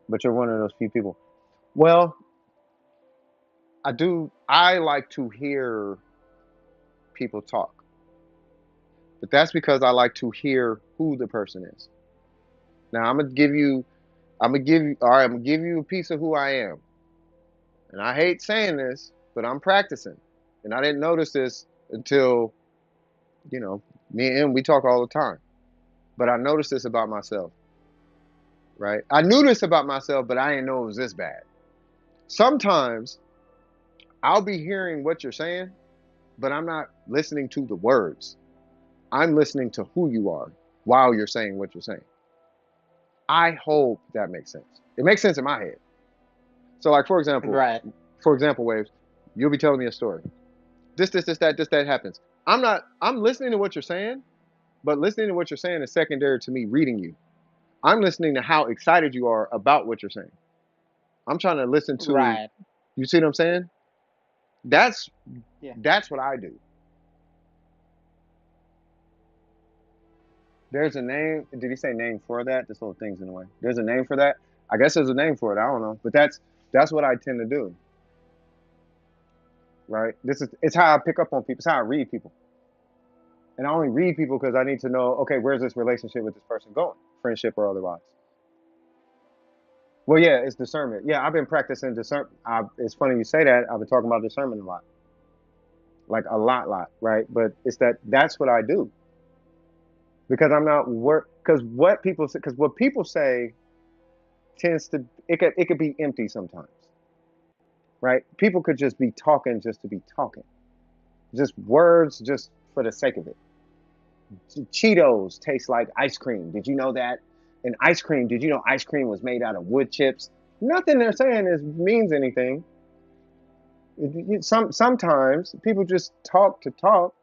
but you're one of those few people. Well, I do. I like to hear people talk, but that's because I like to hear who the person is. Now I'm gonna give you. I'm gonna give you. All right, I'm gonna give you a piece of who I am. And I hate saying this, but I'm practicing. And I didn't notice this until, me and him, we talk all the time. But I noticed this about myself, right? I knew this about myself, but I didn't know it was this bad. Sometimes I'll be hearing what you're saying, but I'm not listening to the words. I'm listening to who you are while you're saying what you're saying. I hope that makes sense. It makes sense in my head. So, like, Right. for example, Waves, you'll be telling me a story. This, that happens. I'm listening to what you're saying, but listening to what you're saying is secondary to me reading you. I'm listening to how excited you are about what you're saying. I'm trying to listen to, Right. you see what I'm saying? That's Yeah. that's what I do. There's a name. Did he say name for that? This little thing's in the way. There's a name for that. I guess there's a name for it. I don't know, but that's what I tend to do. Right? It's how I pick up on people. It's how I read people. And I only read people because I need to know, okay, where's this relationship with this person going, friendship or otherwise. Well, yeah, it's discernment. Yeah, I've been practicing discernment. It's funny you say that. I've been talking about discernment a lot, like a lot, right? But that's what I do because I'm not work. Because what people say tends to it could be empty sometimes, right? People could just be talking just to be talking, just words, just for the sake of it. Cheetos taste like ice cream. Did you know that? And ice cream, did you know ice cream was made out of wood chips? Nothing they're saying means anything. Sometimes people just talk to talk,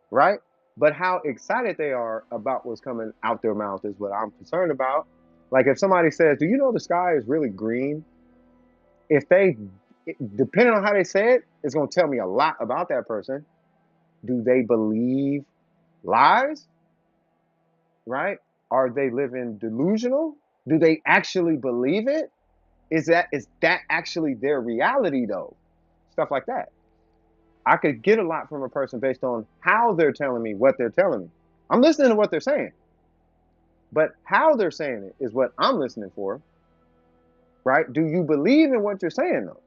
right? But how excited they are about what's coming out their mouth is what I'm concerned about. Like if somebody says, "Do you know the sky is really green?" If they, depending on how they say it, it's going to tell me a lot about that person. Do they believe lies? Right? Are they living delusional? Do they actually believe it? Is that actually their reality though? Stuff like that. I could get a lot from a person based on how they're telling me what they're telling me. I'm listening to what they're saying, but how they're saying it is what I'm listening for, right? Do you believe in what you're saying though?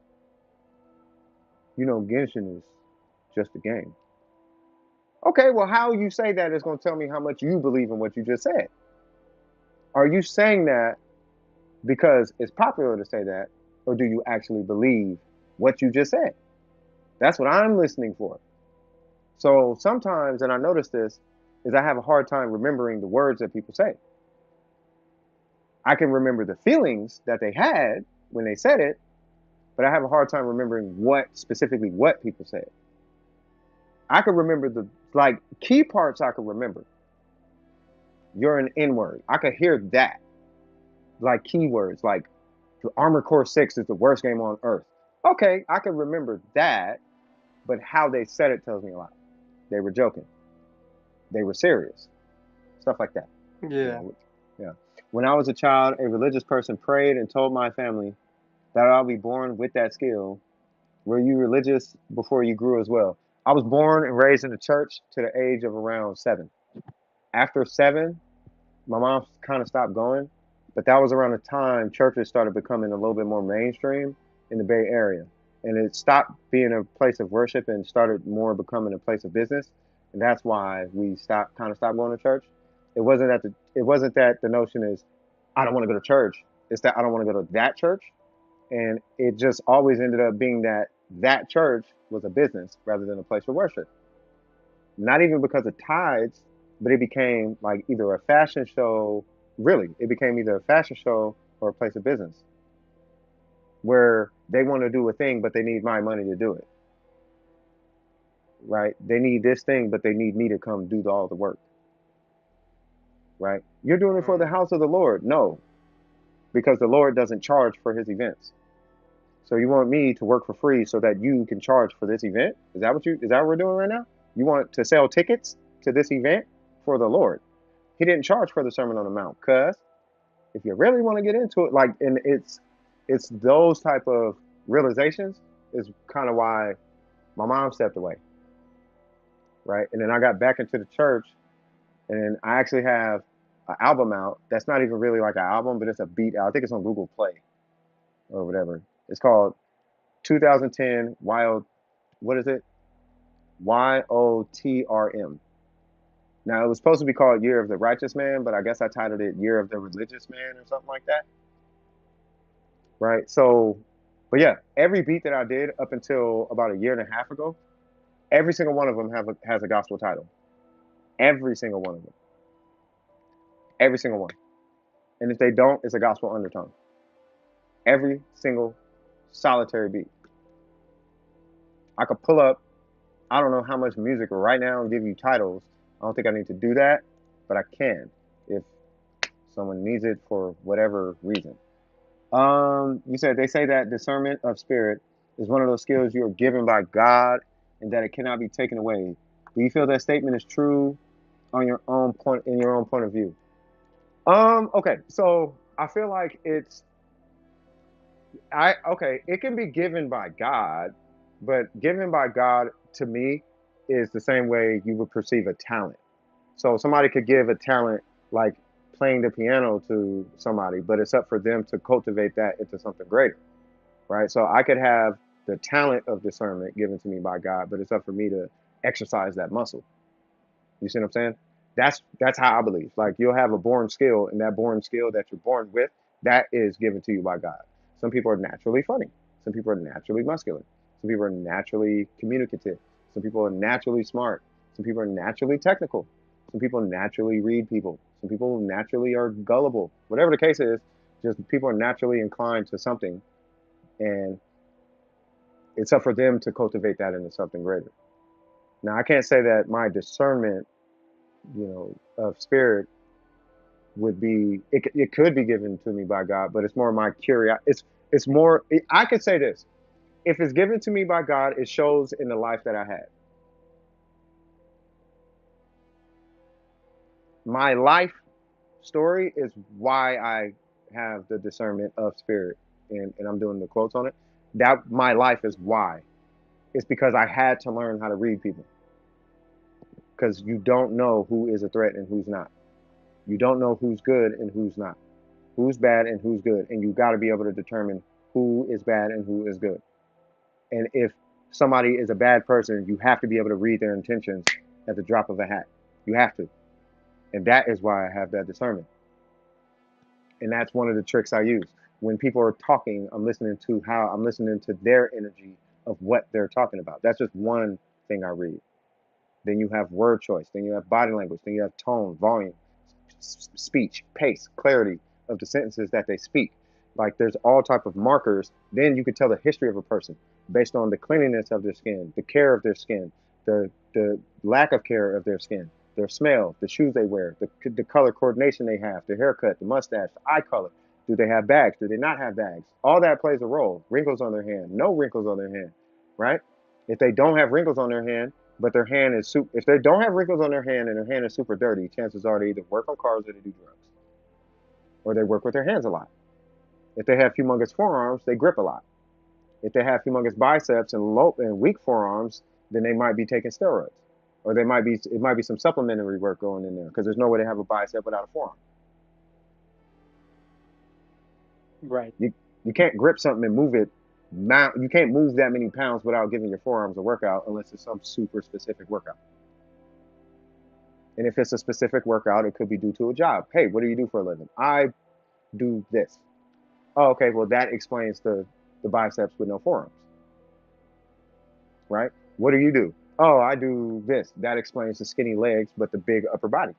Genshin is just a game. Okay, well, how you say that is going to tell me how much you believe in what you just said. Are you saying that because it's popular to say that, or do you actually believe what you just said? That's what I'm listening for. So sometimes, and I notice this, is I have a hard time remembering the words that people say. I can remember the feelings that they had when they said it, but I have a hard time remembering what people said. I can remember the like key parts I can remember. You're an N word. I could hear that. Like keywords, like the Armored Core 6 is the worst game on earth. Okay, I can remember that, but how they said it tells me a lot. They were joking. They were serious. Stuff like that. Yeah. Yeah. When I was a child, a religious person prayed and told my family that I'll be born with that skill. Were you religious before you grew as well? I was born and raised in the church to the age of around 7. After 7, my mom kind of stopped going, but that was around the time churches started becoming a little bit more mainstream in the Bay Area. And it stopped being a place of worship and started more becoming a place of business. And that's why we stopped going to church. It wasn't that the notion is I don't want to go to church. It's that I don't want to go to that church. And it just always ended up being that that church was a business rather than a place of worship. Not even because of tithes, but it became like either a fashion show. Really, it became either a fashion show or a place of business where they want to do a thing, but they need my money to do it. Right? They need this thing, but they need me to come do all the work. Right? You're doing it for the house of the Lord. No, because the Lord doesn't charge for his events. So you want me to work for free so that you can charge for this event? Is that what we're doing right now? You want to sell tickets to this event for the Lord? He didn't charge for the Sermon on the Mount, cuz if you really want to get into it, like, and it's those type of realizations is kind of why my mom stepped away, right? And then I got back into the church, and I actually have an album out that's not even really like an album, but it's a beat. I think it's on Google Play or whatever. It's called 2010 Wild. What is it? YOTRM. Now it was supposed to be called Year of the Righteous Man, but I guess I titled it Year of the Religious Man or something like that. Right. So, but yeah, every beat that I did up until about a year and a half ago, every single one of them has a gospel title. Every single one of them. Every single one. And if they don't, it's a gospel undertone. Every single solitary beat. I could pull up, I don't know how much music right now and give you titles. I don't think I need to do that, but I can if someone needs it for whatever reason. You said they say that discernment of spirit is one of those skills you are given by God and that it cannot be taken away. Do you feel that statement is true on your own point in your own point of view? Okay, so I feel like it can be given by God, but given by God to me is the same way you would perceive a talent. So somebody could give a talent like playing the piano to somebody, but it's up for them to cultivate that into something greater, right? So I could have the talent of discernment given to me by God, but it's up for me to exercise that muscle. You see what I'm saying? That's how I believe. Like you'll have a born skill, and that born skill that you're born with, that is given to you by God. Some people are naturally funny. Some people are naturally muscular. Some people are naturally communicative. Some people are naturally smart. Some people are naturally technical. Some people naturally read people. Some people naturally are gullible. Whatever the case is, just people are naturally inclined to something, and it's up for them to cultivate that into something greater. Now, I can't say that my discernment, of spirit would be. It could be given to me by God, but it's more my curiosity. It's more. I could say this: if it's given to me by God, it shows in the life that I had. My life story is why I have the discernment of spirit, and I'm doing the quotes on it. That my life is why. It's because I had to learn how to read people. Because you don't know who is a threat and who's not. You don't know who's good and who's not. Who's bad and who's good. And you got to be able to determine who is bad and who is good. And if somebody is a bad person, you have to be able to read their intentions at the drop of a hat. You have to. And that is why I have that discernment. And that's one of the tricks I use. When people are talking, I'm listening to their energy of what they're talking about. That's just one thing I read. Then you have word choice. Then you have body language. Then you have tone, volume, speech, pace, clarity of the sentences that they speak. Like there's all type of markers. Then you can tell the history of a person based on the cleanliness of their skin, the care of their skin, the lack of care of their skin, their smell, the shoes they wear, the color coordination they have, the haircut, the mustache, the eye color. Do they have bags? Do they not have bags? All that plays a role. Wrinkles on their hand, no wrinkles on their hand, right? If they don't have wrinkles on their hand, but their hand is if they don't have wrinkles on their hand and their hand is super dirty, chances are they either work on cars or they do drugs, or they work with their hands a lot. If they have humongous forearms, they grip a lot. If they have humongous biceps and weak forearms, then they might be taking steroids, or it might be some supplementary work going in there because there's no way to have a bicep without a forearm. Right. You can't grip something and move it. You can't move that many pounds without giving your forearms a workout unless it's some super specific workout. And if it's a specific workout, it could be due to a job. Hey, what do you do for a living? I do this. Oh, okay. Well, that explains the biceps with no forearms, right? What do you do? Oh, I do this. That explains the skinny legs, but the big upper body.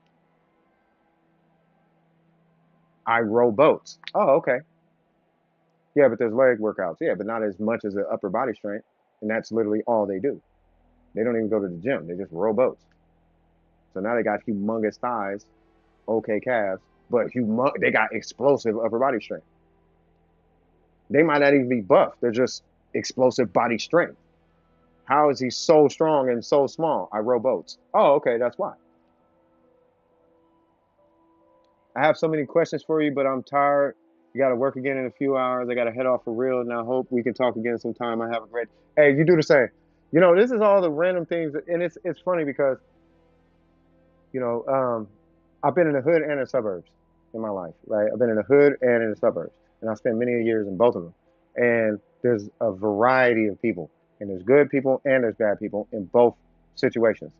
I row boats. Oh, okay. Yeah, but there's leg workouts. Yeah, but not as much as the upper body strength. And that's literally all they do. They don't even go to the gym. They just row boats. So now they got humongous thighs, okay calves, but they got explosive upper body strength. They might not even be buff. They're just explosive body strength. How is he so strong and so small? I row boats. Oh, okay, that's why. I have so many questions for you, but I'm tired. You got to work again in a few hours. I got to head off for real, and I hope we can talk again sometime. I have a great. Hey, you do the same. This is all the random things, and it's funny because you know, um, I've been in the hood and the suburbs in my life, right? I've been in the hood and in the suburbs, and I spent many years in both of them. And there's a variety of people, and there's good people and there's bad people in both situations.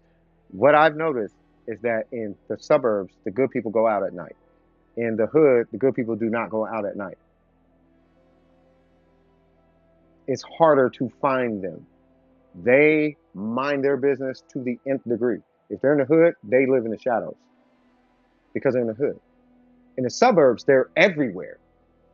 What I've noticed is that in the suburbs, the good people go out at night. In the hood, the good people do not go out at night. It's harder to find them. They mind their business to the nth degree. If they're in the hood, they live in the shadows because they're in the hood. In the suburbs, they're everywhere.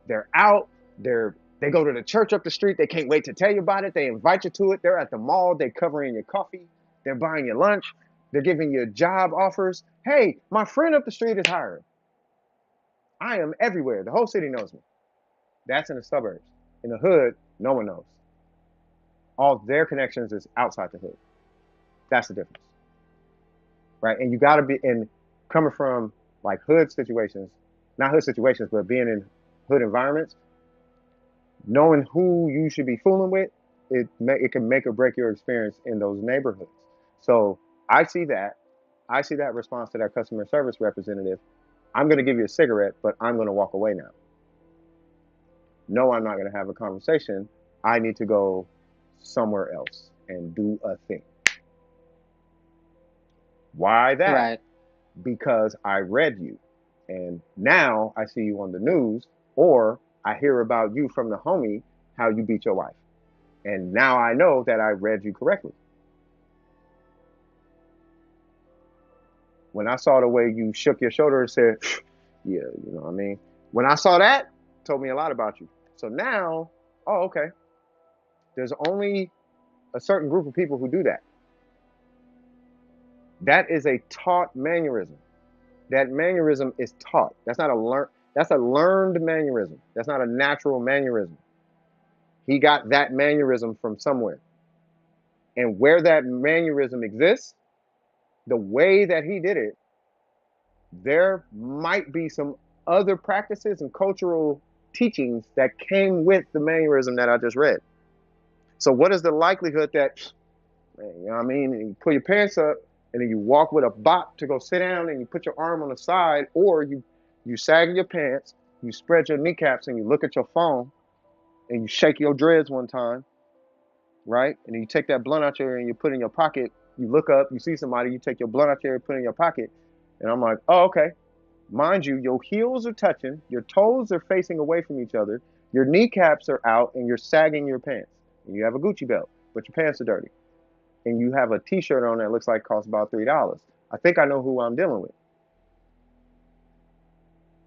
They're out. They go to the church up the street. They can't wait to tell you about it. They invite you to it. They're at the mall. They're covering your coffee. They're buying your lunch. They're giving you job offers. Hey, my friend up the street is hiring. I am everywhere. The whole city knows me. That's in the suburbs. In the hood, no one knows. All their connections is outside the hood. That's the difference, right? And you got to be in coming from like hood situations, not hood situations, but being in hood environments. Knowing who you should be fooling with, it can make or break your experience in those neighborhoods. So I see that. I see that response to that customer service representative. I'm going to give you a cigarette, but I'm going to walk away now. No, I'm not going to have a conversation. I need to go somewhere else and do a thing. Why that? Right. Because I read you. And now I see you on the news, or I hear about you from the homie, how you beat your wife. And now I know that I read you correctly. When I saw the way you shook your shoulder and said, yeah, you know what I mean? When I saw that, it told me a lot about you. So now, oh, okay. There's only a certain group of people who do that. That is a taught mannerism. That mannerism is taught. That's a learned mannerism. That's not a natural mannerism. He got that mannerism from somewhere. And where that mannerism exists, the way that he did it, there might be some other practices and cultural teachings that came with the mannerism that I just read. So what is the likelihood that, man, you know what I mean, you pull your pants up and then you walk with a bop to go sit down and you put your arm on the side, or you sag your pants, you spread your kneecaps and you look at your phone and you shake your dreads one time, right? And then you take that blunt out there and you put it in your pocket. You look up, you see somebody, you take your blunt out there and put it in your pocket. And I'm like, oh, okay. Mind you, your heels are touching, your toes are facing away from each other, your kneecaps are out, and you're sagging your pants. And you have a Gucci belt, but your pants are dirty. And you have a t-shirt on that looks like it costs about $3. I think I know who I'm dealing with.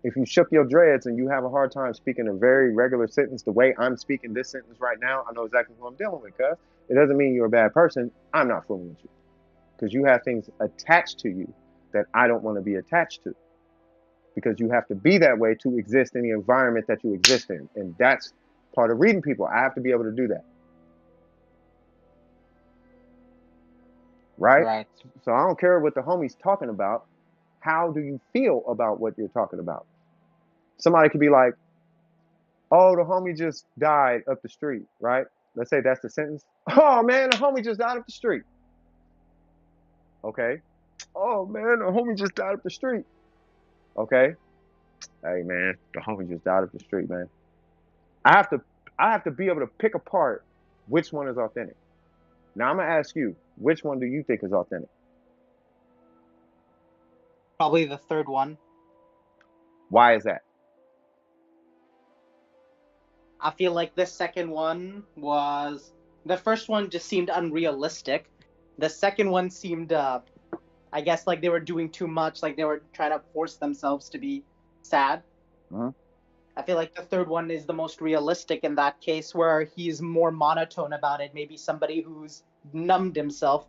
If you shook your dreads and you have a hard time speaking a very regular sentence the way I'm speaking this sentence right now, I know exactly who I'm dealing with, cuz. It doesn't mean you're a bad person. I'm not fooling with you. Because you have things attached to you that I don't want to be attached to. Because you have to be that way to exist in the environment that you exist in. And that's part of reading people. I have to be able to do that. Right? Right. So I don't care what the homie's talking about. How do you feel about what you're talking about? Somebody could be like, oh, the homie just died up the street, right? Let's say that's the sentence. Oh man, the homie just died up the street. Okay. Oh man, the homie just died up the street. Okay. Hey man, the homie just died up the street, man. I have to I have to be able to pick apart which one is authentic. Now I'm gonna ask you, which one do you think is authentic? Probably the third one. Why is that? I feel like the second one was the first one just seemed unrealistic. The second one seemed, I guess, like they were doing too much, like they were trying to force themselves to be sad. Mhm. I feel like the third one is the most realistic in that case, where he's more monotone about it. Maybe somebody who's numbed himself.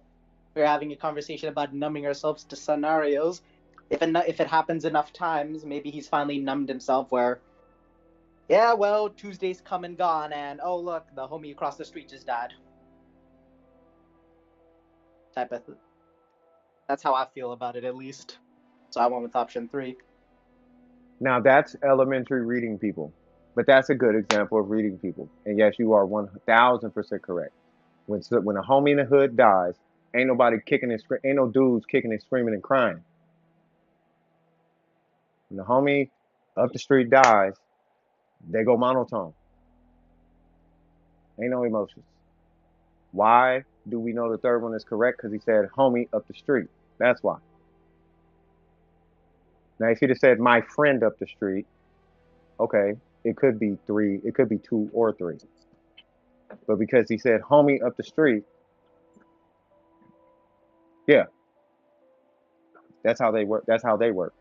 We're having a conversation about numbing ourselves to scenarios. If it happens enough times, maybe he's finally numbed himself. Where, yeah, well, Tuesday's come and gone, and oh look, the homie across the street just died. Type of. That's how I feel about it, at least. So I went with option 3. Now that's elementary reading people, but that's a good example of reading people. And yes, you are 1000% correct. When a homie in the hood dies, ain't nobody kicking and ain't no dudes kicking and screaming and crying. When the homie up the street dies, they go monotone. Ain't no emotions. Why do we know the third one is correct? Because he said homie up the street. That's why. Now if he'd have said my friend up the street, okay, it could be 3, it could be 2 or 3. But because he said homie up the street, yeah, that's how they work. That's how they work.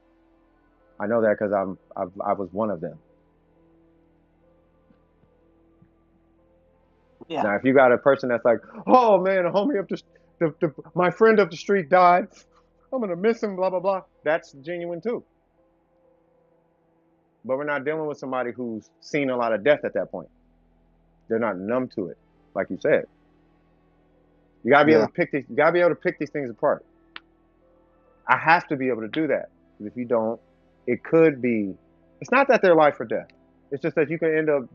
I know that because I was one of them. Yeah. Now, if you got a person that's like, oh man, a homie up my friend up the street died, I'm gonna miss him, blah blah blah. That's genuine too. But we're not dealing with somebody who's seen a lot of death at that point. They're not numb to it, like you said. You gotta be able to pick these. You gotta be able to pick these things apart. I have to be able to do that. Because if you don't, it could be. It's not that they're life or death. It's just that you can end up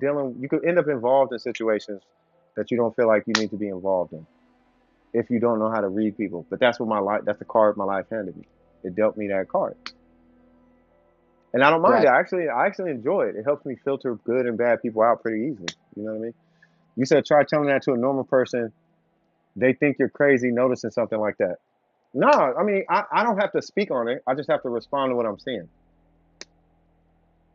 You could end up involved in situations that you don't feel like you need to be involved in if you don't know how to read people. But that's what my life. That's the card my life handed me. It dealt me that card, and I don't mind it. I actually enjoy it. It helps me filter good and bad people out pretty easily. You know what I mean? You said try telling that to a normal person. They think you're crazy noticing something like that. No, I mean, I don't have to speak on it. I just have to respond to what I'm seeing.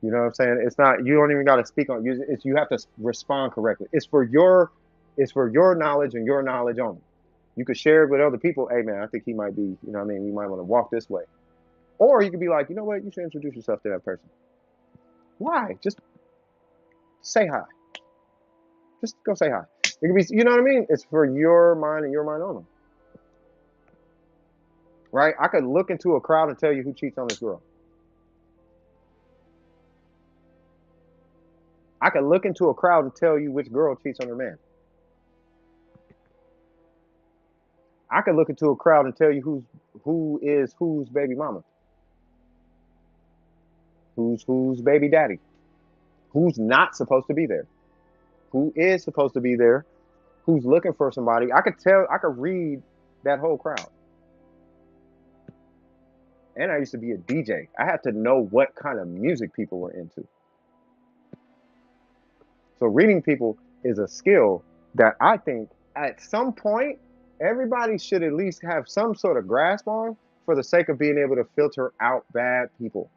You know what I'm saying? It's not, you don't even got to speak on it. You have to respond correctly. It's for your knowledge and your knowledge only. You could share it with other people. Hey man, I think he might be, you know what I mean? We might want to walk this way. Or you could be like, you know what? You should introduce yourself to that person. Why? Just say hi. Just go say hi. It could be, you know what I mean? It's for your mind and your mind only. Right? I could look into a crowd and tell you who cheats on this girl. I could look into a crowd and tell you which girl cheats on her man. I could look into a crowd and tell you who is whose baby mama. Who's baby daddy. Who's not supposed to be there. Who is supposed to be there. Who's looking for somebody. I could read that whole crowd. And I used to be a DJ. I had to know what kind of music people were into. So reading people is a skill that I think at some point everybody should at least have some sort of grasp on for the sake of being able to filter out bad people.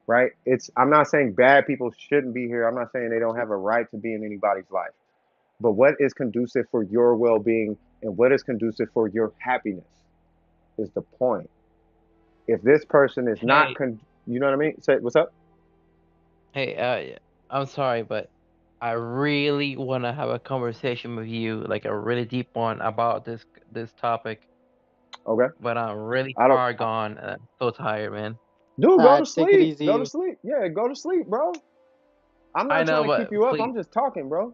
Right? I'm not saying bad people shouldn't be here. I'm not saying they don't have a right to be in anybody's life. But what is conducive for your well-being and what is conducive for your happiness is the point. If this person is not, you know what I mean? Say, what's up? Hey, I'm sorry, but I really want to have a conversation with you, like a really deep one about this topic. Okay. But I'm really far gone and I'm so tired, man. Dude, go to Take it sleep. easy. Go to sleep. Yeah, go to sleep, bro. I'm not trying to keep you up. I'm just talking, bro.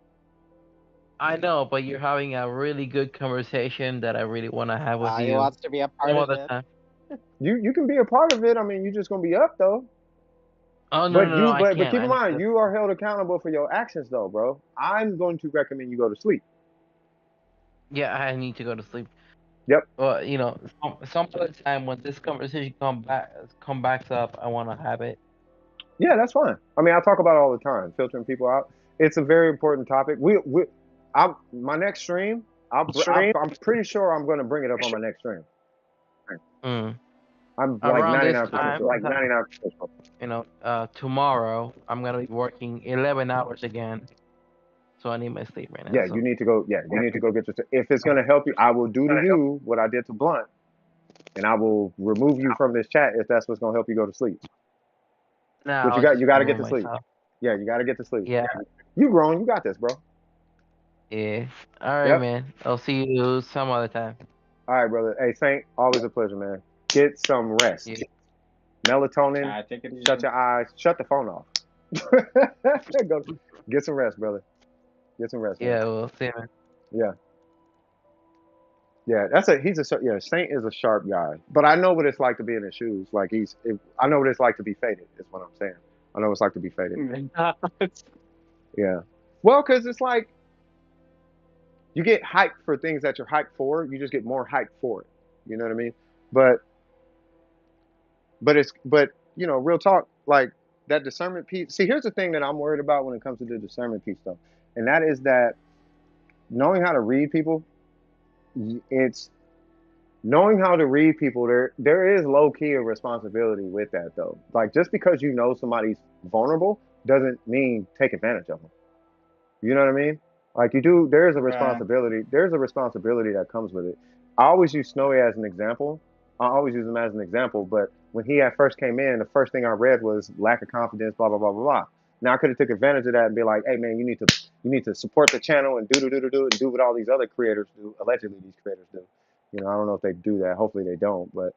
I know, but you're having a really good conversation that I really want to have with you. He wants to be a part of it. Time. You can be a part of it. I mean, you're just gonna be up though. Oh no, no, I can't. But keep in mind, you are held accountable for your actions, though, bro. I'm going to recommend you go to sleep. Yeah, I need to go to sleep. Yep. But you know, some other time when this conversation come back up, I want to have it. Yeah, that's fine. I mean, I talk about it all the time, filtering people out. It's a very important topic. My next stream, I'm pretty sure I'm going to bring it up on my next stream. I'm I'm like around this 99% time, sure. Like 99% sure. tomorrow I'm gonna be working 11 hours again, so I need my sleep right now. Yeah, So you need to go. Yeah, you need to go get your. If it's gonna help you, I will do to you what I did to Blunt, and I will remove you from this chat if that's what's gonna help you go to sleep. now But I'll you just got to get remove to sleep. myself. Yeah, you got to get to sleep. Yeah, You grown. You got this, bro. yeah. All right, Yep. man. I'll see you some other time. All right, brother. Hey, Saint, always a pleasure, man. Get some rest. Yeah. Melatonin. I take it easy. Shut your eyes. Shut the phone off. Go get some rest, brother. Get some rest, man. Yeah, we'll see, man. Yeah. Yeah, Saint is a sharp guy, but I know what it's like to be in his shoes. Like I know what it's like to be faded. Is what I'm saying. I know what it's like to be faded. Yeah. Well, because it's like you get hyped for things that you're hyped for. You just get more hyped for it. You know what I mean? But real talk, like that discernment piece. See, here's the thing that I'm worried about when it comes to the discernment piece, though, and that is that knowing how to read people, it's knowing how to read people. There is low key a responsibility with that, though. Like just because you know somebody's vulnerable doesn't mean take advantage of them. You know what I mean? Like you do, there's a Right. responsibility. There's a responsibility that comes with it. I always use Snowy as an example. I always use him as an example. But when he at first came in, the first thing I read was lack of confidence, blah blah blah blah blah. Now I could have took advantage of that and be like, hey man, you need to support the channel and do and do what all these other creators do. Allegedly, these creators do. I don't know if they do that. Hopefully they don't. But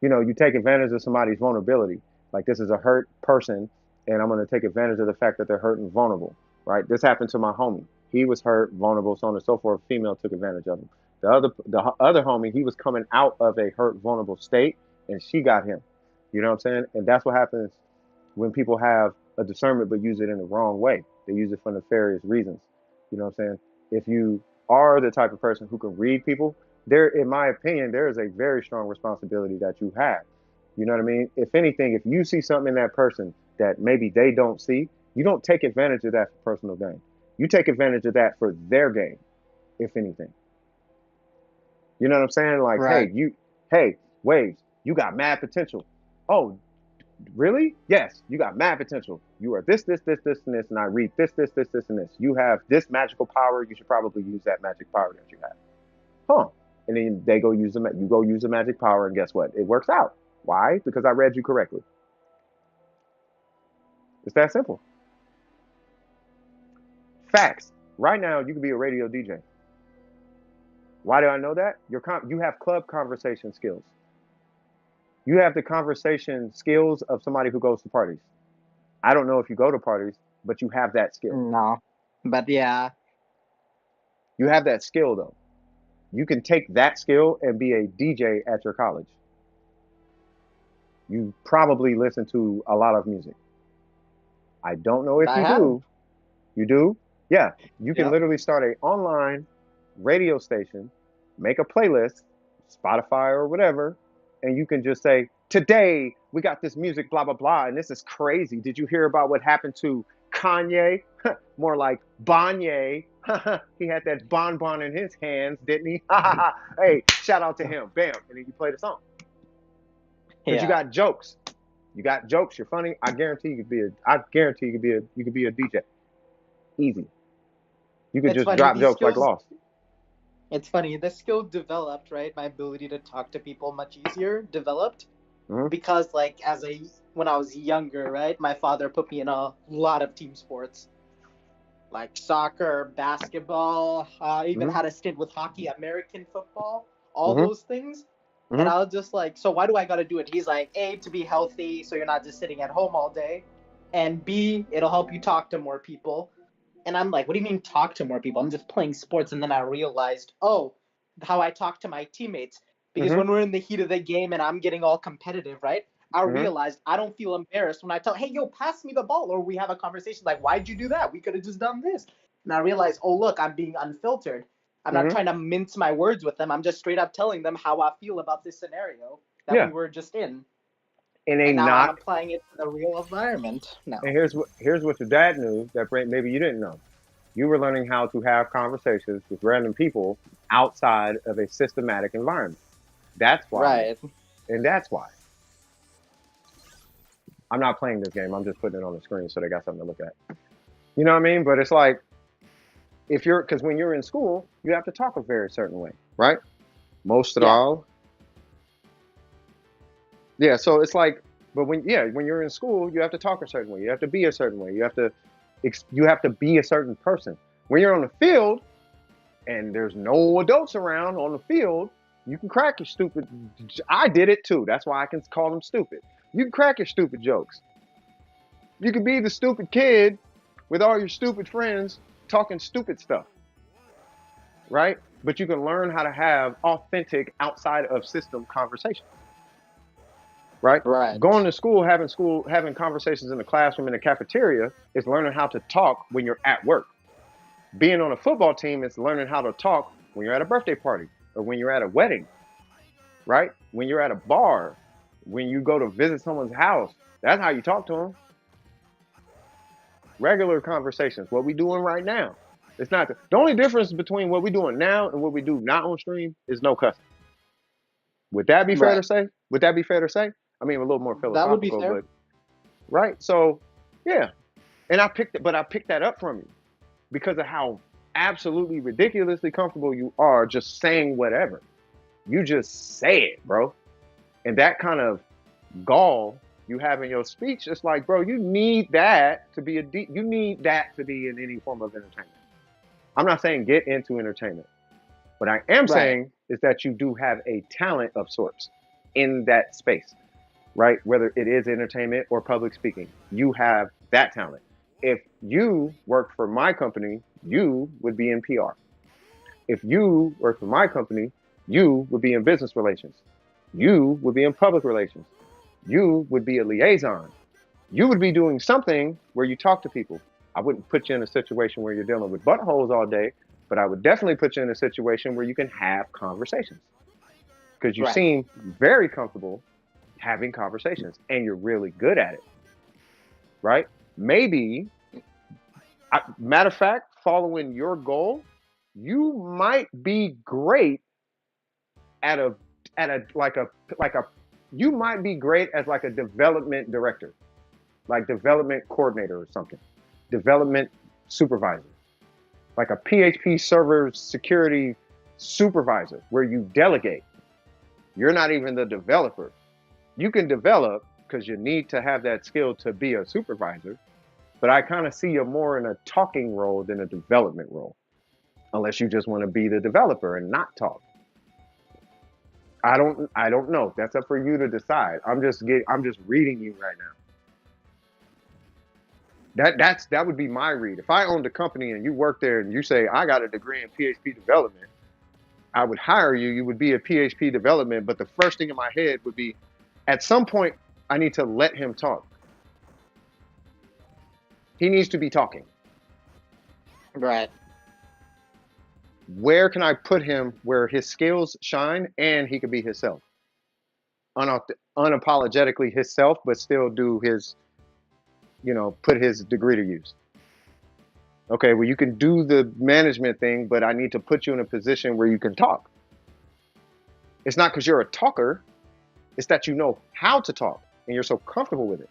you take advantage of somebody's vulnerability. Like this is a hurt person, and I'm going to take advantage of the fact that they're hurt and vulnerable. Right? This happened to my homie. He was hurt, vulnerable, so on and so forth. Female took advantage of him. The other homie, he was coming out of a hurt, vulnerable state, and she got him. You know what I'm saying? And that's what happens when people have a discernment but use it in the wrong way. They use it for nefarious reasons. You know what I'm saying? If you are the type of person who can read people, there, in my opinion, there is a very strong responsibility that you have. You know what I mean? If anything, if you see something in that person that maybe they don't see, you don't take advantage of that for personal gain. You take advantage of that for their gain, if anything. You know what I'm saying? Like, Right. hey, Waves, you got mad potential. Oh, really? Yes, you got mad potential. You are this, and this, and I read this, and this. You have this magical power. You should probably use that magic power that you have. Huh? And then they go use you go use the magic power, and guess what? It works out. Why? Because I read you correctly. It's that simple. Facts. Right now, you could be a radio DJ. Why do I know that? You have club conversation skills. You have the conversation skills of somebody who goes to parties. I don't know if you go to parties, but you have that skill. No. But yeah. You have that skill though. You can take that skill and be a DJ at your college. You probably listen to a lot of music. I don't know if I you have. do. You do? Yeah. You can Yeah. literally start an online radio station, make a playlist, Spotify or whatever, and you can just say, today we got this music, blah, blah, blah, and this is crazy. Did you hear about what happened to Kanye? More like Banye. He had that bonbon in his hands, didn't he? Hey, shout out to him. Bam. And then you play the song. Because you Yeah. got jokes. You got jokes. You're funny. I guarantee you could be a DJ. Easy. You could It's just funny, drop these jokes like skills Lost. it's funny, the skill developed, right? My ability to talk to people much easier developed Mhm. because like when I was younger, right? My father put me in a lot of team sports. Like soccer, basketball, even Mhm. had a stint with hockey, American football, all Mhm. those things. And Mhm. I was just like, so why do I got to do it? He's like, A, to be healthy, so you're not just sitting at home all day. And B, it'll help you talk to more people. And I'm like, what do you mean talk to more people? I'm just playing sports. And then I realized, oh, how I talk to my teammates. Because Mhm. when we're in the heat of the game and I'm getting all competitive, right? I Mhm. realized I don't feel embarrassed when I tell, hey, yo, pass me the ball. Or we have a conversation like, why'd you do that? We could have just done this. And I realized, oh, look, I'm being unfiltered. I'm not Mhm. trying to mince my words with them. I'm just straight up telling them how I feel about this scenario that we Yeah. were just in. And they And now I'm not. applying it to the real environment And now. here's what your dad knew that maybe you didn't know. You were learning how to have conversations with random people outside of a systematic environment. That's why, Right. and that's why. I'm not playing this game. I'm just putting it on the screen so they got something to look at. You know what I mean? But it's like because when you're in school, you have to talk a very certain way, right? Most of Yeah. all. Yeah, so it's like, but when you're in school, you have to talk a certain way. You have to be a certain way. You have to be a certain person. When you're on the field and there's no adults around on the field, you can crack your stupid. I did it too. That's why I can call them stupid. You can crack your stupid jokes. You can be the stupid kid with all your stupid friends talking stupid stuff, right? But you can learn how to have authentic outside of system conversation. Right? Right. Going to school, having conversations in the classroom, in the cafeteria is learning how to talk when you're at work. Being on a football team is learning how to talk when you're at a birthday party or when you're at a wedding, right? When you're at a bar, when you go to visit someone's house, that's how you talk to them. Regular conversations, what we doing right now. It's not the only difference between what we doing now and what we do not on stream is no cussing. Would that be fair to say? Would that be fair to say? I mean, a little more That would be philosophical, fair. but right. So, yeah, and I picked that up from you because of how absolutely ridiculously comfortable you are just saying whatever. You just say it, bro, and that kind of gall you have in your speech. It's like, bro, you need that to be you need that to be in any form of entertainment. I'm not saying get into entertainment. What I am saying is that you do have a talent of sorts in that space, right? Whether it is entertainment or public speaking, you have that talent. If you worked for my company, you would be in PR. If you worked for my company, you would be in business relations. You would be in public relations. You would be a liaison. You would be doing something where you talk to people. I wouldn't put you in a situation where you're dealing with buttholes all day, but I would definitely put you in a situation where you can have conversations because you seem very comfortable having conversations and you're really good at it, right? Maybe, matter of fact, following your goal, you might be great at you might be great as like a development director, like development coordinator or something, development supervisor, like a PHP server security supervisor where you delegate. You're not even the developer. You can develop because you need to have that skill to be a supervisor, but I kind of see you more in a talking role than a development role, unless you just want to be the developer and not talk. I don't know. That's up for you to decide. I'm just reading you right now. That would be my read. If I owned a company and you work there and you say I got a degree in PHP development, I would hire you. You would be a PHP development, but the first thing in my head would be, at some point, I need to let him talk. He needs to be talking. Right. Where can I put him where his skills shine and he can be himself? Unapologetically himself, but still do his, put his degree to use. Okay, well, you can do the management thing, but I need to put you in a position where you can talk. It's not because you're a talker, it's that you know how to talk and you're so comfortable with it.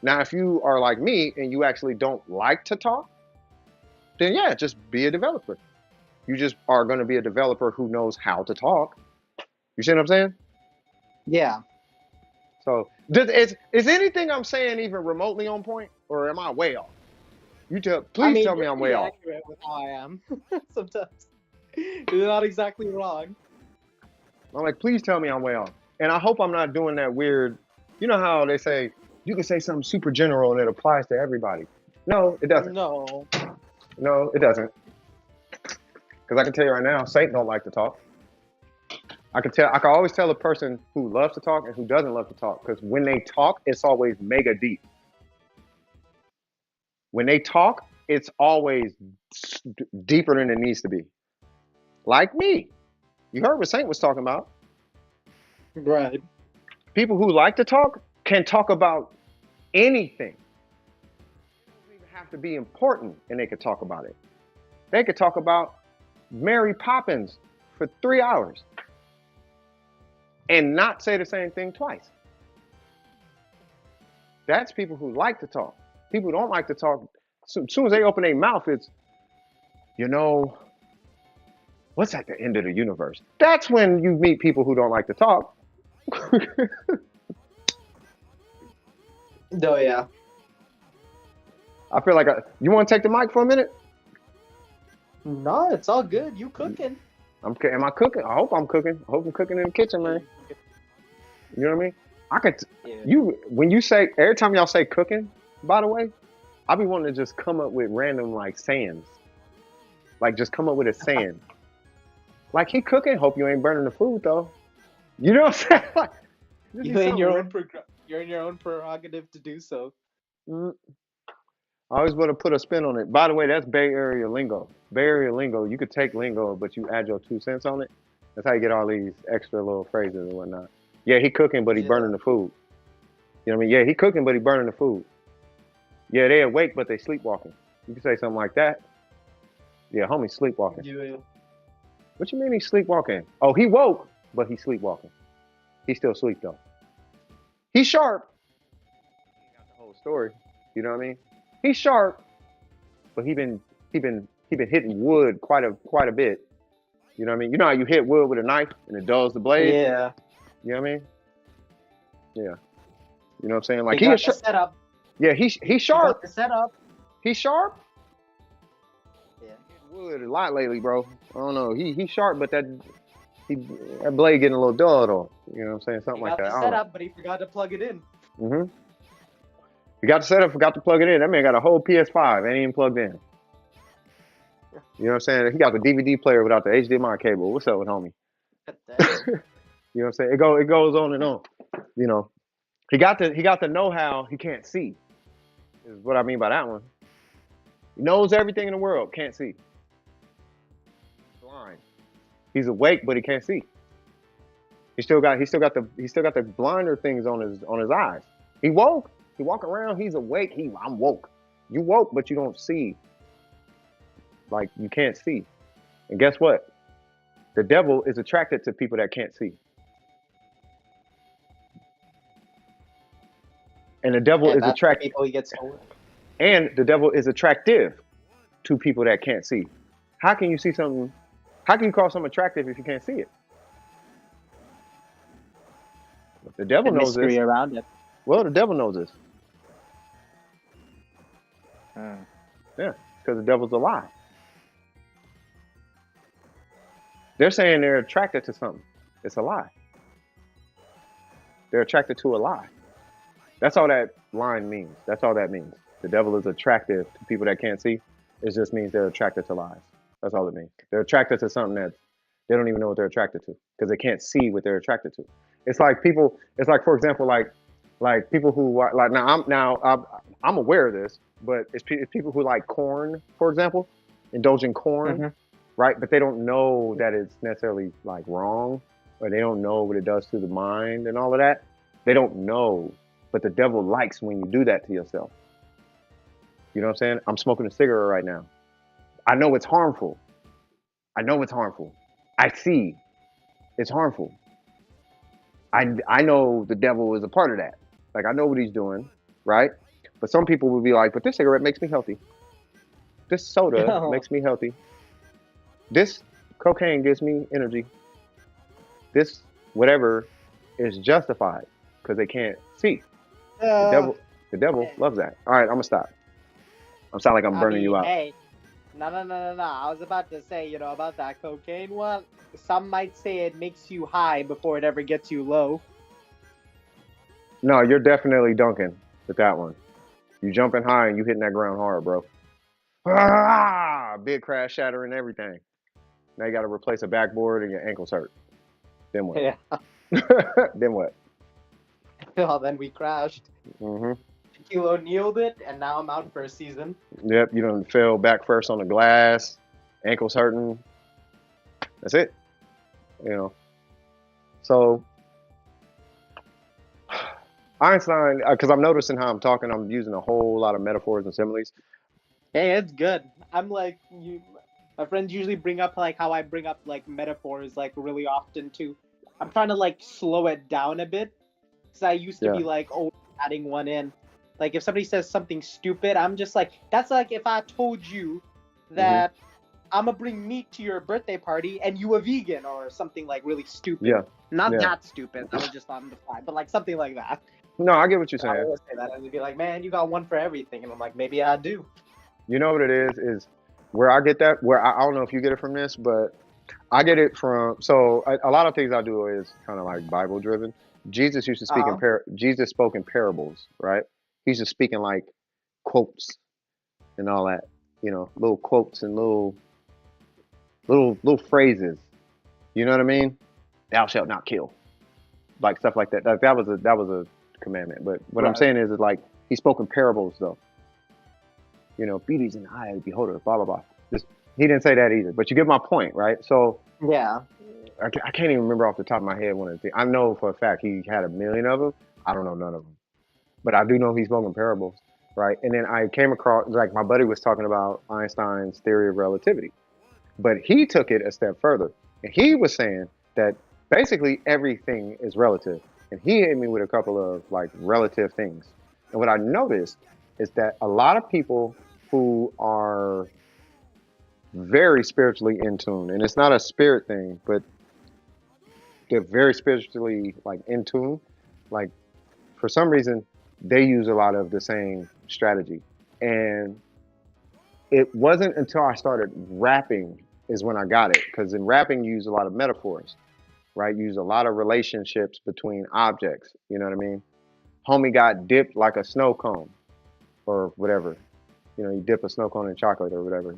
Now, if you are like me and you actually don't like to talk, then yeah, just be a developer. You just are going to be a developer who knows how to talk. You see what I'm saying? Yeah. So, is anything I'm saying even remotely on point, or am I way off? Please tell me I'm way off. Accurate with how I am. Sometimes you're not exactly wrong. I'm like, please tell me I'm way off. And I hope I'm not doing that weird. You know how they say you can say something super general and it applies to everybody. No, it doesn't. No, it doesn't. Because I can tell you right now, Satan don't like to talk. I can always tell a person who loves to talk and who doesn't love to talk, because when they talk, it's always mega deep. When they talk, it's always deeper than it needs to be. Like me. You heard what Saint was talking about. right. People who like to talk can talk about anything. It doesn't even have to be important, and they could talk about it. They could talk about Mary Poppins for 3 hours and not say the same thing twice. That's people who like to talk. People who don't like to talk, as soon as they open their mouth, it's, you know, what's at the end of the universe? That's when you meet people who don't like to talk. Oh yeah. I feel like you want to take the mic for a minute? No, it's all good. You cooking? Am I cooking? I hope I'm cooking. I hope I'm cooking in the kitchen, man. You know what I mean? I could. When you say, every time y'all say cooking, by the way, I be wanting to just come up with random like sayings, like just come up with a saying. Like, he cooking. Hope you ain't burning the food though. You know what I'm saying? Like, You're in your own prerogative to do so. I always want to put a spin on it. By the way, that's Bay Area lingo. Bay Area lingo. You could take lingo, but you add your 2 cents on it. That's how you get all these extra little phrases and whatnot. Yeah, he cooking, but he burning the food. You know what I mean? Yeah, he cooking, but he burning the food. Yeah, they awake, but they sleepwalking. You can say something like that. Yeah, homie sleepwalking. Yeah. What you mean he's sleepwalking? Oh, he woke, but he's sleepwalking. He still sleep though. He's sharp. He got the whole story. You know what I mean? He's sharp, but he been hitting wood quite a bit. You know what I mean? You know how you hit wood with a knife and it dulls the blade? Yeah. You know what I mean? Yeah. You know what I'm saying? Like, he got the setup. Yeah, he's sharp. He got the setup. He's sharp. Yeah. Wood a lot lately, bro. I don't know. He's sharp, but that blade getting a little dull though. You know what I'm saying? Something like that. He got the setup, but he forgot to plug it in. Mm-hmm. He got the setup, forgot to plug it in. That man got a whole PS5, ain't even plugged in. You know what I'm saying? He got the DVD player without the HDMI cable. What's up with homie? You know what I'm saying? It goes on and on. You know, he got the know-how he can't see. Is what I mean by that one. He knows everything in the world, can't see. Blind. He's awake, but he can't see. He still got the blinder things on his eyes. He woke. He walk around. He's awake. I'm woke. You woke, but you don't see. Like, you can't see. And guess what? The devil is attracted to people that can't see. And the devil is attracted. People he gets over. And the devil is attractive to people that can't see. How can you see something? How can you call something attractive if you can't see it? The devil knows this. Mystery around it. Well, the devil knows this. Hmm. Yeah, because the devil's a lie. They're saying they're attracted to something. It's a lie. They're attracted to a lie. That's all that line means. That's all that means. The devil is attractive to people that can't see. It just means they're attracted to lies. That's all it means. They're attracted to something that they don't even know what they're attracted to because they can't see what they're attracted to. It's like people. It's like, for example, like people who are, like I'm aware of this, but it's people who like corn, for example, indulge in corn, right? But they don't know that it's necessarily like wrong, or they don't know what it does to the mind and all of that. They don't know, but the devil likes when you do that to yourself. You know what I'm saying? I'm smoking a cigarette right now. I know it's harmful. I know it's harmful. I see it's harmful. I know the devil is a part of that. Like, I know what he's doing, right? But some people will be like, but this cigarette makes me healthy. This soda makes me healthy. This cocaine gives me energy. This whatever is justified because they can't see. The devil loves that. All right, I'm gonna stop. I'm sounding like I'm burning you out. Hey, no. I was about to say, about that cocaine one. Some might say it makes you high before it ever gets you low. No, you're definitely dunking with that one. You jumping high and you hitting that ground hard, bro. Ah, big crash, shattering everything. Now you got to replace a backboard and your ankles hurt. Then what? Yeah. Then what? Well, then we crashed. Mm-hmm. Shaquille O'Neal'd it, and now I'm out for a season. Yep, you done fell back first on the glass, ankles hurting. That's it. So Einstein, because I'm noticing how I'm talking, I'm using a whole lot of metaphors and similes. Hey, it's good. I'm like, my friends usually bring up like how I bring up like metaphors like really often too. I'm trying to like slow it down a bit because I used to be like, adding one in. Like if somebody says something stupid, I'm just like, that's like if I told you that I'm gonna bring meat to your birthday party and you a vegan or something like really stupid. Yeah. Not Yeah. that stupid. That was just on the fly, but like something like that. No, I get what you're I saying. would say that and they'd be like, man, you got one for everything, and I'm like, maybe I do. You know what it is where I get that. Where I don't know if you get it from this, but I get it from. So a lot of things I do is kind of like Bible driven. Jesus used to speak in Jesus spoke in parables, right? He used to speak in like quotes and all that, little quotes and little phrases. You know what I mean? Thou shalt not kill, like stuff like that. That was a commandment. But what I'm saying is like he spoke in parables though. Beauty's in the eye of the beholder, blah blah blah. He didn't say that either. But you get my point, right? So Yeah. I can't even remember off the top of my head one of the things. I know for a fact he had a million of them. I don't know none of them, but I do know he spoke in parables, right? And then I came across, like my buddy was talking about Einstein's theory of relativity, but he took it a step further, and he was saying that basically everything is relative, and he hit me with a couple of like relative things. And what I noticed is that a lot of people who are very spiritually in tune, and it's not a spirit thing, but they're very spiritually like in tune, like for some reason they use a lot of the same strategy. And it wasn't until I started rapping is when I got it, because in rapping you use a lot of metaphors, right? You use a lot of relationships between objects, you know what I mean? Homie got dipped like a snow cone or whatever, you dip a snow cone in chocolate or whatever,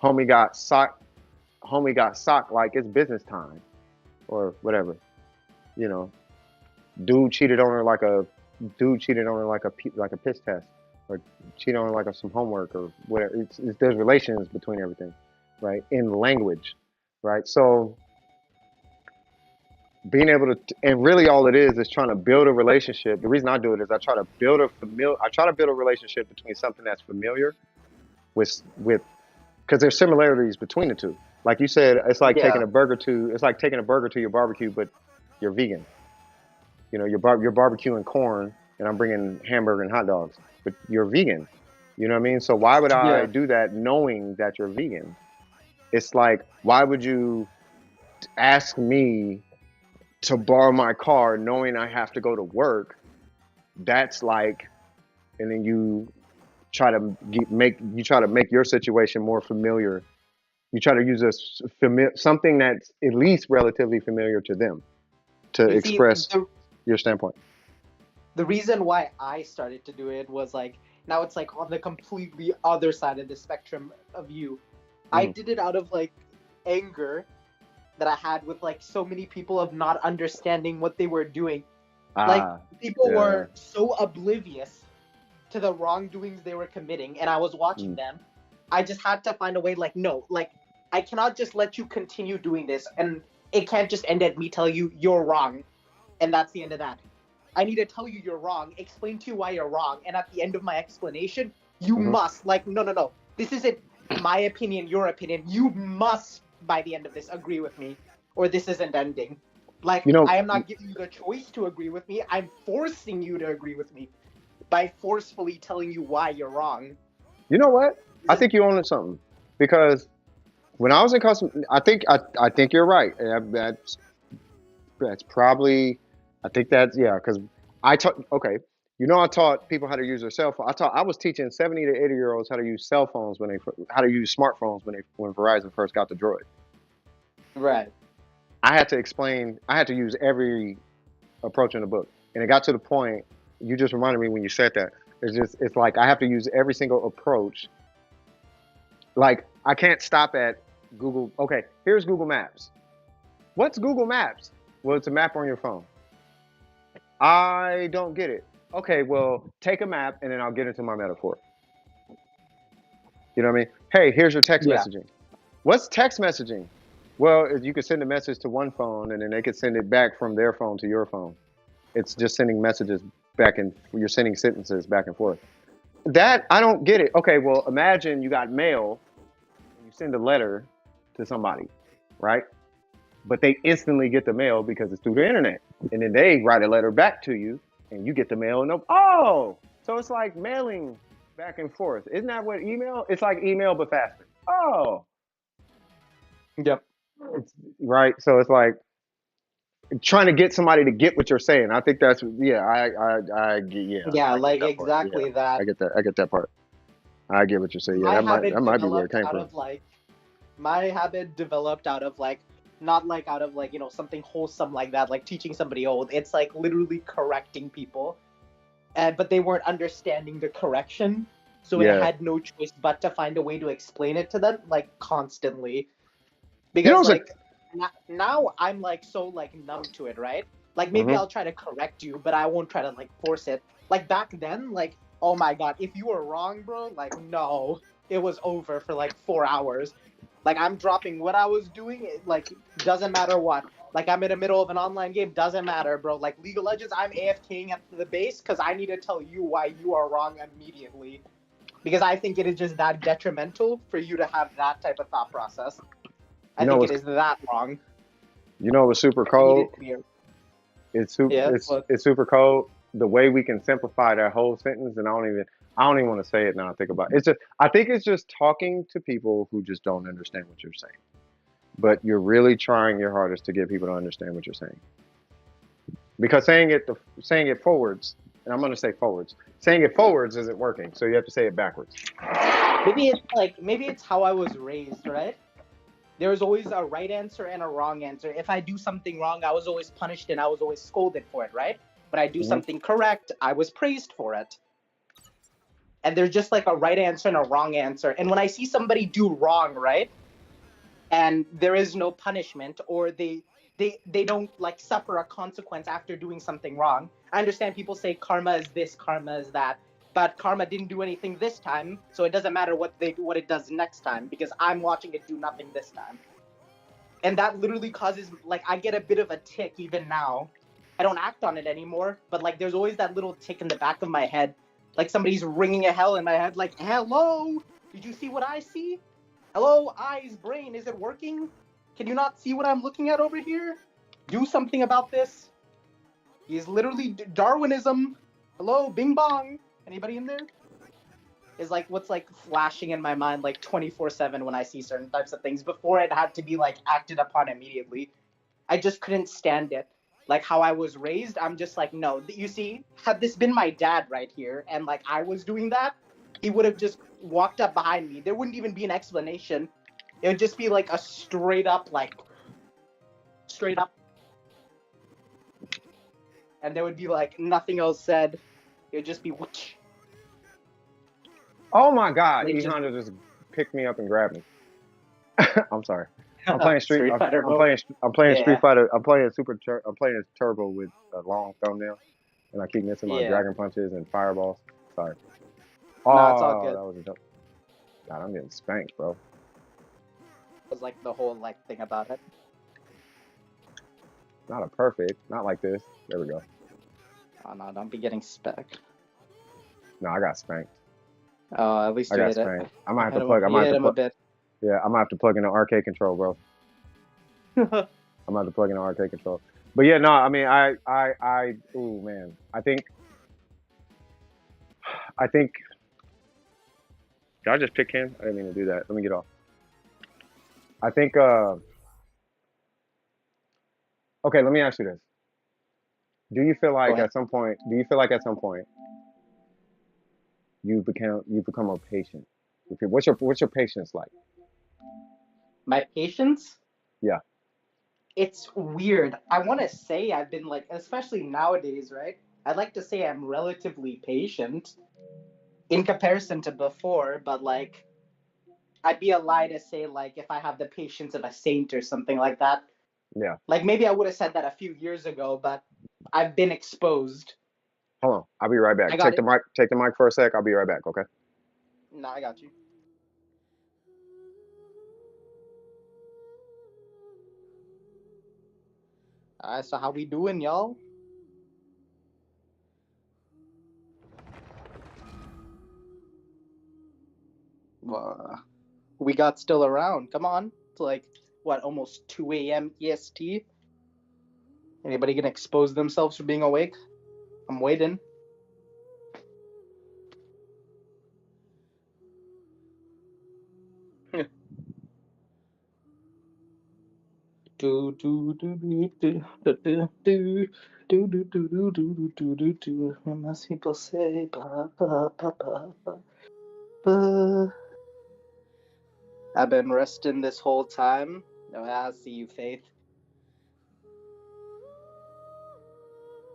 homie got socked like it's business time or whatever, dude cheated on her like a piss test, or cheated on her like some homework or whatever. There's relations between everything, right? In language, right? So being able to, and really all it is trying to build a relationship. The reason I do it is I try to build a relationship between something that's familiar with because there's similarities between the two. Like you said, it's like taking a burger to your barbecue, but you're vegan. You're barbecuing corn, and I'm bringing hamburger and hot dogs, but you're vegan. You know what I mean? So why would I do that knowing that you're vegan? It's like, why would you ask me to borrow my car knowing I have to go to work? That's like, and then you try to make your situation more familiar. You try to use something that's at least relatively familiar to them to express your standpoint. The reason why I started to do it was like, now it's like on the completely other side of the spectrum of you. I did it out of like anger that I had with like so many people of not understanding what they were doing. Like people were so oblivious to the wrongdoings they were committing, and I was watching them. I just had to find a way, like, no, like I cannot just let you continue doing this, and it can't just end at me telling you you're wrong, and that's the end of that. I need to tell you you're wrong, explain to you why you're wrong, and at the end of my explanation, you must, like, no, this isn't my opinion, your opinion. You must, by the end of this, agree with me, or this isn't ending. Like, I am not giving you the choice to agree with me. I'm forcing you to agree with me by forcefully telling you why you're wrong. You know what? I think you own something, because when I was in custom, I think you're right. That's probably, I think that's, because I taught, I taught people how to use their cell phone. I was teaching 70 to 80-year-olds how to use cell phones how to use smartphones when Verizon first got the Droid. Right. I had to use every approach in the book. And it got to the point, you just reminded me when you said that, it's like I have to use every single approach. Like, I can't stop at Google. Okay, here's Google Maps. What's Google Maps? Well, it's a map on your phone. I don't get it. Okay, well, take a map and then I'll get into my metaphor. You know what I mean? Hey, here's your text messaging. What's text messaging? Well, you could send a message to one phone and then they could send it back from their phone to your phone. It's just sending messages back and you're sending sentences back and forth. That, I don't get it. Okay, well, imagine you got mail and you send a letter to somebody, right? But they instantly get the mail because it's through the internet. And then they write a letter back to you and you get the mail and oh, so it's like mailing back and forth. Isn't that what email? It's like email but faster. Oh, Yep. it's right. So it's like trying to get somebody to get what you're saying. I think that's yeah. I get Yeah, I get like that part. Yeah, exactly that. I get that part. I get what you're saying. Yeah, My that habit might be where it developed came out from. of like my habit developed out of like not like out of like something wholesome like that, like teaching somebody old. It's like literally correcting people, but they weren't understanding the correction, so I Yeah, had no choice but to find a way to explain it to them like constantly. you know, Because it's a like now I'm like so like numb to it, right? Like maybe hmm I'll try to correct you, but I won't try to like force it. Like back then, like oh my god, if you were wrong, bro, like no, it was over for like 4 hours. Like I'm dropping what I was doing, like doesn't matter what. Like I'm in the middle of an online game, doesn't matter, bro. Like League of Legends, I'm AFKing at the base because I need to tell you why you are wrong immediately. Because I think it is just that detrimental for you to have that type of thought process. I you know think it what's is that wrong. what's super I need cold. it to be. It's super Yeah. Well, it's super cold. The way we can simplify that whole sentence, and I don't even want to say it now. I think about it. It's just I think it's just talking to people who just don't understand what you're saying. But you're really trying your hardest to get people to understand what you're saying. Because saying it forwards, and I'm going to say forwards. Saying it forwards isn't working, so you have to say it backwards. maybe it's how I was raised, right? There was always a right answer and a wrong answer. If I do something wrong, I was always punished and I was always scolded for it, right? But I do hmm something correct, I was praised for it. And there's just like a right answer and a wrong answer. And when I see somebody do wrong, right? And there is no punishment, or they don't like suffer a consequence after doing something wrong. I understand people say karma is this, karma is that, but karma didn't do anything this time, so it doesn't matter what it does next time because I'm watching it do nothing this time. And that literally causes like I get a bit of a tick even now. I don't act on it anymore, but like there's always that little tick in the back of my head, like somebody's ringing a hell in my head, like hello, did you see what I see? Hello, eyes, brain, is it working? Can you not see what I'm looking at over here? Do something about this. He's literally Darwinism. Hello, bing bong. Anybody in there? Is like what's like flashing in my mind like 24/7 when I see certain types of things before it had to be like acted upon immediately. I just couldn't stand it. Like how I was raised, I'm just like, no. You see, had this been my dad right here and like I was doing that, he would have just walked up behind me. There wouldn't even be an explanation. It would just be like a straight up. And there would be like nothing else said. It would just be whoosh. Oh my God! Like E just Honda just picked me up and grabbed me. I'm sorry. Street Fighter, bro. I'm playing Street Yeah, Fighter. I'm playing Turbo with a long thumbnail, and I keep missing my yeah. dragon punches and fireballs. Sorry. No, it's all Oh, good. that was a jump. God, I'm getting spanked, bro. It was like the whole like thing about it. Not a perfect. Not like this. There we go. Oh no, don't be getting spec. No, I got spanked. Oh, at least I you got hit it. spanked. I might have to Hit him, plug. I you might have hit to him a plug. bit. Yeah, I might have to plug in an arcade control, bro. I'm gonna have to plug in an arcade control. But yeah, no, I mean, ooh, man, I think. Did I just pick him? I didn't mean to do that. Let me get off. I think. Okay, let me ask you this. Do you feel Go like ahead. at some point? Do you feel like at some point you become more patient? Okay, what's your patience like? My patience? Yeah. It's weird. I want to say I've been like, especially nowadays, right? I'd like to say I'm relatively patient in comparison to before, but like, I'd be a lie to say like if I have the patience of a saint or something like that. Yeah. Like maybe I would have said that a few years ago, but I've been exposed. Hold on. I'll be right I back. got Take the it. mic. Take the mic for a sec. I'll be right back. Okay. No, I got you. So how we doing, y'all? We got still around. Come on. It's like what, almost 2 a.m. EST. Anybody gonna expose themselves for being awake? I'm waiting. Do do do do do do do do do do do do do do do do. When most people say ba ba ba ba ba ba. I've been resting this whole time. Oh, I see you, Faith.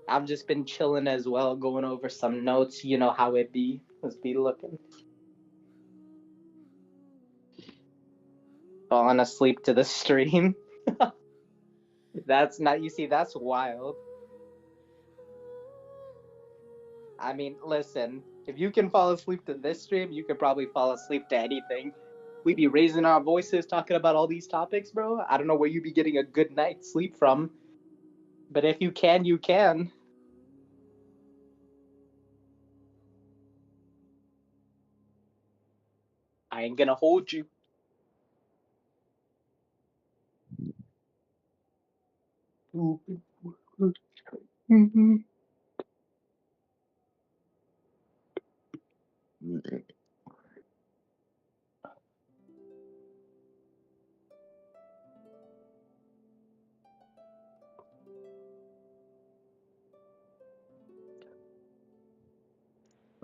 I've just been chilling as well, going over some notes. You know how it be. Let's be looking. Falling asleep to the stream. That's not. You see, that's wild. I mean, listen. If you can fall asleep to this stream, you could probably fall asleep to anything. We be raising our voices talking about all these topics, bro. I don't know where you be getting a good night's sleep from, but if you can, you can. I ain't gonna hold you.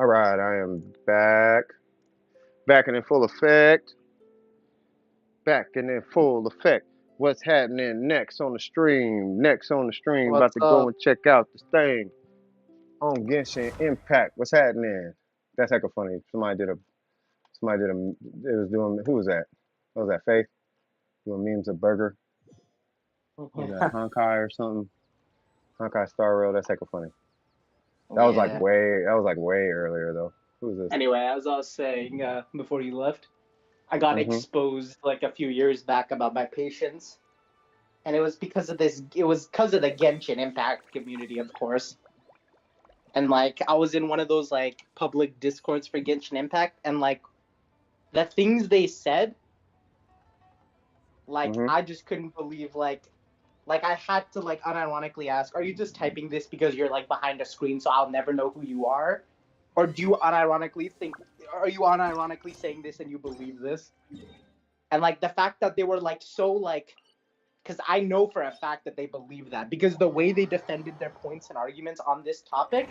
All right, I am back. Back and in full effect. Back and in full effect. What's happening next on the stream? Next on the stream, about What's to go up? and check out this thing on Genshin Impact. What's happening? That's heck of funny. It was doing, who was that? What was that, Faith? Doing memes of Burger. Was that Honkai or something? Honkai Star Rail. That's heck of funny. That was Yeah. way earlier though. Who was this? Anyway, as I was saying before you left, I got exposed like a few years back about my patience, and it was because of this. It was because of the Genshin Impact community, of course. And like, I was in one of those like public discords for Genshin Impact, and like, the things they said, like, I just couldn't believe like I had to like unironically ask, are you just typing this because you're like behind a screen so I'll never know who you are? Or do you unironically think, are you unironically saying this and you believe this? And like the fact that they were like so like, because I know for a fact that they believe that, because the way they defended their points and arguments on this topic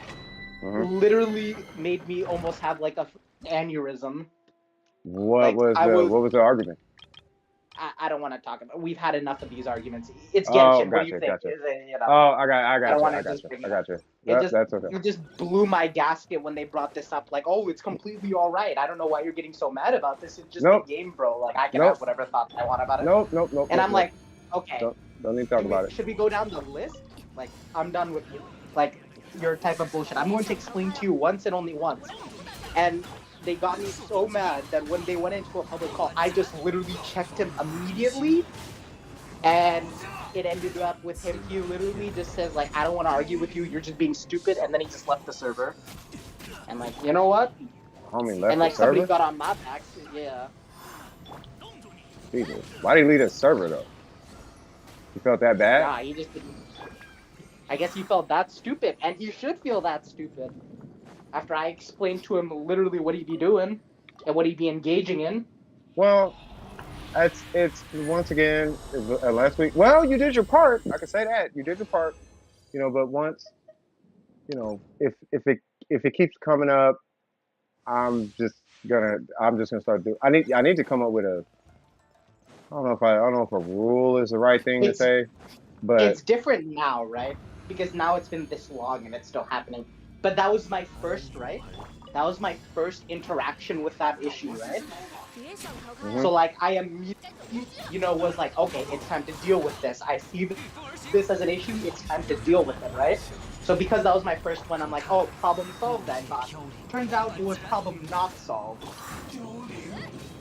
literally made me almost have like a aneurysm. What was the argument? I don't want to talk about. We've had enough of these arguments. It's Oh, Genshin. What do you think? gotcha. Is it, you know, Oh, I got don't you. want I to got just you. bring I it up. got you. That's okay. It just blew my gasket when they brought this up. Like, oh, it's completely all right. I don't know why you're getting so mad about this. It's just a game, bro. Like, I can have whatever thoughts I want about it. Nope. And I'm like, okay. Don't need to talk about it. Should we go down the list? Like, I'm done with you. Like, your type of bullshit. I'm going to explain to you once and only once. And they got me so mad that when they went into a public call, I just literally checked him immediately. And it ended up with him. He literally just says, like, I don't want to argue with you. You're just being stupid. And then he just left the server. And, like, you know what? Homie left and, like, the server? somebody got on my back. Yeah. Jesus. Why did he leave the server, though? He felt that bad? Nah, he just didn't. I guess he felt that stupid. And he should feel that stupid. After I explained to him literally what he'd be doing and what he'd be engaging in. Well, it's once again, last week. Well, you did your part. I can say that. You did your part. You know, but once, you know, if it keeps coming up, I'm just gonna start doing. I need to come up with a. I don't know if a rule is the right thing to say, but it's different now, right? Because now it's been this long and it's still happening. But that was my first, right? That was my first interaction with that issue, right? So like I immediately, you know, was like, okay, it's time to deal with this. I see this as an issue. It's time to deal with it, right? So because that was my first one, I'm like, oh, problem solved. I thought. Turns out it was problem not solved.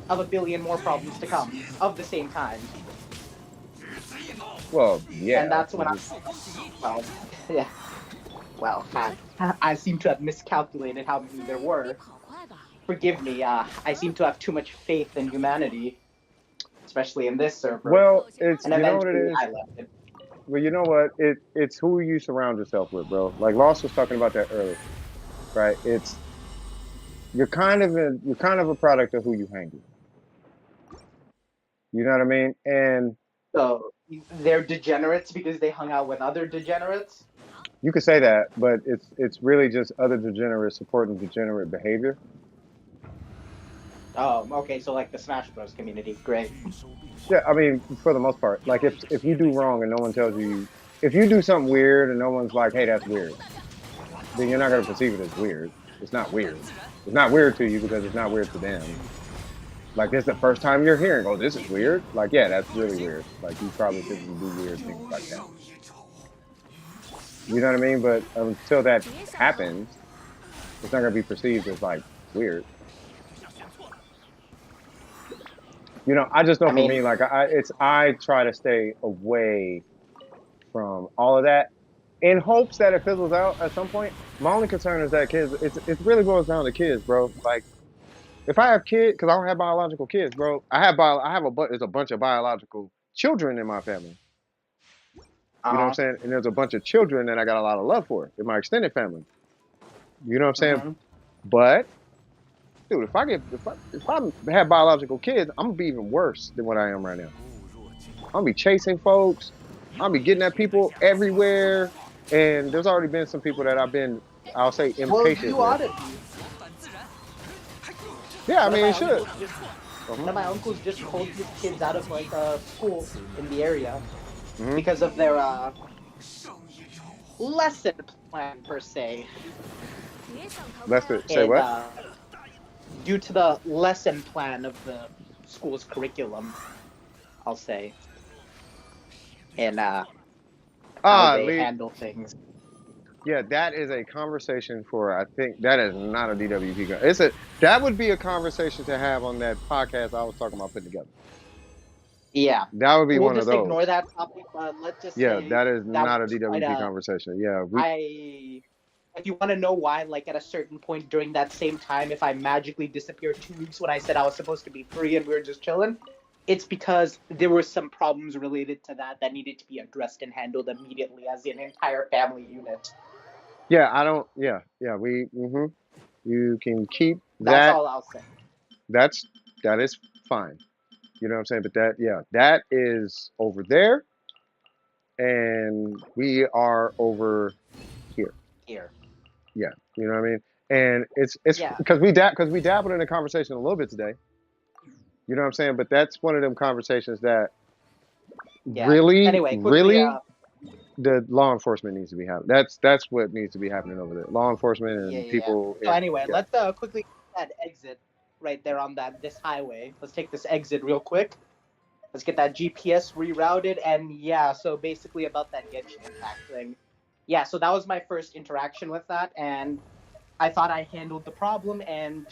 Of a billion more problems to come of the same kind. Well, yeah. And that's when I seem to have miscalculated how many there were. Forgive me, I seem to have too much faith in humanity, especially in this server. Well, it's, and you know what it is? I left it. Well, you know what? It's who you surround yourself with, bro. Like Lost was talking about that earlier, right? It's you're kind of a product of who you hang with. You know what I mean? And So they're degenerates because they hung out with other degenerates. you could say that, but it's really just other degenerates supporting degenerate behavior. Oh, okay. So like the Smash Bros. Community, great. Yeah, I mean, for the most part, like if you do wrong and no one tells you, if you do something weird and no one's like, "Hey, that's weird," then you're not gonna perceive it as weird. It's not weird. It's not weird to you because it's not weird to them. Like this is the first time you're hearing, "Oh, this is weird." Like, yeah, that's really weird. Like you probably shouldn't do weird things like that. You know what I mean? But until that happens, it's not gonna be perceived as like weird. You know, I just know I for mean, me, like I try to stay away from all of that in hopes that it fizzles out at some point. My only concern is that kids. It really boils down to kids, bro. Like if I have kids, because I don't have biological kids, bro. I have there's a bunch of biological children in my family. You know what I'm uh, saying? And there's a bunch of children that I got a lot of love for in my extended family. You know what I'm saying? hmm But dude, if I have biological kids, I'm gonna be even worse than what I am right now. I'm gonna be chasing folks. I'm gonna be getting at people everywhere. And there's already been some people that I've been, I'll say, well, impatient you with. ought to be. Yeah, I One of mean, my it should. uncles just Uh-huh. one of my uncles just pulled his kids out of like a school in the area Hmm. because of their lesson plan per se, Say and what? due to the lesson plan of the school's curriculum, I'll say, and how Ah, they Lee. handle things. Yeah, that is a conversation for. I think that is not a DWP. It's a that would be a conversation to have on that podcast I was talking about putting together. Yeah, That would be we'll one of just ignore those. that topic, but let's just Yeah, say that is that not a was quite DWP a. conversation. Yeah, I if you want to know why, like at a certain point during that same time, if I magically disappeared 2 weeks when I said I was supposed to be free and we were just chilling, it's because there were some problems related to that needed to be addressed and handled immediately as an entire family unit. yeah. I don't. Yeah, yeah. You can keep That's that. all I'll say. That's that is fine. You know what I'm saying? But that is over there, and we are over here. Here. Yeah, you know what I mean. And it's Yeah. because we dabbled in the conversation a little bit today. You know what I'm saying? But that's one of them conversations that Yeah. really, Anyway, quickly, really, the law enforcement needs to be happening. That's what needs to be happening over there. Law enforcement yeah, and yeah, yeah. people. So In, anyway, yeah. let's quickly that exit right there on that this highway. Let's take this exit real quick. Let's get that GPS rerouted. And yeah, so basically about that Genshin Impact thing. Yeah, so that was my first interaction with that, and I thought I handled the problem. And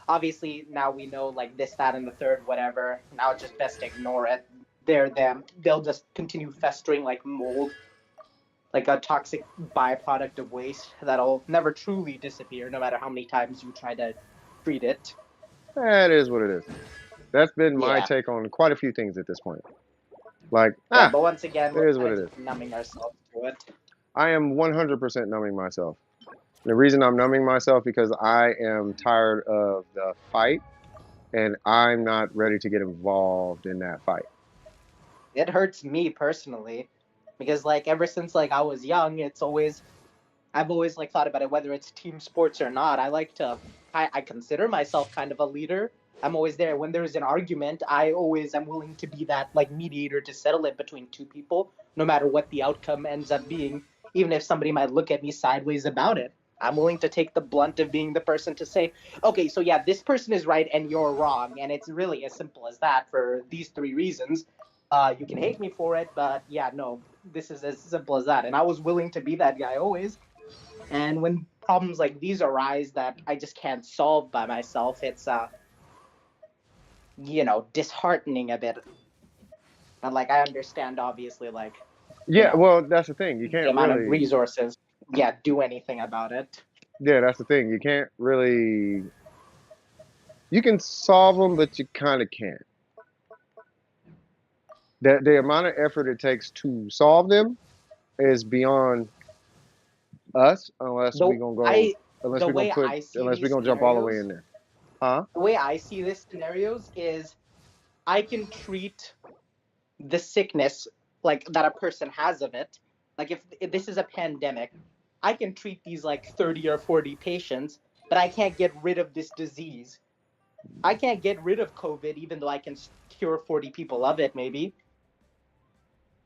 obviously now we know like this, that, and the third, whatever. Now it's just best to ignore it. They're them. They'll just continue festering like mold, like a toxic byproduct of waste that'll never truly disappear, no matter how many times you try to treat it. That is what it is. That's been my Yeah, take on quite a few things at this point. Like, yeah. But once again, it we're is what kind of it just is. numbing ourselves to it. I am 100% numbing myself. The reason I'm numbing myself because I am tired of the fight and I'm not ready to get involved in that fight. It hurts me personally because like ever since like I was young, I've always like thought about it, whether it's team sports or not. I consider myself kind of a leader. I'm always there when there's an argument. I always am willing to be that like mediator to settle it between two people, no matter what the outcome ends up being. Even if somebody might look at me sideways about it, I'm willing to take the blunt of being the person to say, okay, so yeah, this person is right and you're wrong, and it's really as simple as that for these three reasons. You can hate me for it, but yeah, no, this is as simple as that. And I was willing to be that guy always. And when problems like these arise that I just can't solve by myself, it's disheartening a bit. And like I understand obviously like, you Yeah, know, well, that's the thing. You the can't amount of really, resources, yeah, do anything about it. yeah, that's the thing. You can't really, you can solve them, but you kind of can't. the amount of effort it takes to solve them is beyond us unless The we gonna go I unless the we gonna way put I see unless we these gonna jump all the way in scenarios, there. Huh? the way I see these scenarios is I can treat the sickness like that a person has of it. Like if this is a pandemic, I can treat these like 30 or 40 patients, but I can't get rid of this disease. I can't get rid of COVID, even though I can cure 40 people of it, maybe,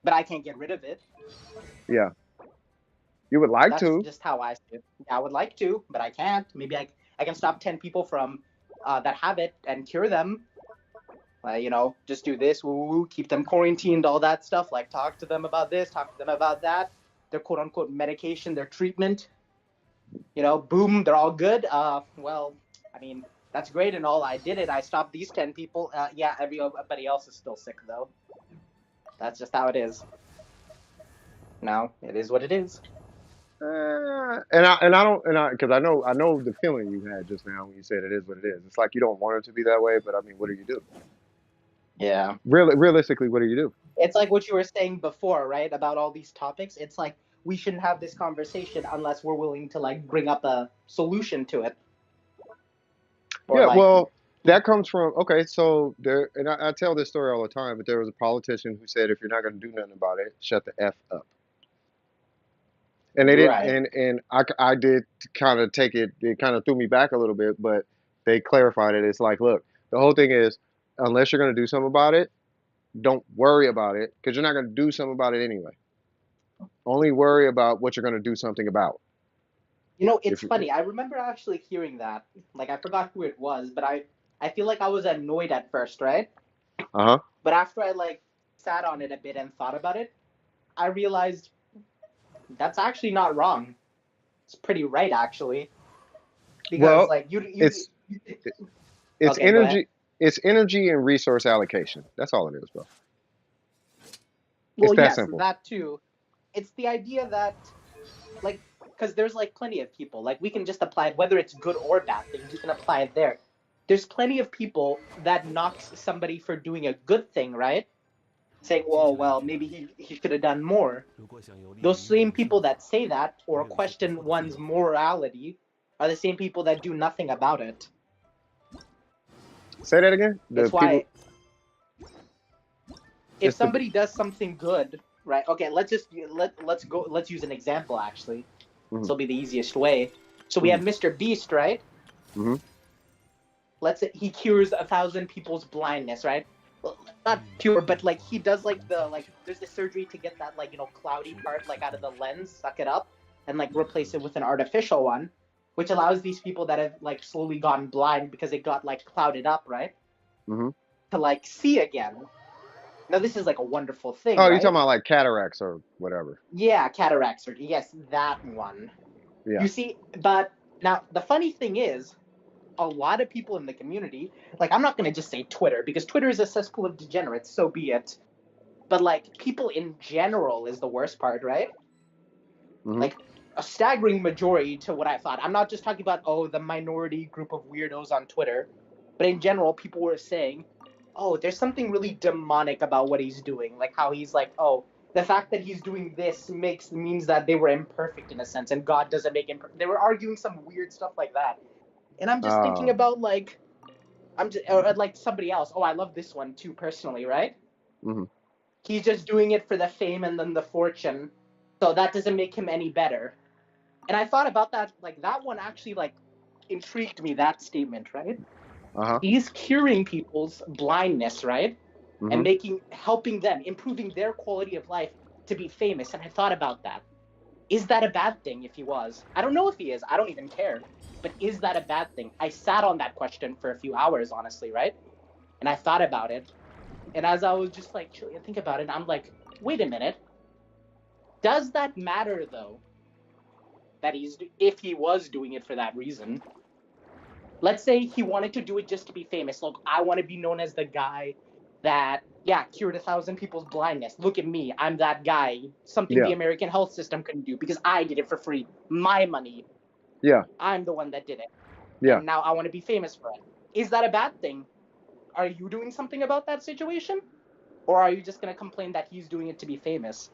but I can't get rid of it. Yeah. You would like That's to. just how I see it. I would like to, but I can't. Maybe I can stop 10 people from that have it and cure them. Just do this, woo, woo, keep them quarantined, all that stuff. Like talk to them about this, talk to them about that. Their quote unquote medication, their treatment. Boom, they're all good. Well, I mean, that's great and all. I did it. I stopped these 10 people. Yeah, everybody else is still sick though. That's just how it is. No, it is what it is. And I don't because I know the feeling you had just now when you said it is what it is. It's like you don't want it to be that way, but I mean, what do you do? Yeah. Realistically, what do you do? It's like what you were saying before, right? About all these topics. It's like we shouldn't have this conversation unless we're willing to like bring up a solution to it. Or Yeah, like, well, that comes from okay. So there, and I tell this story all the time, but there was a politician who said, if you're not going to do nothing about it, shut the f up. And they didn't, right. and I did kind of take it. It kind of threw me back a little bit, but they clarified it. It's like, look, the whole thing is, unless you're going to do something about it, don't worry about it because you're not going to do something about it anyway. Only worry about what you're going to do something about. It's If you, funny. I remember actually hearing that. Like I forgot who it was, but I feel like I was annoyed at first, right? uh huh. But after I like sat on it a bit and thought about it, I realized that's actually not wrong. It's pretty right actually, because Well, like it's it's okay, go ahead. energy. It's energy and resource allocation. That's all it is, bro. It's Well, that yes, simple. that too. It's the idea that like because there's like plenty of people like we can just apply it whether it's good or bad things you can apply it there. There's plenty of people that knocks somebody for doing a good thing, right? Saying, well, maybe he should have done more. Those same people that say that or question one's morality are the same people that do nothing about it. Say that again. The It's people. why if It's the. somebody does something good, right? Okay, let's use an example actually. This Mhm, will be the easiest way. So we mhm, have Mr. Beast, right? mhm. Let's say he cures 1,000 people's blindness, right? Well, not cure, but like he does like there's the surgery to get that like cloudy part like out of the lens, suck it up, and like replace it with an artificial one, which allows these people that have like slowly gone blind because it got like clouded up, right, Mhm. to like see again. Now this is like a wonderful thing, Oh, you're right? talking about like cataracts or whatever. Yeah, cataract surgery. Yes, that one. Yeah. You see, but now the funny thing is, a lot of people in the community, like I'm not going to just say Twitter because Twitter is a cesspool of degenerates, so be it. But like people in general is the worst part, right? Mhm. Like a staggering majority to what I thought. I'm not just talking about the minority group of weirdos on Twitter, but in general people were saying, "Oh, there's something really demonic about what he's doing." Like how he's like, "Oh, the fact that he's doing this means that they were imperfect in a sense and God doesn't make imperfect." They were arguing some weird stuff like that. And I'm just thinking Um. about like I'm just or like somebody else. Oh, I love this one too personally, right? Mhm. He's just doing it for the fame and then the fortune, so that doesn't make him any better. And I thought about that, like that one actually like intrigued me. That statement, right? Uh huh. He's curing people's blindness, right? And Mhm. helping them, improving their quality of life to be famous. And I thought about that. Is that a bad thing if he was? I don't know if he is. I don't even care. But is that a bad thing? I sat on that question for a few hours, honestly, right? And I thought about it. And as I was just like think about it, I'm like, wait a minute. Does that matter though? That if he was doing it for that reason. Let's say he wanted to do it just to be famous. Look, I want to be known as the guy that cured 1,000 people's blindness. Look at me, I'm that guy. Something Yeah. the American health system couldn't do because I did it for free. My money. Yeah. I'm the one that did it. Yeah. And now I want to be famous for it. Is that a bad thing? Are you doing something about that situation? Or are you just gonna complain that he's doing it to be famous?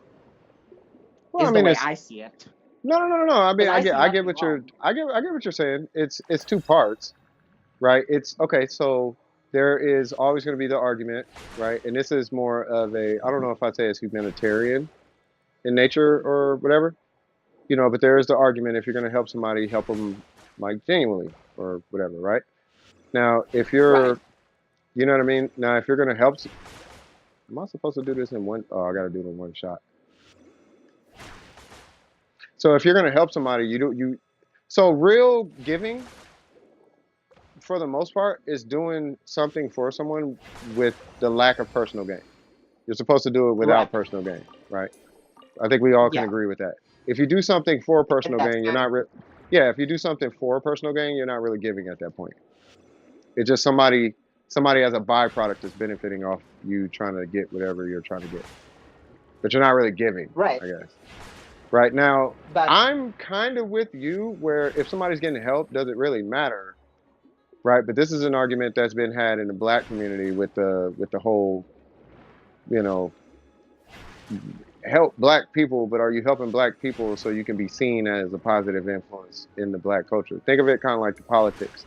Well, I Is the mean, way it's I see it. no. I mean, Because I see I get nothing what you're, wrong. I get what you're saying. It's two parts, right? It's okay. So there is always going to be the argument, right? And this is more of a, I don't know if I'd say it's humanitarian in nature or whatever, you know. But there is the argument, if you're going to help somebody, help them like genuinely or whatever, right? Now, if Right. you're, you know what I mean. Now, if you're going to help, am I supposed to do this in one? Oh, I got to do it in one shot. So if you're going to help somebody, you do you. So real giving, for the most part, is doing something for someone with the lack of personal gain. You're supposed to do it Right. without personal gain, right? I think we all can Yeah. agree with that. If you do something for personal That's gain, you're good. not. Yeah, if you do something for personal gain, you're not really giving at that point. It's just somebody as a byproduct is benefiting off you trying to get whatever you're trying to get, but you're not really giving, Right. I guess. Right now, But I'm kind of with you where if somebody's getting help, does it really matter? Right, but this is an argument that's been had in the black community with the whole, you know, help black people, but are you helping black people so you can be seen as a positive influence in the black culture? Think of it kind of like the politics,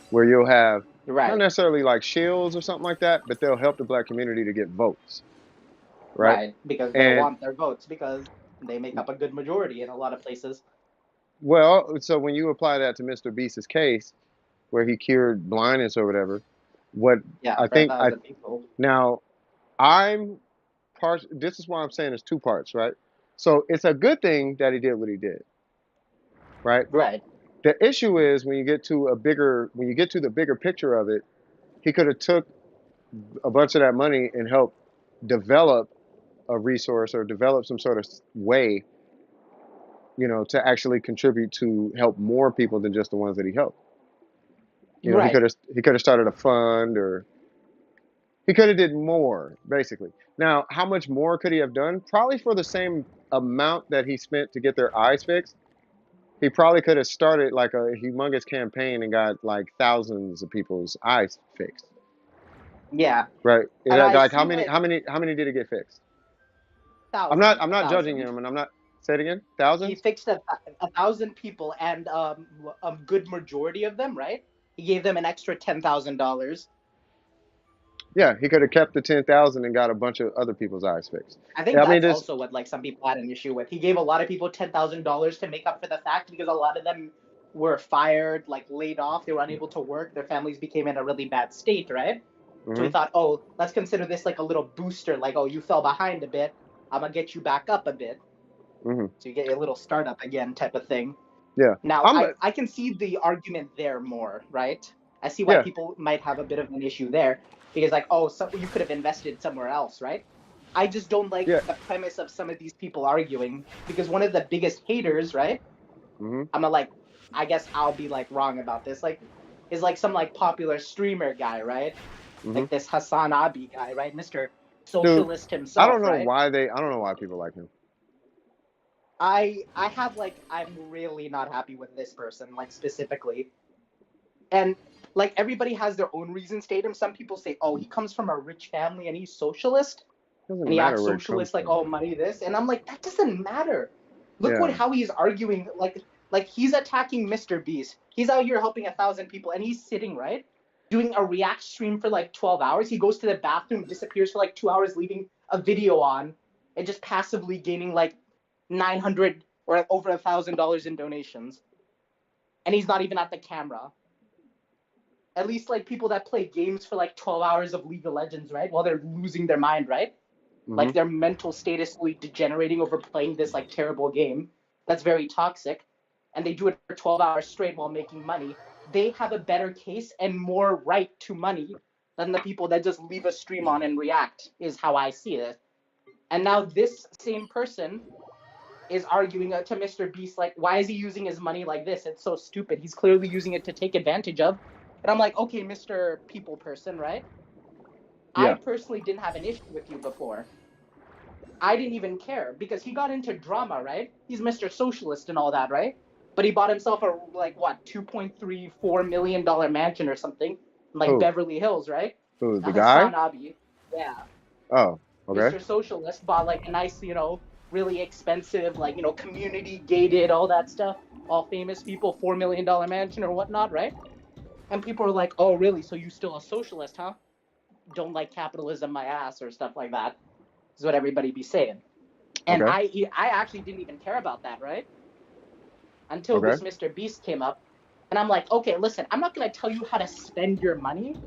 where you'll have not right. necessarily like shields or something like that, but they'll help the black community to get votes, right? Right. Because they'll And want their votes because they make up a good majority in a lot of places. well, so when you apply that to Mr. Beast's case, where he cured blindness or whatever, what Yeah, I for a think I thousand people. now I'm part. This is why I'm saying it's two parts, right? So it's a good thing that he did what he did, right? Right. The issue is when you get to the bigger picture of it, he could have took a bunch of that money and helped develop a resource or develop some sort of way, you know, to actually contribute to help more people than just the ones that he helped. You know, Right. he could have started a fund, or he could have did more, basically. Now, how much more could he have done? Probably for the same amount that he spent to get their eyes fixed. He probably could have started like a humongous campaign and got like thousands of people's eyes fixed. Yeah. Right? And I Like see what how many did it get fixed? thousand, I'm a not judging thousand. him, and I'm not. Say it again. He Thousands? fixed a thousand people, and a good majority of them, right? He gave them an extra $10,000. Yeah, he could have kept the 10,000 and got a bunch of other people's eyes fixed. I think I mean, that's this. also what like some people had an issue with. He gave a lot of people $10,000 to make up for the fact because a lot of them were fired, like laid off. They were unable to work. Their families became in a really bad state, right? So he Hmm. thought, oh, let's consider this like a little booster. Like, oh, you fell behind a bit. I'm gonna get you back up a bit, Hmm. so you get a little startup again, type of thing. Yeah. Now, I'm. I can see the argument there more, right? I see why Yeah. people might have a bit of an issue there because, like, oh, so you could have invested somewhere else, right? I just don't like Yeah. the premise of some of these people arguing because one of the biggest haters, right? Hmm. I'm gonna like, I guess I'll be like wrong about this, like, is like some like popular streamer guy, right? Hmm. Like this Hassan Abi guy, right? Mr. Dude, Socialist himself, right? I don't know why people like him. I have like I'm really not happy with this person, like specifically. And like everybody has their own reasons to hate him. Some people say, oh, he comes from a rich family and he's socialist. And Doesn't he matter acts where he comes socialist, like, from. oh, money this. And I'm like, that doesn't matter. Look what Yeah. how he's arguing. Like he's attacking Mr. Beast. He's out here helping 1,000 people and he's sitting, right? Doing a react stream for like 12 hours. He goes to the bathroom, disappears for like 2 hours, leaving a video on, and just passively gaining like 900 or like over $1,000 in donations. And he's not even at the camera. At least like people that play games for like 12 hours of League of Legends, right? While they're losing their mind, right? Hmm. Like their mental state is slowly degenerating over playing this like terrible game that's very toxic, and they do it for 12 hours straight while making money. They have a better case and more right to money than the people that just leave a stream on and react, is how I see it. And now this same person is arguing to Mr. Beast, like, why is he using his money like this? It's so stupid. He's clearly using it to take advantage of. And I'm like, okay, Mr. People person, right? I Yeah. personally didn't have an issue with you before. I didn't even care because he got into drama, right? He's Mr. Socialist and all that, right? But he bought himself a like what $2.34 million mansion or something in like Who? Beverly Hills, right? Who? The guy? Hassan Abi, yeah. Oh, okay. Mr. Socialist bought like a nice, really expensive, like, community gated, all that stuff, all famous people, $4 million mansion or whatnot, right? And people are like, oh, really? So you still a socialist, huh? Don't like capitalism, my ass, or stuff like that. Is what everybody be saying. And Okay. I actually didn't even care about that, right? Until Okay. this Mr. Beast came up. And I'm like, okay, listen, I'm not going to tell you how to spend your money.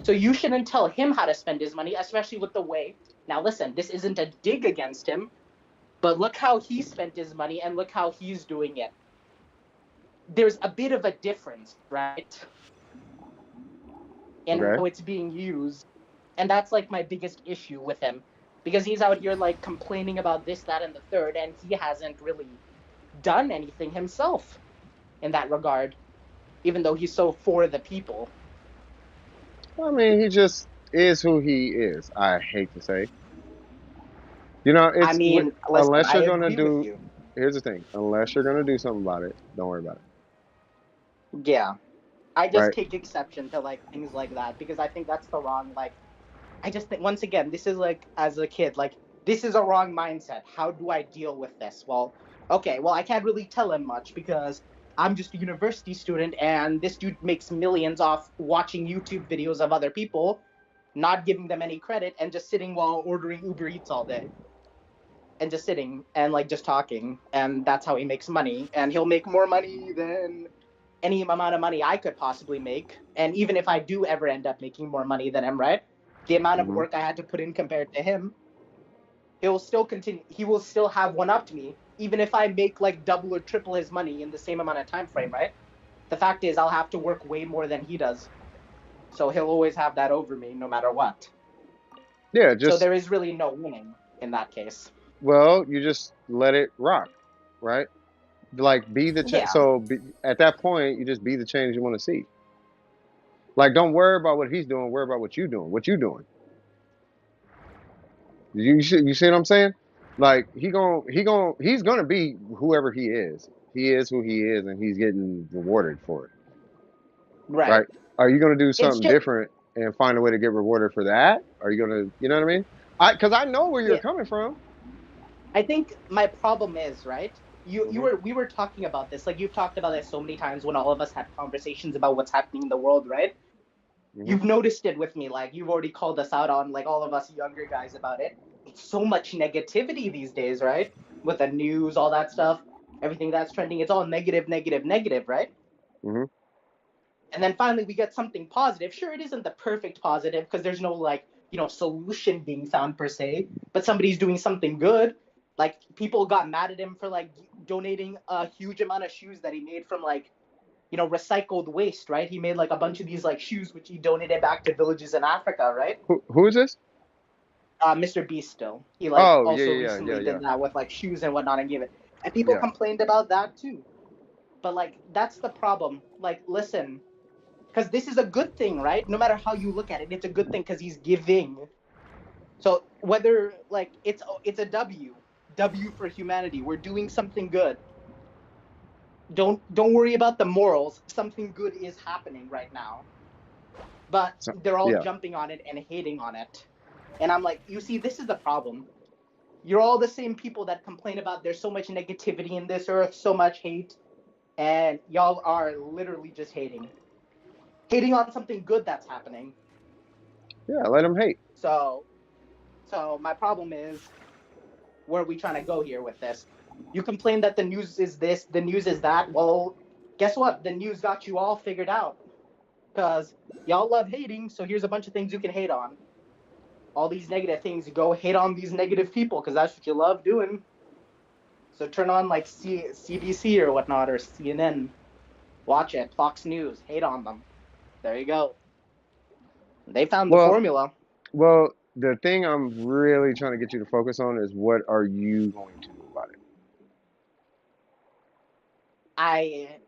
So you shouldn't tell him how to spend his money, especially with the way. Now, listen, this isn't a dig against him, but look how he spent his money and look how he's doing it. There's a bit of a difference, right? In Okay. how it's being used. And that's like my biggest issue with him. Because he's out here like complaining about this, that, and the third, and he hasn't really done anything himself in that regard, even though he's so for the people. I mean, he just is who he is. I hate to say. I It's mean, listen, unless I you're gonna agree with do. you. Here's the thing: unless you're gonna do something about it, don't worry about it. Yeah. I just Right? take exception to like things like that because I think that's the wrong like I just think once again this is like as a kid like this is a wrong mindset. How do I deal with this? Well, okay, well I can't really tell him much because I'm just a university student and this dude makes millions off watching YouTube videos of other people, not giving them any credit and just sitting while ordering Uber Eats all day. And just sitting and like just talking and that's how he makes money and he'll make more money than any amount of money I could possibly make. And even if I do ever end up making more money than him, right? The amount of Hmm. work I had to put in compared to him, he will still continue. He will still have one up to me, even if I make like double or triple his money in the same amount of time frame, right? The fact is, I'll have to work way more than he does, so he'll always have that over me, no matter what. Yeah. So Just there is really no winning in that case. well, you just let it rock, right? Like be the Yeah, at that point, you just be the change you want to see. Like, don't worry about what he's doing. Worry about what you doing. What you doing? You see what I'm saying? Like he's gonna be whoever he is. He is who he is, and he's getting rewarded for it, right. right? Are you gonna do It's something just different and find a way to get rewarded for that? Are you gonna, you know what I mean? Because I know where you're yeah. coming from. I think my problem is, right? You Hmm. were we were talking about this. Like you've talked about it so many times when all of us had conversations about what's happening in the world, right? Hmm. You've noticed it with me. Like you've already called us out on like all of us younger guys about it. It's so much negativity these days, right? With the news, all that stuff, everything that's trending, it's all negative, negative, negative, right? Hmm. And then finally we get something positive. Sure, it isn't the perfect positive because there's no like, solution being found per se, but somebody's doing something good. Like people got mad at him for like donating a huge amount of shoes that he made from like, recycled waste, right? He made like a bunch of these like shoes which he donated back to villages in Africa, right? Who is this? Mr. Beast still. He like Oh, yeah, also yeah, yeah, recently yeah, did that with like shoes and whatnot and gave it. And people yeah. complained about that too. But like that's the problem. Like, listen, because this is a good thing, right? No matter how you look at it, it's a good thing because he's giving. So whether like it's a W for humanity. We're doing something good. Don't worry about the morals. Something good is happening right now. But So, they're all yeah. jumping on it and hating on it. And I'm like, you see, this is the problem. You're all the same people that complain about there's so much negativity in this earth, so much hate, and y'all are literally just hating. Hating on something good that's happening. Yeah, let him hate. So so my problem is where are we trying to go here with this? You complain that the news is this, the news is that. Well, guess what? The news got you all figured out. Because y'all love hating, so here's a bunch of things you can hate on. All these negative things, you go hate on these negative people because that's what you love doing. So turn on like CBC or whatnot or CNN, watch it, Fox News, hate on them. There you go. They found the Well, formula. well, the thing I'm really trying to get you to focus on is what are you going to do about it?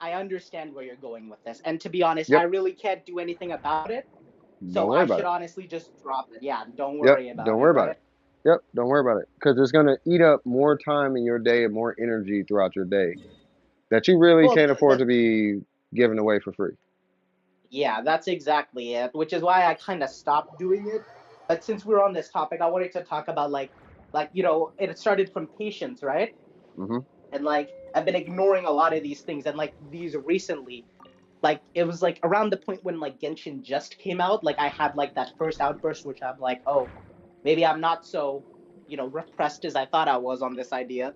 I understand where you're going with this, and to be honest, I Yep. really can't do anything about it. Don't So worry I about should it. honestly just drop it. Yeah, don't Yep. worry Don't about worry it, about it. right? Yep. Don't worry about it because it's going to eat up more time in your day and more energy throughout your day that you really Well, can't afford to be giving away for free. yeah, that's exactly it. Which is why I kind of stopped doing it. But since we're on this topic, I wanted to talk about it started from patience, right? Mm-hmm. And like I've been ignoring a lot of these things, and like these recently, like it was like around the point when like Genshin just came out, like I had like that first outburst, which I'm like, oh, maybe I'm not so repressed as I thought I was on this idea.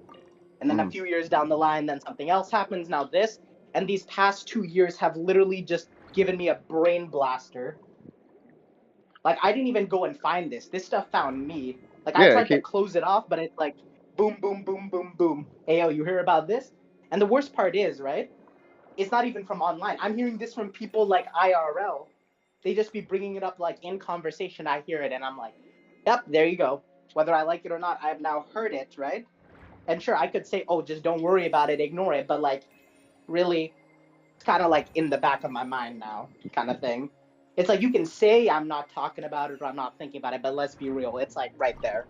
And then a Mm-hmm. few years down the line, then something else happens. Now this, and these past 2 years have literally just given me a brain blaster. Like I didn't even go and find this. This stuff found me. Like I Yeah, tried to close it off, but it's like boom, boom, boom, boom, boom. Ayo, you hear about this? And the worst part is, right? It's not even from online. I'm hearing this from people like IRL. They just be bringing it up like in conversation. I hear it and I'm like, yep, there you go. Whether I like it or not, I've now heard it, right? And sure, I could say, oh, just don't worry about it, ignore it. But like, really, it's kind of like in the back of my mind now, kind of thing. It's like you can say I'm not talking about it or I'm not thinking about it, but let's be real. It's like right there,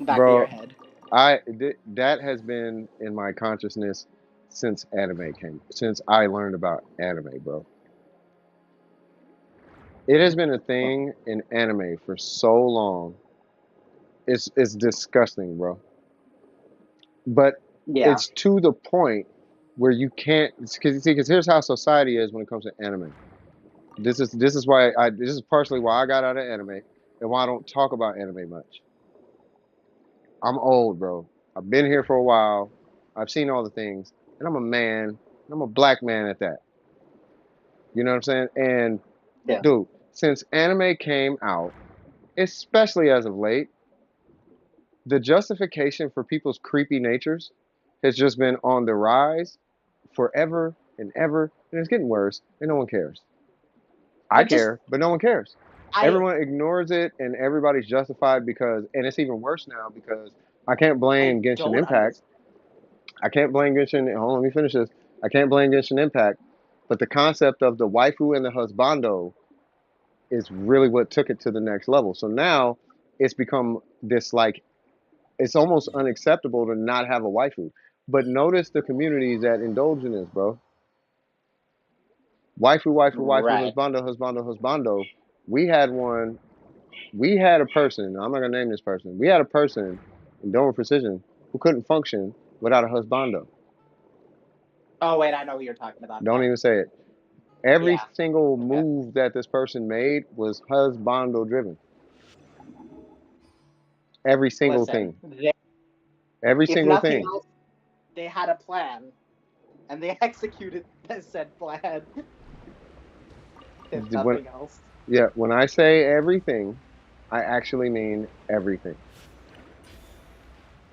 back of your bro. head. That has been in my consciousness since I learned about anime, bro. It has been a thing in anime for so long. It's disgusting, bro. But Yeah. it's to the point where you can't, because here's how society is when it comes to anime. This is partially why I got out of anime and why I don't talk about anime much. I'm old, bro. I've been here for a while. I've seen all the things, and I'm a man. And I'm a black man at that. You know what I'm saying? And Yeah. dude, since anime came out, especially as of late, the justification for people's creepy natures has just been on the rise forever and ever, and it's getting worse, and no one cares. I I just care, but no one cares. I Everyone ignores it, and everybody's justified and it's even worse now because I can't I blame Genshin don't Impact. understand. I can't blame Genshin. Hold on, let me finish this. I can't blame Genshin Impact, but the concept of the waifu and the husbando is really what took it to the next level. So now it's become this like it's almost unacceptable to not have a waifu. But notice the communities that indulge in this, bro. Waifu, waifu, waifu, Right. husbando, husbando, husbando. We had one. We had a person. I'm not gonna name this person. We had a person in Dover Precision who couldn't function without a husbando. Oh wait, I know who you're talking about Don't now. even say it. Every Yeah. single Okay. move that this person made was husbando driven. Every single Listen, thing. Every if single nothing thing. else, they had a plan and they executed said plan. If When nothing else. yeah, when I say everything, I actually mean everything.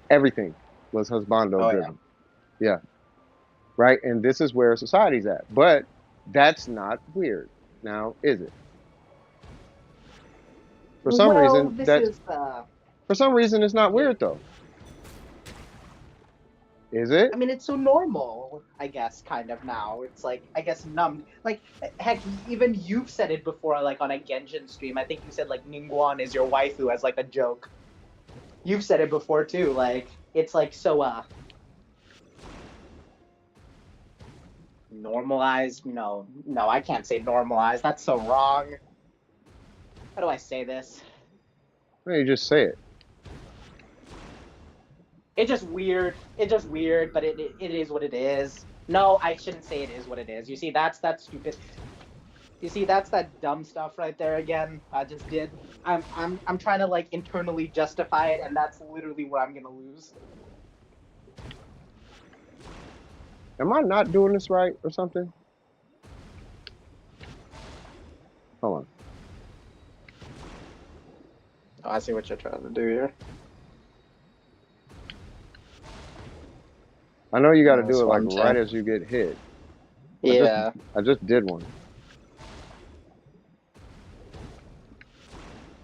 Everything was husbando Oh yeah. driven. Yeah, right. And this is where society's at. But that's not weird. Now, is it? For some Well, reason, this that is for some reason it's not yeah. weird though. Is it? I mean, it's so normal, I guess, kind of now. It's like, I guess, numbed. Like, heck, even you've said it before, like on a Genshin stream. I think you said, like, Ningguang is your waifu as, like, a joke. You've said it before, too. Like, it's, like, so, normalized. No, no, I can't say normalized. That's so wrong. How do I say this? No, you just say it. It's just weird. It's just weird, but it is what it is. No, I shouldn't say it is what it is. You see, that's stupid. You see, that's that dumb stuff right there again. I just did. I'm trying to like internally justify it, and that's literally where I'm gonna lose. Am I not doing this right or something? Hold on. Oh, I see what you're trying to do here. I know you got to do This it like one right too. as you get hit. Yeah. I just did one.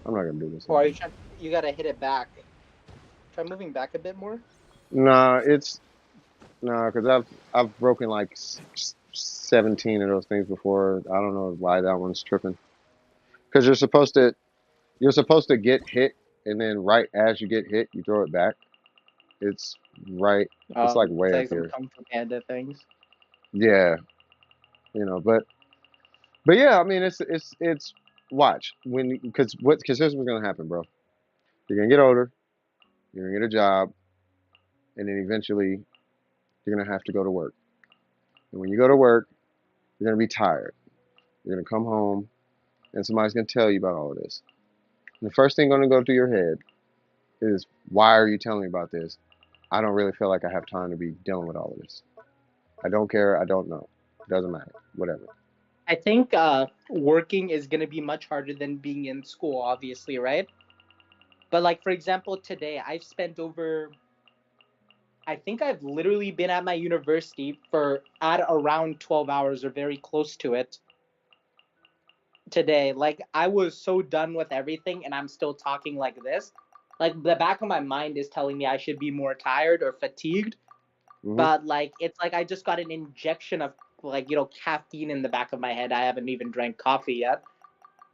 I'm not gonna do this Or are you anymore. trying? You gotta hit it back. Try moving back a bit more. Nah, because I've broken like 17 of those things before. I don't know why that one's tripping. Because you're supposed to get hit, and then right as you get hit, you throw it back. It's right. It's like It's way up like some here. Kung Fu Panda things. Yeah, but yeah. I mean, it's watch because here's what's gonna happen, bro. You're gonna get older. You're gonna get a job, and then eventually you're gonna have to go to work. And when you go to work, you're gonna be tired. You're gonna come home, and somebody's gonna tell you about all of this. And the first thing gonna go through your head is, why are you telling me about this? I don't really feel like I have time to be dealing with all of this. I don't care. I don't know. It doesn't matter. Whatever. I think working is gonna be much harder than being in school, obviously, right? But like for example, today I've spent over. I think I've literally been at my university for at around 12 hours or very close to it today. Like I was so done with everything, and I'm still talking like this. Like the back of my mind is telling me I should be more tired or fatigued, Hmm. but like it's like I just got an injection of like caffeine in the back of my head. I haven't even drank coffee yet.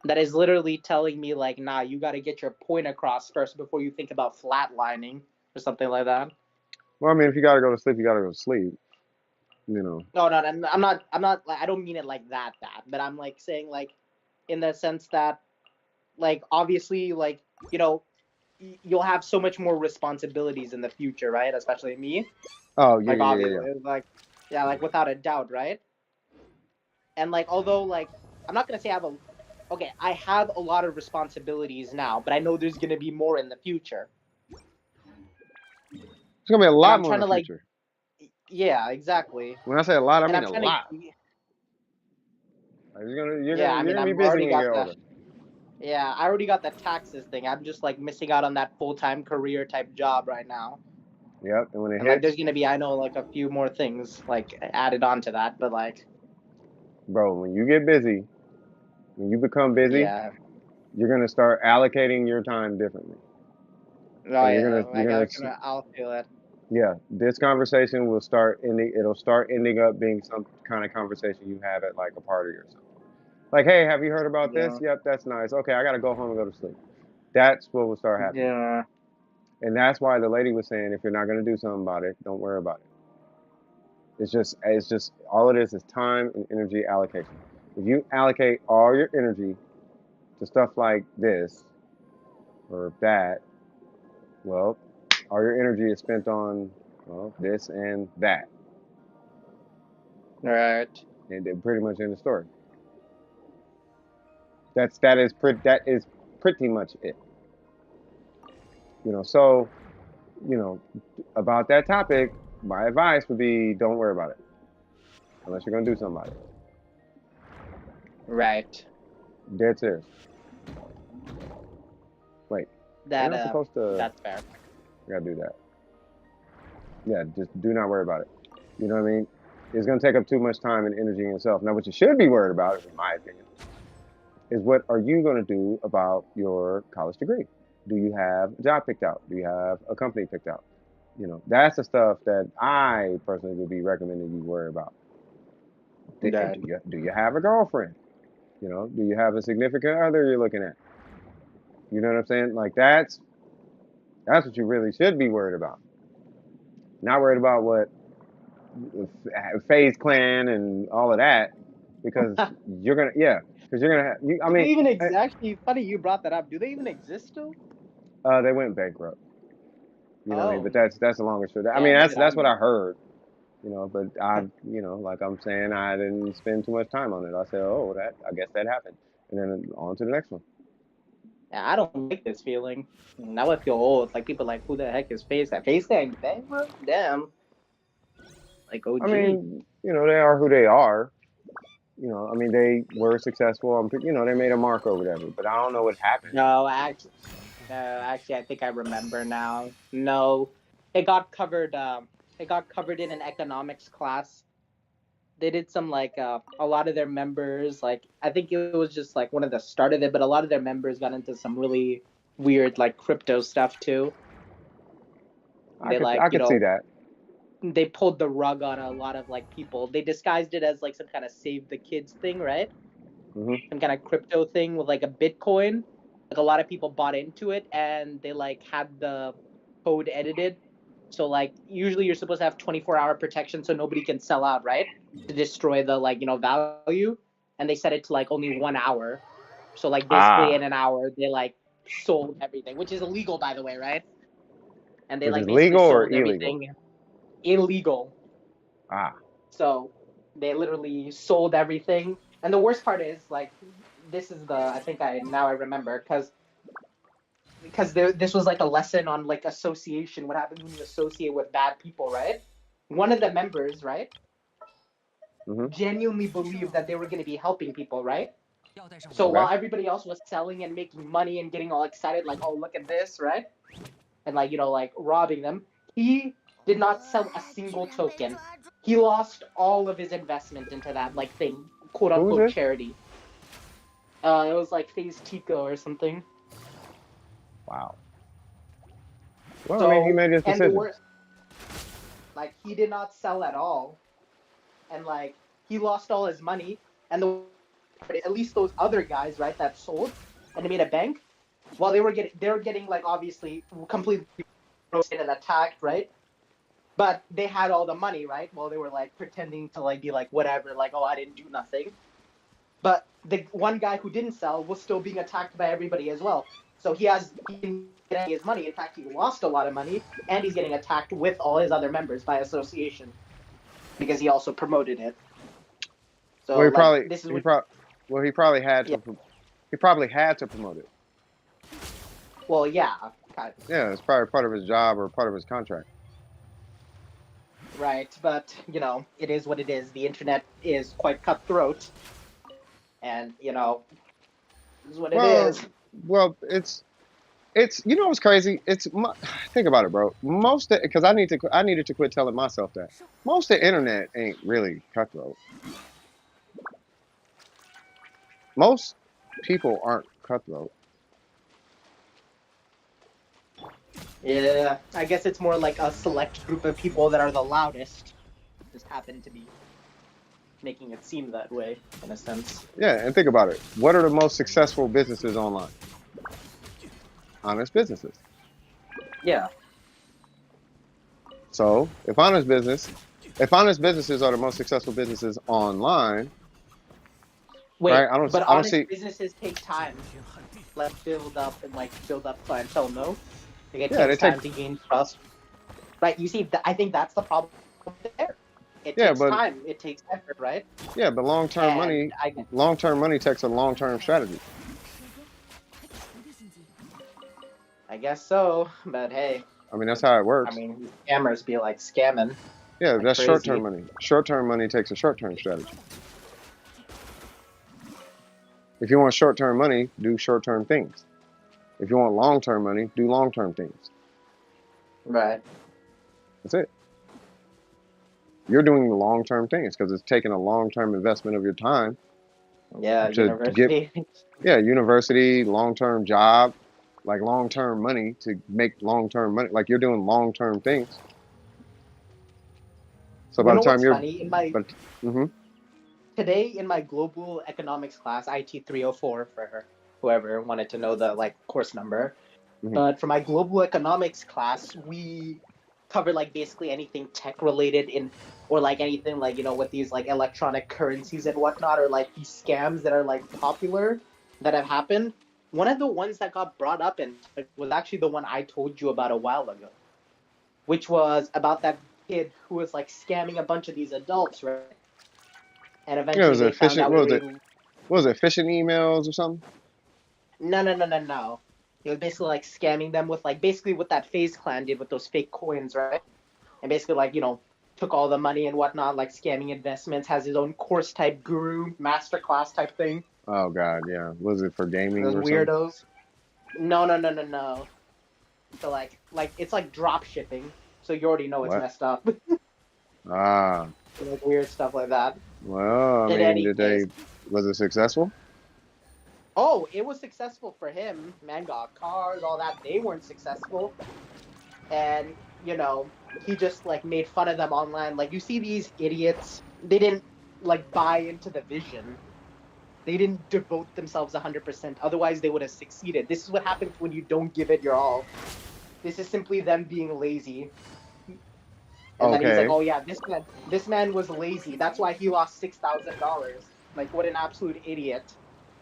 That is literally telling me like, nah, you got to get your point across first before you think about flatlining or something like that. Well, I mean, if you gotta go to sleep, you gotta go to sleep. You know. No, no, no, I'm not like I don't mean it like that bad, but I'm like saying like in the sense that like obviously like you know you'll have so much more responsibilities in the future, right? Especially me. Oh yeah, Like yeah, yeah, obviously, like yeah, like without a doubt, right? And like although like I'm not gonna say I have a lot of responsibilities now, but I know there's gonna be more in the future, It's gonna be a and lot I'm more in trying the to like future. yeah, exactly, When I say a lot, I and mean I'm a trying lot. to Like, you're yeah, gonna I you're mean gonna be I'm busy already when you got get the older. yeah, I already got the taxes thing. I'm just like missing out on that full-time career type job right now. Yep. And when it And like there's hits, gonna be I know like a few more things like added on to that, but like bro, when you get busy, when you become busy, yeah. you're gonna start allocating your time differently. Oh And yeah, you're like gonna I'll feel it. yeah, this conversation will start ending. It'll start ending up being some kind of conversation you have at like a party or something. Like, hey, have you heard about this? Yeah. Yep, that's nice. Okay, I gotta go home and go to sleep. That's what will start happening. Yeah. And that's why the lady was saying, if you're not gonna do something about it, don't worry about it. It's just all it is time and energy allocation. If you allocate all your energy to stuff like this or that, well, all your energy is spent on, well, this and that, Right. and they're pretty much in the story. That is pretty much it. So you know about that topic, my advice would be, don't worry about it unless you're gonna do something about it. Right. Dead serious. Wait, ain't That I supposed to? that's fair. I gotta do that. Yeah, just do not worry about it. You know what I mean? It's gonna take up too much time and energy in yourself. Now, what you should be worried about, in my opinion, is what are you gonna do about your college degree? Do you have a job picked out? Do you have a company picked out? That's the stuff that I personally would be recommending you worry about. Do Right. you have a girlfriend? Do you have a significant other you're looking at? You know what I'm saying? Like that's what you really should be worried about. Not worried about what Phase Clan and all of that, because you're gonna have. I Do they mean, even actually funny you brought that up. Do they even exist still? they went bankrupt. You know what I mean? Oh, But that's the longest story. I mean, damn, I did not that's what know. I heard. But like I'm saying, I didn't spend too much time on it. I said, oh, I guess that happened, and then on to the next one. Yeah, I don't like this feeling. Now I feel old. Like people like, who the heck is Face that? Face that bankrupt? Damn. Like I OG. mean, they are who they are. I mean, they were successful. They made a mark or whatever. But I don't know what happened. No, actually, I think I remember now. No, it got covered. It got covered in an economics class. They did some like a lot of their members like I think it was just like one of the start of it, but a lot of their members got into some really weird like crypto stuff too. They like I could see that. they pulled the rug on a lot of like people. They disguised it as like some kind of save the kids thing, right? Hmm. Some kind of crypto thing with like a Bitcoin. Like a lot of people bought into it and they like had the code edited. So like usually you're supposed to have 24-hour protection so nobody can sell out, right? To destroy the like, value. And they set it to like only 1 hour. So like basically Ah, in an hour they like sold everything, which is illegal by the way, right? And they Which like is basically legal or sold illegal? everything illegal. Ah, So they literally sold everything. And the worst part is like this is the I think I now I remember because this was like a lesson on like association. What happens when you associate with bad people, right? One of the members, right, mm-hmm. genuinely believed that they were going to be helping people, right? So Okay. while everybody else was selling and making money and getting all excited, like, oh, look at this, right? And like, like robbing them, he did not sell a single token. He lost all of his investment into that like thing, quote Who was unquote this? charity. It was like Phase Tico or something. Wow. Well, I mean, he So, made his and the decision. worst, like, he did not sell at all, and like, he lost all his money. And at least those other guys, right, that sold and they made a bank, while they were getting like obviously completely roasted and attacked, right? But they had all the money, right? While they were like pretending to like be like whatever, like, oh, I didn't do nothing. But the one guy who didn't sell was still being attacked by everybody as well. So he didn't get his money. In fact, he lost a lot of money, and he's getting attacked with all his other members by association because he also promoted it. Well, So like this is what he probably had yeah. to. He probably had to promote it. Well, yeah, kind of. Yeah, it's probably part of his job or part of his contract. Right, but it is what it is. The internet is quite cutthroat, and this is what it Well, is. well, it's you know what's crazy? Think about it, bro. Because I needed to quit telling myself that most of the internet ain't really cutthroat. Most people aren't cutthroat. Yeah, I guess it's more like a select group of people that are the loudest. Just happen to be making it seem that way, in a sense. Yeah, and think about it. What are the most successful businesses online? Honest businesses. Yeah. So if honest businesses are the most successful businesses online, Wait, right? but I don't honest see. businesses take time. Like build up clientele. No, like it Yeah, they takes take. time to gain trust. Right. You see, I think that's the problem there. It Yeah, takes but time. It takes effort, right? yeah, but And long term money takes a long term strategy. I guess so. But hey, I mean, that's how it I works. mean, scammers be like scamming Yeah, like that's short term crazy. money. Short term money takes a short term strategy. If you want short term money, do short term things. If you want long term money, do long term things. Right. That's it. You're doing the long term things because it's taking a long term investment of your time Yeah. to get, University. yeah, university, long term job, like long term money to make long term money. Like you're doing long term things. So You by the know time what's you're, funny? but, mm-hmm, Today in my global economics class, IT 304 for whoever wanted to know the like course number. mm-hmm. But for my global economics class, we cover like basically anything tech related or like anything like with these like electronic currencies and whatnot, or like these scams that are like popular that have happened. One of the ones that got brought up and was actually the one I told you about a while ago, which was about that kid who was like scamming a bunch of these adults, right? And You know, it eventually was they found efficient. out What where was they. it? What was it? Phishing emails or something? No. It was basically like scamming them with like basically what that FaZe Clan did with those fake coins, right? And basically like took all the money and whatnot, like scamming investments. Has his own course type guru, masterclass type thing. Oh God, yeah. Was it for gaming Those or something? weirdos. No. So like it's like drop shipping. So you already know it's What? messed up. Ah, Like weird stuff like that. well, I In mean, any case, was it successful? oh, it was successful for him. Man got cars, all that. They weren't successful. And, he just like made fun of them online. Like you see these idiots, they didn't like buy into the vision. They didn't devote themselves 100%. Otherwise, they would have succeeded. This is what happens when you don't give it your all. This is simply them being lazy. And then he's like, Okay. "Oh yeah, this man was lazy. That's why he lost $6,000. Like what an absolute idiot."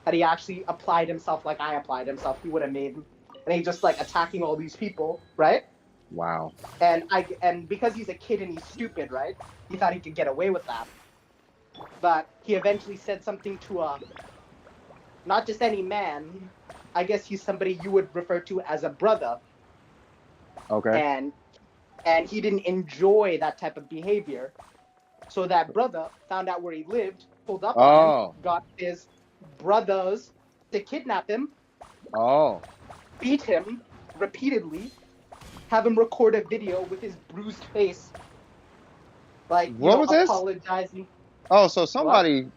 had he actually applied himself like I applied himself, he would have made. And he's just like attacking all these people, right? Wow. And because he's a kid and he's stupid, right? He thought he could get away with that. But he eventually said something to not just any man. I guess he's somebody you would refer to as a brother. Okay. And he didn't enjoy that type of behavior. So that brother found out where he lived, pulled up on him, got his brothers to kidnap him, beat him repeatedly, have him record a video with his bruised face, like What was this? apologizing. So somebody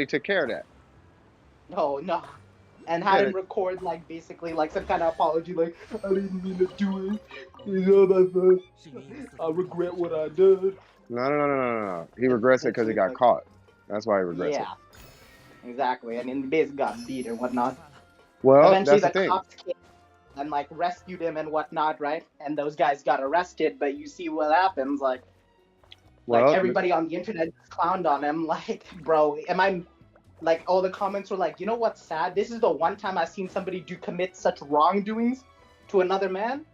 took care of that. No. And had him record like basically like some kind of apology, like I didn't mean to do it. I regret what I did. No. He regrets it because he got caught. That's why he regrets it. Yeah, exactly. And then he basically got beat and whatnot. Well, eventually that's the thing. Cops came and like rescued him and whatnot, right? And those guys got arrested. But you see what happens, like everybody on the internet clowned on him, like, bro, like, all the comments were like, you know what's sad? This is the one time I've seen somebody commit such wrongdoings to another man,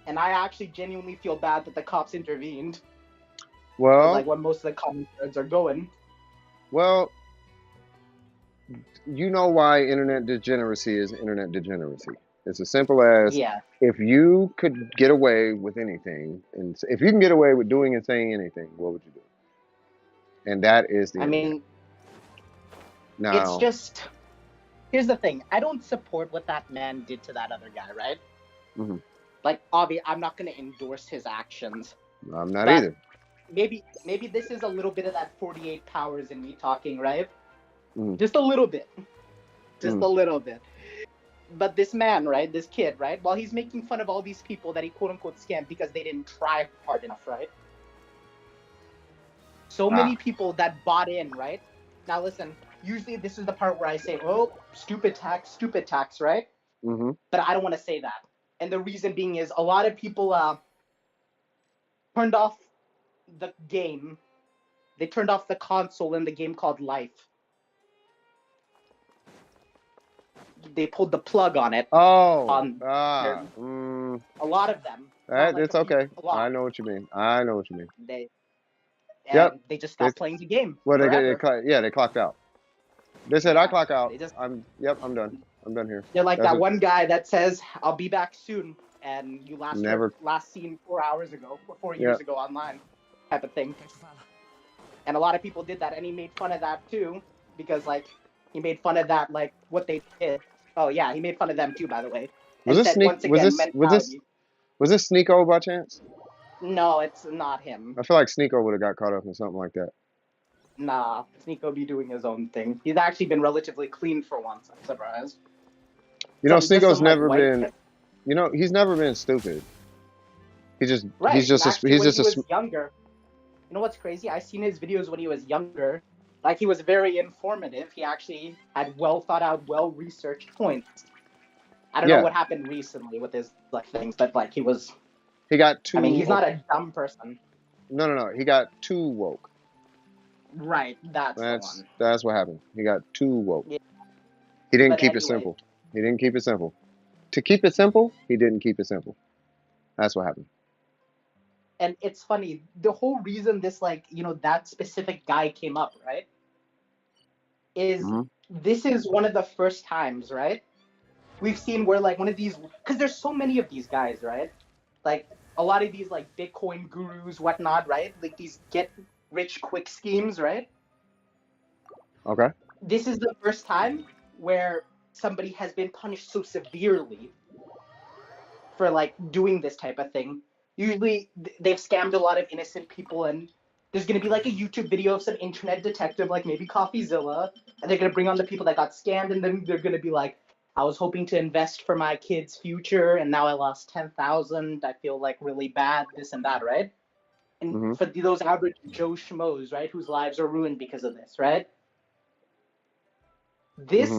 and I actually genuinely feel bad that the cops intervened. Well, like what most of the comment threads are going. Well, you know why internet degeneracy is internet degeneracy. It's as simple as if you could get away with anything, and if you can get away with doing and saying anything, what would you do? And that is the internet. Now, it's just, here's the thing. I don't support what that man did to that other guy, right? Mm-hmm. Like, obviously, I'm not going to endorse his actions. I'm not either. Maybe this is a little bit of that 48 powers in me talking, right? Mm-hmm. Just a little bit. Just a little bit. But this man, right, this kid, right, while he's making fun of all these people that he quote-unquote scammed because they didn't try hard enough, right? So many people that bought in, right? Now listen, usually this is the part where I say, oh, stupid tax, right? Mm-hmm. But I don't want to say that. And the reason being is a lot of people turned off the game. They turned off the console in the game called Life. They pulled the plug on it. A lot of them. It's okay. I know what you mean. They just stopped playing the game. Well, they clocked out. They said, I clock out. I'm done. I'm done here. They're like that one guy that says, I'll be back soon, and you last seen 4 hours ago, or 4 years ago online, type of thing. And a lot of people did that, and he made fun of that too, because like he made fun of that, like what they did. Oh yeah, he made fun of them too, by the way. Was this Sneeko by chance? No, it's not him. I feel like Sneeko would have got caught up in something like that. Nah, Sneeko be doing his own thing. He's actually been relatively clean for once. I'm surprised. You know, Sneeko's never been. You know, he's never been stupid. He's just younger. You know what's crazy? I seen his videos when he was younger. Like, he was very informative. He actually had well thought out, well researched points. I don't know what happened recently with his like things, but like he got too. I mean, he's not a dumb person. No. He got too woke. Right, that's the one. That's what happened. He got too woke. Yeah. He didn't keep it simple. To keep it simple, he didn't keep it simple. That's what happened. And it's funny, the whole reason this, like, you know, that specific guy came up, right, is this is one of the first times, right, we've seen where, like, one of these, because there's so many of these guys, right, like, a lot of these, like, Bitcoin gurus, whatnot, right, like, these get-rich-quick schemes, right? Okay. This is the first time where somebody has been punished so severely for, like, doing this type of thing. Usually, they've scammed a lot of innocent people, and there's going to be, like, a YouTube video of some internet detective, like maybe CoffeeZilla, and they're going to bring on the people that got scammed, and then they're going to be like, I was hoping to invest for my kid's future, and now I lost 10,000. I feel, like, really bad, this and that, right? And for those average Joe Schmoes, right, whose lives are ruined because of this, right? This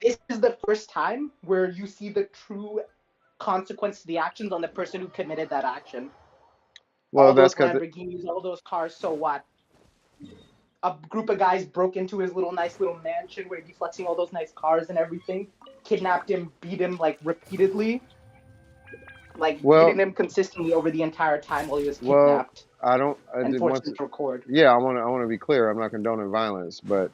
is the first time where you see the true consequence to the actions on the person who committed that action. Well, all that's those Lamborghinis, all those cars, so what? a group of guys broke into his nice little mansion where he'd be flexing all those nice cars and everything, kidnapped him, beat him like repeatedly, like Well, beating him consistently over the entire time while he was well, kidnapped I don't. and forced him to record. Yeah, I want to be clear. I'm not condoning violence, but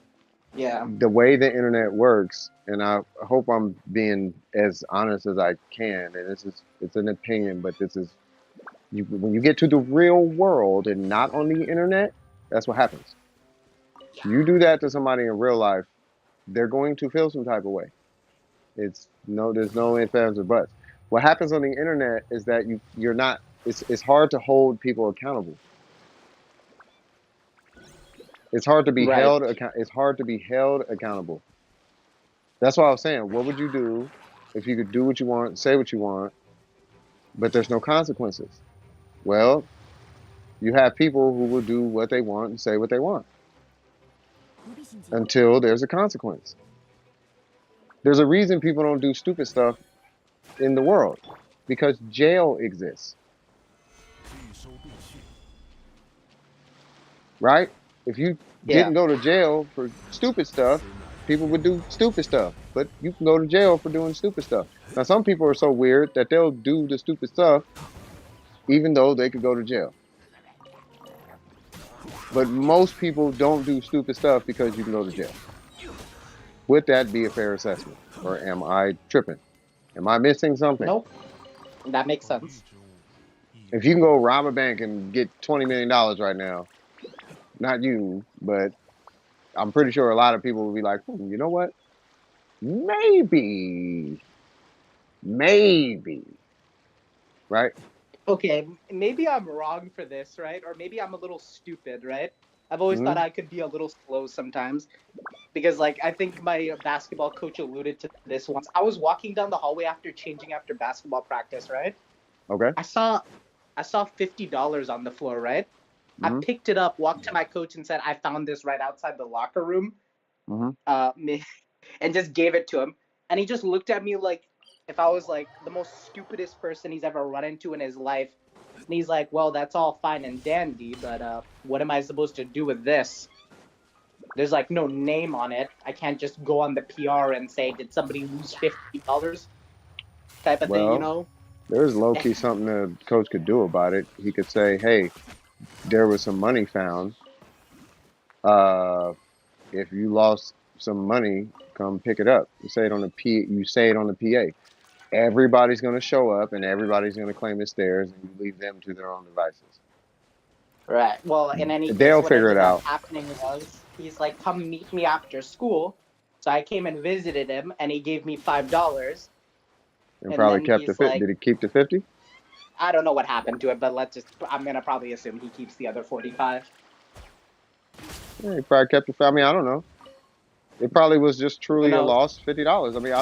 Yeah. the way the internet works, and I hope I'm being as honest as I can. And it's an opinion, but this is when you get to the real world and not on the internet, that's what happens. You do that to somebody in real life, they're going to feel some type of way. There's no ifs, ands, or buts. What happens on the internet is that you're not. It's hard to hold people accountable. It's hard to be Right. It's hard to be held accountable. That's why I was saying, what would you do if you could do what you want, say what you want, but there's no consequences? Well, you have people who will do what they want and say what they want until there's a consequence. There's a reason people don't do stupid stuff in the world, because jail exists. Right? If you didn't go to jail for stupid stuff, people would do stupid stuff. But you can go to jail for doing stupid stuff. Now, some people are so weird that they'll do the stupid stuff even though they could go to jail. But most people don't do stupid stuff because you can go to jail. Would that be a fair assessment? Or am I tripping? Am I missing something? Nope. That makes sense. If you can go rob a bank and get $20 million right now, not you, but I'm pretty sure a lot of people will be like, you know what? Maybe. Right? Okay, maybe I'm wrong for this, right? Or maybe I'm a little stupid, right? I've always thought I could be a little slow sometimes. Because, like, I think my basketball coach alluded to this once. I was walking down the hallway after basketball practice, right? Okay. I saw $50 on the floor, right? I picked it up, walked to my coach and said, I found this right outside the locker room. And just gave it to him. And he just looked at me like if I was like the most stupidest person he's ever run into in his life. And he's like, well, that's all fine and dandy, but what am I supposed to do with this? There's like no name on it. I can't just go on the PR and say, did somebody lose $50? Type of thing, you know? There's low-key something the coach could do about it. He could say, hey, there was some money found. If you lost some money, come pick it up. You say it on the PA. Everybody's going to show up and everybody's going to claim it's theirs, and you leave them to their own devices. Right. Well, in any case, they'll what figure it ended up out. happening was he's like, come meet me after school. So I came and visited him, and he gave me $5. And probably kept the 50. Like, did he keep the 50? I don't know what happened to it, but I'm going to probably assume he keeps the other 45. Yeah, he probably kept the 50. I mean, I don't know. It probably was just truly a loss, $50. I mean,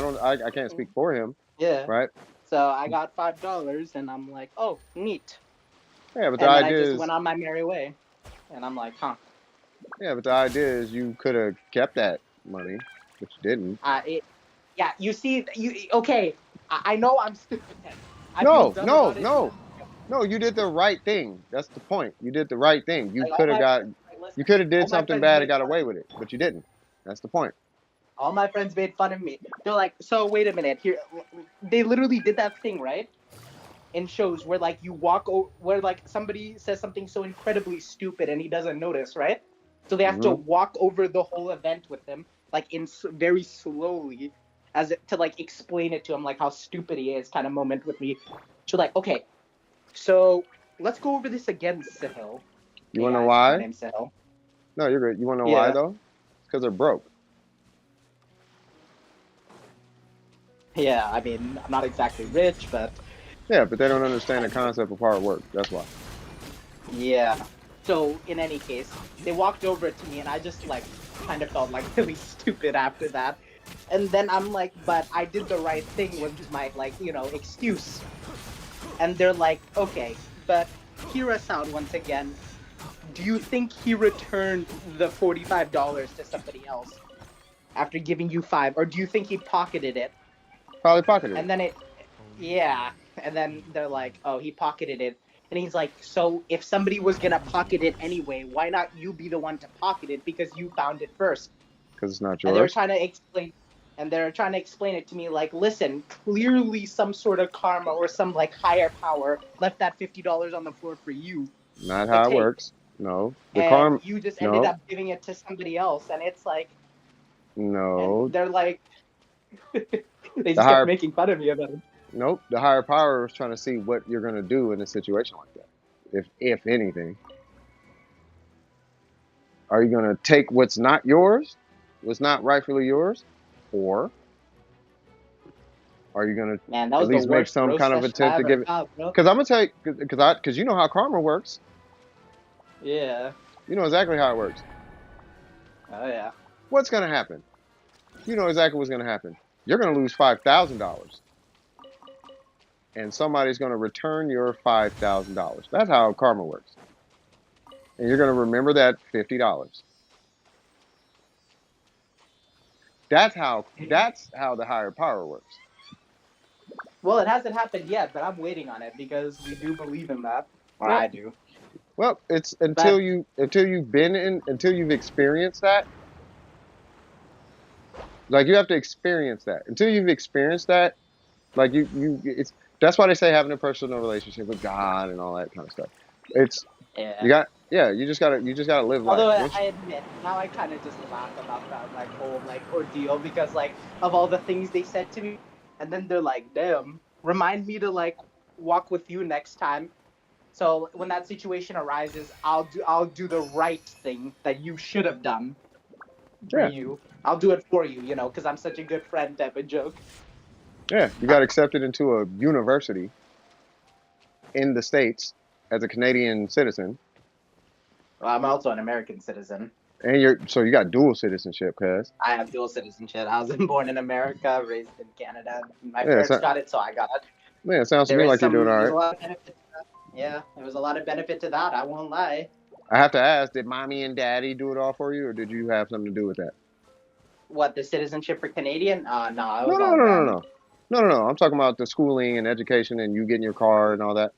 I can't speak for him. Yeah. Right? So I got $5, and I'm like, oh, neat. Yeah, but the idea I just went on my merry way. And I'm like, huh. Yeah, but the idea is you could have kept that money, but you didn't. Yeah, you see, okay, I know I'm stupid. No, you did the right thing. That's the point. You did the right thing. You could have did something bad and got away with it, but you didn't. That's the point. All my friends made fun of me. They're like, so wait a minute. Here, they literally did that thing, right? In shows where like where like somebody says something so incredibly stupid and he doesn't notice, right? So they have to walk over the whole event with him, like very slowly, to like explain it to him, like how stupid he is, kind of moment with me. So like, okay, so let's go over this again, Sahil. You wanna know why? My name's Sahil. No, you're good. You wanna know why though? It's because they're broke. Yeah, I mean, I'm not exactly rich, but. Yeah, but they don't understand the concept of hard work. That's why. Yeah. So, in any case, they walked over to me, and I just, like, kind of felt, like, really stupid after that. And then I'm like, but I did the right thing was my, like, excuse. And they're like, okay, but hear us out once again. Do you think he returned the $45 to somebody else after giving you $5? Or do you think he pocketed it? Probably pocketed it. And then yeah. And then they're like, oh, he pocketed it. And he's like, so if somebody was gonna pocket it anyway, why not you be the one to pocket it because you found it first? Because it's not And they're yours. trying to explain it to me like, listen, clearly some sort of karma or some like higher power left that $50 on the floor for you Not to how it take, works. No. The and karma. you just ended No. up giving it to somebody else, and it's like, and No. they're like, they The just kept higher. making fun of me about it. Nope. The higher power is trying to see what you're gonna do in a situation like that. If anything, are you gonna take what's not yours, what's not rightfully yours, or are you gonna Man, that at was the least make worst some roast kind of session I attempt to ever give it? got, bro. Because I'm gonna tell you, because you know how karma works. Yeah. You know exactly how it works. Oh yeah. What's gonna happen? You know exactly what's gonna happen. You're gonna lose $5,000, and somebody's gonna return your $5,000. That's how karma works. And you're gonna remember that $50. That's how the higher power works. Well, it hasn't happened yet, but I'm waiting on it because we do believe in that, or Well, I do. well, it's But until you've experienced that. Like you have to experience that. Until you've experienced that, like it's that's why they say having a personal relationship with God and all that kind of stuff. It's yeah. you just gotta live life. Although Once I admit, now I kind of just laugh about that like whole like ordeal because like of all the things they said to me, and then they're like, "Damn, remind me to like walk with you next time." So when that situation arises, I'll do the right thing that you should have done for yeah, you. I'll do it for you, because I'm such a good friend type of joke. yeah, you got accepted into a university in the States as a Canadian citizen, Well, I'm also an American citizen. and so you got dual citizenship, cuz. I have dual citizenship. I was born in America, raised in Canada. My Yeah, parents got it, so I got it. it sounds to me like you're doing all There's right. a lot of benefit to that. Yeah, there was a lot of benefit to that. I won't lie. I have to ask, did mommy and daddy do it all for you, or did you have something to do with that? What, the citizenship for Canadian? No, it No, was no, all no, no, them. no, no, no, no. I'm talking about the schooling and education and you getting your car and all that.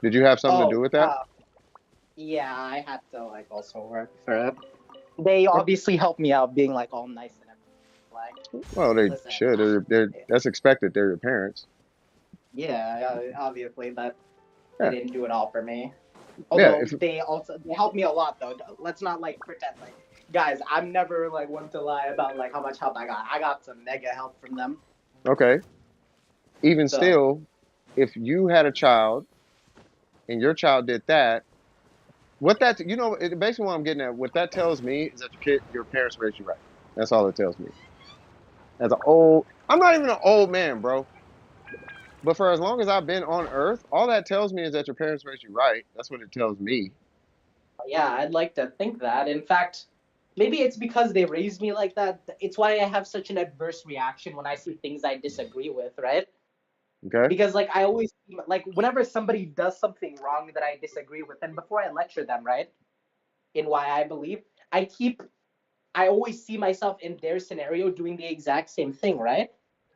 Did you have something to do Oh, with that? yeah, I had to like also work for it. They obviously helped me out, being like all nice and everything. Like, Well, they listen, should. That's expected. They're your parents. yeah, obviously, but they Yeah, didn't do it all for me. yeah. Although they helped me a lot though. Let's not like pretend like, guys, I'm never like one to lie about like how much help I got. I got some mega help from them. Okay. Even So still, if you had a child and your child did that, basically what I'm getting at, what that tells me is that your parents raised you right. That's all it tells me. I'm not even an old man, bro. But for as long as I've been on Earth, all that tells me is that your parents raised you right. That's what it tells me. yeah, I'd like to think that. In fact, maybe it's because they raised me like that. It's why I have such an adverse reaction when I see things I disagree with, right? Okay. Because like I always like whenever somebody does something wrong that I disagree with, and before I lecture them, right, in why I believe, I always see myself in their scenario doing the exact same thing, right?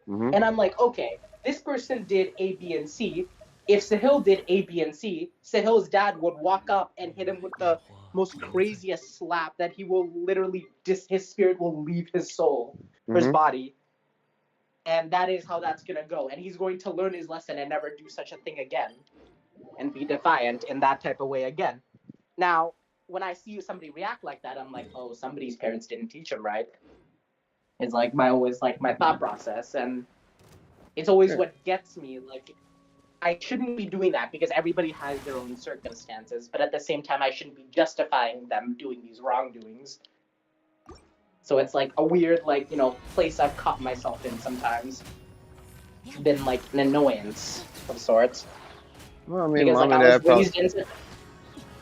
Mm-hmm. And I'm like, okay, this person did A, B, and C. If Sahil did A, B, and C, Sahil's dad would walk up and hit him with the most craziest slap that he will literally, his spirit will leave his soul, his Mm-hmm. body. And that is how that's going to go. And he's going to learn his lesson and never do such a thing again and be defiant in that type of way again. Now, when I see somebody react like that, I'm like, oh, somebody's parents didn't teach him right. It's like my thought process. And it's always Yeah. what gets me. Like, I shouldn't be doing that because everybody has their own circumstances, but at the same time, I shouldn't be justifying them doing these wrongdoings. So it's like a weird, like, place I've caught myself in sometimes. It's been like an annoyance of sorts. Well, I mean, Because mom like and I was dad probably. raised into.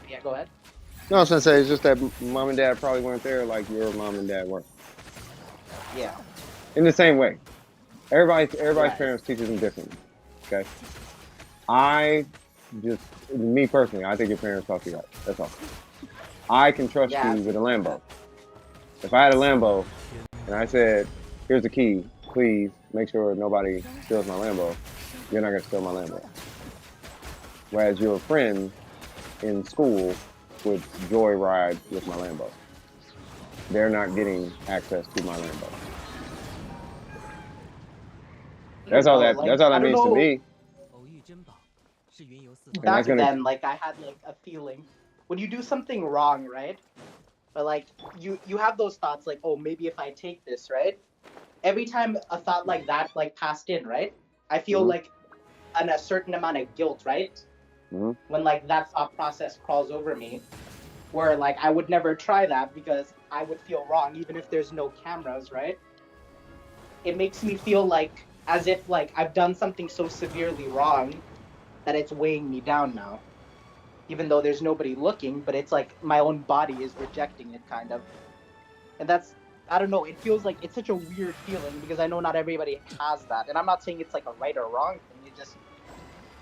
Yeah, go ahead. No, I was gonna say it's just that mom and dad probably weren't there like your mom and dad were. Yeah. In the same way, everybody's Right. parents teaches them differently. Okay. Me personally, I think your parents taught you right. That's all. I can trust Yeah. you with a Lambo. If I had a Lambo and I said, "Here's the key, please make sure nobody steals my Lambo," you're not gonna steal my Lambo. whereas your friend in school would joyride with my Lambo. They're not getting access to my Lambo. I don't know. That's Like all I that don't means to know. me. And Back that's gonna then, like I had like a feeling when you do something wrong, right? But like you have those thoughts like, oh, maybe if I take this, right? Every time a thought like that like passed in, right? I feel Mhm. like a certain amount of guilt, right? Mhm. When like that thought process crawls over me, where like I would never try that because I would feel wrong even if there's no cameras, right? It makes me feel like as if like I've done something so severely wrong that it's weighing me down now. Even though there's nobody looking, but it's like my own body is rejecting it kind of. And that's I don't know, it feels like it's such a weird feeling because I know not everybody has that. And I'm not saying it's like a right or wrong thing.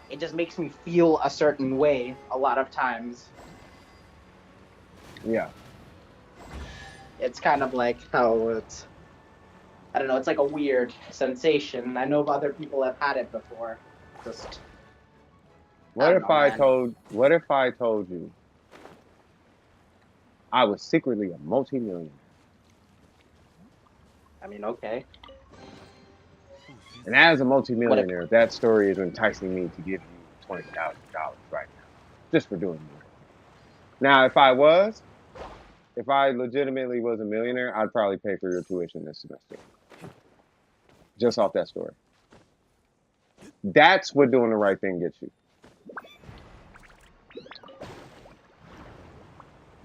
It just makes me feel a certain way a lot of times. Yeah. It's kind of like how it's I don't know, it's like a weird sensation. I know other people have had it before. Just I don't know, man. What if I told you I was secretly a multi-millionaire? I mean, okay. And as a What if multi-millionaire, that story is enticing me to give you $20,000 right now, just for doing the right thing. Now, if I legitimately was a millionaire, I'd probably pay for your tuition this semester, just off that story. That's what doing the right thing gets you.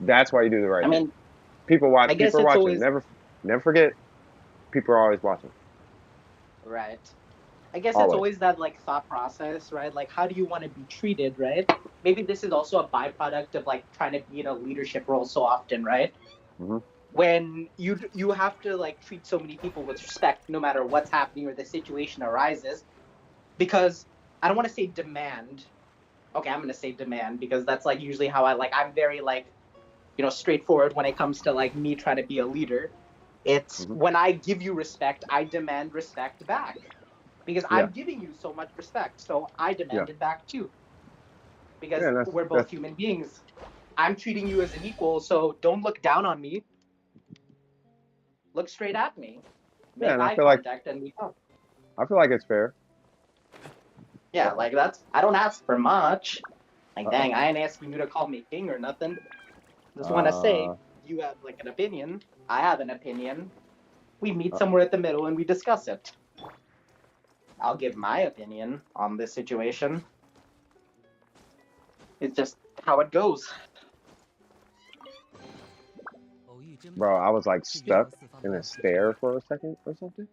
That's why you do the right I thing. mean, People watch. I guess People are it's watching. always Never forget. People are always watching. right. I guess it's Always. always that like thought process, right? Like how do you want to be treated, right? Maybe this is also a byproduct of like trying to be in a leadership role so often, right? Hmm. When you have to like treat so many people with respect no matter what's happening or the situation arises because I don't want to say demand. Okay, I'm going to say demand because that's like usually how I'm very like straightforward when it comes to like me trying to be a leader. It's Hmm. when I give you respect, I demand respect back because Yeah. I'm giving you so much respect. So I Yeah. demand it back too Yeah. because And we're both that's human beings. I'm treating you as an equal, so don't look down on me. Look straight at me. yeah. Make And eye contact and we talk. I feel like it's fair. Yeah, like that's I don't ask for much. Like Uh dang, I ain't asking you to call me king or nothing. oh. Just want to say you have like an opinion. I have an opinion. We meet Uh, somewhere at the middle and we discuss it. I'll give my opinion on this situation. It's just how it goes. bro, I was like stuck in a stare for a second or something.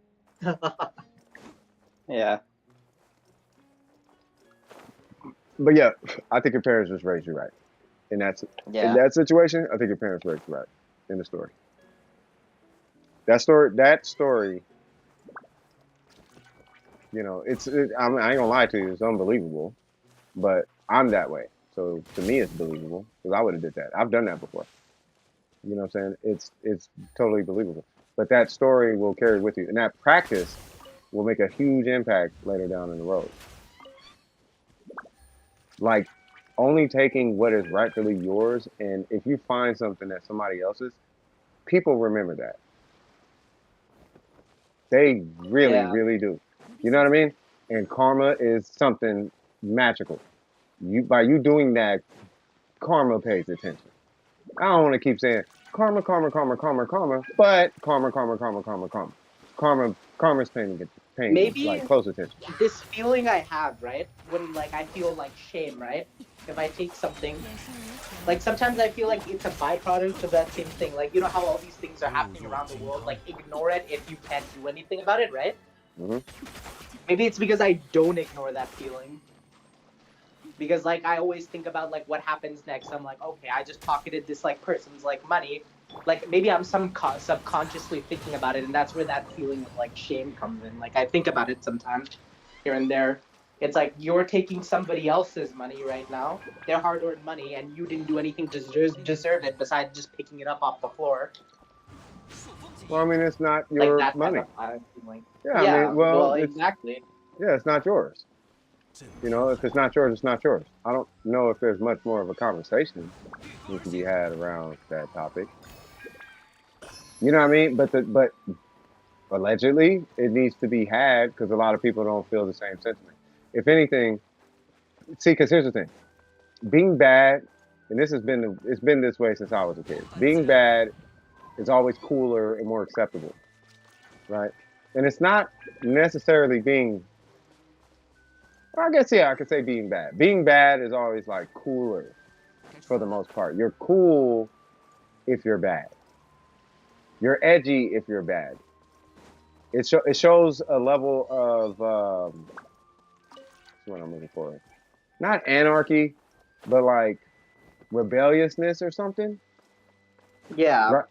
Yeah. But yeah, I think your parents just raised you right. And that's in Yeah. that situation. I think your parents raised you right in the story. That story. That story. I ain't gonna lie to you. It's unbelievable. But I'm that way. So to me, it's believable because I would have did that. I've done that before. You know what I'm saying? It's totally believable. But that story will carry with you, and that practice will make a huge impact later down in the road. Like only taking what is rightfully yours, and if you find something that's somebody else's, people remember that. They really, Yeah. really do. You know what I mean? And karma is something magical. By you doing that, karma pays attention. I don't want to keep saying karma, karma, karma, karma, karma, but karma, karma, karma, karma, karma. Karma's paying Maybe like close attention. this feeling I have, right? When like I feel like shame, right? If I take something, like sometimes I feel like it's a byproduct of that same thing. Like you know how all these things are happening around the world, like ignore it if you can't do anything about it, right? Hmm. Maybe it's because I don't ignore that feeling. Because like I always think about like what happens next. I'm like, okay, I just pocketed this like person's like money. Like maybe I'm subconsciously thinking about it, and that's where that feeling of like shame comes in. Like I think about it sometimes here and there. It's like you're taking somebody else's money right now, their hard-earned money, and you didn't do anything to deserve it besides just picking it up off the floor. Well, I mean, it's not Like your that type money. of feeling. Yeah, I mean, Yeah, well, exactly. yeah, it's not yours. You know, if it's not yours, it's not yours. I don't know if there's much more of a conversation that can be had around that topic. You know what I mean? But allegedly, it needs to be had because a lot of people don't feel the same sentiment. If anything, see, because here's the thing: being bad, and it's been this way since I was a kid. Being bad is always cooler and more acceptable, right? And it's not necessarily being. I guess yeah, I could say being bad. Being bad is always like cooler for the most part. You're cool if you're bad. You're edgy if you're bad. It shows a level of what's what I'm looking for. Not anarchy, but like rebelliousness or something. Yeah. Right?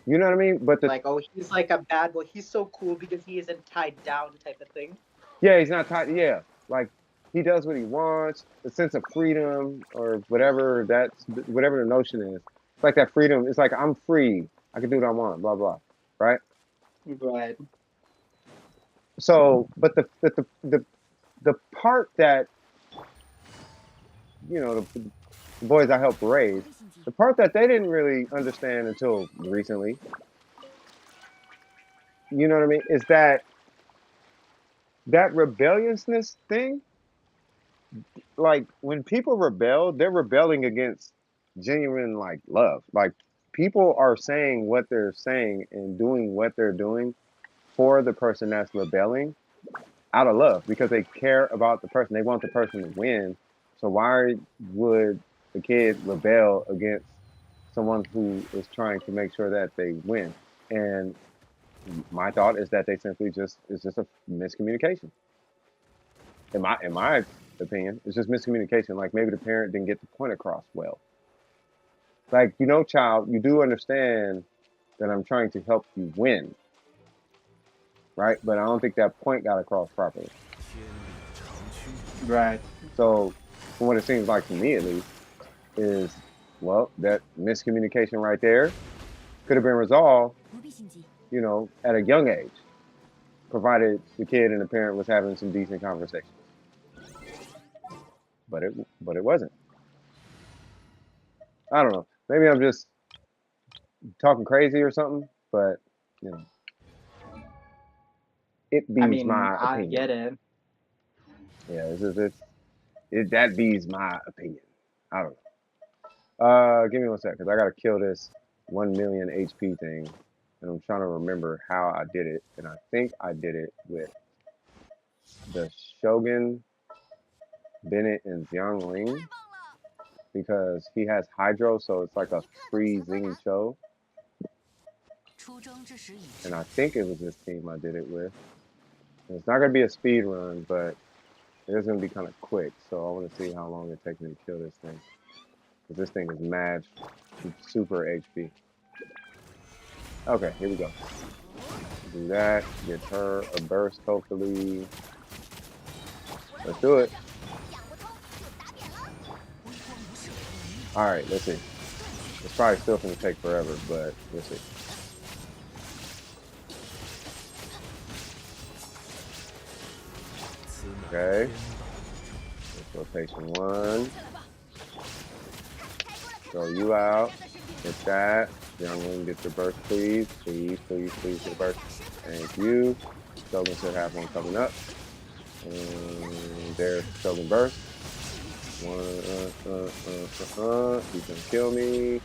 You know what I mean? But the Like, oh, he's like a bad boy. He's so cool because he isn't tied down type of thing. yeah, he's not tied. Yeah, like he does what he wants. The sense of freedom or whatever the notion is. It's like that freedom. It's like I'm free. I can do what I want. Blah blah. Right. Right. So, but the part that you know the boys I helped raise, the part that they didn't really understand until recently, you know what I mean, is that rebelliousness thing. Like when people rebel, they're rebelling against genuine like love. Like people are saying what they're saying and doing what they're doing for the person that's rebelling out of love because they care about the person. They want the person to win. So why would the kid rebel against someone who is trying to make sure that they win? And my thought is that they simply just it's just a miscommunication. In my opinion, it's just miscommunication. Like maybe the parent didn't get the point across well. Like, you know, child, you do understand that I'm trying to help you win, right? But I don't think that point got across properly. Right. So, from what it seems like to me, at least, is well, that miscommunication right there could have been resolved, you know, at a young age, provided the kid and the parent was having some decent conversations. But it wasn't. I don't know. Maybe I'm just talking crazy or something, but you know, it I be's mean, my I opinion. get it. Yeah, that be's my opinion. I don't know. Give me one sec, cause I gotta kill this 1 million HP thing, and I'm trying to remember how I did it, and I think I did it with the Shogun, Bennett, and Xiangling because he has Hydro, so it's like a free Zing Cho, and I think it was this team I did it with. And it's not gonna be a speed run, but it is gonna be kind of quick, so I want to see how long it takes me to kill this thing. Because this thing is mad super HP. Okay, here we go. Do that. Get her a burst, hopefully. Let's do it. Alright, let's see. It's probably still gonna take forever, but let's see. Okay. Rotation 1. Throw you out. Get that. Young one, get your burst, please. Please, please, please get a burst. Thank you. Shogun should have one coming up. And there's Shogun burst. He's gonna kill me.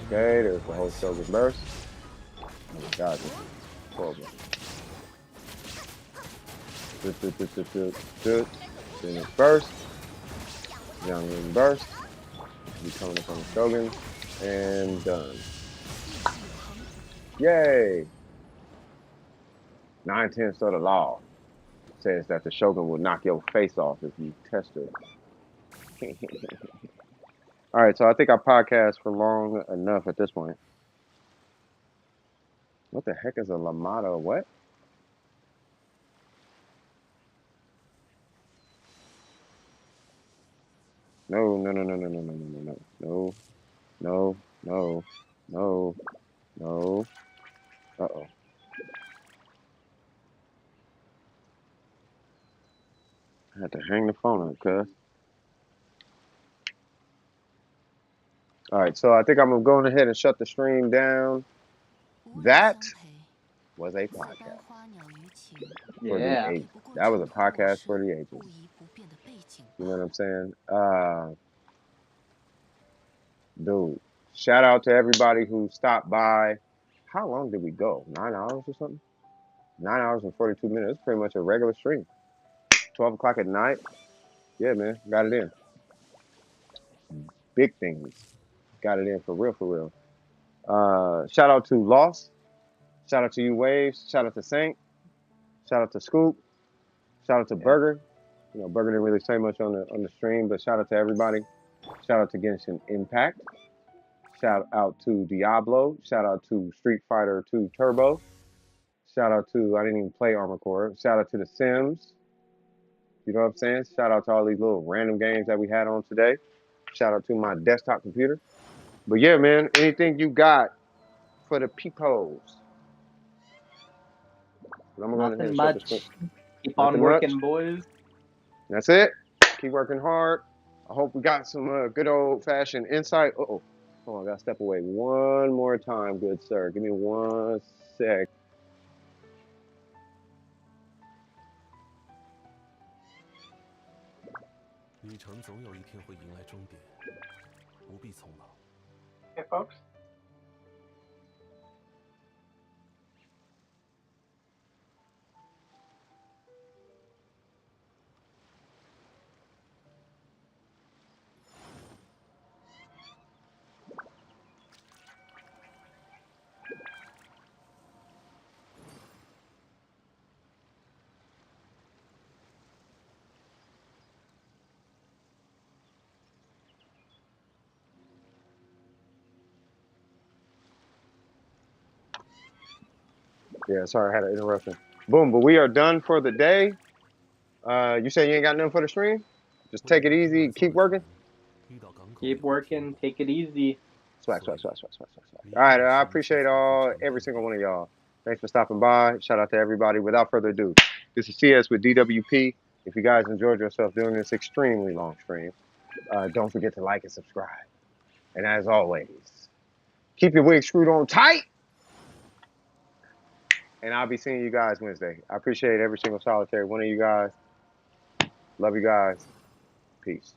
Okay, there's the whole Shogun burst. Oh my god, this is horrible. Good. Then it's burst. Young burst. Be coming up on the Shogun. And done. Yay! 9/10 of the law says that the Shogun will knock your face off if you test it. Alright, so I think I podcast for long enough at this point. What the heck is a Lamada? What? No, no, no, no, no, no, no, no, no, no, no, no, no, no. Uh-oh. I had to hang the phone up, cuz. All right, so I think I'm going ahead and shut the stream down. That was a podcast for the Yeah. ages. That was a podcast for the ages. You know what I'm saying? Dude, shout out to everybody who stopped by. How long did we go? 9 hours or something? 9 hours and 42 minutes. It's pretty much a regular stream. 12 o'clock at night. Yeah, man, got it in. Big things. Got it in for real, for real. Shout out to Lost. Shout out to you, Waves. Shout out to Saint. Shout out to Scoop. Shout out to Burger. You know, Burger didn't really say much on the stream, but shout out to everybody. Shout out to Genshin Impact. Shout out to Diablo. Shout out to Street Fighter 2 Turbo. Shout out to, I didn't even play Armor Core. Shout out to The Sims. You know what I'm saying? Shout out to all these little random games that we had on today. Shout out to my desktop computer. But yeah, man, anything you got for the peepholes? I'm going to go ahead Nothing and shut the screen. much. Keep on Nothing much. working, boys. That's it. Keep working hard. I hope we got some good old fashioned insight. Uh-oh. Hold on, I got to step away one more time, good sir. Give me 1 sec. Hey, folks. Yeah, sorry, I had an interruption. Boom, but we are done for the day. You say you ain't got nothing for the stream? Just take it easy, keep working. Keep working. Take it easy. Swag, swag, swag, swag, swag, swag, swag. All right, I appreciate every single one of y'all. Thanks for stopping by. Shout out to everybody. Without further ado, this is CS with DWP. If you guys enjoyed yourself doing this extremely long stream, don't forget to like and subscribe. And as always, keep your wig screwed on tight. And I'll be seeing you guys Wednesday. I appreciate every single solitary one of you guys. Love you guys. Peace.